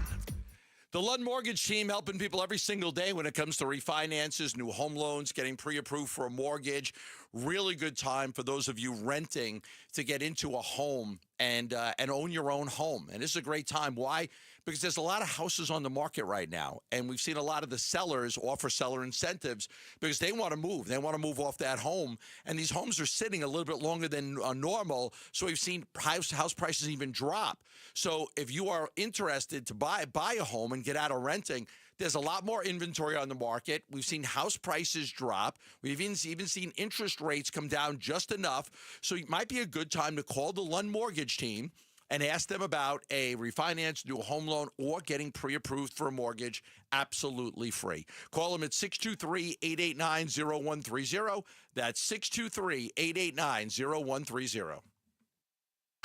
The Lund Mortgage team helping people every single day when it comes to refinances, new home loans, getting pre-approved for a mortgage. Really good time for those of you renting to get into a home and own your own home. And this is a great time. Why? Because there's a lot of houses on the market right now. And we've seen a lot of the sellers offer seller incentives because they want to move. They want to move off that home. And these homes are sitting a little bit longer than normal. So we've seen house prices even drop. So if you are interested to buy a home and get out of renting, there's a lot more inventory on the market. We've seen house prices drop. We've even seen interest rates come down just enough. So it might be a good time to call the Lund Mortgage team and ask them about a refinance, new home loan, or getting pre-approved for a mortgage absolutely free. Call them at 623-889-0130. That's 623-889-0130.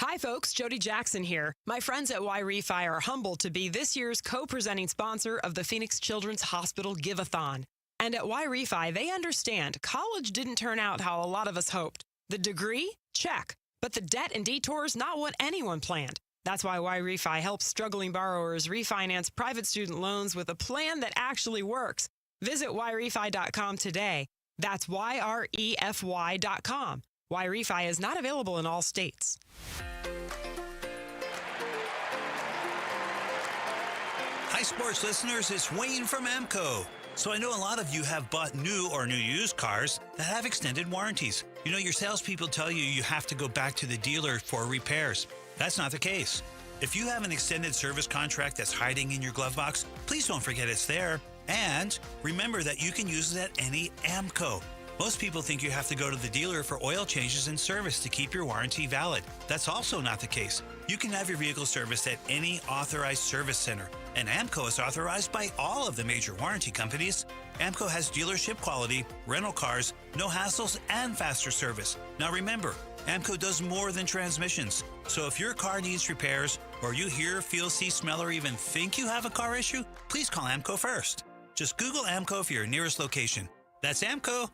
Hi, folks. Jody Jackson here. My friends at Y-Refi are humbled to be this year's co-presenting sponsor of the Phoenix Children's Hospital Give-a-thon. And at Y-Refi, they understand college didn't turn out how a lot of us hoped. The degree? Check. But the debt and detours, not what anyone planned. That's why Y-Refi helps struggling borrowers refinance private student loans with a plan that actually works. Visit YRefi.com today. That's YREFY.com. Y-Refi is not available in all states. Hi, sports listeners. It's Wayne from AMCO. So I know a lot of you have bought new or new used cars that have extended warranties. You know, your salespeople tell you you have to go back to the dealer for repairs. That's not the case. If you have an extended service contract that's hiding in your glove box, please don't forget it's there. And remember that you can use it at any AMCO. Most people think you have to go to the dealer for oil changes and service to keep your warranty valid. That's also not the case. You can have your vehicle serviced at any authorized service center, and AMCO is authorized by all of the major warranty companies. AMCO has dealership quality, rental cars, no hassles, and faster service. Now remember, AMCO does more than transmissions. So if your car needs repairs, or you hear, feel, see, smell, or even think you have a car issue, please call AMCO first. Just Google AMCO for your nearest location. That's AMCO,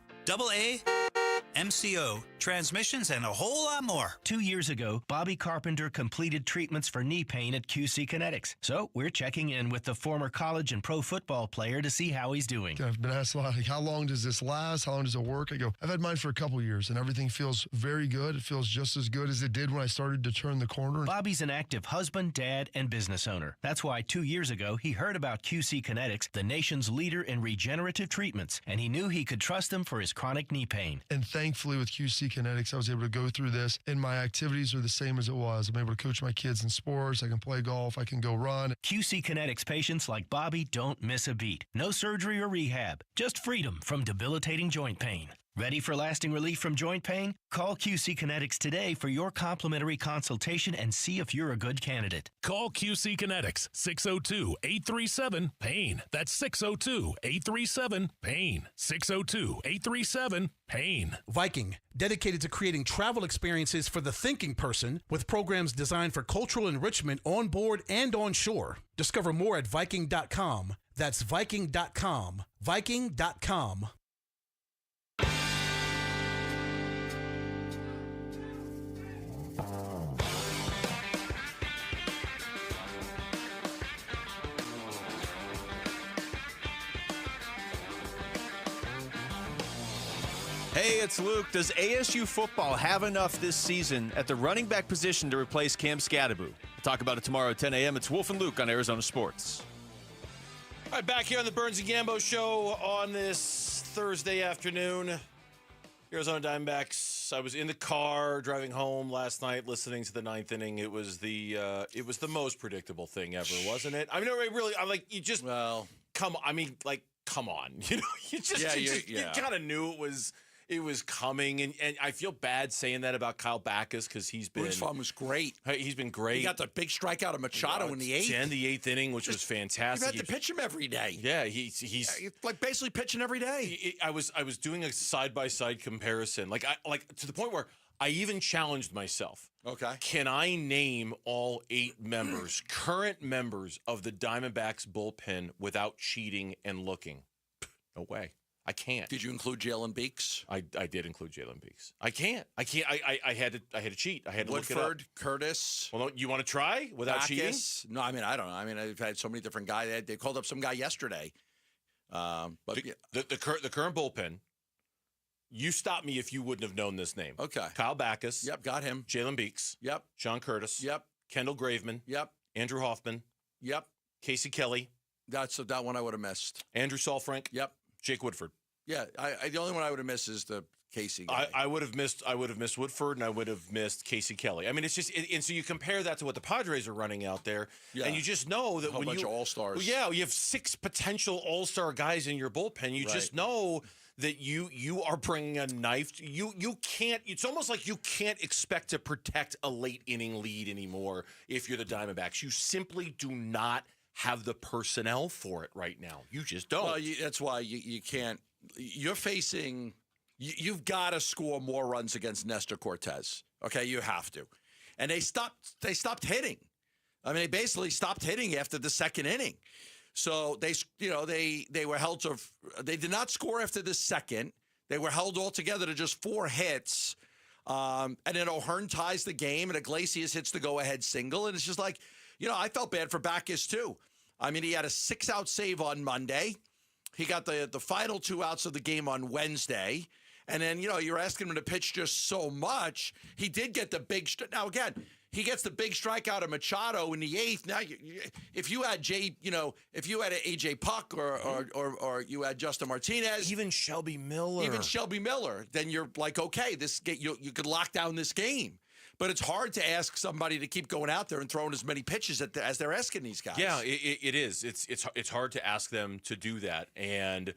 AAMCO, transmissions, and a whole lot more. 2 years ago, Bobby Carpenter completed treatments for knee pain at QC Kinetics. So we're checking in with the former college and pro football player to see how he's doing. I've been asked a lot, like, how long does this last? How long does it work? I go, I've had mine for a couple years, and everything feels very good. It feels just as good as it did when I started to turn the corner. Bobby's an active husband, dad, and business owner. That's why 2 years ago, he heard about QC Kinetics, the nation's leader in regenerative treatments, and he knew he could trust them for his chronic knee pain. And thankfully, with QC Kinetics, I was able to go through this, and my activities are the same as it was. I'm able to coach my kids in sports. I can play golf. I can go run. QC Kinetics patients like Bobby don't miss a beat. No surgery or rehab, just freedom from debilitating joint pain. Ready for lasting relief from joint pain? Call QC Kinetics today for your complimentary consultation and see if you're a good candidate. Call QC Kinetics, 602-837-PAIN. That's 602-837-PAIN. 602-837-PAIN. Viking, dedicated to creating travel experiences for the thinking person with programs designed for cultural enrichment on board and on shore. Discover more at Viking.com. That's Viking.com. Viking.com. Hey, it's Luke. Does ASU football have enough this season at the running back position to replace Cam Scadaboo? We'll talk about it tomorrow at 10 a.m. It's Wolf and Luke on Arizona Sports. All right, back here on the Burns and Gambo show on this Thursday afternoon. Arizona Diamondbacks. I was in the car driving home last night listening to the ninth inning. It was the most predictable thing ever, wasn't it? I mean, really, I'm like, you just, come on. I mean, like, come on. You know, you kind of knew it was coming, and I feel bad saying that about Kyle Backus because he's been. Bruce Farm was great. He's been great. He got the big strikeout of Machado in the eighth. And the eighth inning, which was fantastic. You had to pitch him every day. Yeah, he's like basically pitching every day. I was doing a side-by-side comparison, like to the point where I even challenged myself. Okay. Can I name all 8 members, current members of the Diamondbacks bullpen without cheating and looking? No way. I can't. Did you include Jalen Beeks? I did include Jalen Beeks. I can't. I had to cheat. I had to Woodford, look it up. Curtis. Well, you want to try without cheating? No, I mean, I don't know. I mean, I've had so many different guys. They called up some guy yesterday. But the current bullpen. You stop me if you wouldn't have known this name. Okay. Kyle Backus. Yep, got him. Jalen Beeks. Yep. Sean Curtis. Yep. Kendall Graveman. Yep. Andrew Hoffman. Yep. Casey Kelly. That's that one I would have missed. Andrew Saalfrank. Yep. Jake Woodford. Yeah, the only one I would have missed is the Casey guy. I would have missed Woodford, and I would have missed Casey Kelly. I mean, it's just, and so you compare that to what the Padres are running out there, and you just know that when bunch you of all-stars. Well, yeah, you have 6 potential all-star guys in your bullpen. You just know that you are bringing a knife. You can't. It's almost like you can't expect to protect a late inning lead anymore if you're the Diamondbacks. You simply do not have the personnel for it right now. You just don't. Well, that's why you can't. You're facing. You've got to score more runs against Nestor Cortez. Okay, you have to. And they stopped hitting. I mean, they basically stopped hitting after the second inning. So they were held to. They did not score after the second. They were held altogether to just 4 hits. And then O'Hearn ties the game, and Iglesias hits the go-ahead single, and it's just like, I felt bad for Backus too. I mean, he had a 6-out save on Monday. He got the final 2 outs of the game on Wednesday. And then, you're asking him to pitch just so much. He did get the big now again, he gets the big strikeout of Machado in the 8th. Now, if you had if you had an AJ Puck or you had Justin Martinez, even Shelby Miller, then you're like, okay, you could lock down this game. But it's hard to ask somebody to keep going out there and throwing as many pitches as they're asking these guys. Yeah, it is. It's hard to ask them to do that. And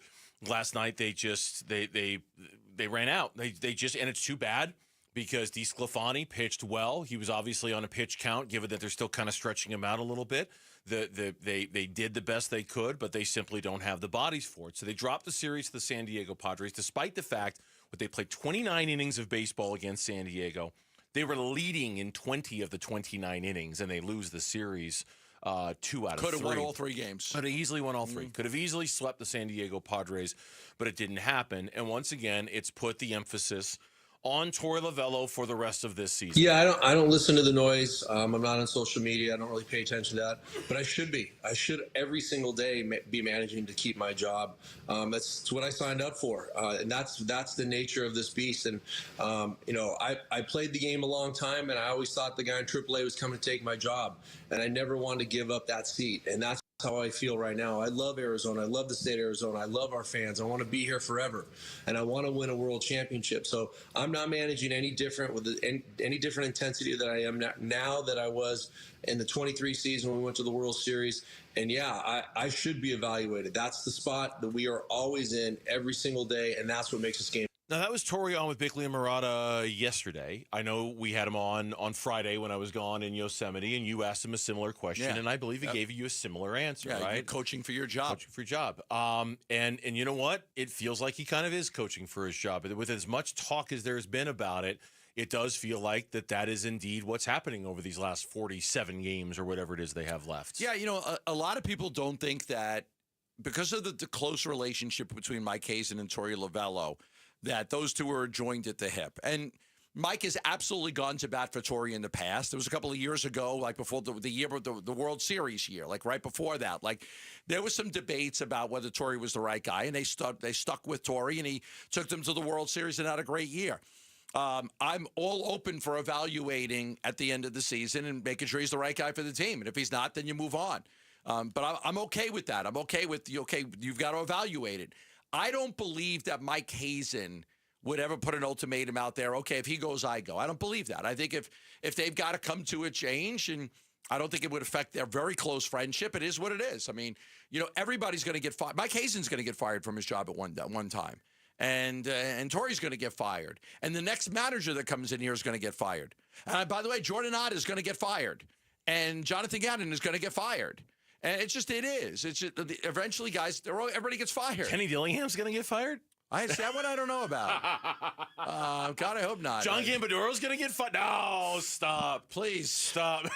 last night they ran out. They just, and it's too bad because DeSclafani pitched well. He was obviously on a pitch count, given that they're still kind of stretching him out a little bit. They did the best they could, but they simply don't have the bodies for it. So they dropped the series to the San Diego Padres, despite the fact that they played 29 innings of baseball against San Diego. They were leading in 20 of the 29 innings, and they lose the series 2 out of 3. Could have won all 3 games. Could have easily won all 3. Could have easily swept the San Diego Padres, but it didn't happen. And once again, it's put the emphasis on Tory Lavell for the rest of this season. Yeah, I don't listen to the noise. I'm not on social media. I don't really pay attention to that, but I should be. I should every single day be managing to keep my job. That's what I signed up for, and that's the nature of this beast. And I played the game a long time, and I always thought the guy in AAA was coming to take my job, and I never wanted to give up that seat. And that's how I feel right now. I love Arizona. I love the state of Arizona. I love our fans. I want to be here forever, and I want to win a world championship. So I'm not managing any different with any different intensity that I am now that I was in the 23 season when we went to the World Series. And yeah, I should be evaluated. That's the spot that we are always in every single day, and that's what makes this game. Now, that was Tory on with Bickley and Murata yesterday. I know we had him on Friday when I was gone in Yosemite, and you asked him a similar question, and I believe he gave you a similar answer, right? You're coaching for your job. Coaching for your job. And you know what? It feels like he kind of is coaching for his job. With as much talk as there's been about it, it does feel like that is indeed what's happening over these last 47 games or whatever it is they have left. Yeah, a lot of people don't think that because of the close relationship between Mike Hazen and Tory Lavell, that those two are joined at the hip. And Mike has absolutely gone to bat for Tory in the past. There was a couple of years ago, like before the year of the World Series year, like right before that. Like there was some debates about whether Tory was the right guy, and they stuck with Tory, and he took them to the World Series and had a great year. I'm all open for evaluating at the end of the season and making sure he's the right guy for the team. And if he's not, then you move on. But I'm okay with that. I'm okay with you've got to evaluate it. I don't believe that Mike Hazen would ever put an ultimatum out there. Okay, if he goes, I go. I don't believe that. I think if they've got to come to a change, and I don't think it would affect their very close friendship. It is what it is. I mean, everybody's going to get fired. Mike Hazen's going to get fired from his job at one time, and Tory's going to get fired, and the next manager that comes in here is going to get fired. And by the way, Jordan Ott is going to get fired, and Jonathan Gannon is going to get fired. And it is. It's just eventually, guys. Everybody gets fired. Kenny Dillingham's going to get fired. That one I don't know about. God, I hope not. John Gambaduro's going to get fired. No, stop, please stop.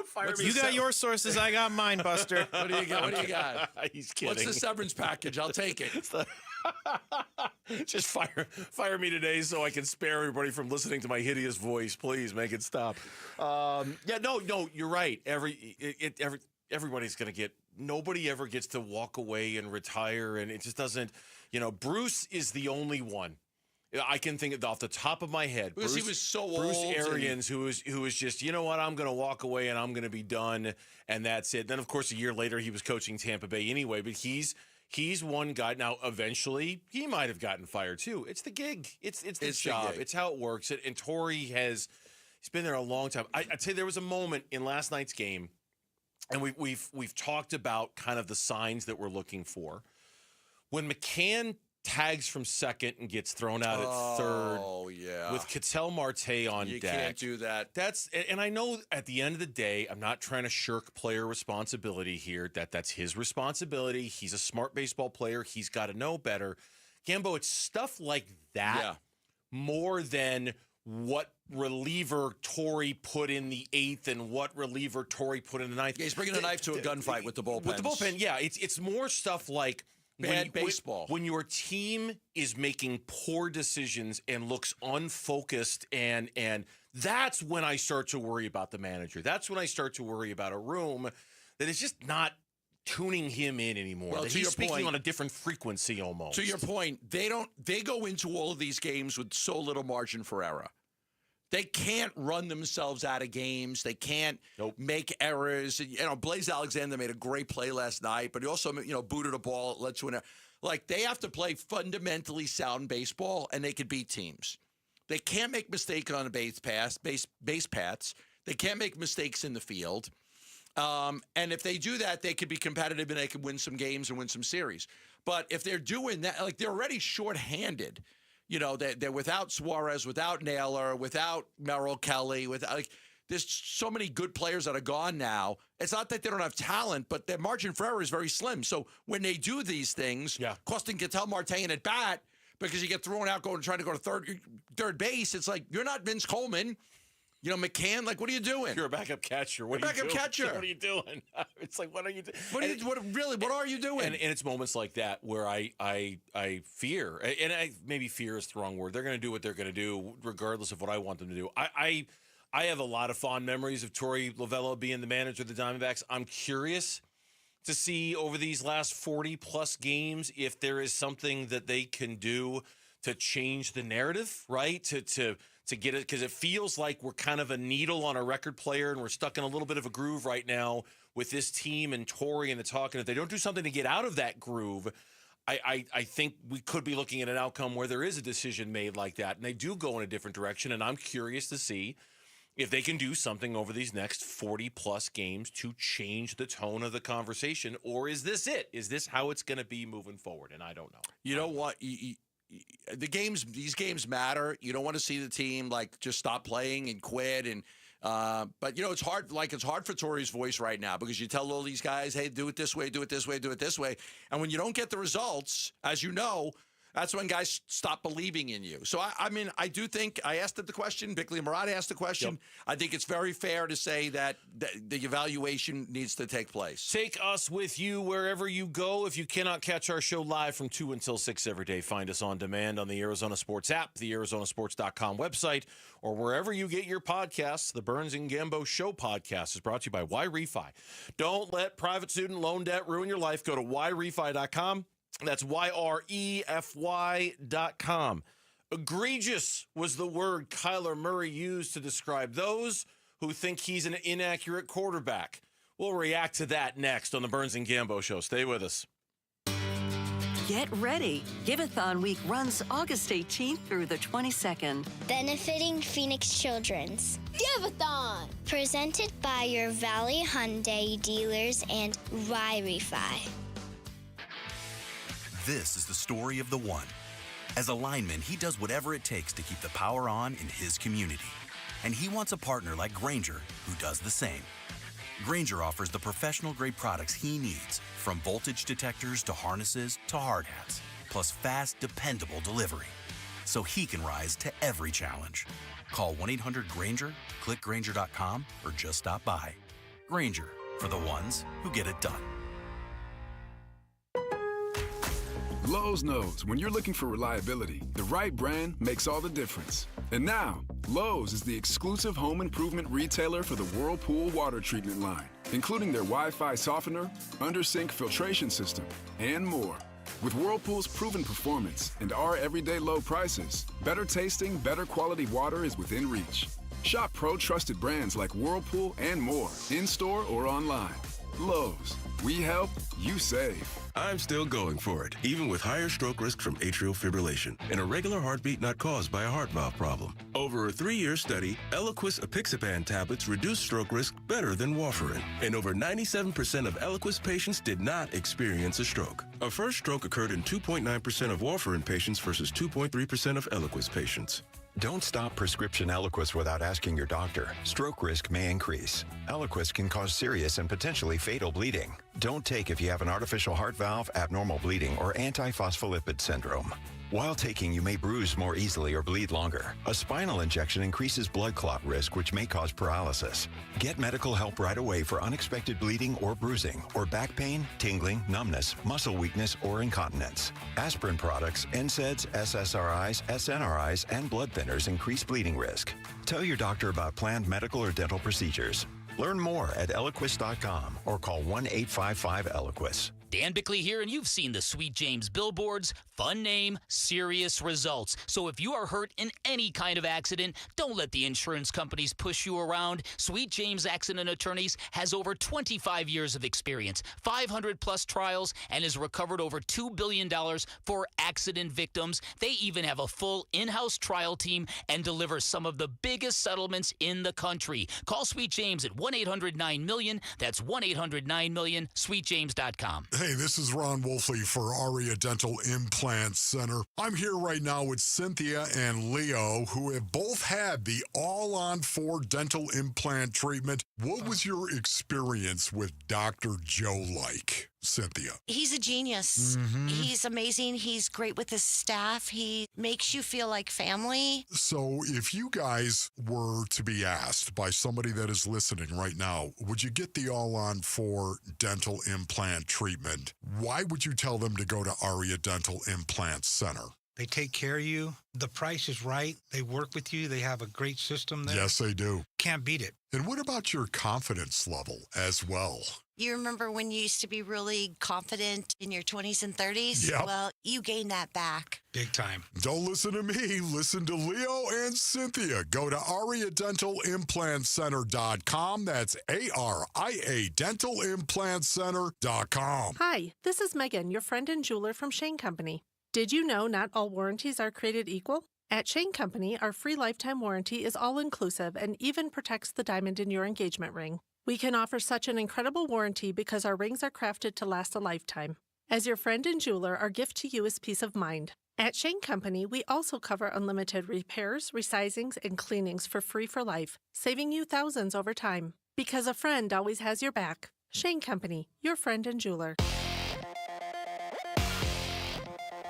Fire me. You got your sources. I got mine, Buster. What do you got? He's kidding. What's the severance package? I'll take it. Just fire me today so I can spare everybody from listening to my hideous voice. Please make it stop. No, you're right. Everybody's going to get. Nobody ever gets to walk away and retire, and it just doesn't. Bruce is the only one. I can think of off the top of my head. Because he was so old. Bruce Arians, who was just, you know what, I'm going to walk away and I'm going to be done, and that's it. Then, of course, a year later, he was coaching Tampa Bay anyway, but he's one guy. Now, eventually, he might have gotten fired, too. It's the gig. It's the job. It's how it works. And Tory he's been there a long time. I'd say there was a moment in last night's game, and we've talked about kind of the signs that we're looking for. When McCann tags from second and gets thrown out at third. Oh, yeah. With Ketel Marte on deck. You can't do that. And I know at the end of the day, I'm not trying to shirk player responsibility here. That's his responsibility. He's a smart baseball player. He's got to know better. Gambo, it's stuff like that more than what reliever Tory put in the 8th and what reliever Tory put in the 9th. Yeah, he's bringing a knife to a gunfight with the bullpen. With the bullpen, yeah. It's more stuff like bad baseball. When your team is making poor decisions and looks unfocused, and that's when I start to worry about the manager. That's when I start to worry about a room that is just not tuning him in anymore. Well, that he's speaking on a different frequency almost. To your point, they go into all of these games with so little margin for error. They can't run themselves out of games. They can't make errors. Blaze Alexander made a great play last night, but he also, booted a ball that led to an error. Like, they have to play fundamentally sound baseball, and they can beat teams. They can't make mistakes on a base paths. They can't make mistakes in the field. And if they do that, they could be competitive and they could win some games and win some series. But if they're doing that, like they're already shorthanded. They're without Suarez, without Naylor, without Merrill Kelly, there's so many good players that are gone now. It's not that they don't have talent, but their margin for error is very slim. So when they do these things, costing Ketel Marte at bat because you get thrown out trying to go to third base, it's like you're not Vince Coleman. McCann, what are you doing? You're a backup catcher. What are you doing? It's like, what are you doing? What are you doing? And it's moments like that where I fear, and maybe fear is the wrong word. They're going to do what they're going to do, regardless of what I want them to do. I have a lot of fond memories of Tory Lavell being the manager of the Diamondbacks. I'm curious to see over these last 40-plus games if there is something that they can do to change the narrative, right? To get it, because it feels like we're kind of a needle on a record player and we're stuck in a little bit of a groove right now with this team and Tory and the talk. And if they don't do something to get out of that groove, I think we could be looking at an outcome where there is a decision made like that and they do go in a different direction. And I'm curious to see if they can do something over these next 40-plus games to change the tone of the conversation. Or is this it? Is this how it's going to be moving forward? And I don't know. You know what? These games matter. You don't want to see the team just stop playing and quit. And but it's hard. It's hard for Tory's voice right now because you tell all these guys, "Hey, do it this way, do it this way, do it this way." And when you don't get the results, as you know, that's when guys stop believing in you. So I do think I asked the question. Bickley Murad asked the question. Yep. I think it's very fair to say that the evaluation needs to take place. Take us with you wherever you go. If you cannot catch our show live from 2 until 6 every day, find us on demand on the Arizona Sports app, the ArizonaSports.com website, or wherever you get your podcasts. The Burns and Gambo Show podcast is brought to you by YRefi. Don't let private student loan debt ruin your life. Go to YRefi.com. That's YREFY.com. Egregious was the word Kyler Murray used to describe those who think he's an inaccurate quarterback. We'll react to that next on the Burns and Gambo Show. Stay with us. Get ready. Give-a-thon week runs August 18th through the 22nd. Benefiting Phoenix Children's. Give-a-thon! Presented by your Valley Hyundai dealers and YRefi. This is the story of the one. As a lineman, he does whatever it takes to keep the power on in his community. And he wants a partner like Grainger who does the same. Grainger offers the professional-grade products he needs, from voltage detectors to harnesses to hard hats, plus fast, dependable delivery, so he can rise to every challenge. Call 1-800-GRAINGER, click Grainger.com, or just stop by. Grainger, for the ones who get it done. Lowe's knows when you're looking for reliability, the right brand makes all the difference. And now, Lowe's is the exclusive home improvement retailer for the Whirlpool water treatment line, including their Wi-Fi softener, under-sink filtration system, and more. With Whirlpool's proven performance and our everyday low prices, better tasting, better quality water is within reach. Shop pro-trusted brands like Whirlpool and more, in-store or online. Lowe's. We help, you save. I'm still going for it, even with higher stroke risk from atrial fibrillation, and a regular heartbeat not caused by a heart valve problem. Over a 3-year study, Eliquis apixaban tablets reduced stroke risk better than warfarin, and over 97% of Eliquis patients did not experience a stroke. A first stroke occurred in 2.9% of warfarin patients versus 2.3% of Eliquis patients. Don't stop prescription Eliquis without asking your doctor. Stroke risk may increase. Eliquis can cause serious and potentially fatal bleeding. Don't take if you have an artificial heart valve, abnormal bleeding, or antiphospholipid syndrome. While taking, you may bruise more easily or bleed longer. A spinal injection increases blood clot risk, which may cause paralysis. Get medical help right away for unexpected bleeding or bruising, or back pain, tingling, numbness, muscle weakness, or incontinence. Aspirin products, NSAIDs, SSRIs, SNRIs, and blood thinners increase bleeding risk. Tell your doctor about planned medical or dental procedures. Learn more at Eliquis.com or call 1-855-ELIQUIS. Dan Bickley here, and you've seen the Sweet James billboards. Fun name, serious results. So if you are hurt in any kind of accident, don't let the insurance companies push you around. Sweet James Accident Attorneys has over 25 years of experience, 500-plus trials, and has recovered over $2 billion for accident victims. They even have a full in-house trial team and deliver some of the biggest settlements in the country. Call Sweet James at 1-800-9-MILLION. That's 1-800-9-MILLION, sweetjames.com. Hey, this is Ron Wolfley for Aria Dental Implant Center. I'm here right now with Cynthia and Leo, who have both had the all-on-4 dental implant treatment. What was your experience with Dr. Joe like, Cynthia? He's a genius. He's amazing. He's great with his staff. He makes you feel like family. So if you guys were to be asked by somebody that is listening right now, would you get the all-on-4 dental implant treatment? Why would you tell them to go to Aria Dental Implant Center? They take care of you. The price is right. They work with you. They have a great system there. Yes, they do. Can't beat it. And what about your confidence level as well? You remember when you used to be really confident in your 20s and 30s? Yep. Well, you gained that back. Big time. Don't listen to me. Listen to Leo and Cynthia. Go to ariadentalimplant.com. That's ARIA dentalimplantcenter.com. Hi, this is Megan, your friend and jeweler from Shane Company. Did you know not all warranties are created equal? At Shane Company, our free lifetime warranty is all-inclusive and even protects the diamond in your engagement ring. We can offer such an incredible warranty because our rings are crafted to last a lifetime. As your friend and jeweler, our gift to you is peace of mind. At Shane Company, we also cover unlimited repairs, resizings, and cleanings for free for life, saving you thousands over time. Because a friend always has your back. Shane Company, your friend and jeweler.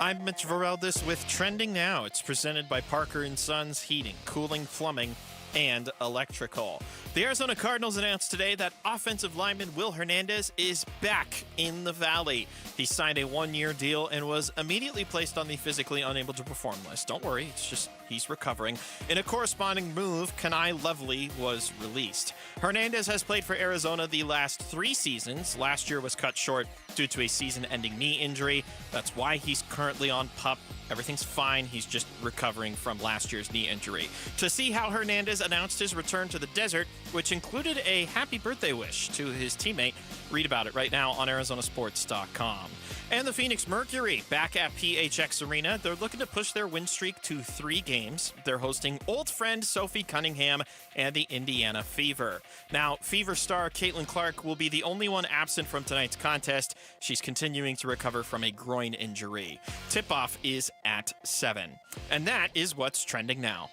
I'm Mitch Vareldis with Trending Now. It's presented by Parker & Sons Heating, Cooling, Plumbing, and Electrical. The Arizona Cardinals announced today that offensive lineman Will Hernandez is back in the Valley. He signed a one-year deal and was immediately placed on the physically unable to perform list. Don't worry, it's just he's recovering. In a corresponding move, Kenai Lovely was released. Hernandez has played for Arizona the last 3 seasons. Last year was cut short due to a season-ending knee injury. That's why he's currently on PUP. Everything's fine. He's just recovering from last year's knee injury. To see how Hernandez announced his return to the desert, which included a happy birthday wish to his teammate, read about it right now on Arizonasports.com. And the Phoenix Mercury back at PHX Arena. They're looking to push their win streak to 3 games. They're hosting old friend Sophie Cunningham and the Indiana Fever. Now, Fever star Caitlin Clark will be the only one absent from tonight's contest. She's continuing to recover from a groin injury. Tip-off is at 7. And that is what's trending now.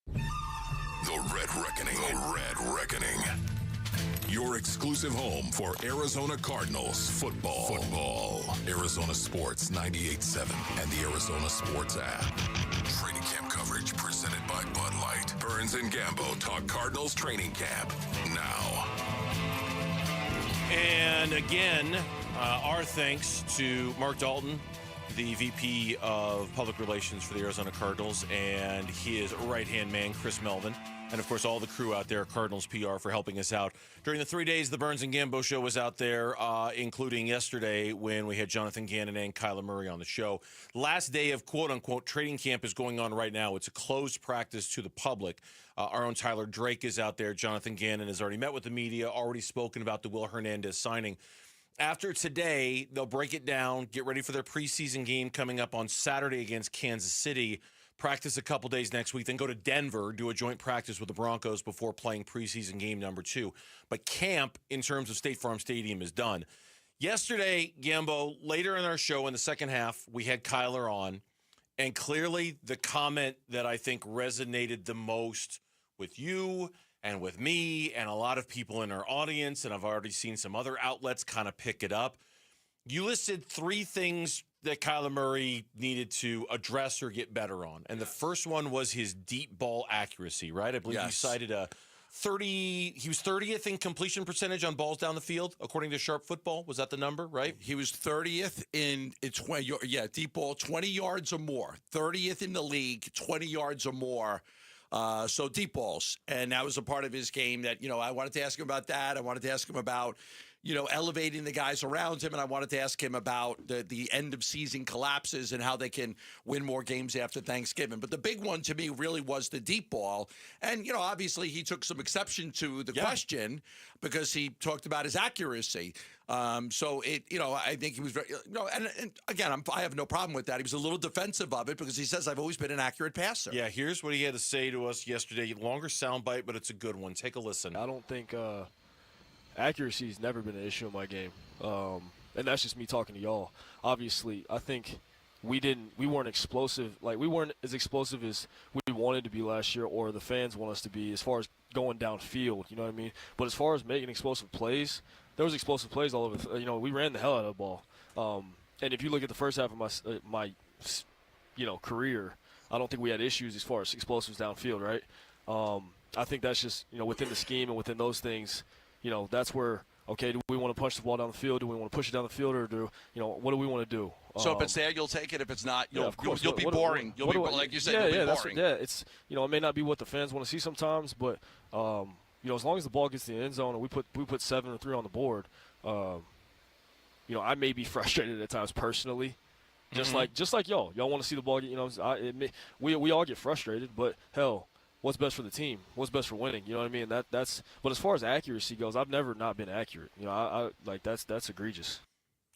The Red Reckoning. The Red Reckoning. Your exclusive home for Arizona Cardinals football. Arizona Sports 98.7 and the Arizona Sports app. Training camp coverage presented by Bud Light. Burns and Gambo talk Cardinals training camp now. And again, our thanks to Mark Dalton, the VP of Public Relations for the Arizona Cardinals, and his right-hand man, Chris Melvin. And, of course, all the crew out there, Cardinals PR, for helping us out. During the 3 days the Burns and Gambo show was out there, including yesterday when we had Jonathan Gannon and Kyler Murray on the show. Last day of quote-unquote training camp is going on right now. It's a closed practice to the public. Our own Tyler Drake is out there. Jonathan Gannon has already met with the media, already spoken about the Will Hernandez signing. After today, they'll break it down, get ready for their preseason game coming up on Saturday against Kansas City. Practice a couple days next week, then go to Denver, do a joint practice with the Broncos before playing preseason game number 2. But camp, in terms of State Farm Stadium, is done. Yesterday, Gambo, later in our show in the second half, we had Kyler on, and clearly the comment that I think resonated the most with you and with me and a lot of people in our audience, and I've already seen some other outlets kind of pick it up. You listed 3 things that Kyler Murray needed to address or get better on. And the first one was his deep ball accuracy, right? I believe you cited he was 30th in completion percentage on balls down the field, according to Sharp Football. Was that the number, right? He was 30th in 20, deep ball, 20 yards or more. 30th in the league, 20 yards or more. So deep balls. And that was a part of his game that, I wanted to ask him about that. I wanted to ask him about, elevating the guys around him. And I wanted to ask him about the end of season collapses and how they can win more games after Thanksgiving. But the big one to me really was the deep ball. And, obviously he took some exception to the question because he talked about his accuracy. So I think he was very, and again, I have no problem with that. He was a little defensive of it because he says, I've always been an accurate passer. Yeah, here's what he had to say to us yesterday. Longer soundbite, but it's a good one. Take a listen. I don't think accuracy's never been an issue in my game. And that's just me talking to y'all. Obviously, I think we weren't explosive. Like, we weren't as explosive as we wanted to be last year or the fans want us to be as far as going downfield, you know what I mean? But as far as making explosive plays, there was explosive plays all over. We ran the hell out of the ball. And if you look at the first half of my career, I don't think we had issues as far as explosives downfield, right? I think that's just, within the scheme and within those things, that's where, okay, do we want to punch the ball down the field? Do we want to push it down the field, or what do we want to do? So if it's there, you'll take it. If it's not, you'll be What- boring. what- You'll what be, do I- like you said, yeah, you'll be yeah, boring. It's, it may not be what the fans want to see sometimes, but, as long as the ball gets to the end zone and we put 7 or 3 on the board, I may be frustrated at times personally. Just like y'all want to see the ball get, we all get frustrated, but hell, what's best for the team? What's best for winning? You know what I mean? That's. But as far as accuracy goes, I've never not been accurate. I like that's egregious.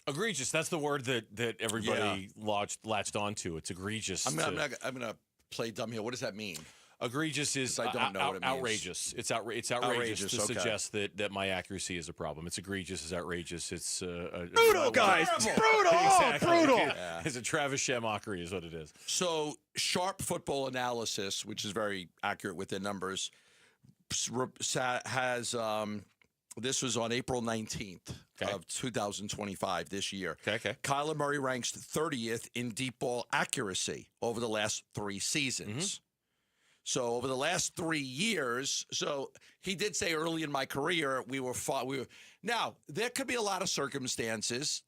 Egregious. That's the word that everybody latched onto. It's egregious. I'm gonna play dumb here. What does that mean? Egregious is I don't know what it means. outrageous. It's outrageous to suggest that my accuracy is a problem. It's egregious. It's outrageous. It's brutal, guys. Brutal. Exactly. Brutal. Yeah. It's a Travis Shea mockery, is what it is. So sharp football analysis, which is very accurate within numbers, has this was on April 19th of 2025 this year. Okay. Kyler Murray ranks 30th in deep ball accuracy over the last 3 seasons. So over the last 3 years, so he did say early in my career we were now there could be a lot of circumstances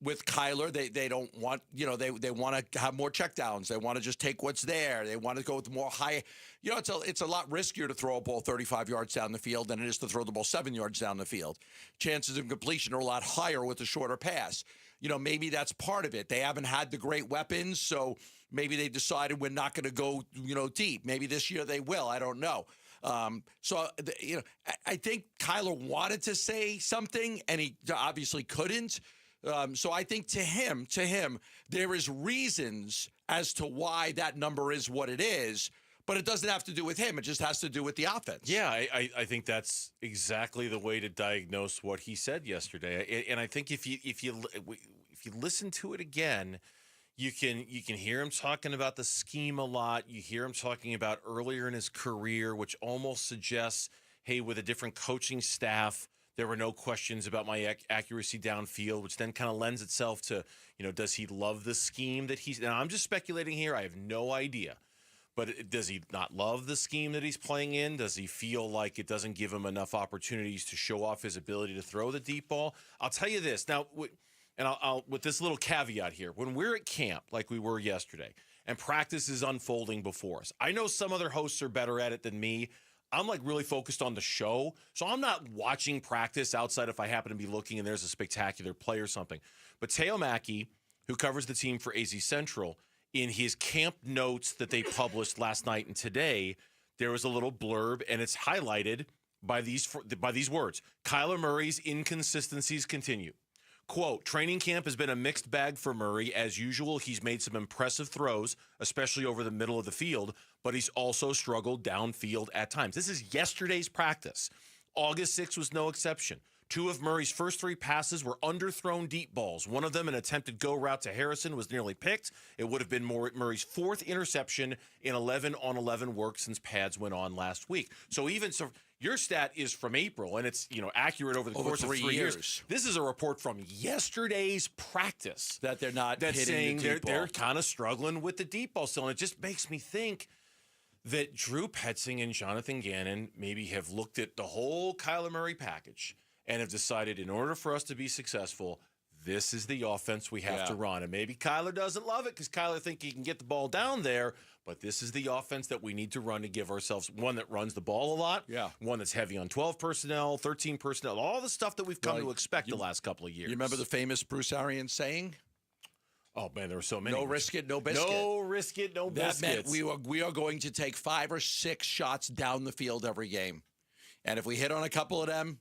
with Kyler. They don't want they want to have more checkdowns. They want to just take what's there. They want to go with more high. It's a lot riskier to throw a ball 35 yards down the field than it is to throw the ball 7 yards down the field. Chances of completion are a lot higher with a shorter pass. Maybe that's part of it. They haven't had the great weapons, so maybe they decided we're not going to go, deep. Maybe this year they will. I don't know. I think Kyler wanted to say something, and he obviously couldn't. So I think to him, there is reasons as to why that number is what it is, but it doesn't have to do with him. It just has to do with the offense. Yeah, I think that's exactly the way to diagnose what he said yesterday. And I think if you listen to it again, you can hear him talking about the scheme a lot. You hear him talking about earlier in his career, which almost suggests, hey, with a different coaching staff, there were no questions about my accuracy downfield, which then kind of lends itself to, does he love the scheme that he's – now, I'm just speculating here. I have no idea. But does he not love the scheme that he's playing in? Does he feel like it doesn't give him enough opportunities to show off his ability to throw the deep ball? I'll tell you this. Now, and I'll with this little caveat here. When we're at camp, like we were yesterday, and practice is unfolding before us, I know some other hosts are better at it than me. I'm like really focused on the show. So I'm not watching practice outside if I happen to be looking and there's a spectacular play or something. But Teo Mackey, who covers the team for AZ Central, in his camp notes that they published last night and today, there was a little blurb, and it's highlighted by these words. Kyler Murray's inconsistencies continue. Quote, training camp has been a mixed bag for Murray. As usual, he's made some impressive throws, especially over the middle of the field, but he's also struggled downfield at times. This is yesterday's practice. August 6th was no exception. 2 of Murray's first 3 passes were underthrown deep balls. One of them, an attempted go route to Harrison, was nearly picked. It would have been Murray's 4th interception in 11-on-11 work since pads went on last week. So your stat is from April, and it's accurate over the course of 3 years. This is a report from yesterday's practice that they're not that's hitting saying the deep ball. They're kind of struggling with the deep ball still, and it just makes me think that Drew Petzing and Jonathan Gannon maybe have looked at the whole Kyler Murray package and have decided in order for us to be successful, this is the offense we have to run. And maybe Kyler doesn't love it because Kyler thinks he can get the ball down there, but this is the offense that we need to run to give ourselves one that runs the ball a lot, one that's heavy on 12 personnel, 13 personnel, all the stuff that we've come to expect the last couple of years. You remember the famous Bruce Arians saying? Oh, man, there were so many. No risk it, no biscuit. No risk it, no biscuits. That meant we are going to take 5 or 6 shots down the field every game. And if we hit on a couple of them,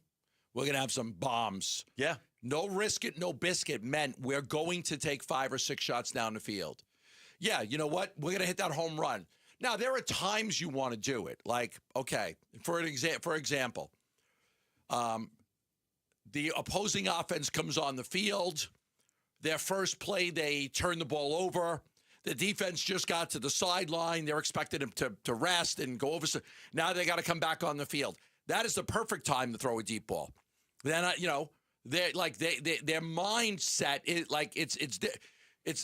we're going to have some bombs. Yeah. No risk it, no biscuit meant we're going to take 5 or 6 shots down the field. Yeah, you know what? We're going to hit that home run. Now, there are times you want to do it. Like, okay, for example, the opposing offense comes on the field. Their first play, they turn the ball over. The defense just got to the sideline. They're expecting them to rest and go over. Now they got to come back on the field. That is the perfect time to throw a deep ball. Then, their mindset is like it's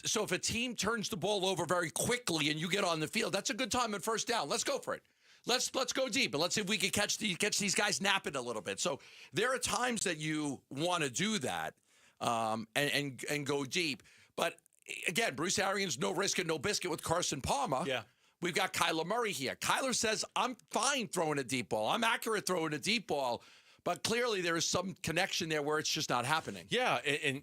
so if a team turns the ball over very quickly and you get on the field, that's a good time at first down. Let's go for it. Let's go deep and let's see if we can catch these guys napping a little bit. So there are times that you want to do that. And go deep. But again, Bruce Arians, no risk and no biscuit with Carson Palmer. Yeah. We've got Kyler Murray here. Kyler says, I'm fine throwing a deep ball. I'm accurate throwing a deep ball. But clearly there is some connection there where it's just not happening. Yeah,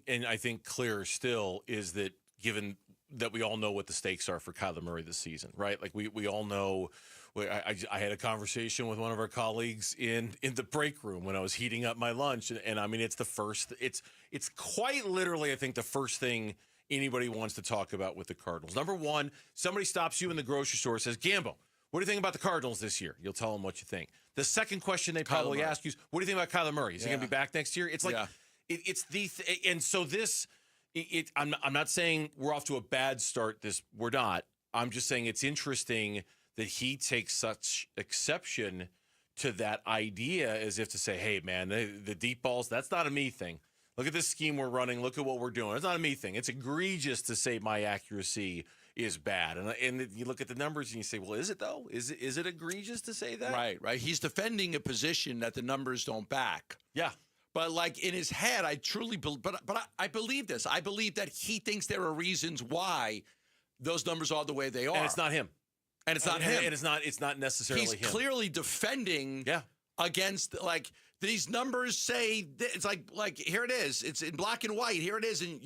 and I think clearer still is that given that we all know what the stakes are for Kyler Murray this season, right? Like we all know. I had a conversation with one of our colleagues in the break room when I was heating up my lunch, and I mean it's it's quite literally I think the first thing anybody wants to talk about with the Cardinals. Number one, somebody stops you in the grocery store and says, Gambo, what do you think about the Cardinals this year? You'll tell them what you think. The second question they probably ask you is, what do you think about Kyler Murray? Is he going to be back next year? It's like it's the and so this. I'm not saying we're off to a bad start. We're not. I'm just saying it's interesting that he takes such exception to that idea as if to say, hey, man, the deep balls, that's not a me thing. Look at this scheme we're running. Look at what we're doing. It's not a me thing. It's egregious to say my accuracy is bad. And you look at the numbers and you say, well, is it, though? Is it egregious to say that? Right. He's defending a position that the numbers don't back. Yeah. But like in his head, I truly believe, but I believe this. I believe that he thinks there are reasons why those numbers are the way they are. And it's not him. And it's not him. And it's not necessarily him. He's clearly defending against, like, these numbers say, it's like here it is. It's in black and white. Here it is, and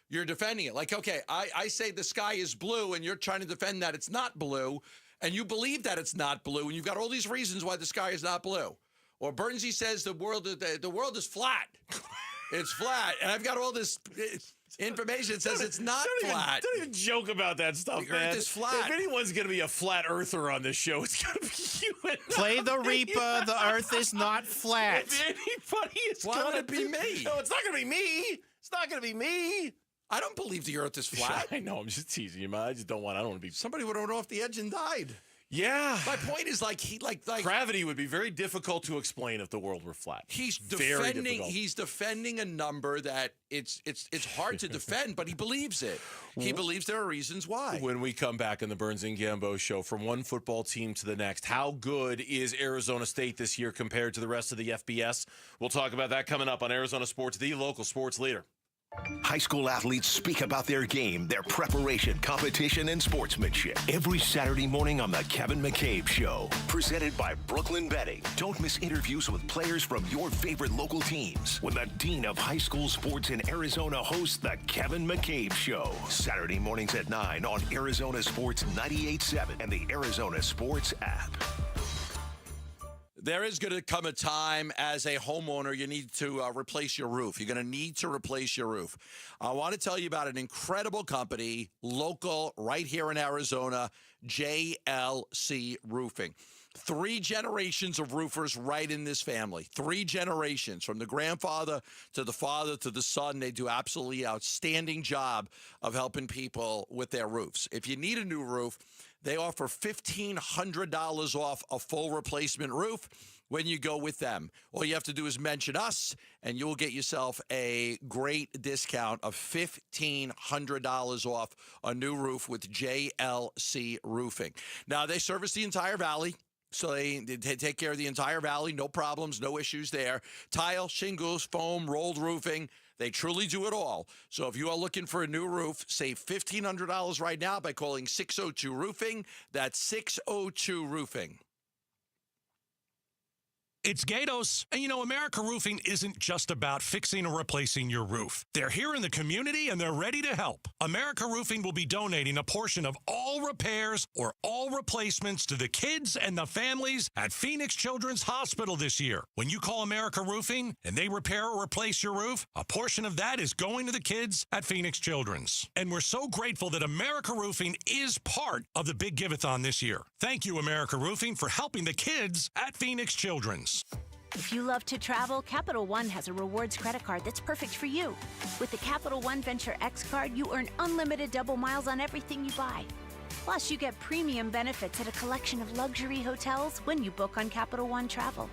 you're defending it. Like, okay, I say the sky is blue, and you're trying to defend that it's not blue, and you believe that it's not blue, and you've got all these reasons why the sky is not blue. Or Bernsey says the world is flat. It's flat, and I've got all this information that says it's not flat. Don't even joke about that stuff, the man. Earth is flat. If anyone's going to be a flat earther on this show, it's going to be you and Play the Reaper. The Earth is not flat. If anybody is Why would it be me? No, it's not going to be me. It's not going to be me. I don't believe the Earth is flat. I know. I'm just teasing you, man. I don't want to be. Somebody would have went off the edge and died. Yeah. My point is like gravity would be very difficult to explain if the world were flat. He's defending a number that it's hard to defend, but he believes it. He believes there are reasons why. When we come back on the Burns and Gambo show, from one football team to the next, how good is Arizona State this year compared to the rest of the FBS? We'll talk about that coming up on Arizona Sports, the local sports leader. High school athletes speak about their game, their preparation, competition, and sportsmanship. Every Saturday morning on The Kevin McCabe Show. Presented by Brooklyn Betting. Don't miss interviews with players from your favorite local teams when the Dean of High School Sports in Arizona hosts The Kevin McCabe Show. Saturday mornings at 9 on Arizona Sports 98.7 and the Arizona Sports app. There is going to come a time as a homeowner you need to replace your roof. You're going to need to replace your roof. I want to tell you about an incredible company, local, right here in Arizona, JLC Roofing. 3 generations of roofers right in this family. 3 generations, from the grandfather to the father to the son. They do absolutely outstanding job of helping people with their roofs. If you need a new roof, they offer $1,500 off a full replacement roof when you go with them. All you have to do is mention us, and you will get yourself a great discount of $1,500 off a new roof with JLC Roofing. Now, they service the entire valley. So they take care of the entire valley, no problems, no issues there. Tile, shingles, foam, rolled roofing. They truly do it all. So if you are looking for a new roof, save $1,500 right now by calling 602 Roofing. That's 602 Roofing. It's Gatos. And America Roofing isn't just about fixing or replacing your roof. They're here in the community and they're ready to help. America Roofing will be donating a portion of all repairs or all replacements to the kids and the families at Phoenix Children's Hospital this year. When you call America Roofing and they repair or replace your roof, a portion of that is going to the kids at Phoenix Children's. And we're so grateful that America Roofing is part of the Big Give-a-thon this year. Thank you, America Roofing, for helping the kids at Phoenix Children's. If you love to travel, Capital One has a rewards credit card that's perfect for you. With the Capital One Venture X card, you earn unlimited double miles on everything you buy. Plus, you get premium benefits at a collection of luxury hotels when you book on Capital One Travel.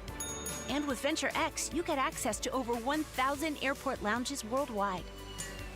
And with Venture X, you get access to over 1,000 airport lounges worldwide.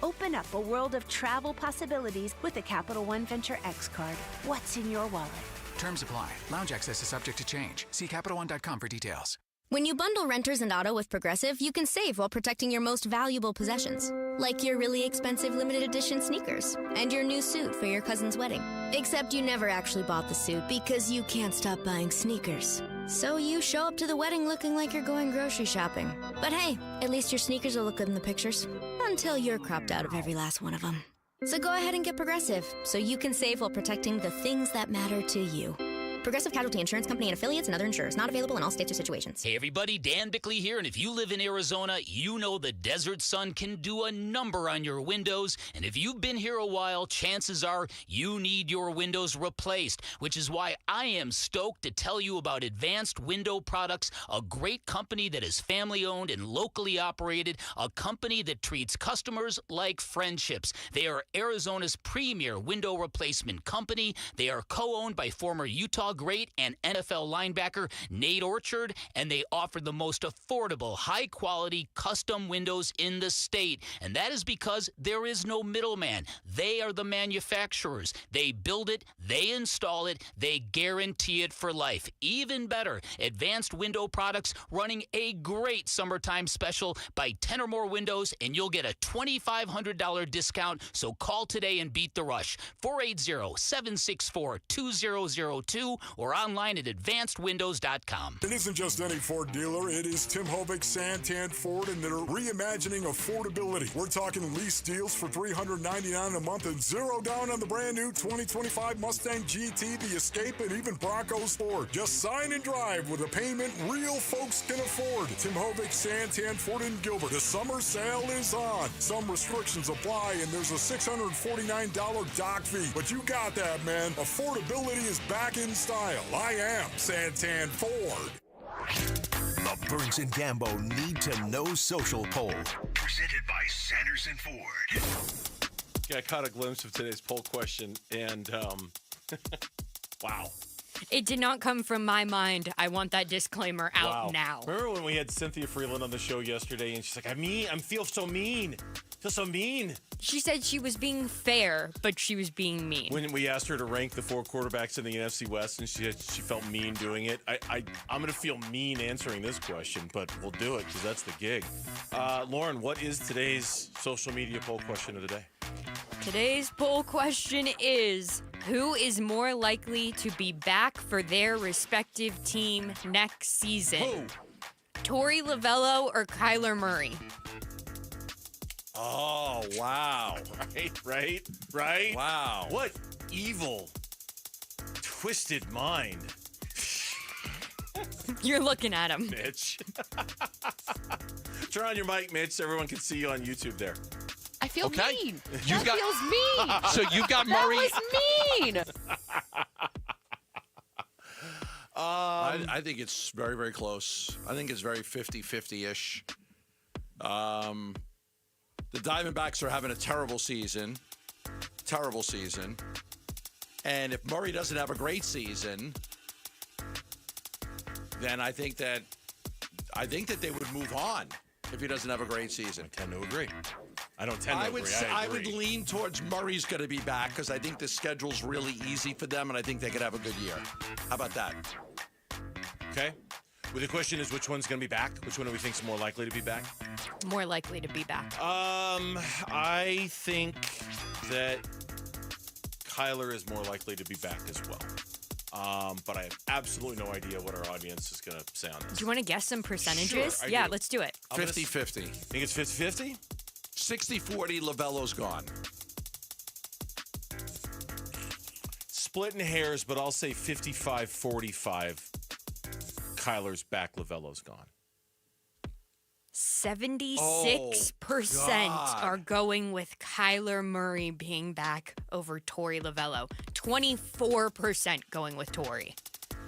Open up a world of travel possibilities with the Capital One Venture X card. What's in your wallet? Terms apply. Lounge access is subject to change. See CapitalOne.com for details. When you bundle renters and auto with Progressive, you can save while protecting your most valuable possessions. Like your really expensive limited edition sneakers and your new suit for your cousin's wedding. Except you never actually bought the suit because you can't stop buying sneakers. So you show up to the wedding looking like you're going grocery shopping. But hey, at least your sneakers will look good in the pictures. Until you're cropped out of every last one of them. So go ahead and get Progressive so you can save while protecting the things that matter to you. Progressive Casualty Insurance Company and affiliates and other insurers. Not available in all states or situations. Hey everybody, Dan Bickley here, and if you live in Arizona, you know the desert sun can do a number on your windows, and if you've been here a while, chances are you need your windows replaced, which is why I am stoked to tell you about Advanced Window Products, a great company that is family-owned and locally operated, a company that treats customers like friendships. They are Arizona's premier window replacement company. They are co-owned by former Utah great and NFL linebacker Nate Orchard, and they offer the most affordable, high-quality custom windows in the state. And that is because there is no middleman. They are the manufacturers. They build it, they install it, they guarantee it for life. Even better, Advanced Window Products running a great summertime special. Buy 10 or more windows, and you'll get a $2,500 discount. So call today and beat the rush. 480-764-2002 or online at advancedwindows.com. It isn't just any Ford dealer. It is Tim Hovick, Santan Ford, and they're reimagining affordability. We're talking lease deals for $399 a month and $0 down on the brand new 2025 Mustang GT, the Escape, and even Bronco Sport. Just sign and drive with a payment real folks can afford. Tim Hovick, Santan Ford, and Gilbert. The summer sale is on. Some restrictions apply, and there's a $649 dock fee. But you got that, man. Affordability is back in style. I am Santan Ford. The Burns and Gambo Need to Know Social Poll. Presented by Sanderson Ford. Yeah, I caught a glimpse of today's poll question, and wow. It did not come from my mind. I want that disclaimer out now. Remember when we had Cynthia Freeland on the show yesterday, and she's like, I feel so mean. Feel so mean. She said she was being fair, but she was being mean. When we asked her to rank the 4 quarterbacks in the NFC West, and she felt mean doing it. I'm going to feel mean answering this question, but we'll do it because that's the gig. Lauren, what is today's social media poll question of the day? Today's poll question is, who is more likely to be back for their respective team next season? Who? Tory Lavell or Kyler Murray? Oh, wow. Right? Wow. What evil, twisted mind. You're looking at him. Mitch. Turn on your mic, Mitch, so everyone can see you on YouTube there. I feel mean. Feels mean. So you've got Murray. That was mean. I think it's very, very close. I think it's very 50-50-ish. The Diamondbacks are having a terrible season. And if Murray doesn't have a great season, then I think that they would move on if he doesn't have a great season. I tend to agree. I don't tend to agree. I would lean towards Murray's going to be back because I think the schedule's really easy for them, and I think they could have a good year. How about that? Okay. Well, the question is, which one's going to be back? Which one do we think is more likely to be back? More likely to be back. I think that Kyler is more likely to be back as well. But I have absolutely no idea what our audience is going to say on this. Do you want to guess some percentages? Sure, Yeah, do. let's do it. 50-50. Think it's 50-50? 60-40, Lavello's gone. Splitting hairs, but I'll say 55-45. Kyler's back, Lavello's gone. 76% are going with Kyler Murray being back over Tory Lavell. 24% going with Tory.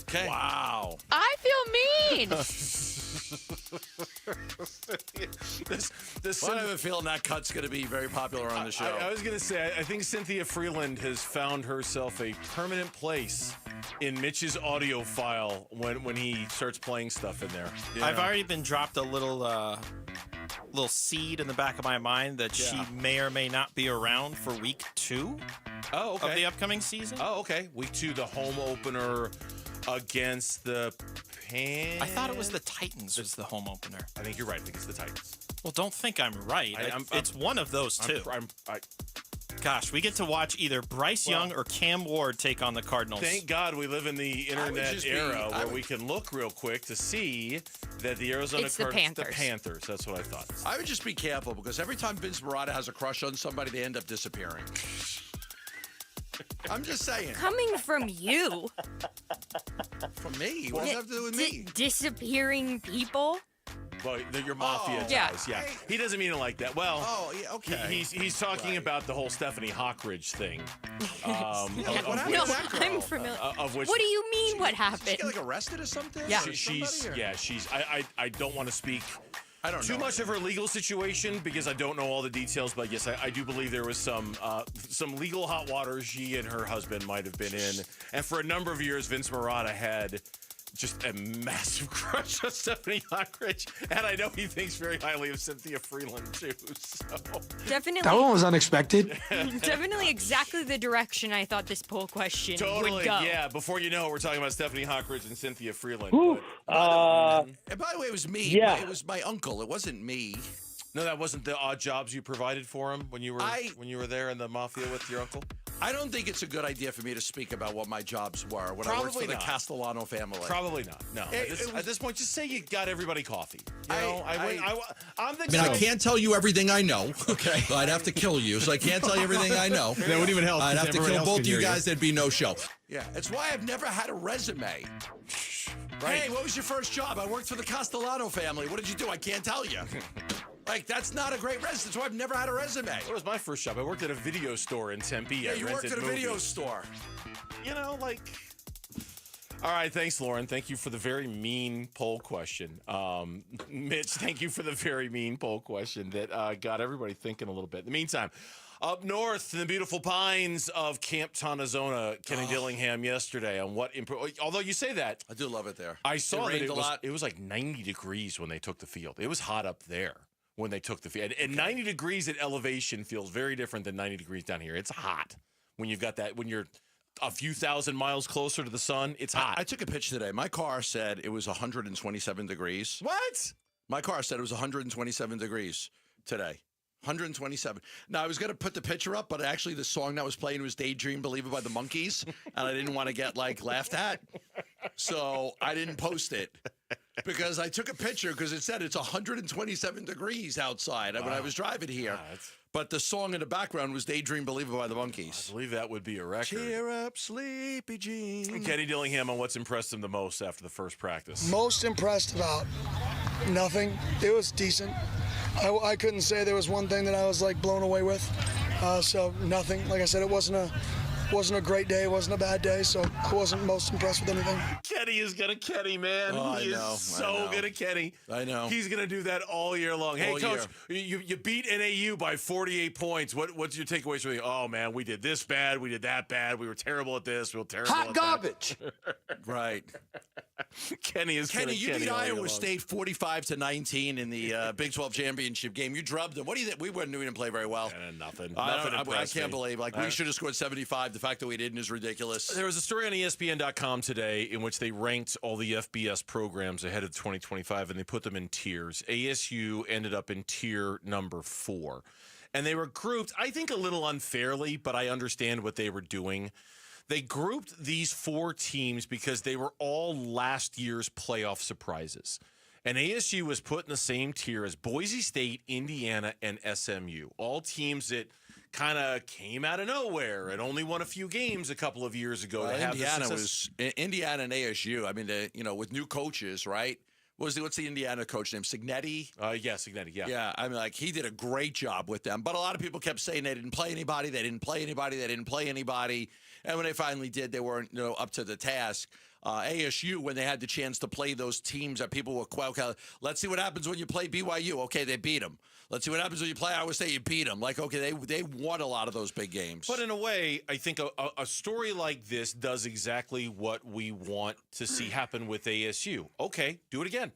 Okay. Wow. I feel mean. I have a feeling that cut's going to be very popular on the show. I was going to say, I think Cynthia Freeland has found herself a permanent place in Mitch's audio file when he starts playing stuff in there. I've already been dropped a little seed in the back of my mind that she may or may not be around for week 2 of the upcoming season. Oh, okay. Week 2, the home opener against the Panthers. I thought it was the Titans was the home opener. I think you're right. I think it's the Titans. Well, don't think I'm right. It's one of those two. Gosh, we get to watch either Bryce Young or Cam Ward take on the Cardinals. Thank God we live in the internet era where we can look real quick to see that the Arizona Cardinals, the Panthers. That's what I thought. I would just be careful because every time Vince Marotta has a crush on somebody, they end up disappearing. I'm just saying. Coming from you. From me? What does that have to do with me? Disappearing people? Well, your mafia ties. Yeah. He doesn't mean it like that. Well, okay. He's talking about the whole Stephanie Hawkridge thing. I'm familiar. Of which, what do you mean? What happened? Did she get arrested or something? Yeah. She's. I don't want to speak. I don't know too much of her legal situation because I don't know all the details, but yes, I do believe there was some legal hot water she and her husband might have been in. And for a number of years, Vince Marotta had just a massive crush on Stephanie Hawkridge. And I know he thinks very highly of Cynthia Freeland, too. So. Definitely. That one was unexpected. Definitely exactly the direction I thought this poll question would go. Yeah. Before you know it, we're talking about Stephanie Hawkridge and Cynthia Freeland. And by the way, it was me. Yeah. It was my uncle. It wasn't me. No, that wasn't the odd jobs you provided for him when you were there in the mafia with your uncle? I don't think it's a good idea for me to speak about what my jobs were when I worked for the Castellano family. Probably not. No. At this point, just say you got everybody coffee. You know, I'm the I can't tell you everything I know. Okay. I'd have to kill you, so I can't tell you everything I know. That wouldn't even help. I'd have to kill both you guys. Hear. There'd be no show. Yeah. It's why I've never had a resume. Right. Hey, what was your first job? I worked for the Castellano family. What did you do? I can't tell you. Like, that's not a great resume. That's why I've never had a resume. What was my first job? I worked at a video store in Tempe. Yeah, you worked at a video store. You know, like... All right, thanks, Lauren. Thank you for the very mean poll question. Mitch, thank you for the very mean poll question that got everybody thinking a little bit. In the meantime, up north in the beautiful pines of Camp Tanzona, Kenny Dillingham yesterday on what... Although you say that... I do love it there. I saw that it was like 90 degrees when they took the field. It was hot up there when they took the field. And 90 degrees at elevation feels very different than 90 degrees down here. It's hot when you've got that... When you're a few thousand miles closer to the sun, it's hot. I took a picture today. My car said it was 127 degrees. What? My car said it was 127 degrees today. 127. Now, I was going to put the picture up, but actually the song that was playing was Daydream Believer by the Monkees, and I didn't want to get, laughed at. So I didn't post it because I took a picture because it said it's 127 degrees outside when I was driving here. But the song in the background was Daydream Believer by the Monkees. I believe that would be a record. Cheer up, Sleepy Jean. Kenny Dillingham on what's impressed him the most after the first practice. Most impressed about nothing. It was decent. I couldn't say there was one thing that I was blown away with. So nothing. Like I said, it wasn't a great day. It wasn't a bad day. So I wasn't most impressed with anything. Kenny is gonna Kenny, man. He is so good at Kenny. I know. He's gonna do that all year long. Hey, Coach, you beat NAU by 48 points. What's your takeaways from the? Oh man, we did this bad. We did that bad. We were terrible at this. We were terrible. Hot at garbage. That. Right. Kenny, you beat all year Iowa long. State 45-19 in the Big 12 championship game. You drubbed them. What do you think? We didn't even play very well. Nothing. I can't believe. We should have scored 75. The fact that we didn't is ridiculous. There was a story on ESPN.com today in which they ranked all the FBS programs ahead of 2025, and they put them in tiers. ASU ended up in tier number 4. And they were grouped, I think, a little unfairly, but I understand what they were doing. They grouped these 4 teams because they were all last year's playoff surprises. And ASU was put in the same tier as Boise State, Indiana, and SMU. All teams that kind of came out of nowhere and only won a few games a couple of years ago. Indiana and ASU. I mean, with new coaches, right? What's the Indiana coach name? Signetti? Yeah, Signetti, yeah. Yeah, I mean, he did a great job with them. But a lot of people kept saying they didn't play anybody. And when they finally did, they weren't up to the task. ASU, when they had the chance to play those teams that people were, okay, let's see what happens when you play BYU. Okay, they beat them. Let's see what happens when you play Iowa State. You beat them. They won a lot of those big games. But in a way, I think a story like this does exactly what we want to see happen with ASU. Okay, do it again.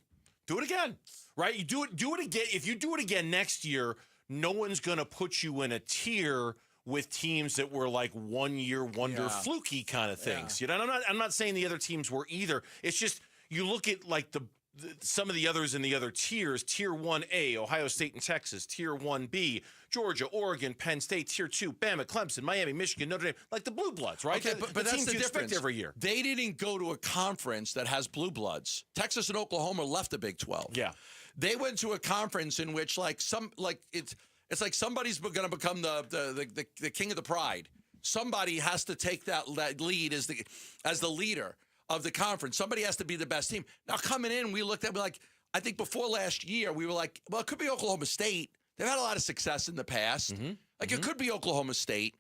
Right? You do it again. If you do it again next year, no one's going to put you in a tier with teams that were like 1-year wonder fluky kind of things. Yeah. I'm not saying the other teams were either. It's just you look at like some of the others in the other tiers. Tier 1A, Ohio State and Texas. Tier 1B, Georgia, Oregon, Penn State. Tier 2, Bama, Clemson, Miami, Michigan, Notre Dame. Like the Blue Bloods, right? Okay, but that's teams the you expect difference. Every year. They didn't go to a conference that has Blue Bloods. Texas and Oklahoma left the Big 12. Yeah. They went to a conference in which it's like somebody's going to become the king of the pride. Somebody has to take that lead as the leader of the conference. Somebody has to be the best team. Now, coming in, we looked at I think before last year, we were like, well, it could be Oklahoma State. They've had a lot of success in the past. It could be Oklahoma State.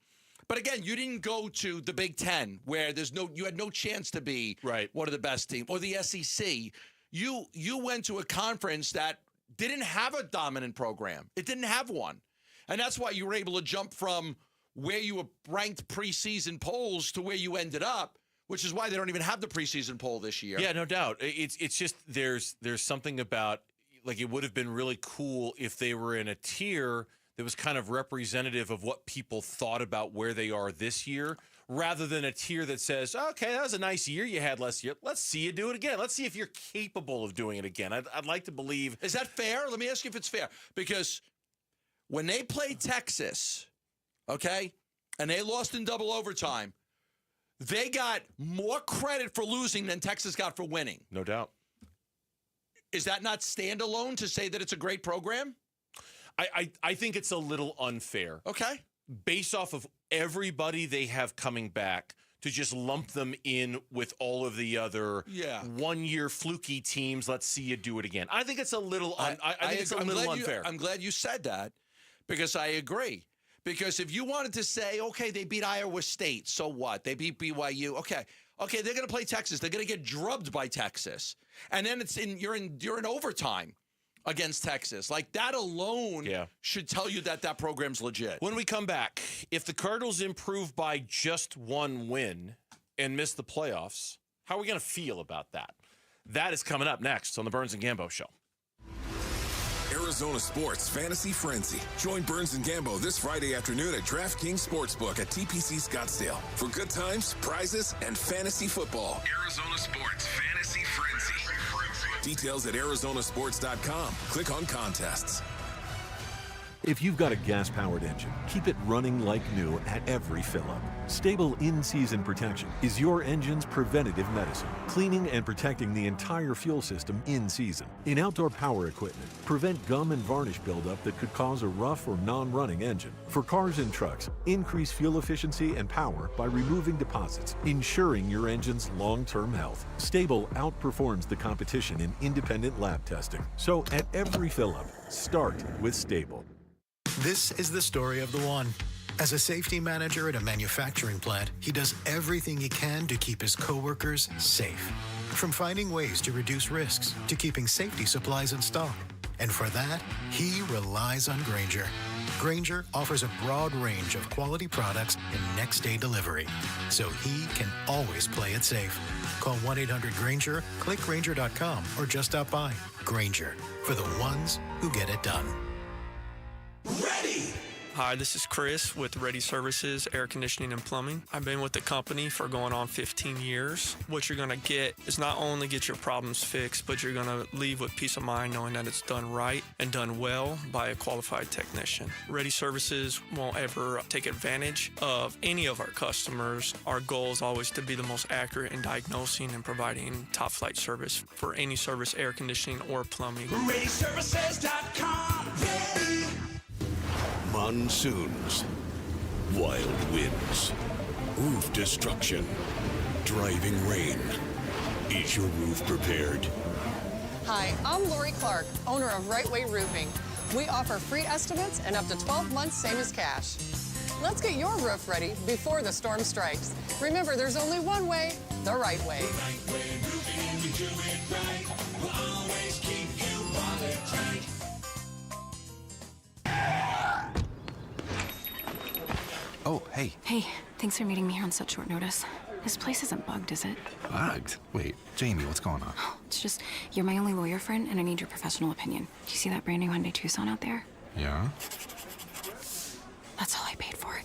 But again, you didn't go to the Big Ten where you had no chance to be one of the best teams, or the SEC. You went to a conference that didn't have a dominant program. It didn't have one. And that's why you were able to jump from where you were ranked preseason polls to where you ended up, which is why they don't even have the preseason poll this year. Yeah, no doubt. It's just there's something about, like, it would have been really cool if they were in a tier that was kind of representative of what people thought about where they are this year, rather than a tier that says, okay, that was a nice year you had last year. Let's see you do it again. Let's see if you're capable of doing it again. I'd like to believe. Is that fair? Let me ask you if it's fair. Because when they played Texas, okay, and they lost in double overtime, they got more credit for losing than Texas got for winning. No doubt. Is that not standalone to say that it's a great program? I think it's a little unfair. Okay. Based off of everybody they have coming back, to just lump them in with all of the other 1-year fluky teams. Let's see you do it again. I think it's a little unfair. I'm glad you said that, because I agree. Because if you wanted to say, okay, they beat Iowa State, so what? They beat BYU. Okay, they're going to play Texas. They're going to get drubbed by Texas, and then you're in overtime against Texas. Like, that alone should tell you that program's legit. When we come back, if the Cardinals improve by just one win and miss the playoffs, how are we going to feel about that? That is coming up next on the Burns and Gambo Show. Arizona Sports Fantasy Frenzy. Join Burns and Gambo this Friday afternoon at DraftKings Sportsbook at TPC Scottsdale for good times, prizes, and fantasy football. Arizona Sports Fantasy Frenzy. Details at arizonasports.com. Click on contests. If you've got a gas-powered engine, keep it running like new at every fill-up. Stable in-season protection is your engine's preventative medicine, cleaning and protecting the entire fuel system in season. In outdoor power equipment, prevent gum and varnish buildup that could cause a rough or non-running engine. For cars and trucks, increase fuel efficiency and power by removing deposits, ensuring your engine's long-term health. Stable outperforms the competition in independent lab testing. So at every fill-up, start with Stable. This is the story of the one. As a safety manager at a manufacturing plant, he does everything he can to keep his coworkers safe. From finding ways to reduce risks to keeping safety supplies in stock. And for that, he relies on Grainger, Grainger offers a broad range of quality products and next-day delivery, so he can always play it safe. Call 1-800-GRAINGER, click Grainger.com, or just stop by. Grainger, for the ones who get it done. Ready! Hi, this is Chris with Ready Services, Air Conditioning and Plumbing. I've been with the company for going on 15 years. What you're going to get is not only get your problems fixed, but you're going to leave with peace of mind knowing that it's done right and done well by a qualified technician. Ready Services won't ever take advantage of any of our customers. Our goal is always to be the most accurate in diagnosing and providing top flight service for any service, air conditioning or plumbing. ReadyServices.com. Ready. Monsoons, wild winds, roof destruction, driving rain. Is your roof prepared? Hi, I'm Lori Clark, owner of Right Way Roofing. We offer free estimates and up to 12 months, same as cash. Let's get your roof ready before the storm strikes. Remember, there's only one way, the right way. Right Way Roofing, we do it right. We'll always keep you watertight. Oh, hey. Hey, thanks for meeting me here on such short notice. This place isn't bugged, is it? Bugged? Wait, Jamie, what's going on? It's just, you're my only lawyer friend, and I need your professional opinion. Do you see that brand new Hyundai Tucson out there? Yeah? That's all I paid for it.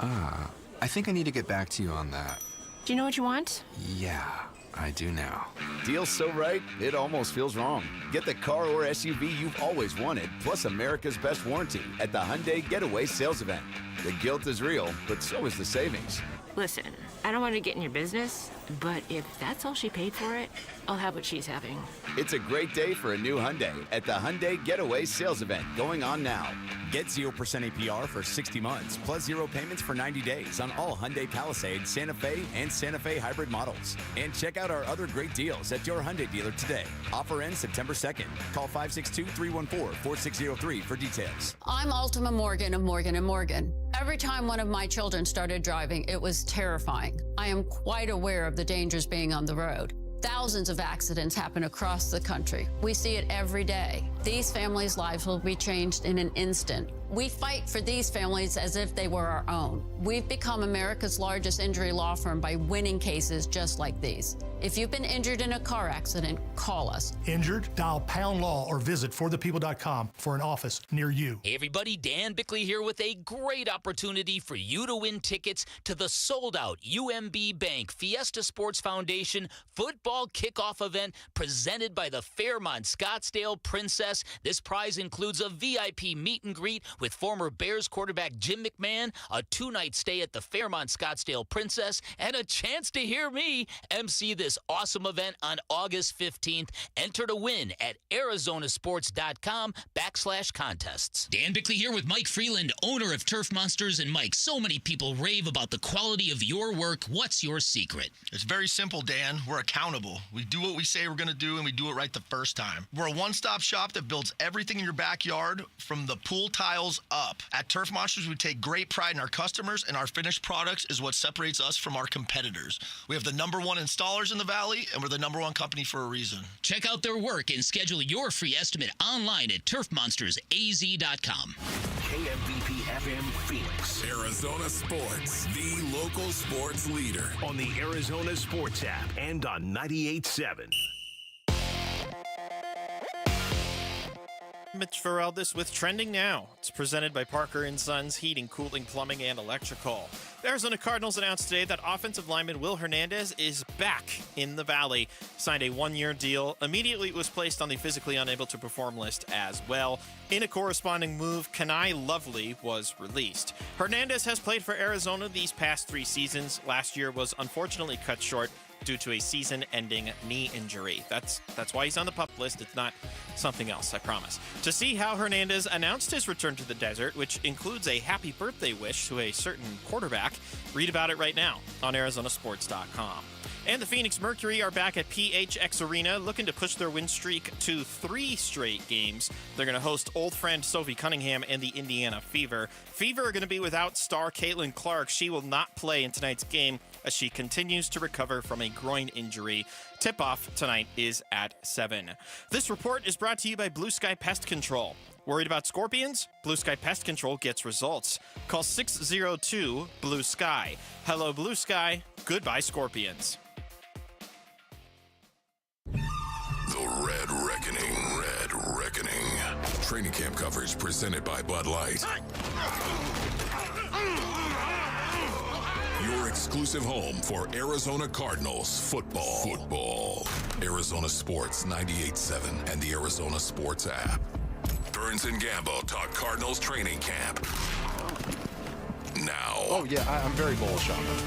I think I need to get back to you on that. Do you know what you want? Yeah, I do now. Deal's so right, it almost feels wrong. Get the car or SUV you've always wanted, plus America's best warranty at the Hyundai Getaway Sales Event. The guilt is real, but so is the savings. Listen, I don't want to get in your business, but if that's all she paid for it, I'll have what she's having. It's a great day for a new Hyundai at the Hyundai Getaway Sales Event going on now. Get 0% APR for 60 months, plus 0 payments for 90 days on all Hyundai Palisade, Santa Fe, and Santa Fe hybrid models. And check out our other great deals at your Hyundai dealer today. Offer ends September 2nd. Call 562-314-4603 for details. I'm Ultima Morgan of Morgan & Morgan. Every time one of my children started driving, it was terrifying. I am quite aware of the dangers being on the road. Thousands of accidents happen across the country. We see it every day. These families' lives will be changed in an instant. We fight for these families as if they were our own. We've become America's largest injury law firm by winning cases just like these. If you've been injured in a car accident, call us. Injured? Dial #law or visit forthepeople.com for an office near you. Hey everybody, Dan Bickley here with a great opportunity for you to win tickets to the sold-out UMB Bank Fiesta Sports Foundation football kickoff event presented by the Fairmont Scottsdale Princess. This prize includes a VIP meet and greet with former Bears quarterback Jim McMahon, a 2-night stay at the Fairmont Scottsdale Princess, and a chance to hear me MC this awesome event on August 15th. Enter to win at arizonasports.com/contests. Dan Bickley here with Mike Freeland, owner of Turf Monsters. And Mike, so many people rave about the quality of your work. What's your secret? It's very simple, Dan. We're accountable. We do what we say we're going to do, and we do it right the first time. We're a one-stop shop that builds everything in your backyard from the pool tiles up. At Turf Monsters, we take great pride in our customers, and our finished products is what separates us from our competitors. We have the #1 installers in the Valley, and we're the #1 company for a reason. Check out their work and schedule your free estimate online at turfmonstersaz.com. KMBP FM Phoenix. Arizona Sports, the local sports leader. On the Arizona Sports app and on 98.7. Mitch Feraldis with Trending Now. It's presented by Parker & Sons Heating, Cooling, Plumbing, and Electrical. The Arizona Cardinals announced today that offensive lineman Will Hernandez is back in the Valley. Signed a 1-year deal. Immediately was placed on the physically unable to perform list as well. In a corresponding move, Kenai Lovely was released. Hernandez has played for Arizona these past 3 seasons. Last year was unfortunately cut short due to a season-ending knee injury. That's why he's on the PUP list. It's not something else, I promise. To see how Hernandez announced his return to the desert, which includes a happy birthday wish to a certain quarterback, read about it right now on arizonasports.com. And the Phoenix Mercury are back at PHX Arena, looking to push their win streak to 3 straight games. They're going to host old friend Sophie Cunningham and the Indiana Fever. Fever are going to be without star Caitlin Clark. She will not play in tonight's game as she continues to recover from a groin injury. Tip-off tonight is at 7. This report is brought to you by Blue Sky Pest Control. Worried about scorpions? Blue Sky Pest Control gets results. Call 602-BLUE-SKY. Hello, Blue Sky. Goodbye, scorpions. The Red Reckoning. Red Reckoning. Training camp coverage presented by Bud Light. Your exclusive home for Arizona Cardinals football. Football. Arizona Sports 98.7 and the Arizona Sports app. Burns and Gambo talk Cardinals training camp. Now. Oh, yeah, I'm very bullish on them.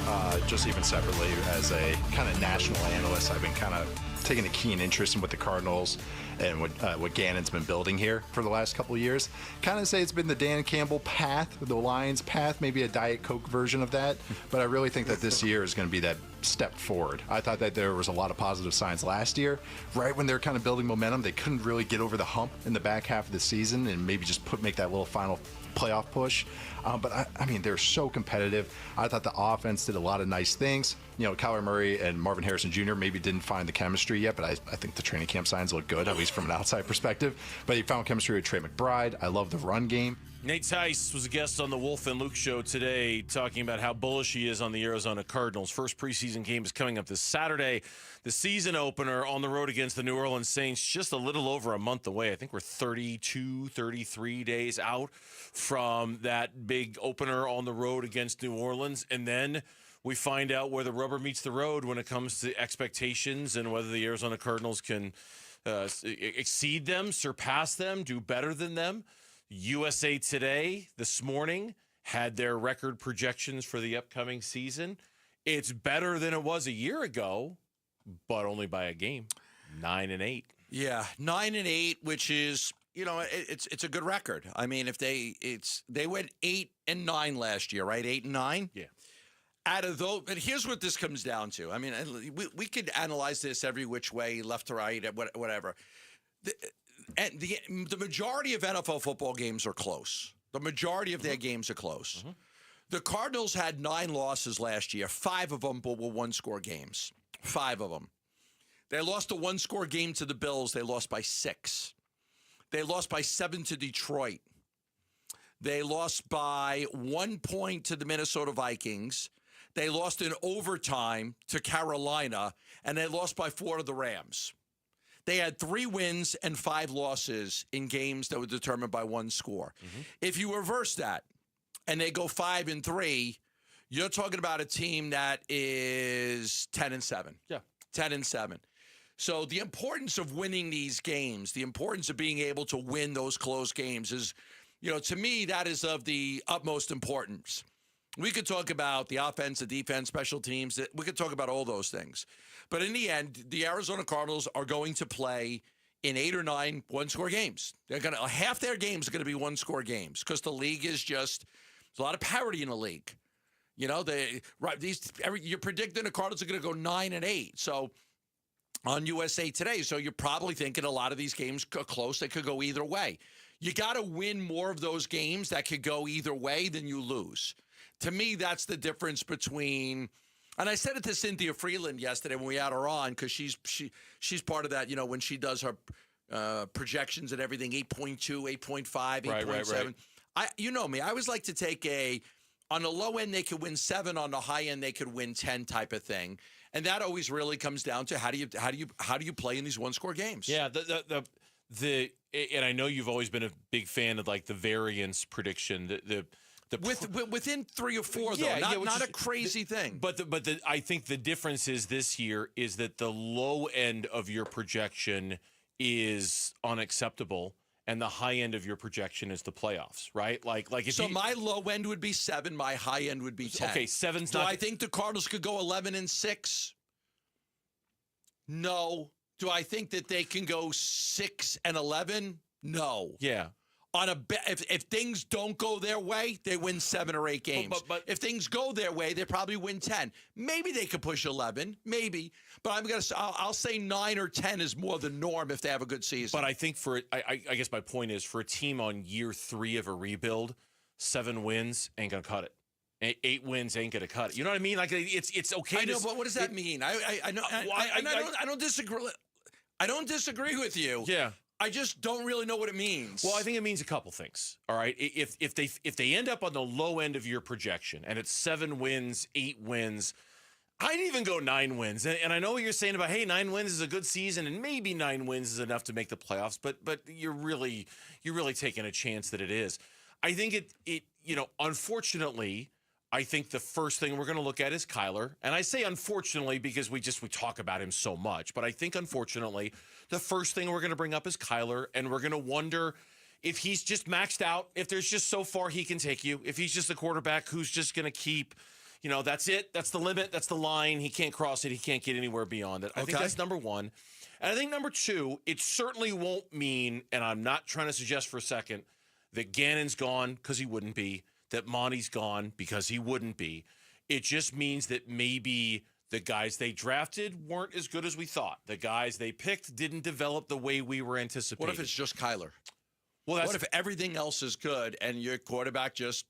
Just even separately, as a kind of national analyst, I've been kind of taking a keen interest in what the Cardinals and what Gannon's been building here for the last couple of years. Kind of say it's been the Dan Campbell path, the Lions path, maybe a Diet Coke version of that. But I really think that this year is going to be that step forward. I thought that there was a lot of positive signs last year. Right when they're kind of building momentum, they couldn't really get over the hump in the back half of the season and maybe just make that little final playoff push. But I mean, they're so competitive. I thought the offense did a lot of nice things. You know, Kyler Murray and Marvin Harrison Jr. maybe didn't find the chemistry yet, but I think the training camp signs look good, at least from an outside perspective. But he found chemistry with Trey McBride. I love the run game. Nate Tice was a guest on the Wolf and Luke show today, talking about how bullish he is on the Arizona Cardinals. First preseason game is coming up this Saturday. The season opener on the road against the New Orleans Saints, just a little over a month away. I think we're 32, 33 days out from that big opener on the road against New Orleans. And then we find out where the rubber meets the road when it comes to expectations and whether the Arizona Cardinals can exceed them, surpass them, do better than them. USA Today this morning had their record projections for the upcoming season. It's better than it was a year ago, but only by a game. 9-8. Yeah, 9-8, which is, you know, it's a good record. I mean, if they went 8-9 last year, right? 8-9. Yeah. Out of those, and here's what this comes down to. I mean, we could analyze this every which way, left to right, whatever. And the majority of NFL football games are close. The majority of their games are close. Mm-hmm. The Cardinals had 9 losses last year. 5 of them were one-score games. 5 of them. They lost a one-score game to the Bills. They lost by 6. They lost by 7 to Detroit. They lost by 1 point to the Minnesota Vikings. They lost in overtime to Carolina, and they lost by 4 to the Rams. They had 3 wins and 5 losses in games that were determined by 1 score. Mm-hmm. If you reverse that and they go 5-3, you're talking about a team that is 10-7. Yeah. 10-7. So the importance of winning these games, the importance of being able to win those close games is, you know, to me, that is of the utmost importance. We could talk about the offense, the defense, special teams. We could talk about all those things. But in the end, the Arizona Cardinals are going to play in 8 or 9 one-score games. Half their games are going to be one-score games because the league is just there's a lot of parity in the league. You know, you're predicting the Cardinals are going to go 9-8. So on USA Today, so you're probably thinking a lot of these games are close. They could go either way. You got to win more of those games that could go either way than you lose. To me, that's the difference between, and I said it to Cynthia Freeland yesterday when we had her on, because she's part of that, you know, when she does her projections and everything, 8.2, 8.5, 8.7. Right. You know me, I always like to take on the low end, they could win 7, on the high end, they could win 10 type of thing. And that always really comes down to how do you play in these one-score games? Yeah, and I know you've always been a big fan of like the variance prediction, within 3 or 4, though, not a crazy thing. But I think the difference is this year is that the low end of your projection is unacceptable, and the high end of your projection is the playoffs, right? Like if so, my low end would be 7, my high end would be 10. Okay, 7's Do I think the Cardinals could go 11-6? No. Do I think that they can go 6-11? No. Yeah. If things don't go their way, they win 7 or 8 games. But if things go their way, they probably win 10. Maybe they could push 11, maybe. But I'll say 9 or 10 is more the norm if they have a good season. But I think I guess my point is, for a team on year 3 of a rebuild, 7 wins ain't gonna cut it. 8 wins ain't gonna cut it. You know what I mean? Like it's okay. I know, but what does that mean? I know. I don't disagree. I don't disagree with you. Yeah. I just don't really know what it means. Well, I think it means a couple things. All right, if they end up on the low end of your projection and it's 7 wins, 8 wins, I'd even go 9 wins. And I know what you're saying about, hey, 9 wins is a good season, and maybe 9 wins is enough to make the playoffs. But you're really taking a chance that it is. I think it unfortunately, I think the first thing we're going to look at is Kyler. And I say unfortunately because we talk about him so much. But I think unfortunately, the first thing we're going to bring up is Kyler, and we're going to wonder if he's just maxed out, if there's just so far he can take you, if he's just a quarterback who's just going to keep, that's it. That's the limit. That's the line. He can't cross it. He can't get anywhere beyond it. I think that's number one. And I think number two, it certainly won't mean, and I'm not trying to suggest for a second, that Gannon's gone because he wouldn't be, that Monty's gone because he wouldn't be. It just means that maybe the guys they drafted weren't as good as we thought. The guys they picked didn't develop the way we were anticipating. What if it's just Kyler? Well, what if everything else is good and your quarterback just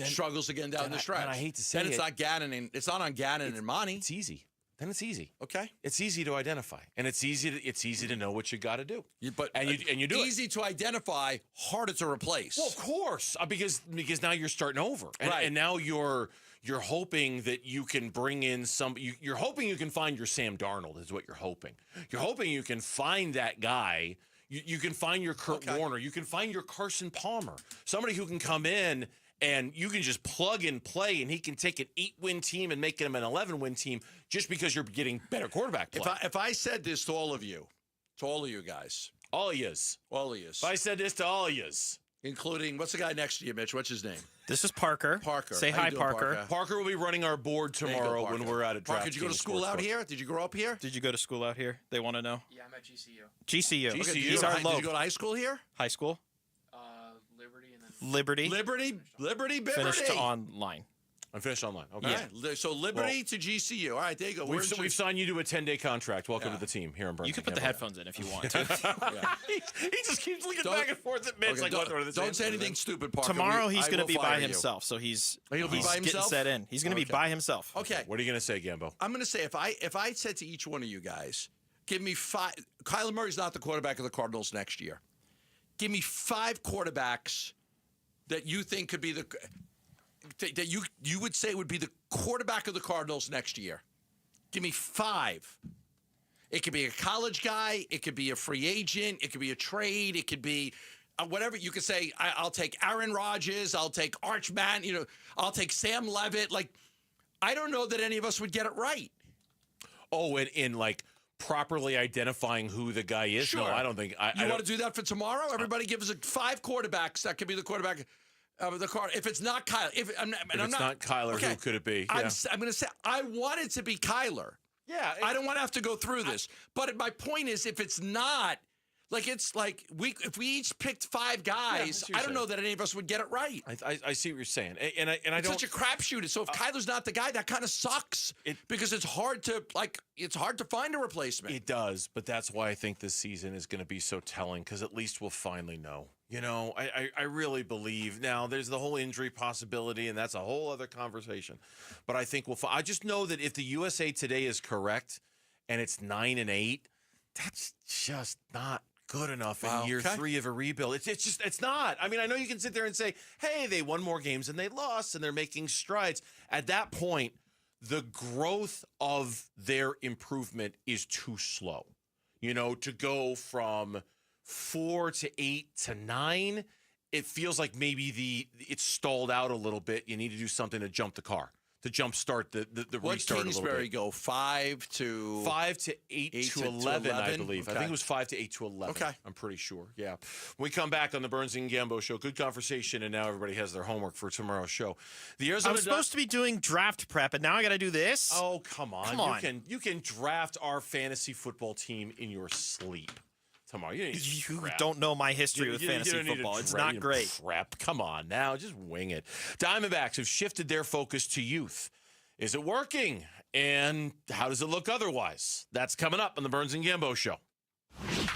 struggles again down the stretch? I hate to say then it's not Gannon. It's not on Gannon and Monty. It's easy. Then it's easy. Okay. It's easy to identify, and it's easy to know what you got to do. And you do easy to identify, harder to replace. Well, of course, because now you're starting over, right? And now you're hoping that you can bring in some. You're hoping you can find your Sam Darnold is what you're hoping. You're hoping you can find that guy. You can find your Kurt Warner. You can find your Carson Palmer. Somebody who can come in and you can just plug and play, and he can take an 8-win team and make him an 11-win team just because you're getting better quarterback play. If I said this to all of you guys. All of yous. If I said this to all of yous. Including, what's the guy next to you, Mitch? What's his name? This is Parker. Parker. Say hi, Parker. Parker will be running our board tomorrow when we're out at draft. Parker, did you go to school out here? Did you grow up here? Did you go to school out here? They want to know. Yeah, I'm at GCU. GCU. Okay, He's our low. Did you go to high school here? High school. Liberty and then Liberty. Finished online. I finished online. Okay. Yeah. So Liberty to GCU. All right, there you go. We've signed you to a 10-day contract. Welcome to the team here in Burlington. You can put the headphones in if you want to. He just keeps looking back and forth at Mitch. Don't say anything stupid, Parker. Tomorrow he's going to be by himself, so he's be by getting himself? set in. He's going to be by himself. Okay. What are you going to say, Gambo? I'm going to say if I said to each one of you guys, give me 5. Kyler Murray's not the quarterback of the Cardinals next year. Give me 5 quarterbacks that you think could be that you would say would be the quarterback of the Cardinals next year. Give me 5. It could be a college guy. It could be a free agent. It could be a trade. It could be whatever. You could say, I'll take Aaron Rodgers. I'll take Arch Mann. I'll take Sam Levitt. Like, I don't know that any of us would get it right. Oh, and in like properly identifying who the guy is? Sure. No, I don't think. You want to do that for tomorrow? Everybody give us 5 quarterbacks that could be the quarterback of the Cardinals. If it's not Kyler. If it's not Kyler, who could it be? Yeah. I'm going to say I want it to be Kyler. Yeah. I don't want to have to go through this. But my point is, if it's not, if we each picked 5 guys, I don't know that any of us would get it right. I see what you're saying, and I it's don't. such a crapshoot. So if Kyler's not the guy, that kind of sucks because it's hard to find a replacement. It does, but that's why I think this season is going to be so telling because at least we'll finally know. I really believe now. There's the whole injury possibility, and that's a whole other conversation. But I think I just know that if the USA Today is correct, and it's 9-8, that's just not good enough in year 3 of a rebuild. It's not. I mean, I know you can sit there and say, hey, they won more games than they lost and they're making strides. At that point, the growth of their improvement is too slow. To go from 4 to 8 to 9, it feels like maybe it's stalled out a little bit. You need to do something to jump the car. To jumpstart the restart a little Kingsbury bit. go 5 to 8 to 11, I believe. Okay. I think it was 5 to 8 to 11. Okay. I'm pretty sure. Yeah. When we come back on the Burns and Gambo show, good conversation, and now everybody has their homework for tomorrow's show. The Arizona I'm supposed to be doing draft prep, and now I got to do this. Oh, come on. Come on. You can draft our fantasy football team in your sleep. Tomorrow. You don't know my history with fantasy football. It's not great. Prep. Come on now. Just wing it. Diamondbacks have shifted their focus to youth. Is it working? And how does it look otherwise? That's coming up on the Burns and Gambo show.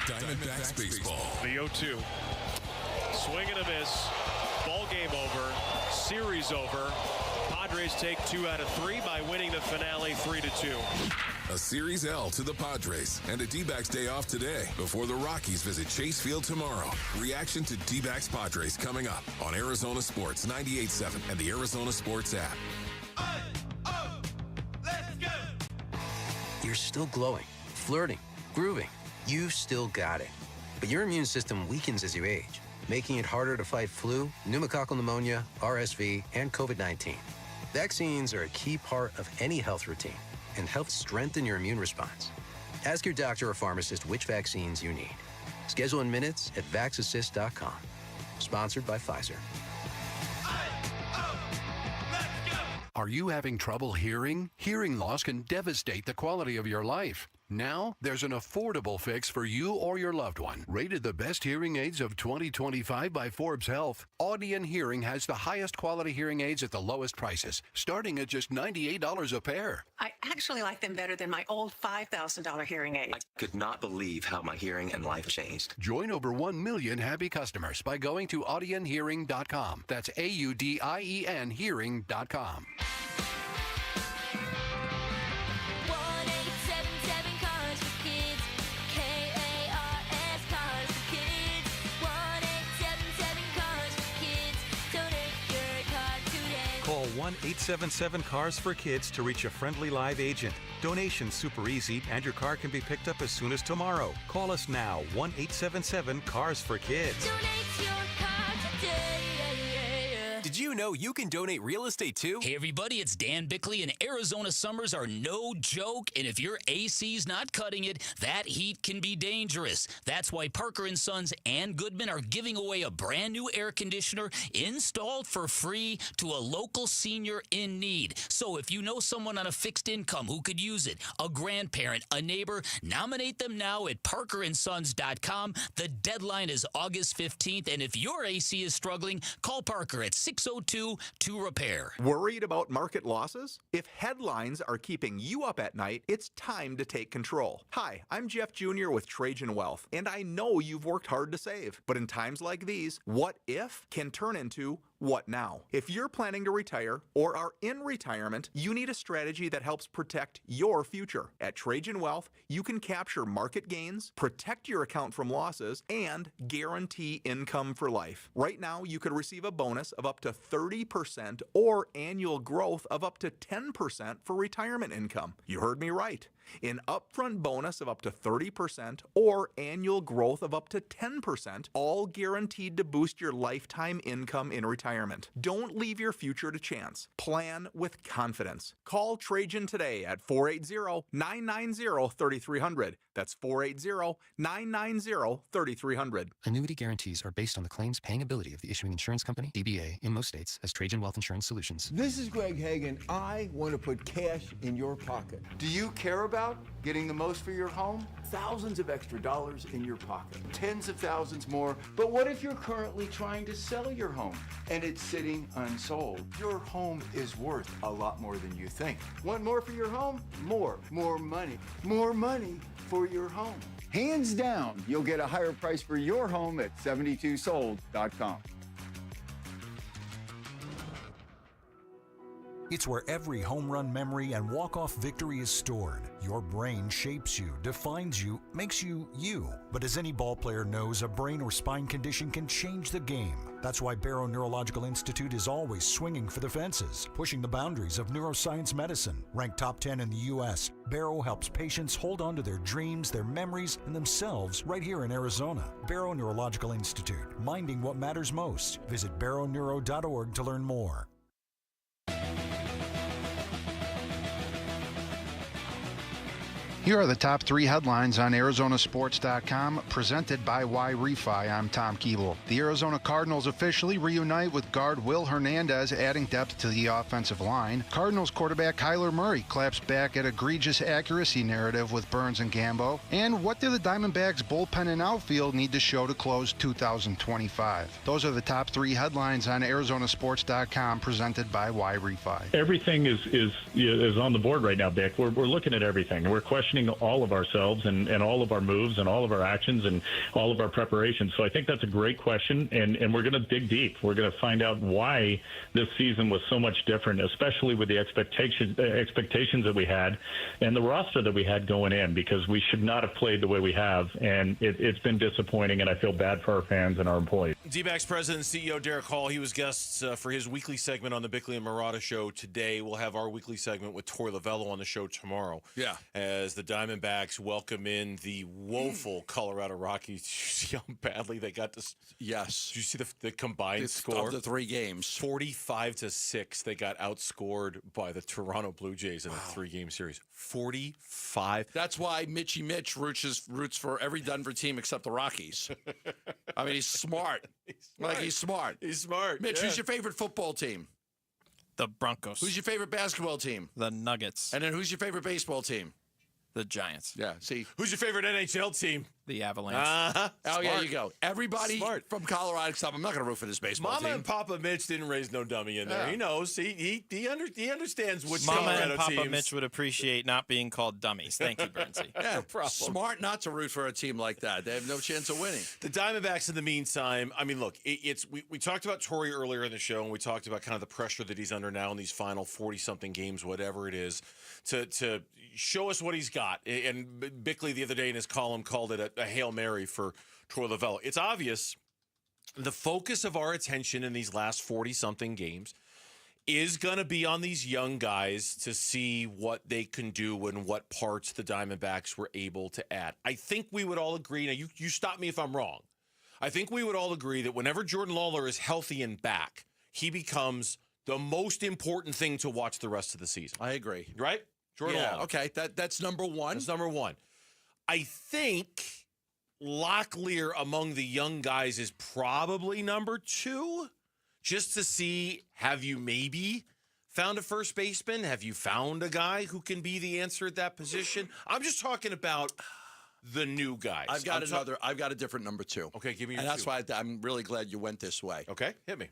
Diamondbacks baseball. The 0-2. Swing and a miss. Ball game over. Series over. Padres take 2 out of 3 by winning the finale 3-2. A Series L to the Padres and a D-backs day off today before the Rockies visit Chase Field tomorrow. Reaction to D-backs Padres coming up on Arizona Sports 98.7 and the Arizona Sports app. You're still glowing, flirting, grooving. You've still got it. But your immune system weakens as you age, making it harder to fight flu, pneumococcal pneumonia, RSV, and COVID-19. Vaccines are a key part of any health routine and help strengthen your immune response. Ask your doctor or pharmacist which vaccines you need. Schedule in minutes at vaxassist.com. Sponsored by Pfizer. Are you having trouble hearing? Hearing loss can devastate the quality of your life. Now, there's an affordable fix for you or your loved one. Rated the best hearing aids of 2025 by Forbes Health, Audion Hearing has the highest quality hearing aids at the lowest prices, starting at just $98 a pair. I actually like them better than my old $5,000 hearing aids. I could not believe how my hearing and life changed. Join over 1 million happy customers by going to audionhearing.com. That's AUDIEN hearing.com. Call 1-877-CARS-FOR-KIDS to reach a friendly live agent. Donation's super easy, and your car can be picked up as soon as tomorrow. Call us now, 1-877-CARS-FOR-KIDS. Donate your car today. Did you know you can donate real estate too? Hey everybody, it's Dan Bickley, and Arizona summers are no joke, and if your AC's not cutting it, that heat can be dangerous. That's why Parker & Sons and Goodman are giving away a brand new air conditioner installed for free to a local senior in need. So if you know someone on a fixed income who could use it, a grandparent, a neighbor, nominate them now at parkerandsons.com. The deadline is August 15th, and if your AC is struggling, call Parker at 602-2REPAIR. Worried about market losses? If headlines are keeping you up at night, it's time to take control. Hi, I'm Jeff Jr. with Trajan Wealth, and I know you've worked hard to save. But in times like these, what if can turn into what now? If you're planning to retire or are in retirement, you need a strategy that helps protect your future. At Trajan Wealth, you can capture market gains, protect your account from losses, and guarantee income for life. Right now, you could receive a bonus of up to 30% or annual growth of up to 10% for retirement income. You heard me right. An upfront bonus of up to 30% or annual growth of up to 10%, all guaranteed to boost your lifetime income in retirement. Don't leave your future to chance. Plan with confidence. Call Trajan today at 480-990-3300. That's 480-990-3300. Annuity guarantees are based on the claims paying ability of the issuing insurance company, DBA, in most states as Trajan Wealth Insurance Solutions. This is Greg Hagan. I want to put cash in your pocket. Do you care about getting the most for your home? Thousands of extra dollars in your pocket. Tens of thousands more. But what if you're currently trying to sell your home and it's sitting unsold? Your home is worth a lot more than you think. Want more for your home? More. More money. More money for your home. Hands down, you'll get a higher price for your home at 72sold.com. It's where every home run memory and walk-off victory is stored. Your brain shapes you, defines you, makes you you. But as any ball player knows, a brain or spine condition can change the game. That's why Barrow Neurological Institute is always swinging for the fences, pushing the boundaries of neuroscience medicine. Ranked top 10 in the U.S., Barrow helps patients hold on to their dreams, their memories, and themselves right here in Arizona. Barrow Neurological Institute, minding what matters most. Visit barrowneuro.org to learn more. Here are the top 3 headlines on ArizonaSports.com, presented by Y-Refi. I'm Tom Keeble. The Arizona Cardinals officially reunite with guard Will Hernandez, adding depth to the offensive line. Cardinals quarterback Kyler Murray claps back at egregious accuracy narrative with Burns and Gambo. And what do the Diamondbacks bullpen and outfield need to show to close 2025? Those are the top 3 headlines on ArizonaSports.com, presented by Y-Refi. Everything is on the board right now, Vic. We're looking at everything. We're questioning questioning all of ourselves and all of our moves and all of our actions and all of our preparations. So I think that's a great question, and we're going to dig deep. We're going to find out why this season was so much different, especially with the expectations that we had and the roster that we had going in, because we should not have played the way we have, and it's been disappointing, and I feel bad for our fans and our employees. D-backs president and CEO Derek Hall, he was guest for his weekly segment on the Bickley and Murata show today. We'll have our weekly segment with Tory Lavell on the show tomorrow. Yeah. As the Diamondbacks welcome in the woeful Colorado Rockies. Did you see how badly they got this? Yes. Did you see the combined score? Of the 3 games. 45-6. They got outscored by the Toronto Blue Jays in a 3-game series. 45. That's why Mitch roots for every Denver team except the Rockies. I mean, he's smart. He's smart. He's smart. Mitch, yeah. who's your favorite football team? The Broncos. Who's your favorite basketball team? The Nuggets. And then who's your favorite baseball team? The Giants. Yeah, see. Who's your favorite NHL team? The Avalanche. Oh, yeah, you go. Everybody from Colorado, except I'm not going to root for this baseball Mama team. and Papa Mitch didn't raise no dummy in there. Yeah. He knows. He understands which Mama Colorado and Papa teams. Mitch would appreciate not being called dummies. Thank you, Bernsey. Yeah, No problem. smart not to root for a team like that. They have no chance of winning. The Diamondbacks, in the meantime, I mean, look, we talked about Tory earlier in the show, and we talked about kind of the pressure that he's under now in these final 40-something games, whatever it is, to show us what he's got. And Bickley the other day in his column called it a Hail Mary for Troy Lavelle. It's obvious the focus of our attention in these last 40-something games is going to be on these young guys to see what they can do and what parts the Diamondbacks were able to add. I think we would all agree. Now, you stop me if I'm wrong. I think we would all agree that whenever Jordan Lawler is healthy and back, he becomes the most important thing to watch the rest of the season. I agree. Right? Jordan Lawler. Okay, that's number one. That's number one. I think Locklear among the young guys is probably number 2, just to see, have you maybe found a first baseman? Have you found a guy who can be the answer at that position? I'm just talking about the new guys. I've got a different number 2. Okay, give me your And that's 2. why I'm really glad you went this way. Okay, hit me.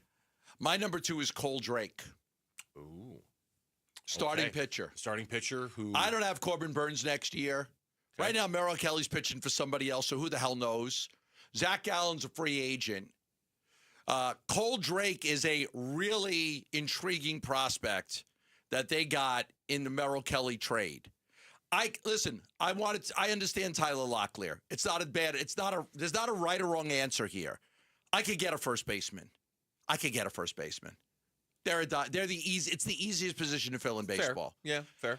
My number 2 is Cole Drake. Ooh. Starting Okay. pitcher. Starting pitcher who... I don't have Corbin Burns next year. Okay. Right now, Merrill Kelly's pitching for somebody else, so who the hell knows? Zach Gallen's a free agent. Cole Drake is a really intriguing prospect that they got in the Merrill Kelly trade. I understand Tyler Locklear. It's not a bad. There's not a right or wrong answer here. I could get a first baseman. They're the easy. It's the easiest position to fill in baseball. Fair. Yeah, fair.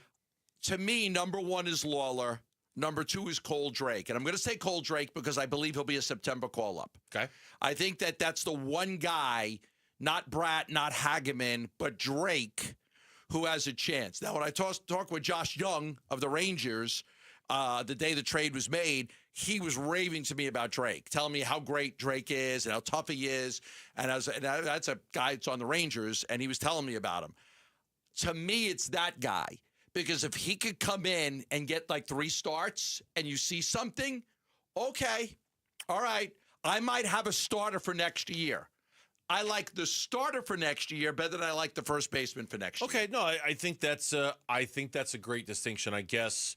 To me, number 1 is Lawler. Number 2 is Cole Drake. And I'm going to say Cole Drake because I believe he'll be a September call-up. Okay. I think that's the one guy, not Bratt, not Hageman, but Drake, who has a chance. Now, when I talked with Josh Young of the Rangers the day the trade was made, he was raving to me about Drake, telling me how great Drake is and how tough he is. And that's a guy that's on the Rangers, and he was telling me about him. To me, it's that guy. Because if he could come in and get like 3 starts and you see something, okay, all right, I might have a starter for next year. I like the starter for next year better than I like the first baseman for next year. Okay, no, I think that's a great distinction. I guess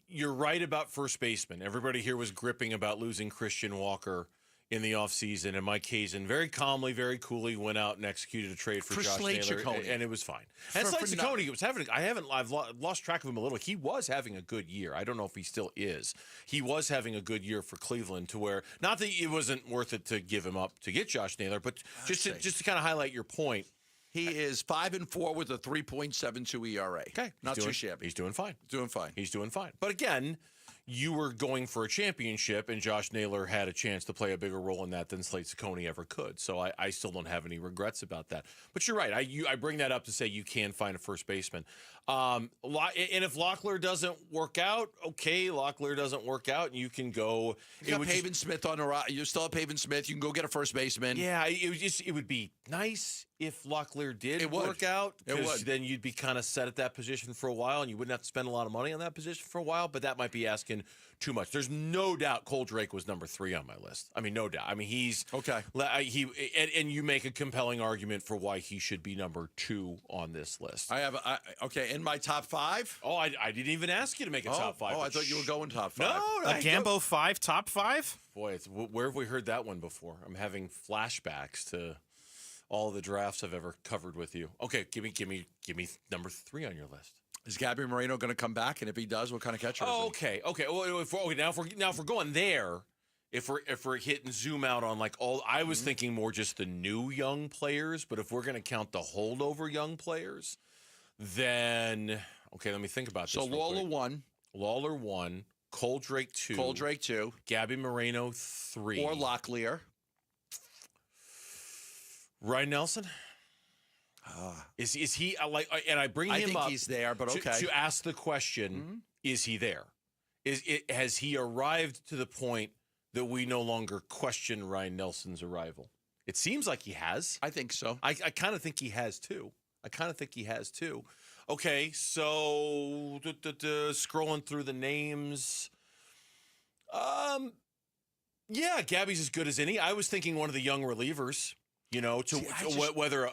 you're right about first baseman. Everybody here was gripping about losing Christian Walker in the offseason, and Mike Hazen very calmly, very coolly went out and executed a trade for Josh Naylor, and it was fine. And Slade Ciccone, I've lost track of him a little. He was having a good year. I don't know if he still is. He was having a good year for Cleveland, to where not that it wasn't worth it to give him up to get Josh Naylor, but just to kind of highlight your point. He is 5-4 with a 3.72 ERA. Okay, not too shabby. He's doing fine. He's doing fine. But again, you were going for a championship, and Josh Naylor had a chance to play a bigger role in that than Slade Ciccone ever could. So I still don't have any regrets about that. But you're right. I bring that up to say you can find a first baseman. And if Locklear doesn't work out, okay, Locklear doesn't work out, and you can go. You got Pavin Smith on the roster. You still have Pavin Smith. You can go get a first baseman. Yeah, it would be nice if Locklear did work out. Because then you'd be kind of set at that position for a while, and you wouldn't have to spend a lot of money on that position for a while. But that might be asking question too much. There's no doubt Cole Drake was number 3 on my list. I mean, no doubt. I mean, he's okay. And you make a compelling argument for why he should be number 2 on this list. Okay, in my top 5. Oh, I didn't even ask you to make a top 5. Oh, I thought you were going top 5. No, a Gambo 5, top 5. Boy, where have we heard that one before? I'm having flashbacks to all the drafts I've ever covered with you. Okay, give me number 3 on your list. Is Gabby Moreno going to come back? And if he does, what kind of catcher is he? Okay. Well, now if we're going there, if we're hitting zoom out on like all, I was thinking more just the new young players. But if we're going to count the holdover young players, then okay, let me think about this. So Lawler 1, Lawler 1, Cole Drake 2, Gabby Moreno 3, or Locklear. Ryan Nelson. Is he like? And I bring him up. I think he's there, but okay. To ask the question: Is he there? Has he arrived to the point that we no longer question Ryan Nelson's arrival? It seems like he has. I think so. I kind of think he has too. Okay, so scrolling through the names. Yeah, Gabby's as good as any. I was thinking one of the young relievers. You know, whether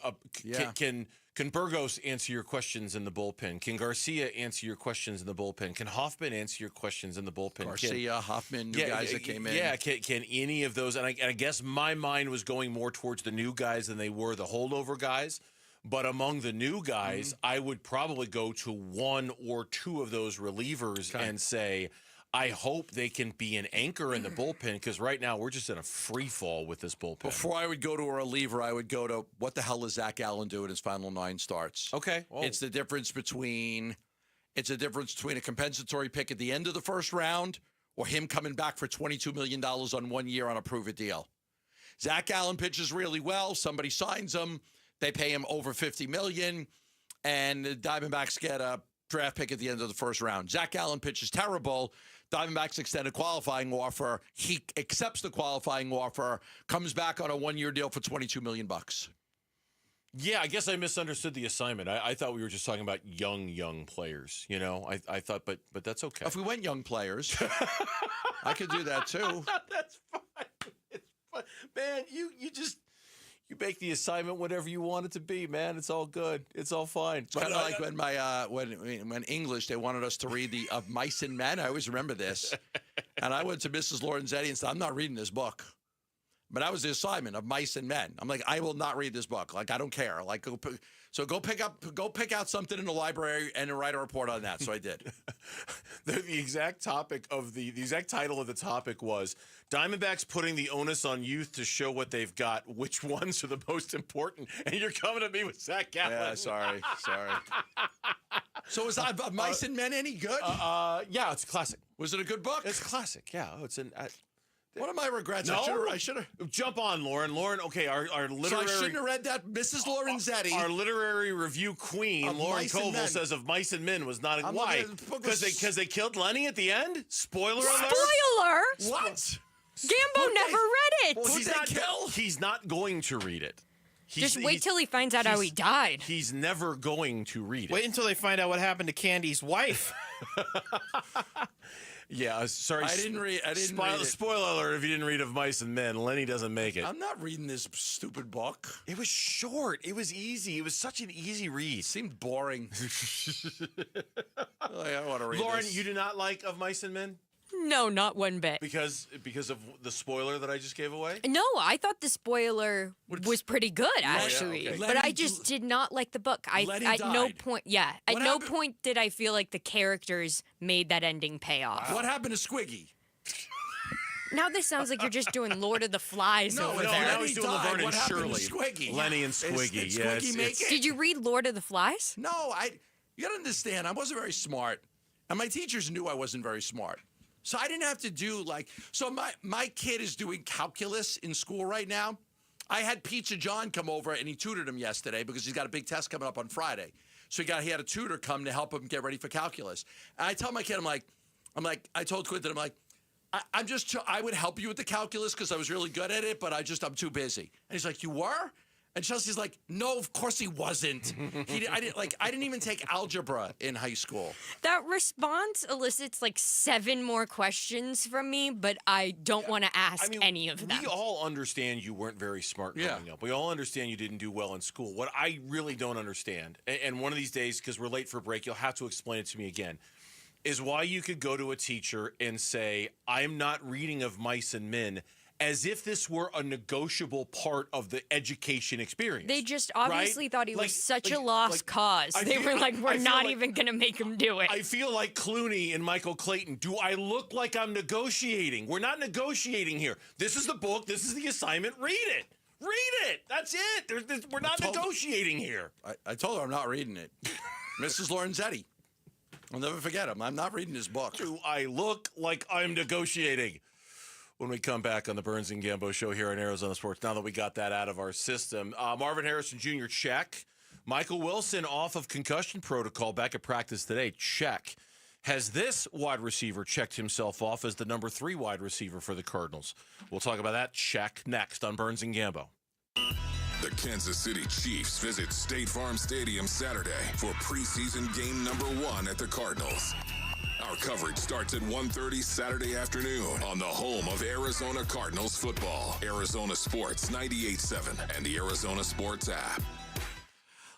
can Burgos answer your questions in the bullpen? Can Garcia answer your questions in the bullpen? Can Hoffman answer your questions in the bullpen? Garcia, Hoffman, new guys that came in. Yeah, can any of those? And I guess my mind was going more towards the new guys than they were the holdover guys. But among the new guys, I would probably go to 1 or 2 of those relievers and say, I hope they can be an anchor in the bullpen because right now we're just in a free fall with this bullpen. Before I would go to a reliever, I would go to what the hell does Zach Allen do in his final 9 starts? Okay. Well, it's the difference between a compensatory pick at the end of the first round or him coming back for $22 million on 1 year on a prove-it deal. Zach Allen pitches really well. Somebody signs him. They pay him over $50 million, and the Diamondbacks get a draft pick at the end of the first round. Zach Allen pitches terrible. Diamondbacks extend a qualifying offer. He accepts the qualifying offer, comes back on a 1-year deal for $22 million. Yeah, I guess I misunderstood the assignment. I thought we were just talking about young players. You know, I thought, but that's okay. If we went young players, I could do that too. That's fine. It's fine. Man, you make the assignment whatever you want it to be, man. It's all good. It's all fine. It's kind of like when my when English they wanted us to read the Of Mice and Men. I always remember this, and I went to Mrs. Lorenzetti and said, "I'm not reading this book." But that was the assignment, Of Mice and Men. I'm like, I will not read this book. Like, I don't care. Like, go pick out something in the library and write a report on that. So I did. The exact topic of the exact title of the topic was Diamondbacks putting the onus on youth to show what they've got. Which ones are the most important? And you're coming at me with Zach Gallen. Yeah, sorry. So was Of Mice and Men any good? Yeah, it's a classic. Was it a good book? It's classic. Yeah, it's an. One of my regrets. No, I should have. Jump on, Lauren. Lauren, okay, our literary. So I shouldn't have read that. Mrs. Lorenzetti. Our literary review queen, Lauren Koval, says Of Mice and Men was not. Why? Because they killed Lenny at the end? Spoiler alert. Spoiler? What? Gambo never read it. Well, he's not going to read it. Just wait till he finds out how he died. He's never going to read it. Wait until they find out what happened to Candy's wife. Yeah, sorry. I didn't read it. Spoiler alert, if you didn't read Of Mice and Men, Lenny doesn't make it. I'm not reading this stupid book. It was short. It was easy. It was such an easy read. It seemed boring. I don't want to read Lauren, this. you do not like Of Mice and Men? No, not one bit. Because of the spoiler that I just gave away? No, I thought the spoiler was pretty good, actually. Yeah, okay. But I just did not like the book. At no point did I feel like the characters made that ending pay off. What happened to Squiggy? Now this sounds like you're just doing Lord of the Flies over there. Now he's doing Laverne and Shirley. Squiggy? Lenny and Squiggy. Squiggy make it? Did you read Lord of the Flies? No, you got to understand, I wasn't very smart. And my teachers knew I wasn't very smart. So I didn't have to do my kid is doing calculus in school right now. I had Pizza John come over and he tutored him yesterday because he's got a big test coming up on Friday. So he had a tutor come to help him get ready for calculus. And I tell my kid, I told Quinton, I would help you with the calculus because I was really good at it, but I'm too busy. And he's like, you were? And Chelsea's like, no, of course he wasn't. I didn't even take algebra in high school. That response elicits like 7 more questions from me, but I don't want to ask any of them. We all understand you weren't very smart growing up. We all understand you didn't do well in school. What I really don't understand, and one of these days, because we're late for break, you'll have to explain it to me again, is why you could go to a teacher and say, I'm not reading of Mice and Men, as if this were a negotiable part of the education experience. They just obviously thought he was such a lost cause. They were like, we're not even going to make him do it. I feel like Clooney and Michael Clayton. Do I look like I'm negotiating? We're not negotiating here. This is the book. This is the assignment. Read it. Read it. That's it. We're not negotiating here. I told her I'm not reading it. Mrs. Lorenzetti. I'll never forget him. I'm not reading his book. Do I look like I'm negotiating? When we come back on the Burns and Gambo show here on Arizona Sports, now that we got that out of our system. Marvin Harrison Jr., check. Michael Wilson off of concussion protocol, back at practice today, check. Has this wide receiver checked himself off as the number 3 wide receiver for the Cardinals? We'll talk about that check next on Burns and Gambo. The Kansas City Chiefs visit State Farm Stadium Saturday for preseason game number 1 at the Cardinals. Our coverage starts at 1:30 Saturday afternoon on the home of Arizona Cardinals football. Arizona Sports 98.7 and the Arizona Sports app.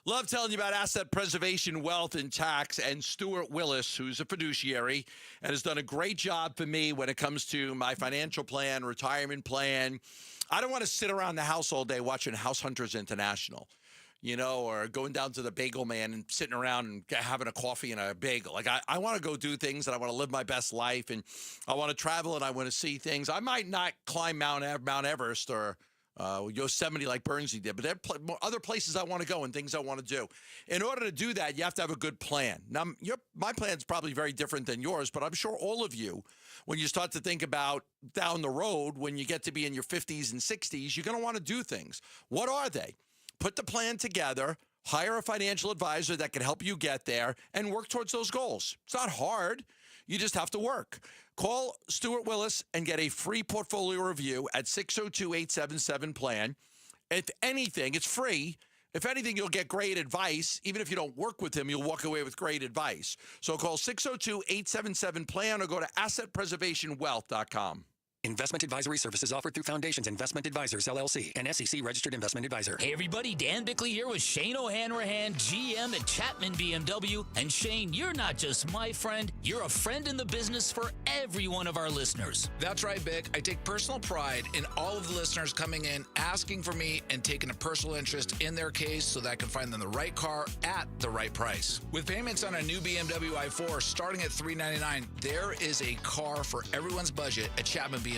Love telling you about asset preservation, wealth, and tax, and Stuart Willis, who's a fiduciary and has done a great job for me when it comes to my financial plan, retirement plan. I don't want to sit around the house all day watching House Hunters International, or going down to the Bagel Man and sitting around and having a coffee and a bagel. Like, I want to go do things, and I want to live my best life, and I want to travel, and I want to see things. I might not climb Mount Everest or Yosemite like Bernsey did, but there are other places I want to go and things I want to do. In order to do that, you have to have a good plan. Now, my plan is probably very different than yours, but I'm sure all of you, when you start to think about down the road, when you get to be in your 50s and 60s, you're going to want to do things. What are they? Put the plan together, hire a financial advisor that can help you get there, and work towards those goals. It's not hard. You just have to work. Call Stuart Willis and get a free portfolio review at 602-877-PLAN. If anything, it's free. If anything, you'll get great advice. Even if you don't work with him, you'll walk away with great advice. So call 602-877-PLAN or go to assetpreservationwealth.com. Investment advisory services offered through Foundations Investment Advisors, LLC, an SEC-registered investment advisor. Hey, everybody, Dan Bickley here with Shane O'Hanrahan, GM at Chapman BMW. And Shane, you're not just my friend, you're a friend in the business for every one of our listeners. That's right, Bick. I take personal pride in all of the listeners coming in, asking for me, and taking a personal interest in their case so that I can find them the right car at the right price. With payments on a new BMW i4 starting at $399, there is a car for everyone's budget at Chapman BMW.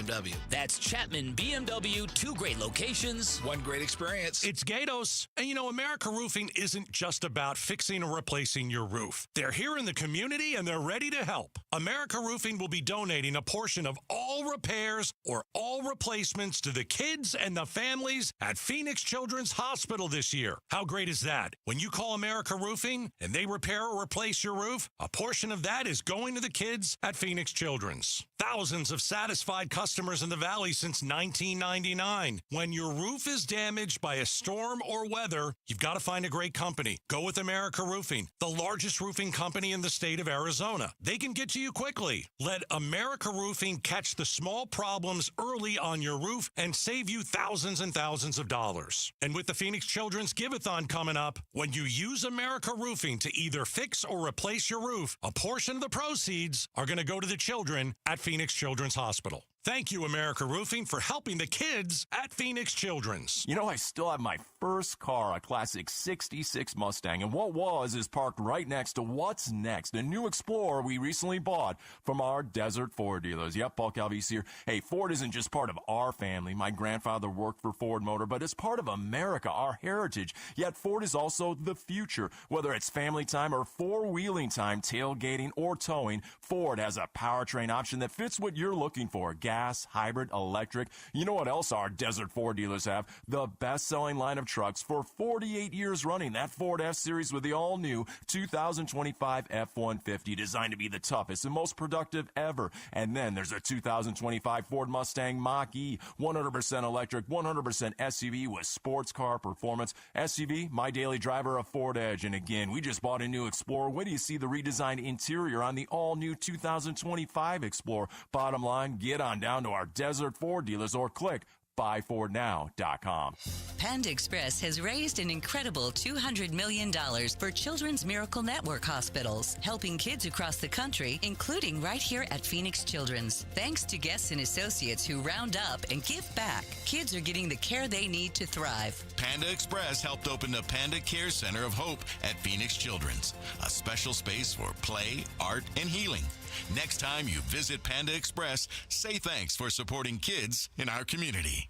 That's Chapman BMW, 2 great locations, 1 great experience. It's Gatos. And America Roofing isn't just about fixing or replacing your roof. They're here in the community and they're ready to help. America Roofing will be donating a portion of all repairs or all replacements to the kids and the families at Phoenix Children's Hospital this year. How great is that? When you call America Roofing and they repair or replace your roof, a portion of that is going to the kids at Phoenix Children's. Thousands of satisfied customers in the Valley since 1999. When your roof is damaged by a storm or weather, you've got to find a great company. Go with America Roofing, the largest roofing company in the state of Arizona. They can get to you quickly. Let America Roofing catch the small problems early on your roof and save you thousands and thousands of dollars. And with the Phoenix Children's Give-a-thon coming up, when you use America Roofing to either fix or replace your roof, a portion of the proceeds are going to go to the children at Phoenix Children's Hospital. Thank you, America Roofing, for helping the kids at Phoenix Children's. I still have my first car, a classic 66 Mustang, and what is parked right next to what's next, a new Explorer we recently bought from our Desert Ford dealers. Yep, Paul Calvise here. Hey, Ford isn't just part of our family. My grandfather worked for Ford Motor, but it's part of America, our heritage. Yet Ford is also the future. Whether it's family time or four-wheeling time, tailgating or towing, Ford has a powertrain option that fits what you're looking for. gas, hybrid, electric. You know what else our Desert Ford dealers have? The best-selling line of trucks for 48 years running. That Ford F-Series with the all-new 2025 F-150, designed to be the toughest and most productive ever. And then there's a 2025 Ford Mustang Mach-E, 100% electric, 100% SUV with sports car performance. SUV, my daily driver, a Ford Edge. And again, we just bought a new Explorer. Wait till you see the redesigned interior on the all-new 2025 Explorer. Bottom line, get on down to our Desert Ford dealers or click buyfordnow.com. Panda Express has raised an incredible $200 million for Children's Miracle Network hospitals, helping kids across the country, including right here at Phoenix Children's. Thanks to guests and associates who round up and give back, kids are getting the care they need to thrive. Panda Express helped open the Panda Care Center of Hope at Phoenix Children's, a special space for play, art, and healing. Next time you visit Panda Express, say thanks for supporting kids in our community.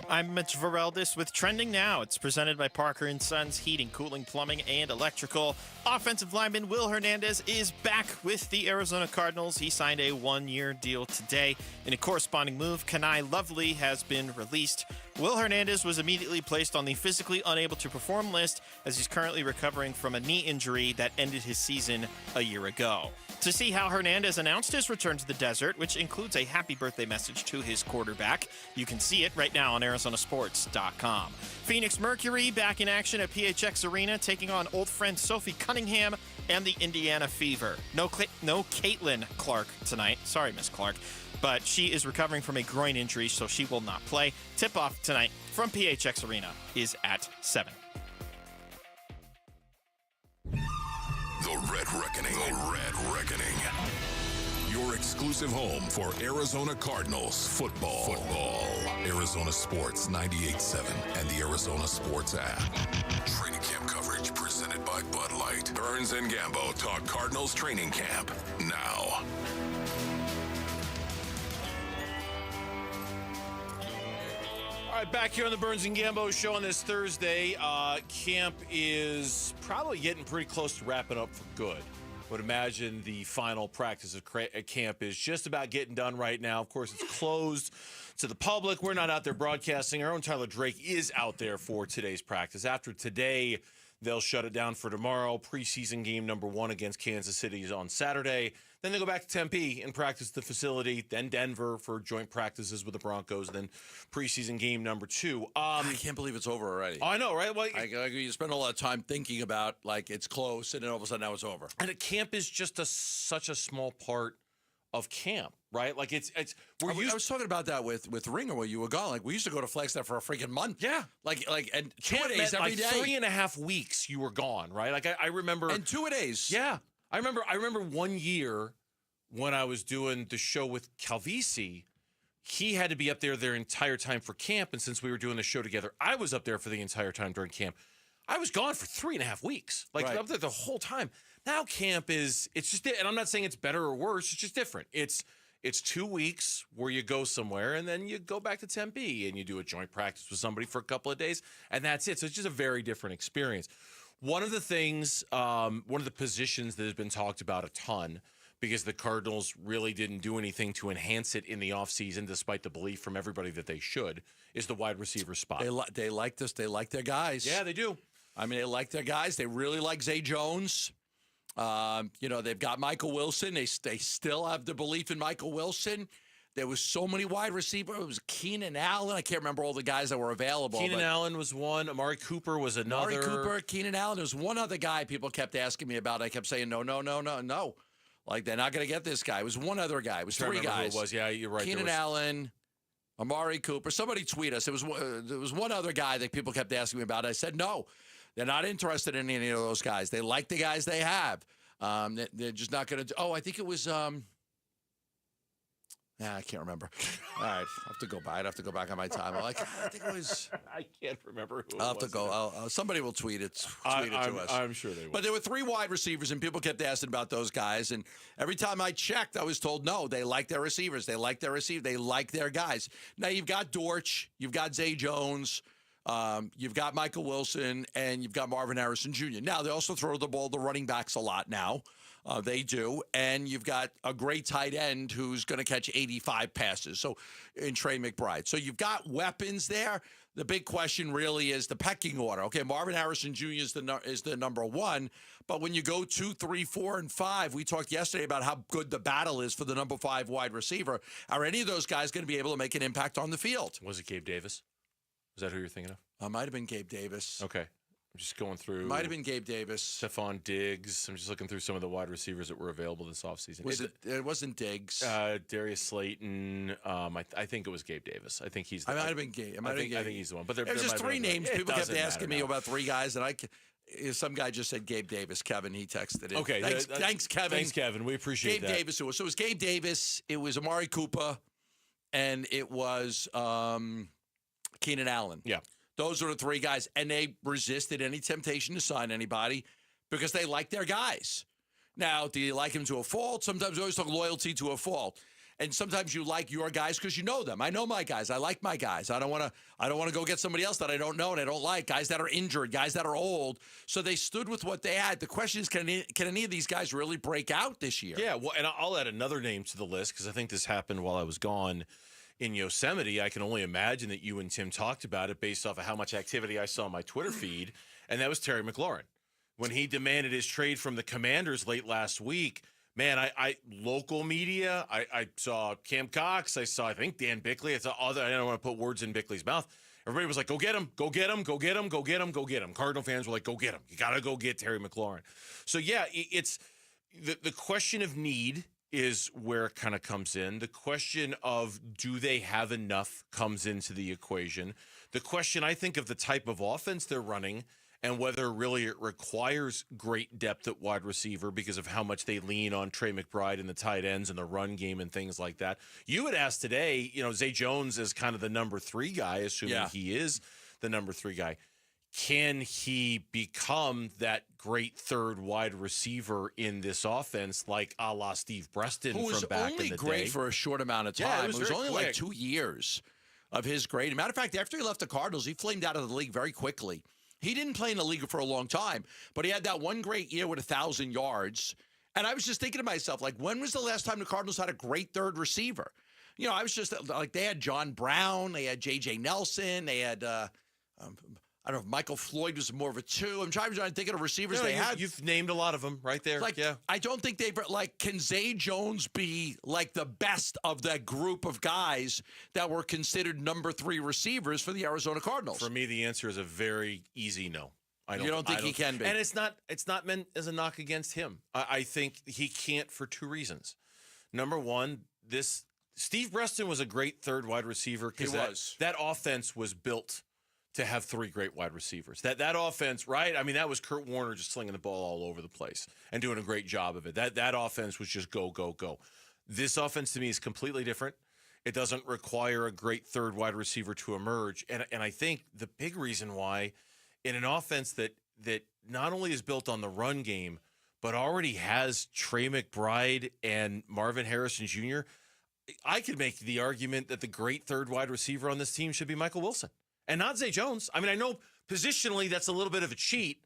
I'm Mitch Vareldis with Trending Now. It's presented by Parker & Sons Heating, Cooling, Plumbing, and Electrical. Offensive lineman Will Hernandez is back with the Arizona Cardinals. He signed a one-year deal today. In a corresponding move, Kanai Lovely has been released. Will Hernandez was immediately placed on the physically unable to perform list as he's currently recovering from a knee injury that ended his season a year ago. To see how Hernandez announced his return to the desert, which includes a happy birthday message to his quarterback, you can see it right now on ArizonaSports.com. Phoenix Mercury back in action at PHX Arena, taking on old friend Sophie Cunningham and the Indiana Fever. No Caitlin Clark tonight. Sorry, Miss Clark. But she is recovering from a groin injury, so she will not play. Tip-off tonight from PHX Arena is at 7. The Red Reckoning. The Red Reckoning. Your exclusive home for Arizona Cardinals football. Arizona Sports 98.7 and the Arizona Sports app. Training camp coverage presented by Bud Light. Burns and Gambo talk Cardinals training camp now. All right, back here on the Burns and Gambo show on this Thursday. Camp is probably getting pretty close to wrapping up for good. Would imagine the final practice at camp is just about getting done right now. Of course, it's closed to the public. We're not out there broadcasting. Our own Tyler Drake is out there for today's practice. After today, they'll shut it down for tomorrow. Preseason game number 1 against Kansas City is on Saturday. Then they go back to Tempe and practice at the facility. Then Denver for joint practices with the Broncos. Then preseason game number 2. I can't believe it's over already. I know, right? Well, you spend a lot of time thinking about, like, it's close, and then all of a sudden now it's over. And a camp is just such a small part of camp, right? Like, I was talking about that with Ringer where you were gone. Like, we used to go to Flagstaff for a freaking month. Yeah. And 2 days every day. 3.5 weeks you were gone, right? Like, I remember. And 2 days. Yeah. I remember one year when I was doing the show with Calvisi, he had to be up there their entire time for camp. And since we were doing the show together, I was up there for the entire time during camp. I was gone for 3.5 weeks, like up there the whole time. Now camp it's just, and I'm not saying it's better or worse. It's just different. It's 2 weeks where you go somewhere and then you go back to Tempe and you do a joint practice with somebody for a couple of days and that's it. So it's just a very different experience. One of the things, one of the positions that has been talked about a ton because the Cardinals really didn't do anything to enhance it in the offseason, despite the belief from everybody that they should, is the wide receiver spot. They like this. They like their guys. Yeah, they do. I mean, they like their guys. They really like Zay Jones. They've got Michael Wilson. They still have the belief in Michael Wilson. There was so many wide receivers. It was Keenan Allen. I can't remember all the guys that were available. Keenan Allen was one. Amari Cooper was another. Amari Cooper, Keenan Allen. There was one other guy people kept asking me about. I kept saying, no. Like, they're not going to get this guy. It was one other guy. It was 3 guys. Who it was. Yeah, you're right. Keenan Allen, Amari Cooper. Somebody tweet us. There was one other guy that people kept asking me about. I said, no, they're not interested in any of those guys. They like the guys they have. They're just not going to. I think it was. I can't remember. All right, I'll have to go by. I'd have to go back on my time. I think it was. I can't remember who. I'll have to go. Somebody will tweet it. Tweet it to us. I'm sure they will. But there were 3 wide receivers, and people kept asking about those guys. And every time I checked, I was told, no, they like their receivers. They like their guys. Now you've got Dortch, you've got Zay Jones. You've got Michael Wilson and you've got Marvin Harrison Jr. Now, they also throw the ball to running backs a lot now. They do. And you've got a great tight end who's going to catch 85 passes. So in Trey McBride. So you've got weapons there. The big question really is the pecking order. Okay, Marvin Harrison Jr. is the number one. But when you go 2, 3, 4, and 5, we talked yesterday about how good the battle is for the number 5 wide receiver. Are any of those guys going to be able to make an impact on the field? Was it Gabe Davis? Is that who you're thinking of? Might have been Gabe Davis. Okay. I'm just going through. Might have been Gabe Davis. Stephon Diggs. I'm just looking through some of the wide receivers that were available this offseason. It wasn't Diggs. Darius Slayton. I think it was Gabe Davis. I think he's the I might have been Gabe. I think he's the one. But there's just 3 names. People kept asking me now. about 3 guys, and some guy just said Gabe Davis. Kevin, he texted it. Okay. Thanks, Kevin. Thanks, Kevin. We appreciate Gabe that. Davis. So it was Gabe Davis. It was Amari Cooper, and it was Keenan Allen. Yeah. Those are the 3 guys, and they resisted any temptation to sign anybody because they like their guys. Now, do you like them to a fault? Sometimes we always talk loyalty to a fault, and sometimes you like your guys because you know them. I know my guys. I like my guys. I don't want to go get somebody else that I don't know and I don't like. Guys that are injured, guys that are old. So they stood with what they had. The question is, can any of these guys really break out this year? Yeah. Well, and I'll add another name to the list because I think this happened while I was gone in Yosemite. I can only imagine that you and Tim talked about it based off of how much activity I saw on my Twitter feed, and that was Terry McLaurin. When he demanded his trade from the Commanders late last week, man, I local media, I saw Cam Cox, I think Dan Bickley, I don't want to put words in Bickley's mouth. Everybody was like, go get him, go get him, go get him, go get him, go get him. Cardinal fans were like, go get him. You got to go get Terry McLaurin. So, yeah, it's the question of need is where it kind of comes in. The question of do they have enough comes into the equation. The question, I think, of the type of offense they're running and whether really it requires great depth at wide receiver because of how much they lean on Trey McBride and the tight ends and the run game and things like that. You had asked today, Zay Jones is kind of the number 3 guy, assuming he is the number 3 guy. Can he become that great third wide receiver in this offense, like a la Steve Breston from back in the day? Who was only great for a short amount of time. Yeah, it was only like 2 years of his great. Matter of fact, after he left the Cardinals, he flamed out of the league very quickly. He didn't play in the league for a long time, but he had that one great year with 1,000 yards. And I was just thinking to myself, like, when was the last time the Cardinals had a great third receiver? I was just like, they had John Brown, they had J.J. Nelson, they had I don't know if Michael Floyd was more of a 2. I'm trying to think of the receivers they had. You've named a lot of them right there. I don't think can Zay Jones be like the best of that group of guys that were considered number 3 receivers for the Arizona Cardinals? For me, the answer is a very easy no. You don't think he can be? And it's not meant as a knock against him. I think he can't for 2 reasons. Number one, Steve Breston was a great third wide receiver because that offense was built to have 3 great wide receivers. That offense, right? I mean, that was Kurt Warner just slinging the ball all over the place and doing a great job of it. That offense was just go, go, go. This offense to me is completely different. It doesn't require a great third wide receiver to emerge. And I think the big reason why in an offense that not only is built on the run game, but already has Trey McBride and Marvin Harrison Jr., I could make the argument that the great third wide receiver on this team should be Michael Wilson. And not Zay Jones. I mean, I know positionally that's a little bit of a cheat,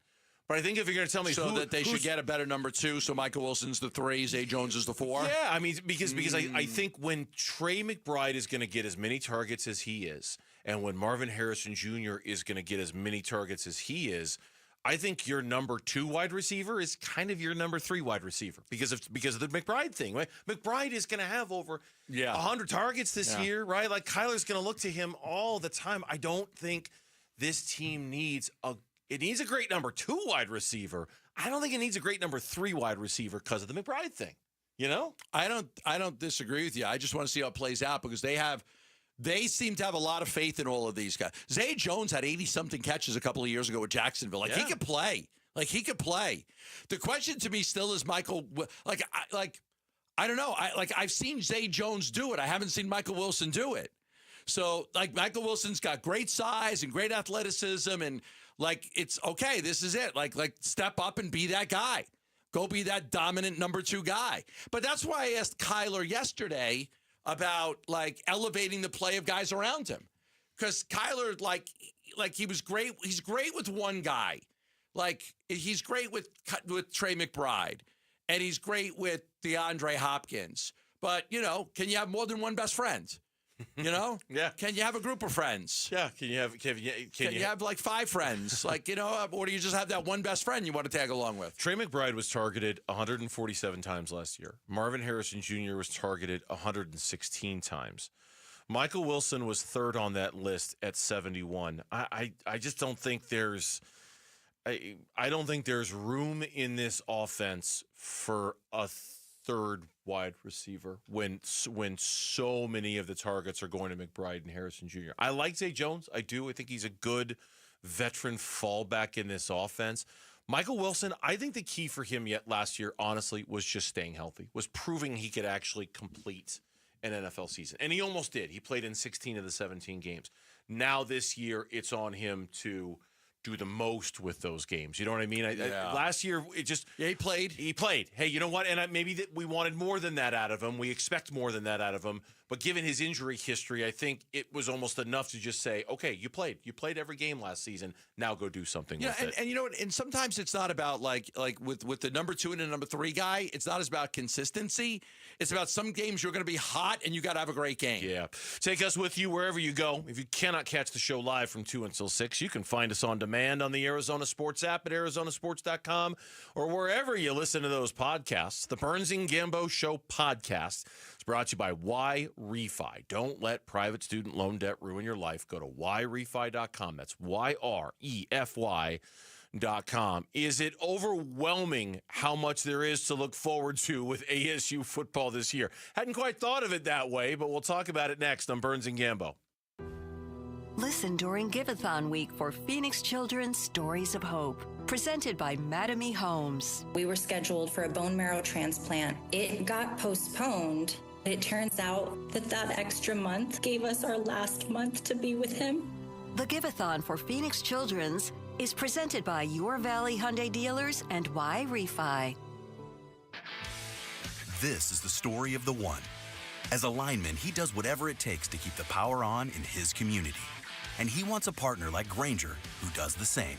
but I think if you're going to tell me that they should get a better number 2, so Michael Wilson's the 3, Zay Jones is the 4. Yeah, I mean, because I think when Trey McBride is going to get as many targets as he is, and when Marvin Harrison Jr. is going to get as many targets as he is, I think your number 2 wide receiver is kind of your number 3 wide receiver because of the McBride thing. Right? McBride is going to have over 100 targets this year, right? Like Kyler's going to look to him all the time. I don't think this team needs a great number 2 wide receiver. I don't think it needs a great number 3 wide receiver because of the McBride thing. I don't disagree with you. I just want to see how it plays out because they seem to have a lot of faith in all of these guys. Zay Jones had 80-something catches a couple of years ago with Jacksonville. He could play. He could play. The question to me still is Michael. I don't know. I've seen Zay Jones do it. I haven't seen Michael Wilson do it. So Michael Wilson's got great size and great athleticism, and it's okay. This is it. Step up and be that guy. Go be that dominant number 2 guy. But that's why I asked Kyler yesterday about elevating the play of guys around him. Because Kyler, he was great. He's great with one guy. Like, he's great with Trey McBride, and he's great with DeAndre Hopkins. But, can you have more than one best friend? Yeah. Can you have a group of friends? Yeah. Can you have like 5 friends? Or do you just have that one best friend you want to tag along with? Trey McBride was targeted 147 times last year. Marvin Harrison Jr. was targeted 116 times. Michael Wilson was third on that list at 71. I just don't think there's I don't think there's room in this offense for a third wide receiver when so many of the targets are going to McBride and Harrison Jr. I like Zay Jones. I do. I think he's a good veteran fallback in this offense. Michael Wilson, I think the key for him last year, honestly, was just staying healthy, was proving he could actually complete an NFL season. And he almost did. He played in 16 of the 17 games. Now this year, it's on him to do the most with those games. You know what I mean? Last year, he played. He played. Hey, you know what? And maybe we wanted more than that out of him. We expect more than that out of him. But given his injury history, I think it was almost enough to just say, okay, you played. You played every game last season. Now go do something with it. And you know what? And sometimes it's not about like with the number 2 and the number 3 guy, it's not as about consistency. It's about some games you're going to be hot and you got to have a great game. Yeah. Take us with you wherever you go. If you cannot catch the show live from 2 until 6, you can find us on demand on the Arizona Sports app at arizonasports.com or wherever you listen to those podcasts. The Burns and Gambo Show podcast is brought to you by Y-Refi. Don't let private student loan debt ruin your life. Go to YRefi.com. That's YREFY.com. Is it overwhelming how much there is to look forward to with ASU football this year? Hadn't quite thought of it that way, but we'll talk about it next on Burns and Gambo. Listen during Give-a-thon week for Phoenix Children's Stories of Hope, presented by Madame E. Homes. We were scheduled for a bone marrow transplant. It got postponed. It turns out that extra month gave us our last month to be with him. The Give-a-thon for Phoenix Children's is presented by Your Valley Hyundai Dealers and Y-Refi. This is the story of the one. As a lineman, he does whatever it takes to keep the power on in his community. And he wants a partner like Grainger who does the same.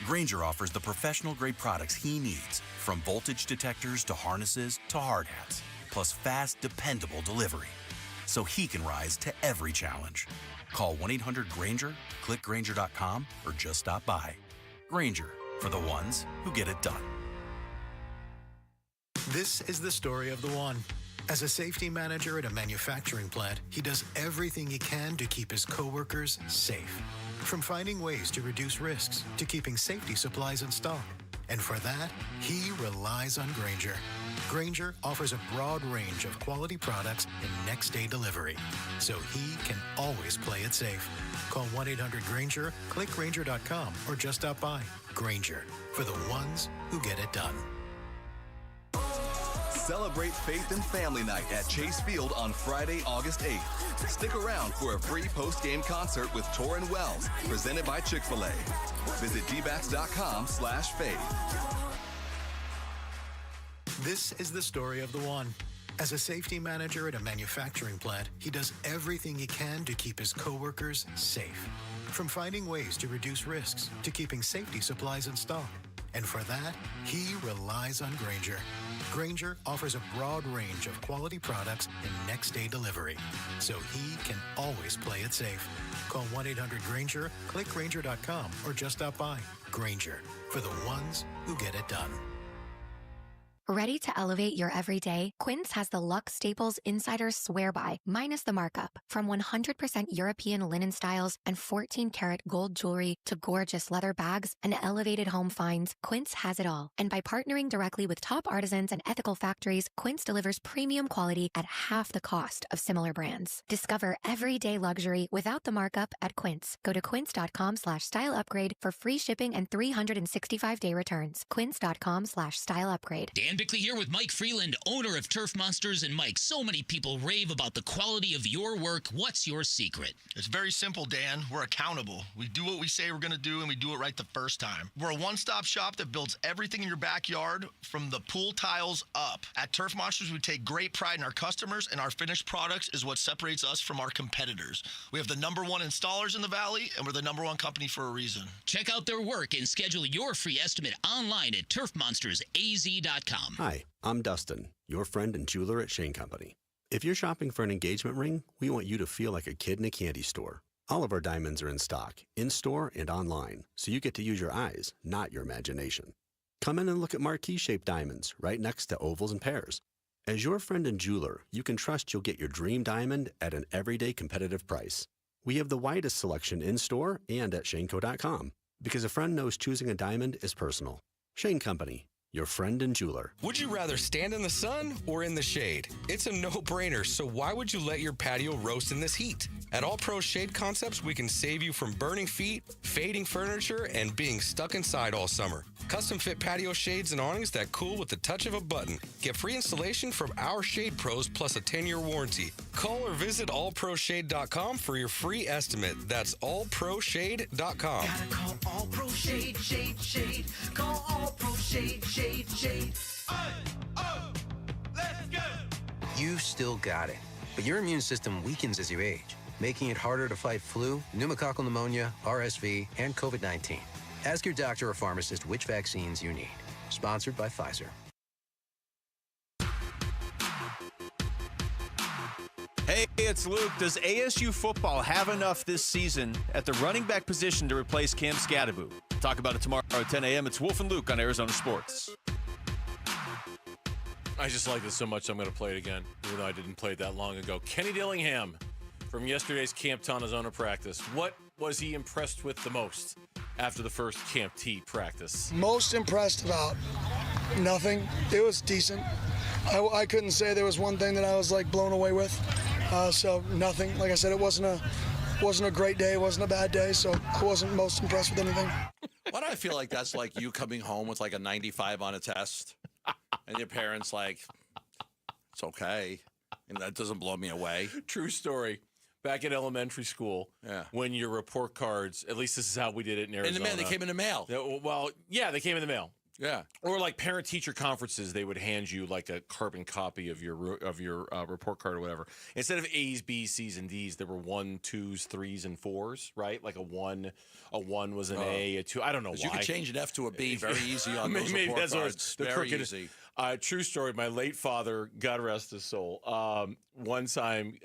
Grainger offers the professional-grade products he needs, from voltage detectors to harnesses to hard hats, plus fast, dependable delivery, so he can rise to every challenge. Call 1-800-GRAINGER, click Grainger.com, or just stop by. Grainger, for the ones who get it done. This is the story of the one. As a safety manager at a manufacturing plant, he does everything he can to keep his coworkers safe. From finding ways to reduce risks to keeping safety supplies in stock. And for that, he relies on Grainger. Grainger offers a broad range of quality products and next-day delivery, so he can always play it safe. Call 1-800-GRAINGER, click Grainger.com, or just stop by. Grainger, for the ones who get it done. Celebrate Faith and Family Night at Chase Field on Friday, August 8th. Stick around for a free post-game concert with Torin Wells, presented by Chick-fil-A. Visit dbacks.com/faith. This is the story of the one. As a safety manager at a manufacturing plant, he does everything he can to keep his coworkers safe. From finding ways to reduce risks to keeping safety supplies in stock. And for that, he relies on Grainger. Grainger offers a broad range of quality products and next-day delivery, so he can always play it safe. Call 1-800-GRAINGER, click Grainger.com, or just stop by. Grainger, for the ones who get it done. Ready to elevate your everyday? Quince has the luxe staples insiders swear by, minus the markup. From 100% European linen styles and 14-karat gold jewelry to gorgeous leather bags and elevated home finds, Quince has it all. And by partnering directly with top artisans and ethical factories, Quince delivers premium quality at half the cost of similar brands. Discover everyday luxury without the markup at Quince. Go to quince.com/style upgrade for free shipping and 365-day returns. Quince.com/style upgrade. Dan Bickley here with Mike Freeland, owner of Turf Monsters. And Mike, so many people rave about the quality of your work. What's your secret? It's very simple, Dan. We're accountable. We do what we say we're going to do, and we do it right the first time. We're a one-stop shop that builds everything in your backyard from the pool tiles up. At Turf Monsters, we take great pride in our customers, and our finished products is what separates us from our competitors. We have the #1 installers in the Valley, and we're the #1 company for a reason. Check out their work and schedule your free estimate online at turfmonstersaz.com. Hi, I'm Dustin, your friend and jeweler at Shane Company. If you're shopping for an engagement ring, we want you to feel like a kid in a candy store. All of our diamonds are in stock, in-store and online, so you get to use your eyes, not your imagination. Come in and look at marquee-shaped diamonds right next to ovals and pears. As your friend and jeweler, you can trust you'll get your dream diamond at an everyday competitive price. We have the widest selection in-store and at shaneco.com, because a friend knows choosing a diamond is personal. Shane Company, your friend and jeweler. Would you rather stand in the sun or in the shade? It's a no-brainer, so why would you let your patio roast in this heat? At All Pro Shade Concepts, we can save you from burning feet, fading furniture, and being stuck inside all summer. Custom fit patio shades and awnings that cool with the touch of a button. Get free installation from our shade pros plus a 10-year warranty. Call or visit allproshade.com for your free estimate. That's allproshade.com. Gotta call All Pro Shade, shade, shade. Call All Pro Shade, shade, shade. Let's go. You still got it, but your immune system weakens as you age, making it harder to fight flu, pneumococcal pneumonia, RSV, and COVID-19. Ask your doctor or pharmacist which vaccines you need. Sponsored by Pfizer. Hey, it's Luke. Does ASU football have enough this season at the running back position to replace Cam Scadaboo? Talk about it tomorrow at 10 a.m. It's Wolf and Luke on Arizona Sports. I just like this so much, I'm going to play it again, even though I didn't play it that long ago. Kenny Dillingham from yesterday's Camp Tanzona practice. What was he impressed with the most after the first Camp T practice? Most impressed about nothing. It was decent. I couldn't say there was one thing that I was like blown away with. So nothing. Like I said, it wasn't a great day. It wasn't a bad day. So I wasn't most impressed with anything. Why do I feel like that's like you coming home with like a 95 on a test and your parents like, it's okay. And that doesn't blow me away. True story. Back in elementary school, when your report cards, at least this is how we did it in Arizona. In the mail, they came in the mail. Well, yeah, they came in the mail. Yeah. Or like parent-teacher conferences, they would hand you like a carbon copy of your report card or whatever. Instead of A's, B's, C's, and D's, there were 1, 2s, 3s, and 4s, right? Like a one was an A, a 2. I don't know why. You could change an F to a B very easy on those maybe report that's cards. Very easy. True story. My late father, God rest his soul, one time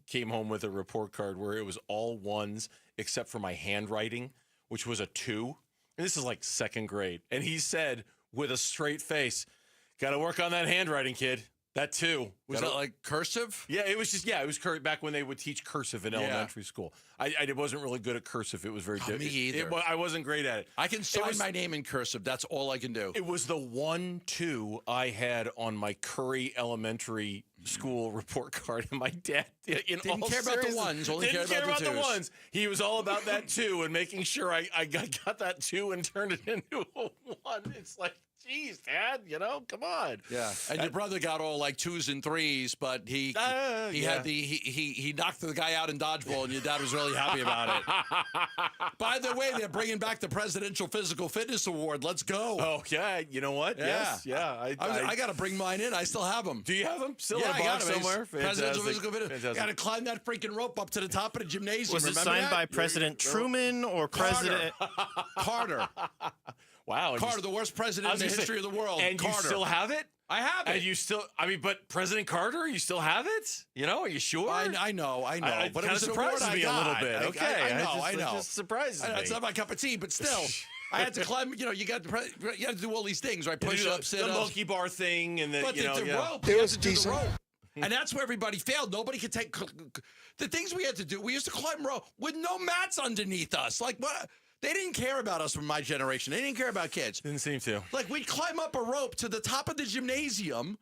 came home with a report card where it was all 1s except for my handwriting, which was a 2. And this is like 2nd grade. And he said with a straight face, got to work on that handwriting, kid. That 2. Was that like cursive? Yeah, it was just, it was back when they would teach cursive in elementary school. I wasn't really good at cursive. It was very difficult. Me either. I wasn't great at it. I can sign my name in cursive. That's all I can do. It was the 1-2 I had on my Curry Elementary School report card, and my dad didn't care about the 1s, only cared about the 2s. He was all about that 2 and making sure I got that 2 and turned it into a 1. It's like, geez, Dad, come on. Yeah, and your brother got all like 2s and 3s, but he knocked the guy out in dodgeball, and your dad was really happy about it. By the way, they're bringing back the Presidential Physical Fitness Award. Let's go. Oh yeah, you know what? Yeah. Yes, yeah. I got to bring mine in. I still have them. Do you have them still in a box somewhere? Presidential Physical Fitness. Got to climb that freaking rope up to the top of the gymnasium. Was it signed by President Truman or President Carter? Wow. Carter, the worst president in the history of the world. And Carter. You still have it? I have it. And you still, but President Carter, you still have it? Are you sure? I know. But it surprises me a little bit. Okay. I know. It just surprises me. It's not my cup of tea, but still. I had to climb, you had to do all these things, right? Push-ups, sit-ups. The monkey bar thing. And but the rope, it was decent. And that's where everybody failed. Nobody could take the things we had to do. We used to climb rope with no mats underneath us. Like, what? They didn't care about us from my generation. They didn't care about kids. Didn't seem to. Like, we'd climb up a rope to the top of the gymnasium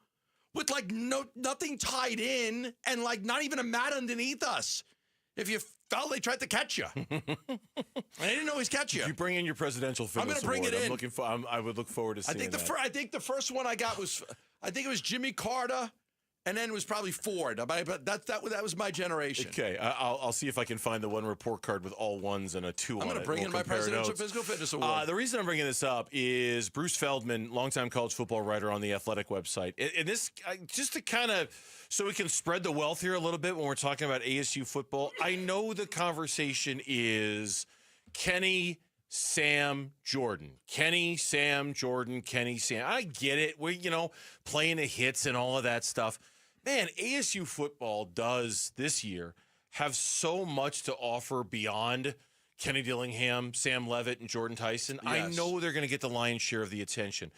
with, like, nothing tied in and, like, not even a mat underneath us. If you fell, they tried to catch you. I didn't always catch you. You bring in your presidential fitness I'm going to bring award. it in. I would look forward to seeing that. I think the first one I got was, I think it was Jimmy Carter. And then it was probably Ford. But that was my generation. Okay, I'll see if I can find the one report card with all ones and a 2 on it. I'm going to bring in my Presidential Physical Fitness Award. The reason I'm bringing this up is Bruce Feldman, longtime college football writer on the Athletic website. And this, just to kind of, so we can spread the wealth here a little bit when we're talking about ASU football, I know the conversation is Kenny, Sam, Jordan. Kenny, Sam, Jordan, Kenny, Sam. I get it. We're, playing the hits and all of that stuff. Man, ASU football does this year have so much to offer beyond Kenny Dillingham, Sam Levitt, and Jordan Tyson. Yes. I know they're going to get the lion's share of the attention.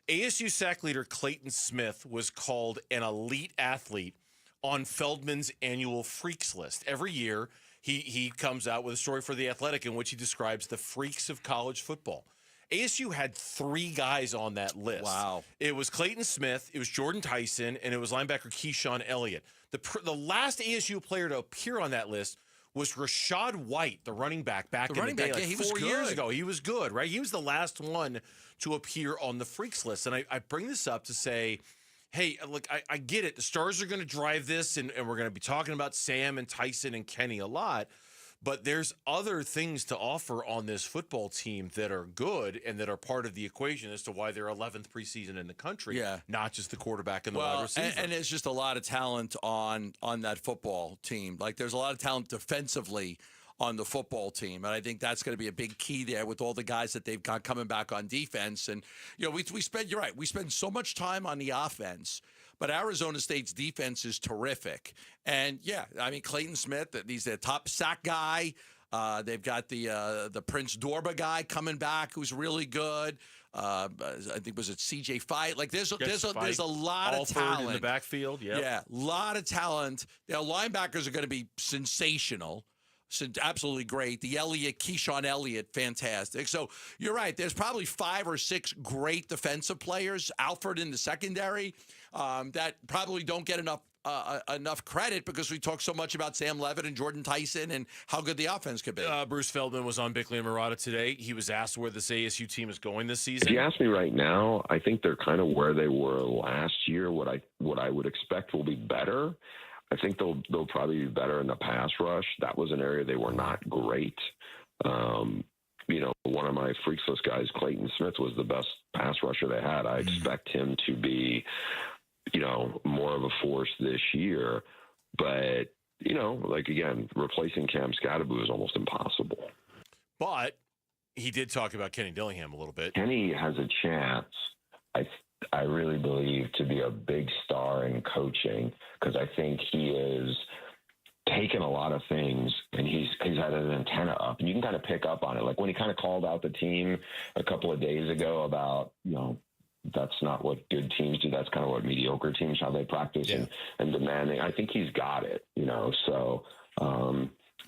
ASU sack leader Clayton Smith was called an elite athlete on Feldman's annual Freaks list. Every year, he comes out with a story for The Athletic in which he describes the freaks of college football. ASU had 3 guys on that list. Wow. It was Clayton Smith, it was Jordan Tyson, and it was linebacker Keyshawn Elliott. The last ASU player to appear on that list was Rashad White, the running back back in the day, like he was 4 good. years ago. He was good, right? He was the last one to appear on the Freaks list. And I bring this up to say, hey, look, I get it. The Stars are going to drive this, and we're going to be talking about Sam and Tyson and Kenny a lot. But there's other things to offer on this football team that are good and that are part of the equation as to why they're 11th preseason in the country. Yeah. Not just the quarterback and the wide receiver. And there's just a lot of talent on that football team. Like, there's a lot of talent defensively on the football team. And I think that's going to be a big key there with all the guys that they've got coming back on defense. And, you're right. We spend so much time on the offense. But Arizona State's defense is terrific. And, Clayton Smith, he's their top sack guy. They've got the Prince Dorba guy coming back who's really good. I think was it C.J. Fight? Like, there's a lot of talent. In the backfield, Yeah, a lot of talent. Linebackers are going to be sensational. Absolutely great. The Keyshawn Elliott, fantastic. So you're right. There's probably 5 or 6 great defensive players. Alford in the secondary that probably don't get enough credit because we talk so much about Sam Levitt and Jordan Tyson and how good the offense could be. Bruce Feldman was on Bickley and Murata today. He was asked where this ASU team is going this season. If you ask me right now, I think they're kind of where they were last year. What I would expect will be better. I think they'll probably be better in the pass rush. That was an area they were not great. One of my freaks list guys, Clayton Smith, was the best pass rusher they had. I expect him to be, more of a force this year. But, again, replacing Cam Scadaboo is almost impossible. But he did talk about Kenny Dillingham a little bit. Kenny has a chance, I really believe, to be a big star in coaching because I think he is taken a lot of things and he's had an antenna up and you can kind of pick up on it. Like when he kind of called out the team a couple of days ago about, that's not what good teams do. That's kind of what mediocre teams, how they practice and demanding. I think he's got it, so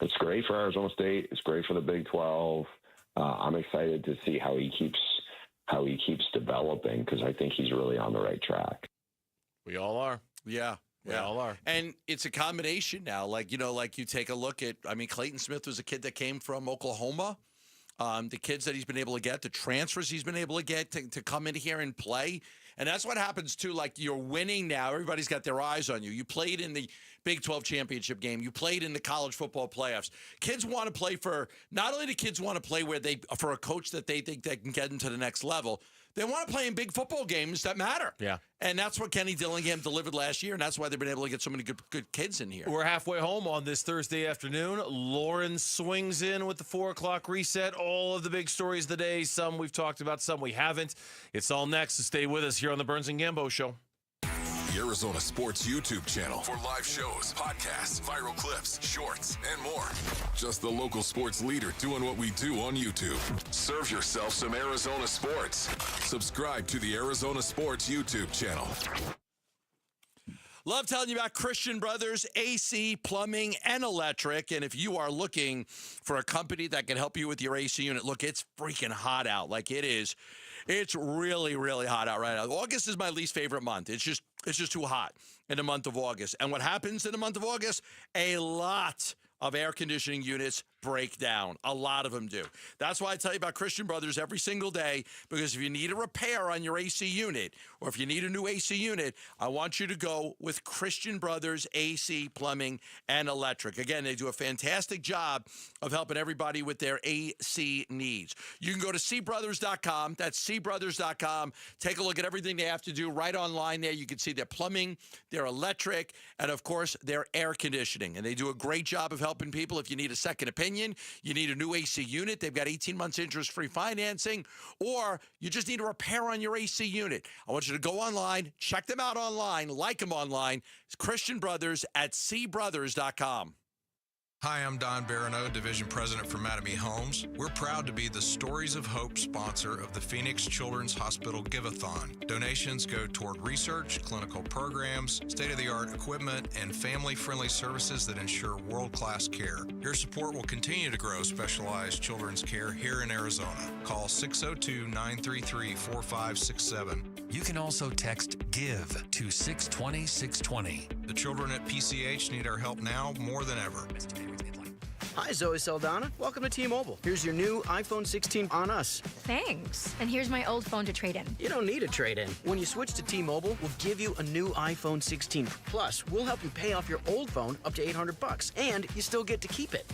it's great for Arizona State. It's great for the Big 12. I'm excited to see how he keeps developing because I think he's really on the right track. We all are. Yeah. We all are. And it's a combination now. Like you take a look at, Clayton Smith was a kid that came from Oklahoma. The kids that he's been able to get, the transfers he's been able to get to come in here and play. And that's what happens, too. Like, you're winning now. Everybody's got their eyes on you. You played in the Big 12 championship game. You played in the college football playoffs. Kids want to play not only do kids want to play for a coach that they think they can get into the next level, they want to play in big football games that matter. Yeah. And that's what Kenny Dillingham delivered last year, and that's why they've been able to get so many good kids in here. We're halfway home on this Thursday afternoon. Lauren swings in with the 4 o'clock reset. All of the big stories of the day. Some we've talked about, some we haven't. It's all next, so stay with us here on the Burns and Gambo Show. The Arizona Sports YouTube channel for live shows, podcasts, viral clips, shorts, and more. Just the local sports leader doing what we do on YouTube. Serve yourself some Arizona sports. Subscribe to the Arizona Sports YouTube channel. Love telling you about Christian Brothers, AC, Plumbing, and Electric. And if you are looking for a company that can help you with your AC unit, look, it's freaking hot out. Like it is. It's really, really hot out right now. August is my least favorite month. It's just too hot in the month of August. And what happens in the month of August? A lot of air conditioning units break down. A lot of them do. That's why I tell you about Christian Brothers every single day, because if you need a repair on your AC unit or if you need a new AC unit, I want you to go with Christian Brothers AC, Plumbing, and Electric. Again, they do a fantastic job of helping everybody with their AC needs. You can go to cbrothers.com. That's cbrothers.com. Take a look at everything they have to do right online there. You can see their plumbing, their electric, and, of course, their air conditioning. And they do a great job of helping people. If you need a second opinion, you need a new AC unit, they've got 18 months interest-free financing, or you just need a repair on your AC unit. I want you to go online, check them out online, like them online. It's Christian Brothers at cbrothers.com. Hi, I'm Don Barano, Division President for Mattamy Homes. We're proud to be the Stories of Hope sponsor of the Phoenix Children's Hospital Give-a-thon. Donations go toward research, clinical programs, state-of-the-art equipment, and family-friendly services that ensure world-class care. Your support will continue to grow specialized children's care here in Arizona. Call 602-933-4567. You can also text GIVE to 620-620. The children at PCH need our help now more than ever. Hi, Zoe Saldana. Welcome to T-Mobile. Here's your new iPhone 16 on us. Thanks. And here's my old phone to trade in. You don't need a trade-in. When you switch to T-Mobile, we'll give you a new iPhone 16. Plus, we'll help you pay off your old phone up to $800, and you still get to keep it.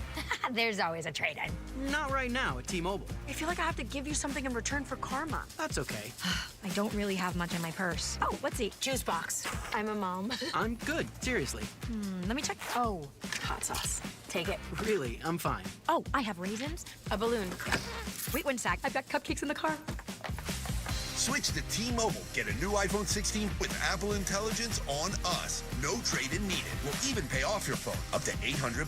There's always a trade-in. Not right now at T-Mobile. I feel like I have to give you something in return for karma. That's okay. I don't really have much in my purse. Oh, let's see. Juice box. I'm a mom. I'm good. Seriously. Let me check. Oh, hot sauce. Take it. Really, I'm fine. Oh, I have raisins, a balloon. Wait one sec. I've got cupcakes in the car. Switch to T-Mobile. Get a new iPhone 16 with Apple Intelligence on us. No trade-in needed. We'll even pay off your phone up to $800.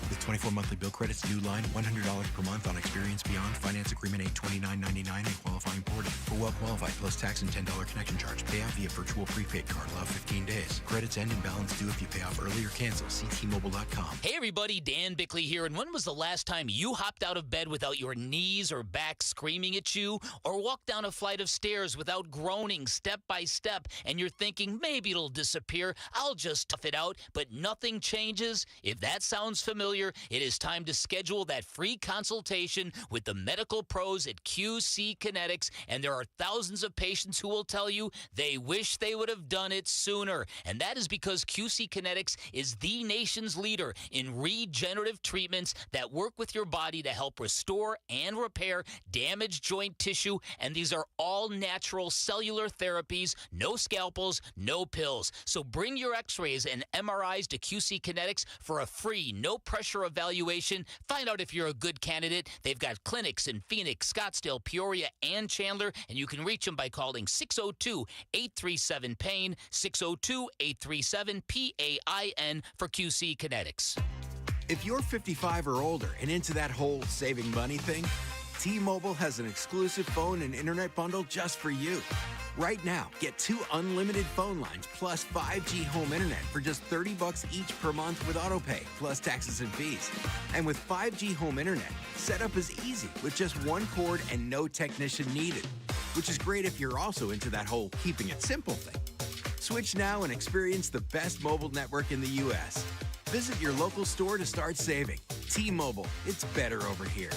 With 24 monthly bill credits, new line, $100 per month on Experience Beyond. Finance agreement $829.99 and qualifying ported. For well qualified plus tax and $10 connection charge. Pay out via virtual prepaid card. Allow 15 days. Credits end and balance due if you pay off early or cancel. See T-Mobile.com. Hey everybody, Dan Bickley here. And when was the last time you hopped out of bed without your knees or back screaming at you, or walked down a flight of stairs without groaning step by step, and you're thinking maybe it'll disappear, I'll just tough it out, but nothing changes? If that sounds familiar, it is time to schedule that free consultation with the medical pros at QC Kinetics, and there are thousands of patients who will tell you they wish they would have done it sooner. And that is because QC Kinetics is the nation's leader in regenerative treatments that work with your body to help restore and repair damaged joint tissue, and these are all natural cellular therapies, no scalpels, no pills. So bring your x-rays and MRIs to QC Kinetics for a free, no-pressure evaluation. Find out if you're a good candidate. They've got clinics in Phoenix, Scottsdale, Peoria, and Chandler, and you can reach them by calling 602-837-PAIN, 602-837-PAIN for QC Kinetics. If you're 55 or older and into that whole saving money thing, T-Mobile has an exclusive phone and internet bundle just for you. Right now, get 2 unlimited phone lines plus 5G home internet for just $30 each per month with autopay, plus taxes and fees. And with 5G home internet, setup is easy with just 1 cord and no technician needed, which is great if you're also into that whole keeping it simple thing. Switch now and experience the best mobile network in the U.S. Visit your local store to start saving. T-Mobile, it's better over here.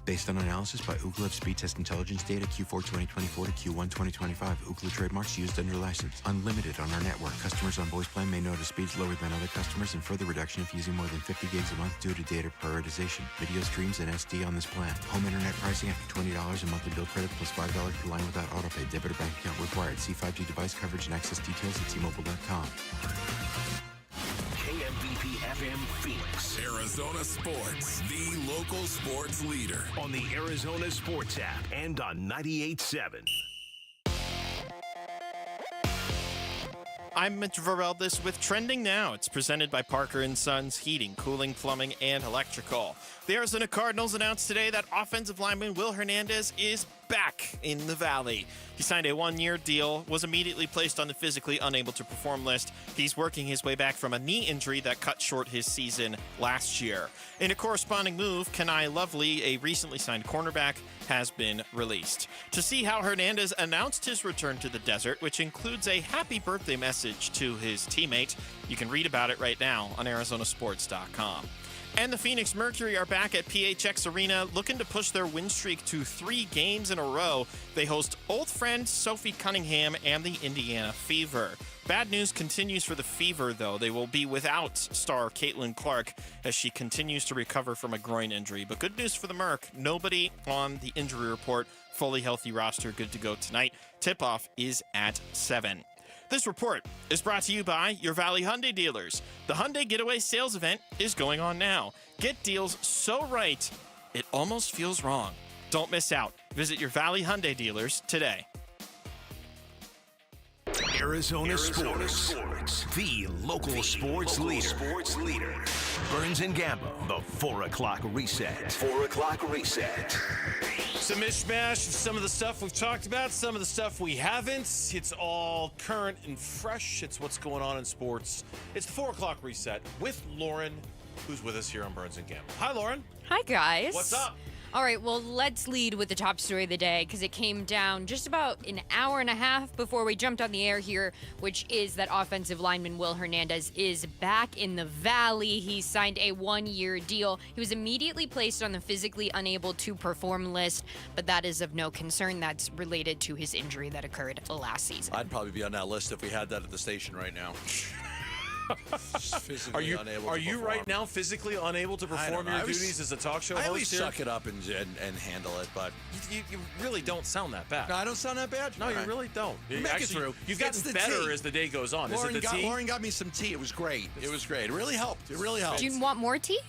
Based on analysis by Ookla of speed test intelligence data Q4 2024 to Q1 2025. Ookla trademarks used under license. Unlimited on our network. Customers on voice plan may notice speeds lower than other customers and further reduction if using more than 50 gigs a month due to data prioritization. Video streams and SD on this plan. Home internet pricing after $20 a monthly bill credit plus $5 per line without autopay. Debit or bank account required. See 5G device coverage and access details at T-Mobile.com. KMBP FM Phoenix. Arizona Sports, the local sports leader. On the Arizona Sports app and on 98.7. I'm Mitch Vareldes with Trending Now. It's presented by Parker & Sons Heating, Cooling, Plumbing, and Electrical. The Arizona Cardinals announced today that offensive lineman Will Hernandez is back in the Valley. He signed a one-year deal, was immediately placed on the physically unable to perform list. He's working his way back from a knee injury that cut short his season last year. In a corresponding move, Kenai Lovely, a recently signed cornerback, has been released. To see how Hernandez announced his return to the desert, which includes a happy birthday message to his teammate, you can read about it right now on ArizonaSports.com. And the Phoenix Mercury are back at PHX Arena looking to push their win streak to 3 games in a row. They host old friend Sophie Cunningham and the Indiana Fever. Bad news continues for the Fever, though. They will be without star Caitlin Clark as she continues to recover from a groin injury. But good news for the Merc. Nobody on the injury report. Fully healthy roster, good to go tonight. Tip-off is at 7. This report is brought to you by your Valley Hyundai dealers. The Hyundai Getaway Sales Event is going on now. Get deals so right, it almost feels wrong. Don't miss out. Visit your Valley Hyundai dealers today. Arizona Sports, the local sports leader. Burns and Gambo, the 4 o'clock reset. 4 o'clock reset. It's a mishmash of some of the stuff we've talked about, some of the stuff we haven't. It's all current and fresh. It's what's going on in sports. It's the 4 o'clock reset with Lauren, who's with us here on Burns and Gambo. Hi, Lauren. Hi, guys. What's up? All right, well, let's lead with the top story of the day because it came down just about an hour and a half before we jumped on the air here, which is that offensive lineman Will Hernandez is back in the Valley. He signed a one-year deal. He was immediately placed on the physically unable to perform list, but that is of no concern. That's related to his injury that occurred last season. I'd probably be on that list if we had that at the station right now. Are you right now physically unable to perform your duties as a talk show host? I always here? suck it up and handle it, but you really don't sound that bad. No, I don't sound that bad. No, you really don't. Make it through. You've gotten better as the day goes on. Lauren Is it the tea? Lauren got me some tea. It was great. It was great. It really helped. Do you want more tea?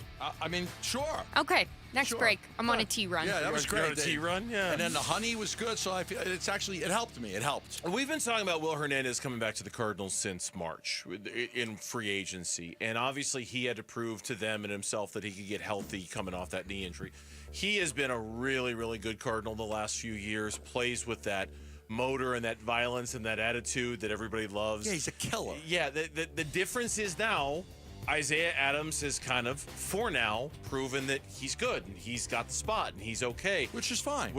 I mean, sure. Okay. Next break, I'm on a tea run. Yeah, that was great. On a tea run, yeah. And then the honey was good, so I feel it helped me. It helped. We've been talking about Will Hernandez coming back to the Cardinals since March in free agency, and obviously he had to prove to them and himself that he could get healthy coming off that knee injury. He has been a really, really good Cardinal the last few years, plays with that motor and that violence and that attitude that everybody loves. Yeah, he's a killer. Yeah, the difference is now Isaiah Adams has kind of, for now, proven that he's good and he's got the spot and he's okay. Which is fine.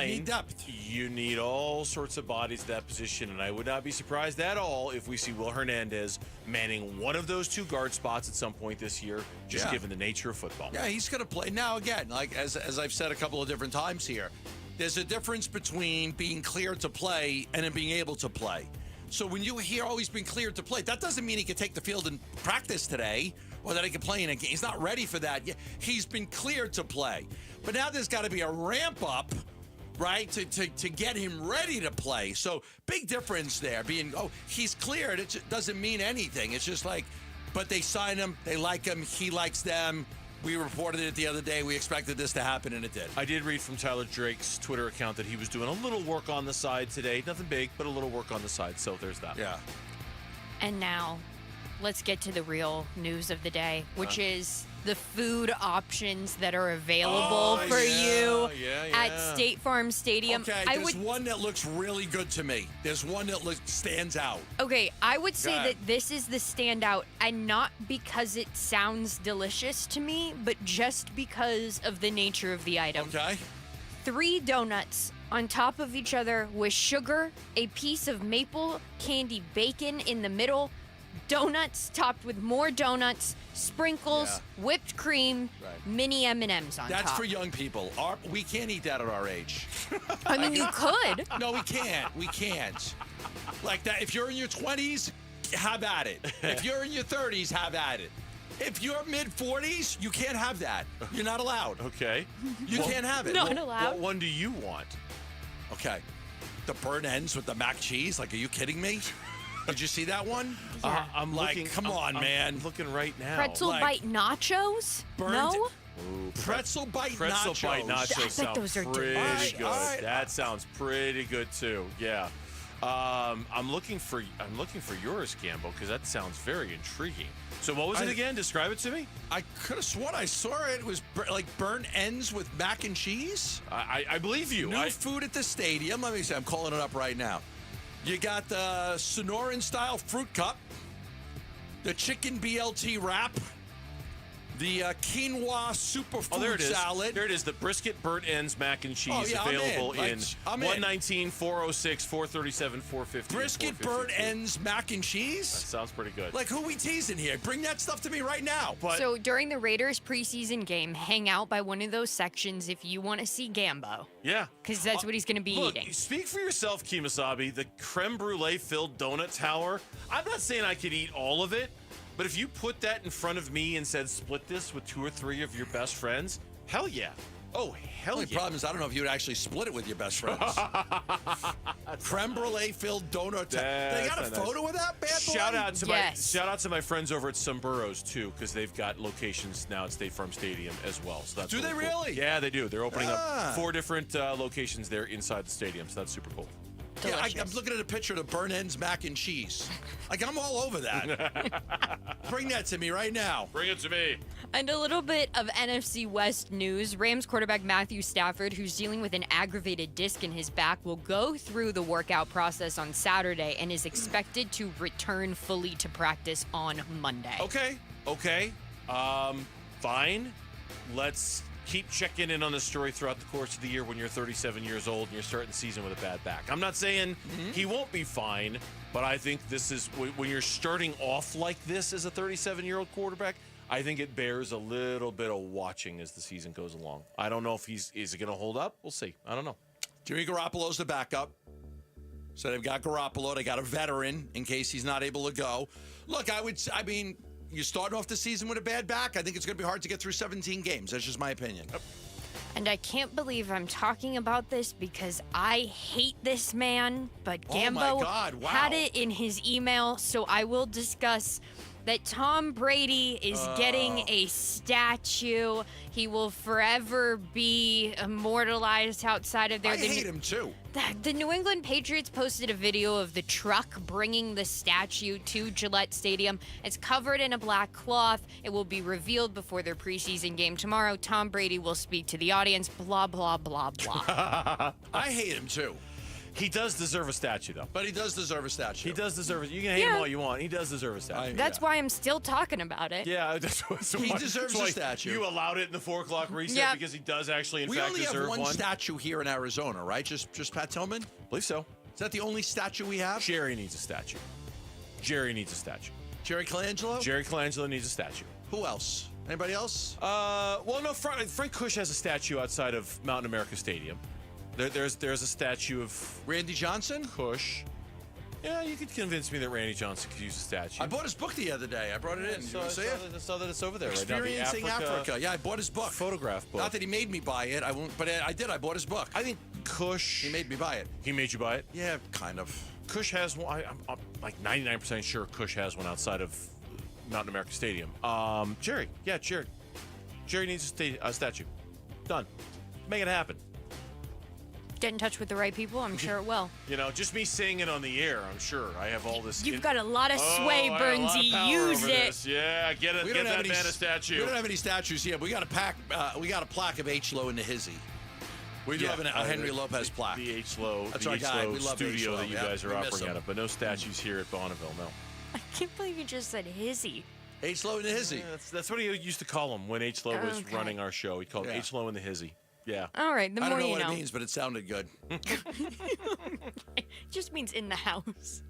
You need depth. You need all sorts of bodies at that position, and I would not be surprised at all if we see Will Hernandez manning one of those 2 guard spots at some point this year, just given the nature of football. Yeah, he's going to play. Now, again, like as I've said a couple of different times here, there's a difference between being cleared to play and then being able to play. So when you hear, he's been cleared to play, that doesn't mean he can take the field and practice today or that he can play in a game. He's not ready for that yet. He's been cleared to play. But now there's got to be a ramp up, right, to get him ready to play. So big difference there. He's cleared. It doesn't mean anything. It's just like, but they sign him. They like him. He likes them. We reported it the other day. We expected this to happen, and it did. I did read from Tyler Drake's Twitter account that he was doing a little work on the side today. Nothing big, but a little work on the side. So there's that. Yeah. And now, let's get to the real news of the day, which is the food options that are available for you at State Farm Stadium. Okay, there's one that looks really good to me. There's one that stands out. Okay, I would say that this is the standout, and not because it sounds delicious to me, but just because of the nature of the item. Okay. 3 donuts on top of each other with sugar, a piece of maple candy bacon in the middle, donuts topped with more donuts, sprinkles, whipped cream, mini M&Ms on top. That's for young people. We can't eat that at our age. I mean, you could. No, we can't. We can't. Like that. If you're in your 20s, have at it. If you're in your 30s, have at it. If you're mid-40s, you can't have that. You're not allowed. Okay. You can't have it. Not allowed. What one do you want? Okay. The burnt ends with the mac cheese. Like, are you kidding me? Did you see that one? Yeah. I'm like, looking. come on, man. I'm looking right now. Pretzel bite nachos? No? Ooh, pretzel bite pretzel nachos. bite nachos I bet sound those are pretty delicious. good. That sounds pretty good too. Yeah. I'm looking for yours, Gambo, because that sounds very intriguing. So what was it again? Describe it to me. I could have sworn I saw it. It was like burnt ends with mac and cheese. I believe you. New food at the stadium. Let me see. I'm calling it up right now. You got the Sonoran-style fruit cup, the chicken BLT wrap, the quinoa superfood salad. There it is. The brisket burnt ends mac and cheese available in 119, 406, 437, 450. Brisket burnt ends mac and cheese? That sounds pretty good. Like, who we teasing here? Bring that stuff to me right now. So during the Raiders preseason game, hang out by one of those sections if you want to see Gambo. Yeah. Because that's what he's going to be eating. Speak for yourself, Kemosabe. The creme brulee filled donut tower. I'm not saying I could eat all of it. But if you put that in front of me and said, split this with 2 or 3 of your best friends, hell yeah. Oh, hell yeah. The problem is I don't know if you would actually split it with your best friends. Creme brulee filled donut. They got a photo of that bad boy? Shout out to my friends over at Somburros, too, because they've got locations now at State Farm Stadium as well. So that's do they really? Yeah, they do. They're opening up 4 different locations there inside the stadium, so that's super cool. Yeah, I'm looking at a picture of the burnt ends mac and cheese. Like, I'm all over that. Bring that to me right now. Bring it to me. And a little bit of NFC West news. Rams quarterback Matthew Stafford, who's dealing with an aggravated disc in his back, will go through the workout process on Saturday and is expected to return fully to practice on Monday. Okay. Fine. Let's keep checking in on the story throughout the course of the year when you're 37 years old and you're starting the season with a bad back. I'm not saying he won't be fine, but I think this is when you're starting off like this as a 37-year-old quarterback, I think it bears a little bit of watching as the season goes along. I don't know if is it going to hold up? We'll see. I don't know. Jimmy Garoppolo's the backup. So they've got Garoppolo. They got a veteran in case he's not able to go. Look, I mean, you're starting off the season with a bad back. I think it's going to be hard to get through 17 games. That's just my opinion. And I can't believe I'm talking about this because I hate this man, but Gambo had it in his email, so I will discuss that Tom Brady is getting a statue. He will forever be immortalized outside of there. I hate him too. The New England Patriots posted a video of the truck bringing the statue to Gillette Stadium. It's covered in a black cloth. It will be revealed before their preseason game tomorrow. Tom Brady will speak to the audience. Blah, blah, blah, blah. I hate him too. He does deserve a statue, though. But he does deserve a statue. He does deserve it. You can hate him all you want. He does deserve a statue. That's why I'm still talking about it. Yeah, he deserves a statue. You allowed it in the 4 o'clock reset because he does actually, in fact, deserve one. We only have one statue here in Arizona, right? Just Pat Tillman? I believe so. Is that the only statue we have? Jerry needs a statue. Jerry Colangelo? Jerry Colangelo needs a statue. Who else? Anybody else? Well, no. Frank Kush has a statue outside of Mountain America Stadium. There's a statue of Randy Johnson? Kush. Yeah, you could convince me that Randy Johnson could use a statue. I bought his book the other day. I brought it in. I saw that it's over there right now. Experiencing Africa. Yeah, I bought his book. Photograph book. Not that he made me buy it. I won't, but I did. I bought his book. I think Kush. He made me buy it. He made you buy it? Yeah, kind of. Kush has one. I'm like 99% sure Kush has one outside of Mountain America Stadium. Jerry. Yeah, Jerry. Jerry needs a statue. Done. Make it happen. Get in touch with the right people, I'm sure it will. You know, just me saying it on the air, I'm sure. I have all this. You've got a lot of sway, Burnsy. Use it. This. Yeah, get it. Get that man a statue. We don't have any statues yet. We got a plaque of H-Lo in the hizzy. We do have a Henry Lopez plaque. The H-Lo. That's our guy. We love studio H-Lo. that you guys are operating out of, but no statues here at Bonneville. No. I can't believe you just said hizzy. H-Lo in the hizzy. Yeah, that's what he used to call him when H-Lo was running our show. He called H-Lo in the hizzy. Yeah. All right. The more you know. I don't know what it means, but it sounded good. It just means in the house.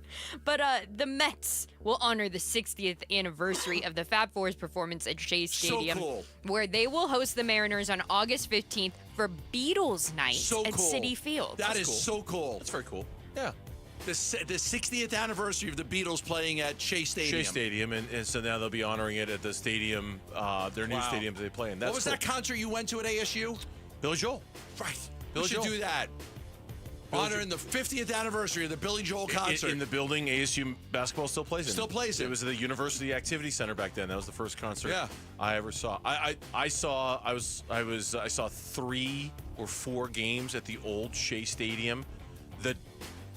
But the Mets will honor the 60th anniversary of the Fab Four's performance at Shea Stadium, where they will host the Mariners on August 15th for Beatles Night at Citi Field. That is so cool. That's very cool. Yeah. The 60th anniversary of the Beatles playing at Shea Stadium. Shea Stadium, and so now they'll be honoring it at the stadium, their new stadium that they play in. That's what was that concert you went to at ASU? Billy Joel. Right. We should do that. Honoring the 50th anniversary of the Billy Joel concert. In the building ASU basketball still plays in. Still plays it. It was the University Activity Center back then. That was the first concert I ever saw. I saw 3 or 4 games at the old Shea Stadium.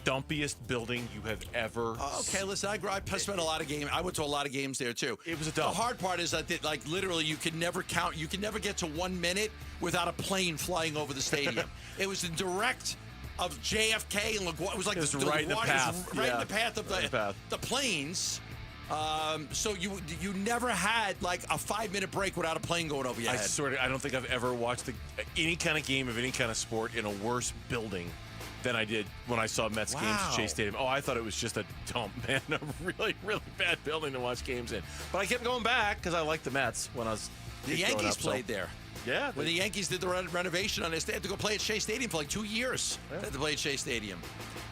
dumpiest building you have ever Okay, listen, I spent a lot of games. I went to a lot of games there, too. It was a dump. The hard part is that, like, literally, you can never count. You can never get to 1 minute without a plane flying over the stadium. It was in direct of JFK and LaGuardia. It was like right in the path. Right in the path of the planes. So you never had like a 5-minute break without a plane going over your head. I don't think I've ever watched any kind of game of any kind of sport in a worse building than I did when I saw Mets games at Shea Stadium. Oh, I thought it was just a dump, man. A really, really bad building to watch games in. But I kept going back because I liked the Mets when I was The Yankees played there. Yeah. When the Yankees did the renovation on this, they had to go play at Shea Stadium for like 2 years. They had to play at Shea Stadium.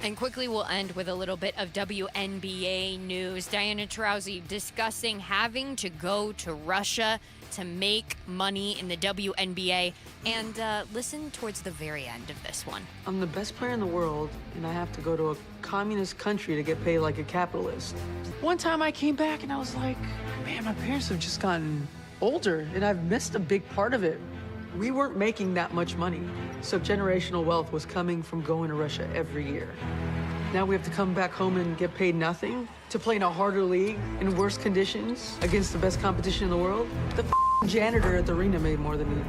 And quickly, we'll end with a little bit of WNBA news. Diana Taurasi discussing having to go to Russia to make money in the WNBA. And listen towards the very end of this one. I'm the best player in the world, and I have to go to a communist country to get paid like a capitalist. One time I came back and I was like, man, my parents have just gotten older, and I've missed a big part of it. We weren't making that much money, so generational wealth was coming from going to Russia every year. Now we have to come back home and get paid nothing to play in a harder league in worse conditions against the best competition in the world. The janitor at the arena made more than me.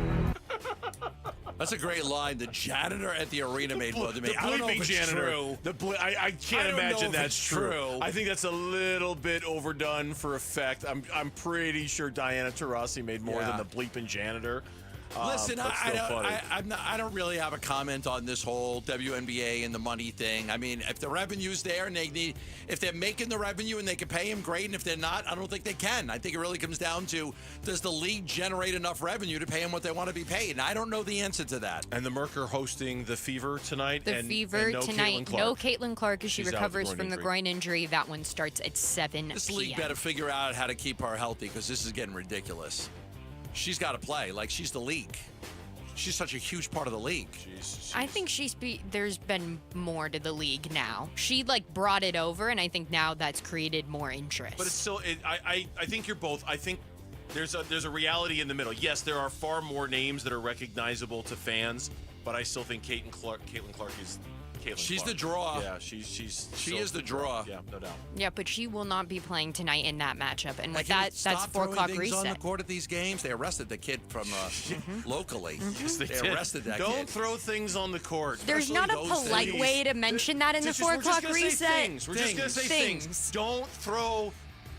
That's a great line. The janitor at the arena made more than me. The I don't know if bleeping it's janitor. true. I can't imagine that's true. I think that's a little bit overdone for effect. I'm pretty sure Diana Taurasi made more than the bleeping janitor. Listen, I don't really have a comment on this whole WNBA and the money thing. I mean, if the revenue's there and if they're making the revenue and they can pay them, great. And if they're not, I don't think they can. I think it really comes down to, does the league generate enough revenue to pay them what they want to be paid? And I don't know the answer to that. And the Merker hosting the Fever tonight. The Fever no tonight. No Caitlin Clark as she She's recovers from the groin injury. That one starts at 7 This p.m. league better figure out how to keep her healthy because this is getting ridiculous. She's got to play. Like, she's the league. She's such a huge part of the league. I think there's been more to the league now. She, brought it over, and I think now that's created more interest. But it's still, I think you're both. I think there's a reality in the middle. Yes, there are far more names that are recognizable to fans, but I still think Caitlin Clark is She's Clark. the draw. Yeah, she is the draw. Yeah, no doubt. Yeah, but she will not be playing tonight in that matchup. And with Like, that's 4 o'clock things reset. on the court at these games. They arrested the kid from locally. Yes, They did. arrested that Don't kid. throw things on the court. There's not a polite way to mention that in the 4 o'clock reset. We're just going to say things. Don't throw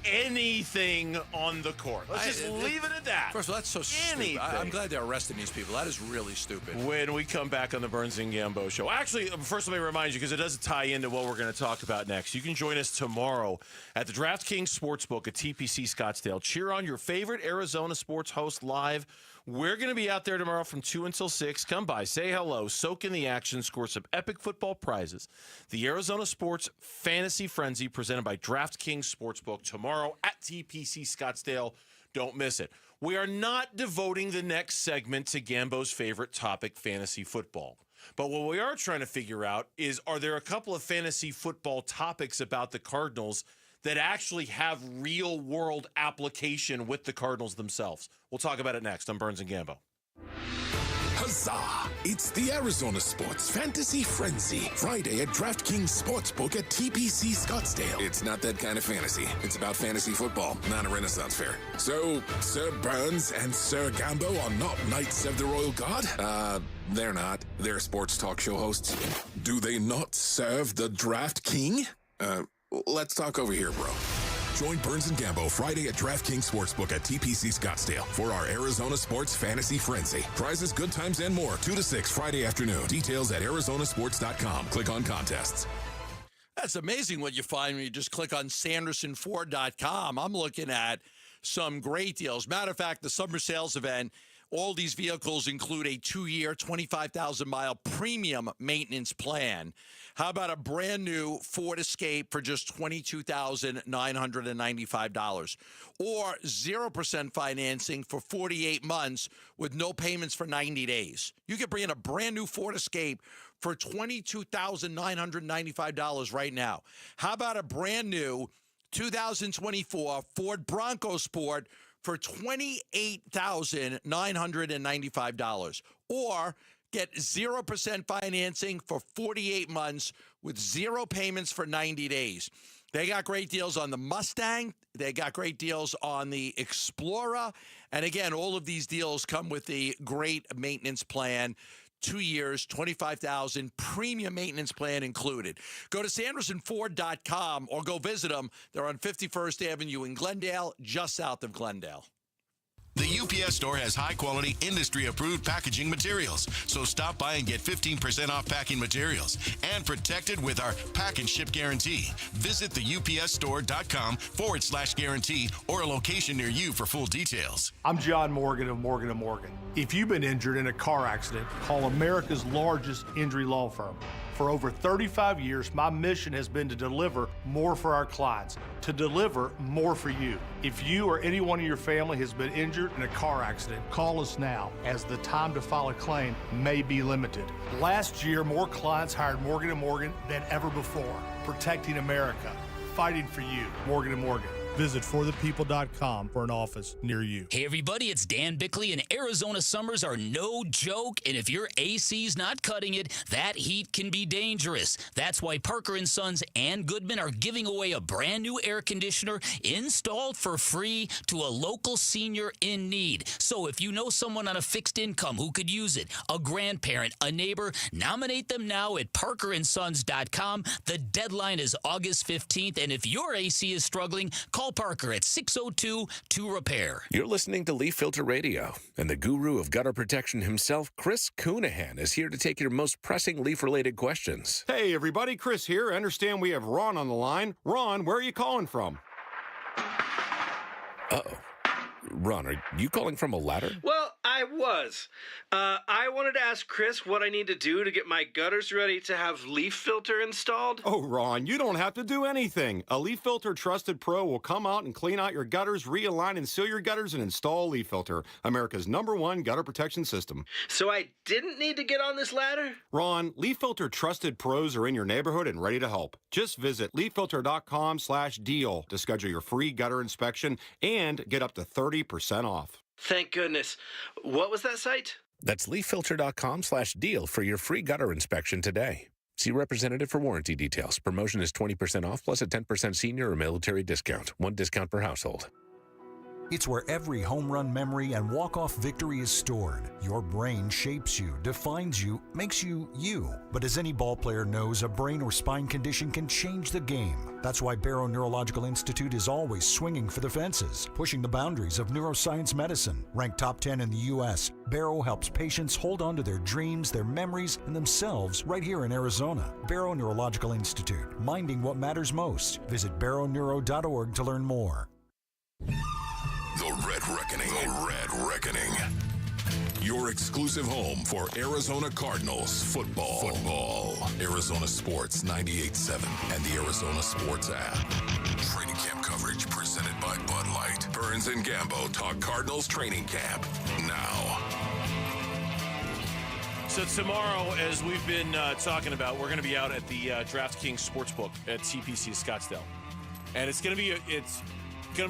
anything on the court. Let's just leave it at that. First of all, that's so stupid. I'm glad they're arresting these people. That is really stupid. When we come back on the Burns and Gambo show. Actually, first let me remind you, because it does tie into what we're going to talk about next. You can join us tomorrow at the DraftKings Sportsbook at TPC Scottsdale. Cheer on your favorite Arizona sports host live. We're going to be out there tomorrow from 2 until 6. Come by, say hello, soak in the action, score some epic football prizes. The Arizona Sports Fantasy Frenzy presented by DraftKings Sportsbook tomorrow at TPC Scottsdale. Don't miss it. We are not devoting the next segment to Gambo's favorite topic, fantasy football. But what we are trying to figure out is, are there a couple of fantasy football topics about the Cardinals that actually have real-world application with the Cardinals themselves? We'll talk about it next on Burns and Gambo. Huzzah! It's the Arizona Sports Fantasy Frenzy. Friday at DraftKings Sportsbook at TPC Scottsdale. It's not that kind of fantasy. It's about fantasy football, not a Renaissance fair. So, Sir Burns and Sir Gambo are not Knights of the Royal Guard? They're not. They're sports talk show hosts. Do they not serve the Draft King? Let's talk over here, bro. Join Burns and Gambo Friday at DraftKings Sportsbook at TPC Scottsdale for our Arizona Sports Fantasy Frenzy. Prizes, good times, and more. 2 to 6 Friday afternoon. Details at arizonasports.com. Click on contests. That's amazing what you find when you just click on sandersonford.com. I'm looking at some great deals. Matter of fact, the summer sales event, all these vehicles include a 2-year, 25,000-mile premium maintenance plan. How about a brand new Ford Escape for just $22,995? Or 0% financing for 48 months with no payments for 90 days. You could bring in a brand new Ford Escape for $22,995 right now. How about a brand new 2024 Ford Bronco Sport for $28,995? Or get 0% financing for 48 months with 0 payments for 90 days. They got great deals on the Mustang. They got great deals on the Explorer. And again, all of these deals come with the great maintenance plan. 2 years, $25,000, premium maintenance plan included. Go to SandersonFord.com or go visit them. They're on 51st Avenue in Glendale, just south of Glendale. The UPS store has high-quality, industry-approved packaging materials. So stop by and get 15% off packing materials and protected with our pack and ship guarantee. Visit theupsstore.com/guarantee or a location near you for full details. I'm John Morgan of Morgan & Morgan. If you've been injured in a car accident, call America's largest injury law firm. For over 35 years, my mission has been to deliver more for our clients, to deliver more for you. If you or anyone in your family has been injured in a car accident, call us now, as the time to file a claim may be limited. Last year, more clients hired Morgan & Morgan than ever before, protecting America, fighting for you. Morgan & Morgan. Visit forthepeople.com for an office near you. Hey everybody, it's Dan Bickley, and Arizona summers are no joke, and if your AC's not cutting it, that heat can be dangerous. That's why Parker & Sons and Goodman are giving away a brand new air conditioner installed for free to a local senior in need. So if you know someone on a fixed income who could use it, a grandparent, a neighbor, nominate them now at parkerandsons.com. The deadline is August 15th, and if your AC is struggling, call Parker at 602-2REPAIR. You're listening to Leaf Filter Radio, and the guru of gutter protection himself, Chris Coonahan, is here to take your most pressing leaf-related questions. Hey, everybody, Chris here. I understand we have Ron on the line. Ron, where are you calling from? Uh-oh. Ron, are you calling from a ladder? Well, I was. I wanted to ask Chris what I need to do to get my gutters ready to have Leaf Filter installed. Oh, Ron, you don't have to do anything. A Leaf Filter Trusted Pro will come out and clean out your gutters, realign and seal your gutters, and install Leaf Filter, America's #1 gutter protection system. So I didn't need to get on this ladder? Ron, Leaf Filter Trusted Pros are in your neighborhood and ready to help. Just visit leaffilter.com/deal to schedule your free gutter inspection and get up to 30% off. Thank goodness. What was that site? That's leaffilter.com/deal for your free gutter inspection today. See representative for warranty details. Promotion is 20% off plus a 10% senior or military discount. 1 discount per household. It's where every home run memory and walk-off victory is stored. Your brain shapes you, defines you, makes you you. But as any ball player knows, a brain or spine condition can change the game. That's why Barrow Neurological Institute is always swinging for the fences, pushing the boundaries of neuroscience medicine. Ranked top 10 in the U.S., Barrow helps patients hold on to their dreams, their memories, and themselves right here in Arizona. Barrow Neurological Institute, minding what matters most. Visit barrowneuro.org to learn more. The Red Reckoning. The Red Reckoning. Your exclusive home for Arizona Cardinals football. Arizona Sports 98.7 and the Arizona Sports app. Training camp coverage presented by Bud Light. Burns and Gambo talk Cardinals training camp now. So tomorrow, as we've been talking about, we're going to be out at the DraftKings Sportsbook at TPC Scottsdale, and it's going to be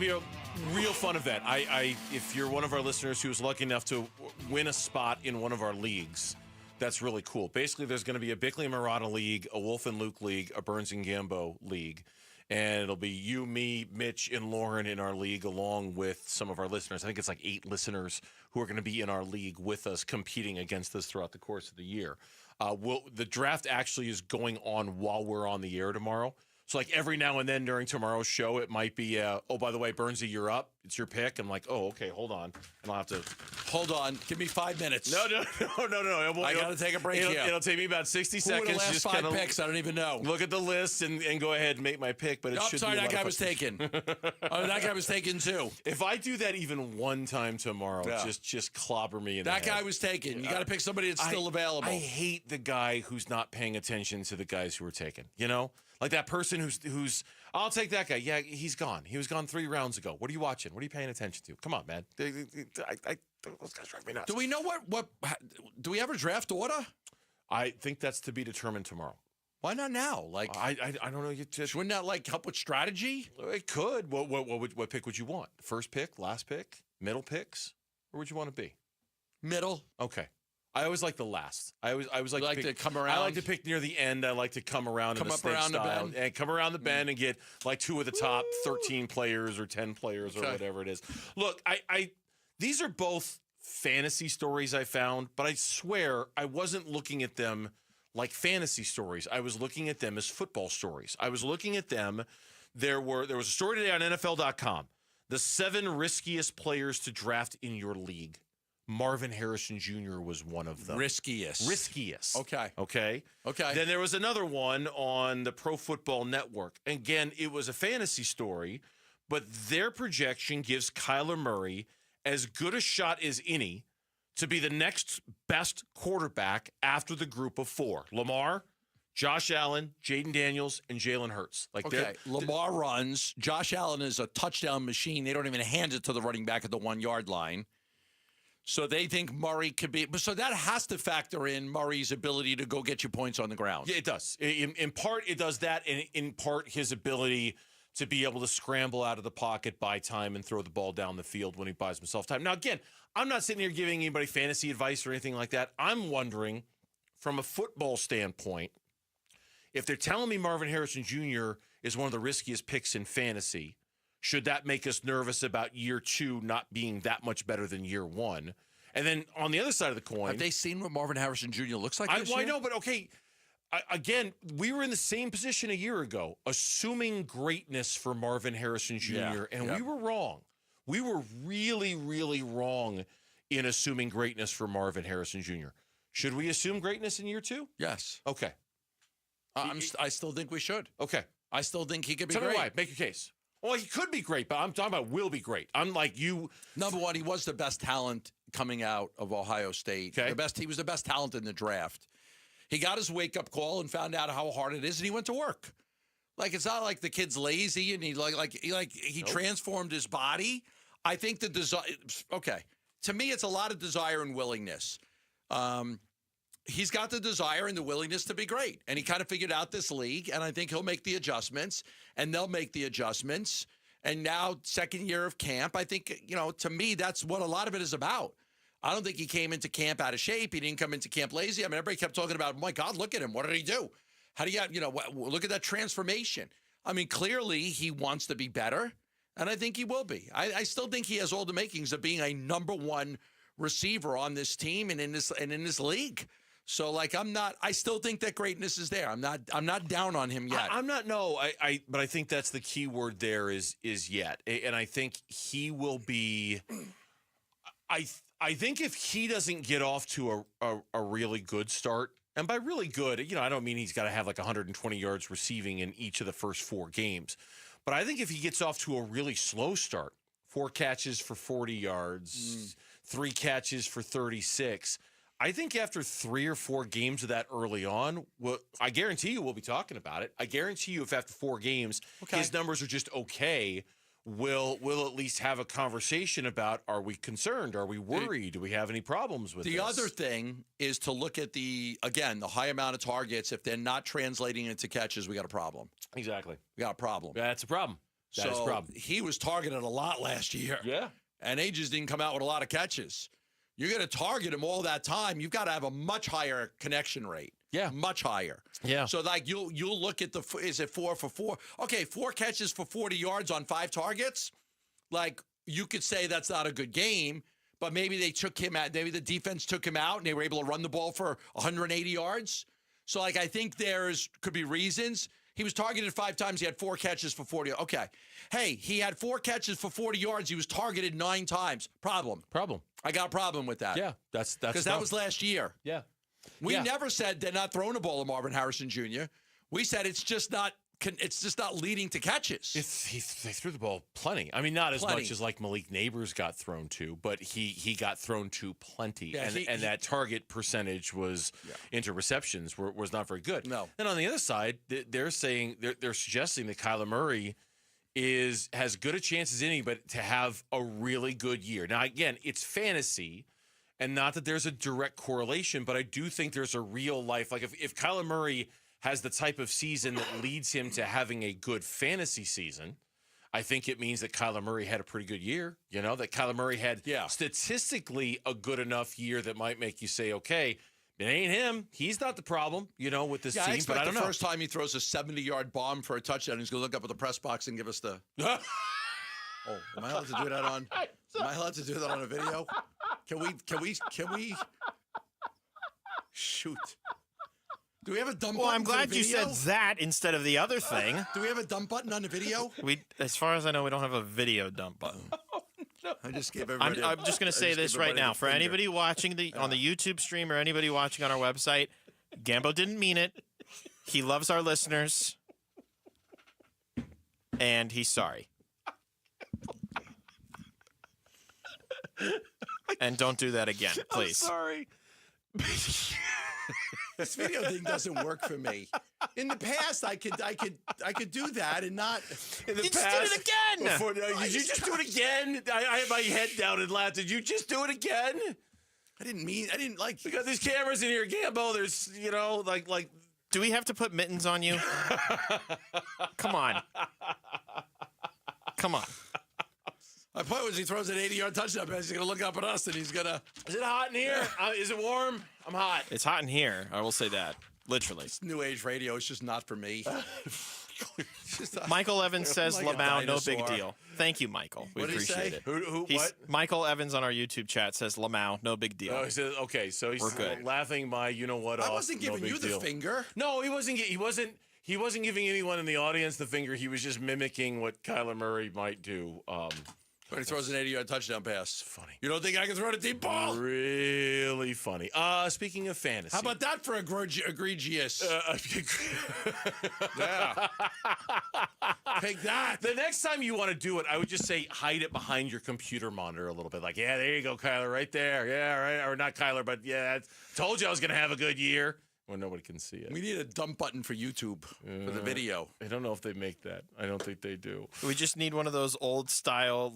a real fun event. If you're one of our listeners who's lucky enough to win a spot in one of our leagues, that's really cool. Basically, there's going to be a Bickley and Murata league, a Wolf and Luke league, a Burns and Gambo league, and it'll be you, me, Mitch, and Lauren in our league, along with some of our listeners. I think it's like 8 listeners who are going to be in our league with us, competing against us throughout the course of the year. The draft actually is going on while we're on the air tomorrow. So, like, every now and then during tomorrow's show, it might be, oh, by the way, Burnsy, you're up. It's your pick. I'm like, oh, okay, hold on. And I'll have to... Hold on. Give me 5 minutes. No. I got to take a break here. It'll take me about 60 seconds. Who were the last just 5 picks? I don't even know. Look at the list and go ahead and make my pick. But it should sorry, be that guy was taken. That guy was taken, too. If I do that even one time tomorrow, just clobber me in that the head. guy was taken. You got to pick somebody that's still available. I hate the guy who's not paying attention to the guys who are taken, you know? Like that person who's I'll take that guy. Yeah, he's gone. He was gone 3 rounds ago. What are you watching? What are you paying attention to? Come on, man. Those guys drive me nuts. Do we know what do we have a draft order? I think that's to be determined tomorrow. Why not now? Like I don't know. Wouldn't that like help with strategy? It could. What pick would you want? First pick, last pick, middle picks? Where would you want to be? Middle. Okay. I always like the last. I always like to come around. I like to pick near the end. I like to come around Come in the up snake around the style bend. and come around the bend and get like 2 of the top 13 players or 10 players or whatever it is. Look, I these are both fantasy stories I found, but I swear I wasn't looking at them like fantasy stories. I was looking at them as football stories. I was looking at them. There was a story today on NFL.com. The 7 riskiest players to draft in your league. Marvin Harrison Jr. was one of them. Riskiest. Okay. Then there was another one on the Pro Football Network. Again, it was a fantasy story, but their projection gives Kyler Murray as good a shot as any to be the next best quarterback after the group of 4. Lamar, Josh Allen, Jaden Daniels, and Jalen Hurts. Lamar runs. Josh Allen is a touchdown machine. They don't even hand it to the running back at the 1-yard line. So they think Murray could be. So that has to factor in Murray's ability to go get you points on the ground. Yeah, it does. In part, it does that, and in part, his ability to be able to scramble out of the pocket, buy time, and throw the ball down the field when he buys himself time. Now, again, I'm not sitting here giving anybody fantasy advice or anything like that. I'm wondering, from a football standpoint, if they're telling me Marvin Harrison Jr. is one of the riskiest picks in fantasy, should that make us nervous about year 2 not being that much better than year 1? And then on the other side of the coin, have they seen what Marvin Harrison Jr. looks like this year? I know, but okay. Again, we were in the same position a year ago, assuming greatness for Marvin Harrison Jr., and we were wrong. We were really, really wrong in assuming greatness for Marvin Harrison Jr. Should we assume greatness in year 2? Yes. Okay. I still think we should. Okay. I still think he could be Tell me great. why. Make your case. Well, he could be great, but I'm talking about will be great. I'm like you. Number one, he was the best talent coming out of Ohio State. Okay. He was the best talent in the draft. He got his wake-up call and found out how hard it is, and he went to work. Like, it's not like the kid's lazy and he transformed his body. I think the desire. Okay, to me, it's a lot of desire and willingness. He's got the desire and the willingness to be great. And he kind of figured out this league, and I think he'll make the adjustments, and they'll make the adjustments. And now, second year of camp, I think, to me, that's what a lot of it is about. I don't think he came into camp out of shape. He didn't come into camp lazy. I mean, everybody kept talking about, my God, look at him. What did he do? How do you, look at that transformation. I mean, clearly he wants to be better, and I think he will be. I still think he has all the makings of being a number 1 receiver on this team and in this league. So, I still think that greatness is there. I'm not down on him yet. I'm not. No, but I think that's the key word there is yet, and I think he will be. I think if he doesn't get off to a really good start, and by really good, I don't mean he's got to have 120 yards receiving in each of the first 4 games, but I think if he gets off to a really slow start, 4 catches for 40 yards, 3 catches for 36. I think after 3 or 4 games of that early on, I guarantee you we'll be talking about it. I guarantee you if after 4 games his numbers are just okay, we'll at least have a conversation about, are we concerned? Are we worried? Do we have any problems with this? The other thing is to look at the high amount of targets. If they're not translating into catches, we got a problem. Exactly. We got a problem. Yeah, that's a problem. That is a problem. He was targeted a lot last year. Yeah. And they just didn't come out with a lot of catches. You're going to target him all that time. You've got to have a much higher connection rate. Yeah. Much higher. Yeah. So, you'll look at is it 4 for 4? Okay, 4 catches for 40 yards on 5 targets. You could say that's not a good game, but maybe they took him out. Maybe the defense took him out and they were able to run the ball for 180 yards. So, I think could be reasons. He was targeted 5 times. He had 4 catches for 40. Okay. Hey, he had 4 catches for 40 yards. He was targeted 9 times. Problem. I got a problem with that. Yeah, that's because that was last year. Yeah. We never said they're not throwing the ball to Marvin Harrison Jr. We said it's just not leading to catches. They threw the ball plenty. I mean, not as much as Malik Neighbors got thrown to, but he got thrown to plenty. Yeah, and that target percentage was into receptions was not very good. No. And on the other side, they're saying they're suggesting that Kyler Murray has good a chance as any, but to have a really good year. Now, again, it's fantasy, and not that there's a direct correlation, but I do think there's a real life. If Kyler Murray has the type of season that leads him to having a good fantasy season, I think it means that Kyler Murray had a pretty good year. That Kyler Murray had statistically a good enough year that might make you say, okay, it ain't him. He's not the problem, with this team. I expect but I don't the know. first time he throws a 70-yard bomb for a touchdown, he's going to look up at the press box and give us the. Oh, am I allowed to do that on? Am I allowed to do that on a video? Can we? Shoot. Do we have a dump button? Well, I'm for glad the you video? said that instead of the other thing. Do we have a dump button on the video? As far as I know, we don't have a video dump button. I just gave everybody. I'm just going to say this right now. For anybody watching on the YouTube stream or anybody watching on our website, Gambo didn't mean it. He loves our listeners. And he's sorry. And don't do that again, please. I'm sorry. This video thing doesn't work for me. In the past, I could do that and not. In the You past, just did it again. Did you just do it again? I had my head down and laughed. Did you just do it again? I didn't like. We got these cameras in here, Gambo. There's, like. Do we have to put mittens on you? Come on. Come on. My point was he throws an 80-yard touchdown pass. He's going to look up at us, and he's going to... Is it hot in here? Is it warm? I'm hot. It's hot in here. I will say that. Literally. It's new age radio. It's just not for me. Michael Evans says, like a Lamau, no dinosaur. big deal. Thank you, Michael. We What did he appreciate say? it. Who what? Michael Evans on our YouTube chat says, Lamau, no big deal. Oh, he says, okay, so he's We're good. laughing my you-know-what I off. wasn't giving no big you the deal. finger. No, he wasn't giving anyone in the audience the finger. He was just mimicking what Kyler Murray might do. When he throws an 80-yard touchdown pass. Funny. You don't think I can throw a deep ball? Really funny. Speaking of fantasy. How about that for egregious? Yeah. Take that. The next time you want to do it, I would just say hide it behind your computer monitor a little bit. Like, yeah, there you go, Kyler, right there. Yeah, right. Or not Kyler, but yeah, told you I was going to have a good year. Well, nobody can see it. We need a dump button for YouTube for the video. I don't know if they make that. I don't think they do. We just need one of those old style,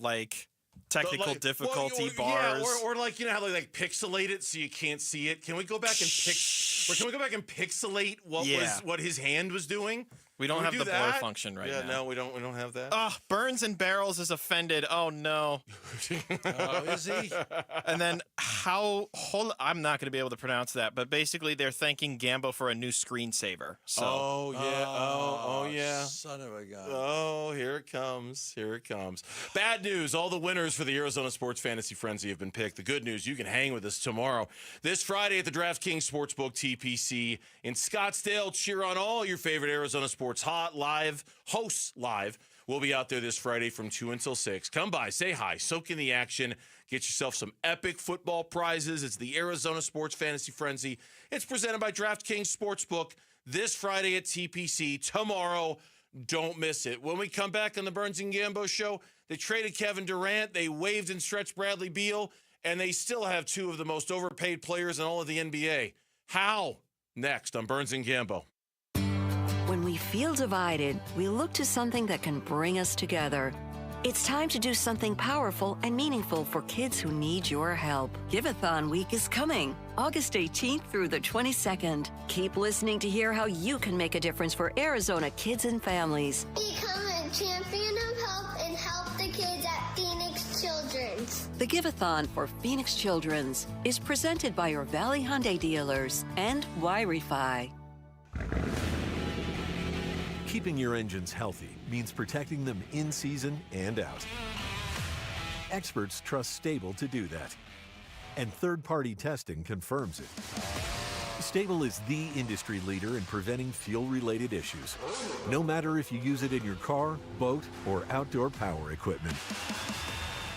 technical difficulty bars. Yeah, or like, how they pixelate it so you can't see it. Can we go back and pixelate what his hand was doing? We don't have the blur function right now. No, we don't have that. Oh, Burns and Barrels is offended. Oh, no. Is he? And then I'm not going to be able to pronounce that, but basically they're thanking Gambo for a new screensaver. So. Oh, yeah. Oh, yeah. Son of a gun. Oh, here it comes. Here it comes. Bad news. All the winners for the Arizona Sports Fantasy Frenzy have been picked. The good news, you can hang with us tomorrow. This Friday at the DraftKings Sportsbook TPC in Scottsdale. Cheer on all your favorite Arizona sports hosts live. We'll be out there this Friday from 2 until 6. Come by, say hi, soak in the action, get yourself some epic football prizes. It's the Arizona Sports Fantasy Frenzy. It's presented by DraftKings Sportsbook this Friday at TPC. Tomorrow, don't miss it. When we come back on the Burns and Gambo show, they traded Kevin Durant, they waived and stretched Bradley Beal, and they still have two of the most overpaid players in all of the NBA. How? Next on Burns and Gambo. When we feel divided, we look to something that can bring us together. It's time to do something powerful and meaningful for kids who need your help. Give-a-thon week is coming, August 18th through the 22nd. Keep listening to hear how you can make a difference for Arizona kids and families. Become a champion of help and help the kids at Phoenix Children's. The Give-a-thon for Phoenix Children's is presented by your Valley Hyundai dealers and Wi-Fi. Keeping your engines healthy means protecting them in season and out. Experts trust Stable to do that, and third-party testing confirms it. Stable is the industry leader in preventing fuel-related issues, no matter if you use it in your car, boat, or outdoor power equipment.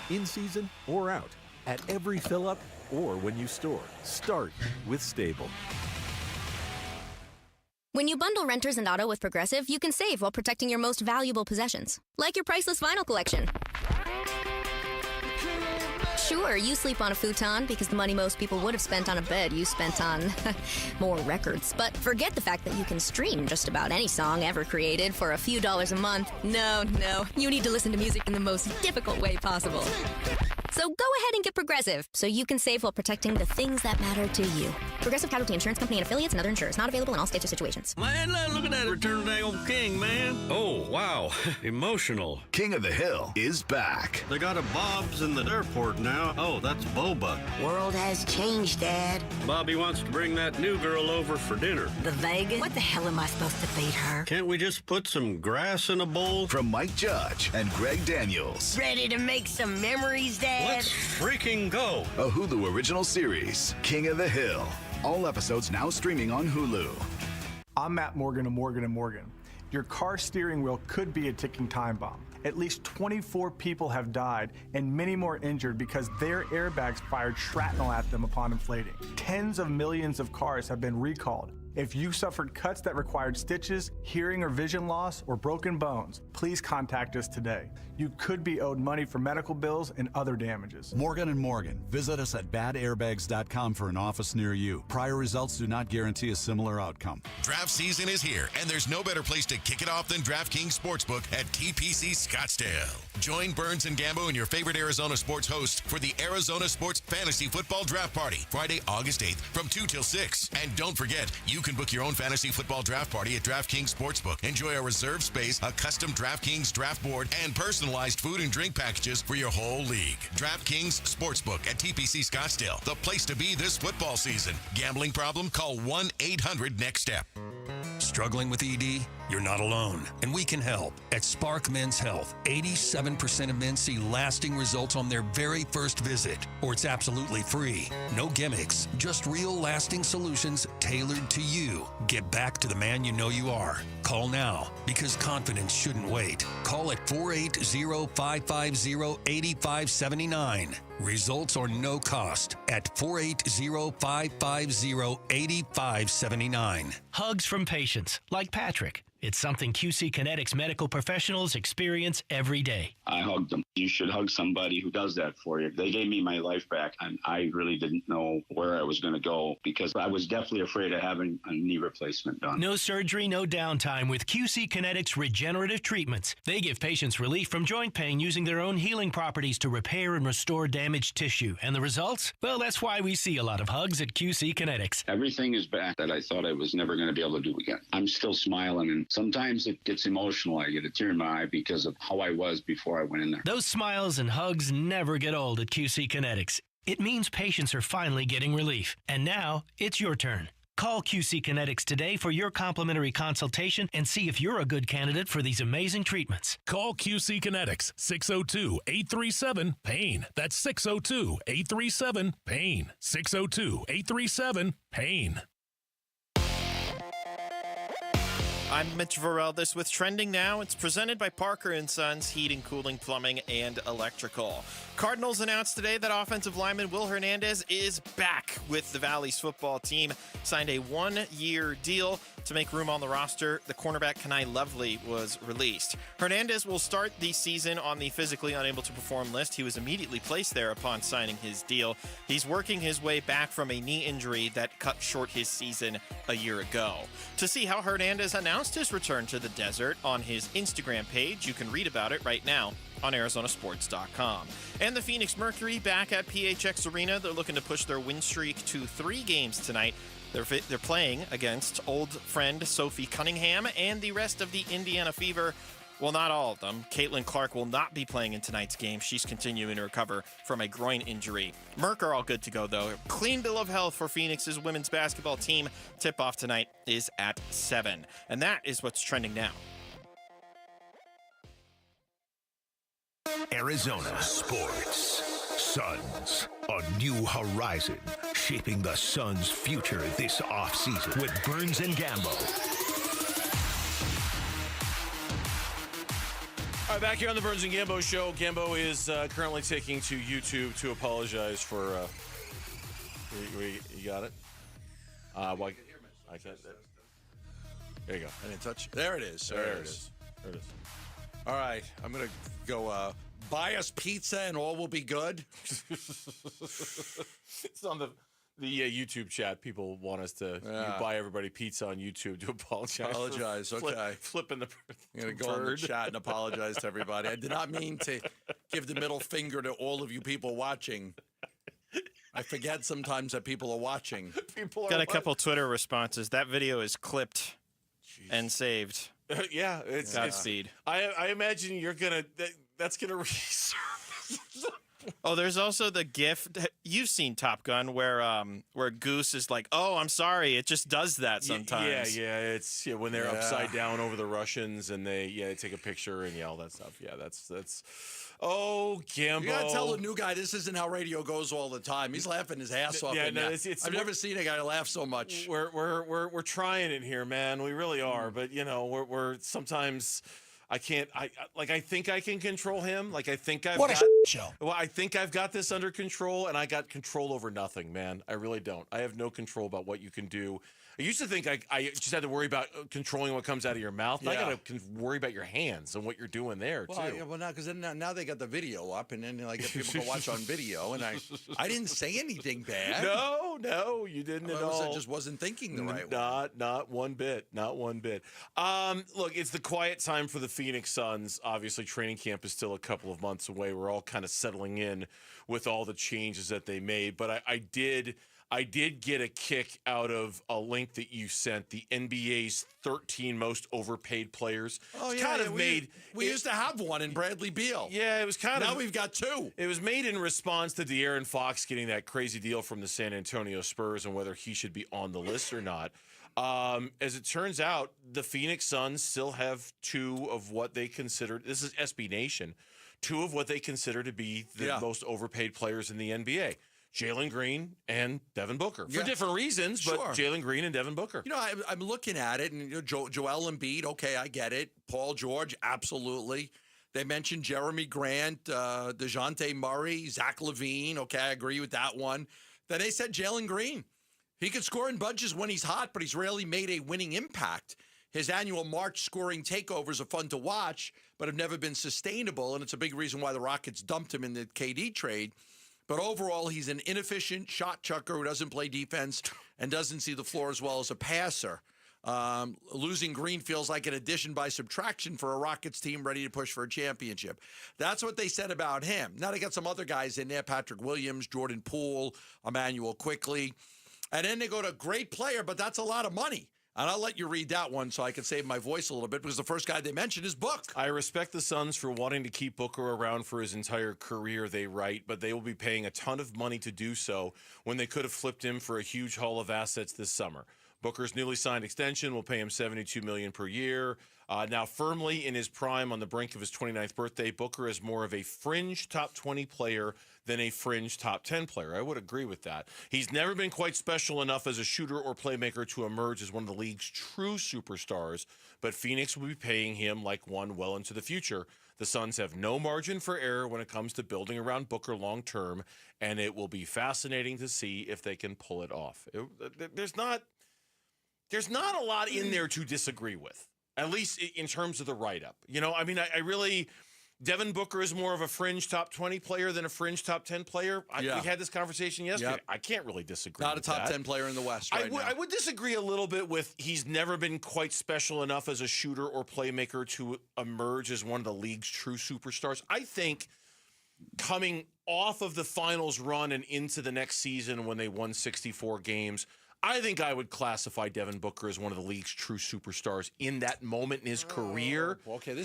In season or out, at every fill-up or when you store, start with Stable. When you bundle renters and auto with Progressive, you can save while protecting your most valuable possessions, like your priceless vinyl collection. Sure, you sleep on a futon because the money most people would have spent on a bed you spent on more records. But forget the fact that you can stream just about any song ever created for a few dollars a month. No, you need to listen to music in the most difficult way possible. So go ahead and get Progressive so you can save while protecting the things that matter to you. Progressive Casualty Insurance Company and affiliates and other insurers. Not available in all states or situations. Man, look at that Return of the Old King, man. Oh, wow. Emotional. King of the Hill is back. They got a Bob's in the airport now. Oh, that's Boba. World has changed, Dad. Bobby wants to bring that new girl over for dinner. The Vegas? What the hell am I supposed to feed her? Can't we just put some grass in a bowl? From Mike Judge and Greg Daniels. Ready to make some memories, Dad? Let's freaking go. A Hulu original series, King of the Hill. All episodes now streaming on Hulu. I'm Matt Morgan of Morgan & Morgan. Your car steering wheel could be a ticking time bomb. At least 24 people have died and many more injured because their airbags fired shrapnel at them upon inflating. Tens of millions of cars have been recalled. If you suffered cuts that required stitches, hearing or vision loss, or broken bones, please contact us today. You could be owed money for medical bills and other damages. Morgan & Morgan. Visit us at badairbags.com for an office near you. Prior results do not guarantee a similar outcome. Draft season is here, and there's no better place to kick it off than DraftKings Sportsbook at TPC Scottsdale. Join Burns and Gambo and your favorite Arizona sports host for the Arizona Sports Fantasy Football Draft Party, Friday, August 8th from 2 till 6. And don't forget, you can book your own fantasy football draft party at DraftKings Sportsbook. Enjoy a reserved space, a custom DraftKings draft board, and personalized food and drink packages for your whole league. DraftKings Sportsbook at TPC Scottsdale, the place to be this football season. Gambling problem? Call 1-800-NEXT-STEP. Struggling with ED? You're not alone, and we can help. At Spark Men's Health, 87% of men see lasting results on their very first visit, or it's absolutely free. No gimmicks, just real lasting solutions tailored to you. Get back to the man you know you are. Call now, because confidence shouldn't wait. Call at 480-550-8579. Results are no cost at 480-550-8579. Hugs from patients like Patrick. It's something QC Kinetics medical professionals experience every day. I hugged them. You should hug somebody who does that for you. They gave me my life back, and I really didn't know where I was going to go because I was definitely afraid of having a knee replacement done. No surgery, no downtime with QC Kinetics regenerative treatments. They give patients relief from joint pain using their own healing properties to repair and restore damaged tissue. And the results? Well, that's why we see a lot of hugs at QC Kinetics. Everything is back that I thought I was never going to be able to do again. I'm still smiling, and sometimes it gets emotional. I get a tear in my eye because of how I was before I went in there. Those smiles and hugs never get old at QC Kinetics. It means patients are finally getting relief. And now, it's your turn. Call QC Kinetics today for your complimentary consultation and see if you're a good candidate for these amazing treatments. Call QC Kinetics, 602-837-PAIN. That's 602-837-PAIN. 602-837-PAIN. I'm Mitch Varel. This with Trending Now. It's presented by Parker & Sons Heating, Cooling, Plumbing, and Electrical. Cardinals announced today that offensive lineman Will Hernandez is back with the Valley's football team. Signed a one-year deal to make room on the roster. The cornerback Kenai Lovely was released. Hernandez will start the season on the physically unable to perform list. He was immediately placed there upon signing his deal. He's working his way back from a knee injury that cut short his season a year ago. To see how Hernandez announced his return to the desert on his Instagram page, you can read about it right now on ArizonaSports.com. And the Phoenix Mercury back at PHX Arena. They're looking to push their win streak to 3 games tonight. They're playing against old friend Sophie Cunningham and the rest of the Indiana Fever. Well, not all of them. Caitlin Clark will not be playing in tonight's game. She's continuing to recover from a groin injury. Merc are all good to go, though. Clean bill of health for Phoenix's women's basketball team. Tip-off tonight is at 7. And that is what's trending now. Arizona Sports. Suns, a new horizon, shaping the Suns' future this offseason with Burns and Gambo. All right, back here on the Burns and Gambo show. Gambo is currently taking to YouTube to apologize for. You got it? There you go. I didn't touch it. There it is. There it is. All right, I'm going to go buy us pizza and all will be good. It's on the The YouTube chat, people want us to you buy everybody pizza on YouTube to apologize. Okay. Flipping the I'm going to go in the chat and apologize to everybody. I did not mean to give the middle finger to all of you people watching. I forget sometimes that people are watching. Got a couple Twitter responses. That video is clipped and saved. Yeah, it's Godspeed. I imagine you're gonna that's gonna resurface. Oh, there's also the GIF. You've seen Top Gun where Goose is like, "Oh, I'm sorry, it just does that sometimes." Yeah, it's when they're upside down over the Russians and they take a picture and all that stuff. Yeah, that's. Oh, Gambo. You gotta tell the new guy this isn't how radio goes all the time. He's laughing his ass off. I've never seen a guy laugh so much. We're trying it here, man. We really are. But we're sometimes. I can't. I think I can control him. Like I think I've got. Show. Well, I think I've got this under control, and I got control over nothing, man. I really don't. I have no control about what you can do. I used to think I just had to worry about controlling what comes out of your mouth. Yeah. I got to worry about your hands and what you're doing there too. Well, now because now they got the video up, and then people can watch on video. And I didn't say anything bad. No, you didn't at all. I just wasn't thinking the right way. Not one bit. Not one bit. Look, it's the quiet time for the Phoenix Suns. Obviously, training camp is still a couple of months away. We're all kind of settling in with all the changes that they made. But I did get a kick out of a link that you sent, the NBA's 13 most overpaid players. Oh, yeah. We used to have one in Bradley Beal. Yeah, it was kind of. Now we've got two. It was made in response to De'Aaron Fox getting that crazy deal from the San Antonio Spurs and whether he should be on the list or not. As it turns out, the Phoenix Suns still have two of what they consider, this is SB Nation, two of what they consider to be the most overpaid players in the NBA. Jalen Green and Devin Booker for different reasons, but Jalen Green and Devin Booker. I'm looking at it, and Joel Embiid, okay, I get it. Paul George, absolutely. They mentioned Jeremy Grant, DeJounte Murray, Zach LaVine. Okay, I agree with that one. Then they said Jalen Green. He can score in bunches when he's hot, but he's rarely made a winning impact. His annual March scoring takeovers are fun to watch, but have never been sustainable, and it's a big reason why the Rockets dumped him in the KD trade. But overall, he's an inefficient shot chucker who doesn't play defense and doesn't see the floor as well as a passer. Losing Green feels like an addition by subtraction for a Rockets team ready to push for a championship. That's what they said about him. Now they got some other guys in there, Patrick Williams, Jordan Poole, Emmanuel Quickley. And then they go to great player, but that's a lot of money. And I'll let you read that one so I can save my voice a little bit because the first guy they mentioned is Book. I respect the Suns for wanting to keep Booker around for his entire career, they write, but they will be paying a ton of money to do so when they could have flipped him for a huge haul of assets this summer. Booker's newly signed extension will pay him $72 million per year. Now firmly in his prime on the brink of his 29th birthday, Booker is more of a fringe top 20 player than a fringe top 10 player. I would agree with that. He's never been quite special enough as a shooter or playmaker to emerge as one of the league's true superstars, but Phoenix will be paying him like one well into the future. The Suns have no margin for error when it comes to building around Booker long term, and it will be fascinating to see if they can pull it off. There's not a lot in there to disagree with, at least in terms of the write-up. I really... Devin Booker is more of a fringe top 20 player than a fringe top 10 player. We had this conversation yesterday. Yep. I can't really disagree with that. Not a top 10 player in the West right now. I would disagree a little bit with he's never been quite special enough as a shooter or playmaker to emerge as one of the league's true superstars. I think coming off of the finals run and into the next season when they won 64 games, I think I would classify Devin Booker as one of the league's true superstars in that moment in his career. Okay,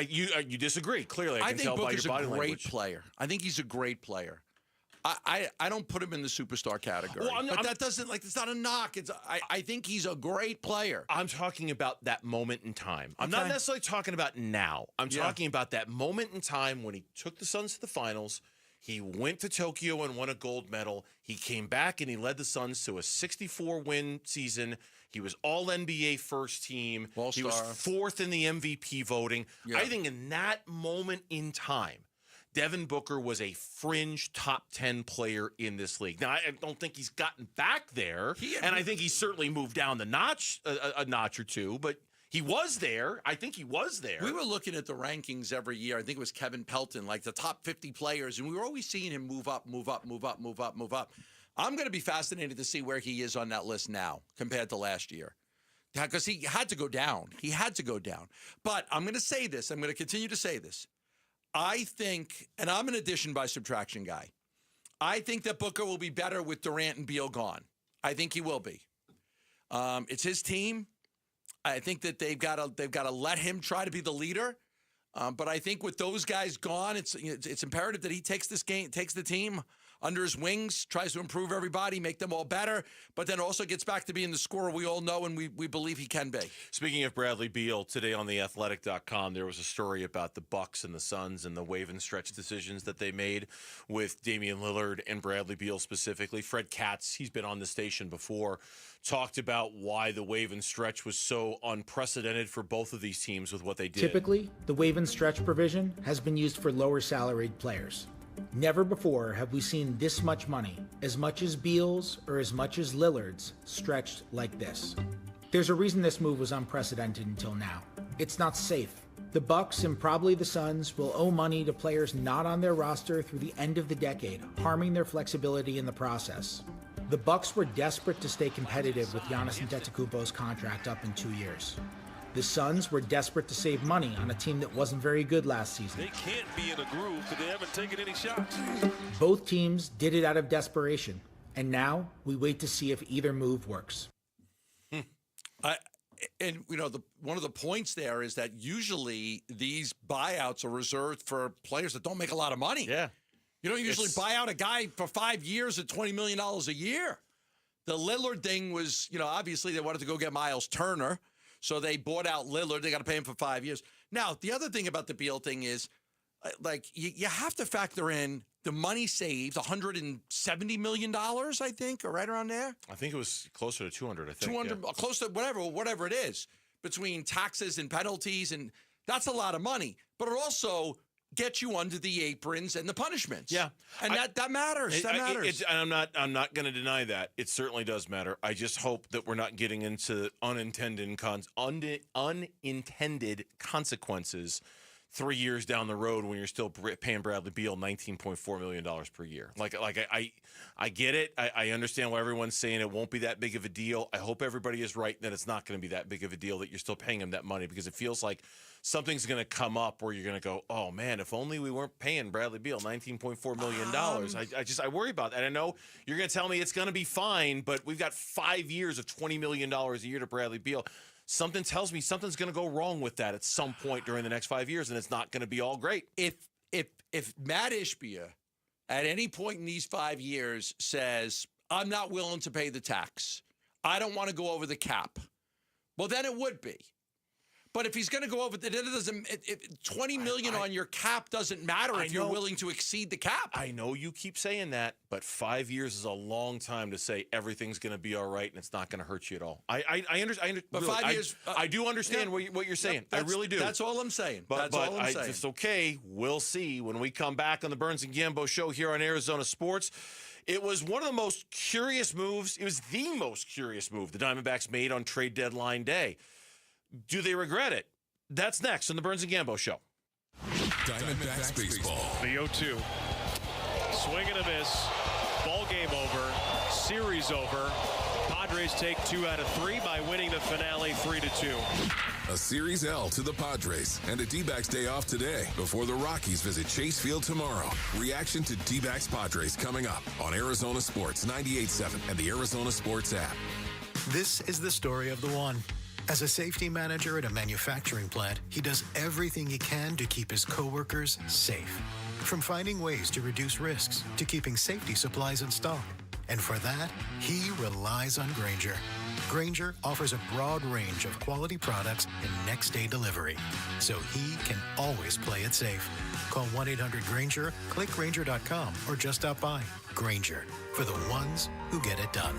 you disagree clearly. I can tell by your body language. I think Booker's a great player. I think he's a great player. I don't put him in the superstar category. But that doesn't it's not a knock. I think he's a great player. I'm talking about that moment in time. I'm not necessarily talking about now. I'm talking about that moment in time when he took the Suns to the finals. He went to Tokyo and won a gold medal. He came back and he led the Suns to a 64-win season. He was all-NBA first team. All-star. He was fourth in the MVP voting. Yeah. I think in that moment in time, Devin Booker was a fringe top 10 player in this league. Now, I don't think he's gotten back there, and I think he's certainly moved down the notch, a notch or two, but he was there. I think he was there. We were looking at the rankings every year. I think it was Kevin Pelton, like the top 50 players, and we were always seeing him move up, move up, move up, move up, move up. I'm going to be fascinated to see where he is on that list now compared to last year. Because he had to go down. He had to go down. But I'm going to say this. I'm going to continue to say this. I think, and I'm an addition by subtraction guy, I think that Booker will be better with Durant and Beal gone. I think he will be. It's his team. I think that they've got to let him try to be the leader. But I think with those guys gone, it's imperative that he takes the team under his wings, tries to improve everybody, make them all better, but then also gets back to being the scorer we all know and we believe he can be. Speaking of Bradley Beal, today on theathletic.com, there was a story about the Bucks and the Suns and the wave and stretch decisions that they made with Damian Lillard and Bradley Beal specifically. Fred Katz, he's been on the station before, talked about why the wave and stretch was so unprecedented for both of these teams with what they did. Typically, the wave and stretch provision has been used for lower salaried players. Never before have we seen this much money, as much as Beal's or as much as Lillard's, stretched like this. There's a reason this move was unprecedented until now. It's not safe. The Bucks and probably the Suns will owe money to players not on their roster through the end of the decade, harming their flexibility in the process. The Bucks were desperate to stay competitive with Giannis Antetokounmpo's contract up in 2 years. The Suns were desperate to save money on a team that wasn't very good last season. They can't be in a groove because they haven't taken any shots. Both teams did it out of desperation, and now we wait to see if either move works. One of the points there is that usually these buyouts are reserved for players that don't make a lot of money. Yeah. You don't usually buy out a guy for 5 years at $20 million a year. The Lillard thing was, obviously they wanted to go get Miles Turner. So they bought out Lillard. They got to pay him for 5 years. Now, the other thing about the Beal thing is, you have to factor in the money saved, $170 million, I think, or right around there. I think it was closer to 200, I think. 200, close to whatever it is, between taxes and penalties, and that's a lot of money. But it also gets you under the aprons and the punishments. Yeah. And that matters. That matters. And I'm not going to deny that. It certainly does matter. I just hope that we're not getting into unintended consequences 3 years down the road when you're still paying Bradley Beal $19.4 million per year. I get it. I understand why everyone's saying it won't be that big of a deal. I hope everybody is right that it's not going to be that big of a deal, that you're still paying him that money, because it feels like something's going to come up where you're going to go, oh, man, if only we weren't paying Bradley Beal $19.4 million. I worry about that. I know you're going to tell me it's going to be fine, but we've got 5 years of $20 million a year to Bradley Beal. Something tells me something's going to go wrong with that at some point during the next 5 years, and it's not going to be all great. If Matt Ishbia at any point in these 5 years says, I'm not willing to pay the tax, I don't want to go over the cap, well, then it would be. But if he's going to go over, it doesn't. $20 million on your cap doesn't matter if you're willing to exceed the cap. I know you keep saying that, but 5 years is a long time to say everything's going to be all right and it's not going to hurt you at all. I understand. But really, 5 years. I do understand what you're saying. I really do. That's all I'm saying. But it's okay. We'll see when we come back on the Burns and Gambo show here on Arizona Sports. It was one of the most curious moves. It was the most curious move the Diamondbacks made on trade deadline day. Do they regret it? That's next on the Burns and Gambo show. Diamondbacks baseball. The 0-2. Swing and a miss. Ball game over. Series over. Padres take 2 out of 3 by winning the finale 3-2. A Series L to the Padres and a D-backs day off today before the Rockies visit Chase Field tomorrow. Reaction to D-backs Padres coming up on Arizona Sports 98.7 and the Arizona Sports app. This is the story of the one. As a safety manager at a manufacturing plant, he does everything he can to keep his coworkers safe. From finding ways to reduce risks to keeping safety supplies in stock. And for that, he relies on Grainger. Grainger offers a broad range of quality products and next-day delivery, so he can always play it safe. Call 1-800-GRAINGER, click Grainger.com, or just stop by. Grainger, for the ones who get it done.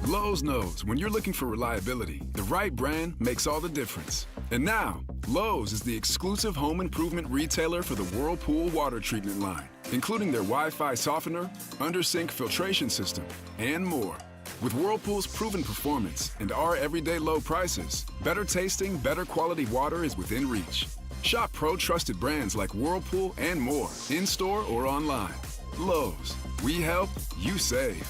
Lowe's knows when you're looking for reliability, the right brand makes all the difference. And now, Lowe's is the exclusive home improvement retailer for the Whirlpool water treatment line, including their Wi-Fi softener, under-sink filtration system, and more. With Whirlpool's proven performance and our everyday low prices, better tasting, better quality water is within reach. Shop pro-trusted brands like Whirlpool and more, in-store or online. Lowe's, we help, you save.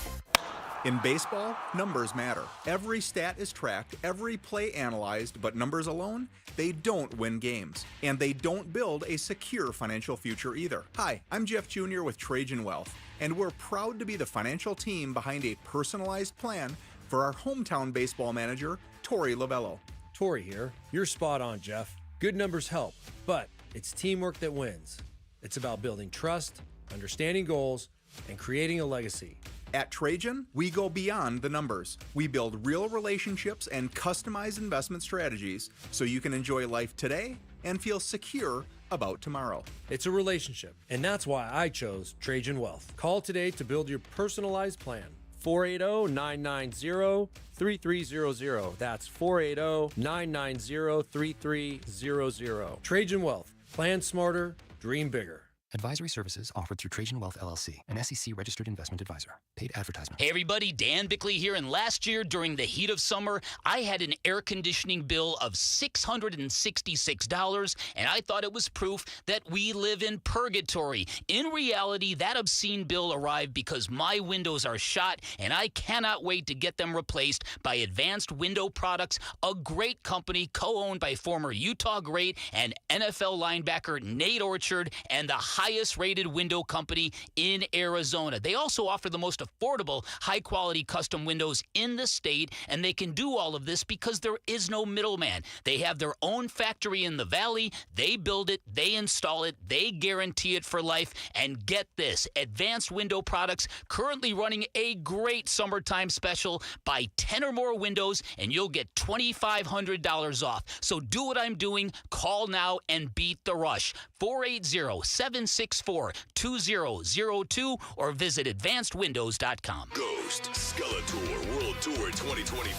In baseball, numbers matter. Every stat is tracked, every play analyzed, but numbers alone, they don't win games. And they don't build a secure financial future either. Hi, I'm Jeff Jr. with Trajan Wealth, and we're proud to be the financial team behind a personalized plan for our hometown baseball manager, Tory Lavell. Tory here. You're spot on, Jeff. Good numbers help, but it's teamwork that wins. It's about building trust, understanding goals, and creating a legacy. At Trajan, we go beyond the numbers. We build real relationships and customize investment strategies so you can enjoy life today and feel secure about tomorrow. It's a relationship, and that's why I chose Trajan Wealth. Call today to build your personalized plan. 480-990-3300. That's 480-990-3300. Trajan Wealth. Plan smarter, dream bigger. Advisory services offered through Trajan Wealth LLC, an SEC-registered investment advisor. Paid advertisement. Hey everybody, Dan Bickley here, and last year during the heat of summer, I had an air conditioning bill of $666, and I thought it was proof that we live in purgatory. In reality, that obscene bill arrived because my windows are shot, and I cannot wait to get them replaced by Advanced Window Products, a great company co-owned by former Utah great and NFL linebacker Nate Orchard, and the highest-rated window company in Arizona. They also offer the most affordable, high-quality custom windows in the state, and they can do all of this because there is no middleman. They have their own factory in the valley. They build it, they install it, they guarantee it for life. And get this, Advanced Window Products currently running a great summertime special. Buy 10 or more windows, and you'll get $2,500 off. So do what I'm doing. Call now and beat the rush. 480-764-2002 or visit advancedwindows.com. Ghost Skeletor World Tour 2025.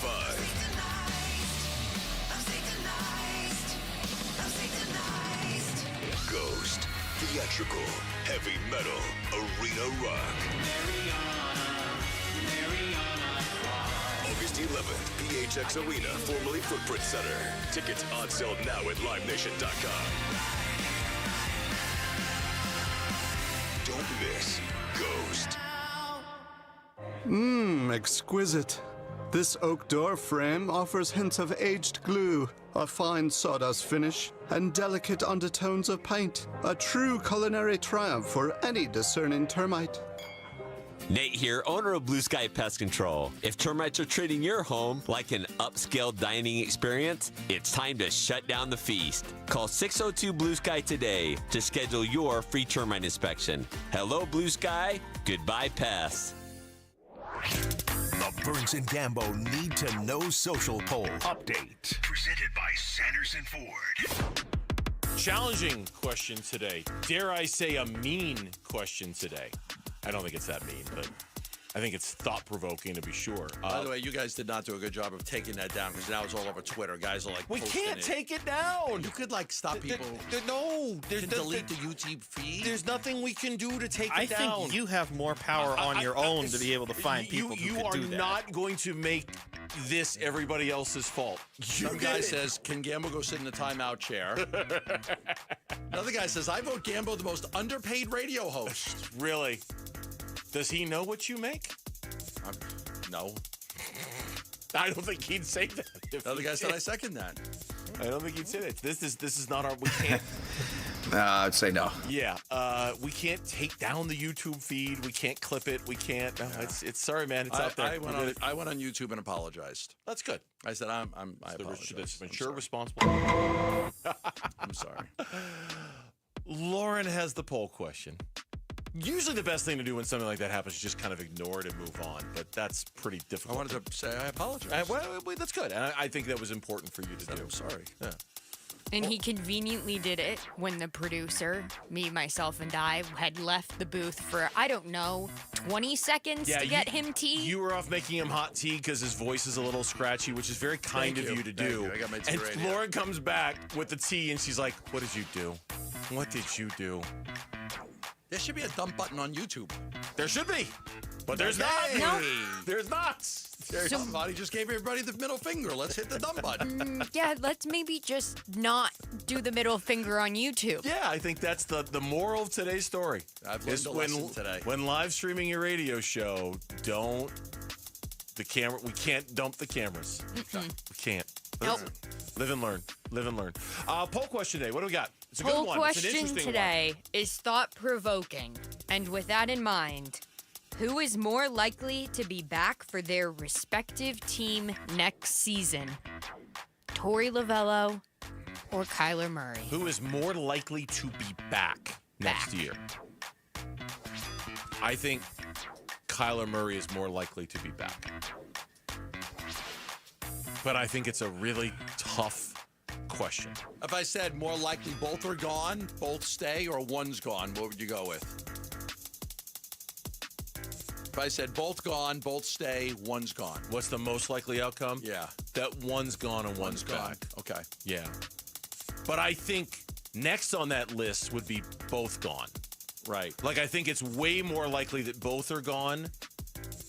Ghost Theatrical Heavy Metal Arena Rock. August 11th, PHX Arena, formerly Footprint Center. Tickets on sale now at livenation.com. Don't miss Ghost. Exquisite. This oak door frame offers hints of aged glue, a fine sawdust finish, and delicate undertones of paint. A true culinary triumph for any discerning termite. Nate here, owner of Blue Sky Pest Control. If termites are treating your home like an upscale dining experience, it's time to shut down the feast. Call 602-BLUE-SKY today to schedule your free termite inspection. Hello, Blue Sky. Goodbye, pests. The Burns and Gambo Need to Know Social Poll Update. Presented by Sanderson Ford. Challenging question today. Dare I say a mean question today? I don't think it's that mean, but I think it's thought-provoking to be sure. By the way, you guys did not do a good job of taking that down because now it's all over Twitter. Guys are like, we can't take it down. You could like stop people. No, delete the YouTube feed. There's nothing we can do to take I it down. think you have more power on your own to be able to find people who can do that. You are not going to make this everybody else's fault. Some guy says, can Gambo go sit in the timeout chair? Another guy says, I vote Gambo the most underpaid radio host. Really? Does he know what you make? No. I don't think he'd say that. Another guy said, I second that. I don't think he'd say that. This is not our. We can't. I'd say no. Yeah, we can't take down the YouTube feed. We can't clip it. We can't. No, it's sorry, man. It's out there. I went on YouTube and apologized. That's good. I said I apologize. It's mature, responsible. I'm sorry. Lauren has the poll question. Usually the best thing to do when something like that happens is just kind of ignore it and move on, but that's pretty difficult. I wanted to say I apologize. Well, that's good. And I think that was important for you to do. I'm sorry. Yeah. And he conveniently did it when the producer, me, myself, and I had left the booth for, I don't know, 20 seconds to get him tea. You were off making him hot tea because his voice is a little scratchy, which is very kind of you to do. I got my tea and Lauren comes back with the tea, and she's like, what did you do? What did you do? There should be a dump button on YouTube. There should be, but there's not. No. There's not. Somebody just gave everybody the middle finger. Let's hit the dump button. Yeah, let's maybe just not do the middle finger on YouTube. Yeah, I think that's the moral of today's story. I've learned a lesson today. When live streaming your radio show, we can't dump the cameras. We can't. Nope. Live and learn. Live and learn. Poll question today. What do we got? It's a Poll good one. It's an question interesting today is thought-provoking. And with that in mind, who is more likely to be back for their respective team next season? Tory Lavell or Kyler Murray? Who is more likely to be back next year? I think Kyler Murray is more likely to be back. But I think it's a really tough question. If I said more likely both are gone, both stay, or one's gone, what would you go with? If I said both gone, both stay, one's gone. What's the most likely outcome? Yeah. That one's gone and one's back. Okay. Yeah. But I think next on that list would be both gone. Right. Like, I think it's way more likely that both are gone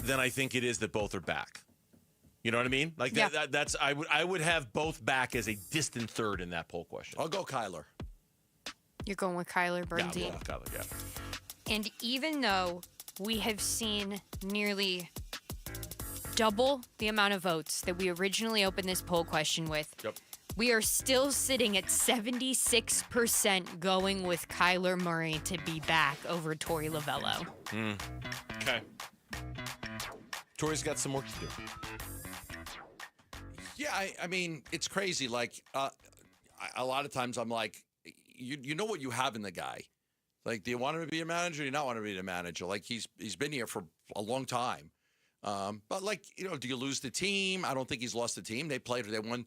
than I think it is that both are back. You know what I mean? Like, yeah. that's I would have both back as a distant third in that poll question. I'll go Kyler. You're going with Kyler Bernstein? Yeah, Kyler, yeah. And even though we have seen nearly double the amount of votes that we originally opened this poll question with, we are still sitting at 76% going with Kyler Murray to be back over Tory Lavell. Okay. Tory's got some work to do. Yeah, I mean, it's crazy. Like, a lot of times I'm like, you know what you have in the guy. Like, do you want him to be a manager? Do you not want him to be a manager? Like, he's been here for a long time. But, like, do you lose the team? I don't think he's lost the team. They won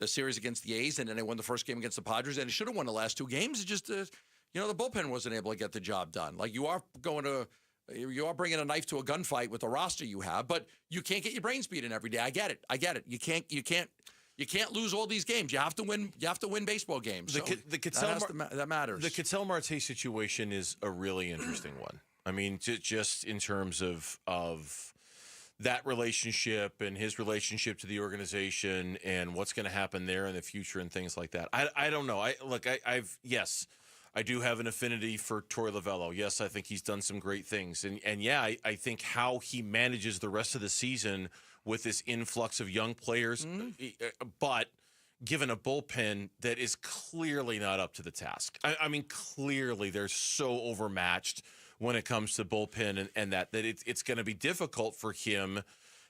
the series against the A's, and then they won the first game against the Padres, and they should have won the last two games. It's just, the bullpen wasn't able to get the job done. Like, you are bringing a knife to a gunfight with the roster you have, but you can't get your brains beaten every day. I get it. You can't lose all these games. You have to win. You have to win baseball games. That matters. The Ketel Marte situation is a really interesting one. I mean, just in terms of that relationship and his relationship to the organization and what's going to happen there in the future and things like that. I don't know. I do have an affinity for Tory Lavell. Yes, I think he's done some great things. And yeah, I think how he manages the rest of the season with this influx of young players, but given a bullpen that is clearly not up to the task. I mean, clearly they're so overmatched when it comes to bullpen and that it's going to be difficult for him.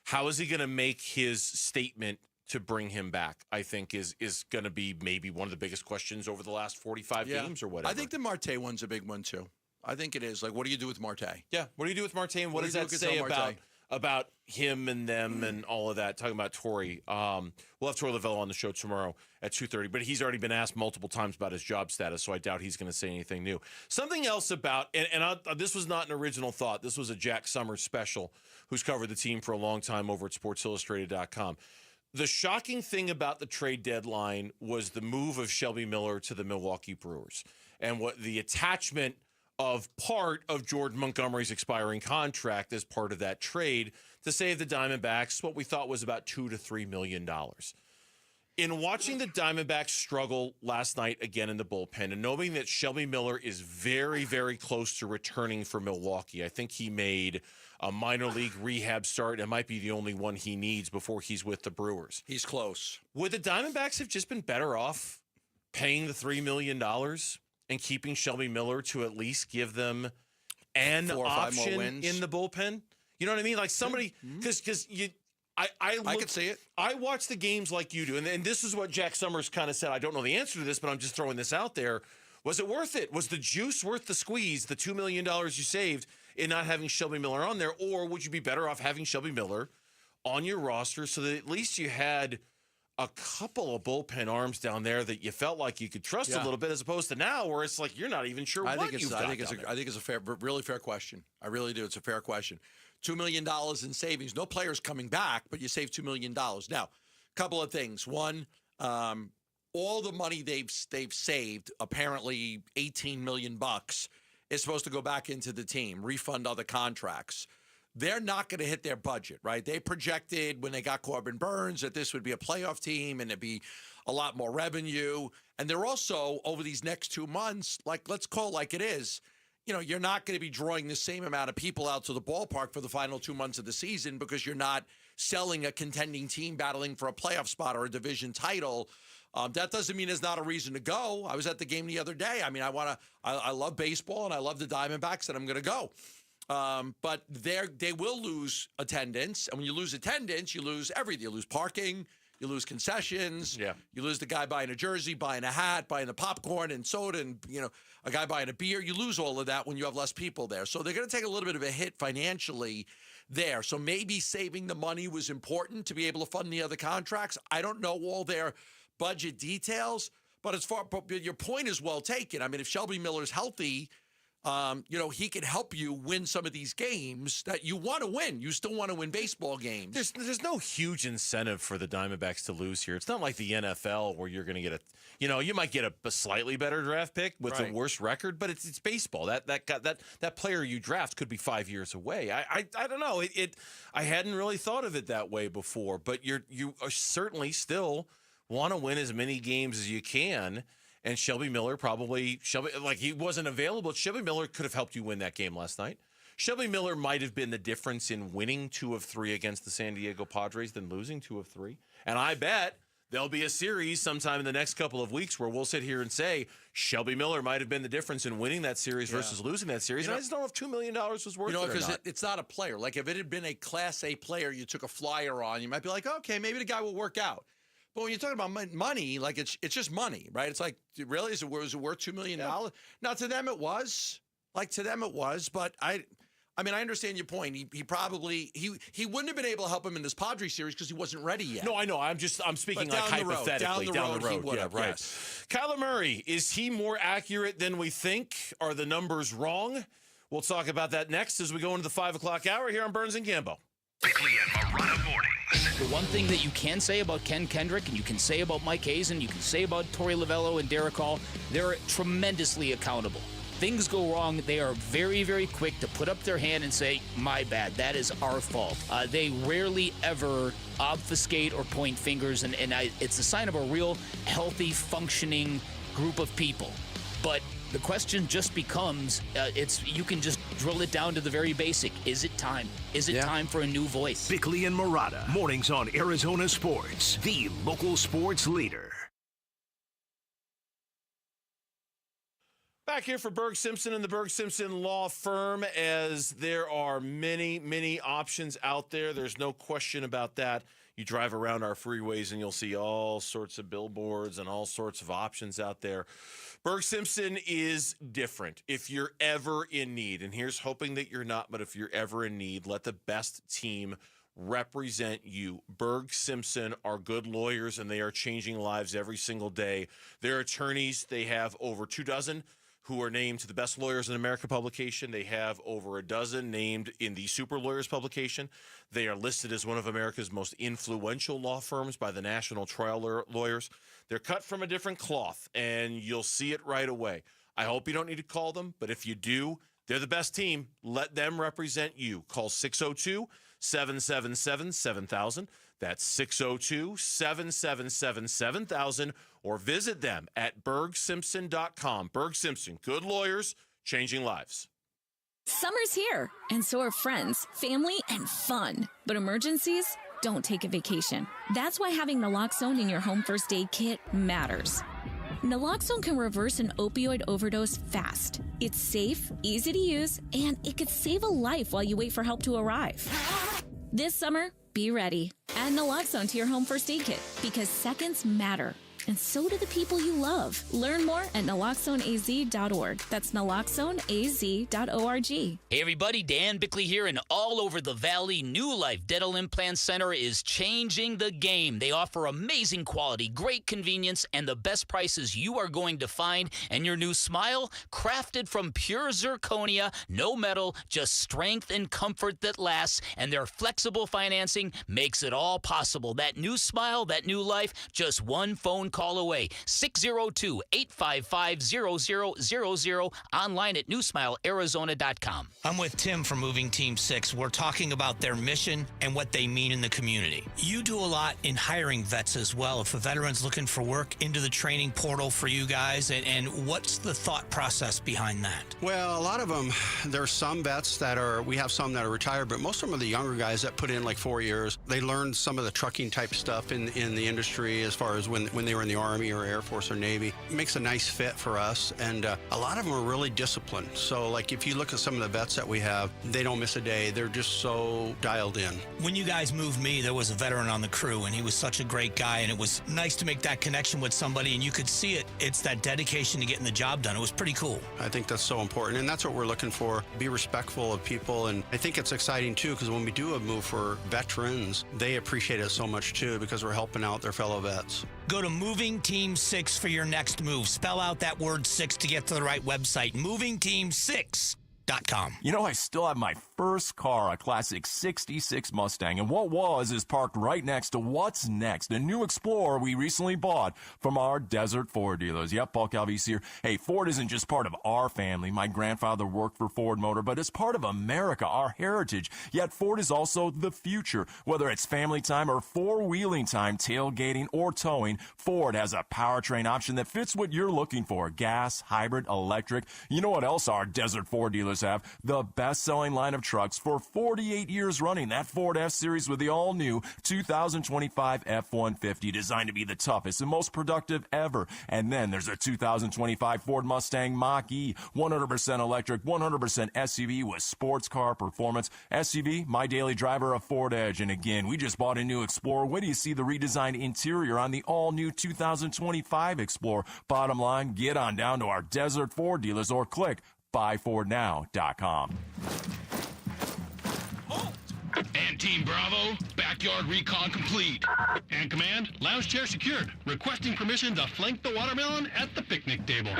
How is he going to make his statement to bring him back, I think, is going to be maybe one of the biggest questions over the last 45 games or whatever. I think the Marte one's a big one, too. I think it is. Like, what do you do with Marte? Yeah, what do you do with Marte, and what does that say about him and them and all of that? Talking about Tory. We'll have Tory Lavell on the show tomorrow at 2:30, but he's already been asked multiple times about his job status, so I doubt he's going to say anything new. Something else about, this was not an original thought. This was a Jack Summers special, who's covered the team for a long time over at SportsIllustrated.com. The shocking thing about the trade deadline was the move of Shelby Miller to the Milwaukee Brewers and what the attachment of part of Jordan Montgomery's expiring contract as part of that trade to save the Diamondbacks what we thought was about $2 to $3 million. In watching the Diamondbacks struggle last night again in the bullpen and knowing that Shelby Miller is very, very close to returning for Milwaukee, I think he made a minor league rehab start. It might be the only one he needs before he's with the Brewers. He's close. Would the Diamondbacks have just been better off paying the $3 million and keeping Shelby Miller to at least give them an 4 or 5 option more wins in the bullpen? You know what I mean? Like somebody, because I could see it. I watch the games like you do, and this is what Jack Summers kind of said. I don't know the answer to this, but I'm just throwing this out there. Was it worth it? Was the juice worth the squeeze, the $2 million you saved in not having Shelby Miller on there? Or would you be better off having Shelby Miller on your roster so that at least you had a couple of bullpen arms down there that you felt like you could trust a little bit, as opposed to now where it's like you're not even sure what you've got. I think it's a really fair question. I really do. It's a fair question. $2 million in savings. No players coming back, but you save $2 million. Now, a couple of things. One, all the money they've saved, apparently $18 million, is supposed to go back into the team, refund other contracts. They're not going to hit their budget, right? They projected when they got Corbin Burns that this would be a playoff team and it'd be a lot more revenue. And they're also, over these next 2 months, like, let's call it like it is, you're not going to be drawing the same amount of people out to the ballpark for the final 2 months of the season because you're not selling a contending team battling for a playoff spot or a division title. That doesn't mean there's not a reason to go. I was at the game the other day. I mean, I love baseball and I love the Diamondbacks and I'm going to go. But they will lose attendance. And when you lose attendance, you lose everything. You lose parking. You lose concessions. Yeah. You lose the guy buying a jersey, buying a hat, buying the popcorn and soda, and a guy buying a beer. You lose all of that when you have less people there. So they're going to take a little bit of a hit financially there. So maybe saving the money was important to be able to fund the other contracts. I don't know all their budget details, but your point is well taken. I mean, if Shelby Miller's healthy, he can help you win some of these games that you want to win. You still want to win baseball games. There's no huge incentive for the Diamondbacks to lose here. It's not like the NFL where you're going to get you might get a slightly better draft pick with a worse record, but it's baseball. That player you draft could be 5 years away. I don't know. I hadn't really thought of it that way before, but you are certainly still want to win as many games as you can. And Shelby Miller he wasn't available. Shelby Miller could have helped you win that game last night. Shelby Miller might have been the difference in winning 2 of 3 against the San Diego Padres than losing 2 of 3. And I bet there'll be a series sometime in the next couple of weeks where we'll sit here and say Shelby Miller might have been the difference in winning that series versus losing that series. And I just don't know if $2 million was worth it or not. It's not a player. Like if it had been a Class A player you took a flyer on, you might be like, okay, maybe the guy will work out. But when you're talking about money, like it's just money, right? It's like, really, is it worth $2 million? Yeah. Now, to them it was. But I understand your point. He probably wouldn't have been able to help him in this Padres series because he wasn't ready yet. No, I know. I'm speaking like hypothetically. Down the road, he would have, right. Yes. Kyler Murray, is he more accurate than we think? Are the numbers wrong? We'll talk about that next as we go into the 5 o'clock hour here on Burns and Gambo. Bickley and Morada mornings. The one thing that you can say about Ken Kendrick and you can say about Mike Hayes and you can say about Tory Lavell and Derek Hall, they're tremendously accountable. Things go wrong, they are very, very quick to put up their hand and say, my bad, that is our fault. They rarely ever obfuscate or point fingers, and it's a sign of a real healthy, functioning group of people. But the question just becomes, you can just drill it down to the very basic. Is it time? Is it time for a new voice? Bickley and Morada, mornings on Arizona Sports, the local sports leader. Back here for Berg Simpson and the Berg Simpson Law Firm, as there are many, many options out there. There's no question about that. You drive around our freeways and you'll see all sorts of billboards and all sorts of options out there. Berg Simpson is different. If you're ever in need, and here's hoping that you're not, but if you're ever in need, let the best team represent you. Berg Simpson are good lawyers, and they are changing lives every single day. Their attorneys, they have over 24 who are named to the Best Lawyers in America publication. They have over a dozen named in the Super Lawyers publication. They are listed as one of America's most influential law firms by the National Trial Lawyers. They're cut from a different cloth, and you'll see it right away. I hope you don't need to call them, but if you do, they're the best team. Let them represent you. Call 602-777-7000. That's 602-777-7000, or visit them at bergsimpson.com. Berg Simpson, good lawyers, changing lives. Summer's here, and so are friends, family, and fun. But emergencies don't take a vacation. That's why having naloxone in your home first aid kit matters. Naloxone can reverse an opioid overdose fast. It's safe, easy to use, and it could save a life while you wait for help to arrive. This summer, be ready. Add naloxone to your home first aid kit because seconds matter. And so do the people you love. Learn more at naloxoneaz.org. That's naloxoneaz.org. Hey everybody, Dan Bickley here, and all over the valley, New Life Dental Implant Center is changing the game. They offer amazing quality, great convenience, and the best prices you are going to find. And your new smile, crafted from pure zirconia, no metal, just strength and comfort that lasts. And their flexible financing makes it all possible. That new smile, that new life, just one phone call call away. 602-855-0000, online at newsmilearizona.com. I'm with Tim from Moving Team 6. We're talking about their mission and what they mean in the community. You do a lot in hiring vets as well. If a veteran's looking for work, into the training portal for you guys, and what's the thought process behind that? Well, a lot of them, there's some vets we have some that are retired, but most of them are the younger guys that put in like 4 years. They learned some of the trucking type stuff in the industry as far as when they were in the Army or Air Force or Navy. It makes a nice fit for us, and a lot of them are really disciplined. So like if you look at some of the vets that we have, they don't miss a day. They're just so dialed in. When you guys moved me, there was a veteran on the crew, and he was such a great guy, and it was nice to make that connection with somebody, and you could see it. It's that dedication to getting the job done. It was pretty cool. I think that's so important, and that's what we're looking for. Be respectful of people, and I think it's exciting too, because when we do a move for veterans, they appreciate it so much too, because we're helping out their fellow vets. Go to Moving Team 6 for your next move. Spell out that word 6 to get to the right website. MovingTeam6.com. You know, I still have my first car, a classic 66 Mustang, and what was is parked right next to what's next, a new Explorer we recently bought from our Desert Ford dealers. Yep, Paul Calvise here. Hey, Ford isn't just part of our family. My grandfather worked for Ford Motor, but it's part of America, our heritage. Yet Ford is also the future. Whether it's family time or four-wheeling time, tailgating or towing, Ford has a powertrain option that fits what you're looking for. Gas, hybrid, electric. You know what else our Desert Ford dealers have? The best-selling line of trucks for 48 years running. That Ford F-Series with the all-new 2025 F-150, designed to be the toughest and most productive ever. And then there's a 2025 Ford Mustang Mach-E, 100% electric, 100% SUV with sports car performance. SUV, my daily driver, a Ford Edge. And again, we just bought a new Explorer. Wait till you see the redesigned interior on the all-new 2025 Explorer. Bottom line, get on down to our Desert Ford dealers or click buyfordnow.com. And Team Bravo, backyard recon complete. And Command, lounge chair secured. Requesting permission to flank the watermelon at the picnic table.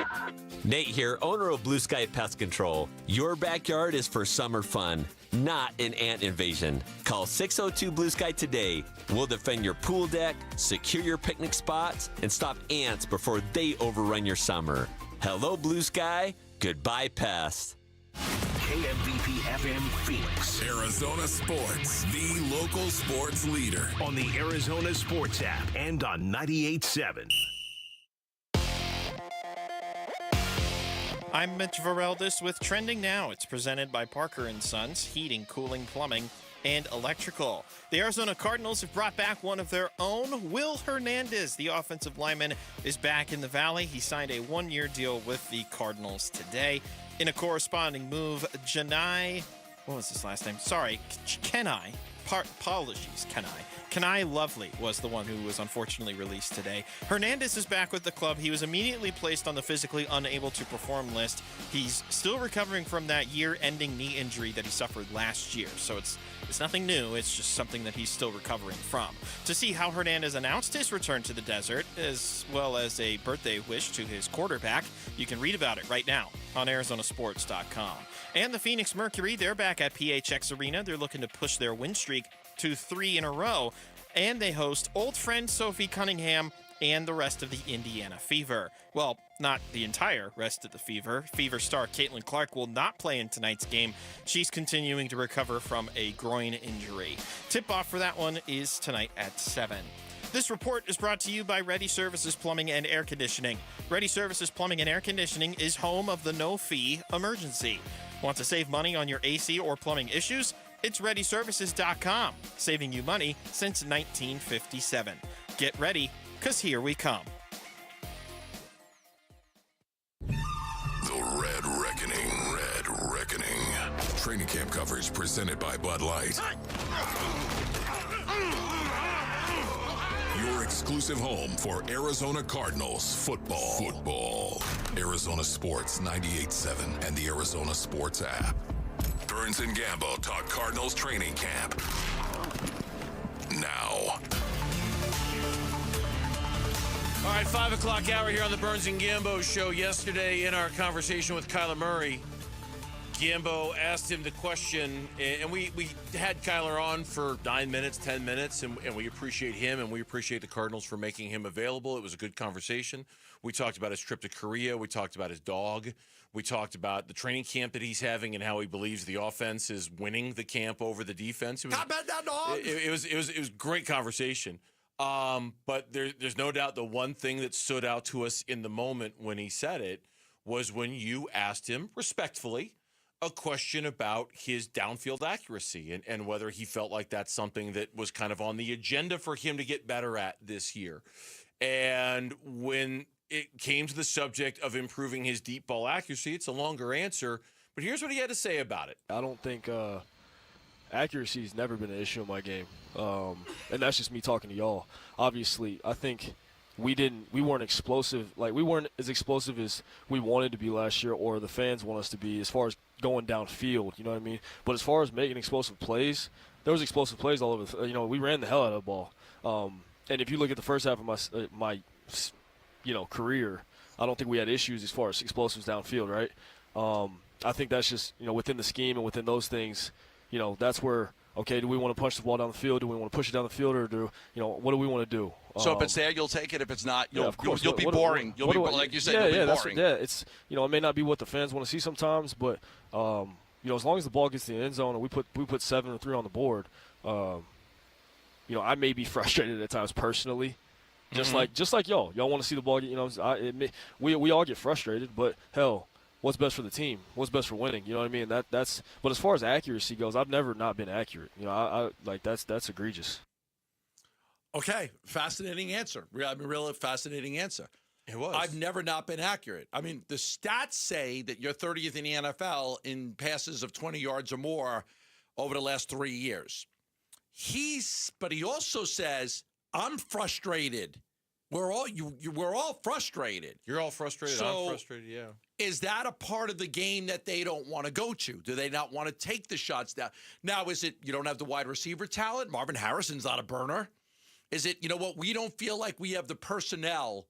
Nate here, owner of Blue Sky Pest Control. Your backyard is for summer fun, not an ant invasion. Call 602 Blue Sky today. We'll defend your pool deck, secure your picnic spots, and stop ants before they overrun your summer. Hello, Blue Sky. Goodbye, pest. KMVP FM Phoenix. Arizona Sports, the local sports leader. On the Arizona Sports app and on 98.7. I'm Mitch Vareldis with Trending Now. It's presented by Parker & Sons, heating, cooling, plumbing, and electrical. The Arizona Cardinals have brought back one of their own. Will Hernandez, the offensive lineman, is back in the Valley. He signed a one-year deal with the Cardinals today. In a corresponding move, Kenai Lovely was the one who was unfortunately released today. Hernandez is back with the club. He was immediately placed on the physically unable to perform list. He's still recovering from that year-ending knee injury that he suffered last year. So it's nothing new. It's just something that he's still recovering from. To see how Hernandez announced his return to the desert, as well as a birthday wish to his quarterback, you can read about it right now on ArizonaSports.com. And the Phoenix Mercury, they're back at PHX Arena. They're looking to push their win streak to 3 in a row. And they host old friend Sophie Cunningham and the rest of the Indiana Fever. Well, not the entire rest of the Fever. Fever star Caitlin Clark will not play in tonight's game. She's continuing to recover from a groin injury. Tip-off for that one is tonight at 7. This report is brought to you by Ready Services Plumbing and Air Conditioning. Ready Services Plumbing and Air Conditioning is home of the no-fee emergency. Want to save money on your AC or plumbing issues? It's ReadyServices.com, saving you money since 1957. Get ready, because here we come. The Red Reckoning. Training camp coverage presented by Bud Light. Your exclusive home for Arizona Cardinals football. Arizona Sports 98.7 and the Arizona Sports app. Burns and Gambo talk Cardinals training camp. Now. All right, 5 o'clock hour here on the Burns and Gambo show. Yesterday in our conversation with Kyler Murray, Gambo asked him the question, and we had Kyler on for 9 minutes, 10 minutes, and we appreciate him, and we appreciate the Cardinals for making him available. It was a good conversation. We talked about his trip to Korea. We talked about his dog. We talked about the training camp that he's having and how he believes the offense is winning the camp over the defense. It was, that dog. It was great conversation. But there's no doubt the one thing that stood out to us in the moment when he said it was when you asked him respectfully a question about his downfield accuracy and whether he felt like that's something that was kind of on the agenda for him to get better at this year. And when it came to the subject of improving his deep ball accuracy, it's a longer answer, but here's what he had to say about it. I don't think accuracy's never been an issue in my game. And that's just me talking to y'all. Obviously, I think we weren't explosive. Like, we weren't as explosive as we wanted to be last year or the fans want us to be as far as going downfield, you know what I mean? But as far as making explosive plays, there was explosive plays all over. We ran the hell out of the ball. And if you look at the first half of my career, I don't think we had issues as far as explosives downfield, right? I think that's just, within the scheme and within those things, that's where, okay, do we want to punch the ball down the field? Do we want to push it down the field, or what do we want to do? So if it's there, you'll take it. If it's not, you'll be What- boring. what do I- Like you said, yeah, you'll be that's boring. it's it may not be what the fans want to see sometimes, but as long as the ball gets to the end zone and we put 7 or 3 on the board, I may be frustrated at times personally, just like y'all want to see the ball get, we all get frustrated, but hell, what's best for the team? What's best for winning? You know what I mean? That's. But as far as accuracy goes, I've never not been accurate. I that's egregious. Okay, fascinating answer. Really fascinating answer. It was. I've never not been accurate. I mean, the stats say that you're 30th in the NFL in passes of 20 yards or more over the last 3 years. But he also says, I'm frustrated. We're all frustrated. You're all frustrated. So, I'm frustrated, yeah. Is that a part of the game that they don't want to go to? Do they not want to take the shots down? Now, is it you don't have the wide receiver talent? Marvin Harrison's not a burner. Is it, we don't feel like we have the personnel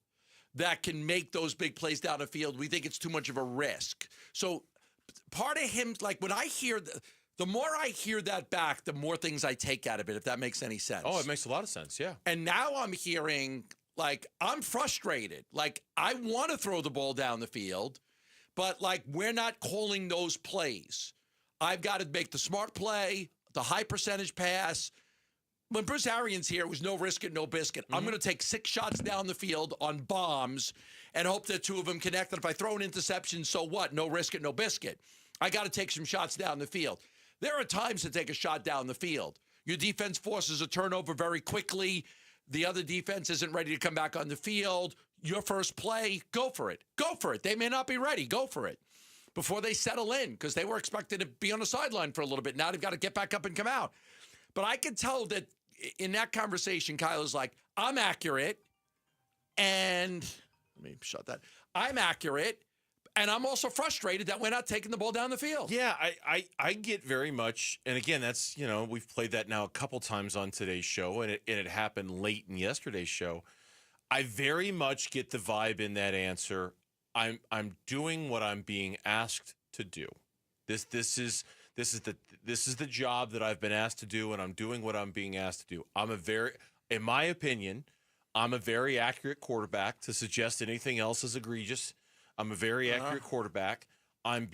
that can make those big plays down the field. We think it's too much of a risk. So part of him, like when I hear, the more I hear that back, the more things I take out of it, if that makes any sense. Oh, it makes a lot of sense, yeah. And now I'm hearing, like, I'm frustrated. Like, I want to throw the ball down the field, but, like, we're not calling those plays. I've got to make the smart play, the high percentage pass. When Bruce Arians here, it was no risk it, no biscuit. I'm going to take 6 shots down the field on bombs and hope that 2 of them connect. And if I throw an interception, so what? No risk it, no biscuit. I got to take some shots down the field. There are times to take a shot down the field. Your defense forces a turnover very quickly. The other defense isn't ready to come back on the field. Your first play, go for it. Go for it. They may not be ready. Go for it. Before they settle in, because they were expected to be on the sideline for a little bit. Now they've got to get back up and come out. But I could tell that in that conversation, Kyle is like, I'm accurate, and let me shut that. I'm accurate, and I'm also frustrated that we're not taking the ball down the field. Yeah, I get very much, and again, that's, we've played that now a couple times on today's show, and it happened late in yesterday's show. I very much get the vibe in that answer. I'm doing what I'm being asked to do. This is the job that I've been asked to do, and I'm doing what I'm being asked to do. In my opinion, I'm a very accurate quarterback. To suggest anything else is egregious. I'm a very accurate quarterback. I'm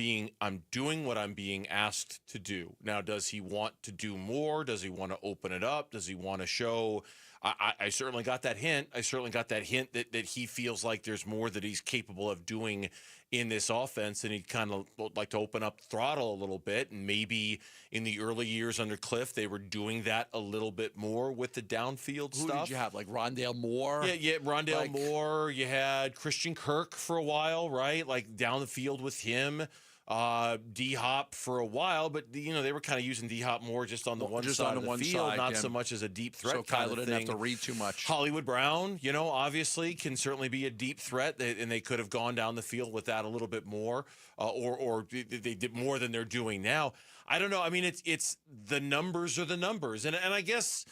doing what I'm being asked to do. Now, does he want to do more? Does he want to open it up? Does he want to show? I certainly got that hint. I certainly got that hint that he feels like there's more that he's capable of doing in this offense, and he'd kind of like to open up throttle a little bit. And maybe in the early years under Cliff, they were doing that a little bit more with the downfield stuff. Who did you have? Like Rondale Moore? Yeah, Rondale Moore. You had Christian Kirk for a while, right? Like down the field with him. D-Hop for a while, but they were kind of using D-Hop more just on the one side of the field, not so much as a deep threat. So Kyler didn't have to read too much. Hollywood Brown, obviously can certainly be a deep threat, and they could have gone down the field with that a little bit more, or they did more than they're doing now. I don't know. I mean, it's the numbers are the numbers, and I guess.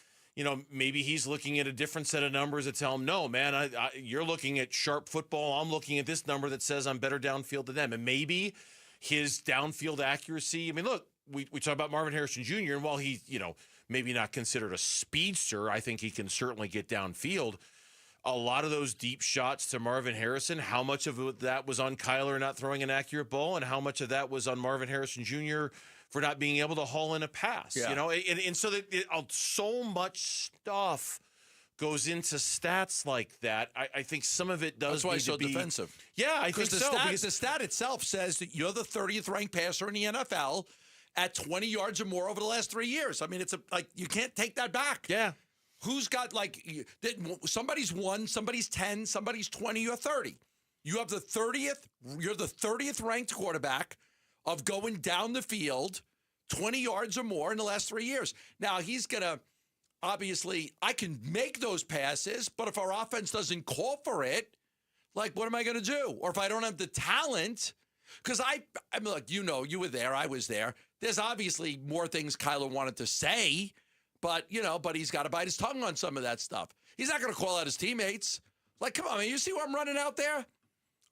Maybe he's looking at a different set of numbers that tell him, no, man, you're looking at sharp football. I'm looking at this number that says I'm better downfield than them, and maybe his downfield accuracy. I mean, look, we talk about Marvin Harrison Jr., and while he, maybe not considered a speedster, I think he can certainly get downfield. A lot of those deep shots to Marvin Harrison, how much of that was on Kyler not throwing an accurate ball, and how much of that was on Marvin Harrison Jr. for not being able to haul in a pass? Yeah. And so that so much stuff goes into stats like that. I think some of it does. That's why need he's so to be defensive. Yeah, I think so. Because the stat itself says that you're the 30th ranked passer in the NFL at 20 yards or more over the last 3 years. I mean, it's you can't take that back. Yeah. Who's got somebody's 1, somebody's 10, somebody's 20 or 30. You have the 30th. You're the 30th ranked quarterback of going down the field 20 yards or more in the last 3 years. Now he's gonna. Obviously, I can make those passes, but if our offense doesn't call for it, what am I going to do? Or if I don't have the talent, because I'm like, you were there, I was there. There's obviously more things Kyler wanted to say, but he's got to bite his tongue on some of that stuff. He's not going to call out his teammates. Come on, man, you see what I'm running out there?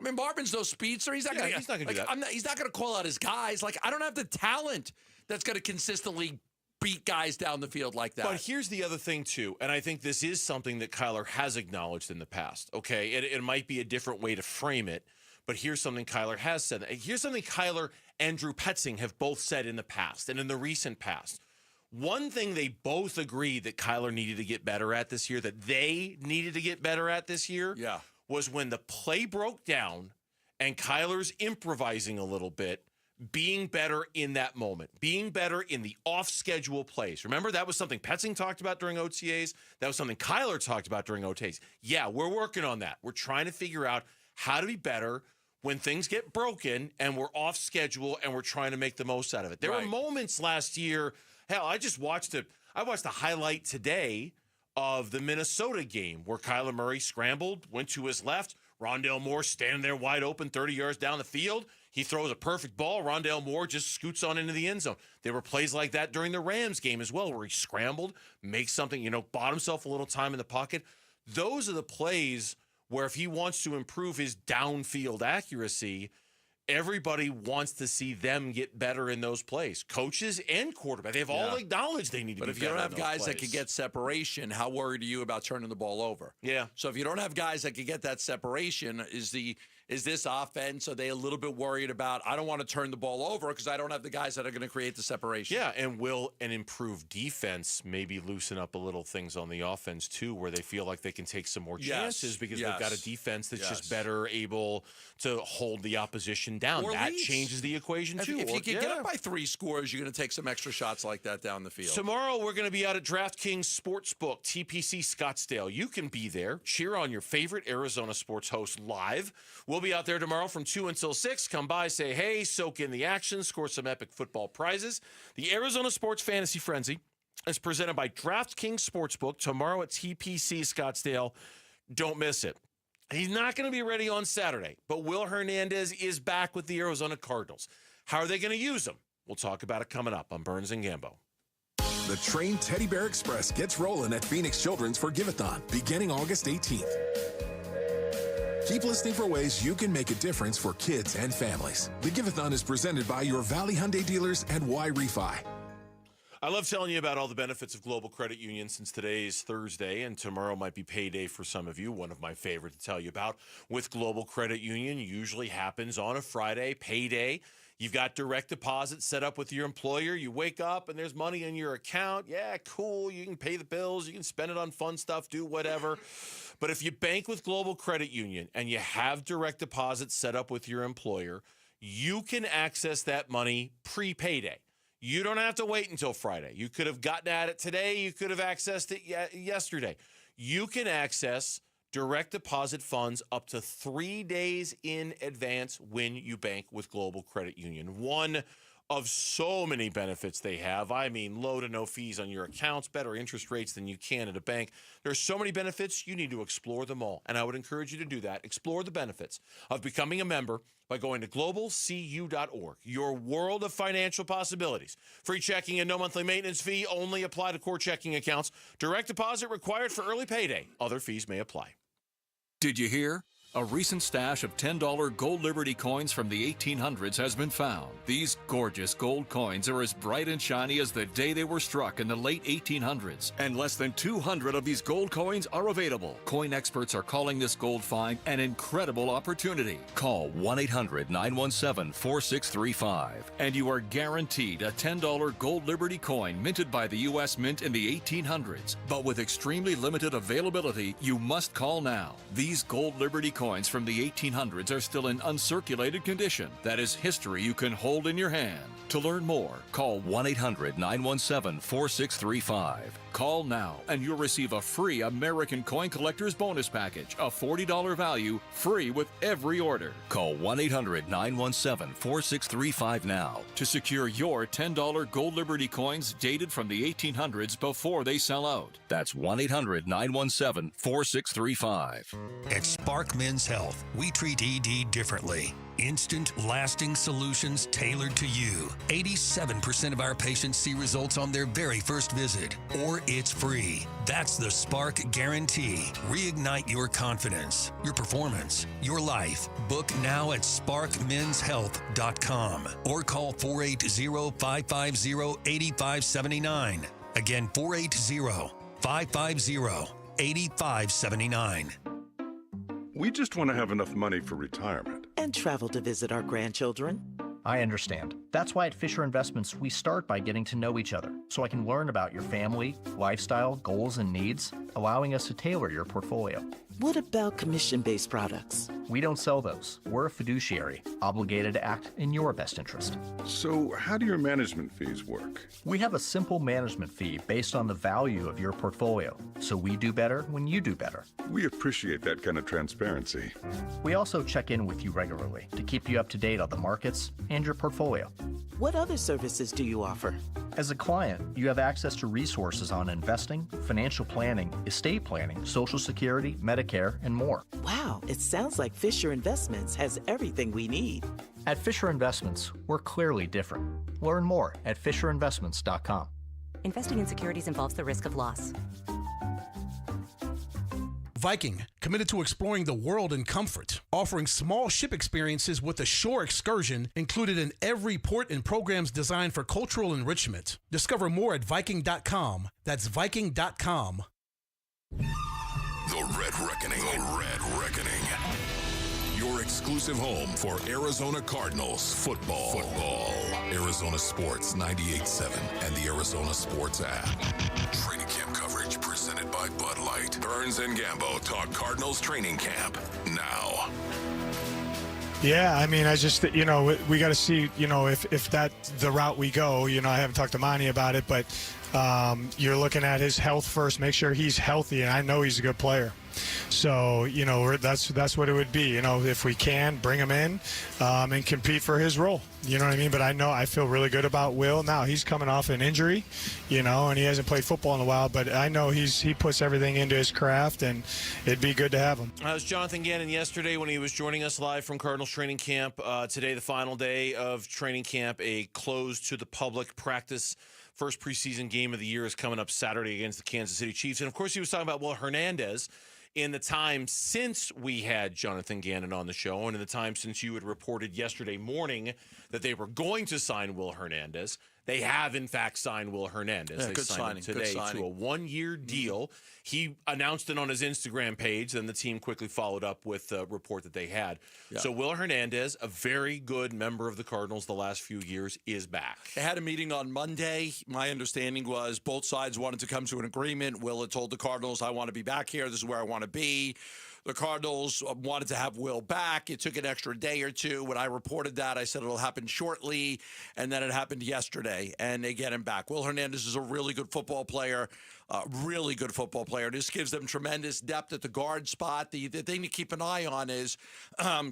I mean, Marvin's no speedster. He's not going to do that. He's not going to call out his guys. I don't have the talent that's going to consistently beat guys down the field like that. But here's the other thing, too, and I think this is something that Kyler has acknowledged in the past, okay? It might be a different way to frame it, but here's something Kyler has said. Here's something Kyler and Drew Petzing have both said in the past and in the recent past. One thing they both agreed that Kyler needed to get better at this year, was when the play broke down and Kyler's improvising a little bit, being better in that moment, being better in the off-schedule plays. Remember, that was something Petzing talked about during OTAs. That was something Kyler talked about during OTAs. Yeah, we're working on that. We're trying to figure out how to be better when things get broken and we're off-schedule and we're trying to make the most out of it. There were moments last year. Hell, I watched a highlight today of the Minnesota game where Kyler Murray scrambled, went to his left. Rondale Moore standing there wide open 30 yards down the field. He throws a perfect ball. Rondale Moore just scoots on into the end zone. There were plays like that during the Rams game as well where he scrambled, makes something, bought himself a little time in the pocket. Those are the plays where if he wants to improve his downfield accuracy, everybody wants to see them get better in those plays. Coaches and quarterback, they've all acknowledged they need to be better. But if you don't have guys that can get separation, how worried are you about turning the ball over? Yeah. So if you don't have guys that can get that separation, is this offense, are they a little bit worried about, I don't want to turn the ball over because I don't have the guys that are going to create the separation? Yeah, and will an improved defense maybe loosen up a little things on the offense too, where they feel like they can take some more chances because they've got a defense that's just better able to hold the opposition down. Or that leads. changes the equation too. If you can get up by 3 scores, you're going to take some extra shots like that down the field. Tomorrow, we're going to be out at DraftKings Sportsbook, TPC Scottsdale. You can be there. Cheer on your favorite Arizona sports host live. We'll be out there tomorrow from 2 until 6. Come by, say hey, soak in the action, score some epic football prizes. The Arizona Sports Fantasy Frenzy is presented by DraftKings Sportsbook tomorrow at TPC Scottsdale. Don't miss it. He's not going to be ready on Saturday, but Will Hernandez is back with the Arizona Cardinals. How are they going to use him? We'll talk about it coming up on Burns and Gambo. The Train Teddy Bear Express gets rolling at Phoenix Children's for Give-a-thon beginning August 18th. Keep listening for ways you can make a difference for kids and families. The Give-a-thon is presented by your Valley Hyundai dealers and Y-Refi. I love telling you about all the benefits of Global Credit Union since today is Thursday and tomorrow might be payday for some of you. One of my favorite to tell you about with Global Credit Union usually happens on a Friday, payday. You've got direct deposit set up with your employer. You wake up and there's money in your account. Yeah, cool. You can pay the bills. You can spend it on fun stuff, do whatever. But if you bank with Global Credit Union and you have direct deposit set up with your employer, you can access that money pre-payday. You don't have to wait until Friday. You could have gotten at it today. You could have accessed it yesterday. You can access direct deposit funds up to 3 days in advance when you bank with Global Credit Union. One of so many benefits they have. I mean, low to no fees on your accounts, better interest rates than you can at a bank. There's so many benefits, you need to explore them all. And I would encourage you to do that. Explore the benefits of becoming a member by going to globalcu.org. Your world of financial possibilities. Free checking and no monthly maintenance fee only apply to core checking accounts. Direct deposit required for early payday. Other fees may apply. Did you hear? A recent stash of $10 gold Liberty coins from the 1800s has been found. These gorgeous gold coins are as bright and shiny as the day they were struck in the late 1800s, and less than 200 of these gold coins are available. Coin experts are calling this gold find an incredible opportunity. Call 1-800-917-4635, and you are guaranteed a $10 gold Liberty coin minted by the U.S. Mint in the 1800s. But with extremely limited availability, you must call now. These gold Liberty coins from the 1800s are still in uncirculated condition. That is history you can hold in your hand. To learn more, call 1-800-917-4635. Call now and you'll receive a free American Coin Collector's Bonus Package, a $40 value, free with every order. Call 1-800-917-4635 now to secure your $10 gold Liberty coins dated from the 1800s before they sell out. That's 1-800-917-4635. At Spark Men's Health, we treat ED differently. Instant, lasting solutions tailored to you. 87% of our patients see results on their very first visit, or it's free. That's the Spark Guarantee. Reignite your confidence, your performance, your life. Book now at sparkmenshealth.com or call 480-550-8579. Again, 480-550-8579. We just want to have enough money for retirement. And travel to visit our grandchildren. I understand. That's why at Fisher Investments, we start by getting to know each other, so I can learn about your family, lifestyle, goals, and needs, allowing us to tailor your portfolio. What about commission-based products? We don't sell those. We're a fiduciary, obligated to act in your best interest. So how do your management fees work? We have a simple management fee based on the value of your portfolio, so we do better when you do better. We appreciate that kind of transparency. We also check in with you regularly to keep you up to date on the markets and your portfolio. What other services do you offer? As a client, you have access to resources on investing, financial planning, estate planning, Social Security, Medicare, and more. Wow, it sounds like Fisher Investments has everything we need. At Fisher Investments, we're clearly different. Learn more at fisherinvestments.com. Investing in securities involves the risk of loss. Viking, committed to exploring the world in comfort, offering small ship experiences with a shore excursion included in every port and programs designed for cultural enrichment. Discover more at Viking.com. That's Viking.com. The Red Reckoning. The Red Reckoning. Your exclusive home for Arizona Cardinals football. Arizona Sports 98.7 and the Arizona Sports app. Training camp coverage presented by Bud Light. Burns and Gambo talk Cardinals training camp now. Yeah, I mean, I just, we got to see, if that's the route we go. I haven't talked to Monty about it, but you're looking at his health first. Make sure he's healthy, and I know he's a good player. So, that's what it would be. If we can, bring him in and compete for his role. You know what I mean? But I feel really good about Will. Now, he's coming off an injury, and he hasn't played football in a while. But I know he puts everything into his craft, and it'd be good to have him. That was Jonathan Gannon yesterday when he was joining us live from Cardinals training camp. Today, the final day of training camp, a closed to the public practice. First preseason game of the year is coming up Saturday against the Kansas City Chiefs. And, of course, he was talking about Will Hernandez in the time since we had Jonathan Gannon on the show and in the time since you had reported yesterday morning that they were going to sign Will Hernandez. They have, in fact, signed Will Hernandez. Yeah, they good signed signing, him today to a one-year deal. He announced it on his Instagram page, and the team quickly followed up with a report that they had. Yeah. So Will Hernandez, a very good member of the Cardinals the last few years, is back. They had a meeting on Monday. My understanding was both sides wanted to come to an agreement. Will had told the Cardinals, I want to be back here. This is where I want to be. The Cardinals wanted to have Will back. It took an extra day or two. When I reported that, I said it'll happen shortly, and then it happened yesterday, and they get him back. Will Hernandez is a really good football player, This gives them tremendous depth at the guard spot. The thing to keep an eye on is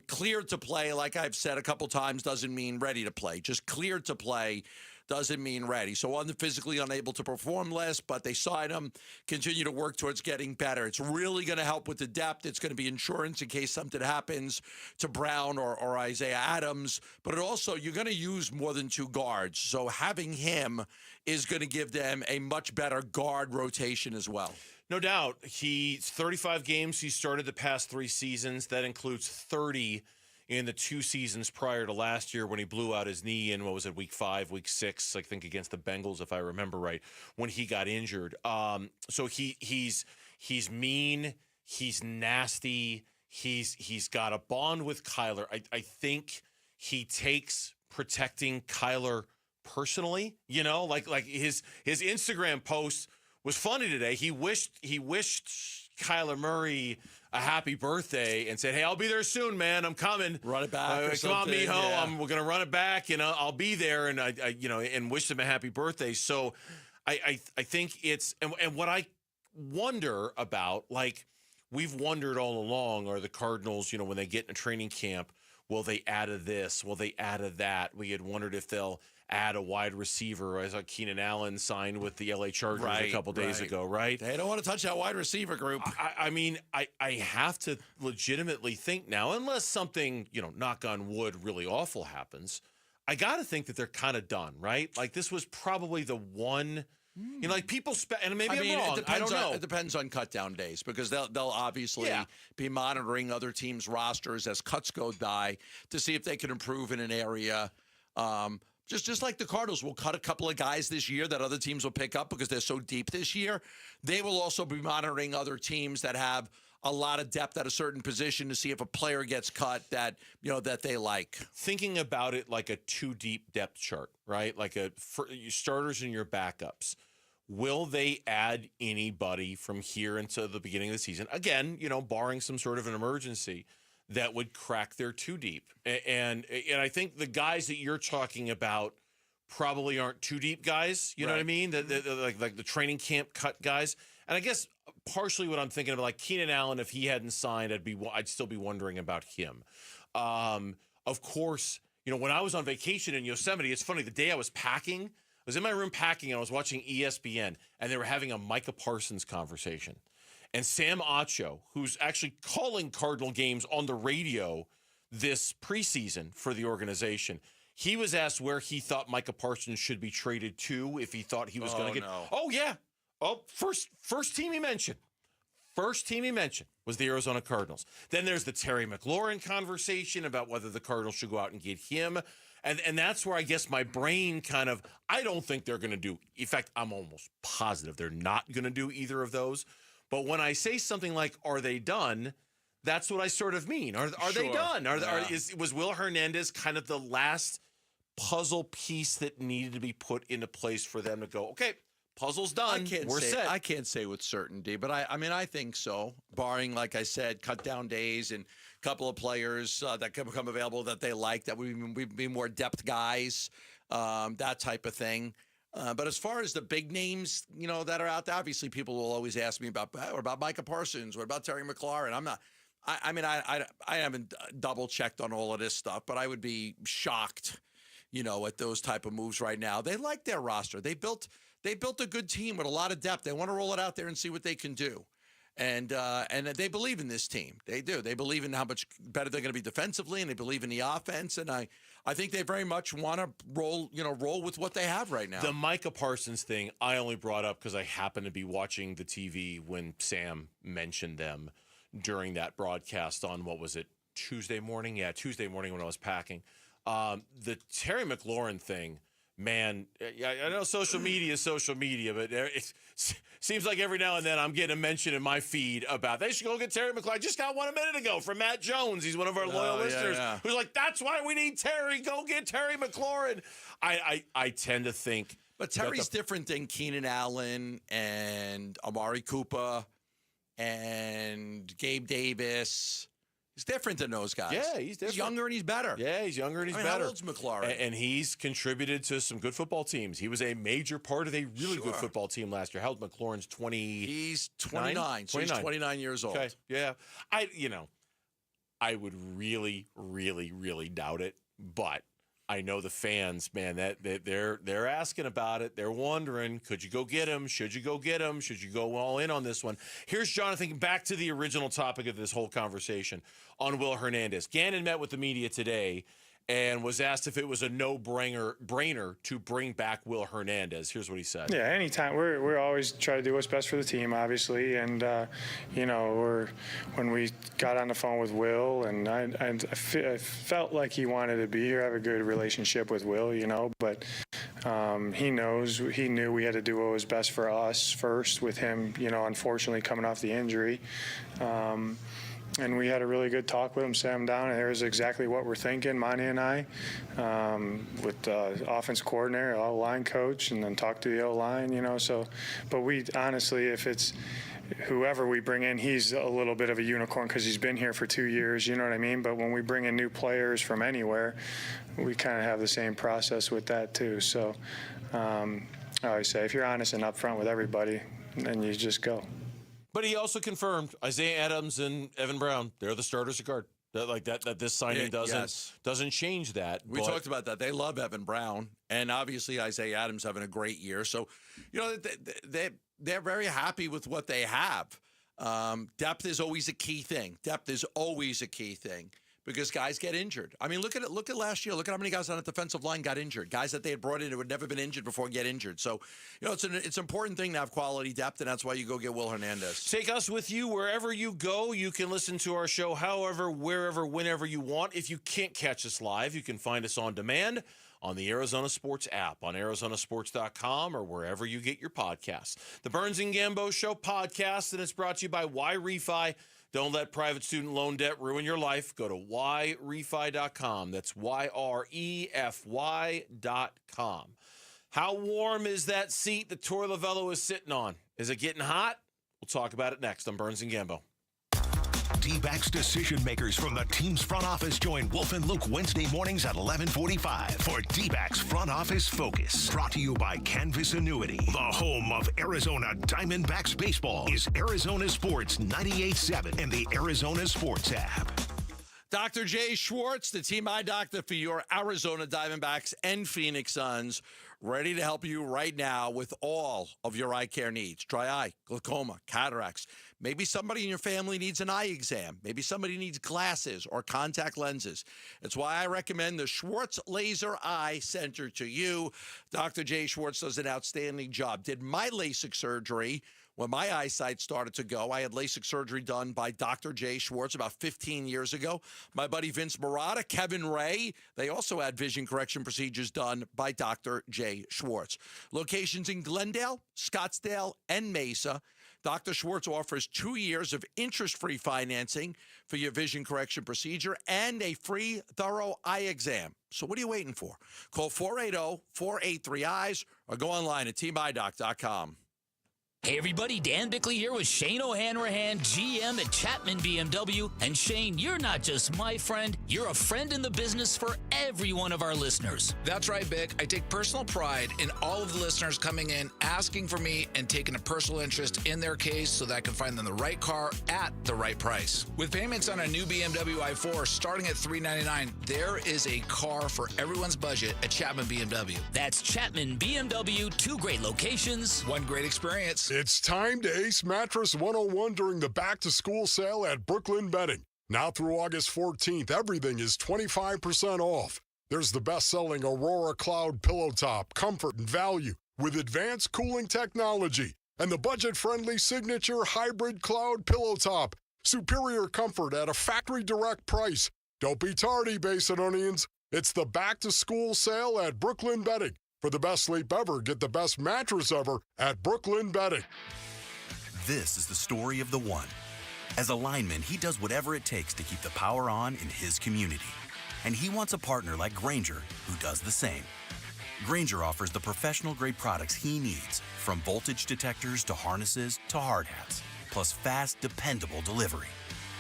cleared to play. Like I've said a couple times, doesn't mean ready to play. Just cleared to play. doesn't mean ready. So physically unable to perform less, but they sign him, continue to work towards getting better. It's really going to help with the depth. It's going to be insurance in case something happens to Brown or Isaiah Adams. But it also, you're going to use more than 2 guards. So having him is going to give them a much better guard rotation as well. No doubt. He's 35 games. He started the past 3 seasons. That includes 30 in the 2 seasons prior to last year when he blew out his knee in, what was it, week 5, week 6, I think against the Bengals, if I remember right, when he got injured. So he's mean, he's nasty, he's got a bond with Kyler. I think he takes protecting Kyler personally, like his Instagram post was funny today. He wished Kyler Murray a happy birthday and said, "Hey, I'll be there soon, man. I'm coming. Run it back. Come on, Miho. Yeah. We're gonna run it back, and I'll be there." And I and wish him a happy birthday. So, I think it's and what I wonder about, like we've wondered all along, are the Cardinals, when they get in a training camp, will they add a this? Will they add a that? We had wondered if they'll add a wide receiver. I saw Keenan Allen signed with the LA Chargers a couple days ago, right? They don't want to touch that wide receiver group. I mean, I have to legitimately think now, unless something, knock on wood, really awful happens, I got to think that they're kind of done, right? Like this was probably the one, like people, and maybe I'm wrong. I don't know. It depends on cut down days because they'll obviously be monitoring other teams' rosters as cuts go by to see if they can improve in an area. Just like the Cardinals will cut a couple of guys this year that other teams will pick up because they're so deep this year, they will also be monitoring other teams that have a lot of depth at a certain position to see if a player gets cut that they like. Thinking about it like a 2-deep depth chart, right? Like your starters and your backups. Will they add anybody from here until the beginning of the season? Again, barring some sort of an emergency, that would crack their 2-deep. And I think the guys that you're talking about probably aren't 2-deep guys. You know what I mean? Like the training camp cut guys. And I guess partially what I'm thinking of, like Keenan Allen, if he hadn't signed, I'd still be wondering about him. Of course, when I was on vacation in Yosemite, it's funny, the day I was packing, I was in my room packing and I was watching ESPN and they were having a Micah Parsons conversation. And Sam Acho, who's actually calling Cardinal games on the radio this preseason for the organization, he was asked where he thought Micah Parsons should be traded to if he thought he was going to get. No. Oh, yeah. Oh, first team he mentioned. First team he mentioned was the Arizona Cardinals. Then there's the Terry McLaurin conversation about whether the Cardinals should go out and get him. And that's where I guess my brain I don't think they're going to do. In fact, I'm almost positive they're not going to do either of those. But when I say something like, are they done? That's what I sort of mean. Are they done? Was Will Hernandez kind of the last puzzle piece that needed to be put into place for them to go, okay, puzzle's done. We're set. I can't say with certainty, but I think so, barring, like I said, cut down days and a couple of players that can become available that they like, that would be more depth guys, that type of thing. But as far as the big names, that are out there, obviously people will always ask me about Micah Parsons, what about Terry McLaurin? I haven't double checked on all of this stuff, but I would be shocked, at those type of moves right now. They like their roster. They built a good team with a lot of depth. They want to roll it out there and see what they can do. And they believe in this team. They do. They believe in how much better they're going to be defensively, and they believe in the offense. And I think they very much want to roll with what they have right now. The Micah Parsons thing I only brought up because I happened to be watching the TV when Sam mentioned them during that broadcast on, what was it, Tuesday morning? Yeah, Tuesday morning when I was packing. The Terry McLaurin thing, man, I know social media is social media, but it seems like every now and then I'm getting a mention in my feed about they should go get Terry McLaurin. I just got one a minute ago from Matt Jones. He's one of our loyal listeners who's like, that's why we need Terry. Go get Terry McLaurin. I tend to think. But Terry's different than Keenan Allen and Amari Cooper and Gabe Davis. He's different than those guys. Yeah, he's different. He's younger and he's better. Yeah, he's younger and he's better. How old's McLaurin? And he's contributed to some good football teams. He was a major part of a really good football team last year. How old McLaurin's 20? He's 29. So he's 29 years old. Okay, yeah. I would really, really, really doubt it. But I know the fans, man, that they're asking about it. They're wondering, could you go get him? Should you go get him? Should you go all in on this one? Here's Jonathan, back to the original topic of this whole conversation on Will Hernandez. Gannon met with the media today and was asked if it was a no-brainer to bring back Will Hernandez. Here's what he said. Yeah, anytime. We're always try to do what's best for the team, obviously. And, when we got on the phone with Will, and I felt like he wanted to be here. I have a good relationship with Will, but he knew we had to do what was best for us first with him, unfortunately coming off the injury. And we had a really good talk with him, sat him down, and here's exactly what we're thinking, Monty and I, with the offense coordinator, O-line coach, and then talk to the O-line, But we honestly, if it's whoever we bring in, he's a little bit of a unicorn because he's been here for 2 years, you know what I mean? But when we bring in new players from anywhere, we kind of have the same process with that too. So I always say, if you're honest and upfront with everybody, then you just go. But he also confirmed Isaiah Adams and Evan Brown, they're the starters at guard. That this signing doesn't change that. We talked about that. They love Evan Brown, and obviously Isaiah Adams having a great year. So, they're very happy with what they have. Depth is always a key thing. Because guys get injured. I mean, look at last year. Look at how many guys on the defensive line got injured. Guys that they had brought in who had never been injured before get injured. So, it's an important thing to have quality depth, and that's why you go get Will Hernandez. Take us with you wherever you go. You can listen to our show however, wherever, whenever you want. If you can't catch us live, you can find us on demand on the Arizona Sports app, on arizonasports.com, or wherever you get your podcasts. The Burns and Gambo Show podcast, and it's brought to you by YRefi. Don't let private student loan debt ruin your life. Go to YRefi.com. That's YREFY.com. How warm is that seat that Tory Lavell is sitting on? Is it getting hot? We'll talk about it next on Burns and Gambo. D-backs decision makers from the team's front office join Wolf and Luke Wednesday mornings at 11:45 for D-backs Front Office Focus. Brought to you by Canvas Annuity. The home of Arizona Diamondbacks baseball is Arizona Sports 98.7 and the Arizona Sports app. Dr. Jay Schwartz, the team eye doctor for your Arizona Diamondbacks and Phoenix Suns, ready to help you right now with all of your eye care needs. Dry eye, glaucoma, cataracts. Maybe somebody in your family needs an eye exam. Maybe somebody needs glasses or contact lenses. That's why I recommend the Schwartz Laser Eye Center to you. Dr. Jay Schwartz does an outstanding job. Did my LASIK surgery when my eyesight started to go. I had LASIK surgery done by Dr. Jay Schwartz about 15 years ago. My buddy Vince Marotta, Kevin Ray, they also had vision correction procedures done by Dr. Jay Schwartz. Locations in Glendale, Scottsdale, and Mesa. Dr. Schwartz offers 2 years of interest-free financing for your vision correction procedure and a free, thorough eye exam. So what are you waiting for? Call 480-483-EYES or go online at teamidoc.com. Hey everybody, Dan Bickley here with Shane O'Hanrahan, GM at Chapman BMW. And Shane, you're not just my friend, you're a friend in the business for every one of our listeners. That's right, Bick. I take personal pride in all of the listeners coming in, asking for me, and taking a personal interest in their case so that I can find them the right car at the right price. With payments on a new BMW i4 starting at $399, there is a car for everyone's budget at Chapman BMW. That's Chapman BMW, 2 great locations, 1 great experience. It's time to ace Mattress 101 during the back-to-school sale at Brooklyn Bedding. Now through August 14th, everything is 25% off. There's the best-selling Aurora Cloud Pillow Top, comfort and value with advanced cooling technology, and the budget-friendly Signature Hybrid Cloud Pillow Top. Superior comfort at a factory-direct price. Don't be tardy, Basinonians. It's the back-to-school sale at Brooklyn Bedding. For the best sleep ever, get the best mattress ever at Brooklyn Bedding. This is the story of the one. As a lineman, he does whatever it takes to keep the power on in his community. And he wants a partner like Grainger who does the same. Grainger offers the professional-grade products he needs, from voltage detectors to harnesses to hard hats, plus fast, dependable delivery,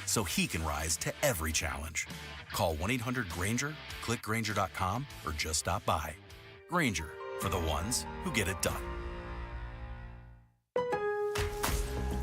so he can rise to every challenge. Call 1-800-GRAINGER, click Grainger.com, or just stop by. Grainger, for the ones who get it done.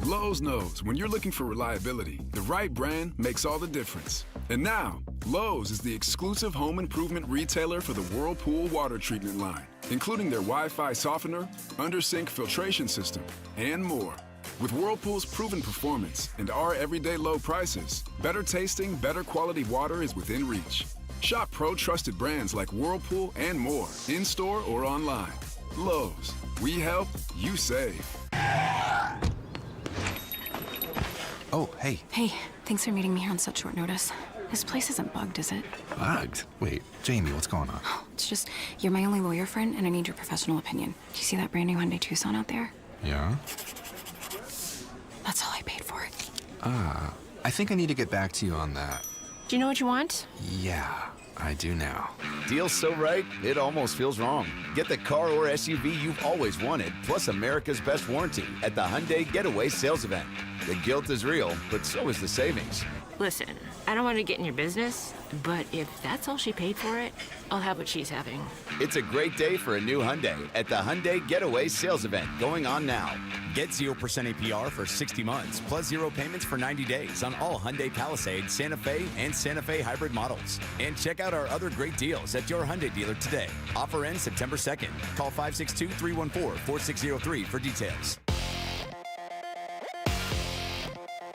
Lowe's knows when you're looking for reliability, the right brand makes all the difference. And now, Lowe's is the exclusive home improvement retailer for the Whirlpool water treatment line, including their Wi-Fi softener, under-sink filtration system, and more. With Whirlpool's proven performance and our everyday low prices, better tasting, better quality water is within reach. Shop pro-trusted brands like Whirlpool and more, in-store or online. Lowe's. We help, you save. Oh, hey. Hey, thanks for meeting me here on such short notice. This place isn't bugged, is it? Bugged? Wait, Jamie, what's going on? It's just, you're my only lawyer friend, and I need your professional opinion. Do you see that brand new Hyundai Tucson out there? Yeah? That's all I paid for it. I think I need to get back to you on that. Do you know what you want? Yeah, I do now. Deal's so right, it almost feels wrong. Get the car or SUV you've always wanted, plus America's best warranty at the Hyundai Getaway Sales Event. The guilt is real, but so is the savings. Listen, I don't want to get in your business, but if that's all she paid for it, I'll have what she's having. It's a great day for a new Hyundai at the Hyundai Getaway Sales Event going on now. Get 0% APR for 60 months, plus 0 payments for 90 days on all Hyundai Palisade, Santa Fe, and Santa Fe hybrid models. And check out our other great deals at your Hyundai dealer today. Offer ends September 2nd. Call 562-314-4603 for details.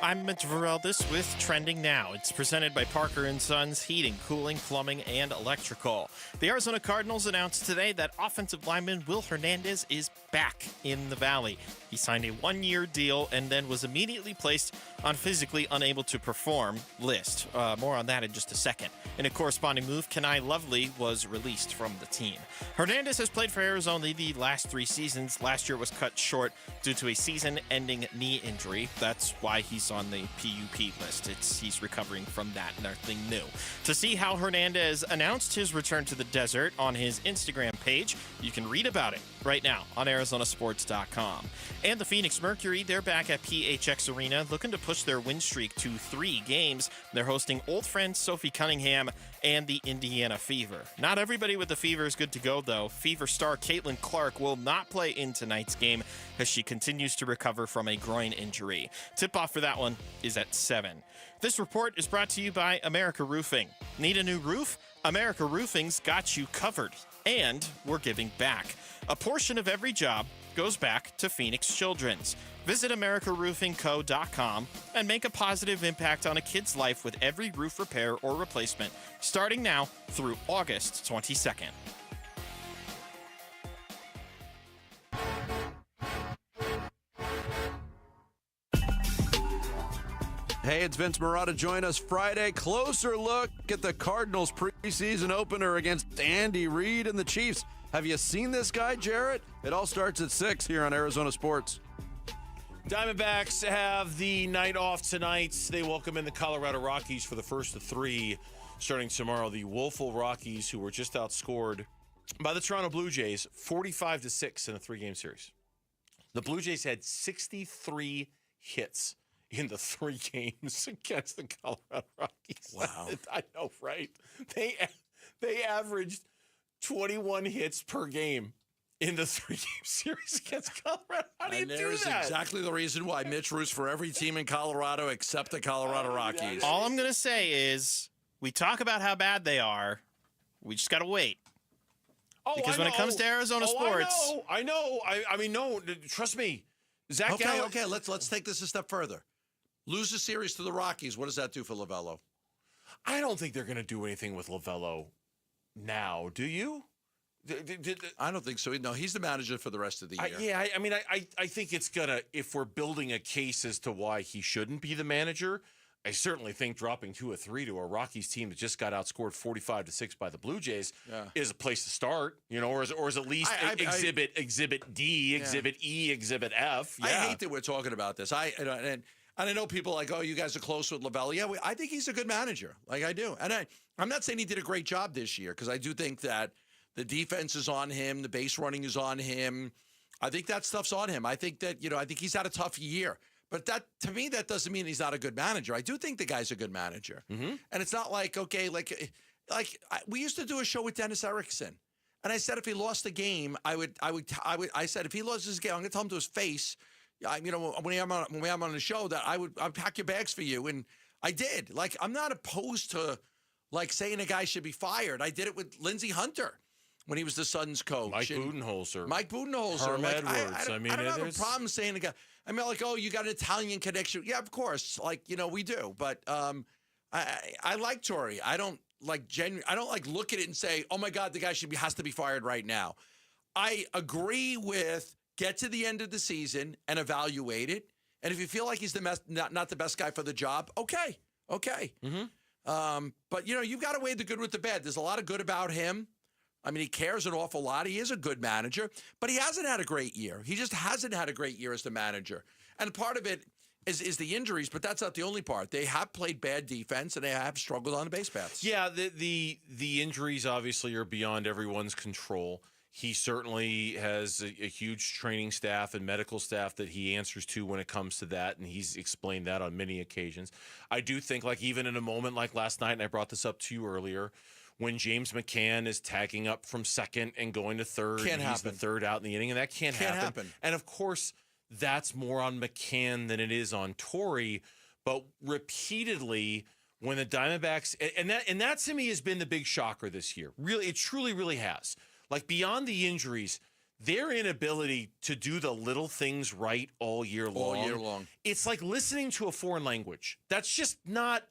I'm Mitch Vareldis with Trending Now. It's presented by Parker & Sons Heating, Cooling, Plumbing, and Electrical. The Arizona Cardinals announced today that offensive lineman Will Hernandez is back in the Valley. He signed a one-year deal and then was immediately placed on physically unable to perform list. More on that in just a second. In a corresponding move, Kenai Lovely was released from the team. Hernandez has played for Arizona the last 3 seasons. Last year was cut short due to a season-ending knee injury. That's why he's on the PUP list. He's recovering from that, nothing new. To see how Hernandez announced his return to the desert on his Instagram page, you can read about it right now on ArizonaSports.com. And the Phoenix Mercury, they're back at PHX Arena looking to push their win streak to 3 games. They're hosting old friend Sophie Cunningham and the Indiana Fever. Not everybody with the Fever is good to go, though. Fever star Caitlin Clark will not play in tonight's game as she continues to recover from a groin injury. Tip-off for that one is at 7. This report is brought to you by America Roofing. Need a new roof? America Roofing's got you covered. And we're giving back. A portion of every job goes back to Phoenix Children's. Visit AmericaRoofingCo.com and make a positive impact on a kid's life with every roof repair or replacement, starting now through August 22nd. Hey, it's Vince Marotta. Join us Friday. Closer look at the Cardinals preseason opener against Andy Reid and the Chiefs. Have you seen this guy, Jarrett? It all starts at 6 here on Arizona Sports. Diamondbacks have the night off tonight. They welcome in the Colorado Rockies for the first of 3 starting tomorrow. The woeful Rockies, who were just outscored by the Toronto Blue Jays 45-6 in a 3-game series. The Blue Jays had 63 hits in the 3 games against the Colorado Rockies. Wow. I know, right? They averaged 21 hits per game in the 3-game series against Colorado. How do you do that? And there's exactly the reason why Mitch roots for every team in Colorado except the Colorado Rockies. All I'm going to say is we talk about how bad they are. We just got to wait. Because when it comes to Arizona sports. I know. I mean, no, trust me. Zach Gallen. Okay, let's take this a step further. Lose the series to the Rockies. What does that do for Lavello? I don't think they're going to do anything with Lavello now. Do you? I don't think so. No, he's the manager for the rest of the year. I think it's going to, if we're building a case as to why he shouldn't be the manager, I certainly think dropping 2 or 3 to a Rockies team that just got outscored 45-6 by the Blue Jays is a place to start, or is at least exhibit D, exhibit E, exhibit F. Yeah. I hate that we're talking about this. And I know people like, oh, you guys are close with Lavelle. Yeah, I think he's a good manager. Like I do. And I'm not saying he did a great job this year because I do think that the defense is on him. The base running is on him. I think that stuff's on him. I think that, I think he's had a tough year. But that, to me, that doesn't mean he's not a good manager. I do think the guy's a good manager. Mm-hmm. And it's not like, okay, we used to do a show with Dennis Erickson. And I said if he lost the game, I said if he lost his game, I'm going to tell him to his face, when I'm on the show, that I'd pack your bags for you. And I did. Like, I'm not opposed to like saying a guy should be fired. I did it with Lindsey Hunter when he was the Suns coach. Mike Budenholzer. Herm Edwards. I don't have a problem saying a guy. I mean, like, oh, you got an Italian connection. Yeah, of course. Like, we do. But I like Tory. I don't like I don't like look at it and say, oh my God, the guy has to be fired right now. I agree with get to the end of the season and evaluate it. And if you feel like he's not the best guy for the job, okay. Mm-hmm. But you've got to weigh the good with the bad. There's a lot of good about him. I mean, he cares an awful lot. He is a good manager, but he hasn't had a great year. He just hasn't had a great year as the manager. And part of it is the injuries, but that's not the only part. They have played bad defense, and they have struggled on the base paths. Yeah, the injuries obviously are beyond everyone's control. He certainly has a huge training staff and medical staff that he answers to when it comes to that, and he's explained that on many occasions. I do think, like, even in a moment like last night, and I brought this up to you earlier, when James McCann is tagging up from second and going to third, he's the third out in the inning, and that can't happen. And, of course, that's more on McCann than it is on Tory, but repeatedly when the Diamondbacks – and that to me has been the big shocker this year. Really, it truly, really has. Like, beyond the injuries, their inability to do the little things right all year long. It's like listening to a foreign language. That's not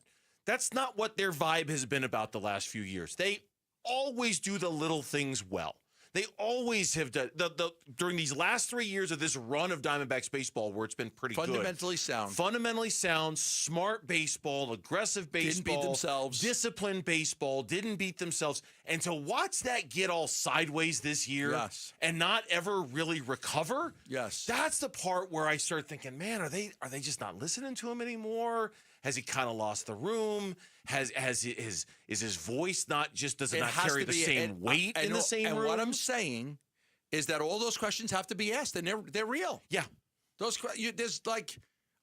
what their vibe has been about the last few years. They always do the little things well. They always have done during these last 3 years of this run of Diamondbacks baseball, where it's been pretty fundamentally sound, smart baseball, aggressive baseball, didn't beat themselves, disciplined baseball, didn't beat themselves, and to watch that get all sideways this year, and not ever really recover, that's the part where I start thinking, man, are they just not listening to him anymore? Has he kind of lost the room? Is his voice does it not carry the same weight in the same room? And what I'm saying is that all those questions have to be asked, and they're real. Yeah, there's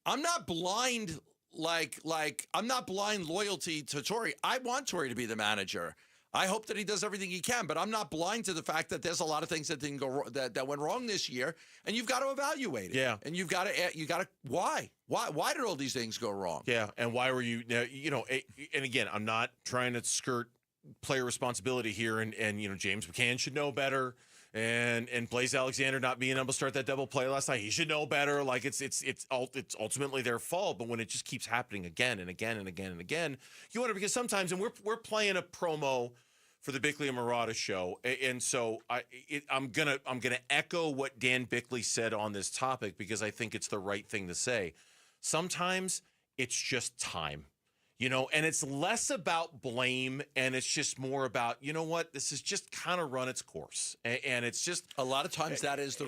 I'm not blind. I'm not blind loyalty to Tory. I want Tory to be the manager. I hope that he does everything he can, but I'm not blind to the fact that there's a lot of things that didn't go that went wrong this year, and you've got to evaluate it. Yeah, and you got to why did all these things go wrong? Yeah, and why were you and again, I'm not trying to skirt player responsibility here, and James McCann should know better, and Blaze Alexander not being able to start that double play last night, he should know better. Like it's ultimately their fault, but when it just keeps happening again and again and again and again, you wonder, because sometimes, and we're playing a promo for the Bickley and Murata show, and so I'm gonna echo what Dan Bickley said on this topic, because I think it's the right thing to say. Sometimes it's just time, and it's less about blame, and it's just more about, this has just kind of run its course, and it's just a lot of times that is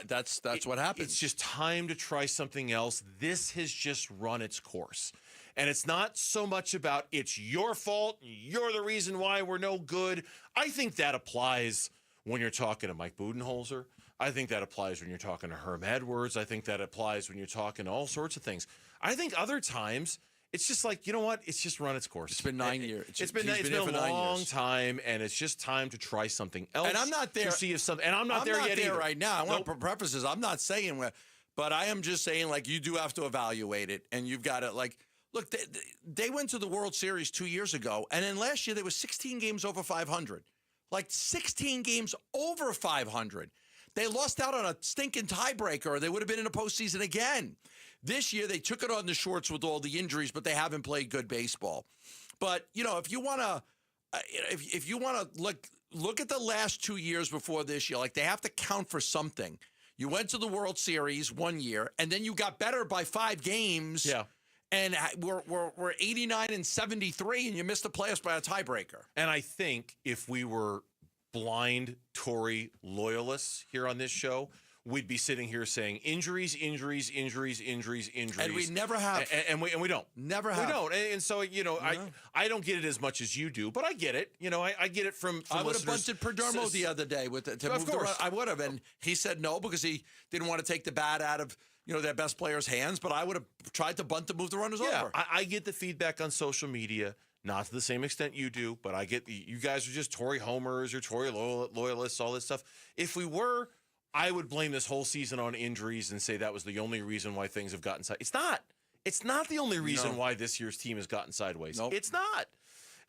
that's what happens. It's just time to try something else. This has just run its course. And it's not so much about it's your fault, you're the reason why we're no good. I think that applies when you're talking to Mike Budenholzer. I think that applies when you're talking to Herm Edwards. I think that applies when you're talking to all sorts of things. I think other times it's just like, you know what? It's just run its course. It's been 9 years. It's been a long time, and it's just time to try something else. And I'm not there. To see if something. And I'm not there yet either. Right now. I want to preface this. I'm not saying, but I am just saying, you do have to evaluate it, and you've got to Look, they went to the World Series 2 years ago, and then last year there was 16 games over 500. 16 games over 500. They lost out on a stinking tiebreaker, or they would have been in the postseason again. This year they took it on the shorts with all the injuries, but they haven't played good baseball. But if you want to, look at the last 2 years before this year, they have to count for something. You went to the World Series 1 year, and then you got better by 5 games. Yeah. And we're 89 and 73, and you missed the playoffs by a tiebreaker. And I think if we were blind Tory loyalists here on this show, we'd be sitting here saying injuries. And we never have. And we don't. Never have. We don't. And so, I don't get it as much as you do, but I get it. I get it from I would have bunted Perdomo the other day to move the run. I would have, and he said no because he didn't want to take the bat out of their best player's hands, but I would have tried to bunt to move the runners over. I get the feedback on social media, not to the same extent you do, but I get you guys are just Tory homers or Tory loyalists, all this stuff. If we were, I would blame this whole season on injuries and say that was the only reason why things have gotten sideways. It's not. It's not the only reason why this year's team has gotten sideways. Nope. It's not.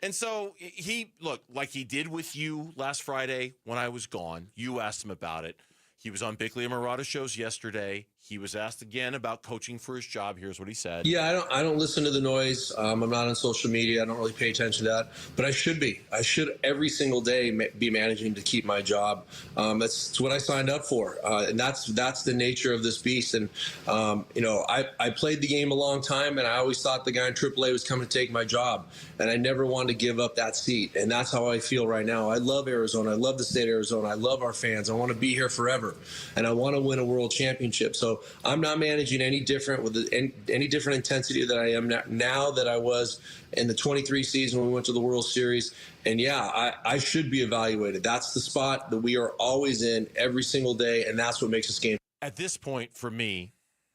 And so he, look, like he did with you last Friday when I was gone, you asked him about it. He was on Bickley and Murata's shows yesterday. He was asked again about coaching for his job. Here's what he said. Yeah, I don't listen to the noise. I'm not on social media. I don't really pay attention to that. But I should be. I should every single day be managing to keep my job. That's what I signed up for. And that's the nature of this beast. And, I played the game a long time, and I always thought the guy in AAA was coming to take my job. And I never wanted to give up that seat. And that's how I feel right now. I love Arizona. I love the state of Arizona. I love our fans. I want to be here forever. And I want to win a world championship. So I'm not managing any different with any different intensity that I am now that I was in the 23 season when we went to the World Series. And yeah, I should be evaluated. That's the spot that we are always in every single day, and that's what makes this game. At this point, for me,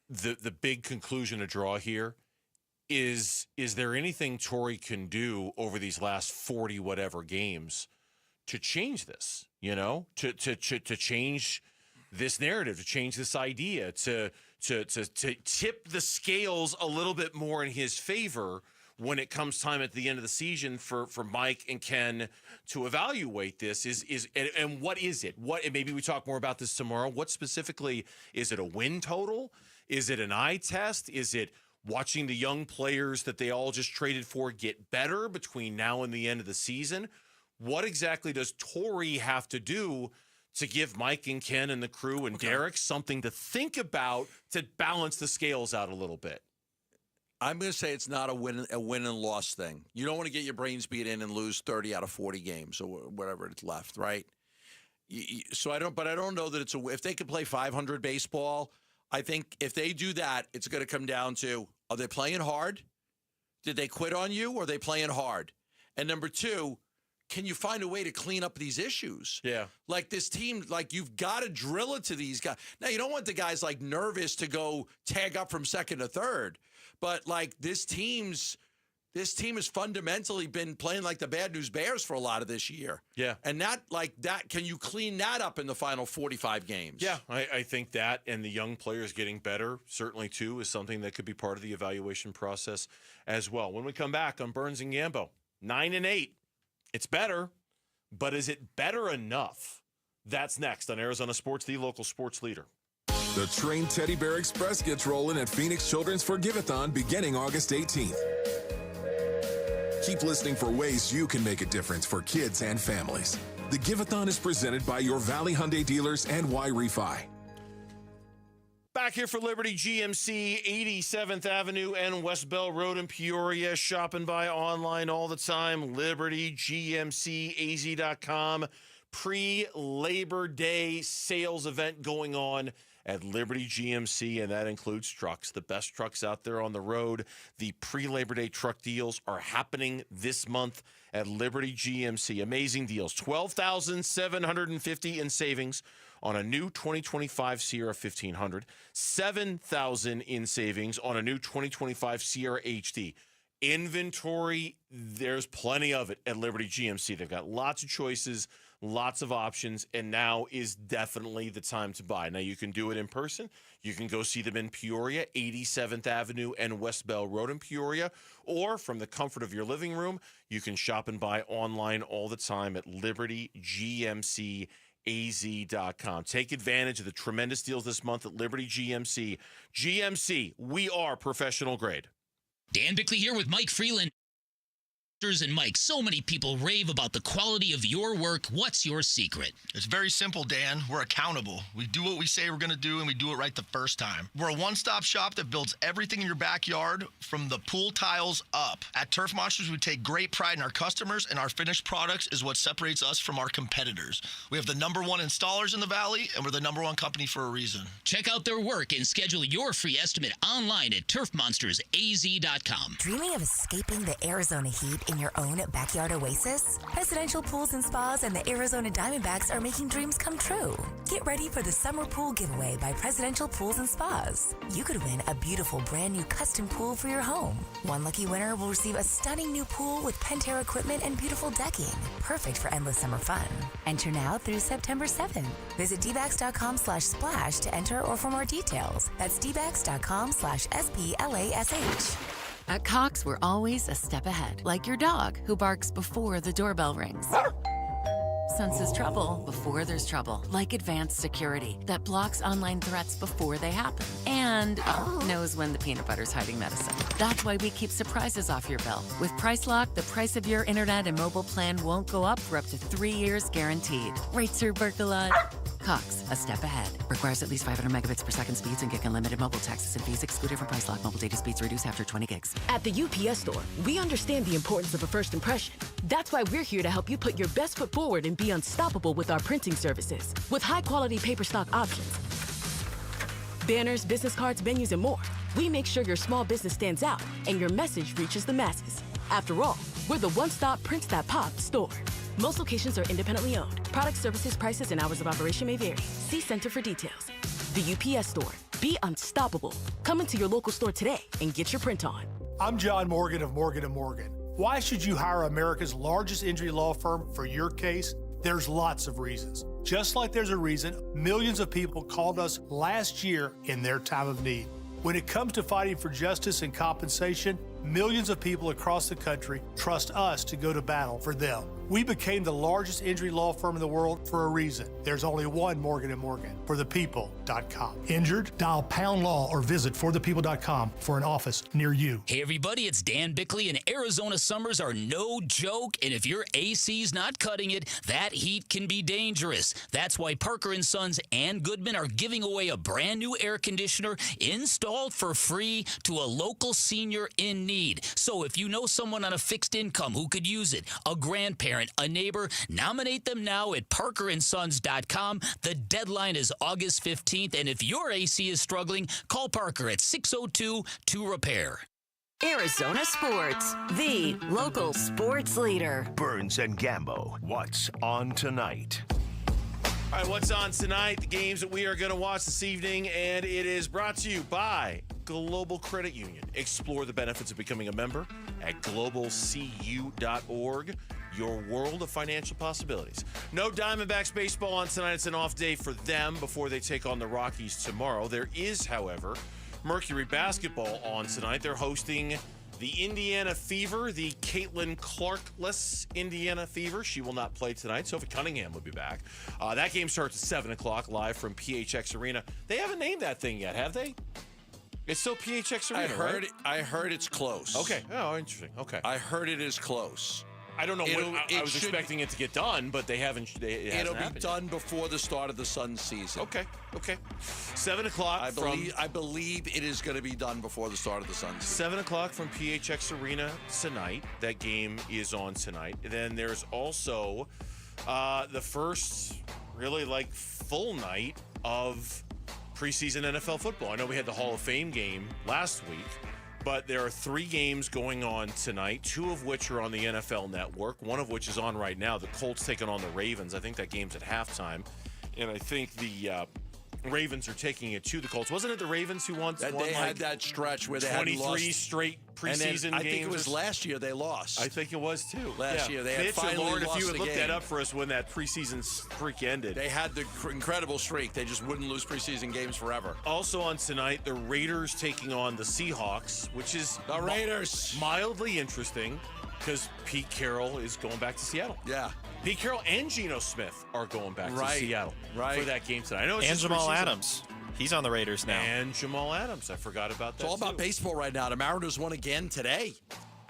the big conclusion to draw here is there anything Tory can do over these last 40 whatever games to change this? To change this narrative, to change this idea, to tip the scales a little bit more in his favor when it comes time at the end of the season for Mike and Ken to evaluate this and what is it? And maybe we talk more about this tomorrow. What specifically is it? A win total? Is it an eye test? Is it watching the young players that they all just traded for get better between now and the end of the season? What exactly does Tory have to do to give Mike and Ken and the crew and Derek something to think about to balance the scales out a little bit? I'm going to say it's not a win and loss thing. You don't want to get your brains beat in and lose 30 out of 40 games or whatever it's left, right? I don't know that it's if they could play 500 baseball, I think if they do that, it's going to come down to, are they playing hard? Did they quit on you, or are they playing hard? And number two, can you find a way to clean up these issues? Yeah. Like this team, you've got to drill it to these guys. Now, you don't want the guys nervous to go tag up from second to third. But this team has fundamentally been playing like the Bad News Bears for a lot of this year. Yeah. And that, can you clean that up in the final 45 games? Yeah, I think that, and the young players getting better, certainly too, is something that could be part of the evaluation process as well. When we come back on Burns and Gambo, 9-8. It's better, but is it better enough? That's next on Arizona Sports, the local sports leader. The Train Teddy Bear Express gets rolling at Phoenix Children's Forgive-A-thon beginning August 18th. Keep listening for ways you can make a difference for kids and families. The Give-A-thon is presented by your Valley Hyundai dealers and Y-Refi. Back here for Liberty GMC, 87th Avenue and West Bell Road in Peoria. Shop and buy online all the time. LibertyGMCAZ.com. Pre-Labor Day sales event going on at Liberty GMC, and that includes trucks. The best trucks out there on the road. The pre-Labor Day truck deals are happening this month at Liberty GMC. Amazing deals. $12,750 in savings on a new 2025 Sierra 1500. $7,000 in savings on a new 2025 Sierra HD. Inventory, there's plenty of it at Liberty GMC. They've got lots of choices, lots of options, and now is definitely the time to buy. Now, you can do it in person. You can go see them in Peoria, 87th Avenue and West Bell Road in Peoria, or from the comfort of your living room, you can shop and buy online all the time at LibertyGMCAZ.com. Take advantage of the tremendous deals this month at Liberty GMC. GMC, we are professional grade. Dan Bickley here with Mike Freeland. And Mike, so many people rave about the quality of your work. What's your secret? It's very simple, Dan. We're accountable. We do what we say we're going to do, and we do it right the first time. We're a one-stop shop that builds everything in your backyard from the pool tiles up. At Turf Monsters, we take great pride in our customers, and our finished products is what separates us from our competitors. We have the #1 installers in the Valley, and we're the #1 company for a reason. Check out their work and schedule your free estimate online at turfmonstersaz.com. Dreaming of escaping the Arizona heat in your own backyard oasis? Presidential Pools and Spas and the Arizona Diamondbacks are making dreams come true. Get ready for the Summer Pool Giveaway by Presidential Pools and Spas. You could win a beautiful brand new custom pool for your home. One lucky winner will receive a stunning new pool with Pentair equipment and beautiful decking. Perfect for endless summer fun. Enter now through September 7th. Visit dbacks.com/splash to enter or for more details. That's dbacks.com/SPLASH. At Cox, we're always a step ahead, like your dog who barks before the doorbell rings. Senses trouble before there's trouble, like advanced security that blocks online threats before they happen, and knows when the peanut butter's hiding medicine. That's why we keep surprises off your bill. With Price Lock, the price of your internet and mobile plan won't go up for up to 3 years guaranteed. Right, Sir Berkalot? Cox, a step ahead. Requires at least 500 megabits per second speeds and get unlimited mobile taxes and fees excluded from Price Lock. Mobile data speeds reduced after 20 gigs. At the UPS Store, we understand the importance of a first impression. That's why we're here to help you put your best foot forward and be unstoppable with our printing services. With high-quality paper stock options, banners, business cards, menus, and more, we make sure your small business stands out and your message reaches the masses. After all, we're the one-stop prints that pop store. Most locations are independently owned. Product, services, prices, and hours of operation may vary. See Center for details. The UPS Store. Be unstoppable. Come into your local store today and get your print on. I'm John Morgan of Morgan & Morgan. Why should you hire America's largest injury law firm for your case? There's lots of reasons. Just like there's a reason millions of people called us last year in their time of need. When it comes to fighting for justice and compensation, millions of people across the country trust us to go to battle for them. We became the largest injury law firm in the world for a reason. There's only one Morgan & Morgan, forthepeople.com. Injured? Dial #law or visit forthepeople.com for an office near you. Hey everybody, it's Dan Bickley, and Arizona summers are no joke, and if your AC's not cutting it, that heat can be dangerous. That's why Parker & Sons and Goodman are giving away a brand new air conditioner installed for free to a local senior in need. So if you know someone on a fixed income who could use it, a grandparent, a neighbor, nominate them now at parkerandsons.com. The deadline is August 15th, and if your AC is struggling, call Parker at 602-2REPAIR. Arizona Sports, the local sports leader. Burns and Gambo, what's on tonight? All right, what's on tonight? The games that we are going to watch this evening, and it is brought to you by Global Credit Union. Explore the benefits of becoming a member at globalcu.org. Your world of financial possibilities. No Diamondbacks baseball on tonight. It's an off day for them before they take on the Rockies tomorrow. There is, however, Mercury basketball on tonight. They're hosting the Indiana Fever, the Caitlin Clark-less Indiana Fever. She will not play tonight. Sophie Cunningham will be back. That game starts at 7 o'clock live from PHX Arena. They haven't named that thing yet, have they? It's still PHX Arena, right? I heard it's close. Okay. Oh, interesting. Okay. I heard it is close. I don't know. I was expecting it to get done, but they haven't. It'll be done before the start of the Sun season. Okay. 7 o'clock. I believe it is going to be done before the start of the Sun season. 7 o'clock from PHX Arena tonight. That game is on tonight. And then there's also the first really full night of preseason NFL football. I know we had the Hall of Fame game last week. But there are 3 games going on tonight, 2 of which are on the NFL Network, one of which is on right now. The Colts taking on the Ravens. I think that game's at halftime. And I think the Ravens are taking it to the Colts. Wasn't it the Ravens who won? They had that stretch where they had 23 straight preseason games. I think it was last year they lost. I think it was too. Last year they had Mitch finally Lord, lost if you the had looked game. that up for us when that preseason streak ended. They had the incredible streak. They just wouldn't lose preseason games forever. Also on tonight, the Raiders taking on the Seahawks, which is the Raiders mildly interesting because Pete Carroll is going back to Seattle. Yeah. Pete Carroll and Geno Smith are going back to Seattle for that game tonight. I know it's and just Jamal preseason. Adams. He's on the Raiders now. And Jamal Adams. I forgot about that. It's all about baseball right now. The Mariners won again today.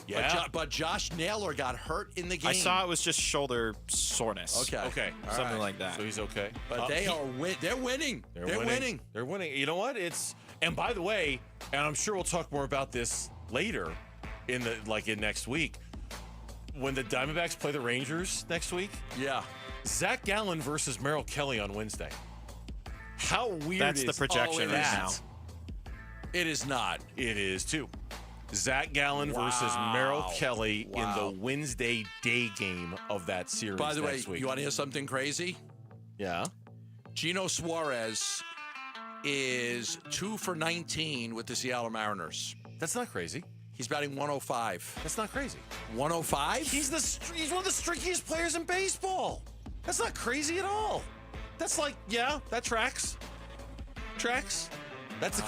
Yeah. But Josh Naylor got hurt in the game. I saw it was just shoulder soreness. Okay. Something like that. So he's okay. But they're winning. They're winning. They're winning. You know what? And by the way, and I'm sure we'll talk more about this later in next week. When the Diamondbacks play the Rangers next week. Yeah. Zach Gallen versus Merrill Kelly on Wednesday. How weird That's is the projection right now. It is not. It is too. Zach Gallen versus Merrill Kelly in the Wednesday day game of that series. By the way, next week. you want to hear something crazy? Yeah. Geno Suarez is 2 for 19 with the Seattle Mariners. That's not crazy. He's batting 105. That's not crazy. 105? He's one of the streakiest players in baseball. That's not crazy at all. That's that tracks. That's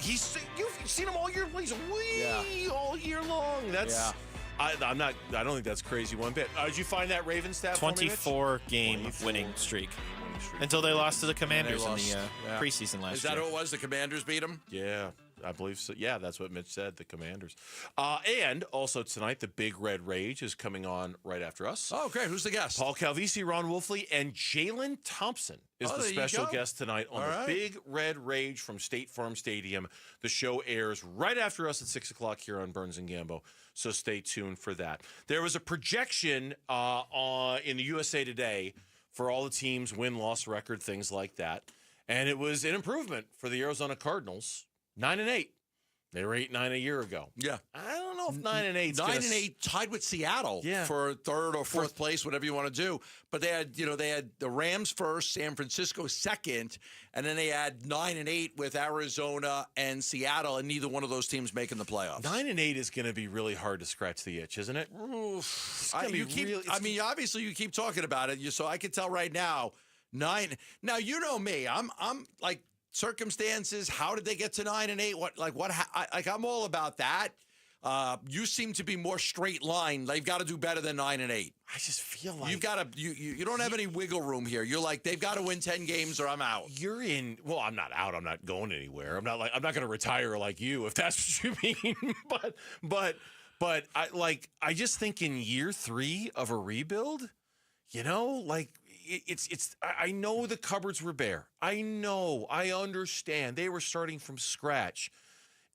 you've seen him all year. He's all year long. That's I don't think that's crazy one bit. Did you find that Ravens stat? 24-game winning streak until they lost to the Commanders in the preseason last year. Is that who it was? The Commanders beat them? Yeah, I believe so. Yeah, that's what Mitch said, the Commanders. And also tonight, the Big Red Rage is coming on right after us. Oh, great. Who's the guest? Paul Calvisi, Ron Wolfley, and Jalen Thompson is the special guest tonight on the Big Red Rage from State Farm Stadium. The show airs right after us at 6 o'clock here on Burns and Gambo, so stay tuned for that. There was a projection in the USA Today for all the teams' win-loss record, things like that. And it was an improvement for the Arizona Cardinals, 9-8. They were 8-9 a year ago. Yeah. I don't know if 9-8 9-8 tied with Seattle for third or fourth place, whatever you want to do. But they had the Rams first, San Francisco second, and then they had 9-8 with Arizona and Seattle, and neither one of those teams making the playoffs. 9-8 is going to be really hard to scratch the itch, isn't it? Obviously you keep talking about it, so I can tell right now. Now you know me. I'm like circumstances. How did they get to 9-8? I'm all about that. You seem to be more straight line. They've got to do better than 9-8. I just feel like you've got to. You don't have any wiggle room here. You're like they've got to win 10 games or I'm out. You're in. Well, I'm not out. I'm not going anywhere. I'm not going to retire like you if that's what you mean. but I just think in year 3 of a rebuild, I know the cupboards were bare. I understand. They were starting from scratch.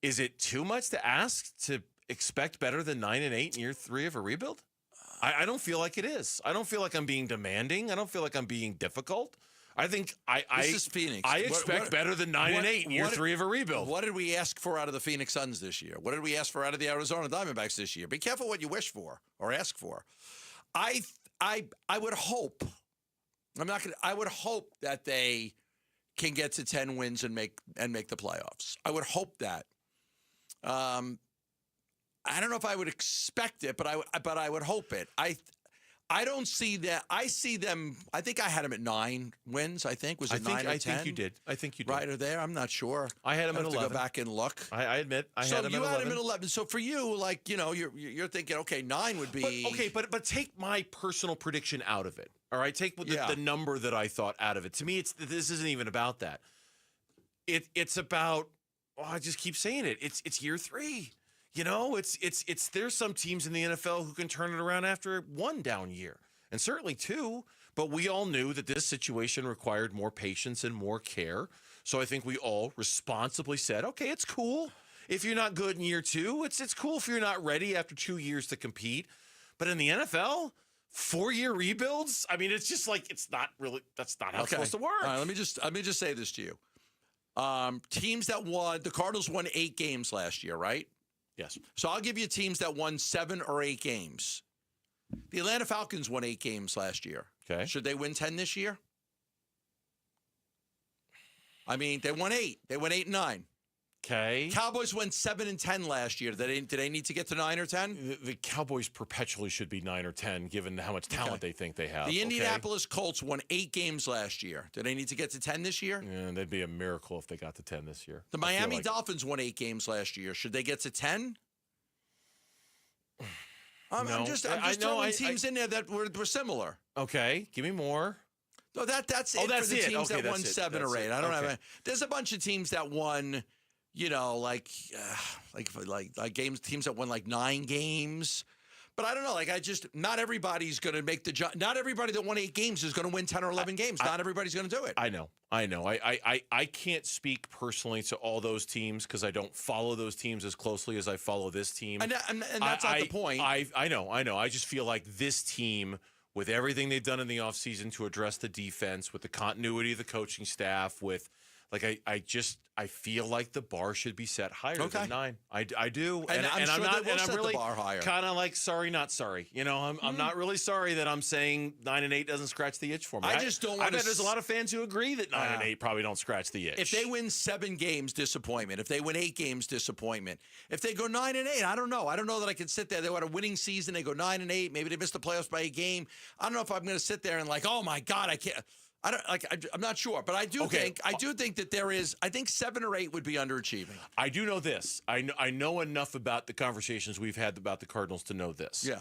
Is it too much to ask to expect better than 9-8 in year 3 of a rebuild? I don't feel like it is. I don't feel like I'm being demanding. I don't feel like I'm being difficult. I think this is Phoenix. I expect better than 9-8 in year 3 of a rebuild. What did we ask for out of the Phoenix Suns this year? What did we ask for out of the Arizona Diamondbacks this year? Be careful what you wish for or ask for. I would hope. I would hope that they can get to 10 wins and make the playoffs. I would hope that. I don't know if I would expect it, but I would hope it. I don't see that. I see them. I think I had them at 9 wins. I think was it 9 or 10? I think you did. Right or there. I'm not sure. I had them at 11. To go back and look. I admit I had them at 11. So you had them at 11. So for you, you're thinking, okay, 9 would be but take my personal prediction out of it. All right, take the number that I thought out of it. To me, this isn't even about that. It's about. I just keep saying it. It's year 3. There's some teams in the NFL who can turn it around after 1 down year, and certainly 2. But we all knew that this situation required more patience and more care. So I think we all responsibly said, okay, it's cool if you're not good in year 2. It's cool if you're not ready after 2 years to compete. But in the NFL, 4-year rebuilds. I mean, it's just like it's not really. That's not how it's supposed to work. All right, let me just say this to you. Teams that won, the Cardinals won 8 games last year, right? Yes. So I'll give you teams that won 7 or 8 games. The Atlanta Falcons won 8 games last year. Okay. Should they win 10 this year? I mean, they won 8. They went 8-9. Okay. Cowboys went 7-10 last year. Did they need to get to 9 or 10? The Cowboys perpetually should be 9 or 10, given how much talent they think they have. The Indianapolis Colts won 8 games last year. Do they need to get to 10 this year? Yeah, that'd be a miracle if they got to 10 this year. The Miami Dolphins won 8 games last year. Should they get to 10? I'm just throwing teams in there that were similar. Okay, give me more. No, that's it for the teams that won 7 or 8. I don't have. There's a bunch of teams that won. Like games, teams that won like 9 games. But I don't know. Not everybody's going to make the job. Not everybody that won 8 games is going to win 10 or 11 games. Not everybody's going to do it. I know. I can't speak personally to all those teams because I don't follow those teams as closely as I follow this team. And that's not the point. I know. I just feel like this team, with everything they've done in the offseason to address the defense, with the continuity of the coaching staff, with I feel like the bar should be set higher than 9. I do, and I'm really kind of like sorry, not sorry. I'm not really sorry that I'm saying 9 and 8 doesn't scratch the itch for me. I just don't. I bet there's a lot of fans who agree that 9 and 8 probably don't scratch the itch. If they win 7 games, disappointment. If they win 8 games, disappointment. If they go 9 and 8, I don't know. I don't know that I can sit there. They had a winning season. They go 9 and 8. Maybe they missed the playoffs by a game. I don't know if I'm going to sit there and oh my God, I can't. I'm not sure, but I do think that there is. I think 7 or 8 would be underachieving. I do know this. I know enough about the conversations we've had about the Cardinals to know this. Yeah.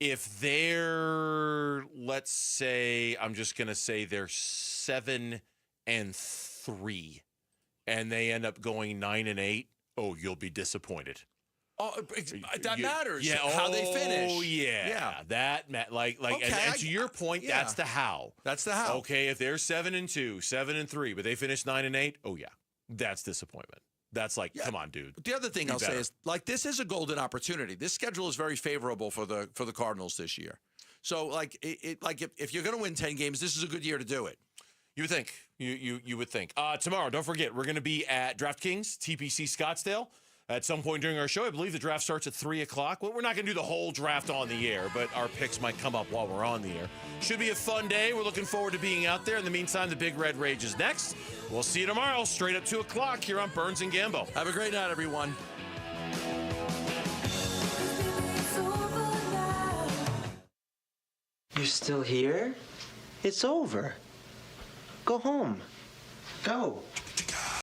If they're, let's say, I'm just going to say they're 7-3, and they end up going 9-8, oh, you'll be disappointed. Oh, that matters. Yeah, how they finish. Oh, yeah. That and to your point, that's the how. That's the how. Okay, if they're 7-2, 7-3, but they finish 9-8, oh yeah, that's disappointment. That's come on, dude. The other thing I'll say is, this is a golden opportunity. This schedule is very favorable for the Cardinals this year. So, if you're going to win 10 games, this is a good year to do it. You would think. You would think. Tomorrow, don't forget, we're going to be at DraftKings, TPC Scottsdale. At some point during our show, I believe the draft starts at 3 o'clock. Well, we're not going to do the whole draft on the air, but our picks might come up while we're on the air. Should be a fun day. We're looking forward to being out there. In the meantime, the Big Red Rage is next. We'll see you tomorrow, straight up 2 o'clock here on Burns and Gambo. Have a great night, everyone. You're still here? It's over. Go home. Go.